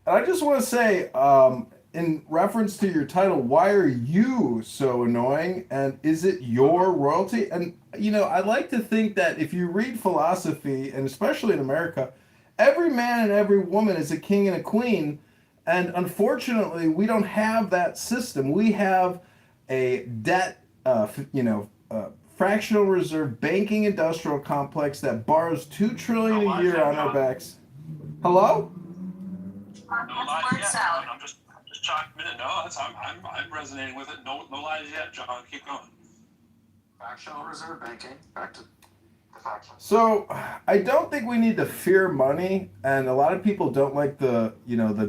And I just want to say, in reference to your title, why are you so annoying? And is it your royalty? And, I like to think that if you read philosophy, and especially in America, every man and every woman is a king and a queen. And unfortunately, we don't have that system. We have a debt, fractional reserve banking industrial complex that borrows $2 trillion a year on our backs. Hello? I'm just chalking it. No, I'm resonating with it. No lies yet, John. Keep going. Fractional reserve banking. Back to the fractional. So I don't think we need to fear money, and a lot of people don't like the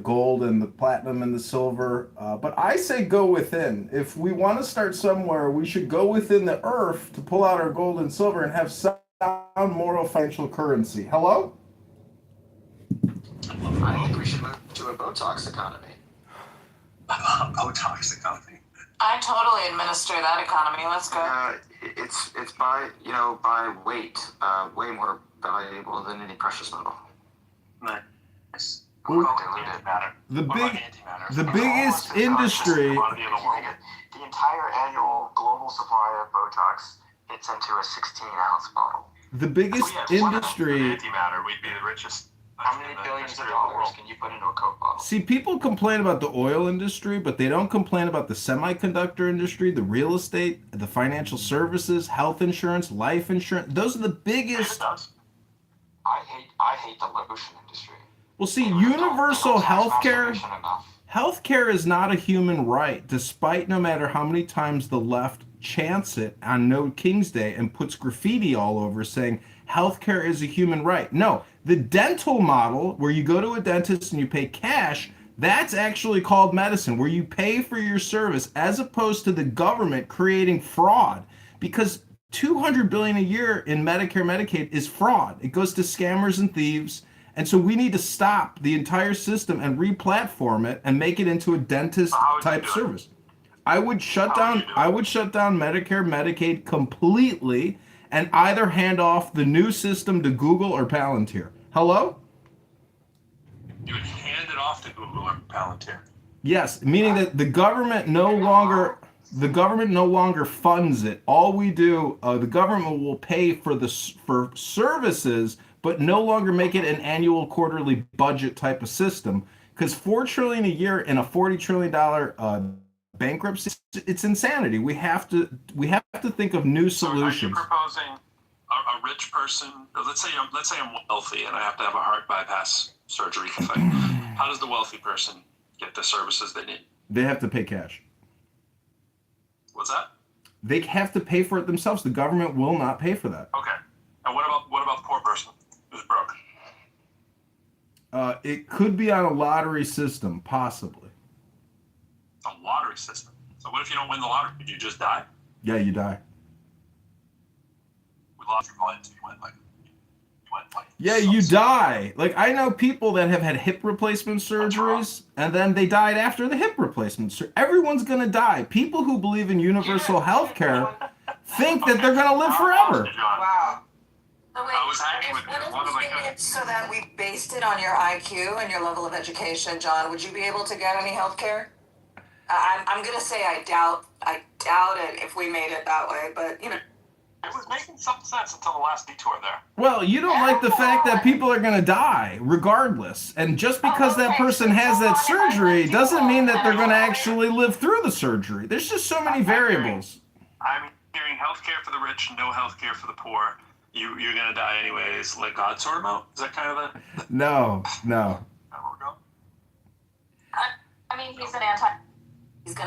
gold and the platinum and the silver. But I say go within. If we want to start somewhere, we should go within the earth to pull out our gold and silver and have sound moral financial currency. Hello? I think we should move to a Botox economy. Botox economy. I totally administer that economy. Let's go. It's by weight, way more valuable than any precious metal. Nice. The biggest industry. The entire annual global supply of Botox fits into a 16-ounce bottle. The biggest industry. Antimatter, we'd be the richest. How many billions of dollars can you put into a Coke bottle? See, people complain about the oil industry, but they don't complain about the semiconductor industry, the real estate, the financial services, health insurance, life insurance. Those are the biggest. I hate the lotion industry. Well, see, universal healthcare. Healthcare is not a human right, despite no matter how many times the left chants it on No King's Day and puts graffiti all over saying healthcare is a human right. No, the dental model, where you go to a dentist and you pay cash, that's actually called medicine, where you pay for your service, as opposed to the government creating fraud. Because $200 billion a year in Medicare, Medicaid is fraud. It goes to scammers and thieves. And so we need to stop the entire system and re-platform it and make it into a dentist type service. I would shut down Medicare, Medicaid completely and either hand off the new system to Google or Palantir. Hello? You would hand it off to Google or Palantir. Yes, meaning that the government no longer The government no longer funds it. All we do, the government will pay for services, but no longer make it an annual, quarterly budget type of system. Because $4 trillion a year in a $40 trillion bankruptcy, it's insanity. We have to think of new solutions. So are you proposing a rich person? Let's say I'm wealthy and I have to have a heart bypass surgery thing. How does the wealthy person get the services they need? They have to pay cash. What's that? They have to pay for it themselves. The government will not pay for that. Okay. And what about the poor person who's broke? It could be on a lottery system, possibly. A lottery system. So what if you don't win the lottery? You just die? Yeah, you die. We lost your mind. You went like. Yeah, you die. Like, I know people that have had hip replacement surgeries, and then they died after the hip replacement. Everyone's gonna die. People who believe in universal health care think that they're gonna live forever. Wow. So wait, I was hacking with what you. What if am we I made it so that we based it on your IQ and your level of education, John? Would you be able to get any health care? I'm gonna say I doubt it if we made it that way, but you know. It was making some sense until the last detour there. Well, you don't like the fact that people are gonna die regardless, and just because that person has that surgery doesn't mean that they're gonna actually live through the surgery. There's just so many variables. I'm hearing healthcare for the rich, no healthcare for the poor. You're gonna die anyways. Let God sort them out. Is that kind of the? No. I mean, he's gonna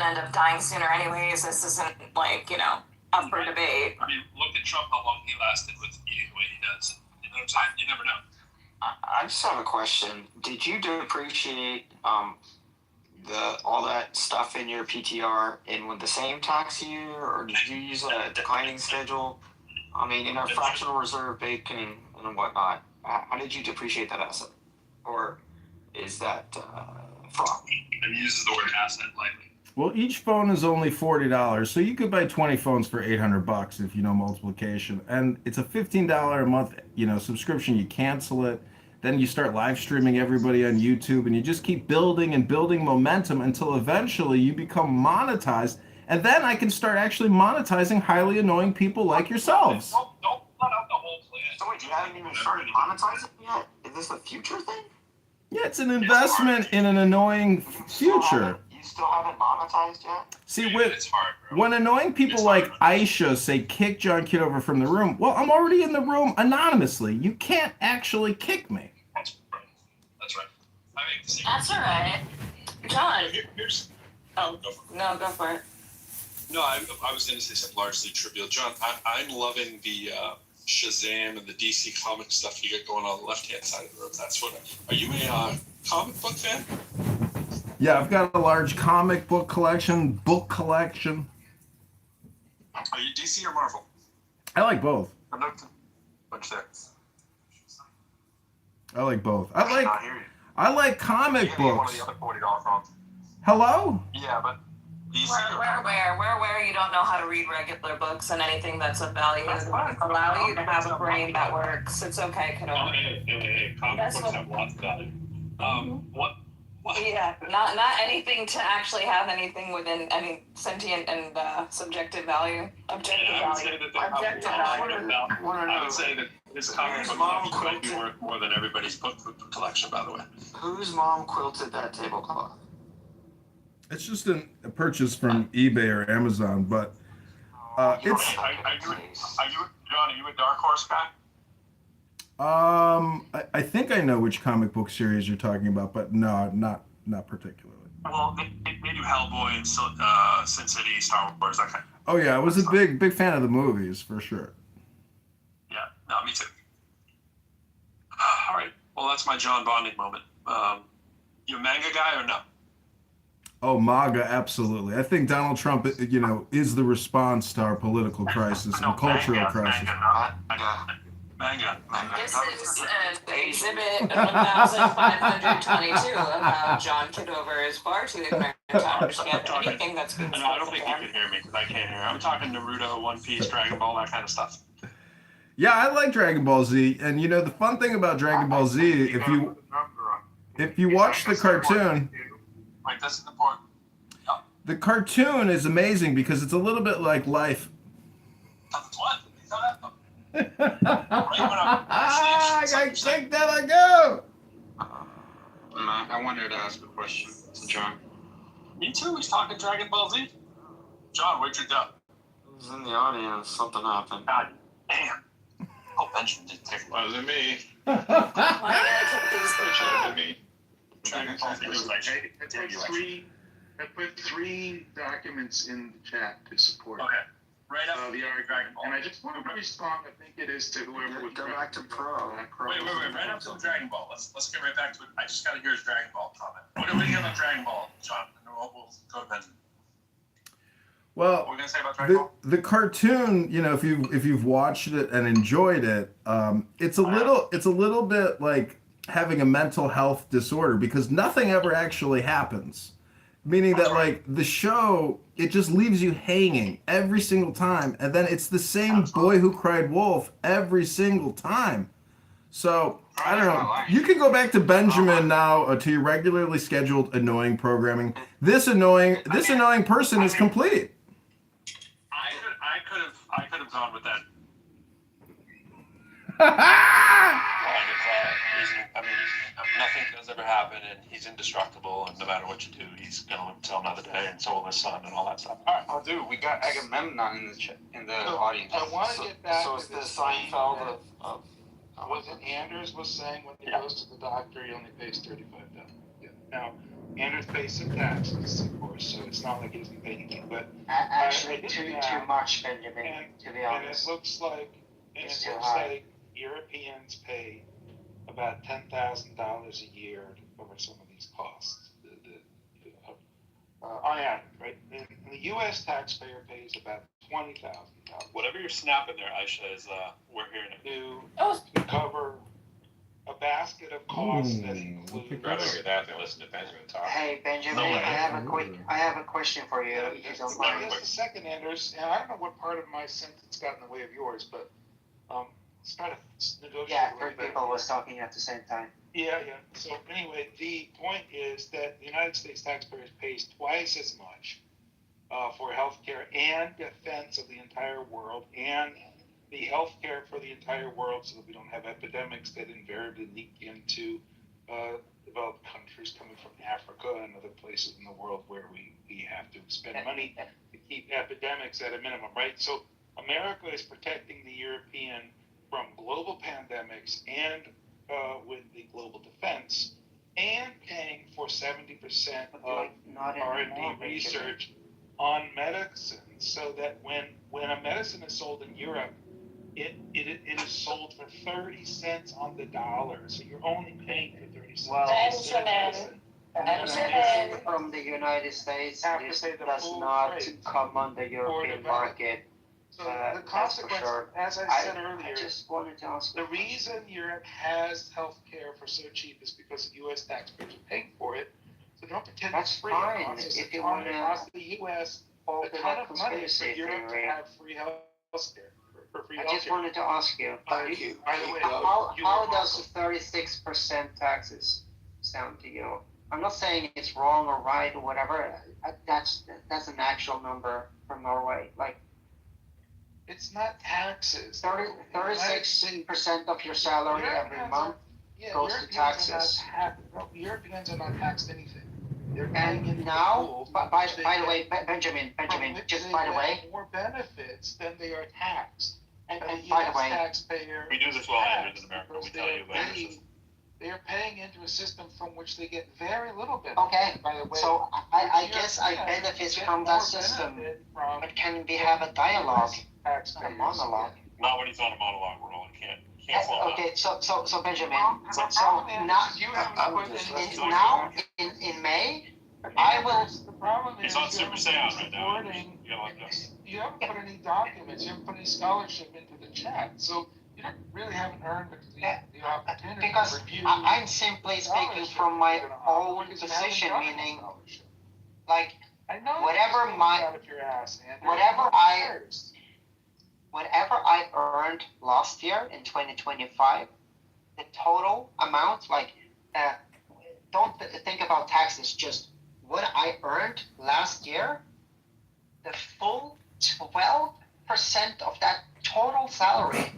end up dying sooner anyways. This isn't like, you know, up for debate. I mean, look at Trump, how long he lasted with eating the way he does. You know what I'm saying? You never know. I just have a question. Did you depreciate all that stuff in your PTR in with the same tax year, or did you use a declining schedule? I mean, in our fractional reserve bacon and whatnot, how did you depreciate that asset? Or is that fraud? And he uses the word asset lightly. Well, each phone is only $40, so you could buy 20 phones for $800 if you know multiplication. And it's a $15 a month, subscription. You cancel it, then you start live streaming everybody on YouTube, and you just keep building and building momentum until eventually you become monetized. And then I can start actually monetizing highly annoying people like yourselves. Don't let out the whole plan. So wait, you haven't even started monetizing yet? Is this a future thing? Yeah, it's an investment in an annoying future. You still haven't monetized yet? See, when annoying people like Aisha say kick John Kitover from the room, well, I'm already in the room anonymously. You can't actually kick me. That's right. I make the same. That's all right. John. Here's. Oh, no, go for it. No, I was going to say something largely trivial. John, I'm loving the Shazam and the DC comic stuff you get going on the left-hand side of the room. That's what. Are you a comic book fan? Yeah, I've got a large comic book collection. Are you DC or Marvel? I like both. Bunch there. I like both. I like comic books. One of the other $40 phones. Hello? Yeah, but DC. Where you don't know how to read regular books, and anything that's of value allow you to have a brain that works. It's okay, Kitover. Hey, comic books have lots of value. What? Yeah, not anything to actually have anything within any sentient and subjective value. Objective I would value. say that they have a lot of value. I would say that this comic book might be worth more than everybody's book collection, by the way. Whose mom quilted that tablecloth? It's just a purchase from eBay or Amazon, but it's. John, are you a Dark Horse guy? I think I know which comic book series you're talking about, but no, not particularly. Well, they do Hellboy and Sin City, Star Wars, that kind of. Oh yeah, I was a big fan of the movies for sure. Yeah, no, me too. All right, well, that's my John bonding moment. You a manga guy or no? Oh, MAGA, absolutely. I think Donald Trump, is the response to our political crisis and cultural crisis. Manga. This is exhibit 1522 of how John Kitover is far too ignorant to understand anything that's being said. No, I don't think you can hear me because I can't hear. I'm talking Naruto, One Piece, Dragon Ball, that kind of stuff. Yeah, I like Dragon Ball Z, and the fun thing about Dragon Ball Z, if you watch the cartoon, Wait, this is important. The cartoon is amazing because it's a little bit like life. What? I got kicked out. I go. I wanted to ask a question to John. Me too. He's talking Dragon Ball Z. John, where'd you go? I was in the audience. Something happened. God damn. Oh, Benjamin didn't take it. Wasn't me. Why did I take these? It should have been me. Dragon Ball Z was like, I put three documents in the chat to support. okay. Right up the argument. Dragon Ball. And I just want to respond. I think it is to whoever would Go back to Pro. Wait. Right up to the Dragon Ball. Let's get right back to it. I just got to hear his Dragon Ball comment. What do we get on Dragon Ball, John? And we'll go to Benjamin. Well, What are we gonna say about Dragon Ball? the cartoon, you know, if you've watched it and enjoyed it, it's a little bit like having a mental health disorder because nothing ever actually happens. Meaning that like the show, it just leaves you hanging every single time, and then it's the same Boy Who Cried Wolf every single time. So I don't know. You can go back to Benjamin now to your regularly scheduled annoying programming. This annoying person is complete. I could have gone with that. Nothing does ever happen, and he's indestructible, and no matter what you do, he's gonna live until another day, and so will his son, and all that stuff. All right, I'll do. We got Agamemnon in the audience. I want to get back So to it's the this Seinfeld of was it Anders was saying when he goes to the doctor, he only pays $35. Yeah. Now, Anders pays some taxes, of course, so it's not like he doesn't pay anything. But Actually, too much, Benjamin. To be honest, and it looks like Europeans pay about $10,000 a year to cover some of these costs. On average, right? And the U.S. taxpayer pays about $20,000. Whatever you're snapping there, Aisha, is we're hearing it. To cover a basket of costs that include. I'd rather hear that than listen to Benjamin talk. Hey Benjamin, I have a question for you. If you don't mind. Just a second, Anders, and I don't know what part of my sentence got in the way of yours, but let's try to negotiate. Yeah, three people was talking at the same time. Yeah. So anyway, the point is that the United States taxpayers pays twice as much for health care and defense of the entire world and the health care for the entire world so that we don't have epidemics that invariably leak into developed countries coming from Africa and other places in the world where we have to spend money to keep epidemics at a minimum, right? So America is protecting the European from global pandemics and with the global defense and paying for 70% of R&D research on medicine so that when a medicine is sold in Europe, it is sold for 30 cents on the dollar. So you're only paying for 30 cents. Benjamin, from the United States, this does not come on the European market. So the consequence, as I said earlier, I just wanted to ask. The reason Europe has health care for so cheap is because the U.S. taxpayers are paying for it. So don't pretend it's free. Fine. If you want to cost the U.S. a ton of money for Europe to have free health care. I just wanted to ask you. Thank you. By the way, how does 36% taxes sound to you? I'm not saying it's wrong or right or whatever. That's an actual number from Norway. Like. It's not taxes. 36% of your salary every month goes to taxes. Europeans are not taxed anything. And now, by the way, Benjamin, just by the way, more benefits than they are taxed. And by the way, taxpayer we do this well in America. We tell you later. They are paying into a system from which they get very little benefit. Okay, by the way, so I guess I benefit from that system. But can we have a dialogue, a monologue? Not when he's on a monologue roll. Can't fall okay, so Benjamin, so now in May, I will. The problem is he's on Super Saiyan right now. You haven't put any documents. You haven't put any scholarship into the chat, so you don't really haven't earned the opportunity because to review. I'm simply speaking from my own position, meaning like whatever I earned last year in 2025, the total amount, like don't think about taxes, just what I earned last year, the full 12% of that total salary,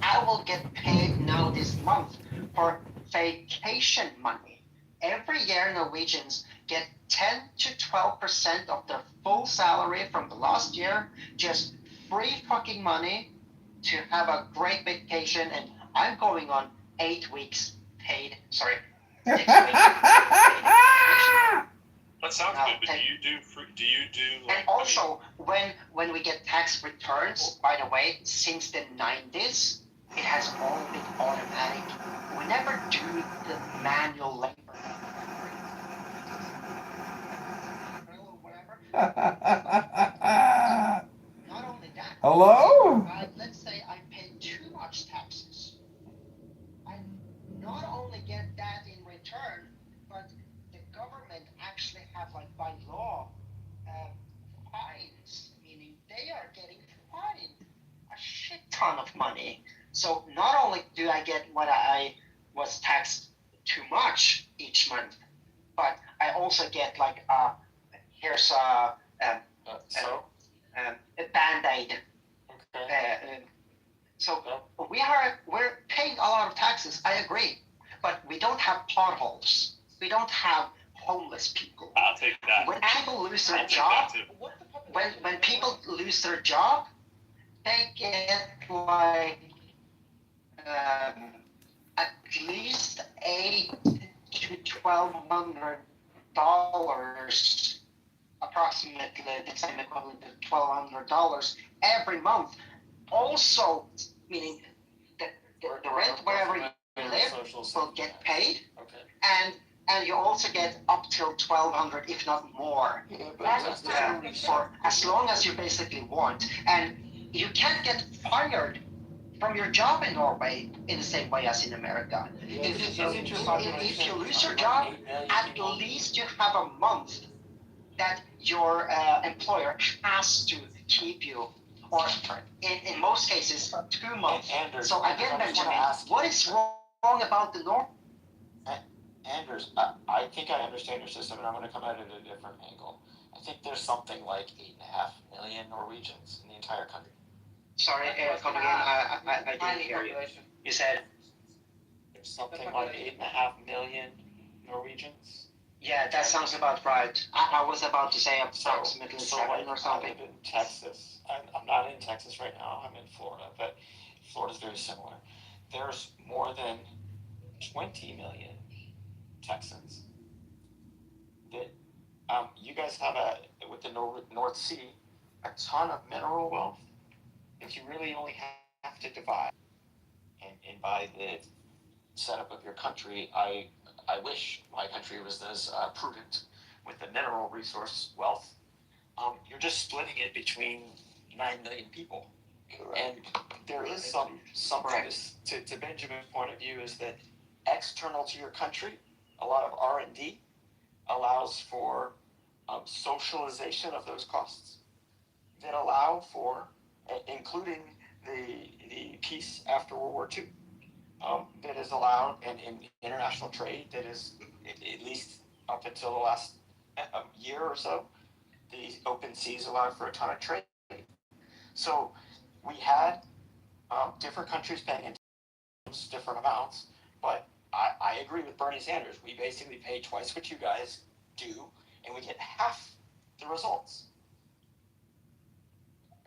I will get paid now this month for vacation money. Every year, Norwegians get 10 to 12% of their full salary from the last year, just free fucking money to have a great vacation. And I'm going on 8 weeks paid, 6 weeks paid vacation. That sounds Now, good, but do you do like, and also, when we get tax returns, by the way, since the 90s, it has all been automatic. We never do the manual labor. Not only that. Hello? Let's say I pay too much taxes. I not only get that in return, but the government actually have, like, by law, fines, meaning they are getting fined a shit ton of money. So not only do I get what I was taxed too much each month, but I also get, like, here's a Band-Aid. So we're paying a lot of taxes, I agree, but we don't have potholes. We don't have homeless people. I'll take that. When people lose their job, when people lose their job, they get, like, at least $800 to $1,200, approximately the same equivalent to $1,200 every month. Also, meaning the rent wherever you live will get paid, and you also get up till $1,200, if not more, for as long as you basically want. And you can't get fired from your job in Norway in the same way as in America. If you lose your job, at least you have a month that your employer has to keep you, or in most cases, 2 months. So again, Benjamin, what is wrong about the North? Anders, I think I understand your system, and I'm going to come at it at a different angle. I think there's something like 8.5 million Norwegians in the entire country. Sorry, come again. I didn't hear you. You said there's something like 8.5 million Norwegians. Yeah, that sounds about right. I was about to say approximately 7 or something. I live in Texas. I'm not in Texas right now. I'm in Florida, but Florida's very similar. There's more than 20 million Texans. That you guys have with the North Sea, a ton of mineral wealth. If you really only have to divide, and by the setup of your country, I wish my country was as prudent with the mineral resource wealth. You're just splitting it between 9 million people. Correct. And there is some to Benjamin's point of view, is that external to your country, a lot of R&D allows for socialization of those costs that allow for, including the peace after World War II, that is allowed, and in international trade that is, at least up until the last year or so, the open seas allowed for a ton of trade. So we had different countries paying different amounts, but I agree with Bernie Sanders. We basically pay twice what you guys do, and we get half the results.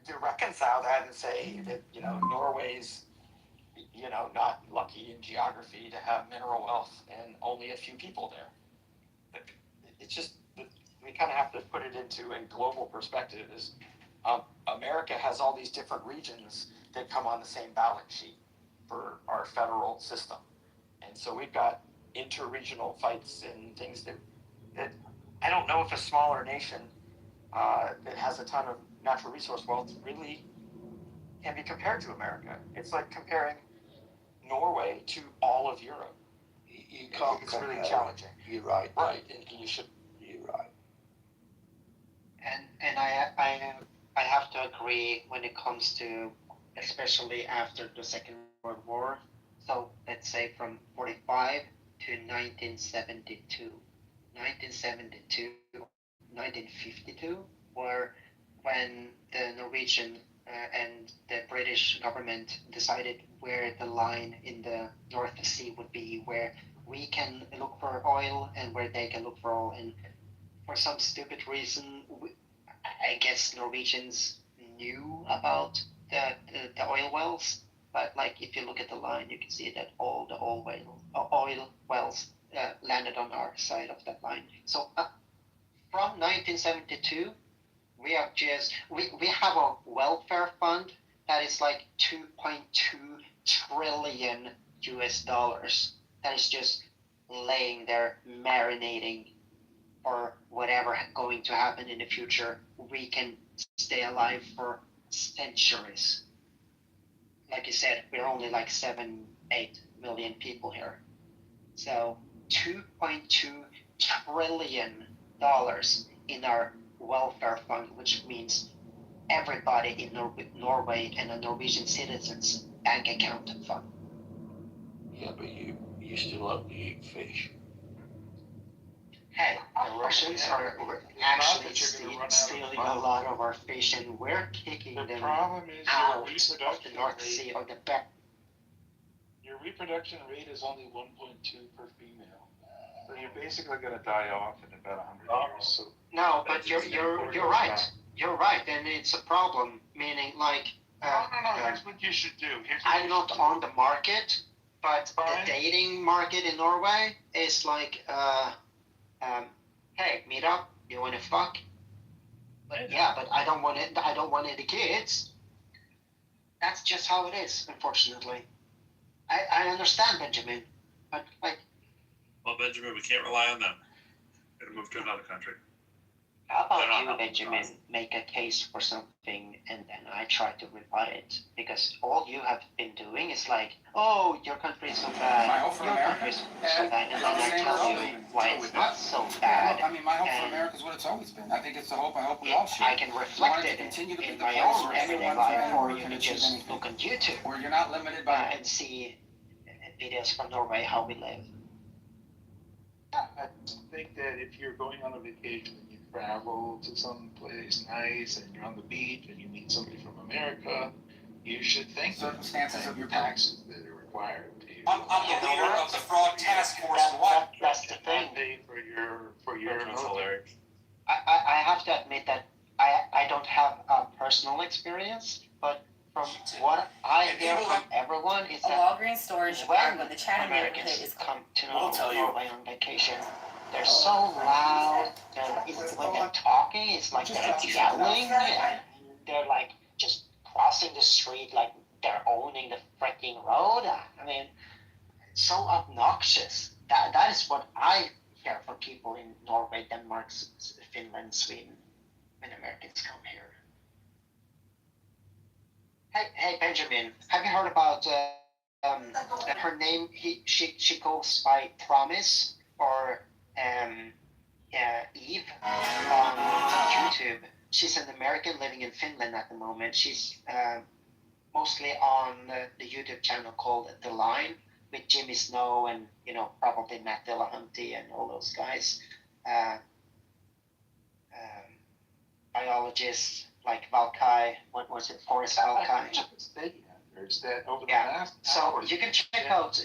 To reconcile that and say that, Norway's, not lucky in geography to have mineral wealth and only a few people there. It's just, we kind of have to put it into a global perspective. Is America has all these different regions that come on the same balance sheet for our federal system. And so we've got inter-regional fights and things that I don't know if a smaller nation that has a ton of natural resource wealth really can be compared to America. It's like comparing Norway to all of Europe. You can't. It's really challenging. You're right. Right, and you should. You're right. And I have to agree when it comes to, especially after the Second World War. So let's say from 45 to 1972, 1972, 1952, where when the Norwegian and the British government decided where the line in the North Sea would be, where we can look for oil and where they can look for oil. And for some stupid reason, I guess Norwegians knew about the oil wells, but like if you look at the line, you can see that all the oil wells landed on our side of that line. So from 1972, we have we have a welfare fund that is like 2.2 trillion US dollars that is just laying there marinating for whatever going to happen in the future. We can stay alive for centuries. Like you said, we're only like 7-8 million people here. So $2.2 trillion in our welfare fund, which means everybody in Norway and the Norwegian citizens' bank account fund. Yeah, but you still only eat fish. Hey, the Russians are actually stealing a lot of our fish, and we're kicking them out of the North Sea or the back. Your reproduction rate is only 1.2 per female, so you're basically going to die off in about 100 years. So no, but you're right. You're right, and it's a problem. Meaning, like, no. Here's what you should do. I'm not on the market, but the dating market in Norway is like, hey, meet up. You want to fuck? But yeah, but I don't want it. I don't want any kids. That's just how it is, unfortunately. I understand, Benjamin, but like. Well, Benjamin, we can't rely on them. We're gonna move to another country. How about you, Benjamin, make a case for something and then I try to rebut it? Because all you have been doing is like, oh, your country is so bad, your country is so bad, and then I tell you why it's not so bad. I mean, my hope for America is what it's always been. I think it's the hope I hope we all share. I can reflect it in my own everyday life, or you can just look on YouTube where you're not limited by and see videos from Norway, how we live. I think that if you're going on a vacation and you travel to some place nice and you're on the beach and you meet somebody from America, you should think circumstances of your taxes that are required to you. I'm the leader of the Fraud Task Force. That's the thing. Pay for your military. I have to admit that I don't have a personal experience, but from what I hear from everyone is that Walgreens store in Chicago, the China Americans neighborhood is come to Norway on vacation, they're so loud. When they're talking, it's like they're yelling. And they're like just crossing the street like they're owning the freaking road. I mean, it's so obnoxious. That is what I hear from people in Norway, Denmark, Finland, Sweden, when Americans come here. Hey, Benjamin, have you heard about her name? She goes by Promise or Eve on YouTube. She's an American living in Finland at the moment. She's mostly on the YouTube channel called The Line with Jimmy Snow and probably Matt Dillahunty and all those guys. Biologists like Valkai, what was it, Forrest Valkai? That over the last hour, you can check out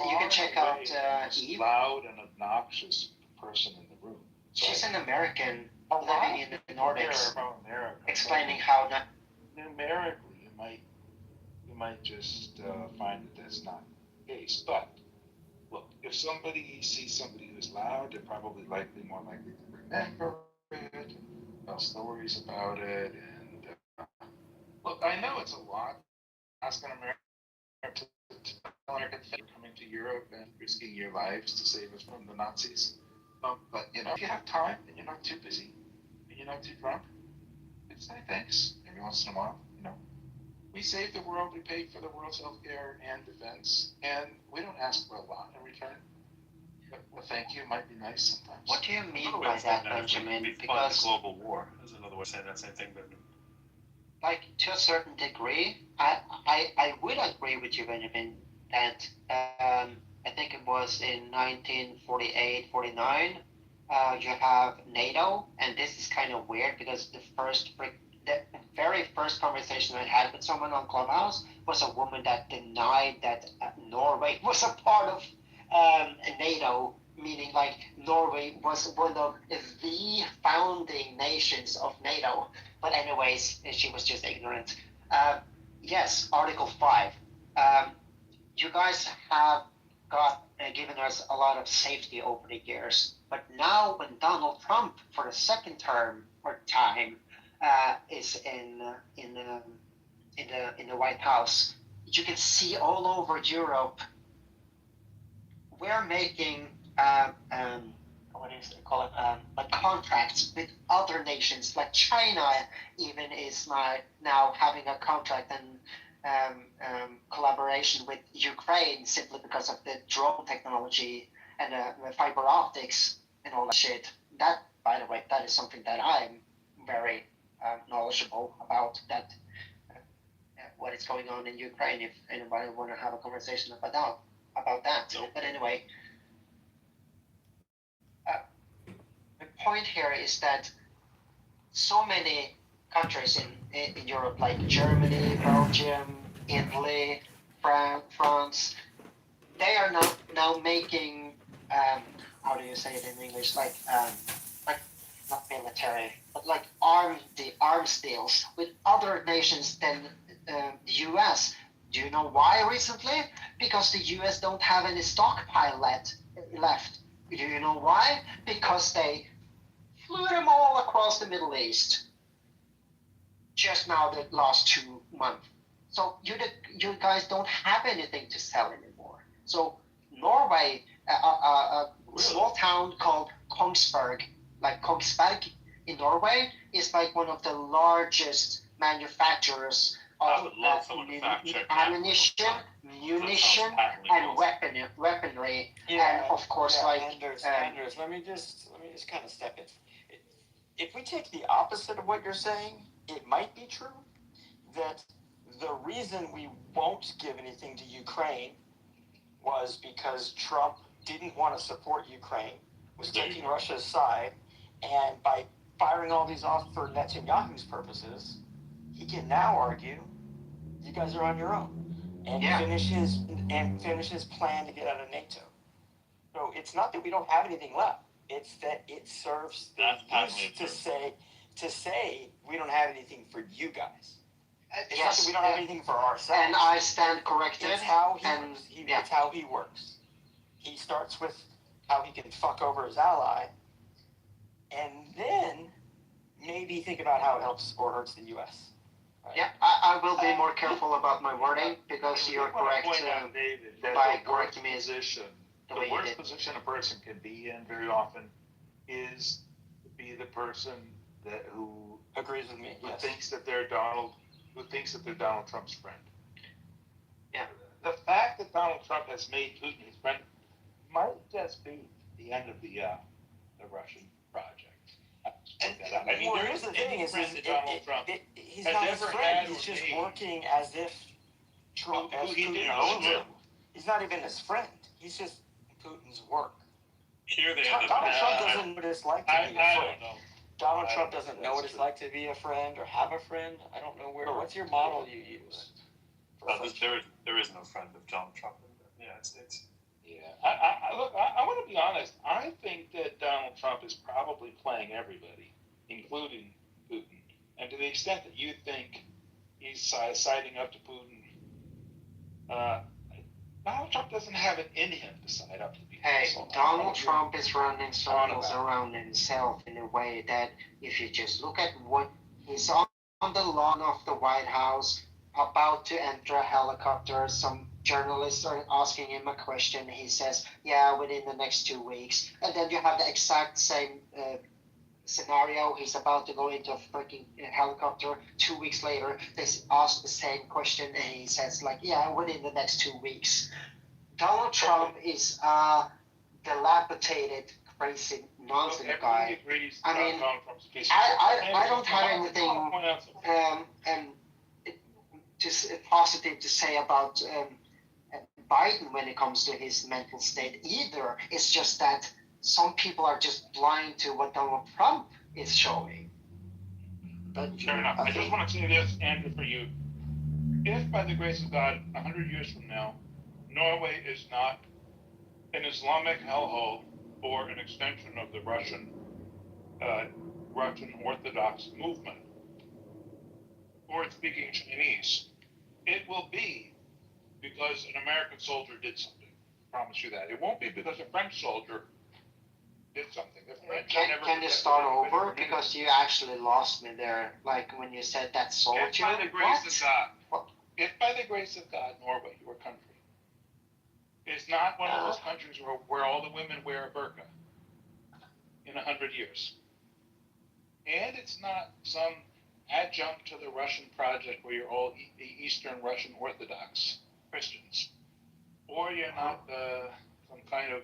Eve. Loud and obnoxious person in the room. She's an American living in the Nordics, explaining how numerically you might just find that that's not the case. But look, if somebody sees somebody who's loud, they're probably more likely to remember it, tell stories about it, and look, I know it's a lot. Asking Americans coming to Europe and risking your lives to save us from the Nazis. But if you have time and you're not too busy and you're not too drunk, say thanks every once in a while. We save the world, we pay for the world's healthcare and defense, and we don't ask for a lot in return. But thank you might be nice sometimes. What do you mean by that, Benjamin? Because global war is another way of saying that same thing, Benjamin. Like to a certain degree, I would agree with you, Benjamin, that I think it was in 1948, 49, you have NATO, and this is kind of weird because the very first conversation I had with someone on Clubhouse was a woman that denied that Norway was a part of NATO, meaning like Norway was one of the founding nations of NATO. But anyways, she was just ignorant. Yes, Article 5. You guys have given us a lot of safety over the years, but now when Donald Trump, for the second term or time, is in the White House, you can see all over Europe. We're making what is it called? Like contracts with other nations, like China even is now having a contract and collaboration with Ukraine simply because of the drone technology and the fiber optics and all that shit. That, by the way, that is something that I'm very knowledgeable about. That what is going on in Ukraine. If anybody want to have a conversation about that. Nope. But anyway, the point here is that so many countries in Europe, like Germany, Belgium, Italy, France, they are now making how do you say it in English? Like not military, but like arms deals with other nations than the U.S. Do you know why recently? Because the U.S. don't have any stockpile left. Do you know why? Because they flew them all across the Middle East just now the last 2 months. So you guys don't have anything to sell anymore. So Norway, a small town called Kongsberg, like Kongsberg in Norway, is like one of the largest manufacturers of ammunition, munition, and weaponry. Yeah, and of course, like Anders, let me just kind of step in. If we take the opposite of what you're saying, it might be true that the reason we won't give anything to Ukraine was because Trump didn't want to support Ukraine, was taking Russia's side, and by firing all these off for Netanyahu's purposes, he can now argue, you guys are on your own, and finish his plan to get out of NATO. So it's not that we don't have anything left; it's that it serves the use to say we don't have anything for you guys. It's not that we don't have anything for ourselves. And I stand corrected. It's how it's how he works. He starts with how he can fuck over his ally, and then maybe think about how it helps or hurts the U.S. Right? Yeah, I will be more careful about my wording because you're correct by correcting me. The worst position a person can be in very often is to be the person who agrees with me, who thinks that they're Donald Trump's friend. Yeah. The fact that Donald Trump has made Putin his friend might just be the end of the Russian project. I mean, there is the thing is Donald Trump. He's not his friend. He's just working as if Trump as Putin owns him. He's not even his friend. He's just Putin's work. Donald Trump doesn't know what it's like to be a friend. Donald Trump doesn't know what it's like to be a friend or have a friend. I don't know what's your model you use? There is no friend of Donald Trump. Yeah, Look, I want to be honest. I think that Donald Trump is probably playing everybody, including Putin. And to the extent that you think he's siding up to Putin, Donald Trump doesn't have it in him to side up to Putin. Hey, Donald Trump is running circles around himself in a way that if you just look at what he's on the lawn of the White House, about to enter a helicopter, some journalists are asking him a question. He says, yeah, within the next 2 weeks. And then you have the exact same scenario. He's about to go into a freaking helicopter. 2 weeks later, they ask the same question, and he says, like, yeah, within the next 2 weeks. Donald Trump is a dilapidated, crazy nonsense guy. I mean, I don't have anything positive to say about Biden when it comes to his mental state either. It's just that some people are just blind to what Donald Trump is showing. Fair enough. I just want to say this, Andrew, for you. If, by the grace of God, 100 years from now, Norway is not an Islamic hellhole or an extension of the Russian Orthodox movement, or speaking Chinese, it will be because an American soldier did something. I promise you that. It won't be because a French soldier did something. Can you start over? Because you actually lost me there, like when you said that soldier. If by the grace of God, if by the grace of God, Norway, your country, is not one of those countries where all the women wear a burqa in 100 years, and it's not some adjunct to the Russian project where you're all Eastern Russian Orthodox Christians, or you're not some kind of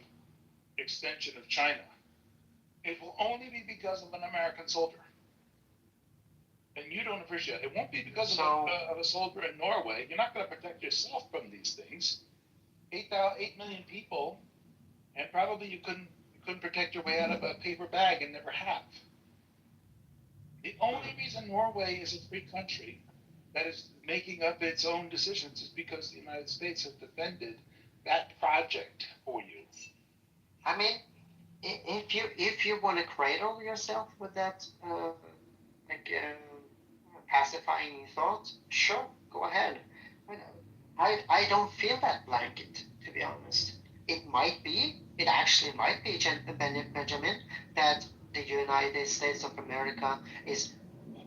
extension of China, it will only be because of an American soldier. And you don't appreciate it. It won't be because of a soldier in Norway. You're not going to protect yourself from these things. 8 million people, and probably you couldn't protect your way out of a paper bag and never have. The only reason Norway is a free country that is making up its own decisions is because the United States has defended that project for you. I mean, if you want to cradle yourself with that pacifying thought, sure, go ahead. I don't feel that blanket, to be honest. It actually might be, Benjamin, that the United States of America is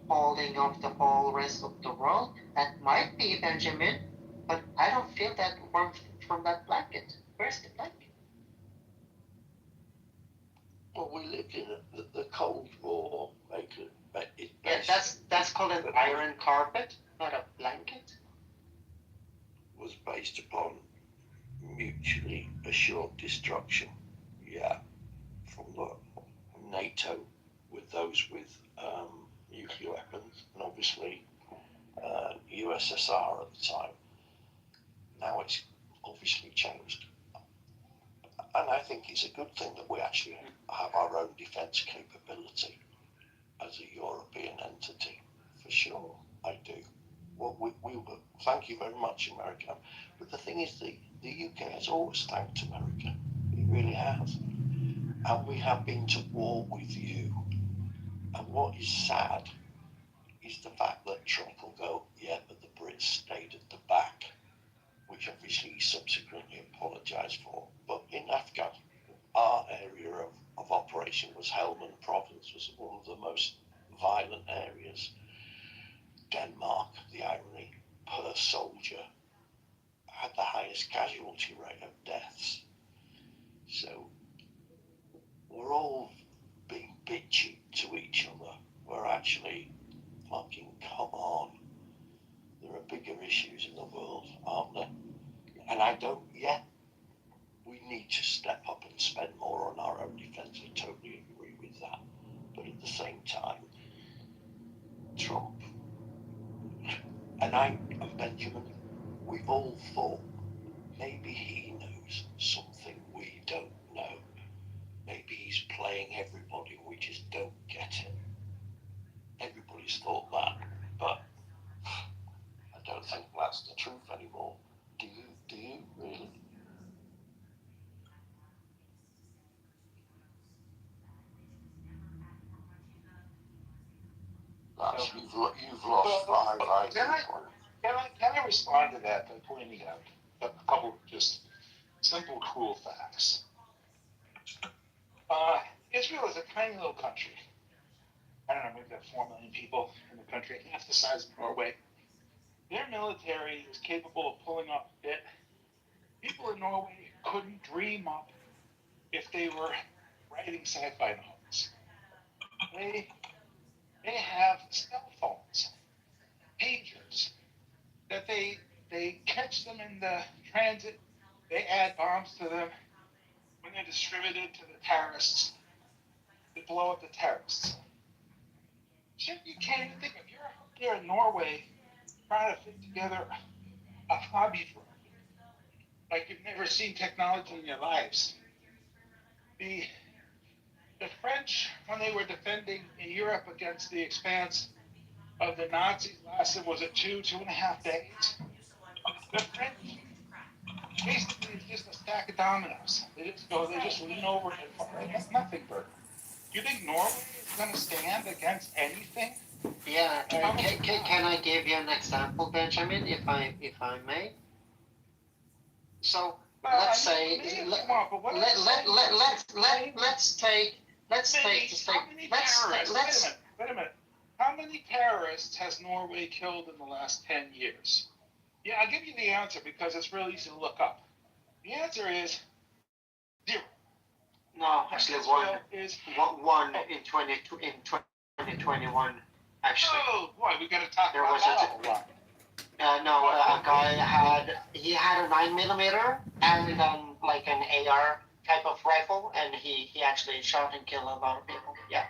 holding up the whole rest of the world. That might be, Benjamin, but I don't feel that warmth from that blanket. Where's the blanket? Well, we lived in the Cold War. Yeah, that's called an iron carpet, not a blanket. Was based upon mutually assured destruction. Yeah, from NATO with those with nuclear weapons, and obviously USSR at the time. Now it's obviously changed. And I think it's a good thing that we actually have our own defence capability as a European entity, for sure. I do. Well, we will. Thank you very much, America. But the thing is, the UK has always thanked America. It really has. And we have been to war with you. And what is sad is the fact that Trump will go, yeah, but the Brits stayed at the back, which obviously he subsequently apologised for. But in Afghan, our area of operation was Helmand Province, was one of the most violent areas. Denmark, the irony, per soldier, had the highest casualty rate of deaths. So we're all being bitchy to each other. We're actually fucking, come on. There are bigger issues in the world, aren't there? And we need to step up and spend more on our own defence. I totally agree with that. But at the same time, Trump and Benjamin, we've all thought maybe he knows something we don't know. Maybe he's playing everybody, we just don't get it. Everybody's thought that, but I don't think that's the truth anymore. Do you really? You've lost 5 right. Can I respond to that by pointing out a couple of just simple, cruel facts? Israel is a tiny little country. I don't know, maybe there are 4 million people in the country, half the size of Norway. Their military is capable of pulling off a bit people in Norway couldn't dream up if they were writing sci-fi novels. They have cell phones, pagers, that they catch them in the transit, they add bombs to them. When they're distributed to the terrorists, they blow up the terrorists. Shit, you can't even think of. You're up there in Norway trying to fit together a hobby for like you've never seen technology in your lives. The The French, when they were defending in Europe against the expanse of the Nazis, lasted, was it 2.5 days? The French, basically, it's just a stack of dominoes. They just lean over and they got nothing, Bert. Do you think Norway is going to stand against anything? Yeah, can I give you an example, Benjamin, if I may? So let's say Wait a minute. How many terrorists has Norway killed in the last 10 years? Yeah, I'll give you the answer because it's really easy to look up. The answer is 0. No, actually one in 2021. Actually. Oh, boy, we got to talk about that a lot. No, a guy had a 9mm and like an AR type of rifle, and he actually shot and killed a lot of people. Yeah,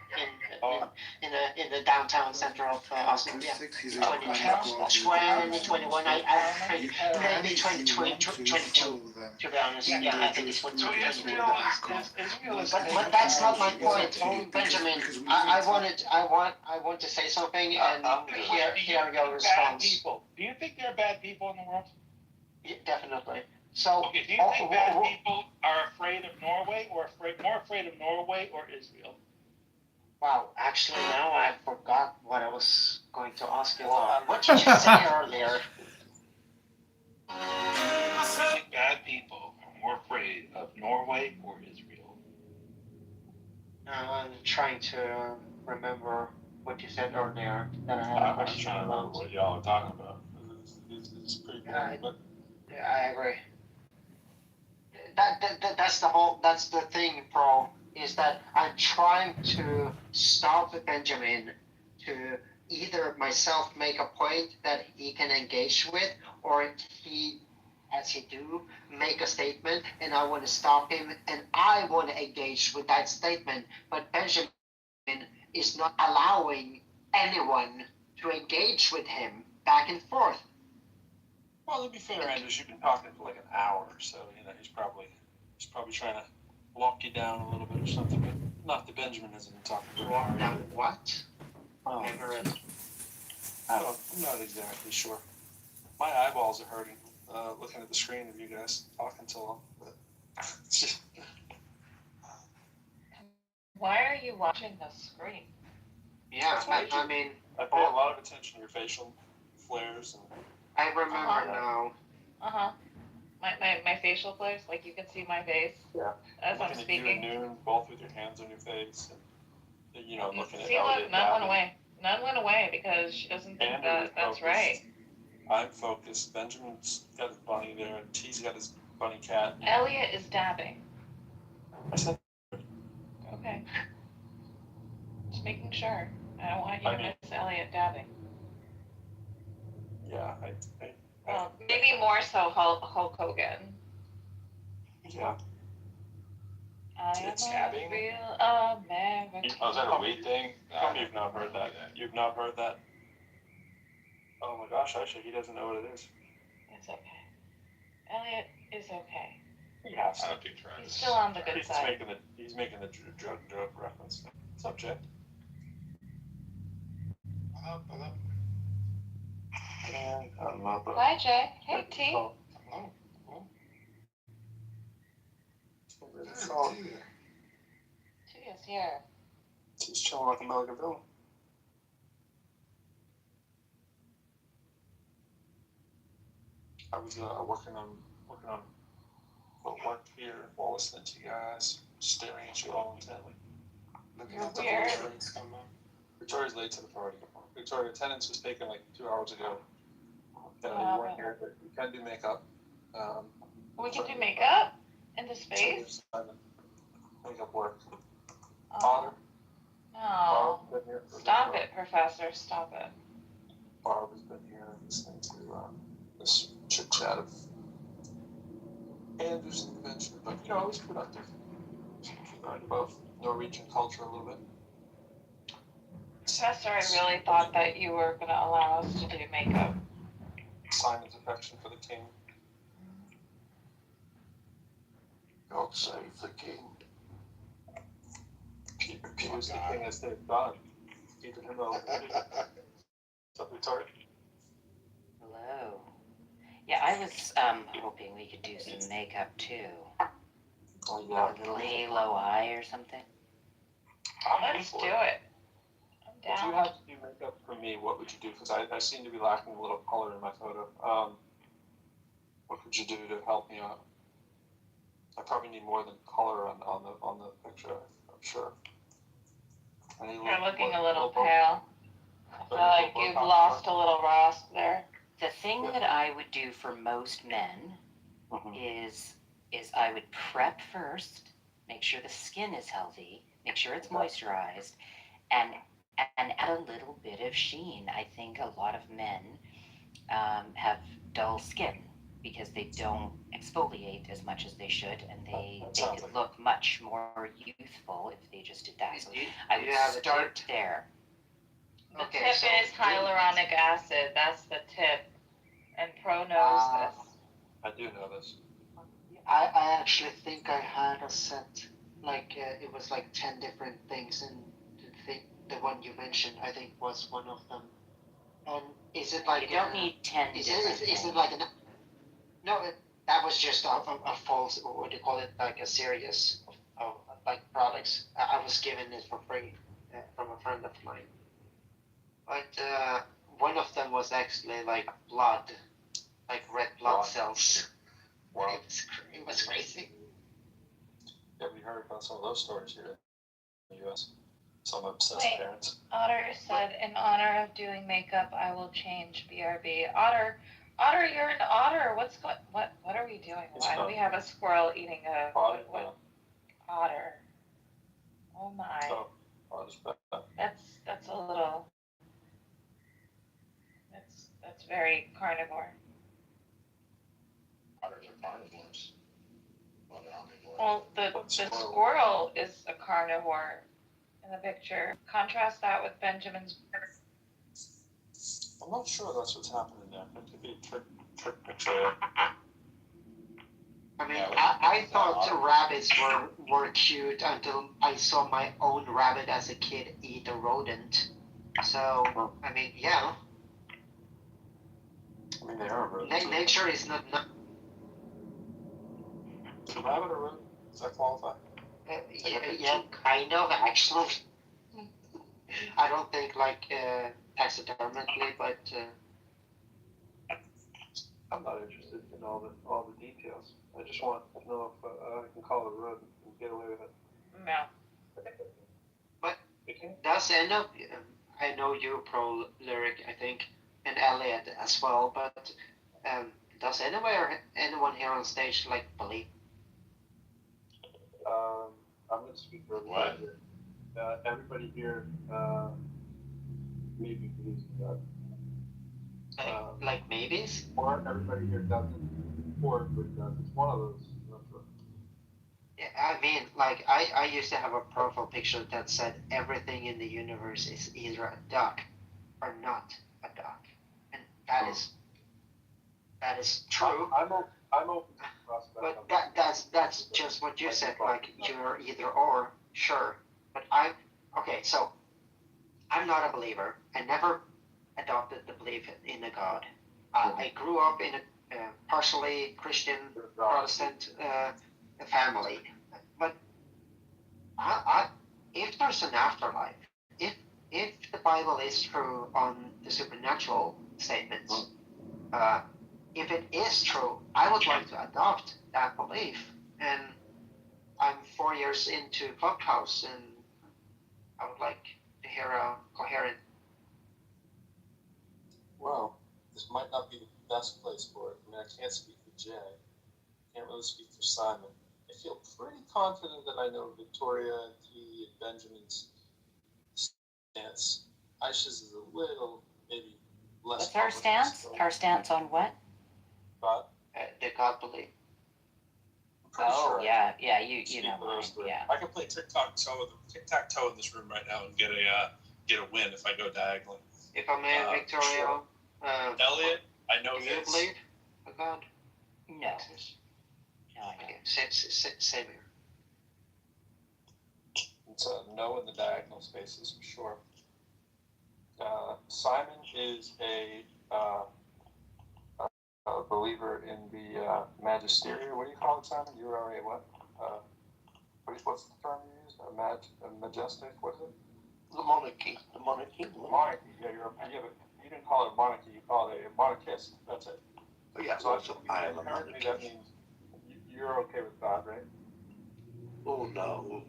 in the downtown center of Oslo. Yeah, 2021. Maybe 2022. To be honest, yeah, I think it's 2022. But that's not my point, Benjamin. I want to say something and hear your response. Do you think there are bad people in the world? Yeah, definitely. So, okay, do you think bad people are afraid of Norway, or more afraid of Norway or Israel? Wow, actually now I forgot what I was going to ask you. What did you say earlier? I think bad people are more afraid of Norway or Israel. I'm trying to remember what you said earlier that I had a question about. I don't know what y'all are talking about. It's pretty boring, but yeah, I agree. That's the thing, bro, is that I'm trying to stop Benjamin to either myself make a point that he can engage with, or he, as he do, make a statement and I want to stop him and I want to engage with that statement, but Benjamin is not allowing anyone to engage with him back and forth. Well, to be fair, Anders, you've been talking for like an hour or so. You know, he's probably trying to walk you down a little bit or something. But not that Benjamin hasn't been talking for an hour. Walk down what? Well, I'm not exactly sure. My eyeballs are hurting looking at the screen of you guys talking so long. But it's just. Why are you watching the screen? Yeah, I mean, I pay a lot of attention to your facial flares and. I remember now. My facial flares, like you can see my face. Yeah. As I'm speaking. You at noon, both with your hands on your face, and you know, looking at. See, look, none went away. None went away because she doesn't think that's right. I'm focused. Benjamin's got his bunny there, and T's got his bunny cat. Elliot is dabbing. I said. Okay. Just making sure. I don't want you to miss Elliot dabbing. Yeah, well, maybe more so Hulk Hogan. Yeah. It's dabbing. Real American. Oh, is that a weed thing? Tell me you've not heard that. You've not heard that? Oh my gosh, actually, he doesn't know what it is. It's okay. Elliot is okay. He has to. He's still on the good side. He's making the drug reference. Subject. Hi, Jay. Hey, T. T is here. She's chilling like a Milliganville. I was working on footwork here while listening to you guys, staring at you all intently. Looking at the Victoria's come up. Victoria's late to the party. Victoria, attendance was taken like 2 hours ago. You weren't here, but we can do makeup. We can do makeup in the space? Makeup work. Oh. No. Stop it, Professor. Stop it. Barb has been here listening to this chit chat of Anders' invention, but you know, it was productive. Learned about Norwegian culture a little bit. Professor, I really thought that you were going to allow us to do makeup. Simon's affection for the king. God save the king. Use the king as their god. Keep him elevated. Hello. Yeah, I was hoping we could do some makeup too. Oh, A little halo eye or something. Let's do it. I'm If you down. had to do makeup for me, what would you do? Because I seem to be lacking a little color in my photo. What could you do to help me out? I probably need more than color on the picture. I'm sure. You're looking a little pale. I feel like you've lost a little rasp there. The thing that I would do for most men is I would prep first, make sure the skin is healthy, make sure it's moisturized, and add a little bit of sheen. I think a lot of men have dull skin because they don't exfoliate as much as they should, and they could look much more youthful if they just did that. So I would start there. The tip is hyaluronic acid. That's the tip. And Pro knows this. I do know this. I actually think I had a set, like, it was like 10 different things, and the one you mentioned, I think, was one of them. And is it like... You don't need 10 different things. Is it like no, that was just a false, or what do you call it, like a series of like products. I was given it for free from a friend of mine. But one of them was actually like blood, like red blood cells. Wow. It was crazy. Yeah, we heard about some of those stories here in the U.S. Some obsessed Wait, parents. Otter said, in honor of doing makeup, I will change BRB. Otter, you're an otter. What are we doing? Why do we have a squirrel eating a what? Otter? Oh my. That's a little. That's very carnivore. Otters are carnivores. Well, they're omnivores. Well, the squirrel is a carnivore in the picture. Contrast that with Benjamin's. I'm not sure that's what's happening there. It could be a trick picture. I mean, I thought rabbits were cute until I saw my own rabbit as a kid eat a rodent. So, I mean, yeah. I mean, they are rodents. Nature is not... Is a rabbit a rodent? Does that qualify? Yeah, kind of, actually. I don't think, like, taxidermically, but... I'm not interested in all the details. I just want to know if I can call it a rodent and get away with it. No. But does end up... I know you're pro lyric, I think, and Elliot as well, but does anyone here on stage, like, believe? I'm going to speak for everybody here. Everybody here maybe believes in God. Like maybes? Or everybody here doesn't. Or everybody does. It's one of those. I'm not sure. Yeah, I mean, like, I used to have a profile picture that said everything in the universe is either a duck or not a duck. And that is true. I'm open to but that's just what you said, like, you're either or, sure. But okay, so I'm not a believer. I never adopted the belief in a God. I grew up in a partially Christian Protestant family, but if there's an afterlife, if the Bible is true on the supernatural statements, if it is true, I would like to adopt that belief. And I'm 4 years into Clubhouse, and I would like to hear a coherent. Well, this might not be the best place for it. I mean, I can't speak for Jay. I can't really speak for Simon. I feel pretty confident that I know Victoria and T and Benjamin's stance. Aisha's is a little, maybe less. What's our stance? Our stance on what? But the God belief. Oh, yeah, you know mine, yeah. I can play tic-tac-toe in this room right now and get a win if I go diagonally. If I may, Victoria. Sure. Elliot, I know do you believe a God? No. No, I don't. Okay, same here. It's a no in the diagonal spaces for sure. Simon is a believer in the magisterium. What do you call it, Simon? You are a what? What's the term you used? A majestic? What is it? The monarchy. The monarchy. Monarchy. Yeah, you didn't call it a monarchy. You call it a monarchist. That's it. Oh, yeah, so I am a apparently monarchist. that means you're okay with God, right? Oh, no.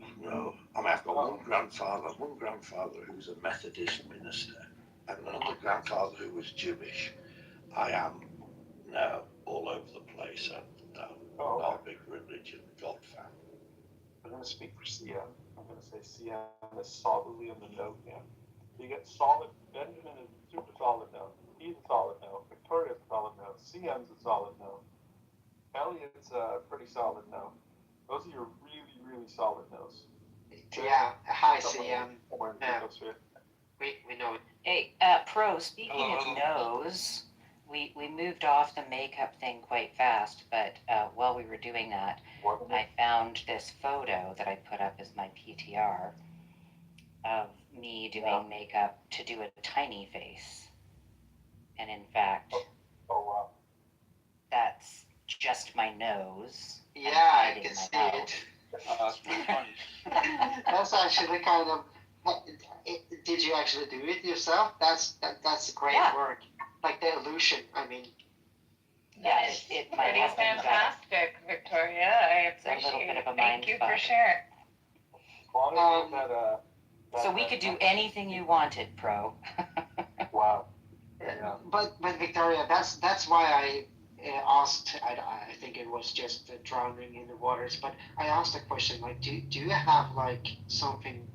I mean, I've got one grandfather who was a Methodist minister, and another grandfather who was Jewish. I am now all over the place, and not a big religion God fan. I'm going to speak for CM. I'm going to say CM is solidly in the no camp. You get solid. Benjamin is super solid no. He's a solid no. Victoria's a solid no. CM's a solid no. Elliot's a pretty solid no. Those are your really, really solid no's. Yeah. Hi, CM. We know it. Hey, Pro, speaking of no's, we moved off the makeup thing quite fast, but while we were doing that, I found this photo that I put up as my PTR of me doing makeup to do a tiny face. And in fact, that's just my nose. Yeah, I can see it. That's actually kind of. Did you actually do it yourself? That's great work. Like the illusion. I mean. Yeah, it might pretty have fantastic, Victoria. I appreciate it. Thank you for sharing. So we could do anything you wanted, Pro. Wow. Yeah. But Victoria, that's why I asked. I think it was just drowning in the waters. But I asked a question like, do you have like something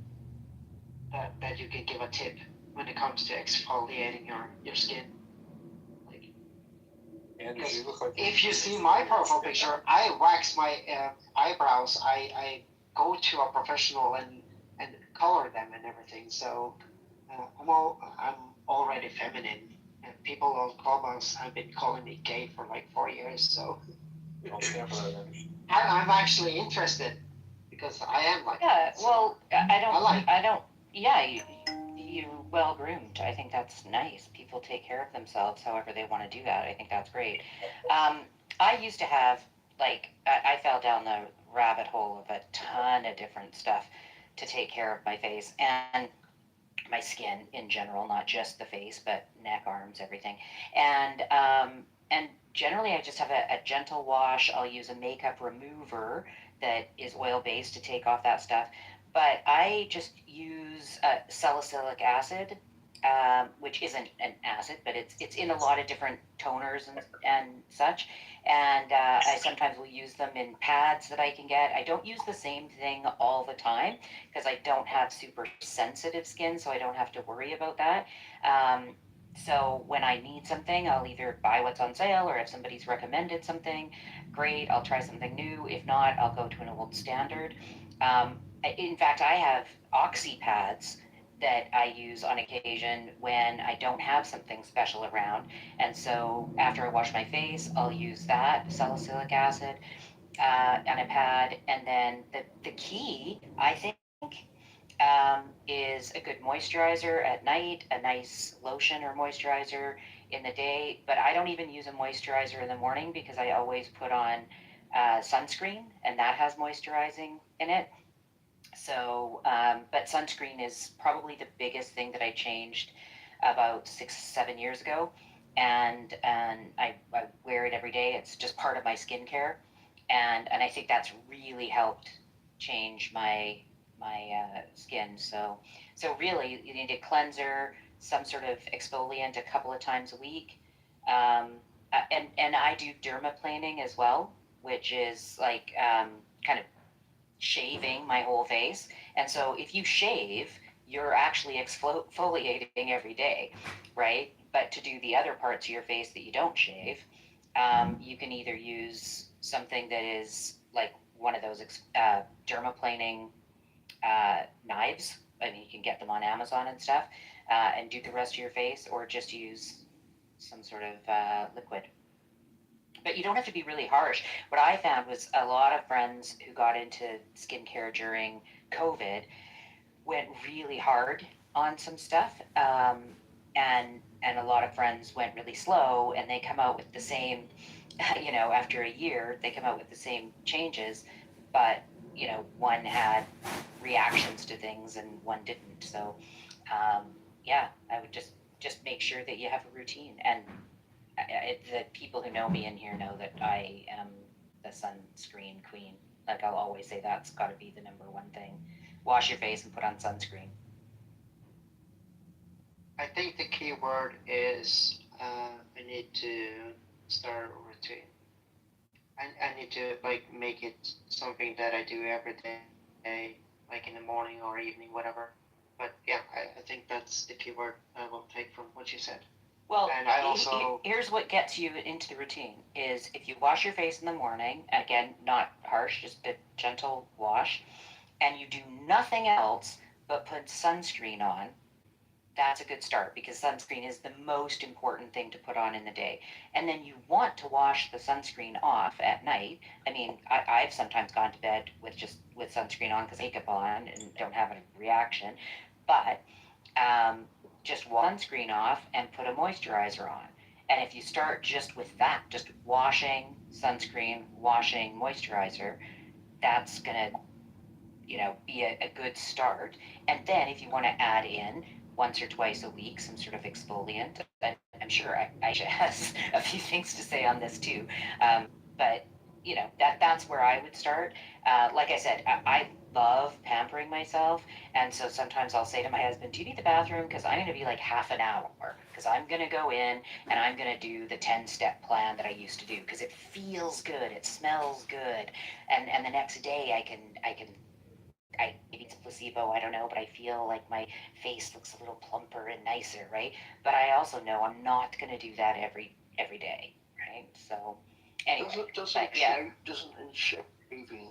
that you can give a tip when it comes to exfoliating your skin? If you see my profile picture, I wax my eyebrows. I go to a professional and color them and everything. So I'm already feminine. And people on Clubhouse have been calling me gay for like 4 years. So I'm actually interested because I am like. Yeah. Well, I don't. Yeah. You're well groomed. I think that's nice. People take care of themselves however they want to do that. I think that's great. I used to have, like, I fell down the rabbit hole of a ton of different stuff to take care of my face and my skin in general, not just the face, but neck, arms, everything. And generally I just have a gentle wash. I'll use a makeup remover that is oil-based to take off that stuff. But I just use salicylic acid, which isn't an acid, but it's in a lot of different toners and such. And I sometimes will use them in pads that I can get. I don't use the same thing all the time because I don't have super sensitive skin, so I don't have to worry about that. So when I need something, I'll either buy what's on sale, or if somebody's recommended something, great, I'll try something new. If not, I'll go to an old standard. In fact, I have oxy pads that I use on occasion when I don't have something special around. And so after I wash my face, I'll use that salicylic acid on a pad. And then the key, I think, is a good moisturizer at night, a nice lotion or moisturizer in the day. But I don't even use a moisturizer in the morning because I always put on sunscreen, and that has moisturizing in it. So, but sunscreen is probably the biggest thing that I changed about 6-7 years ago, and I wear it every day. It's just part of my skincare, and I think that's really helped change my skin. So really, you need a cleanser, some sort of exfoliant a couple of times a week, and I do dermaplaning as well, which is like kind of shaving my whole face. And so if you shave, you're actually exfoliating every day, right? But to do the other parts of your face that you don't shave, you can either use something that is like one of those dermaplaning knives. I mean, you can get them on Amazon and stuff, and do the rest of your face, or just use some sort of liquid. But you don't have to be really harsh. What I found was a lot of friends who got into skincare during COVID, went really hard on some stuff, and a lot of friends went really slow, and they come out with the same, after a year, they come out with the same changes, but one had reactions to things and one didn't. So, yeah, I would just make sure that you have a routine. And the people who know me in here know that I am the sunscreen queen. Like, I'll always say that's got to be the number one thing. Wash your face and put on sunscreen. I think the key word is I need to start a routine. I need to make it something that I do every day, like in the morning or evening, whatever. But yeah, I think that's the key word I will take from what you said. Well, and I also here's what gets you into the routine is if you wash your face in the morning, again, not harsh, just a gentle wash, and you do nothing else but put sunscreen on, that's a good start because sunscreen is the most important thing to put on in the day. And then you want to wash the sunscreen off at night. I mean, I've sometimes gone to bed with sunscreen on because makeup on and don't have a reaction. But just sunscreen off and put a moisturizer on. And if you start just with that, just washing, sunscreen, washing, moisturizer, that's going to, be a good start. And then if you want to add in once or twice a week some sort of exfoliant, I'm sure Aisha has a few things to say on this too. But that's where I would start. Like I said, I love pampering myself, and so sometimes I'll say to my husband, "Do you need the bathroom? Because I'm going to be like half an hour. Because I'm going to go in and I'm going to do the 10-step plan that I used to do because it feels good, it smells good, and the next day maybe it's a placebo, I don't know, but I feel like my face looks a little plumper and nicer, right? But I also know I'm not going to do that every day, right? So, anyway, Doesn't shaving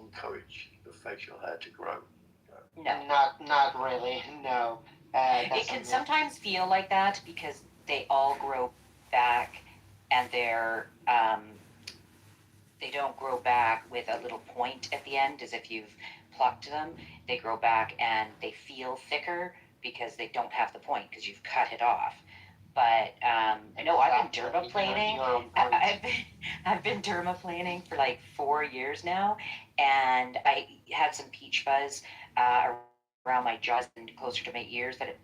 encourage the facial hair to grow? No, not really. No. It can sometimes feel like that because they all grow back, and they don't grow back with a little point at the end as if you've plucked them. They grow back and they feel thicker because they don't have the point because you've cut it off. But no, I've been dermaplaning. I've been dermaplaning for like 4 years now, and I had some peach fuzz around my jaws and closer to my ears that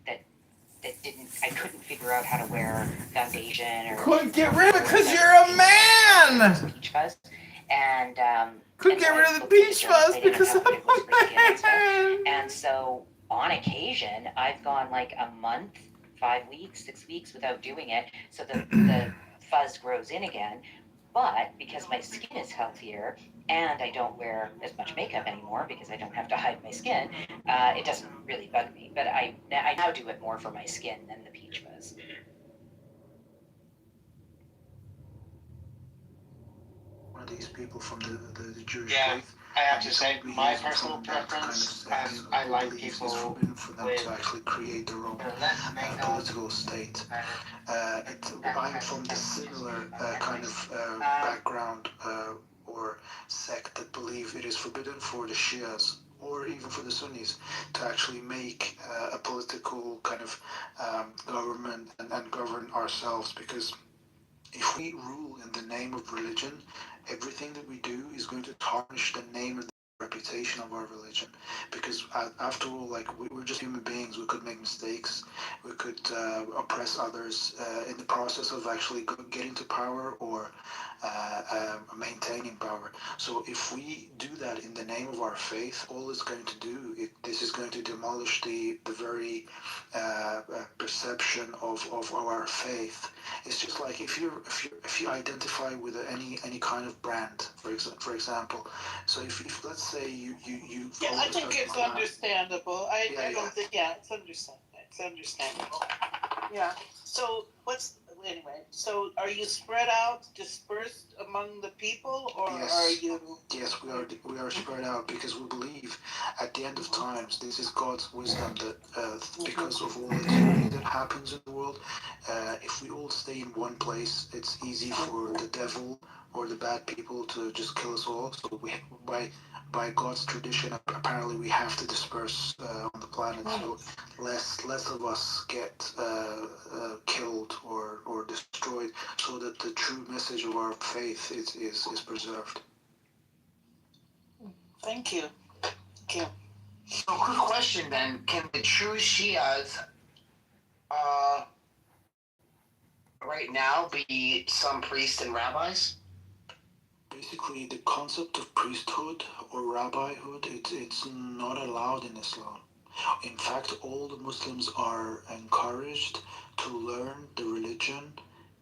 I couldn't figure out how to wear foundation or couldn't get rid of it because you're a man. Peach fuzz, and couldn't get rid of the peach fuzz because I'm a man. And so on occasion, I've gone like a month, 5 weeks, 6 weeks without doing it, so the fuzz grows in again. But because my skin is healthier and I don't wear as much makeup anymore because I don't have to hide my skin, it doesn't really bug me. But I now do it more for my skin than the peach fuzz. One of these people from the Jewish faith. I have to say, my personal preference, I like people for them to actually create their own political state. I'm from the similar kind of background or sect that believe it is forbidden for the Shias or even for the Sunnis to actually make a political kind of government and govern ourselves, because if we rule in the name of religion, everything that we do is going to tarnish the name and the reputation of our religion. Because after all, we're just human beings. We could make mistakes. We could oppress others in the process of actually getting to power or maintaining power. So if we do that in the name of our faith, all it's going to do, this is going to demolish the very perception of our faith. It's just like if you identify with any kind of brand, for example. So if let's say you yeah, I think it's understandable. I don't think it's understandable. Yeah. So anyway, so are you spread out, dispersed among the people, or are you? Yes, we are spread out because we believe at the end of times this is God's wisdom that because of all the tyranny that happens in the world, if we all stay in one place, it's easy for the devil or the bad people to just kill us all. So by God's tradition, apparently we have to disperse on the planet, so less of us get killed or destroyed, so that the true message of our faith is preserved. Thank you. Thank you. So, quick question then: can the true Shias, right now, be some priests and rabbis? Basically, the concept of priesthood or rabbihood, it's not allowed in Islam. In fact, all the Muslims are encouraged to learn the religion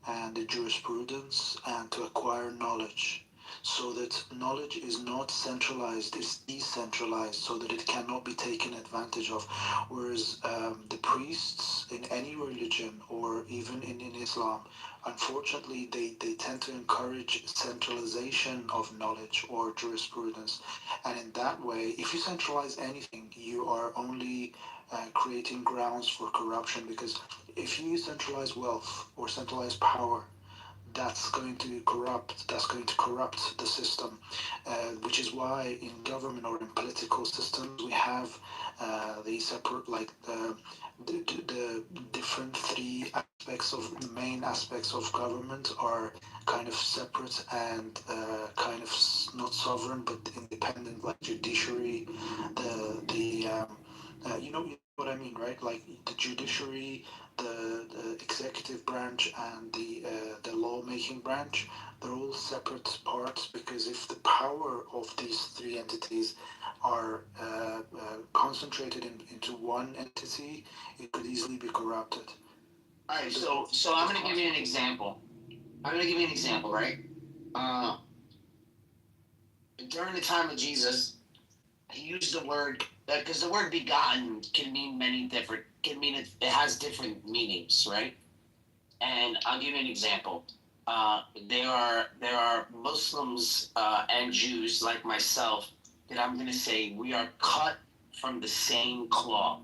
and the jurisprudence and to acquire knowledge, so that knowledge is not centralized, it's decentralized, so that it cannot be taken advantage of. Whereas the priests in any religion or even in Islam, unfortunately, they tend to encourage centralization of knowledge or jurisprudence. And in that way, if you centralize anything, you are only creating grounds for corruption, because if you centralize wealth or centralize power, that's going to corrupt the system, which is why in government or in political systems we have the separate, like the different three aspects of the main aspects of government are kind of separate and kind of not sovereign but independent, like judiciary, you know what I mean, right? Like the judiciary, the executive branch, and the lawmaking branch. They're all separate parts, because if the power of these three entities are concentrated into one entity, it could easily be corrupted. All right, so I'm going to give you an example. Right? During the time of Jesus, he used the word, because the word begotten can mean it has different meanings, right? And I'll give you an example. There are Muslims and Jews like myself that I'm going to say we are cut from the same cloth.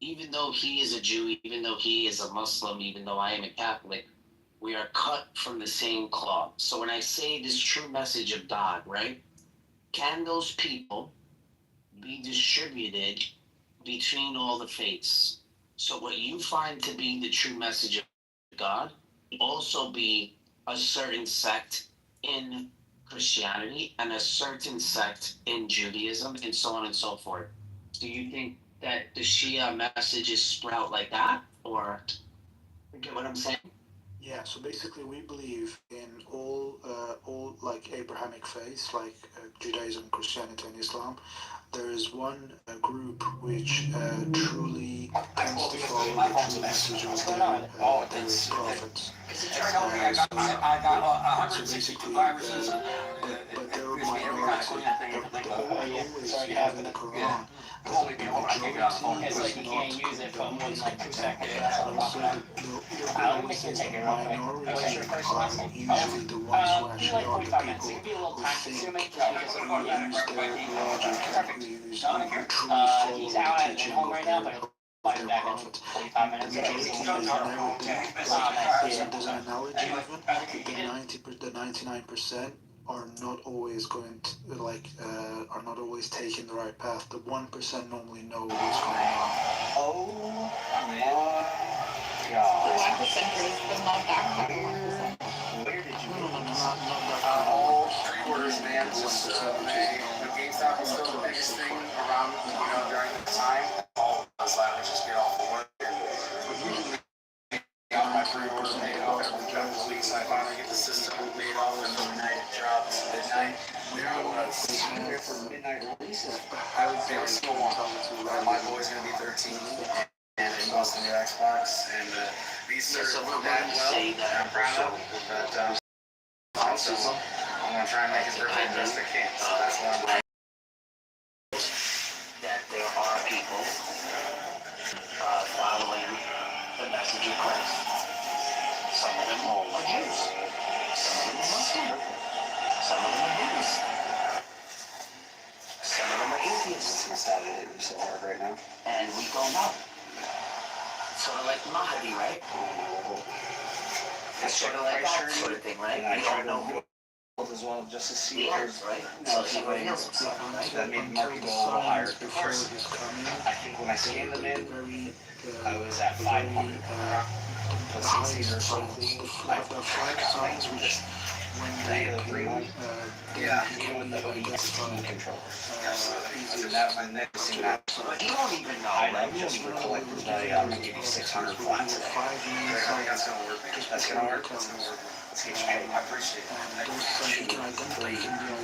Even though he is a Jew, even though he is a Muslim, even though I am a Catholic, we are cut from the same cloth. So when I say this true message of God, right, can those people be distributed between all the faiths? So what you find to be the true message of God also be a certain sect in Christianity and a certain sect in Judaism and so on and so forth. Do you think that the Shia message is spread out like that, or you get what I'm saying? Yeah, so basically we believe in all like Abrahamic faiths, like Judaism, Christianity, and Islam. There is one group which truly tends to follow the true message of their prophets. So basically, but they're a minority. Always you have in the Quran, the majority is not condoned. And also the always says the minority are usually the ones who actually are the people who think, who use their logic, and who truly follow the teaching of their prophet. The majority is never there's an analogy even, the 99% are not always going to, are not always taking the right path. The 1% normally know what's going on. Oh my The 1%ers, but not that kind of 1%. Where did you No, not that All three-quarters, man. Just when GameStop was still the biggest thing around, during the time, all of us would just get off of work and usually got my pre-orders made off every couple of weeks. I finally get the system made off and overnight it drops midnight. There was here for midnight releases. There was still one. My boy's gonna be 13 and he wants the new Xbox, and these serve that well. I'm proud of it, but also I'm gonna try and make his birthday the best I can. So that's what I'm doing. that there are people following the message of Christ. Some of them are Jews. Some of them are Muslim. Some of them are Buddhist. Some of them are atheists. It's Saturday, it's so hard right now. And we don't know. Sort of like Mahdi, right? It's sort of like that sort of thing, right? We don't know who as well, just to see if there's, that made more people a little higher. Of course, I think when I scanned them in, I was at 500 plus CCs or something. I got signs which when they green, yeah, even with the OEC controller. So that my next thing that you don't even know. I know just for collector's value, I'm gonna give you 600 flat today. That's gonna work, man. That's gonna work. That's gonna work. Let's get you paid. I appreciate it. I appreciate it.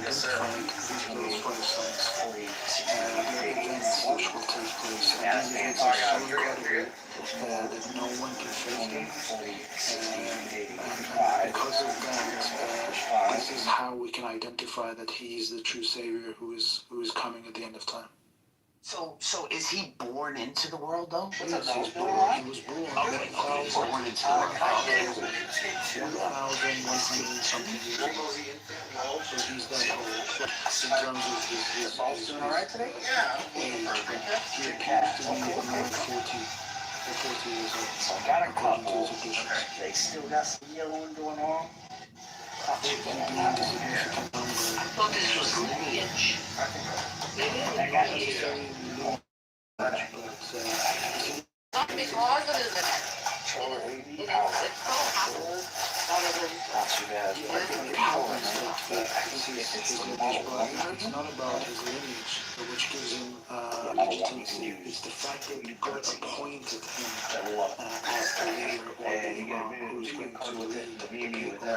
Yes, sir. Fully 60 days. Yeah, that's fantastic. You're good. That no one can face them. Fully 60 days. Because of that, this is how we can identify that he is the true savior who is coming at the end of time. So is he born into the world though? Yes, he was born into the world. Born into the world. 1,100 something years ago. So he's that old. In terms of his doing all right today? Yeah. age, he appears to be around 40 years old. So I got a according to couple. his editions. They still got some yellowing going on. They being a significant number. I thought this was lineage. I got you. But Not because of his Controller 80. it's so happens rather than Not too bad. it's not about his lineage, which gives him legitimacy. It's the fact that God appointed him as the leader or the imam who's going to lead the people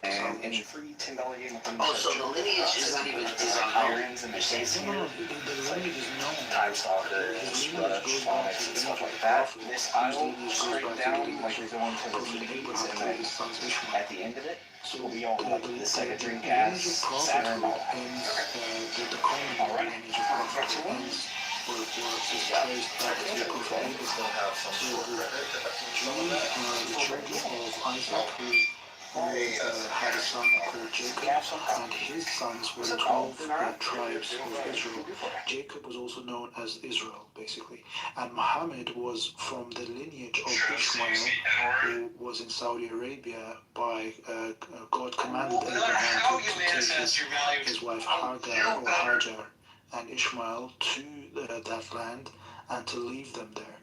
And free $10 game. Oh, so the lineage is not even higher ends and Mercedes. the lineage is known. Time stalkers, rush, phonics, and stuff like that. This aisle straight down, like you're going to the TVs, and then at the end of it, will be all like the Sega Dreamcast, Saturn, all that. The common lineage of prophet ends or is traced back to the prophet Abraham. So the children of Isaac who had a son called Jacob, and his sons were the 12 tribes of Israel. Jacob was also known as Israel, basically. And Muhammad was from the lineage of Ishmael, who was in Saudi Arabia by God commanded Abraham to take his wife Hagar and Ishmael to that land and to leave them there.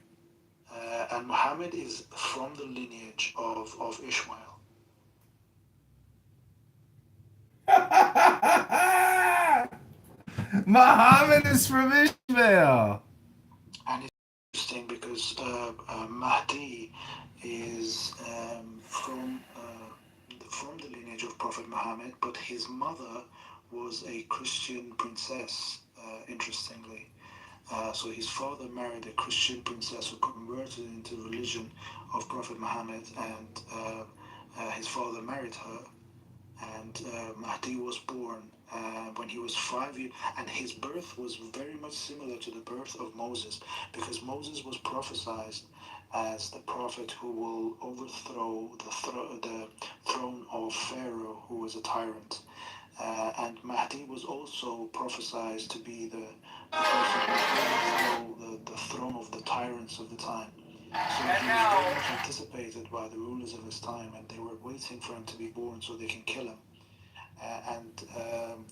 And Muhammad is from the lineage of Ishmael. Muhammad is from Ishmael. And it's interesting because Mahdi is from the lineage of Prophet Muhammad, but his mother was a Christian princess, interestingly. So his father married a Christian princess who converted into the religion of Prophet Muhammad, and his father married her. And Mahdi was born when he was 5 years, and his birth was very much similar to the birth of Moses, because Moses was prophesied as the prophet who will overthrow the throne of Pharaoh, who was a tyrant. And Mahdi was also prophesied to be the person who will overthrow the throne of the tyrants of the time. So he was very much anticipated by the rulers of his time, and they were waiting for him to be born so they can kill him.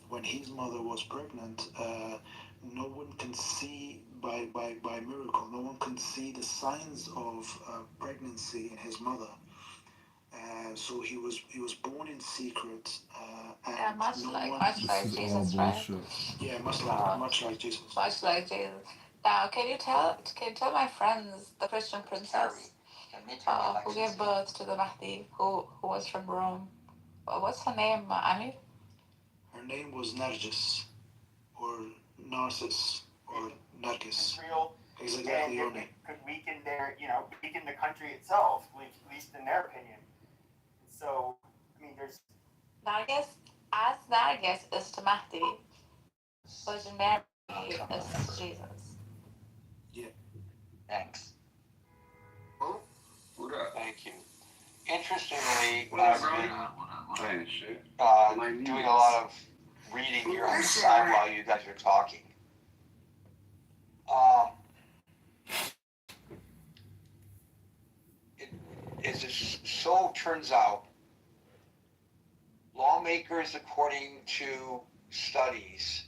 When his mother was pregnant, no one can see by miracle. No one can see the signs of pregnancy in his mother. So he was born in secret. And much no like one. Jesus, right? Yeah, much like Jesus. Much like Jesus. Now, can you tell my friends the Christian princess who gave birth to the Mahdi, who was from Rome? What's her name, Amir? Her name was Nargis, or Narcissus, or Nargis. Exactly your name. Could weaken weaken the country itself, at least in their opinion. So, I mean, there's Nargis, as Nargis is to Mahdi, Virgin Mary is to Jesus. Yeah. Thanks. Thank you. Interestingly, I've been doing a lot of reading here on the side while you guys are talking. It just so turns out, long lawmakers, according to studies,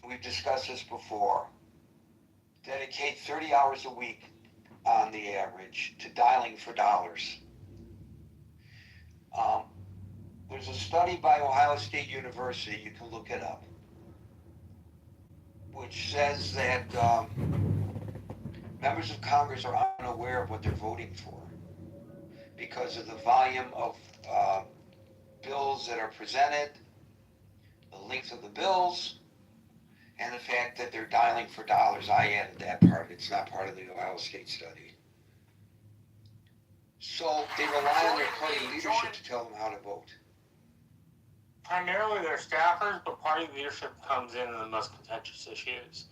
we've discussed this before, dedicate 30 hours a week on the average to dialing for dollars. There's a study by Ohio State University, you can look it up, which says that members of Congress are unaware of what they're voting for because of the volume of bills that are presented, the length of the bills, and the fact that they're dialing for dollars. I added that part. It's not part of the Ohio State study. So they rely on their party leadership to tell them how to vote. Primarily their staffers, but party leadership comes in the most contentious issues.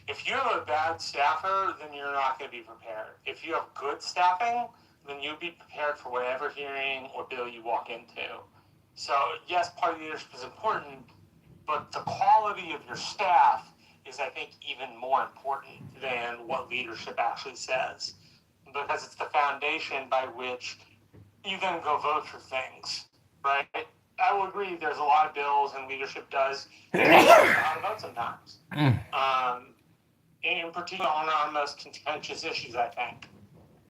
If you have a bad staffer, then you're not going to be prepared. If you have good staffing, then you'll be prepared for whatever hearing or bill you walk into. So yes, party leadership is important, but the quality of your staff is, I think, even more important than what leadership actually says, because it's the foundation by which you then go vote for things, right? I will agree there's a lot of bills and leadership does how to vote sometimes. In particular on our most contentious issues, I think.